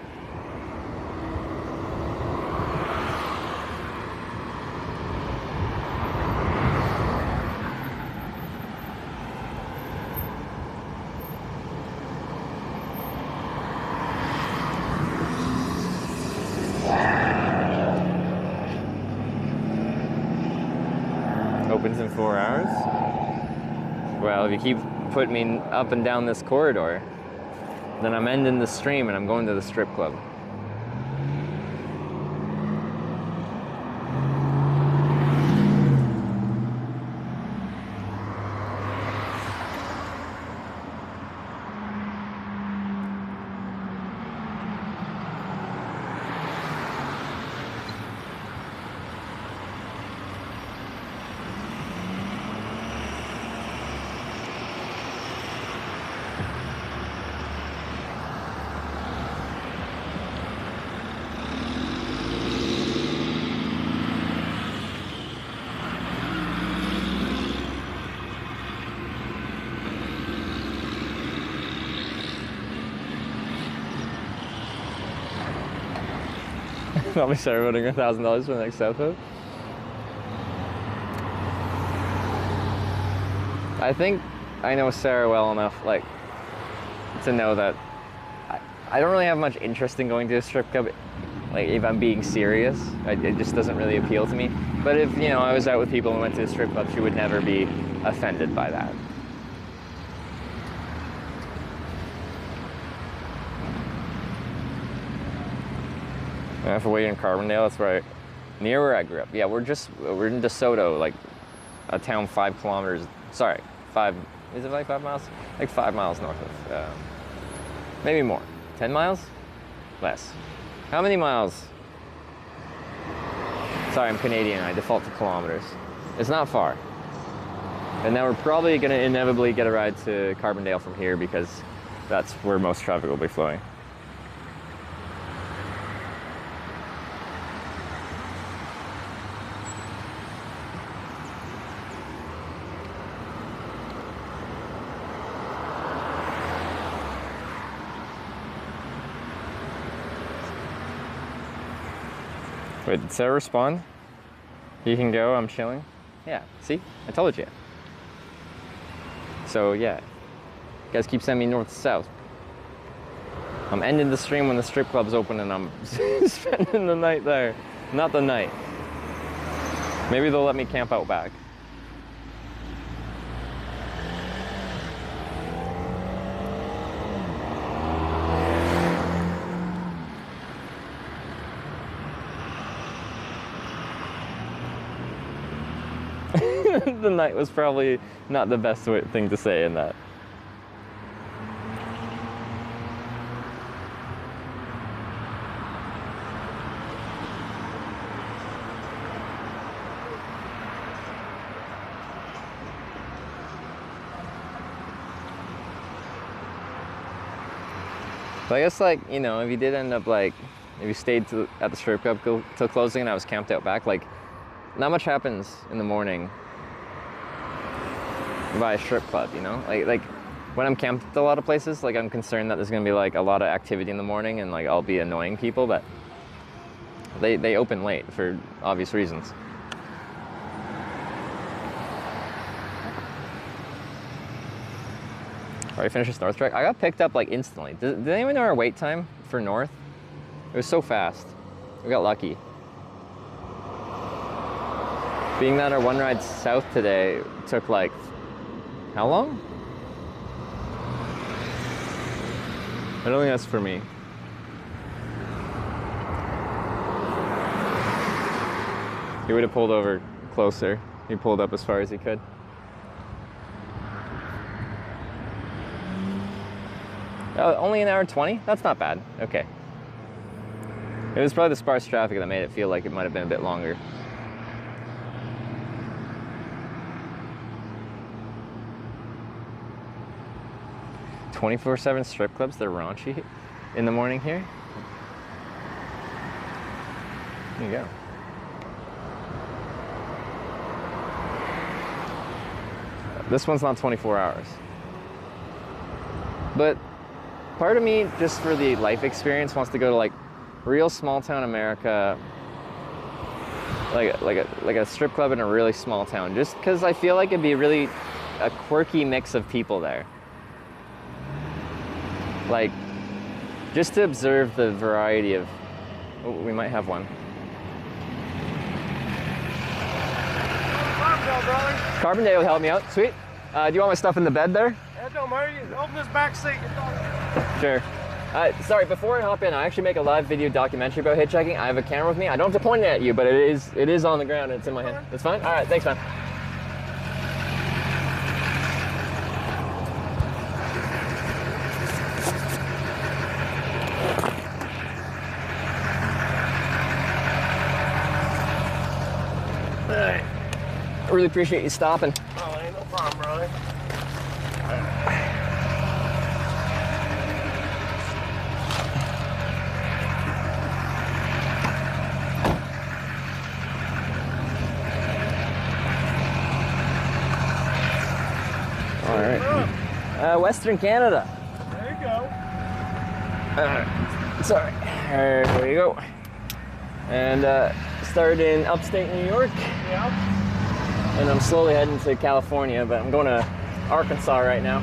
Opens in 4 hours? Well, if you keep putting me up and down this corridor, then I'm ending the stream and I'm going to the strip club. Probably start voting $1,000 for the next episode. I think I know Sarah well enough, like, to know that I don't really have much interest in going to a strip club. Like, if I'm being serious, it just doesn't really appeal to me. But if, you know, I was out with people and went to a strip club, she would never be offended by that. I have to wait in Carbondale. That's right, near where I grew up. Yeah, we're in DeSoto, like a town 5 kilometers. Sorry, 5. Is it like 5 miles? Like 5 miles north of. Maybe more. 10 miles? Less. How many miles? Sorry, I'm Canadian. I default to kilometers. It's not far. And now we're probably going to inevitably get a ride to Carbondale from here because that's where most traffic will be flowing. Wait, did Sarah respond? You can go, I'm chilling. Yeah, see? I told you. So, yeah. You guys keep sending me north to south. I'm ending the stream when the strip club's open and I'm spending the night there. Not the night. Maybe they'll let me camp out back. The night was probably not the best thing to say in that. So I guess, like, you know, if you did end up, like, if you stayed at the strip club till closing and I was camped out back, like, not much happens in the morning by a strip club, you know? Like when I'm camped at a lot of places, like, I'm concerned that there's gonna be, like, a lot of activity in the morning and, like, I'll be annoying people, but they open late for obvious reasons. Already finished this North trek? I got picked up, like, instantly. Did anyone know our wait time for North? It was so fast. We got lucky. Being that our one ride south today took, like, how long? I don't think that's for me. He would have pulled over closer. He pulled up as far as he could. Only an hour 20? That's not bad. Okay. It was probably the sparse traffic that made it feel like it might have been a bit longer. "24/7 strip clubs, they're raunchy in the morning here." There you go. This one's not 24 hours. But part of me, just for the life experience, wants to go to like real small town America, like a strip club in a really small town, just because I feel like it'd be really a quirky mix of people there. Like, just to observe the variety of, oh, we might have one. Carbondale, brother. Carbondale will help me out, sweet. Do you want my stuff in the bed there? Yeah, don't matter. You open this back seat. Sure. Sorry, before I hop in, I actually make a live video documentary about hitchhiking. I have a camera with me. I don't have to point it at you, but it is on the ground and it's in my hand. That's fine? All right, thanks, man. All right. I really appreciate you stopping. Oh, ain't no problem, brother. All right. Western Canada. There you go. Sorry. There you go. And started in upstate New York. Yeah. And I'm slowly heading to California, but I'm going to Arkansas right now.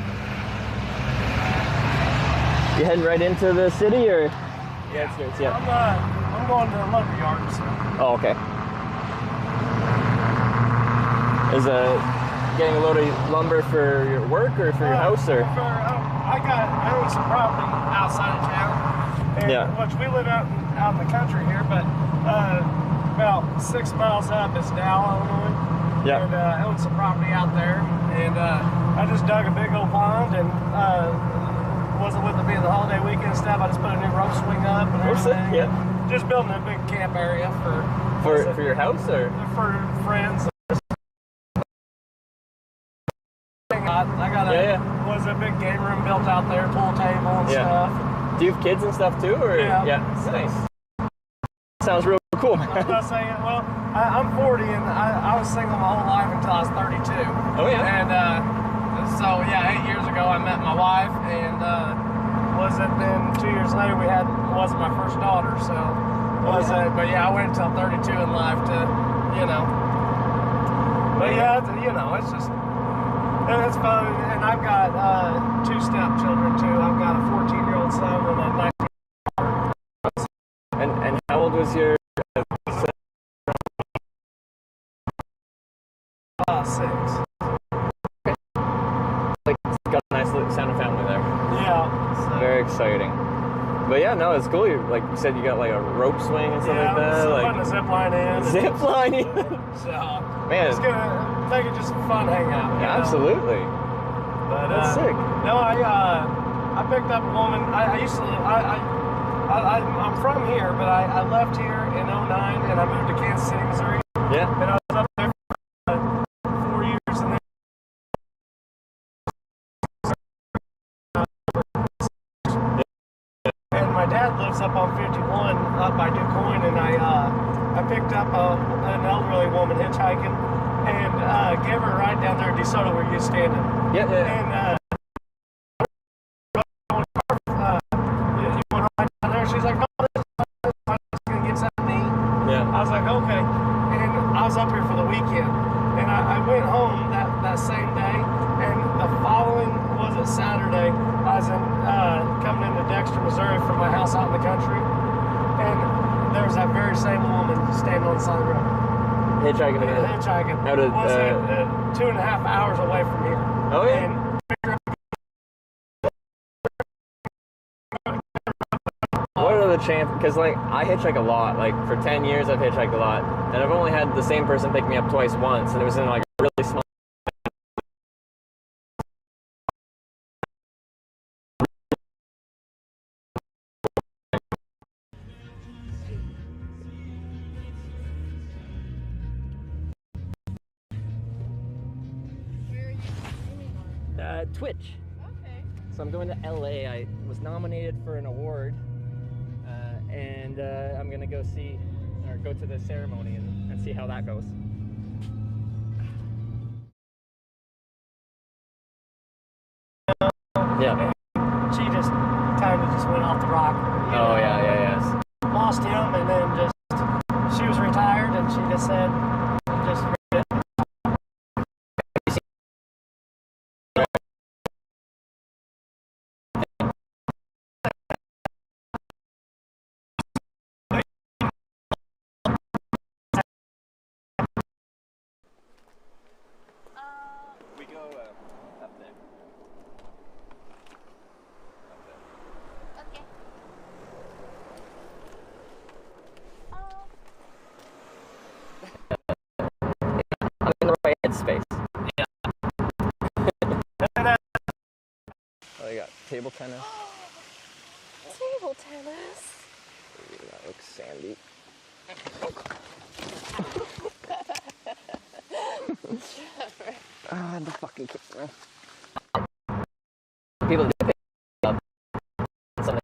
You heading right into the city, or? Yeah. Yeah. I'm going to the local yard. So. Oh, okay. Is getting a load of lumber for your work or for your house, or? I own some property outside of town, and which we live out in the country here, but about 6 miles up is Dow, Illinois. Yeah. And I own some property out there, and I just dug a big old pond, and wasn't with it being the holiday weekend stuff. I just put a new rope swing up and everything. Yeah. Just building a big camp area for your house, or for friends. Was a big game room built out there, pool table and stuff. Do you have kids and stuff too, or? Yeah. Nice. Sounds real cool. I was about to say, well, I'm 40 and I was single my whole life until I was 32. Oh yeah. And so yeah, 8 years ago I met my wife, and then 2 years later wasn't my first daughter, so but yeah, I waited until 32 in life to, But yeah, it's just. And it's fun, and I've got 2 stepchildren too. I've got a 14-year-old son and a 19-year-old. And how old was your? 6. Like, it's got a nice little sound of family there. Yeah. So. Very exciting. But yeah, no, it's cool. Like you said, you got like a rope swing and stuff like that. So like putting a zip line in. Zip line. So man, it's gonna make it just a fun hangout. Yeah, absolutely. But that's sick. No, I picked up a woman. I used to live. I'm from here, but I left here in 09 and I moved to Kansas City, Missouri. Yeah. And I was up there for 4 years, and then. And my dad lives up on 51 up by DuQuoin, and I picked up an elderly woman hitchhiking and gave her a ride down there to DeSoto where you're standing. Yeah. And you want to ride down there? She's like, no, I'm just going to get something to eat. Yeah. I was like, okay. And I was up here for the weekend, and I went home that same day, and the following, Saturday, I was coming into Dexter, Missouri from my house out in the country, and there was that very same woman standing on the side of the road. Hitchhiking. Hitchhiking. How did? 2.5 hours away from here. Oh yeah. And what are the chances? Because like I hitchhike a lot. Like for 10 years, I've hitchhiked a lot, and I've only had the same person pick me up twice once, and it was in like a really small. Twitch. Okay. So I'm going to LA. I was nominated for an award, and I'm gonna go to the ceremony and see how that goes. Yeah. And she just kind of just went off the rock. Oh, yeah. Lost him, and then just, she was retired, and she just said, just We go up there. Okay. I'm in the right headspace. Yeah. Oh, you got table tennis. Table tennis. Ooh, that looks sandy. Ah, the fucking camera. People that pick up something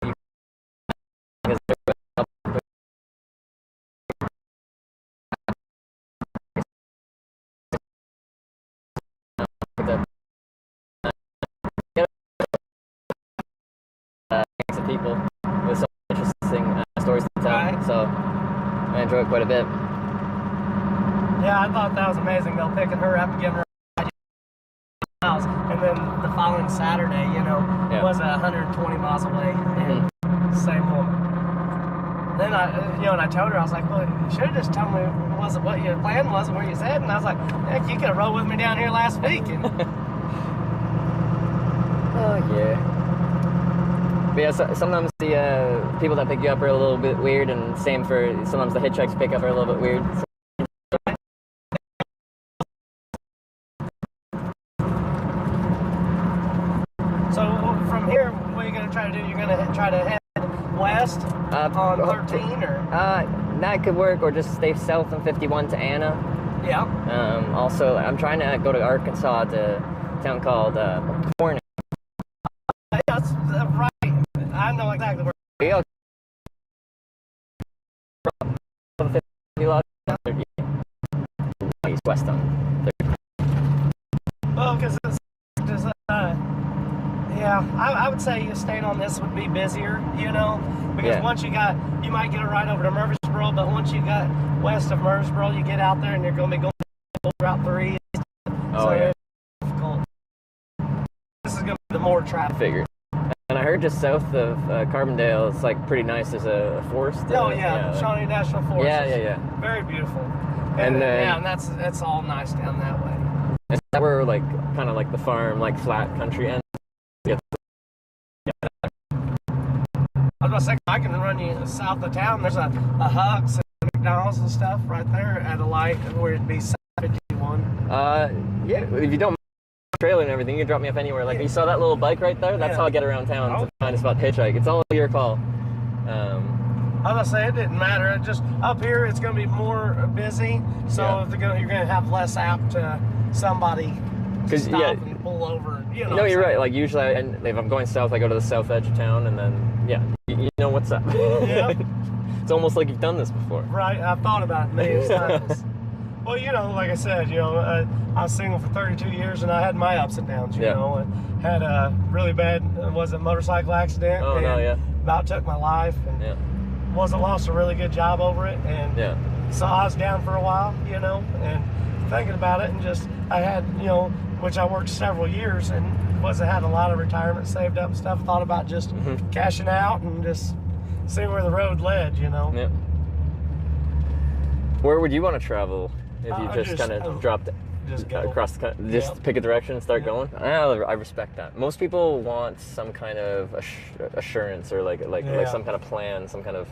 you because of people with some interesting stories to tell. Right. So I enjoy it quite a bit. Yeah, I thought that was amazing. They'll picking her up and giving her miles, and then the following Saturday, Yeah. was 120 miles away, and same woman. Then and I told her, I was like, well, you should have just told me what your plan was and where you said, and I was like, heck, you could have rode with me down here last week. And oh yeah. But yeah, so, sometimes the people that pick you up are a little bit weird, and same for sometimes the hitchhikes pick up are a little bit weird. So from here, what are you going to try to do? You're going to try to head west on 13, or? That could work, or just stay south on 51 to Anna. Yeah. Also, I'm trying to go to Arkansas to a town called Corning. That's right. I know exactly where. Yeah. East west on 30. Well, because it's just, yeah, I would say staying on this would be busier, because Yeah. once you might get a ride over to Murfreesboro, but once you got west of Murfreesboro, you get out there and you're going to be going Route 3. Oh, so yeah. it's difficult. This is going to be the more traffic. Figured. And I heard just south of Carbondale, it's like pretty nice. There's a forest. Oh yeah, Shawnee National Forest. Yeah. Very beautiful. And yeah, and that's all nice down that way. Is that where like kind of like the farm, like flat country end? Yeah. I was going to say, I can run you south of town. There's a Huck's and McDonald's and stuff right there at a light where it'd be 51. Yeah, if you don't mind the trailer and everything, you can drop me off anywhere. Like, you saw that little bike right there? That's how I get around town to find a spot to hitchhike. It's all your call. I was going to say, it didn't matter. It just, up here, it's going to be more busy, so if you're going to have less apt to somebody stop and pull over. No, you're right. Like, usually, if I'm going south, I go to the south edge of town, and then, you know what's up. Yeah. It's almost like you've done this before. Right. I've thought about it many times. Well, like I said, I was single for 32 years, and I had my ups and downs, you know, and had a really bad, motorcycle accident. Oh, no, yeah. About took my life, and lost a really good job over it, and so I was down for a while, and thinking about it, and just, I had, which I worked several years, and had a lot of retirement saved up and stuff, thought about just cashing out and just seeing where the road led, Yeah. Where would you want to travel if you just kind of dropped across the country? Just pick a direction and start going? I respect that. Most people want some kind of assurance or like some kind of plan, some kind of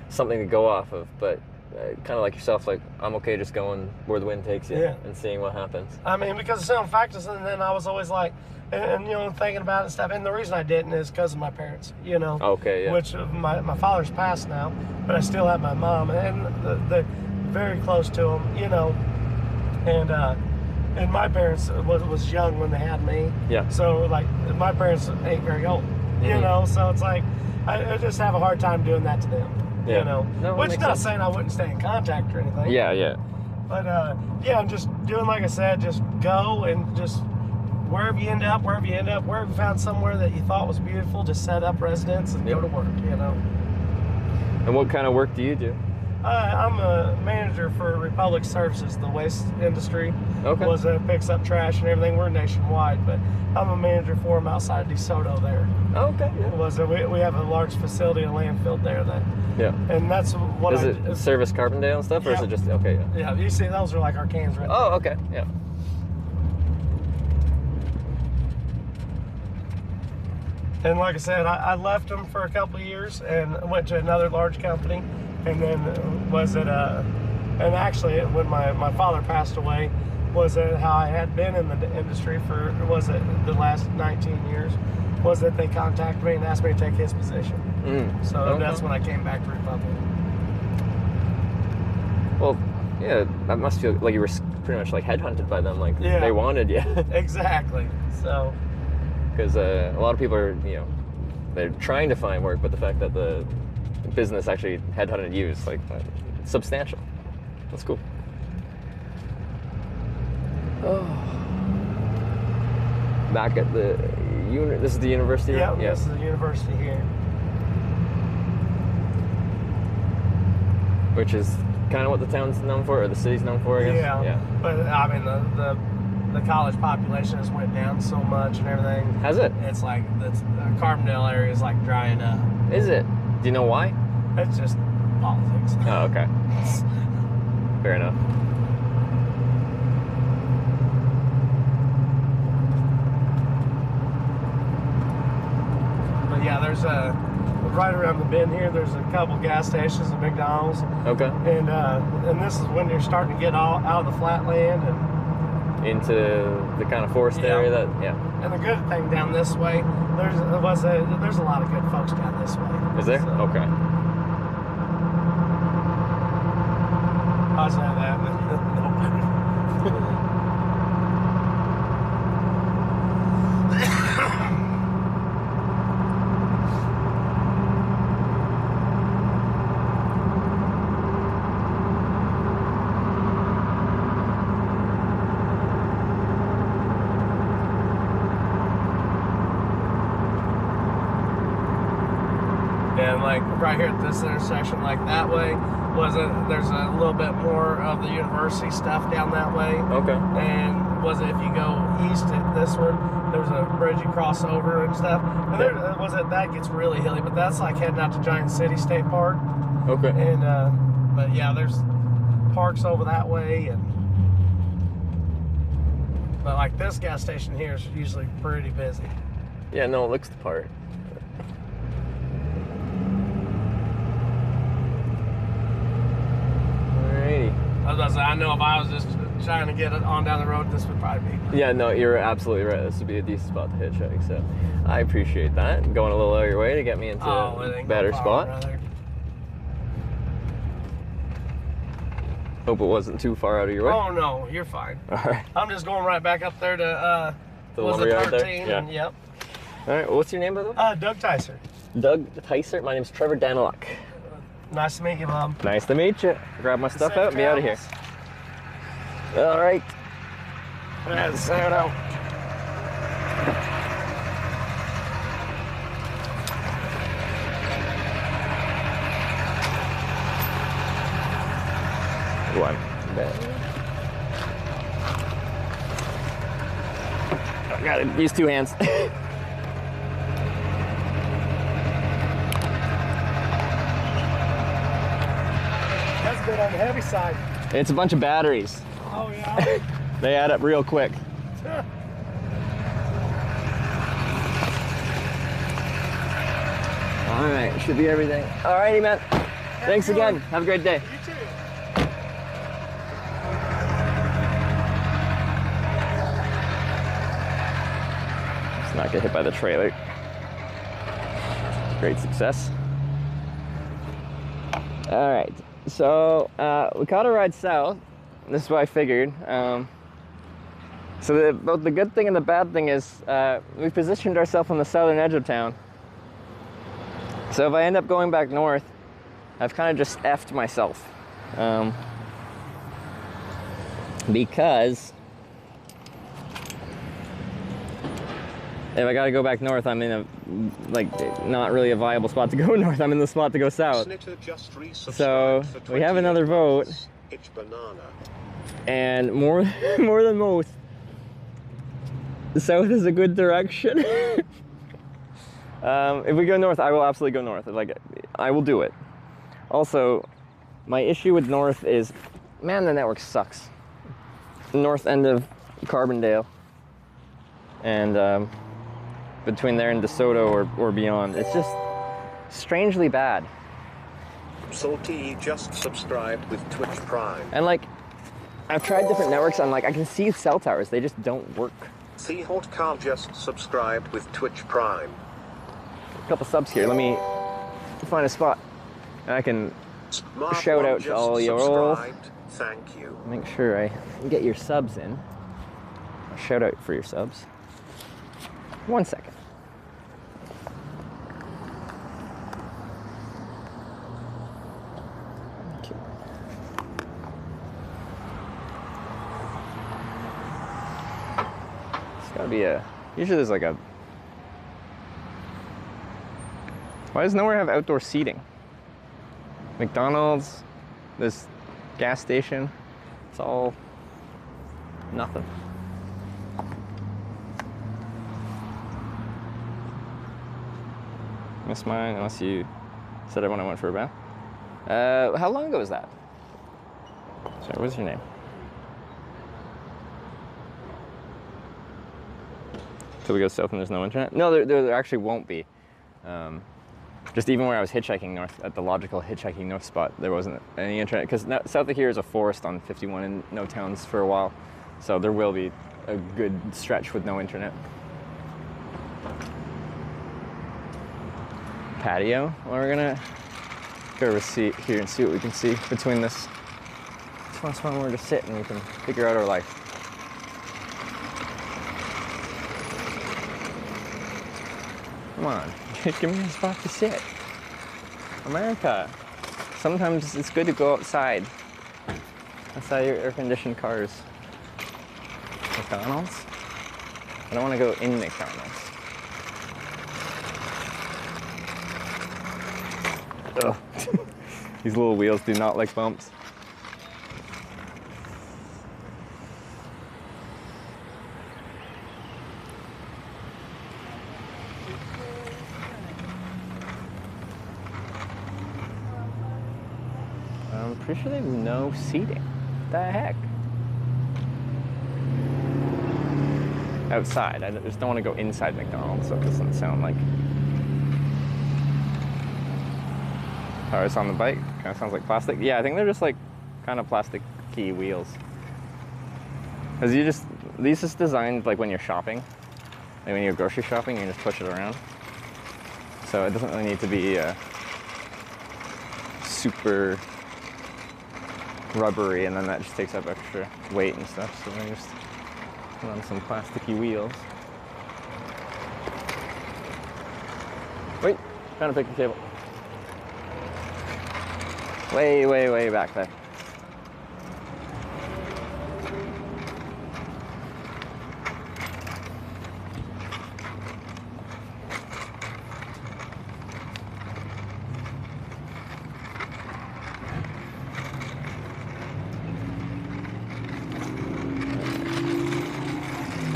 something to go off of, but kind of like yourself, like, I'm okay just going where the wind takes you and seeing what happens. I mean, because of some factors, and then I was always like, and thinking about it and stuff, and the reason I didn't is because of my parents, Okay, yeah. Which my father's passed now, but I still have my mom, and they're very close to them, and my parents was young when they had me. Yeah. So, like, my parents ain't very old, so it's like, I just have a hard time doing that to them. No, Which not saying I wouldn't stay in contact or anything. Yeah. But I'm just doing, like I said, just go and just wherever you end up, wherever you found somewhere that you thought was beautiful, just set up residence and go to work, you know. And what kind of work do you do? I'm a manager for Republic Services, the waste industry. Okay. Picks up trash and everything. We're nationwide, but I'm a manager for them outside of DeSoto there. Okay. Yeah. We have a large facility, a landfill there that. Yeah. And that's what. Does it service Carbondale and stuff, or is it just okay? Yeah. You see, those are like our cans right Oh, okay. Yeah. And like I said, I left them for a couple of years and went to another large company. And then and actually when my father passed away, how I had been in the industry for, the last 19 years, that they contacted me and asked me to take his position. So that's when I came back to Republic. Well, yeah, that must feel like you were pretty much like headhunted by them, like Yeah. they wanted you. Exactly. So. Because a lot of people are, they're trying to find work, but the fact that the business actually headhunted you is like substantial. That's cool. Oh. Back at the this is the university, right? Yeah, this is the university here. Which is kind of what the town's known for, or the city's known for, I guess. Yeah. But I mean, the college population has went down so much and everything. Has it? It's like the Carbondale area is like drying up. Is it? Do you know why? It's just politics. Oh, okay. Fair enough. But yeah, there's right around the bend here, there's a couple gas stations and McDonald's. Okay. And this is when you're starting to get out of the flatland and into the kind of forest area And the good thing down this way, there's a lot of good folks down this way. Is there? So, okay. I'll say that. And like right here at this intersection, like that way, there's a little bit more of the university stuff down that way. Okay. And if you go east at this one, there's a bridge you cross over and stuff. And that gets really hilly, but that's like heading out to Giant City State Park. Okay. And but yeah, there's parks over that way, but like this gas station here is usually pretty busy. Yeah, no, it looks the part. I know if I was just trying to get it on down the road, this would probably be. Yeah, no, you're absolutely right. This would be a decent spot to hitchhike, so I appreciate that. Going a little out of your way to get me into a better spot. Brother. Hope it wasn't too far out of your way. Oh, no, you're fine. All right. I'm just going right back up there to, the lumberyard 13, there? Yeah. And, yep. All right, well, what's your name, by the way? Doug Tyser. Doug Tyser. My name's Trevor Daniluk. Nice to meet you, Bob. Nice to meet you. Grab my stuff Safe out and be out of here. All right. Let's set it out. One. I gotta use two hands. That's good on the heavy side. It's a bunch of batteries. Oh, yeah? They add up real quick. All right, should be everything. All righty, man. Thanks again. Have a great day. You too. Let's not get hit by the trailer. Great success. All right, so we caught a ride south. This is what I figured. So both the good thing and the bad thing is we positioned ourselves on the southern edge of town. So if I end up going back north, I've kind of just effed myself. Because if I gotta go back north, I'm in a, like, not really a viable spot to go north. I'm in the spot to go south. So we have another vote. Hitch banana. And more than most, the south is a good direction. If we go north, I will absolutely go north. Like, I will do it. Also, my issue with north is, man, the network sucks. North end of Carbondale and between there and DeSoto or beyond, it's just strangely bad. Salty just subscribed with Twitch Prime. And like, I've tried different networks, and like, I can see cell towers, they just don't work. Seahawk Carl just subscribed with Twitch Prime. A couple subs here, let me find a spot and I can shout out to all your Thank you. Make sure I get your subs in. A shout out for your subs. 1 second. Okay. It's gotta be a, usually there's like a, why does nowhere have outdoor seating? McDonald's, this gas station, it's all nothing. Missed mine unless you said it when I went for a bath. How long ago was that? Sorry, what's your name? So we go south and there's no internet? No, there actually won't be. Just even where I was hitchhiking north, at the logical hitchhiking north spot, there wasn't any internet, because south of here is a forest on 51 and no towns for a while. So there will be a good stretch with no internet. Patio? Well, we're gonna go to a seat here and see what we can see between this. Just want somewhere to sit and we can figure out our life. Come on, give me a spot to sit. America. Sometimes it's good to go outside. Outside your air-conditioned cars. McDonald's? I don't want to go in McDonald's. Ugh. These little wheels do not like bumps. I'm pretty sure they have no seating. What the heck? Outside. I just don't want to go inside McDonald's, so it doesn't sound like. Oh, it's on the bike. Kind of sounds like plastic. Yeah, I think they're just like kind of plastic-y wheels. Cause these is designed like when you're shopping, like when you're grocery shopping, you just push it around. So it doesn't really need to be super rubbery, and then that just takes up extra weight and stuff. So they just put on some plasticky wheels. Wait, trying to pick the table. Way, way, way back there.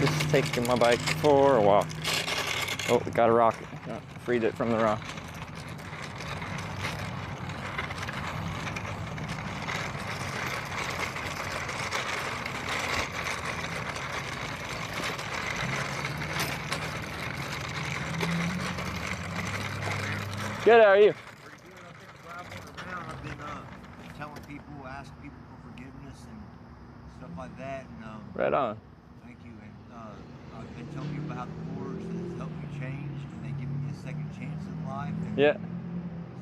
Just taking my bike for a walk. Oh, got a rock. Freed it from the rock. Good, how are you? I've been telling people, asking people for forgiveness and stuff like that. And, right on. Thank you. And I've been telling people about the Lord that has helped me change, and they give me a second chance in life. And yeah. So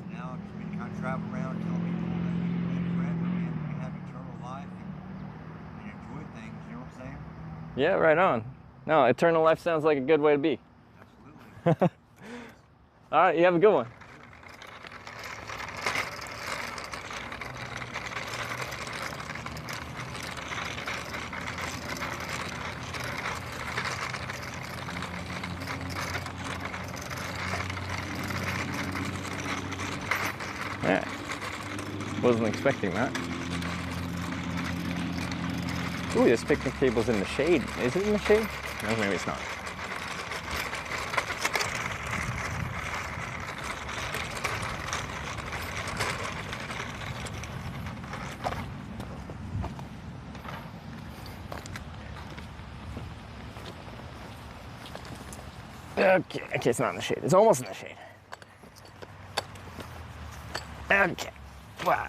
now I've just been kind of traveling around telling people that you can live forever, man. You can have eternal life and enjoy things. You know what I'm saying? Yeah, right on. No, eternal life sounds like a good way to be. Absolutely. All right, you have a good one. Wasn't expecting that. Ooh, this picnic table's in the shade. Is it in the shade? No, maybe it's not. Okay, it's not in the shade. It's almost in the shade. Okay, wow.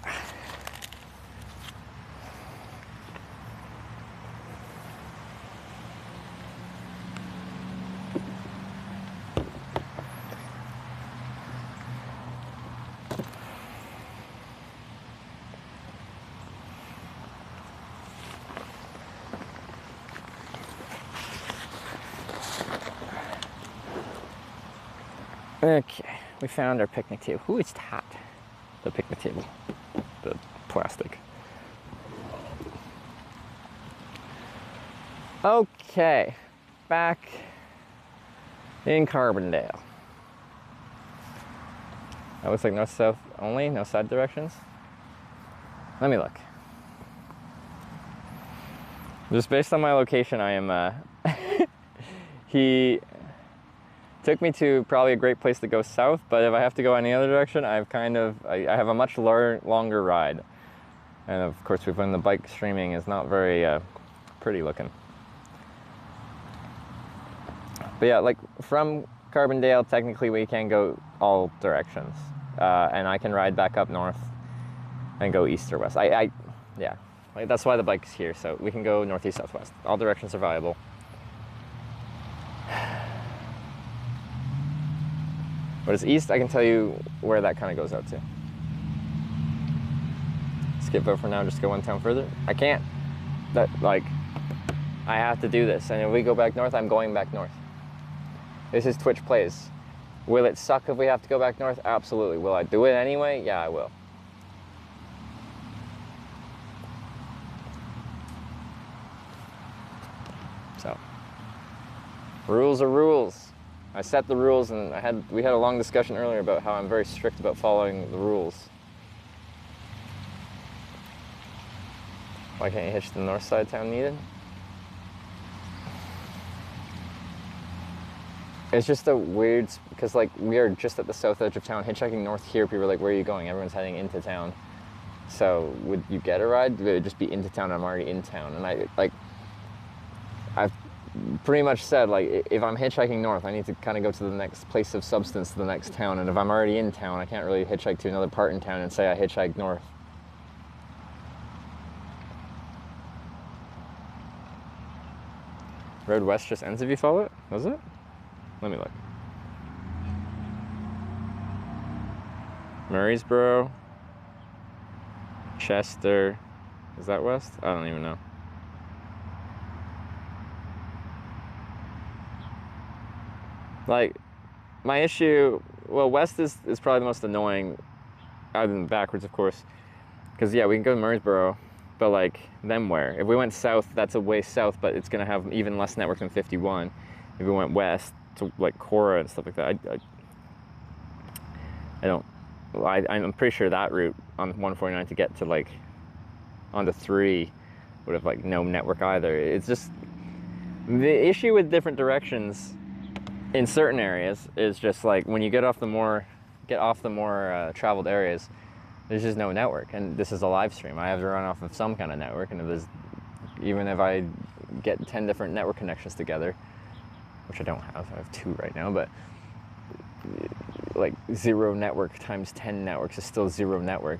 Okay, we found our picnic table. Ooh, it's hot. The picnic table, the plastic. Okay, back in Carbondale. That looks like north-south only, no side directions. Let me look. Just based on my location, I am, he took me to probably a great place to go south, but if I have to go any other direction, I have a much longer ride. And of course, we found the bike streaming is not very pretty looking. But yeah, like from Carbondale, technically we can go all directions. And I can ride back up north and go east or west. Yeah, like that's why the bike's here. So we can go northeast, southwest. All directions are viable. But it's east, I can tell you where that kind of goes out to. Skip over for now, just go one town further. I can't. I have to do this. And if we go back north, I'm going back north. This is Twitch Plays. Will it suck if we have to go back north? Absolutely. Will I do it anyway? Yeah, I will. So, rules are rules. I set the rules, and we had a long discussion earlier about how I'm very strict about following the rules. Why can't you hitch the north side town needed? It's just a weird, because like we are just at the south edge of town. Hitchhiking north here, people are like, where are you going? Everyone's heading into town. So would you get a ride? Would it just be into town? I'm already in town. And I've pretty much said, like, if I'm hitchhiking north, I need to kind of go to the next place of substance, to the next town. And if I'm already in town, I can't really hitchhike to another part in town and say I hitchhiked north. Road west just ends if you follow it? Was it? Let me look. Murraysboro, Chester. Is that west? I don't even know. Like, my issue, well, west is probably the most annoying, other than backwards, of course. Because, yeah, we can go to Murraysboro, but, like, then where? If we went south, that's a way south, but it's going to have even less network than 51. If we went west to, like, Cora and stuff like that, I'm pretty sure that route on 149 to get to, like, onto 3 would have, like, no network either. It's just, the issue with different directions in certain areas is just, like, when you get off the more traveled areas, there's just no network. And this is a live stream. I have to run off of some kind of network, and even if I get 10 different network connections together, which I don't have, I have 2 right now, but like 0 network times 10 networks is still 0 network.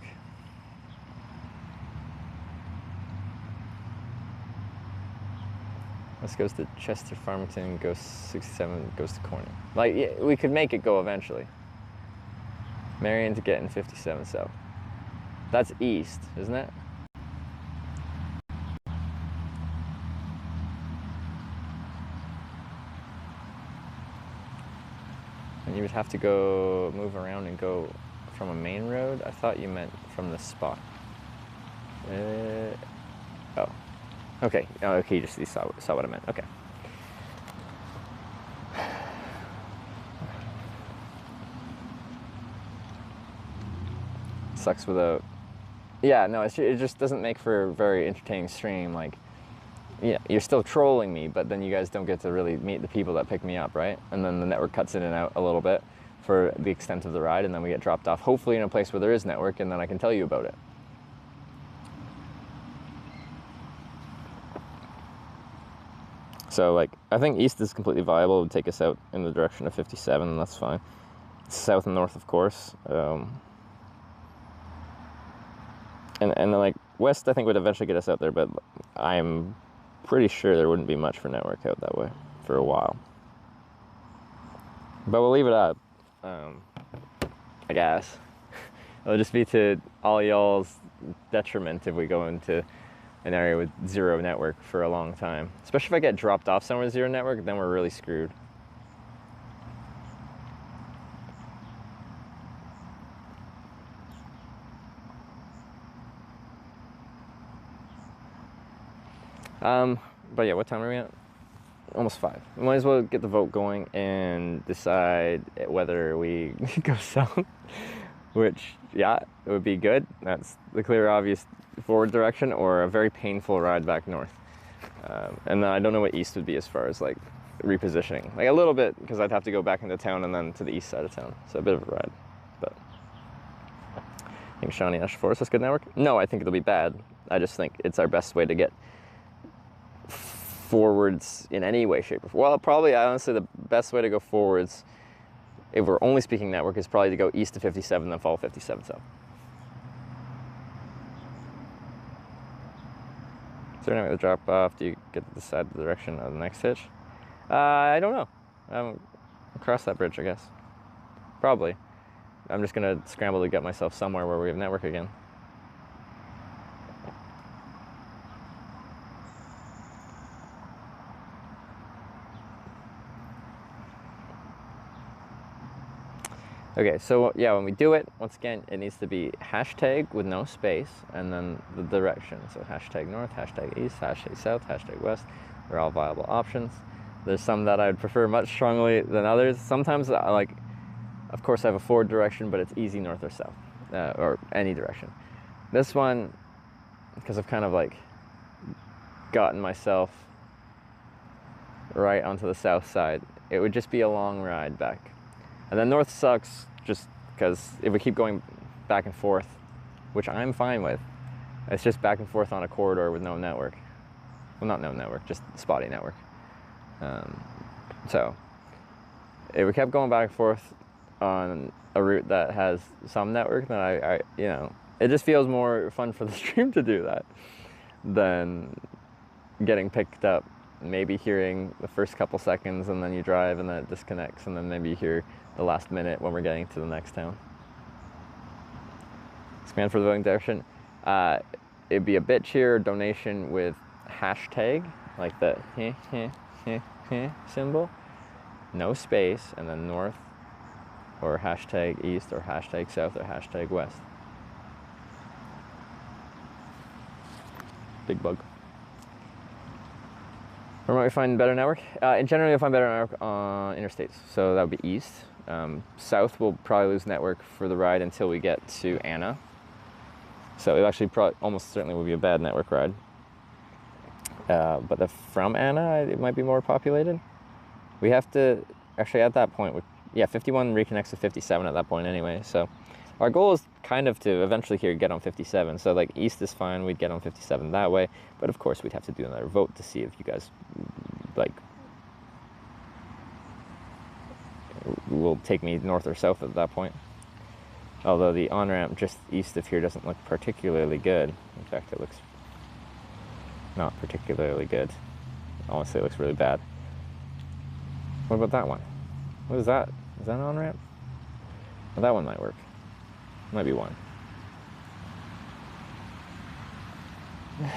This goes to Chester, Farmington, goes 67, goes to Corning. Like, yeah, we could make it go eventually. Marion to get in 57 south. That's east, isn't it? And you would have to go move around and go from a main road? I thought you meant from the spot. Oh. Okay. Oh, okay, you saw what I meant. Okay. Sucks without Yeah, no, it just doesn't make for a very entertaining stream. Like, yeah, you're still trolling me, but then you guys don't get to really meet the people that pick me up, right? And then the network cuts in and out a little bit for the extent of the ride, and then we get dropped off, hopefully in a place where there is network, and then I can tell you about it. So, like, I think east is completely viable. It would take us out in the direction of 57, and that's fine. South and north, of course. And like, west, I think, would eventually get us out there, but I'm pretty sure there wouldn't be much for network out that way for a while. But we'll leave it up, I guess. It'll just be to all y'all's detriment if we go into an area with zero network for a long time. Especially if I get dropped off somewhere with zero network, then we're really screwed. But yeah, what time are we at? Almost 5. We might as well get the vote going and decide whether we go south, which, yeah, it would be good. That's the clear, obvious forward direction, or a very painful ride back north. And then I don't know what east would be as far as like repositioning. Like a little bit, because I'd have to go back into town and then to the east side of town. So a bit of a ride. But I think Shawnee National Forest has good network. No, I think it'll be bad. I just think it's our best way to get forwards in any way, shape, or form. Well, probably, honestly, the best way to go forwards, if we're only speaking network, is probably to go east to 57, then follow 57 south. Is there any way to drop off? Do you get to decide the direction of the next hitch? I don't know. I haven't crossed that bridge, I guess. Probably. I'm just gonna scramble to get myself somewhere where we have network again. Okay, so yeah, when we do it, once again, it needs to be hashtag with no space, and then the direction. So hashtag north, hashtag east, hashtag south, hashtag west. They're all viable options. There's some that I'd prefer much strongly than others. Sometimes, like, of course, I have a forward direction, but it's easy north or south, or any direction. This one, because I've kind of like gotten myself right onto the south side, it would just be a long ride back. And then north sucks just because if we keep going back and forth, which I'm fine with, it's just back and forth on a corridor with no network. Well, not no network, just spotty network. So if we kept going back and forth on a route that has some network, then I you know, it just feels more fun for the stream to do that than getting picked up, maybe hearing the first couple seconds and then you drive and then it disconnects, and then maybe you hear the last minute when we're getting to the next town. Command for the voting direction. It'd be a bit cheer donation with hashtag, like the symbol, no space, and then north, or hashtag east, or hashtag south, or hashtag west. Big bug. Where might we find better network? In general, you'll find better network on interstates, so that would be east. South will probably lose network for the ride until we get to Anna. So it actually almost certainly will be a bad network ride. But from Anna, it might be more populated. We have to, actually at that point, 51 reconnects to 57 at that point anyway. So our goal is kind of to eventually here get on 57. So like east is fine, we'd get on 57 that way. But of course we'd have to do another vote to see if you guys like will take me north or south at that point. Although the on-ramp just east of here doesn't look particularly good. In fact, it looks not particularly good. Honestly, it looks really bad. What about that one? What is that? Is that an on-ramp? Well, that one might work. Might be one.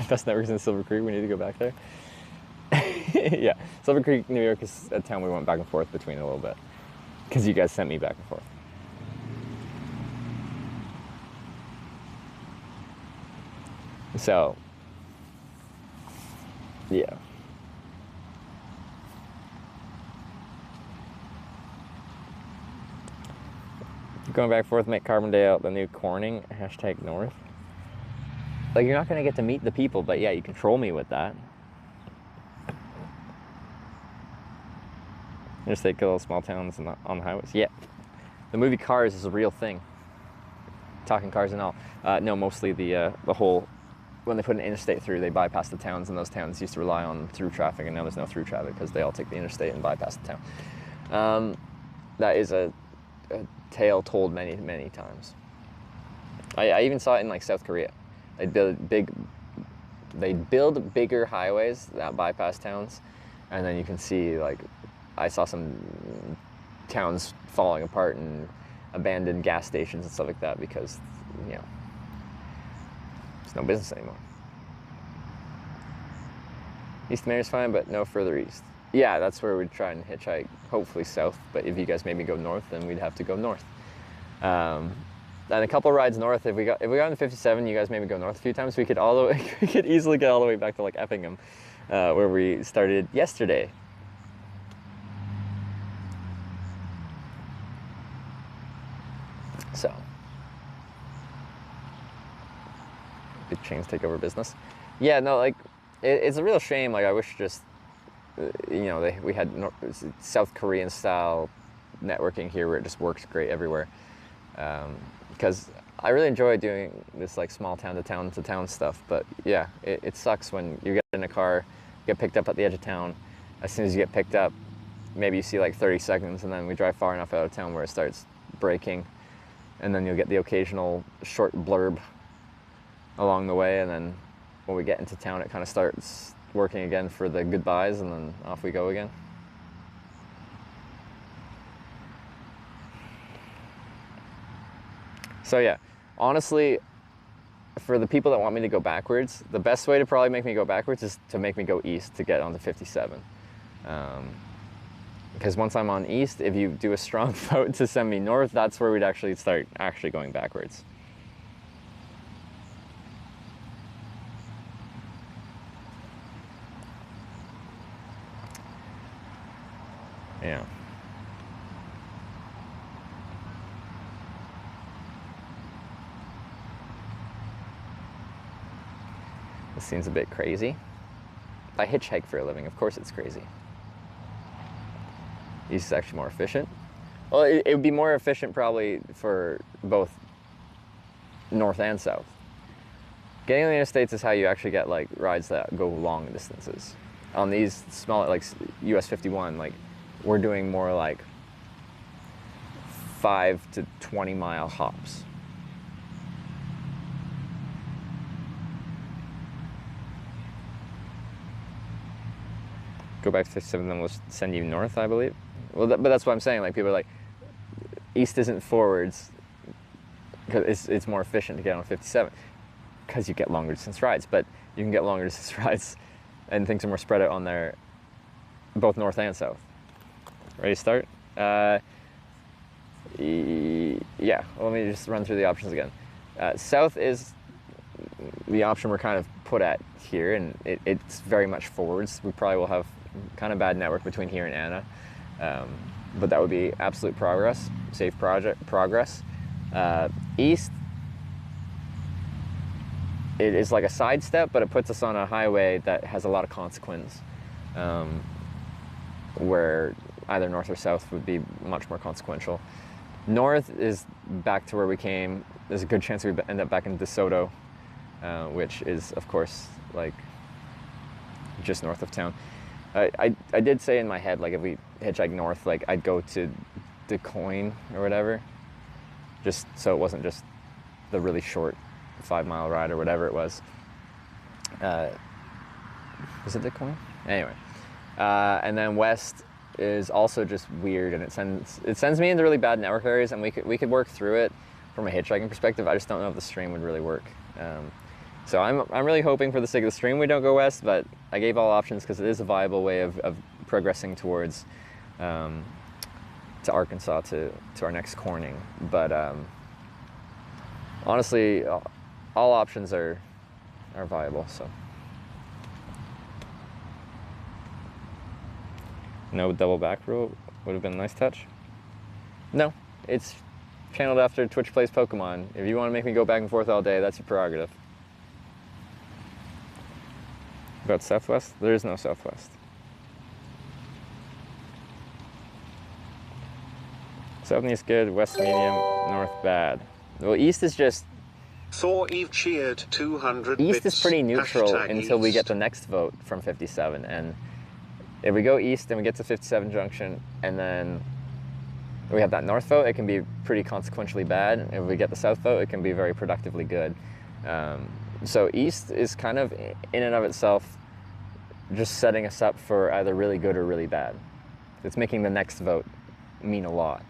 Best networks in Silver Creek, we need to go back there. Yeah, Silver Creek, New York is a town we went back and forth between a little bit. Because you guys sent me back and forth. So, yeah. Going back and forth, make Carbondale the new Corning, hashtag north. Like, you're not going to get to meet the people, but yeah, you can troll me with that. Interstate kill small towns on the highways. Yeah. The movie Cars is a real thing. Talking cars and all. No, mostly the whole, when they put an interstate through, they bypass the towns, and those towns used to rely on through traffic, and now there's no through traffic because they all take the interstate and bypass the town. That is a tale told many, many times. I even saw it in like South Korea. They build bigger highways that bypass towns, and then you can see, like, I saw some towns falling apart and abandoned gas stations and stuff like that because, you know, there's no business anymore. East Mayor's fine, but no further east. Yeah, that's where we'd try and hitchhike, hopefully south, but if you guys made me go north, then we'd have to go north. And a couple rides north, if we got on the 57, you guys made me go north a few times, we could easily get all the way back to like Effingham, where we started yesterday. So, big chains take over business. Yeah, no, like, it's a real shame. Like, I wish just, you know, we had South Korean style networking here where it just works great everywhere. Because I really enjoy doing this like small town to town stuff. But yeah, it sucks when you get in a car, get picked up at the edge of town. As soon as you get picked up, maybe you see like 30 seconds, and then we drive far enough out of town where it starts braking. And then you'll get the occasional short blurb along the way, and then when we get into town, it kind of starts working again for the goodbyes, and then off we go again. So yeah, honestly, for the people that want me to go backwards, the best way to probably make me go backwards is to make me go east to get onto 57. Because once I'm on east, if you do a strong vote to send me north, that's where we'd actually start going backwards. Yeah. This seems a bit crazy. I hitchhike for a living, of course it's crazy. East is actually more efficient. Well, it would be more efficient probably for both north and south. Getting on the interstates is how you actually get like rides that go long distances. On these small, like US 51, like we're doing more like 5 to 20 mile hops. Go back to 57, then we'll send you north, I believe. Well, but that's what I'm saying. Like, people are like, east isn't forwards because it's more efficient to get on 57 because you get longer distance rides. But you can get longer distance rides, and things are more spread out on there, both north and south. Ready to start? Yeah. Let me just run through the options again. South is the option we're kind of put at here, and it's very much forwards. We probably will have kind of bad network between here and Anna, but that would be absolute progress, safe progress. East, it is like a sidestep, but it puts us on a highway that has a lot of consequence, where either north or south would be much more consequential. North is back to where we came. There's a good chance we end up back in DeSoto, which is, of course, like just north of town. I did say in my head, like, if we hitchhike north, like, I'd go to DeCoin or whatever, just so it wasn't just the really short 5 mile ride or whatever it was. Was it DeCoin? Anyway, and then west is also just weird, and it sends me into really bad network areas, and we could work through it from a hitchhiking perspective. I just don't know if the stream would really work. So I'm really hoping for the sake of the stream we don't go west, but I gave all options because it is a viable way of progressing towards to Arkansas to our next corning. But honestly, all options are viable. So no double back rule would have been a nice touch. No, it's channeled after Twitch Plays Pokemon. If you want to make me go back and forth all day, that's your prerogative. about southwest? There is no southwest. South and east good, west medium, north bad. Well, east is just... Thor Eve cheered 200 East bits. is pretty neutral Hashtag until we get east. the next vote from 57. And if we go east and we get to 57 junction and then we have that north vote, it can be pretty consequentially bad. If we get the south vote, it can be very productively good. So east is kind of in and of itself just setting us up for either really good or really bad. It's making the next vote mean a lot.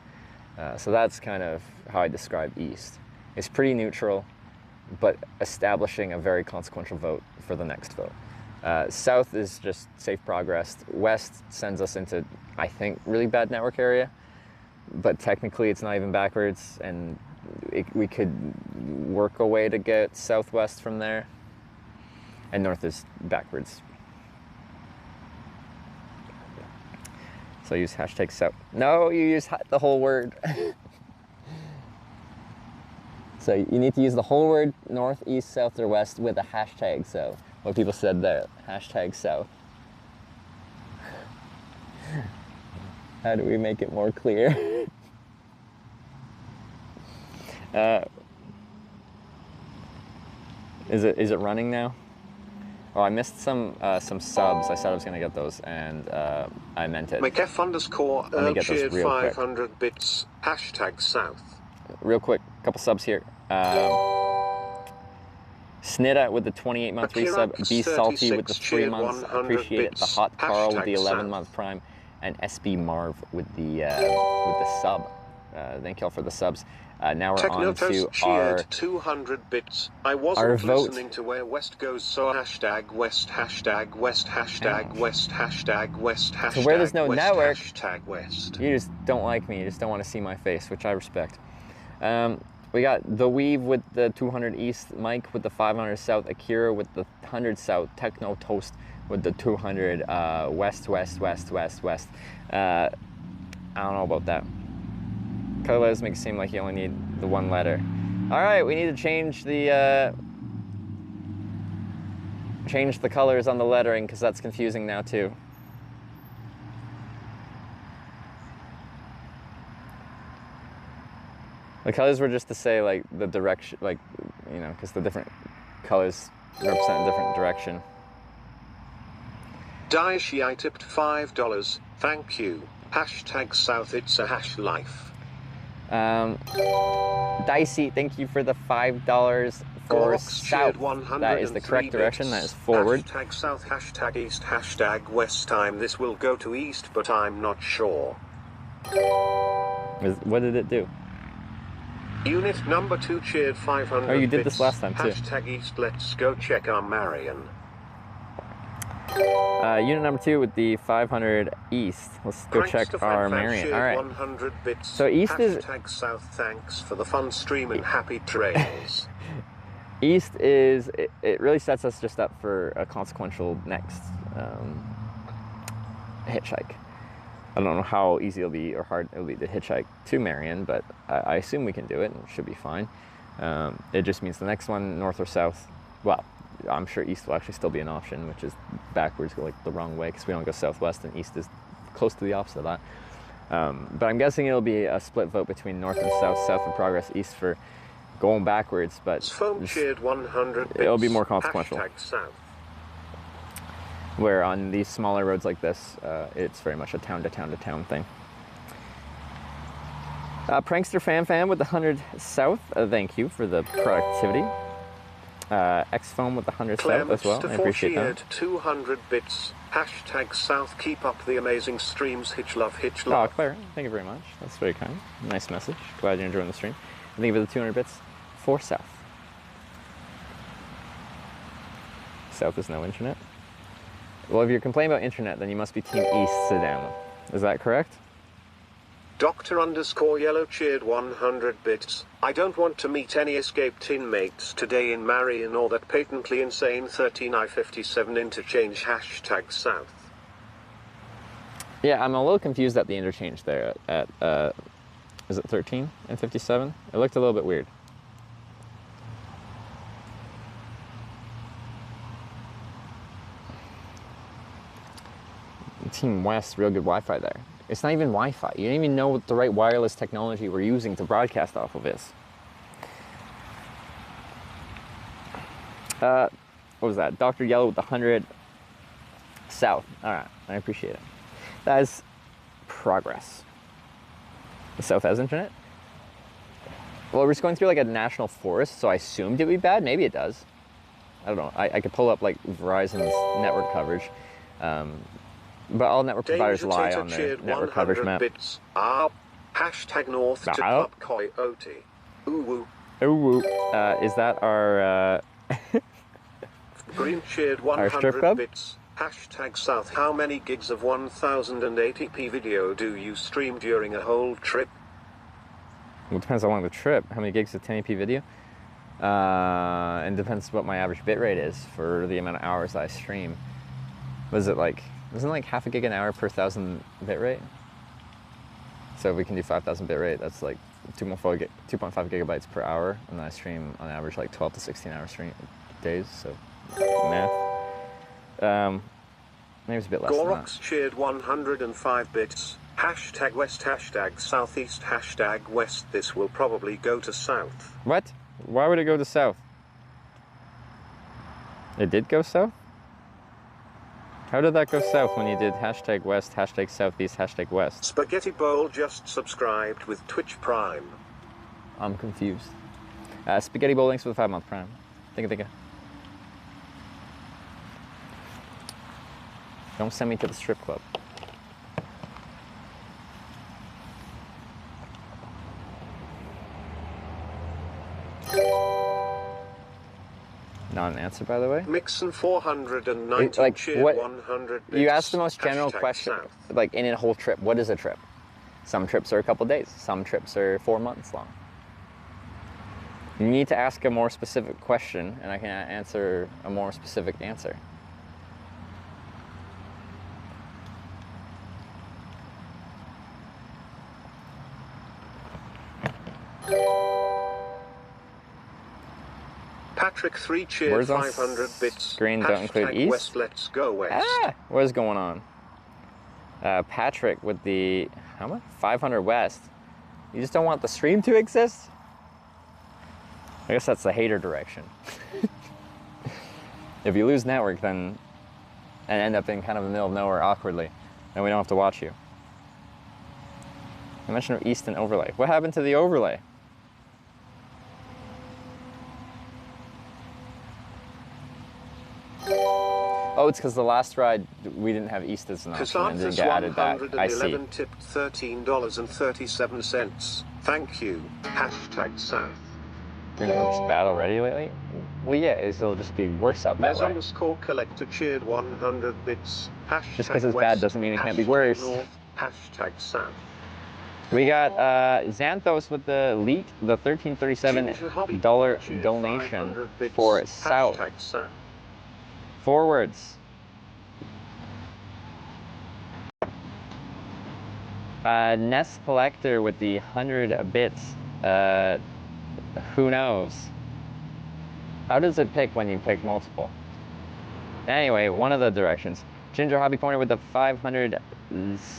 So that's kind of how I describe east. It's pretty neutral, but establishing a very consequential vote for the next vote. South is just safe progress. West sends us into, I think, really bad network area, but technically it's not even backwards, and we could work a way to get southwest from there, and north is backwards. So use hashtag south. No, you use the whole word. So you need to use the whole word north, east, south, or west with a hashtag. So what people said there, hashtag south. How do we make it more clear? Is it running now? Oh, I missed some subs. I said I was gonna get those, and I meant it. McF_Erb Let me get those cheered real quick. 500 bits. Hashtag south. Real quick, couple subs here. Snida with the 28-month resub, B Salty with the 3 months, appreciate it. The Hot Carl with the 11-month prime, and SB Marv with the sub. Thank y'all for the subs. Now we're on to our 200 bits. I our wasn't vote. listening to where west goes, so hashtag west, hashtag west, hashtag west, hashtag west, hashtag So where there's no west, network, hashtag west. you just don't like me. You just don't want to see my face, which I respect. We got The Weave with the 200 East, Mike with the 500 South, Akira with the 100 South, Techno Toast with the 200 West, West, West, West, West. I don't know about that. Colors make it seem like you only need the one letter. All right, we need to change the colors on the lettering because that's confusing now too. The colors were just to say like the direction, like, you know, because the different colors represent a different direction. Daishi, I tipped $5. Thank you. Hashtag south, it's a hash life. Dicey, thank you for the $5 for south. That is the correct direction. That is forward. Hashtag south, hashtag east, hashtag west time. This will go to east, but I'm not sure. What did it do? Unit number 2 cheered 500 Oh, you did bits. this last time too. Hashtag east, let's go check our Marion. Unit number 2 with the 500 East. Let's go check our Marion. All right. 100 bits. So East is... Hashtag south, thanks for the fun stream and happy trails. East is... It really sets us just up for a consequential next hitchhike. I don't know how easy it'll be or hard it'll be to hitchhike to Marion, but I assume we can do it and it should be fine. It just means the next one, north or south, well, I'm sure east will actually still be an option, which is backwards, go like the wrong way, because we don't go southwest, and east is close to the opposite of that. But I'm guessing it'll be a split vote between north and south, south for progress, east for going backwards, but Foam cheered 100 bits. It'll be more consequential. Hashtag south. Where on these smaller roads like this, it's very much a town-to-town-to-town thing. Prankster Fan with the 100 south, thank you for the productivity. X-Foam with the 100 south as well, I appreciate that. 200 bits. Hashtag south, keep up the amazing streams. Hitch love, Hitch love. Oh, Claire, thank you very much. That's very kind. Nice message. Glad you're enjoying the stream. And thank you for the 200 bits for south. South is no internet. Well, if you're complaining about internet, then you must be Team East, Sedano. Is that correct? Doctor_Yellow cheered 100 bits. I don't want to meet any escaped inmates today in Marion or that patently insane 13I-57 interchange. Hashtag south. Yeah, I'm a little confused at the interchange there at is it 13 and 57? It looked a little bit weird. Team West, real good Wi-Fi there. It's not even Wi-Fi. You don't even know what the right wireless technology we're using to broadcast off of is. What was that? Dr. Yellow with the 100 South. All right, I appreciate it. That is progress. The South has internet? Well, we're just going through like a national forest, so I assumed it would be bad. Maybe it does. I don't know. I could pull up like Verizon's network coverage. But all network providers lie on their network coverage map. Bits. Hashtag north to Club Coyote. Ooh woo. Ooh woo. Is that our Green cheered our strip 100 club? bits. Hashtag south. How many gigs of 1080p video do you stream during a whole trip? Well, it depends how long the trip. How many gigs of 1080p video? And depends what my average bitrate is for the amount of hours that I stream. Was it like, isn't it like half a gig an hour per 1,000 bitrate? So if we can do 5,000 bitrate, that's like 2.5 gigabytes per hour, and then I stream on average like 12 to 16 hour stream days. So math. Maybe it's a bit less than that. Gorox cheered 105 bits. Hashtag west, hashtag southeast, hashtag west. This will probably go to south. What? Why would it go to south? It did go south? How did that go south when you did hashtag west, hashtag southeast, hashtag west? Spaghetti Bowl just subscribed with Twitch Prime. I'm confused. Spaghetti Bowl, thanks for the 5-month Prime. Think it. Don't send me to the strip club. Not an answer, by the way. Mixon 490 like cheered what? 100 bits. You asked the most general Hashtag question, south. like in a whole trip. What is a trip? Some trips are a couple days. Some trips are 4 months long. You need to ask a more specific question, and I can answer a more specific answer. Patrick 3 cheered Words on 500 bits. screen don't include Hashtag east? west, let's go west. Ah, what is going on? Patrick with the, how much? 500 west. You just don't want the stream to exist? I guess that's the hater direction. If you lose network, then, and end up in kind of the middle of nowhere awkwardly, then we don't have to watch you. I mentioned east and overlay. What happened to the overlay? Oh, it's because the last ride we didn't have east as an option and didn't get added back. I see. 111 tipped $13.37. Thank you. Hashtag south. You're not just bad already lately? Well, yeah, it'll just be worse out that way. Underscore collector cheered 100 bits. Hashtag Just because it's west, bad doesn't mean it can't be worse. north, hashtag south. We got Xanthos with the elite, the $13.37 donation for south. Hashtag south. Forwards. Nest Collector with the 100 bits. Who knows? How does it pick when you pick multiple? Anyway, one of the directions. Ginger Hobby Corner with the 500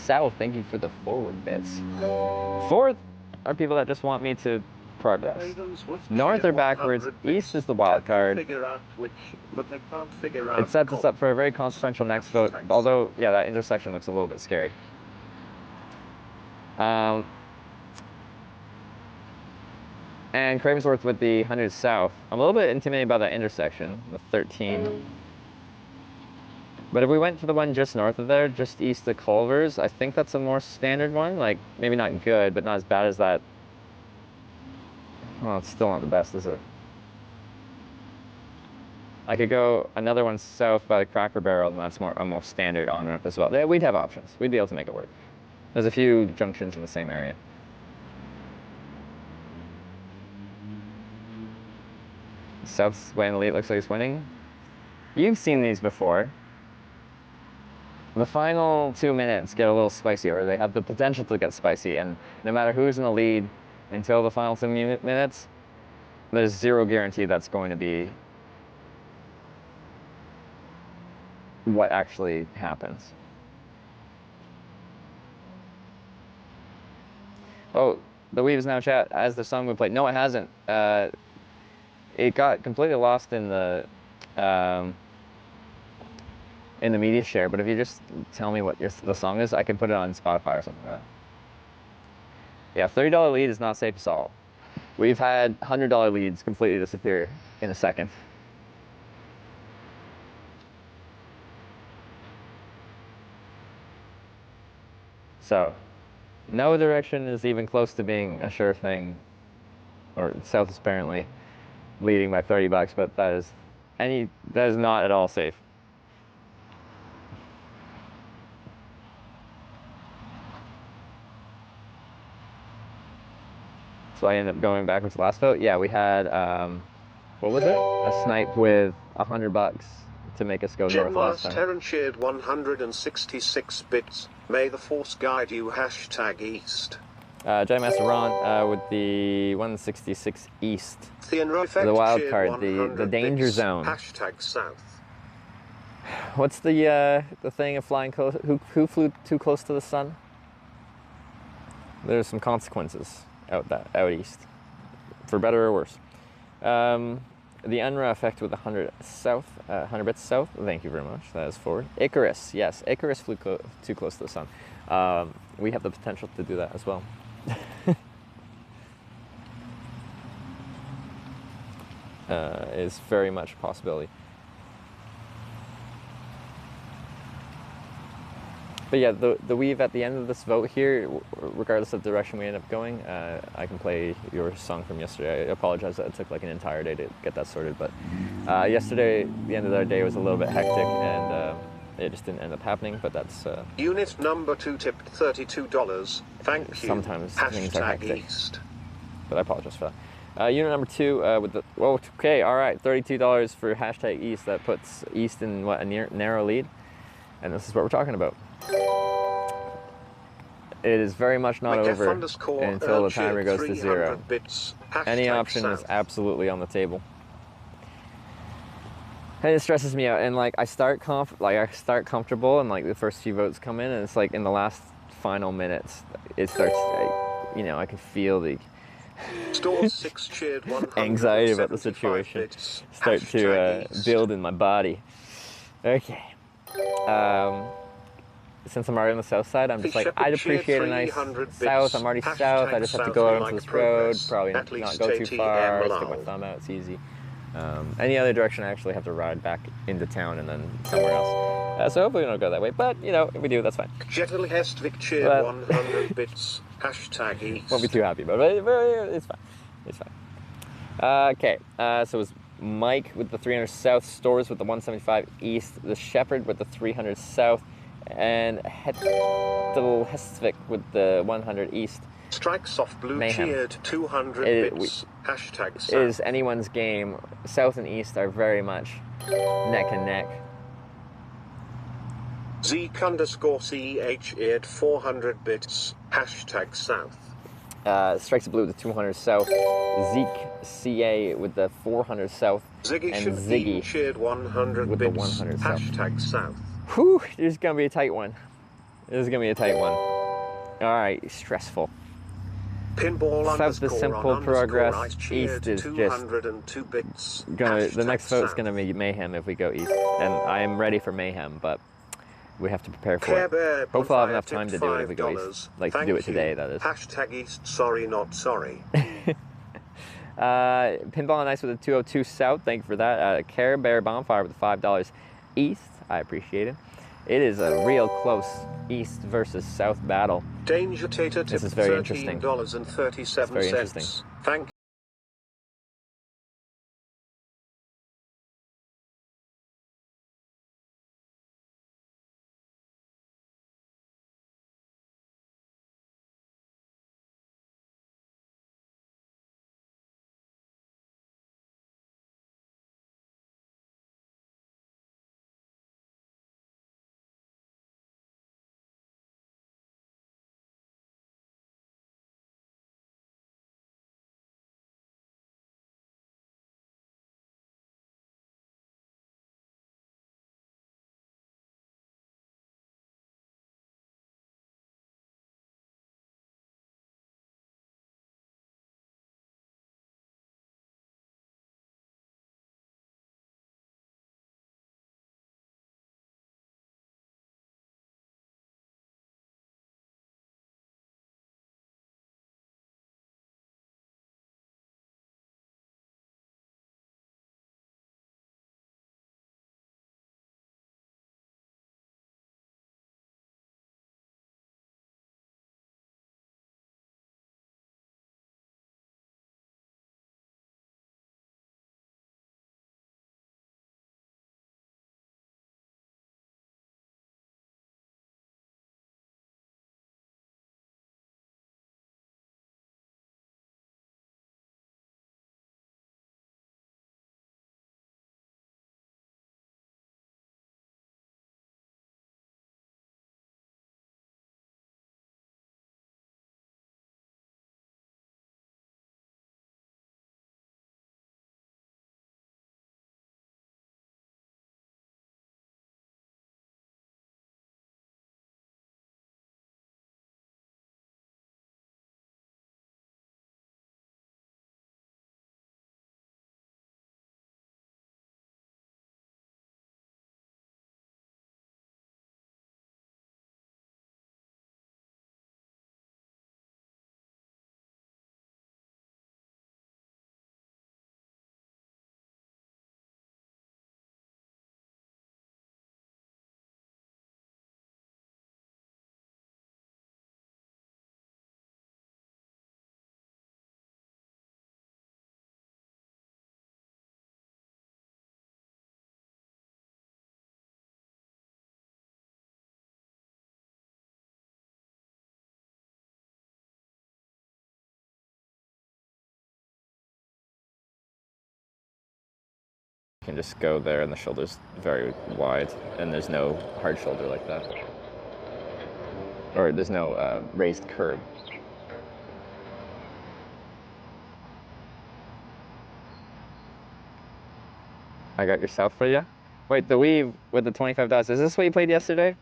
south. Thank you for the forward bits. Fourth are people that just want me to progress. North or backwards, east is the wild card. It sets us up for a very consequential next vote, although, yeah, that intersection looks a little bit scary. And Cravensworth with the 100 south. I'm a little bit intimidated by that intersection, the 13. But if we went to the one just north of there, just east of Culver's, I think that's a more standard one. Like, maybe not good, but not as bad as that. Well, it's still not the best, is it? I could go another one south by the Cracker Barrel, and that's a more standard on-ramp as well. Yeah, we'd have options. We'd be able to make it work. There's a few junctions in the same area. South's way in the lead looks like it's winning. You've seen these before. The final 2 minutes get a little spicy, or they have the potential to get spicy, and no matter who's in the lead until the final 2 minutes, there's zero guarantee that's going to be what actually happens. Oh, the Weave is now chat as the song we played. No, it hasn't. It got completely lost in the media share. But if you just tell me what the song is, I can put it on Spotify or something like that. Yeah, $30 lead is not safe to solve. We've had $100 leads completely disappear in a second. So, no direction is even close to being a sure thing, or south is apparently leading by $30, but that is not at all safe. So I ended up going backwards last vote. Yeah, we had what was it? A snipe with $100 to make us go north last time. Terran shared 166 bits. May the force guide you. #East. J-Master Ron with the 166 East. The wild card, the danger zone. #South. What's the thing of flying close? Who flew too close to the sun? There's some consequences out east, for better or worse. The UNRWA effect with 100 south, 100 bits south. Thank you very much. That is forward. Icarus, yes, Icarus flew too close to the sun. We have the potential to do that as well. Is very much a possibility. But yeah, the weave at the end of this vote here, regardless of the direction we end up going, I can play your song from yesterday. I apologize that it took like an entire day to get that sorted, but yesterday, the end of the day was a little bit hectic and it just didn't end up happening, but that's... Unit number 2 tipped $32. Thank you. Sometimes things are hectic. East. But I apologize for that. Unit number 2 with the... Well, okay, all right, $32 for #East. That puts East in, what, a narrow lead? And this is what we're talking about. It is very much not over until the timer goes to 0. Any option is absolutely on the table. And it stresses me out. And like I start comfortable, and like the first few votes come in, and it's like in the last final minutes, it starts. I can feel the anxiety about the situation start to build in my body. Okay. Since I'm already on the south side, I'm just like, I'd appreciate a nice south. I'm already south. I just have to go out onto this road, probably not go too far, stick my thumb out, it's easy. Any other direction, I actually have to ride back into town and then somewhere else. So hopefully we don't go that way, but if we do, that's fine. But 100 bits. #East. Won't be too happy about it, but it's fine. It's fine. Okay, so it was Mike with the 300 south, Stores with the 175 east, the Shepherd with the 300 south, and Hetzel Hestvik with the 100 east. Strike soft blue Mayhem. cheered 200 bits. It is anyone's game. South and east are very much neck and neck. Zeke_CH eared 400 bits. #South. Strikes blue with the 200 south. Zeke CA with the 400 south. Ziggy and Ziggy cheered 100 with bits. the 100 south. #South. Whew, this is gonna be a tight one. This is gonna be a tight one. All right, stressful. Pinball South is simple progress. East is just 202 bits. the next vote's gonna be mayhem if we go east, and I am ready for mayhem, but we have to prepare for it. Hopefully I'll have enough time to do it if we go east. Like to do it today, that is. #East, sorry not sorry. Pinball and Ice with a 202 south, thank you for that. Care Bear Bonfire with $5 east, I appreciate it. It is a real close east versus south battle. Danger Tater this tipped is very interesting. $13.37. Thank You can just go there and the shoulder's very wide and there's no hard shoulder like that. Or there's no raised curb. I got yourself for you. Wait, the Wii with the $25. Is this what you played yesterday?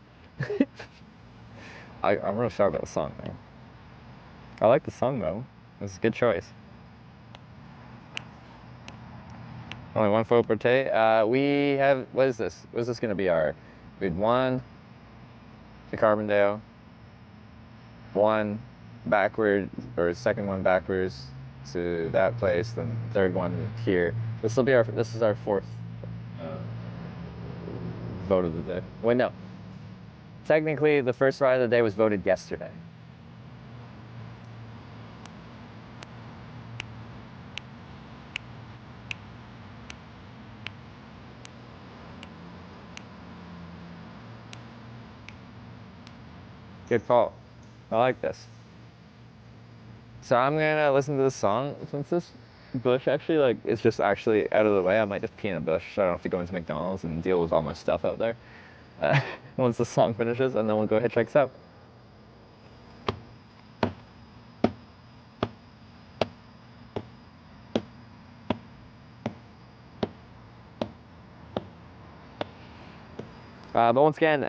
I'm real sure about the song, man. I like the song though. It's a good choice. Only one photo per day. We have, what is this? What is this gonna be our? We had one to Carbondale, one backward, or second one backwards to that place, then third one here. This will be our, this is our fourth vote of the day. Wait, no. Technically, the first ride of the day was voted yesterday. Good call. I like this. So I'm gonna listen to this song. Since this bush actually, like, it's just actually out of the way, I might just pee in a bush so I don't have to go into McDonald's and deal with all my stuff out there. Once the song finishes, and then we'll go hitchhike south. But once again,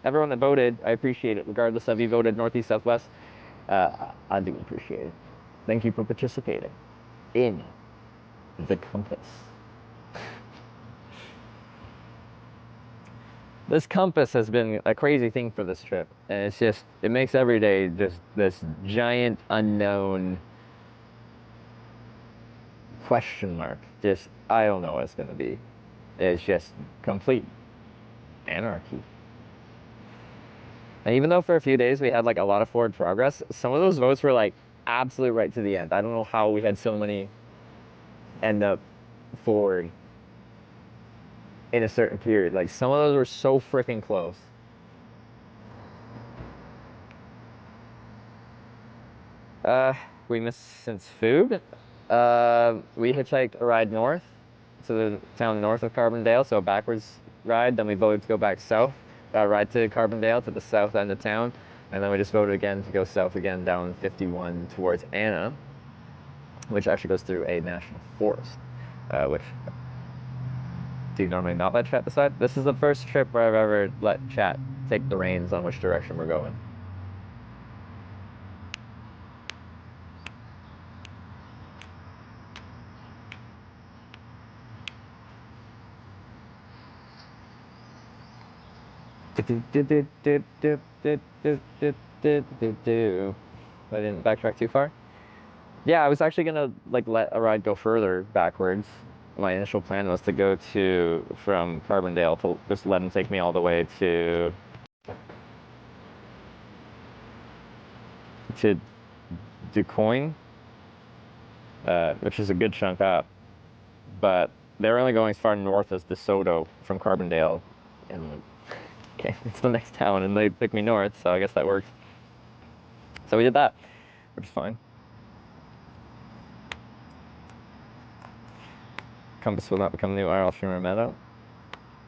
everyone that voted, I appreciate it. Regardless of you voted Northeast, Southwest, I do appreciate it. Thank you for participating in the compass. This compass has been a crazy thing for this trip. And it's just, it makes every day just this giant unknown question mark. Just, I don't know what it's gonna be. It's just complete anarchy. And even though for a few days we had like a lot of forward progress, some of those votes were like absolutely right to the end. I don't know how we had so many end up forward in a certain period. Like some of those were so freaking close. We missed since food. We hitchhiked a ride north to the town north of Carbondale, so a backwards ride. Then we voted to go back south, ride to Carbondale to the south end of town, and then we just voted again to go south again down 51 towards Anna, which actually goes through a national forest, which do you normally not let chat decide? This is the first trip where I've ever let chat take the reins on which direction we're going. I didn't backtrack too far. Yeah, I was actually gonna like let a ride go further backwards. My initial plan was to go from Carbondale to just let him take me all the way to DuQuoin, which is a good chunk up. But they're only going as far north as DeSoto from Carbondale, and okay, it's the next town, and they picked me north, so I guess that works. So we did that, which is fine. Compass will not become the new IRL streamer meta.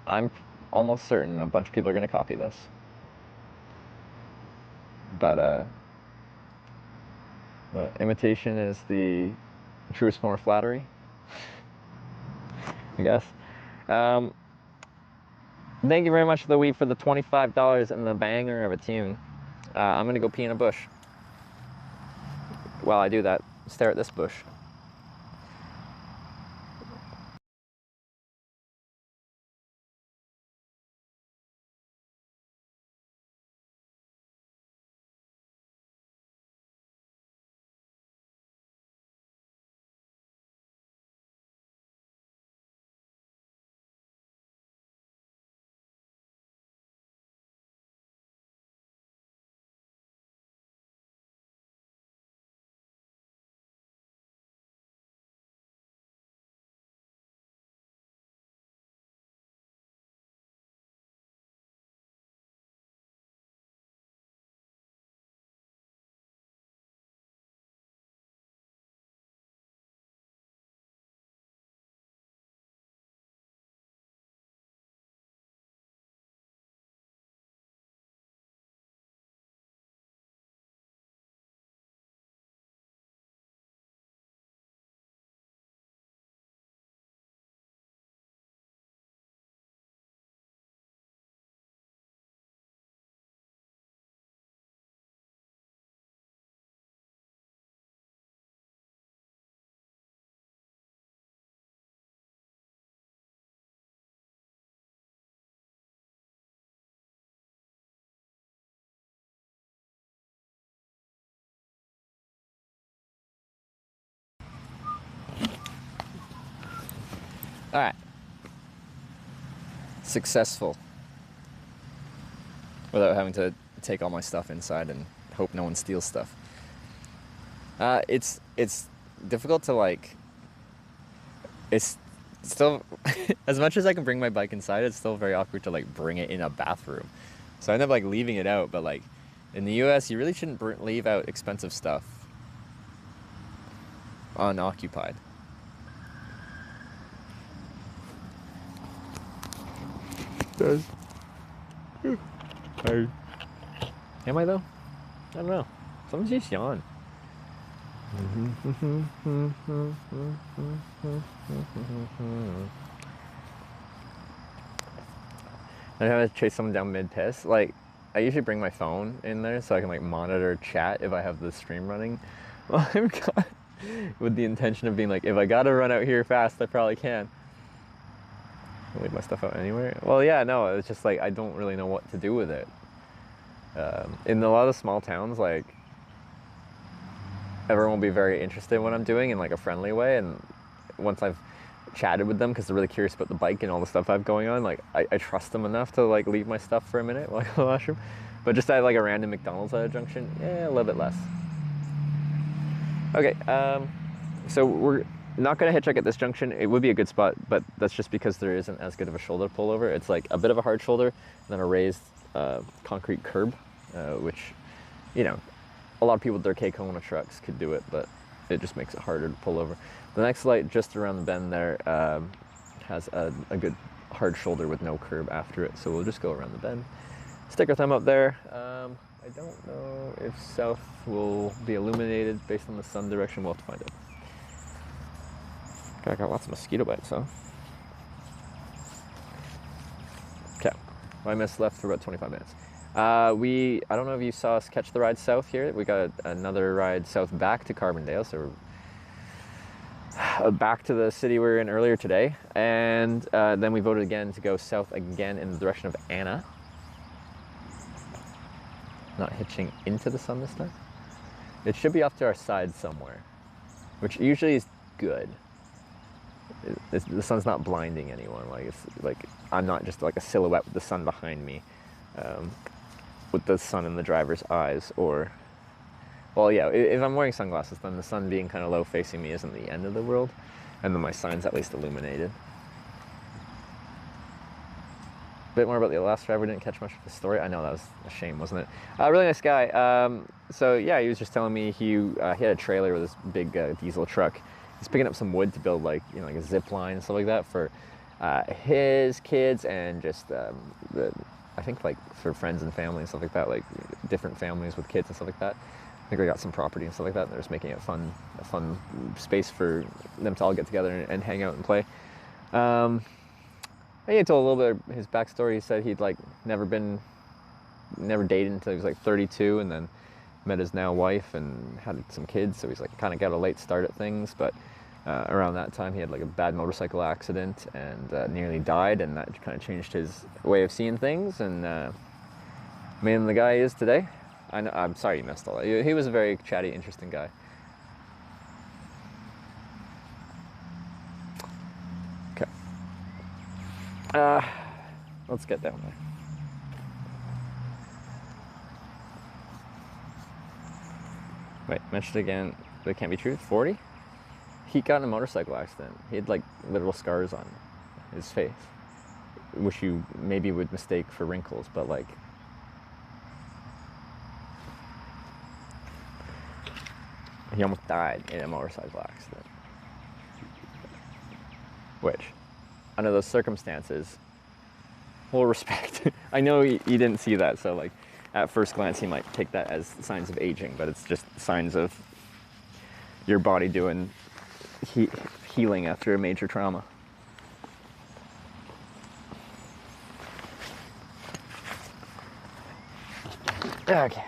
I'm almost certain a bunch of people are going to copy this. But imitation is the truest form of flattery, I guess. Thank you very much to the Wii for the $25 and the banger of a tune. I'm going to go pee in a bush. While I do that, stare at this bush. All right. Successful. Without having to take all my stuff inside and hope no one steals stuff. It's difficult to like. It's still as much as I can bring my bike inside. It's still very awkward to like bring it in a bathroom. So I end up like leaving it out. But like in the U.S., you really shouldn't leave out expensive stuff unoccupied. Does. Am I though? I don't know. Someone's just yawn. I have to chase someone down mid-piss. Like, I usually bring my phone in there so I can like monitor chat if I have the stream running. Well, I've got with the intention of being like, if I gotta run out here fast, I probably can. I'll leave my stuff out anywhere. Well, yeah, no, it's just like I don't really know what to do with it. In a lot of small towns, like everyone will be very interested in what I'm doing in like a friendly way, and once I've chatted with them because they're really curious about the bike and all the stuff I have going on, like I trust them enough to like leave my stuff for a minute while I go to the washroom. But just at like a random McDonald's at a junction, yeah, a little bit less. Okay, so we're not going to hitchhike at this junction. It would be a good spot, but that's just because there isn't as good of a shoulder pullover. It's like a bit of a hard shoulder, and then a raised concrete curb, which, you know, a lot of people with their K-Kona trucks could do it, but it just makes it harder to pull over. The next light just around the bend there has a good hard shoulder with no curb after it, so we'll just go around the bend. Stick our thumb up there. I don't know if south will be illuminated based on the sun direction. We'll have to find out. Okay, I got lots of mosquito bites, huh? Okay, well, I missed left for about 25 minutes. I don't know if you saw us catch the ride south here. We got another ride south back to Carbondale, so we're back to the city we were in earlier today. And then we voted again to go south again in the direction of Anna. Not hitching into the sun this time. It should be off to our side somewhere, which usually is good. The sun's not blinding anyone. Like it's like I'm not just like a silhouette with the sun behind me, with the sun in the driver's eyes. Or, well, yeah, if I'm wearing sunglasses, then the sun being kind of low facing me isn't the end of the world, and then my sign's at least illuminated. A bit more about the last driver. Didn't catch much of the story. I know, that was a shame, wasn't it? Really nice guy. So yeah, he was just telling me he had a trailer with this big diesel truck. He's picking up some wood to build like a zip line and stuff like that for his kids and just I think like for friends and family and stuff like that, like different families with kids and stuff like that. I think they got some property and stuff like that, and they're just making it a fun space for them to all get together and hang out and play. He told a little bit of his backstory. He said he'd like never dated until he was like 32, and then met his now wife and had some kids, so he's like kind of got a late start at things. But around that time he had like a bad motorcycle accident and nearly died, and that kind of changed his way of seeing things, and made him the guy he is today. I'm sorry you missed all that. He was a very chatty, interesting guy. Okay. Let's get down there. Wait, mentioned again, but it can't be true. 40? He got in a motorcycle accident. He had like literal scars on his face, which you maybe would mistake for wrinkles, but like, he almost died in a motorcycle accident. Which, under those circumstances, we'll respect. I know you didn't see that, so like, at first glance, he might take that as signs of aging, but it's just signs of your body doing healing after a major trauma. Okay.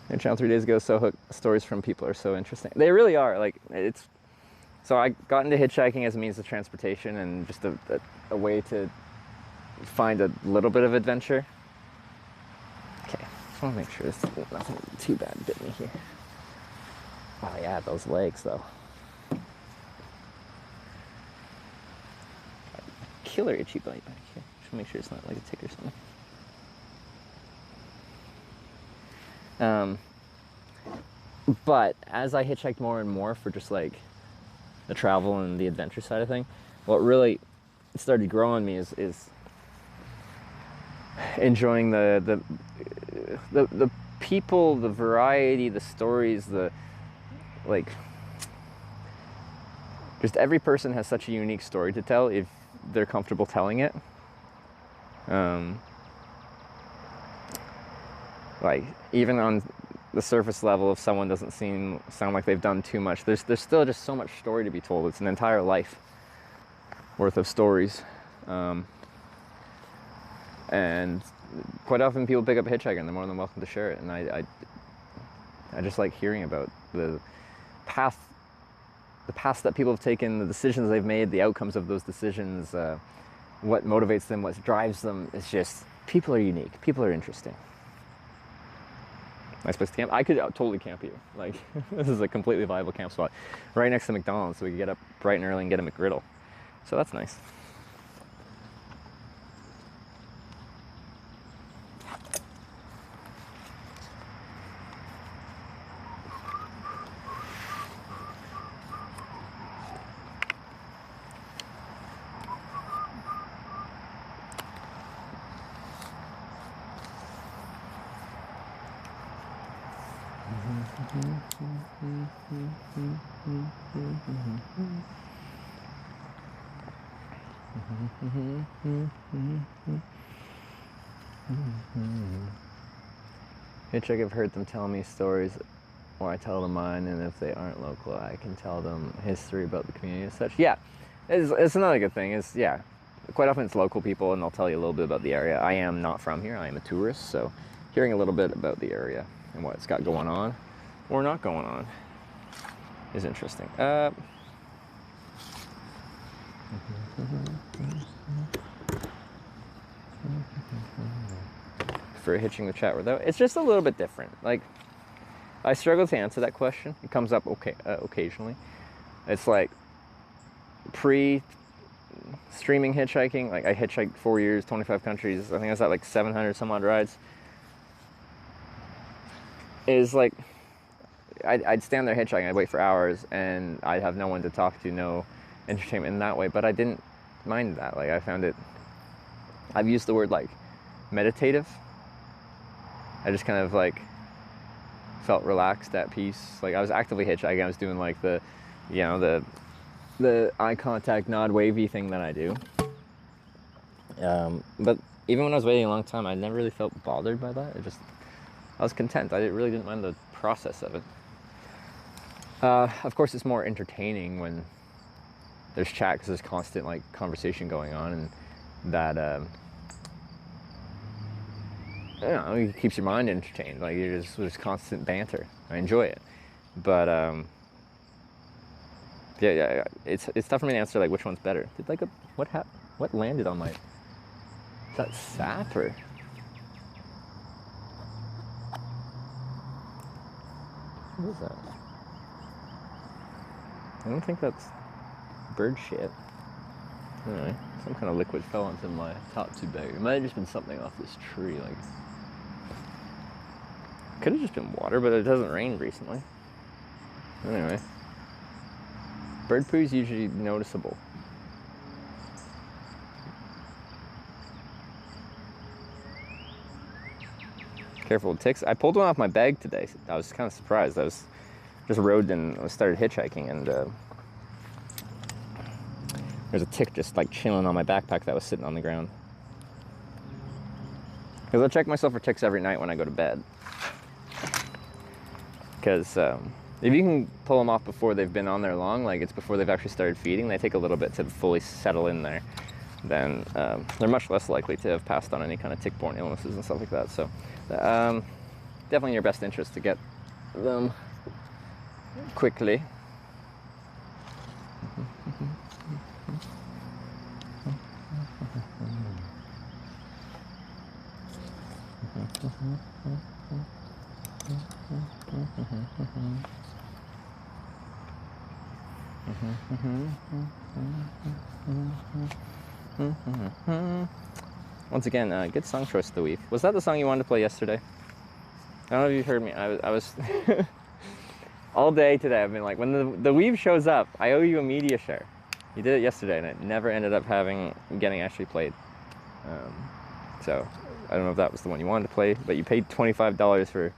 And channel 3 days ago, so hooked. Stories from people are so interesting. They really are. Like, it's. So I got into hitchhiking as a means of transportation and just a way to find a little bit of adventure. Okay, just want to make sure there's nothing too bad bit me here. Oh yeah, those legs though. Killer itchy bite back here. Just make sure it's not like a tick or something. But as I hitchhiked more and more for just like the travel and the adventure side of thing, what really started growing me is enjoying the people, the variety, the stories, the like. Just every person has such a unique story to tell if they're comfortable telling it. Like even on the surface level, if someone doesn't sound like they've done too much, there's still just so much story to be told. It's an entire life worth of stories. And quite often people pick up a hitchhiker and they're more than welcome to share it. And I just like hearing about the path that people have taken, the decisions they've made, the outcomes of those decisions, what motivates them, what drives them. It's just, people are unique, people are interesting. Nice place to camp. I could totally camp here. Like, this is a completely viable camp spot. Right next to McDonald's, so we can get up bright and early and get a McGriddle. So that's nice. Hitchhiking, I've heard them tell me stories, or I tell them mine, and if they aren't local, I can tell them history about the community and such. Yeah, it's another good thing. Is yeah, quite often it's local people, and they'll tell you a little bit about the area. I am not from here. I am a tourist, so hearing a little bit about the area and what it's got going on, or not going on, is interesting. For hitching the chat without, it's just a little bit different. Like, I struggle to answer that question. It comes up occasionally. It's like pre-streaming hitchhiking. Like, I hitchhiked 4 years, 25 countries. I think I was at like 700 some odd rides. Is like, I'd stand there hitchhiking. I'd wait for hours, and I'd have no one to talk to, no entertainment in that way. But I didn't mind that. Like, I found it. I've used the word like meditative. I just kind of like felt relaxed, at peace. Like, I was actively hitchhiking. I was doing like the, you know, the eye contact, nod, wavy thing that I do. But even when I was waiting a long time, I never really felt bothered by that. I was content. I really didn't mind the process of it. Of course, it's more entertaining when there's chat, because there's constant like conversation going on, and that you know, it keeps your mind entertained. Like, there's constant banter. I enjoy it, but yeah, it's tough for me to answer like which one's better. Did like what landed on my? Is that sap or? What is that? I don't think that's bird shit. Anyway, some kind of liquid fell onto my top two bag. It might have just been something off this tree, like. Could have just been water, but it doesn't rain recently. Anyway. Bird poo is usually noticeable. Careful with ticks. I pulled one off my bag today. I was kind of surprised. I was just rode and started hitchhiking, and there's a tick just like chilling on my backpack that was sitting on the ground. Because I check myself for ticks every night when I go to bed. Because if you can pull them off before they've been on there long, like it's before they've actually started feeding, they take a little bit to fully settle in there. Then they're much less likely to have passed on any kind of tick-borne illnesses and stuff like that. So definitely in your best interest to get them quickly. Once again, good song choice of the week. Was that the song you wanted to play yesterday? I don't know if you heard me. I was all day today. I've been like, when the weave shows up, I owe you a media share. You did it yesterday, and it never ended up getting actually played. So I don't know if that was the one you wanted to play, but you paid $25 for.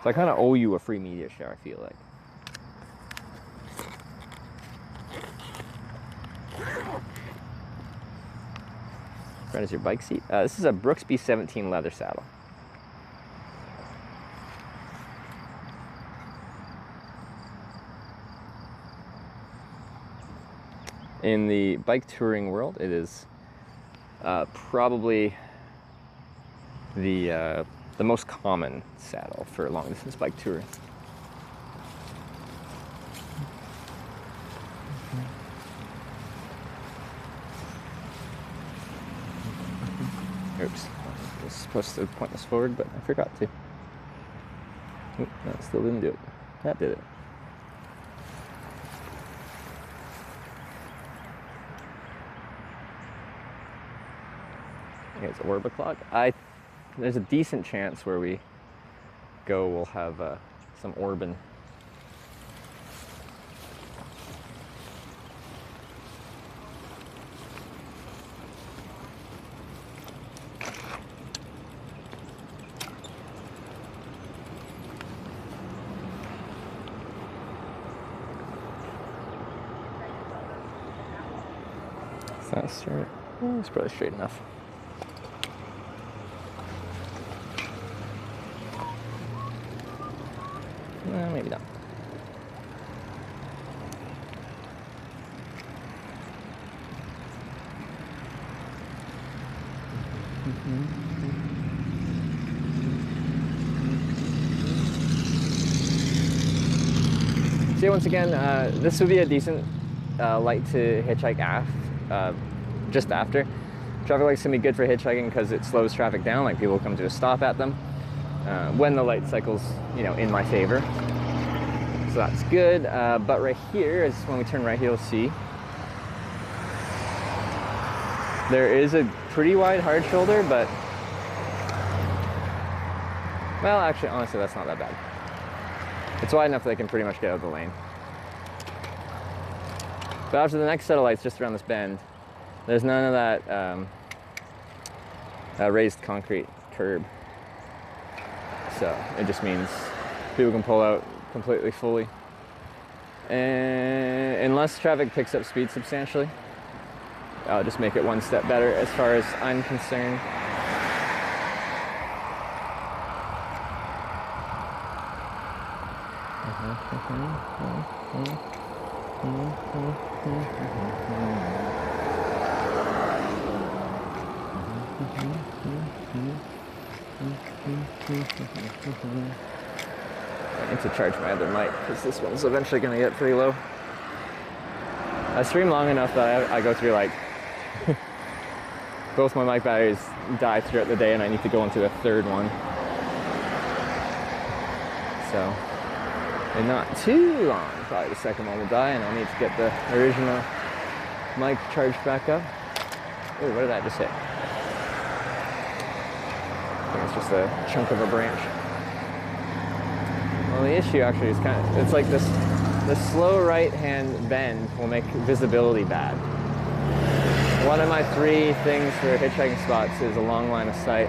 So I kind of owe you a free media share. I feel like. Front is your bike seat. This is a Brooksby 17 leather saddle. In the bike touring world, it is probably the most common saddle for long distance bike touring. Oops, I was supposed to point this forward, but I forgot to. Oop, no, it still didn't do it. That did it. It's orb o'clock. There's a decent chance where we go we'll have some Orban. Is that straight? It's probably straight enough. Maybe not. So once again, this would be a decent light to hitchhike just after. Traffic light's gonna be good for hitchhiking because it slows traffic down, like people come to a stop at them. When the light cycle's, in my favor. So that's good, but right here is when we turn right here, you'll see there is a pretty wide hard shoulder, but well, actually, honestly, that's not that bad. It's wide enough that I can pretty much get out of the lane. But after the next set of lights, just around this bend, there's none of that raised concrete curb. So it just means people can pull out completely fully. And unless traffic picks up speed substantially, I'll just make it one step better as far as I'm concerned. I need to charge my other mic because this one's eventually going to get pretty low. I stream long enough that I go through like both my mic batteries die throughout the day and I need to go into a third one. So in not too long, probably the second one will die and I'll need to get the original mic charged back up. Oh, what did I just hit? I think it's just a chunk of a branch. Well, the issue actually is it's like this slow right-hand bend will make visibility bad. One of my 3 things for hitchhiking spots is a long line of sight.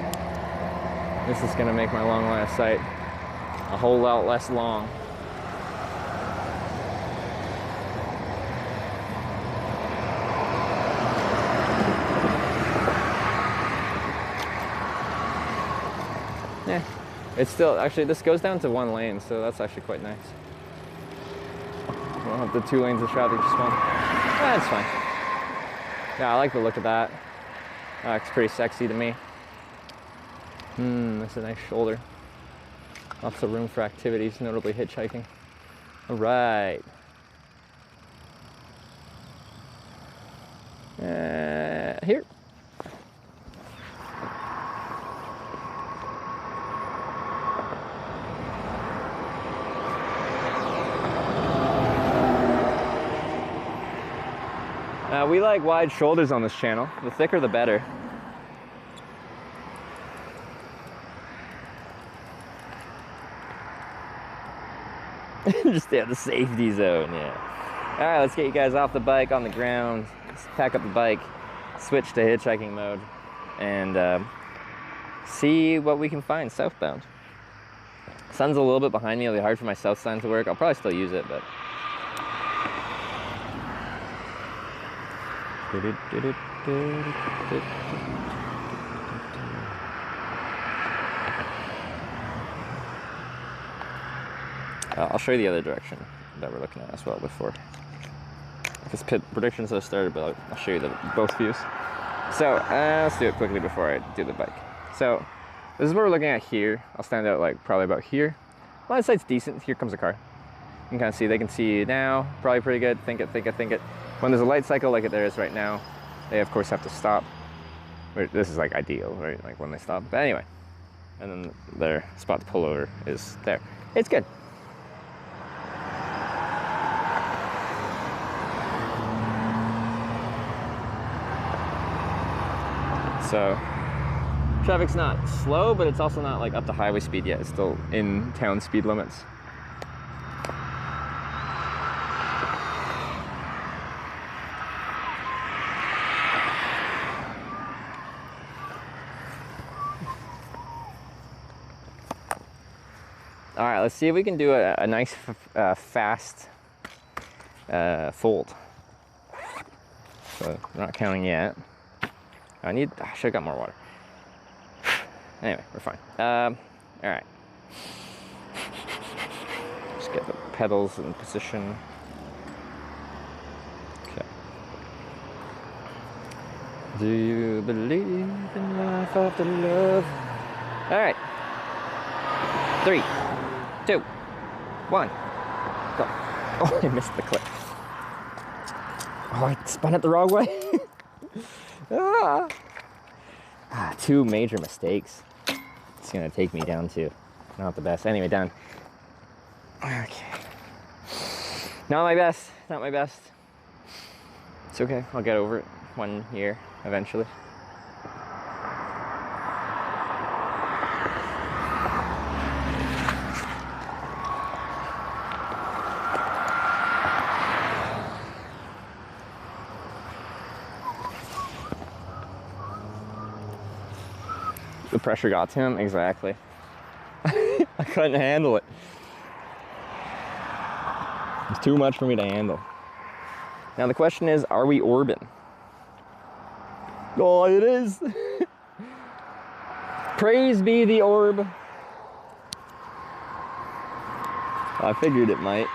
This is gonna make my long line of sight a whole lot less long. Yeah, it's still, actually this goes down to 1 lane, so that's actually quite nice. We don't have the 2 lanes of traffic, just 1. That's fine. Yeah, I like the look of that. That looks pretty sexy to me. That's a nice shoulder. Lots of room for activities, notably hitchhiking. All right. Here. We like wide shoulders on this channel. The thicker, the better. Just stay on the safety zone, yeah. All right, let's get you guys off the bike on the ground. Let's pack up the bike, switch to hitchhiking mode, and see what we can find southbound. Sun's a little bit behind me. It'll be hard for my south sign to work. I'll probably still use it, but. I'll show you the other direction that we're looking at as well before. Because predictions have started, but I'll show you both views. So let's do it quickly before I do the bike. So this is what we're looking at here. I'll stand out like probably about here. Line of sight's decent. Here comes a car. You can kind of see, they can see now, probably pretty good. Think it. When there's a light cycle like there is right now, they of course have to stop. This is like ideal, right? Like when they stop. But anyway, and then their spot to pull over is there. It's good. So traffic's not slow, but it's also not like up to highway speed yet. It's still in town speed limits. All right, let's see if we can do a nice fast fold. So we're not counting yet. I should have got more water. Anyway, we're fine. All right. Just get the pedals in position. Okay. Do you believe in life after love? All right. 3, 2, 1, go. Oh, I missed the clip. Oh, I spun it the wrong way. Two major mistakes. It's gonna take me down to not the best. Anyway, done. Okay. Not my best. Not my best. It's okay. I'll get over it 1 year eventually. The pressure got to him, exactly. I couldn't handle it. It's too much for me to handle. Now the question is, are we orbing? Oh, it is. Praise be the orb. I figured it might.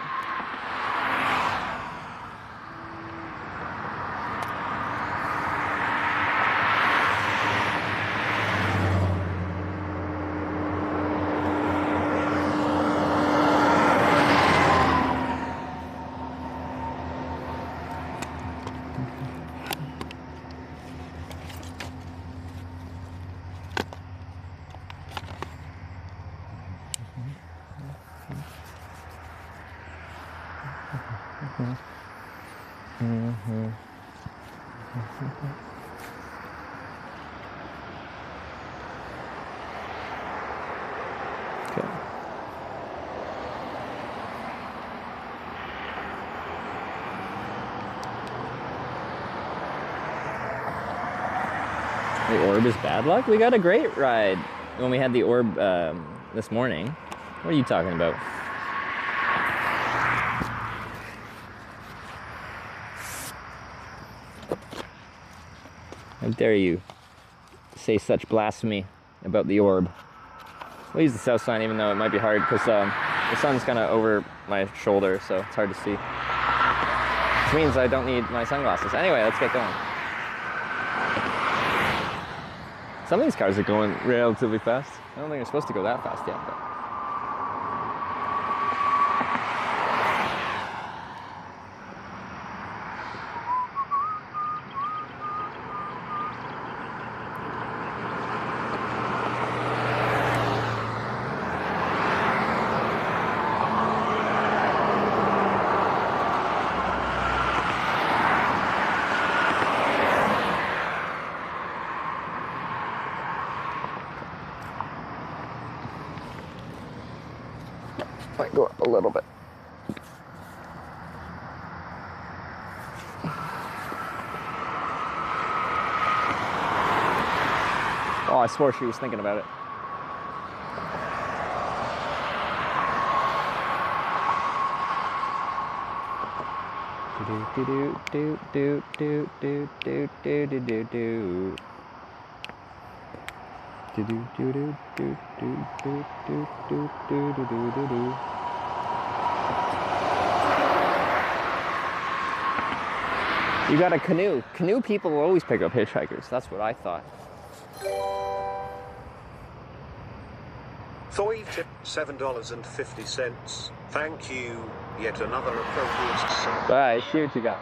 The orb is bad luck? We got a great ride when we had the orb this morning. What are you talking about? How dare you say such blasphemy about the orb? We'll use the south sign even though it might be hard because the sun's kind of over my shoulder, so it's hard to see. Which means I don't need my sunglasses. Anyway, let's get going. Some of these cars are going relatively fast. I don't think they're supposed to go that fast yet, but. a little bit. Oh, I swore she was thinking about it. Do do do do do do do do do do do. Do do do do do do do do do do do do do. You got a canoe. Canoe people will always pick up hitchhikers. That's what I thought. Thoy tip $7.50. Thank you. Yet another appropriate song. Alright, see what you got.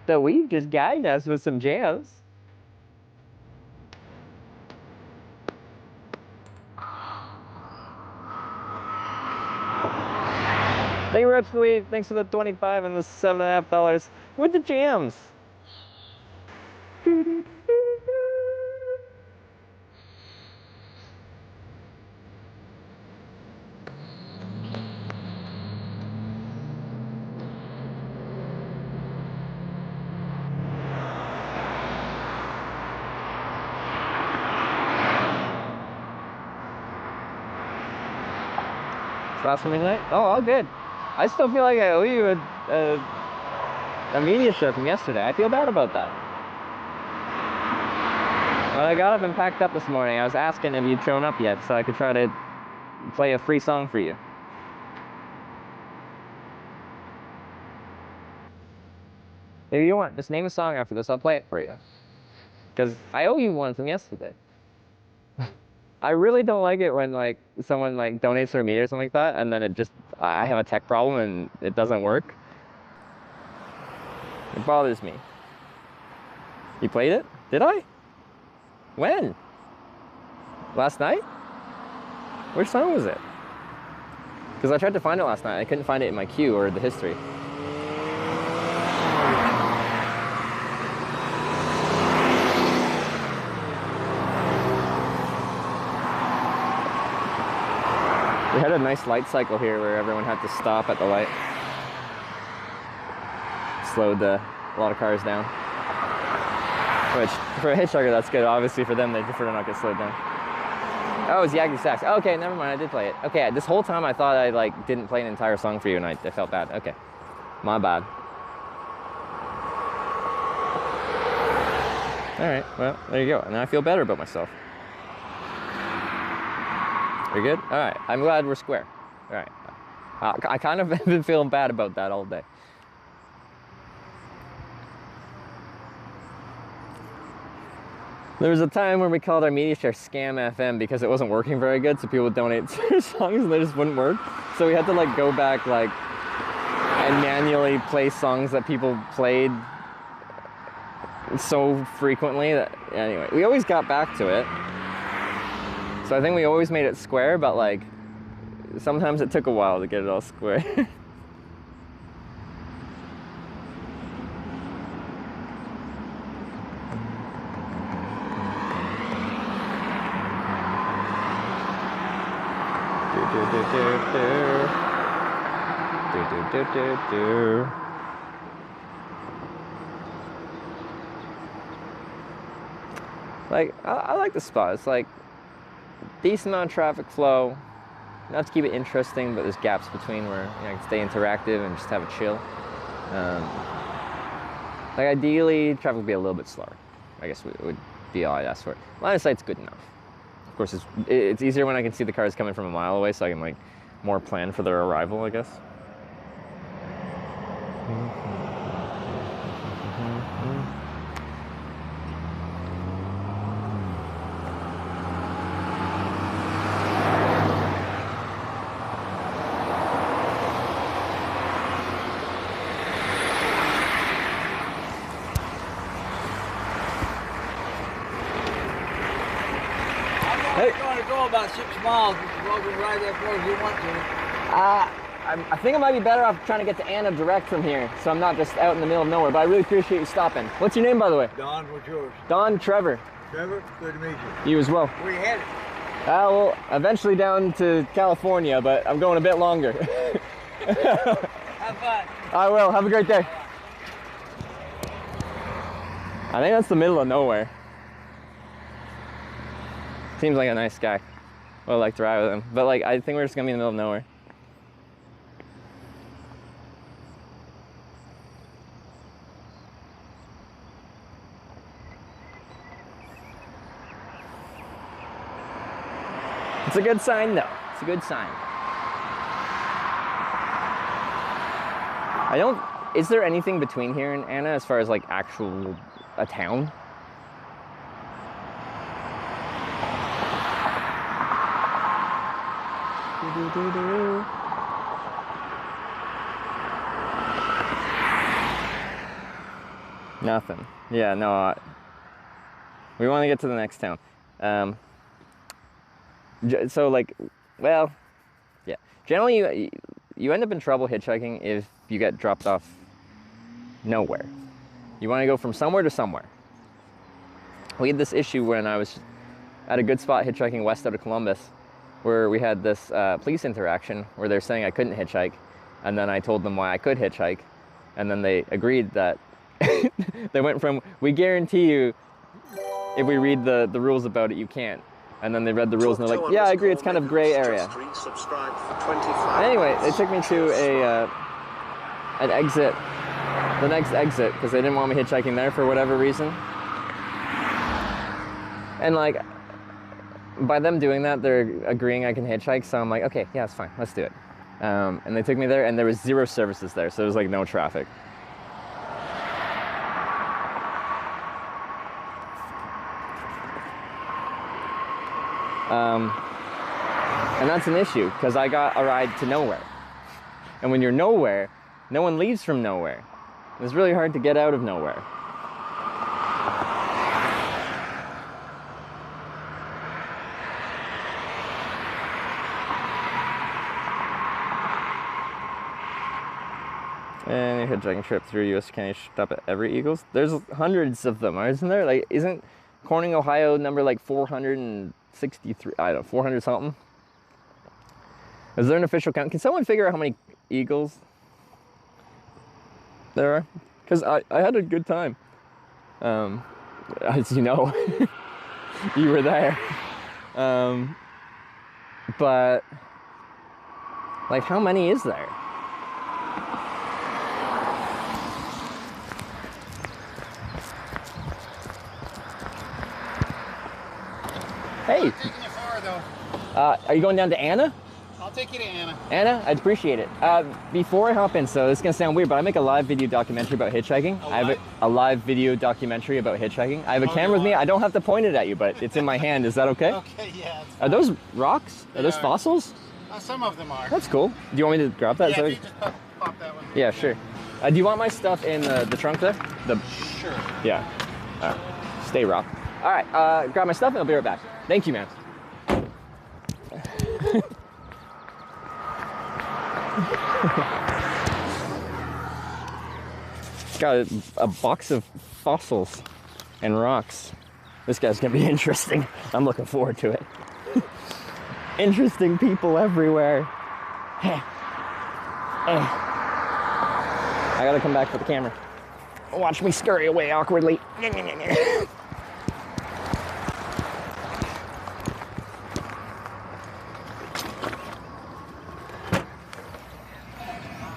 So we've just guided us with some jams. Thank you, Reps Louis. Thanks for the 25 and the $7.50 with the jams. Last Sunday night? Oh, all good. I still feel like I owe you a media show from yesterday. I feel bad about that. When I got up and packed up this morning, I was asking if you'd shown up yet so I could try to play a free song for you. If you want, just name a song after this, I'll play it for you. Because I owe you one from yesterday. I really don't like it when like someone like donates their media or something like that, and then it just, I have a tech problem and it doesn't work. It bothers me. You played it? Did I? When? Last night? Which song was it? Because I tried to find it last night. I couldn't find it in my queue or the history. We had a nice light cycle here where everyone had to stop at the light. Slowed a lot of cars down. Which, for a hitchhiker, that's good. Obviously, for them, they prefer to not get slowed down. Oh, it's Yagi Sax. Okay, never mind. I did play it. Okay, this whole time I thought I like didn't play an entire song for you, and I felt bad. Okay, my bad. All right. Well, there you go. And I feel better about myself. You're good? All right. I'm glad we're square. All right. I kind of have been feeling bad about that all day. There was a time when we called our media share Scam FM because it wasn't working very good, so people would donate their songs and they just wouldn't work. So we had to like go back like and manually play songs that people played so frequently that, anyway, we always got back to it. So I think we always made it square, but like sometimes it took a while to get it all square. Like, I like the spot. It's like decent amount of traffic flow, not to keep it interesting, but there's gaps between where I can stay interactive and just have a chill. Like ideally, traffic would be a little bit slower. I guess would be all I'd ask for. Line of sight's good enough. Of course, it's easier when I can see the cars coming from a mile away, so I can like more plan for their arrival, I guess. Hey. You're going to go about 6 miles, but you're walking right as far as you want to. I think it might be better off trying to get to Anna direct from here, so I'm not just out in the middle of nowhere, but I really appreciate you stopping. What's your name, by the way? Don, what's yours? Don Trevor. Trevor, good to meet you. You as well. Where you headed? Well, eventually down to California, but I'm going a bit longer. Have fun. I will. Have a great day. I think that's the middle of nowhere. Seems like a nice guy. Would like to ride with him. But like, I think we're just gonna be in the middle of nowhere. It's a good sign though. It's a good sign. Is there anything between here and Anna as far as like a town? Nothing. Yeah, no. We want to get to the next town. So like, well, yeah. Generally, you end up in trouble hitchhiking if you get dropped off nowhere. You want to go from somewhere to somewhere. We had this issue when I was at a good spot hitchhiking west out of Columbus, where we had this police interaction where they're saying I couldn't hitchhike, and then I told them why I could hitchhike, and then they agreed that they went from, we guarantee you, if we read the rules about it, you can't. And then they read the rules and they're like, yeah, I agree, it's kind of gray area. Anyway, they took me to an exit, the next exit, because they didn't want me hitchhiking there for whatever reason. And like, by them doing that, they're agreeing I can hitchhike, so I'm like, okay, yeah, it's fine, let's do it. And they took me there, and there was 0 services there, so there was like no traffic. And that's an issue, because I got a ride to nowhere. And when you're nowhere, no one leaves from nowhere. It's really hard to get out of nowhere. And a hitchhiking trip through U.S. Canada stop at every Eagles. There's hundreds of them, isn't there? Like, isn't Corning, Ohio number like 463? I don't know, 400 something. Is there an official count? Can someone figure out how many Eagles there are? Because I had a good time. As you know, you were there. But like, how many is there? Hey. Taking you far though. Are you going down to Anna? I'll take you to Anna. Anna, I'd appreciate it. Before I hop in, so this is gonna sound weird, but I make a live video documentary about hitchhiking. I have a live video documentary about hitchhiking. I have a camera with me. I don't have to point it at you, but it's in my hand. Is that okay? Okay, yeah. Are those rocks? Are those fossils? Some of them are. That's cool. Do you want me to grab that? Yeah, you just pop that one. Yeah, sure. Do you want my stuff in the trunk there? Sure. Yeah. All right. Stay raw. All right. Grab my stuff and I'll be right back. Thank you, man. Got a box of fossils and rocks. This guy's gonna be interesting. I'm looking forward to it. Interesting people everywhere. I gotta come back for the camera. Watch me scurry away awkwardly.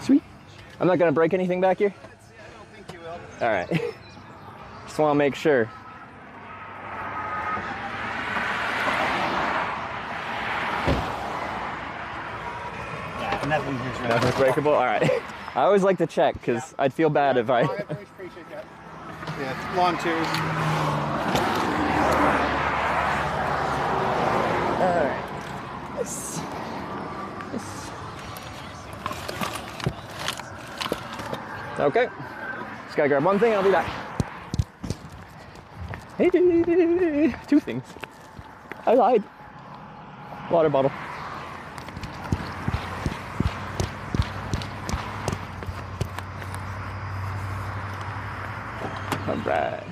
Sweet. I'm not gonna break anything back here? I don't think you will. All right. Just wanna make sure. Yeah, nothing here's Nothing's breakable? All right. I always like to check because I'd feel bad if I... I always appreciate that. Yeah, it's long tubes. All right. Yes. Okay. Just gotta grab one thing and I'll be back. Hey, 2 things. I lied. Water bottle. All right.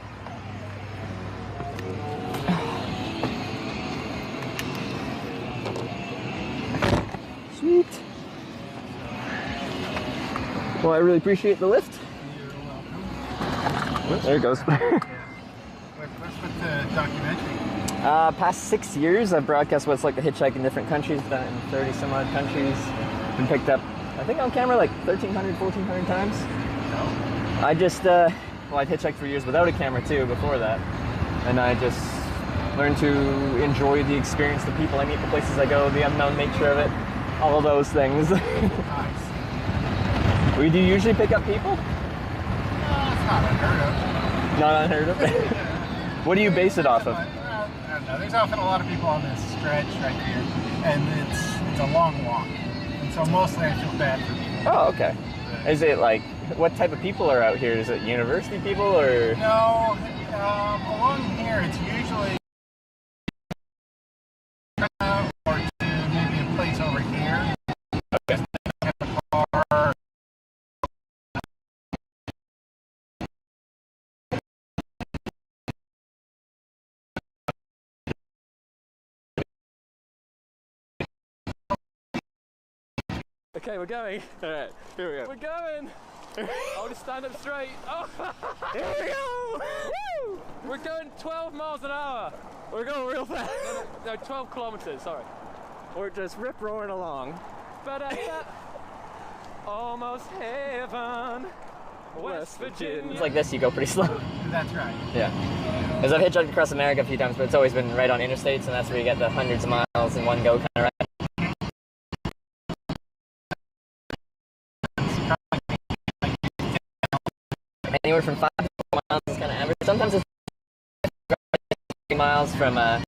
Sweet. Well, I really appreciate the lift. Oh, there it goes. What's with the documentary? Past 6 years, I've broadcast what's like the hitchhike in different countries, done it in 30 some odd countries. Been picked up, I think on camera like 1,300, 1,400 times. I just, well, I'd hitchhiked for years without a camera too before that. And I just learned to enjoy the experience, the people I meet, the places I go, the unknown nature of it, all of those things. Do you usually pick up people? It's not unheard of. Not unheard of? What do you base it off of? I don't know. There's often a lot of people on this stretch right here, and it's a long walk. And so mostly I feel bad for people. Oh, okay. Is it like, what type of people are out here? Is it university people or? No, along here it's usually or to maybe a place over here. Okay. Okay, we're going. All right, here we go. We're going. I'll just stand up straight. Oh, here we go. Woo! We're going 12 miles an hour. We're going real fast. No, 12 kilometers, sorry. We're just rip-roaring along. But almost heaven, West Virginia. It's like this, you go pretty slow. That's right. Yeah. Because I've hitchhiked across America a few times, but it's always been right on interstates, and that's where you get the hundreds of miles in one go kind of ride. Anywhere from 5 to 4 miles is kind of average. Sometimes it's miles from the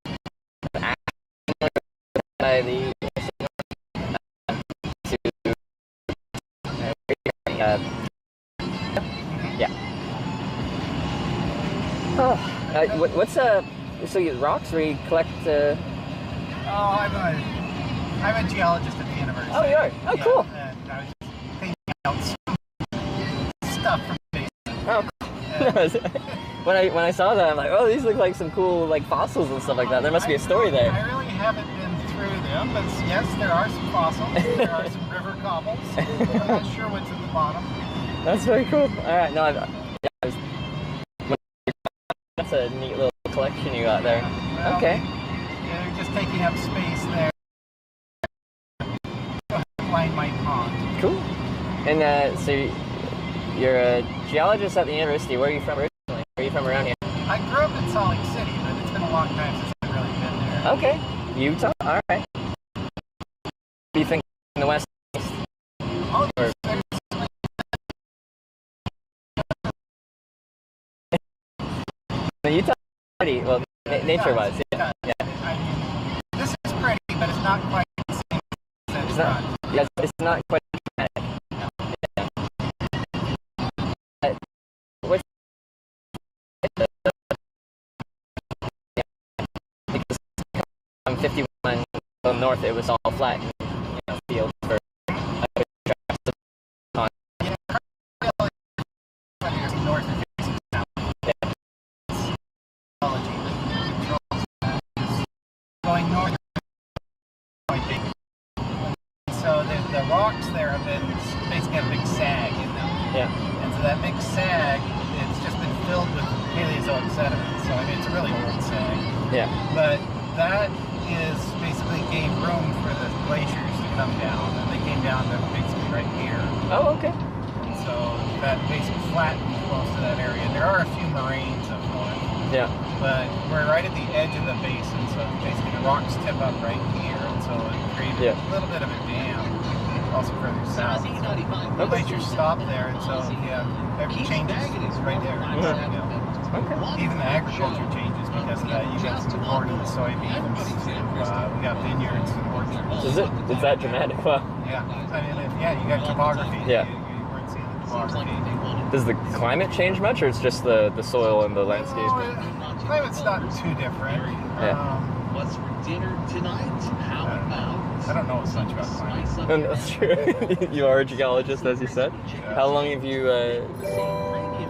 yeah. Oh, what's so you rocks where you collect? Oh, I'm a geologist at the university. Oh, you are? Oh, yeah, cool. And I was just taking out some stuff from the basement. Oh, cool. when I saw that, I'm like, oh, these look like some cool like fossils and stuff like that. There must be a story there. I really haven't been through them, but yes, there are some fossils. There are some river cobbles. I'm not sure what's at the bottom. That's very cool. All right, no, that's a neat little collection you got there. Well, okay. Yeah, they're just taking up space there. Line my pond. Cool. And so you're a geologist at the university. Where are you from originally? Where are you from around here? I grew up in Salt Lake City, but it's been a long time since I've really been there. Okay. Utah? All right. What do you think in the West? Oh, the Utah is pretty, well, nature-wise, yeah. I mean, this is pretty, but it's not quite the same as it's not, yes, it's not quite dramatic. Yeah. What's from 51 north, it was all flat, fields for going north. So the rocks there have been basically have a big sag in them. Yeah. And so that big sag, it's just been filled with Paleozoic sediment. So I mean, it's a really old sag. Yeah. But that is basically gave room for the glaciers to come down, and they came down to basically right here. Oh, okay. And so that basically flattened most of that area. There are a few moraines up north. Yeah. But we're right at the edge of the basin, so basically the rocks tip up right here, and so it created a little bit of a dam. Also further south. The glaciers stop there, and so yeah, everything changes right there. Okay. Even the agriculture changes because of that. You got some corn and the soybeans. We got vineyards and orchards. Is that dramatic? Wow. Yeah. I mean, yeah, you got topography. Yeah. You weren't seeing the topography. Does the climate change much, or it's just the soil and the landscape? No, climate's not too different. Yeah. us for dinner tonight. How about? I don't know as much about climbing. That's true. You are a geologist, as you said. How long have you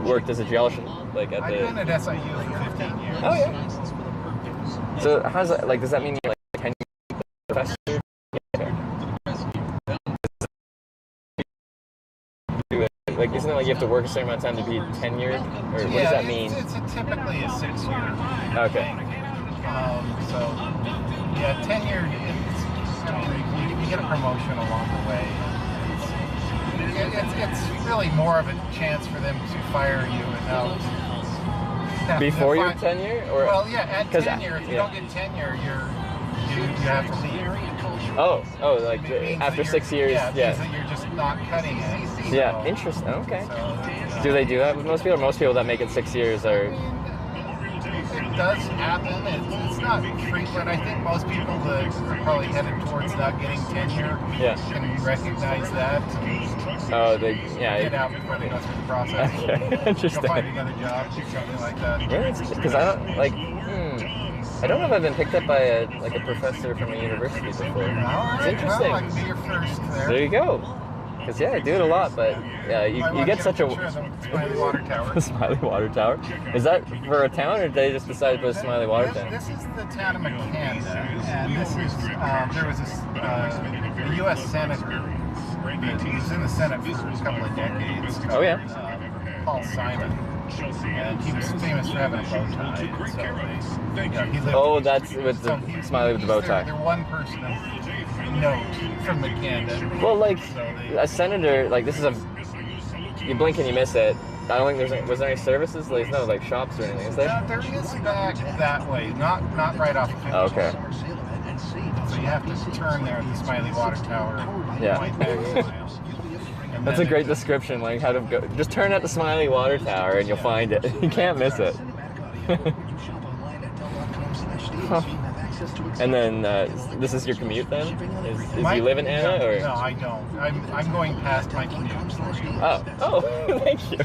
worked as a geologist? Like at I've been at SIU for 15 years. Oh yeah. So how's that? Like, does that mean you're like 10 years professor? Like, isn't it like you have to work a certain amount of time to be tenured? Or what does that mean? It's typically a 6-year. Okay. So, yeah, tenure, you get a promotion along the way. It's really more of a chance for them to fire you without... Before your tenure? Or, well, yeah, at tenure, if you don't get tenure, you have to leave. Oh, like after 6 years, yeah. It means that you're just not cutting it. So, yeah, interesting. Okay. Do they do that with most people? Most people that make it 6 years are... It does happen. It's not frequent. I think most people that are probably headed towards not getting tenure can recognize that. Oh, they get out before they go through the process. Okay, interesting. Go find another job, do something like that. Yeah, because I don't like. I don't know if I've been picked up by a professor from a university before. It's interesting. Well, I can be your first there. There you go. Because yeah, I do it a lot, but you get such a Smiley Water Tower. Smiley Water Tower. Is that for a town, or did they just decide to put a Smiley Water Tower? This is the town of McCanda, and this is there was a U.S. senator. He was in the Senate for a couple of decades. Oh yeah. Paul Simon. And he was famous for having a bow tie. So he lived that's with the Smiley with the bow tie. They're one person of note from McCanda. Well, like a senator, like this is you blink and you miss it. I don't think was there any services, like no like shops or anything, is there? There is back that way, not right off of 50. Oh, okay. So you have to turn there at the Smiley Water Tower. Yeah. Point back. That's a great description, like how to go. Just turn at the Smiley Water Tower and you'll find it. You can't miss it. Huh. And then this is your commute then? Is you live in Anna or? No, I don't. I'm going past my commute. Oh, thank you.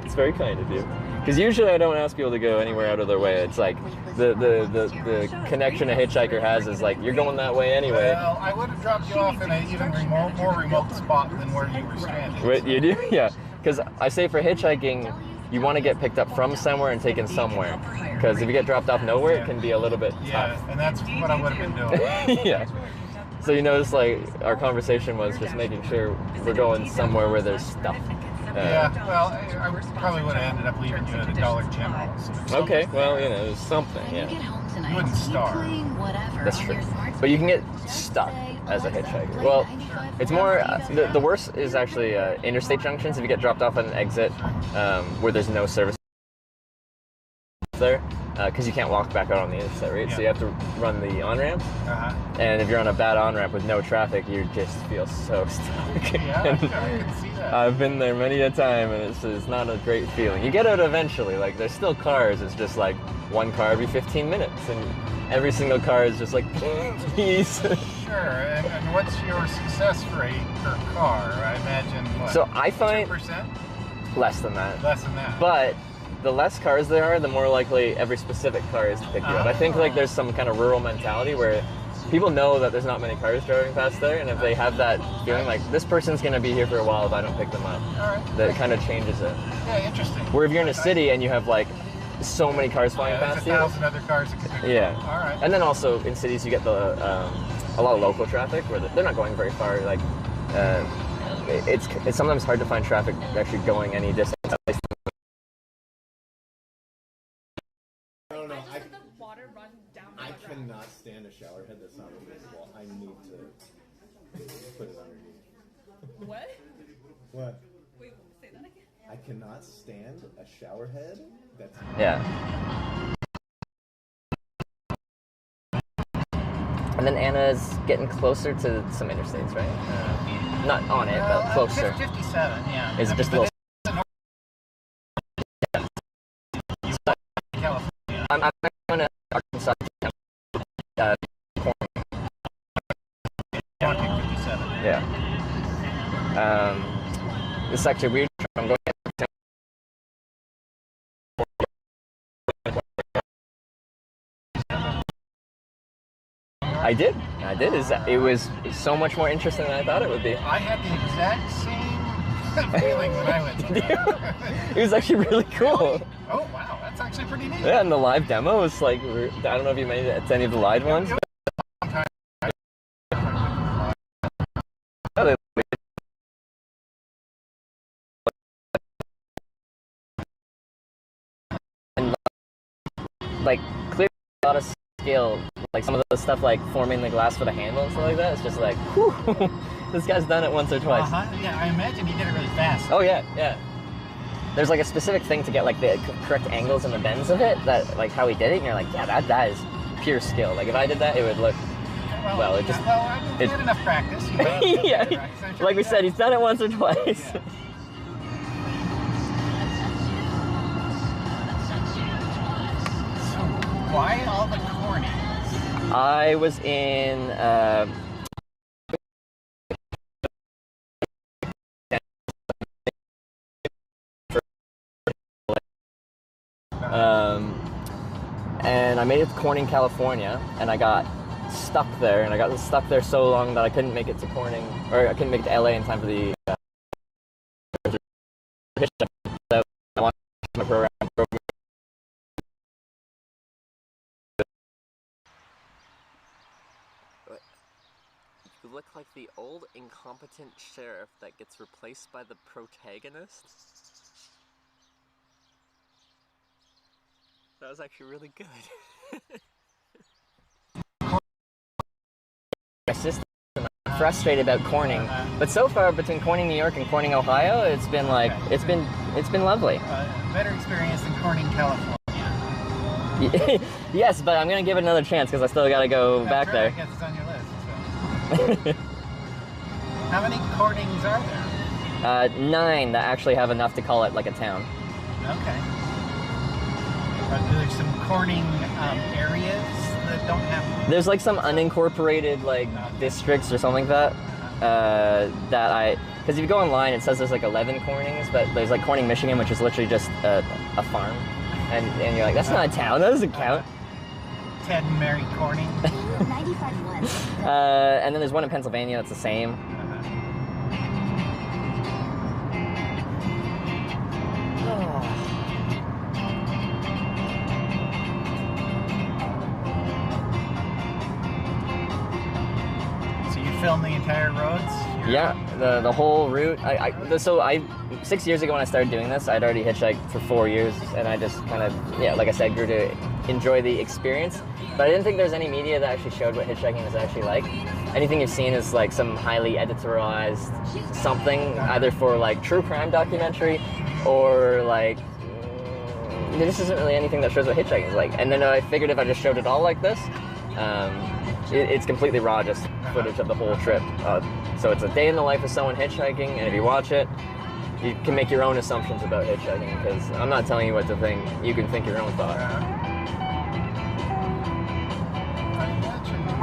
It's very kind of you. Because usually I don't ask people to go anywhere out of their way. It's like the connection a hitchhiker has is like you're going that way anyway. Well, I would have dropped you off in an even more remote spot than where you were stranded. What you do? Yeah. Because I say for hitchhiking, you want to get picked up from somewhere and taken somewhere. Because if you get dropped off nowhere, it can be a little bit tough. Yeah, and that's what I would have been doing. Yeah. So you notice, like, our conversation was just making sure we're going somewhere where there's stuff. Yeah, well, I probably would have ended up leaving you at a Dollar General. So okay, well, you know, there's something, yeah. You wouldn't starve. That's true. But you can get stuck as a hitchhiker. Well, it's more, the worst is actually interstate junctions. If you get dropped off at an exit where there's no service there, because you can't walk back out on the interstate, right? Yeah. So you have to run the on-ramp. And if you're on a bad on-ramp with no traffic, you just feel so stuck. Yeah, I can see that. I've been there many a time, and it's not a great feeling. You get out eventually. Like, there's still cars. It's just like one car every 15 minutes, and every single car is just like, please. Sure. And what's your success rate per car? I imagine what? So I find 2%? Less than that. Less than that. But the less cars there are, the more likely every specific car is to pick you up. I think like there's some kind of rural mentality where people know that there's not many cars driving past there, and if they have that feeling like this person's going to be here for a while if I don't pick them up, that kind of changes it. Yeah, interesting. Where if you're in a city and you have like so many cars flying past you, 1,000 other cars that can pick you up. All right. And then also in cities you get a lot of local traffic where they're not going very far. Like it's sometimes hard to find traffic actually going any distance. I cannot stand a shower head that's not removable. I need to put it underneath. What? What? Wait, say that again? I cannot stand a shower head that's... Yeah. And then Anna's getting closer to some interstates, right? Not on it, but closer. 57, yeah. Is it just a little... I'm going to Arkansas. Yeah. It's actually weird. I'm going I did. It was so much more interesting than I thought it would be. I had the exact same feeling when I went there. It was actually really cool. Really? Oh wow, that's actually pretty neat. Yeah, and the live demo was like, I don't know if you made it to any of the live ones. And like clearly a lot of skill, like some of the stuff like forming the glass for the handle and stuff like that. It's just like, whew, this guy's done it once or twice. Yeah, I imagine he did it really fast. Oh yeah, yeah. There's like a specific thing to get like the correct angles and the bends of it, that like how he did it, and you're like, yeah, that is pure skill. Like if I did that, it would look, well, it just... Well, I mean, he had enough practice. Yeah, like we said, he's done it once or twice. Yeah. So, why all the cornings? I was in... and I made it to Corning, California, and I got stuck there, and I got stuck there so long that I couldn't make it to Corning, or I couldn't make it to LA in time for the I wanted my program. You look like the old incompetent sheriff that gets replaced by the protagonist. That was actually really good. My sister, I'm frustrated about Corning, but so far between Corning, New York, and Corning, Ohio, it's been like it's been lovely. Better experience than Corning, California. Yes, but I'm gonna give it another chance because I still gotta go back right, there. I guess it's on your list. So. How many Cornings are there? 9 that actually have enough to call it like a town. Okay. Are there some Corning areas that don't have? There's like some unincorporated like districts or something like that. Because if you go online, it says there's like 11 Cornings, but there's like Corning, Michigan, which is literally just a farm, and you're like, that's not a town. That doesn't count. Ted and Mary Corning. 95 months. And then there's one in Pennsylvania that's the same. Film the entire roads? Yeah, the whole route. So 6 years ago when I started doing this, I'd already hitchhiked for 4 years, and I just kind of, yeah, like I said, grew to enjoy the experience. But I didn't think there was any media that actually showed what hitchhiking is actually like. Anything you've seen is like some highly editorialized something, either for like true crime documentary, or like, this isn't really anything that shows what hitchhiking is like. And then I figured if I just showed it all like this, it's completely raw, just footage of the whole trip. So it's a day in the life of someone hitchhiking, and if you watch it, you can make your own assumptions about hitchhiking, because I'm not telling you what to think. You can think your own thought.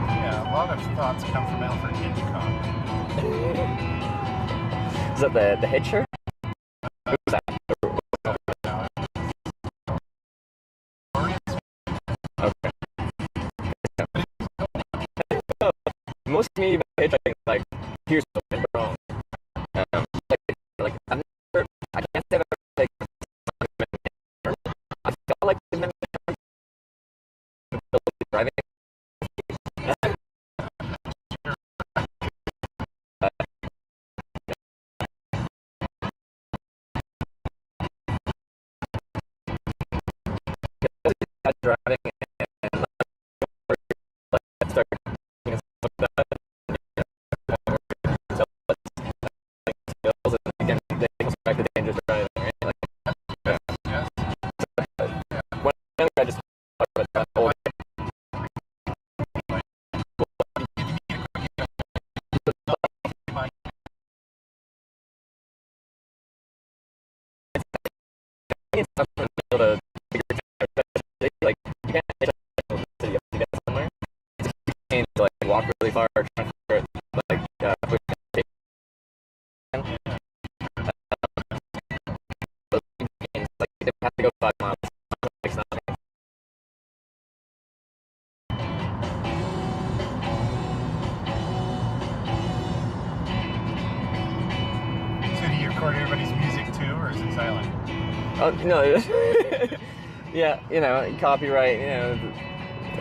Yeah, a lot of thoughts come from Alfred Hitchcock. Is that the Hitcher? Who's that? Okay. Most media about hitchhiking, like, here's what's wrong. Like, I can't say that I felt like driving. Driving and start doing stuff like that. Again, they goes back to dangerous driving, right? Like, yeah. When I just talk about that all day. It's tough for people to figure out, like, you can't take a city, you have to get somewhere. It's a change to like walk really far, trying to figure out, like, they have to go 5 miles. It's not record everybody's music too, or is it silent? Oh, no. Yeah, you know, copyright, you know,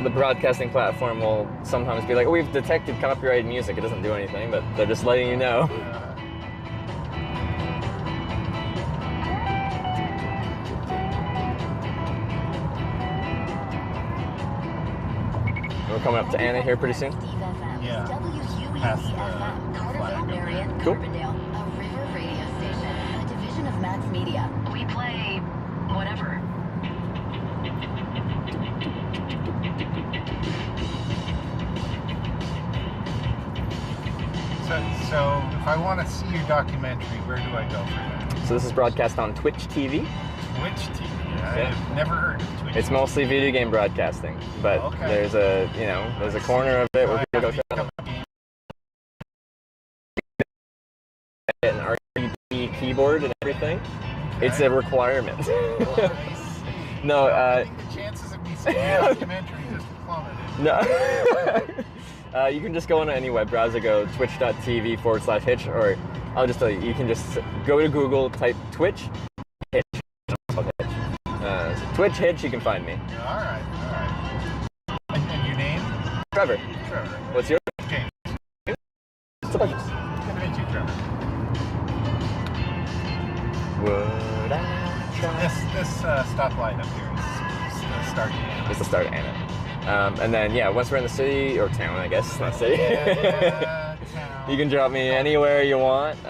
the broadcasting platform will sometimes be like, oh, we've detected copyrighted music. It doesn't do anything, but they're just letting you know. We're coming up to Anna here pretty soon. Yeah. Past the flag. Cool. Carbondale, a river radio station, a division of Max Media. We play whatever. So if I want to see your documentary, where do I go for that? So this is broadcast on Twitch TV. Twitch TV? Yeah. I've never heard of Twitch. It's mostly video game broadcasting, but there's a, you know, there's a corner of it where people go show an RGB keyboard and everything. Okay. It's a requirement. No, I think the chances of me seeing a documentary just plummeted. No. You can just go on any web browser, go twitch.tv/Hitch, or I'll just tell you, you can just go to Google, type Twitch, Hitch. Twitch, Hitch, you can find me. All right. And your name? Trevor. Trevor. What's yours? James. It's a pleasure. Good to meet you, Trevor. Would I try? This stoplight up here is the start of Anna. It's the start of Anna. And then, yeah, once we're in the city, or town, I guess, not city, Yeah, town. You can drop me anywhere you want. Do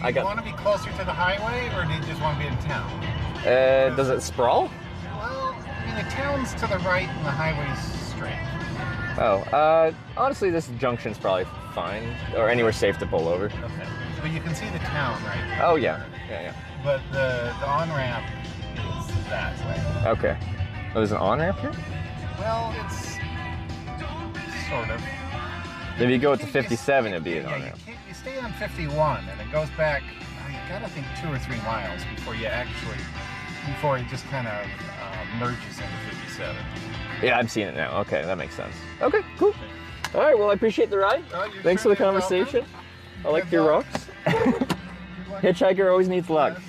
you want to be closer to the highway, or do you just want to be in town? Does it sprawl? Well, I mean, the town's to the right and the highway's straight. Oh, honestly, this junction's probably fine, or anywhere safe to pull over. Okay. But you can see the town, right? Oh, yeah. Yeah. But the on-ramp is that way. Okay. Oh, there's an on-ramp here? Well, it's sort of. If you go to 57, it'd be an on-ramp. You stay on 51, and it goes back, you gotta think 2 or 3 miles before it just kind of merges into 57. Yeah, I'm seeing it now. Okay, that makes sense. Okay, cool. All right, well, I appreciate the ride. Thanks for the conversation. I like your rocks. Hitchhiker always needs luck.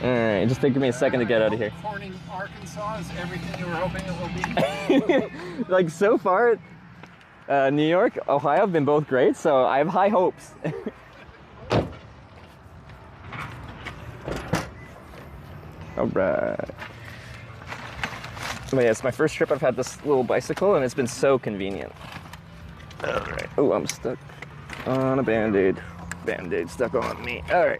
All right, just give me a second to get out of here. Corning, Arkansas is everything you were hoping it will be? Like, so far, New York, Ohio have been both great, so I have high hopes. All right. But yeah, it's my first trip I've had this little bicycle, and it's been so convenient. All right. Oh, I'm stuck on a Band-Aid. Band-Aid stuck on me. All right.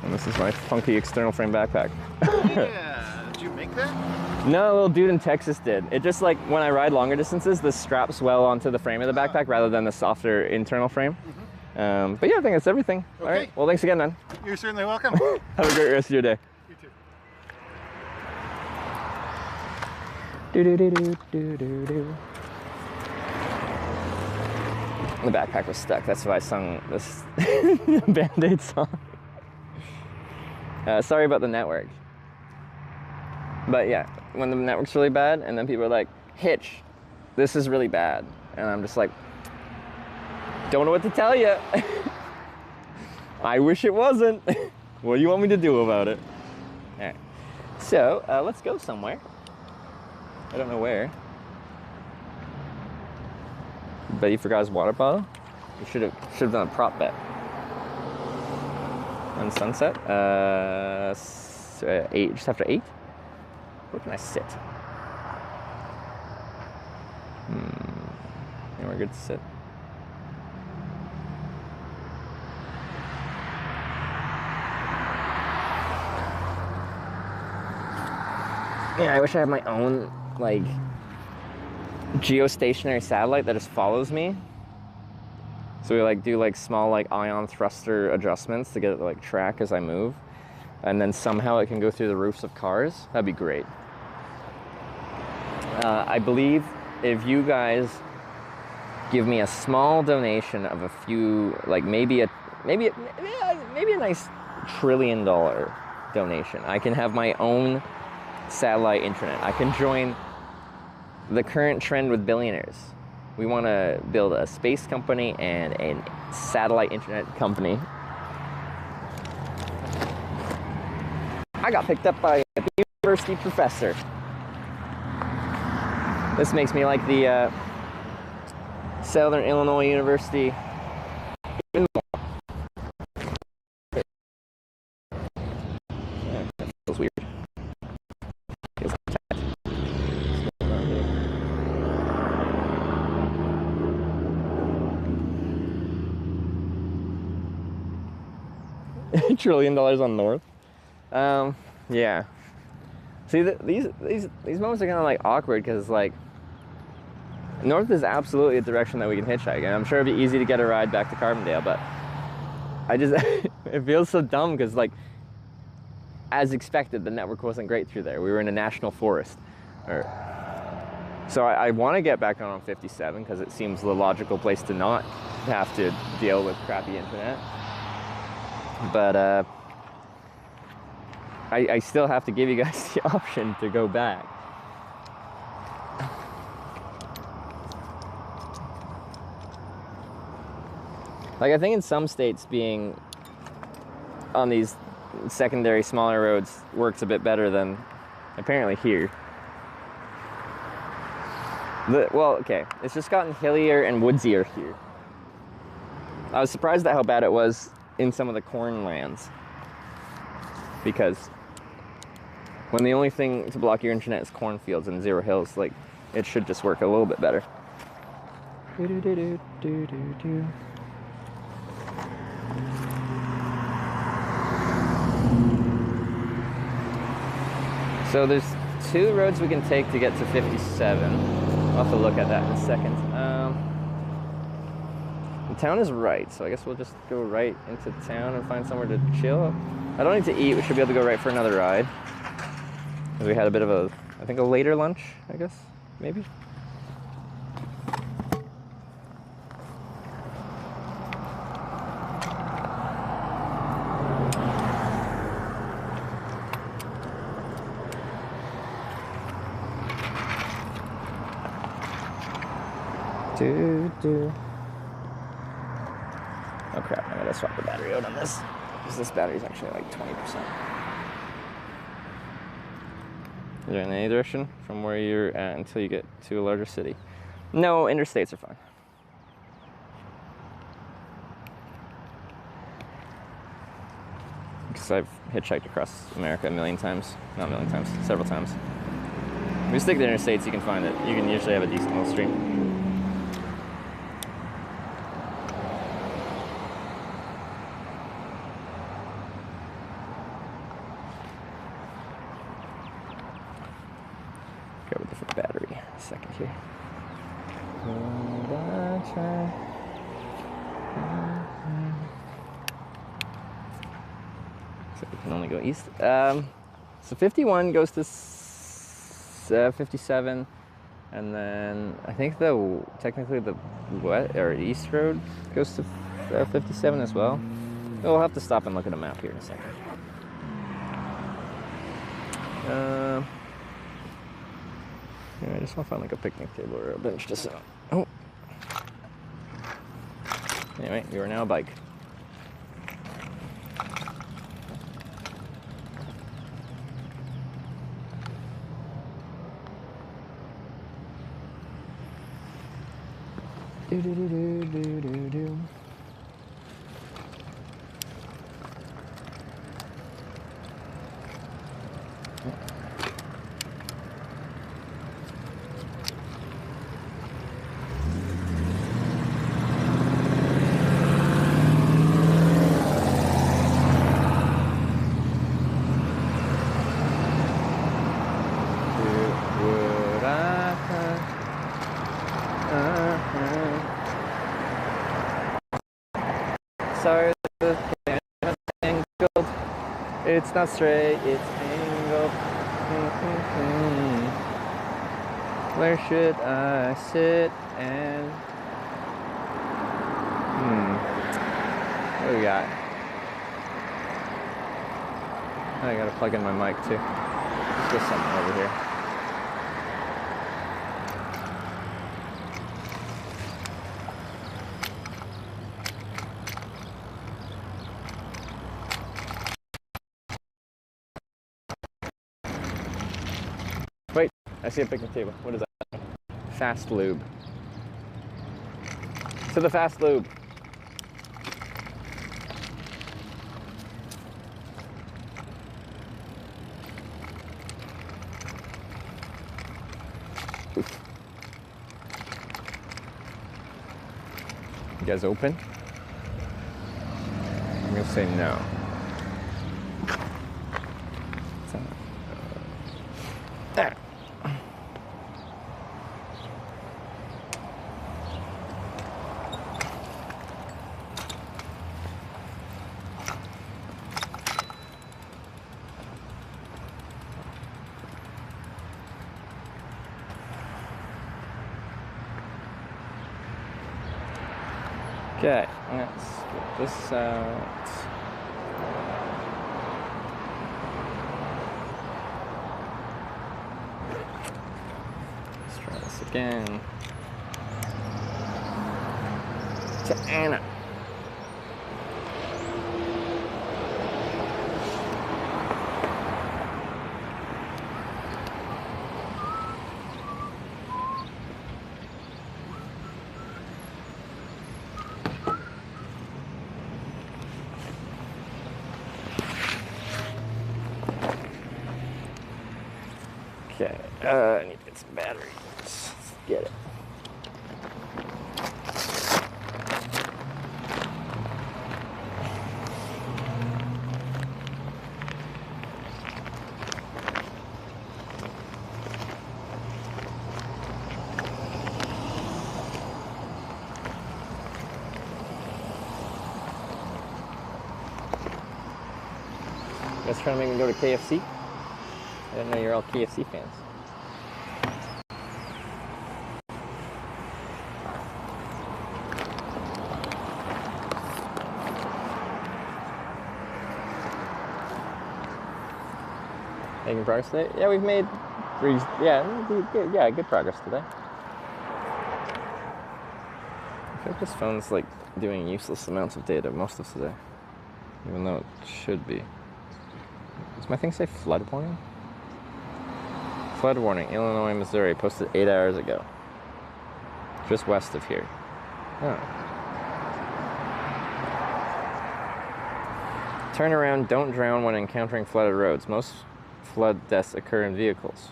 And this is my funky external frame backpack. Yeah, did you make that? No, a little dude in Texas did. It just, like, when I ride longer distances, this straps well onto the frame of the backpack rather than the softer internal frame. But yeah, I think that's everything. Okay. All right, well, thanks again, man. You're certainly welcome. Have a great rest of your day. You too. Do-do-do-do-do-do-do. The backpack was stuck. That's why I sung this Band-Aid song. Sorry about the network. But yeah, when the network's really bad, and then people are like, Hitch, this is really bad. And I'm just like, don't know what to tell you. I wish it wasn't. What do you want me to do about it? All right. So, let's go somewhere. I don't know where. Bet he forgot his water bottle. We should have done a prop bet. On Sunset. 8, just after 8. Where can I sit? Anywhere good to sit? Yeah, I wish I had my own, like, geostationary satellite that just follows me. So we, like, do, like, small, like, ion thruster adjustments to get it to, like, track as I move. And then somehow it can go through the roofs of cars. That'd be great. I believe if you guys give me a small donation of a few, like, maybe a nice $1 trillion donation, I can have my own satellite internet. I can join the current trend with billionaires. We want to build a space company and an satellite internet company. I got picked up by a university professor. This makes me like the Southern Illinois University. That feels weird. Feels like $1 trillion on North. Yeah. See, these moments are kind of like awkward because like North is absolutely a direction that we can hitchhike, and I'm sure it'd be easy to get a ride back to Carbondale, but I just it feels so dumb because like as expected the network wasn't great through there. We were in a national forest, so I want to get back on 57 because it seems the logical place to not have to deal with crappy internet, but I still have to give you guys the option to go back. Like, I think in some states being on these secondary smaller roads works a bit better than apparently here. Well, okay, it's just gotten hillier and woodsier here. I was surprised at how bad it was in some of the corn lands, because when the only thing to block your internet is cornfields and zero hills, like, it should just work a little bit better. So there's 2 roads we can take to get to 57. I'll have to look at that in a second. The town is right, so I guess we'll just go right into town and find somewhere to chill. I don't need to eat. We should be able to go right for another ride. We had a bit of a, I think, a later lunch, I guess, maybe. Oh crap, I gotta swap the battery out on this, because this battery is actually like 20%. Is there in any direction from where you're at until you get to a larger city? No, interstates are fine. Because I've hitchhiked across America a million times. Not a million times, several times. If you stick to interstates, you can find it. You can usually have a decent little stream. Grab a different battery. A second here. So we can only go east. So 51 goes to 57, and then I think technically the east road goes to 57 as well. We'll have to stop and look at a map here in a second. Yeah, I just want to find like a picnic table or a bench to sit on. Oh. Anyway, you are now a bike. Do do do do do do do. Sorry, the camera's angled. It's not straight, it's angled. Where should I sit and... What do we got? I gotta plug in my mic too. Let's get something over here. I see a picnic table. What is that? Fast lube. To the fast lube. You guys open? I'm gonna say no. There. Okay, let's get this out. Let's try this again. To Anna. Okay, I need to get some batteries. Let's get it. You guys trying to make me go to KFC? I didn't know you're all KFC fans. Making progress today? Yeah, we've made good progress today. I feel like this phone's like doing useless amounts of data most of today, even though it should be. Does my thing say flood warning? Flood warning, Illinois, Missouri, posted 8 hours ago. Just west of here. Oh. Turn around, don't drown when encountering flooded roads. Most flood deaths occur in vehicles.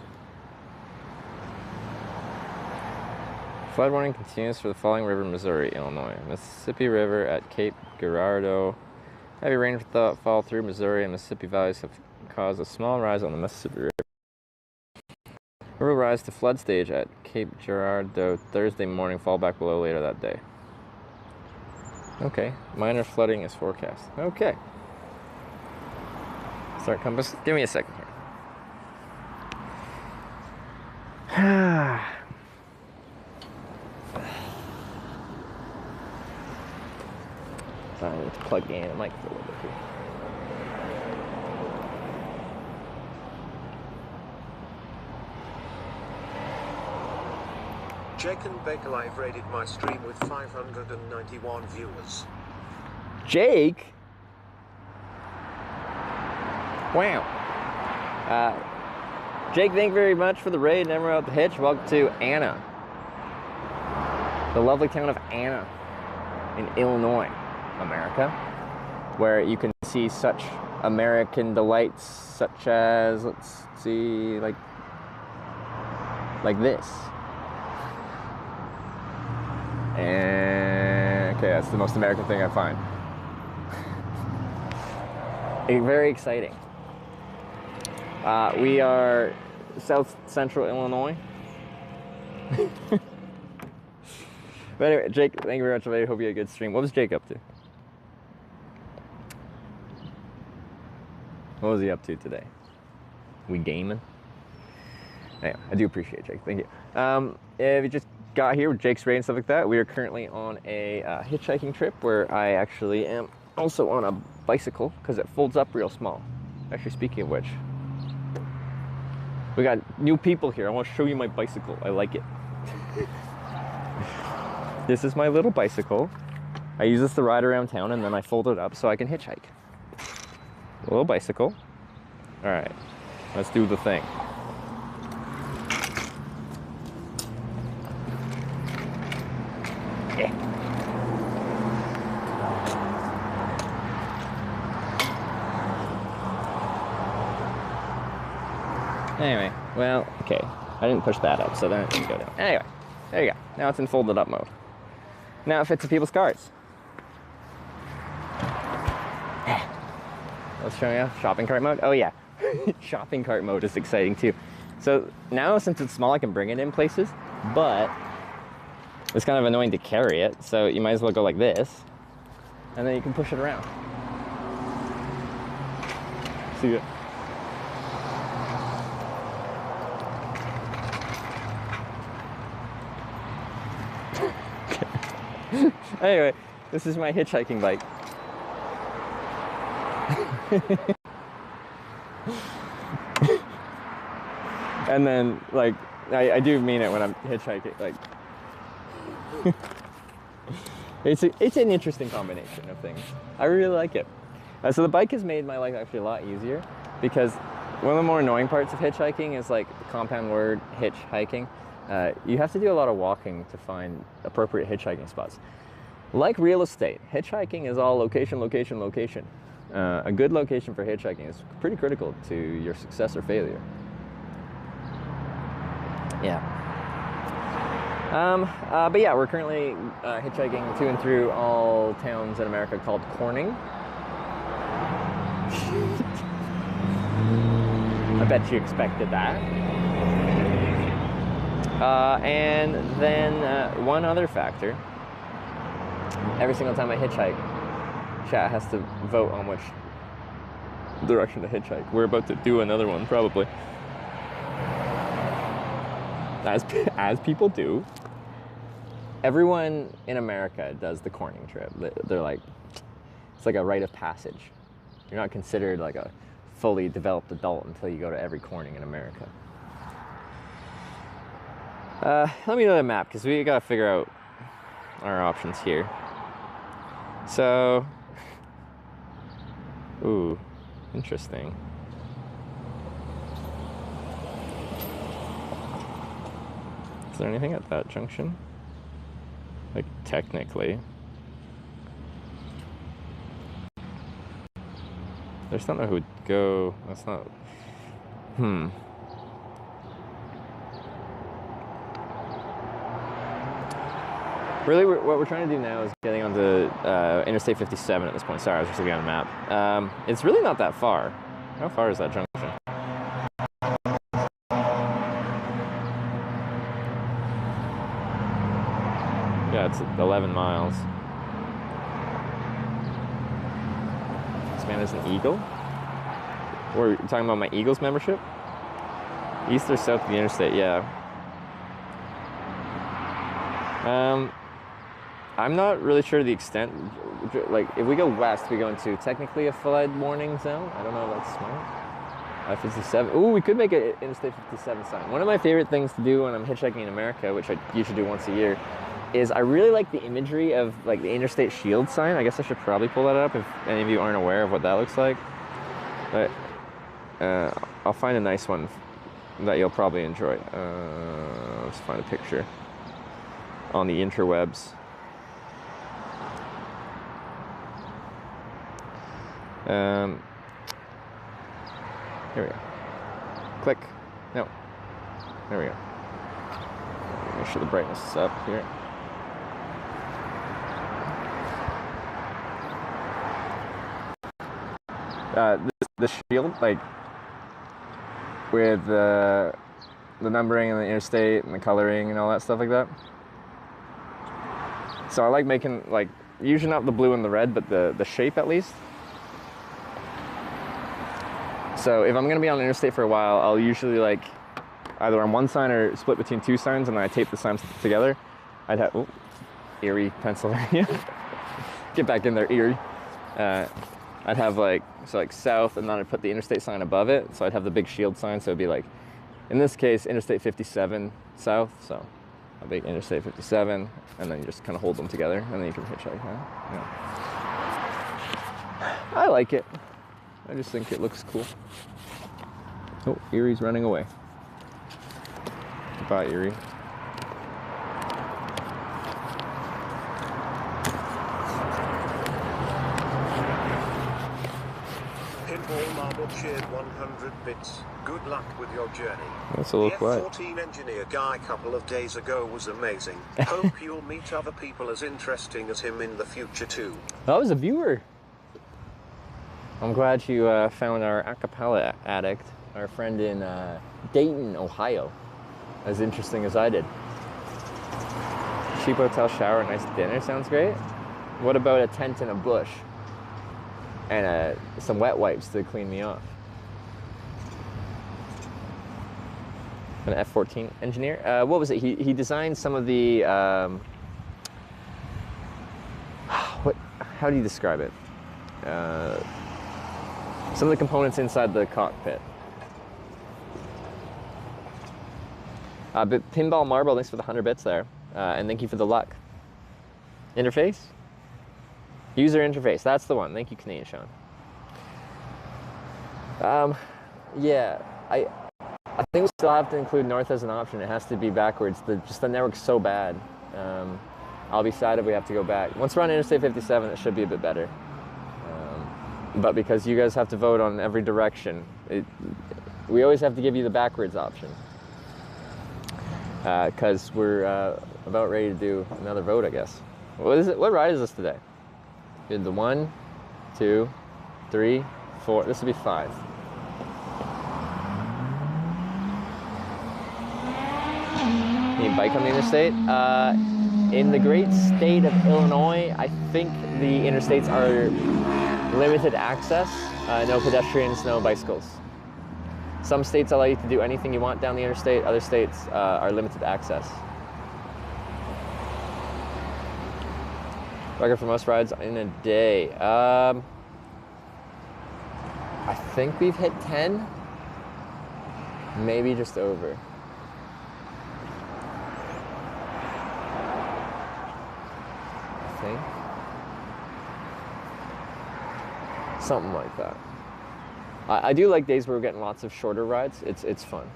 Flood warning continues for the following river, Missouri, Illinois. Mississippi River at Cape Girardeau. Heavy rain fall through Missouri and Mississippi valleys have caused a small rise on the Mississippi River. River will rise to flood stage at Cape Girardeau Thursday morning, fall back below later that day. Okay, minor flooding is forecast. Okay. Start compass. Give me a second here. So I need to plug in a mic for a little bit here. Jake and Baker Live rated my stream with 591 viewers. Jake? Wow. Jake, thank you very much for the raid. Never out the Hitch. Welcome to Anna. The lovely town of Anna in Illinois, America, where you can see such American delights such as, let's see, like this. And okay, that's the most American thing I find. Very exciting. We are South Central Illinois. But anyway, Jake, thank you very much. I hope you had a good stream. What was Jake up to? What was he up to today? We gaming? Anyway, I do appreciate Jake. Thank you. If you just got here with Jake's raid and stuff like that, we are currently on a hitchhiking trip where I actually am also on a bicycle because it folds up real small. Actually, speaking of which, we got new people here. I want to show you my bicycle. I like it. This is my little bicycle. I use this to ride around town and then I fold it up so I can hitchhike. A little bicycle. All right, let's do the thing. Anyway, well, okay. I didn't push that up, so then it didn't go down. Anyway, there you go. Now it's in folded up mode. Now it fits in people's cars. Let's show you shopping cart mode. Oh yeah, shopping cart mode is exciting too. So now since it's small, I can bring it in places, but it's kind of annoying to carry it. So you might as well go like this, and then you can push it around. See it? Anyway, this is my hitchhiking bike. And then, like, I do mean it when I'm hitchhiking. Like, it's an interesting combination of things. I really like it. So the bike has made my life actually a lot easier, because one of the more annoying parts of hitchhiking is like the compound word hitchhiking. You have to do a lot of walking to find appropriate hitchhiking spots. Like real estate, hitchhiking is all location, location, location. A good location for hitchhiking is pretty critical to your success or failure. Yeah. But yeah, we're currently hitchhiking to and through all towns in America called corning. I bet you expected that. And then one other factor. Every single time I hitchhike, chat has to vote on which direction to hitchhike. We're about to do another one, probably. As people do. Everyone in America does the corning trip. They're like, it's like a rite of passage. You're not considered like a fully developed adult until you go to every corning in America. Let me know the map, because we gotta figure out our options here. So, ooh, interesting. Is there anything at that junction? Like, technically. There's something that would go, that's not, Really, what we're trying to do now is getting onto Interstate 57 at this point. Sorry, I was just looking on the map. It's really not that far. How far is that junction? Yeah, it's 11 miles. This man is an Eagle? We're talking about my Eagles membership? East or south of the interstate, yeah. I'm not really sure the extent. Like, if we go west, we go into technically a flood warning zone. I don't know if that's smart. I-57. Ooh, we could make an Interstate 57 sign. One of my favorite things to do when I'm hitchhiking in America, which I usually do once a year, is I really like the imagery of like the Interstate Shield sign. I guess I should probably pull that up if any of you aren't aware of what that looks like. But I'll find a nice one that you'll probably enjoy. Let's find a picture on the interwebs. Here we go. Click. No. There we go. Make sure the brightness is up here. The shield, like with the numbering and the interstate and the coloring and all that stuff like that. So I like making, like, usually not the blue and the red, but the shape at least. So if I'm gonna be on the interstate for a while, I'll usually like either on one sign or split between two signs, and then I tape the signs together. I'd have, oh, Erie, Pennsylvania. Get back in there, Erie. I'd have like, so like south, and then I'd put the interstate sign above it. So I'd have the big shield sign, so it'd be like, in this case, Interstate 57 south. So a big Interstate 57, and then you just kind of hold them together, and then you can hitchhike, huh? Yeah. I like it. I just think it looks cool. Oh, Erie's running away. Goodbye, Erie. shared 100 bits. Good luck with your journey. That's a little the quiet. F-14 engineer guy a couple of days ago was amazing. Hope you'll meet other people as interesting as him in the future too. That was a viewer. I'm glad you found our acapella addict, our friend in Dayton, Ohio, as interesting as I did. Cheap hotel shower, nice dinner, sounds great. What about a tent in a bush and some wet wipes to clean me off? An F-14 engineer. What was it? He designed some of the how do you describe it? Some of the components inside the cockpit. But Pinball Marble, thanks for the 100 bits there. And thank you for the luck. Interface? User interface, that's the one. Thank you, Canadian Sean. Yeah, I think we still have to include north as an option. It has to be backwards. Just the network's so bad. I'll be sad if we have to go back. Once we're on Interstate 57, it should be a bit better. But because you guys have to vote on every direction, we always have to give you the backwards option. Because we're about ready to do another vote, I guess. What is it? What ride is this today? We did the 1, 2, 3, 4. This will be 5. Need a bike on the interstate? In the great state of Illinois, I think the interstates are limited access. No pedestrians, no bicycles. Some states allow you to do anything you want down the interstate. Other states are limited access. Record for most rides in a day. I think we've hit 10. Maybe just over. I think. Something like that. I do like days where we're getting lots of shorter rides. It's fun.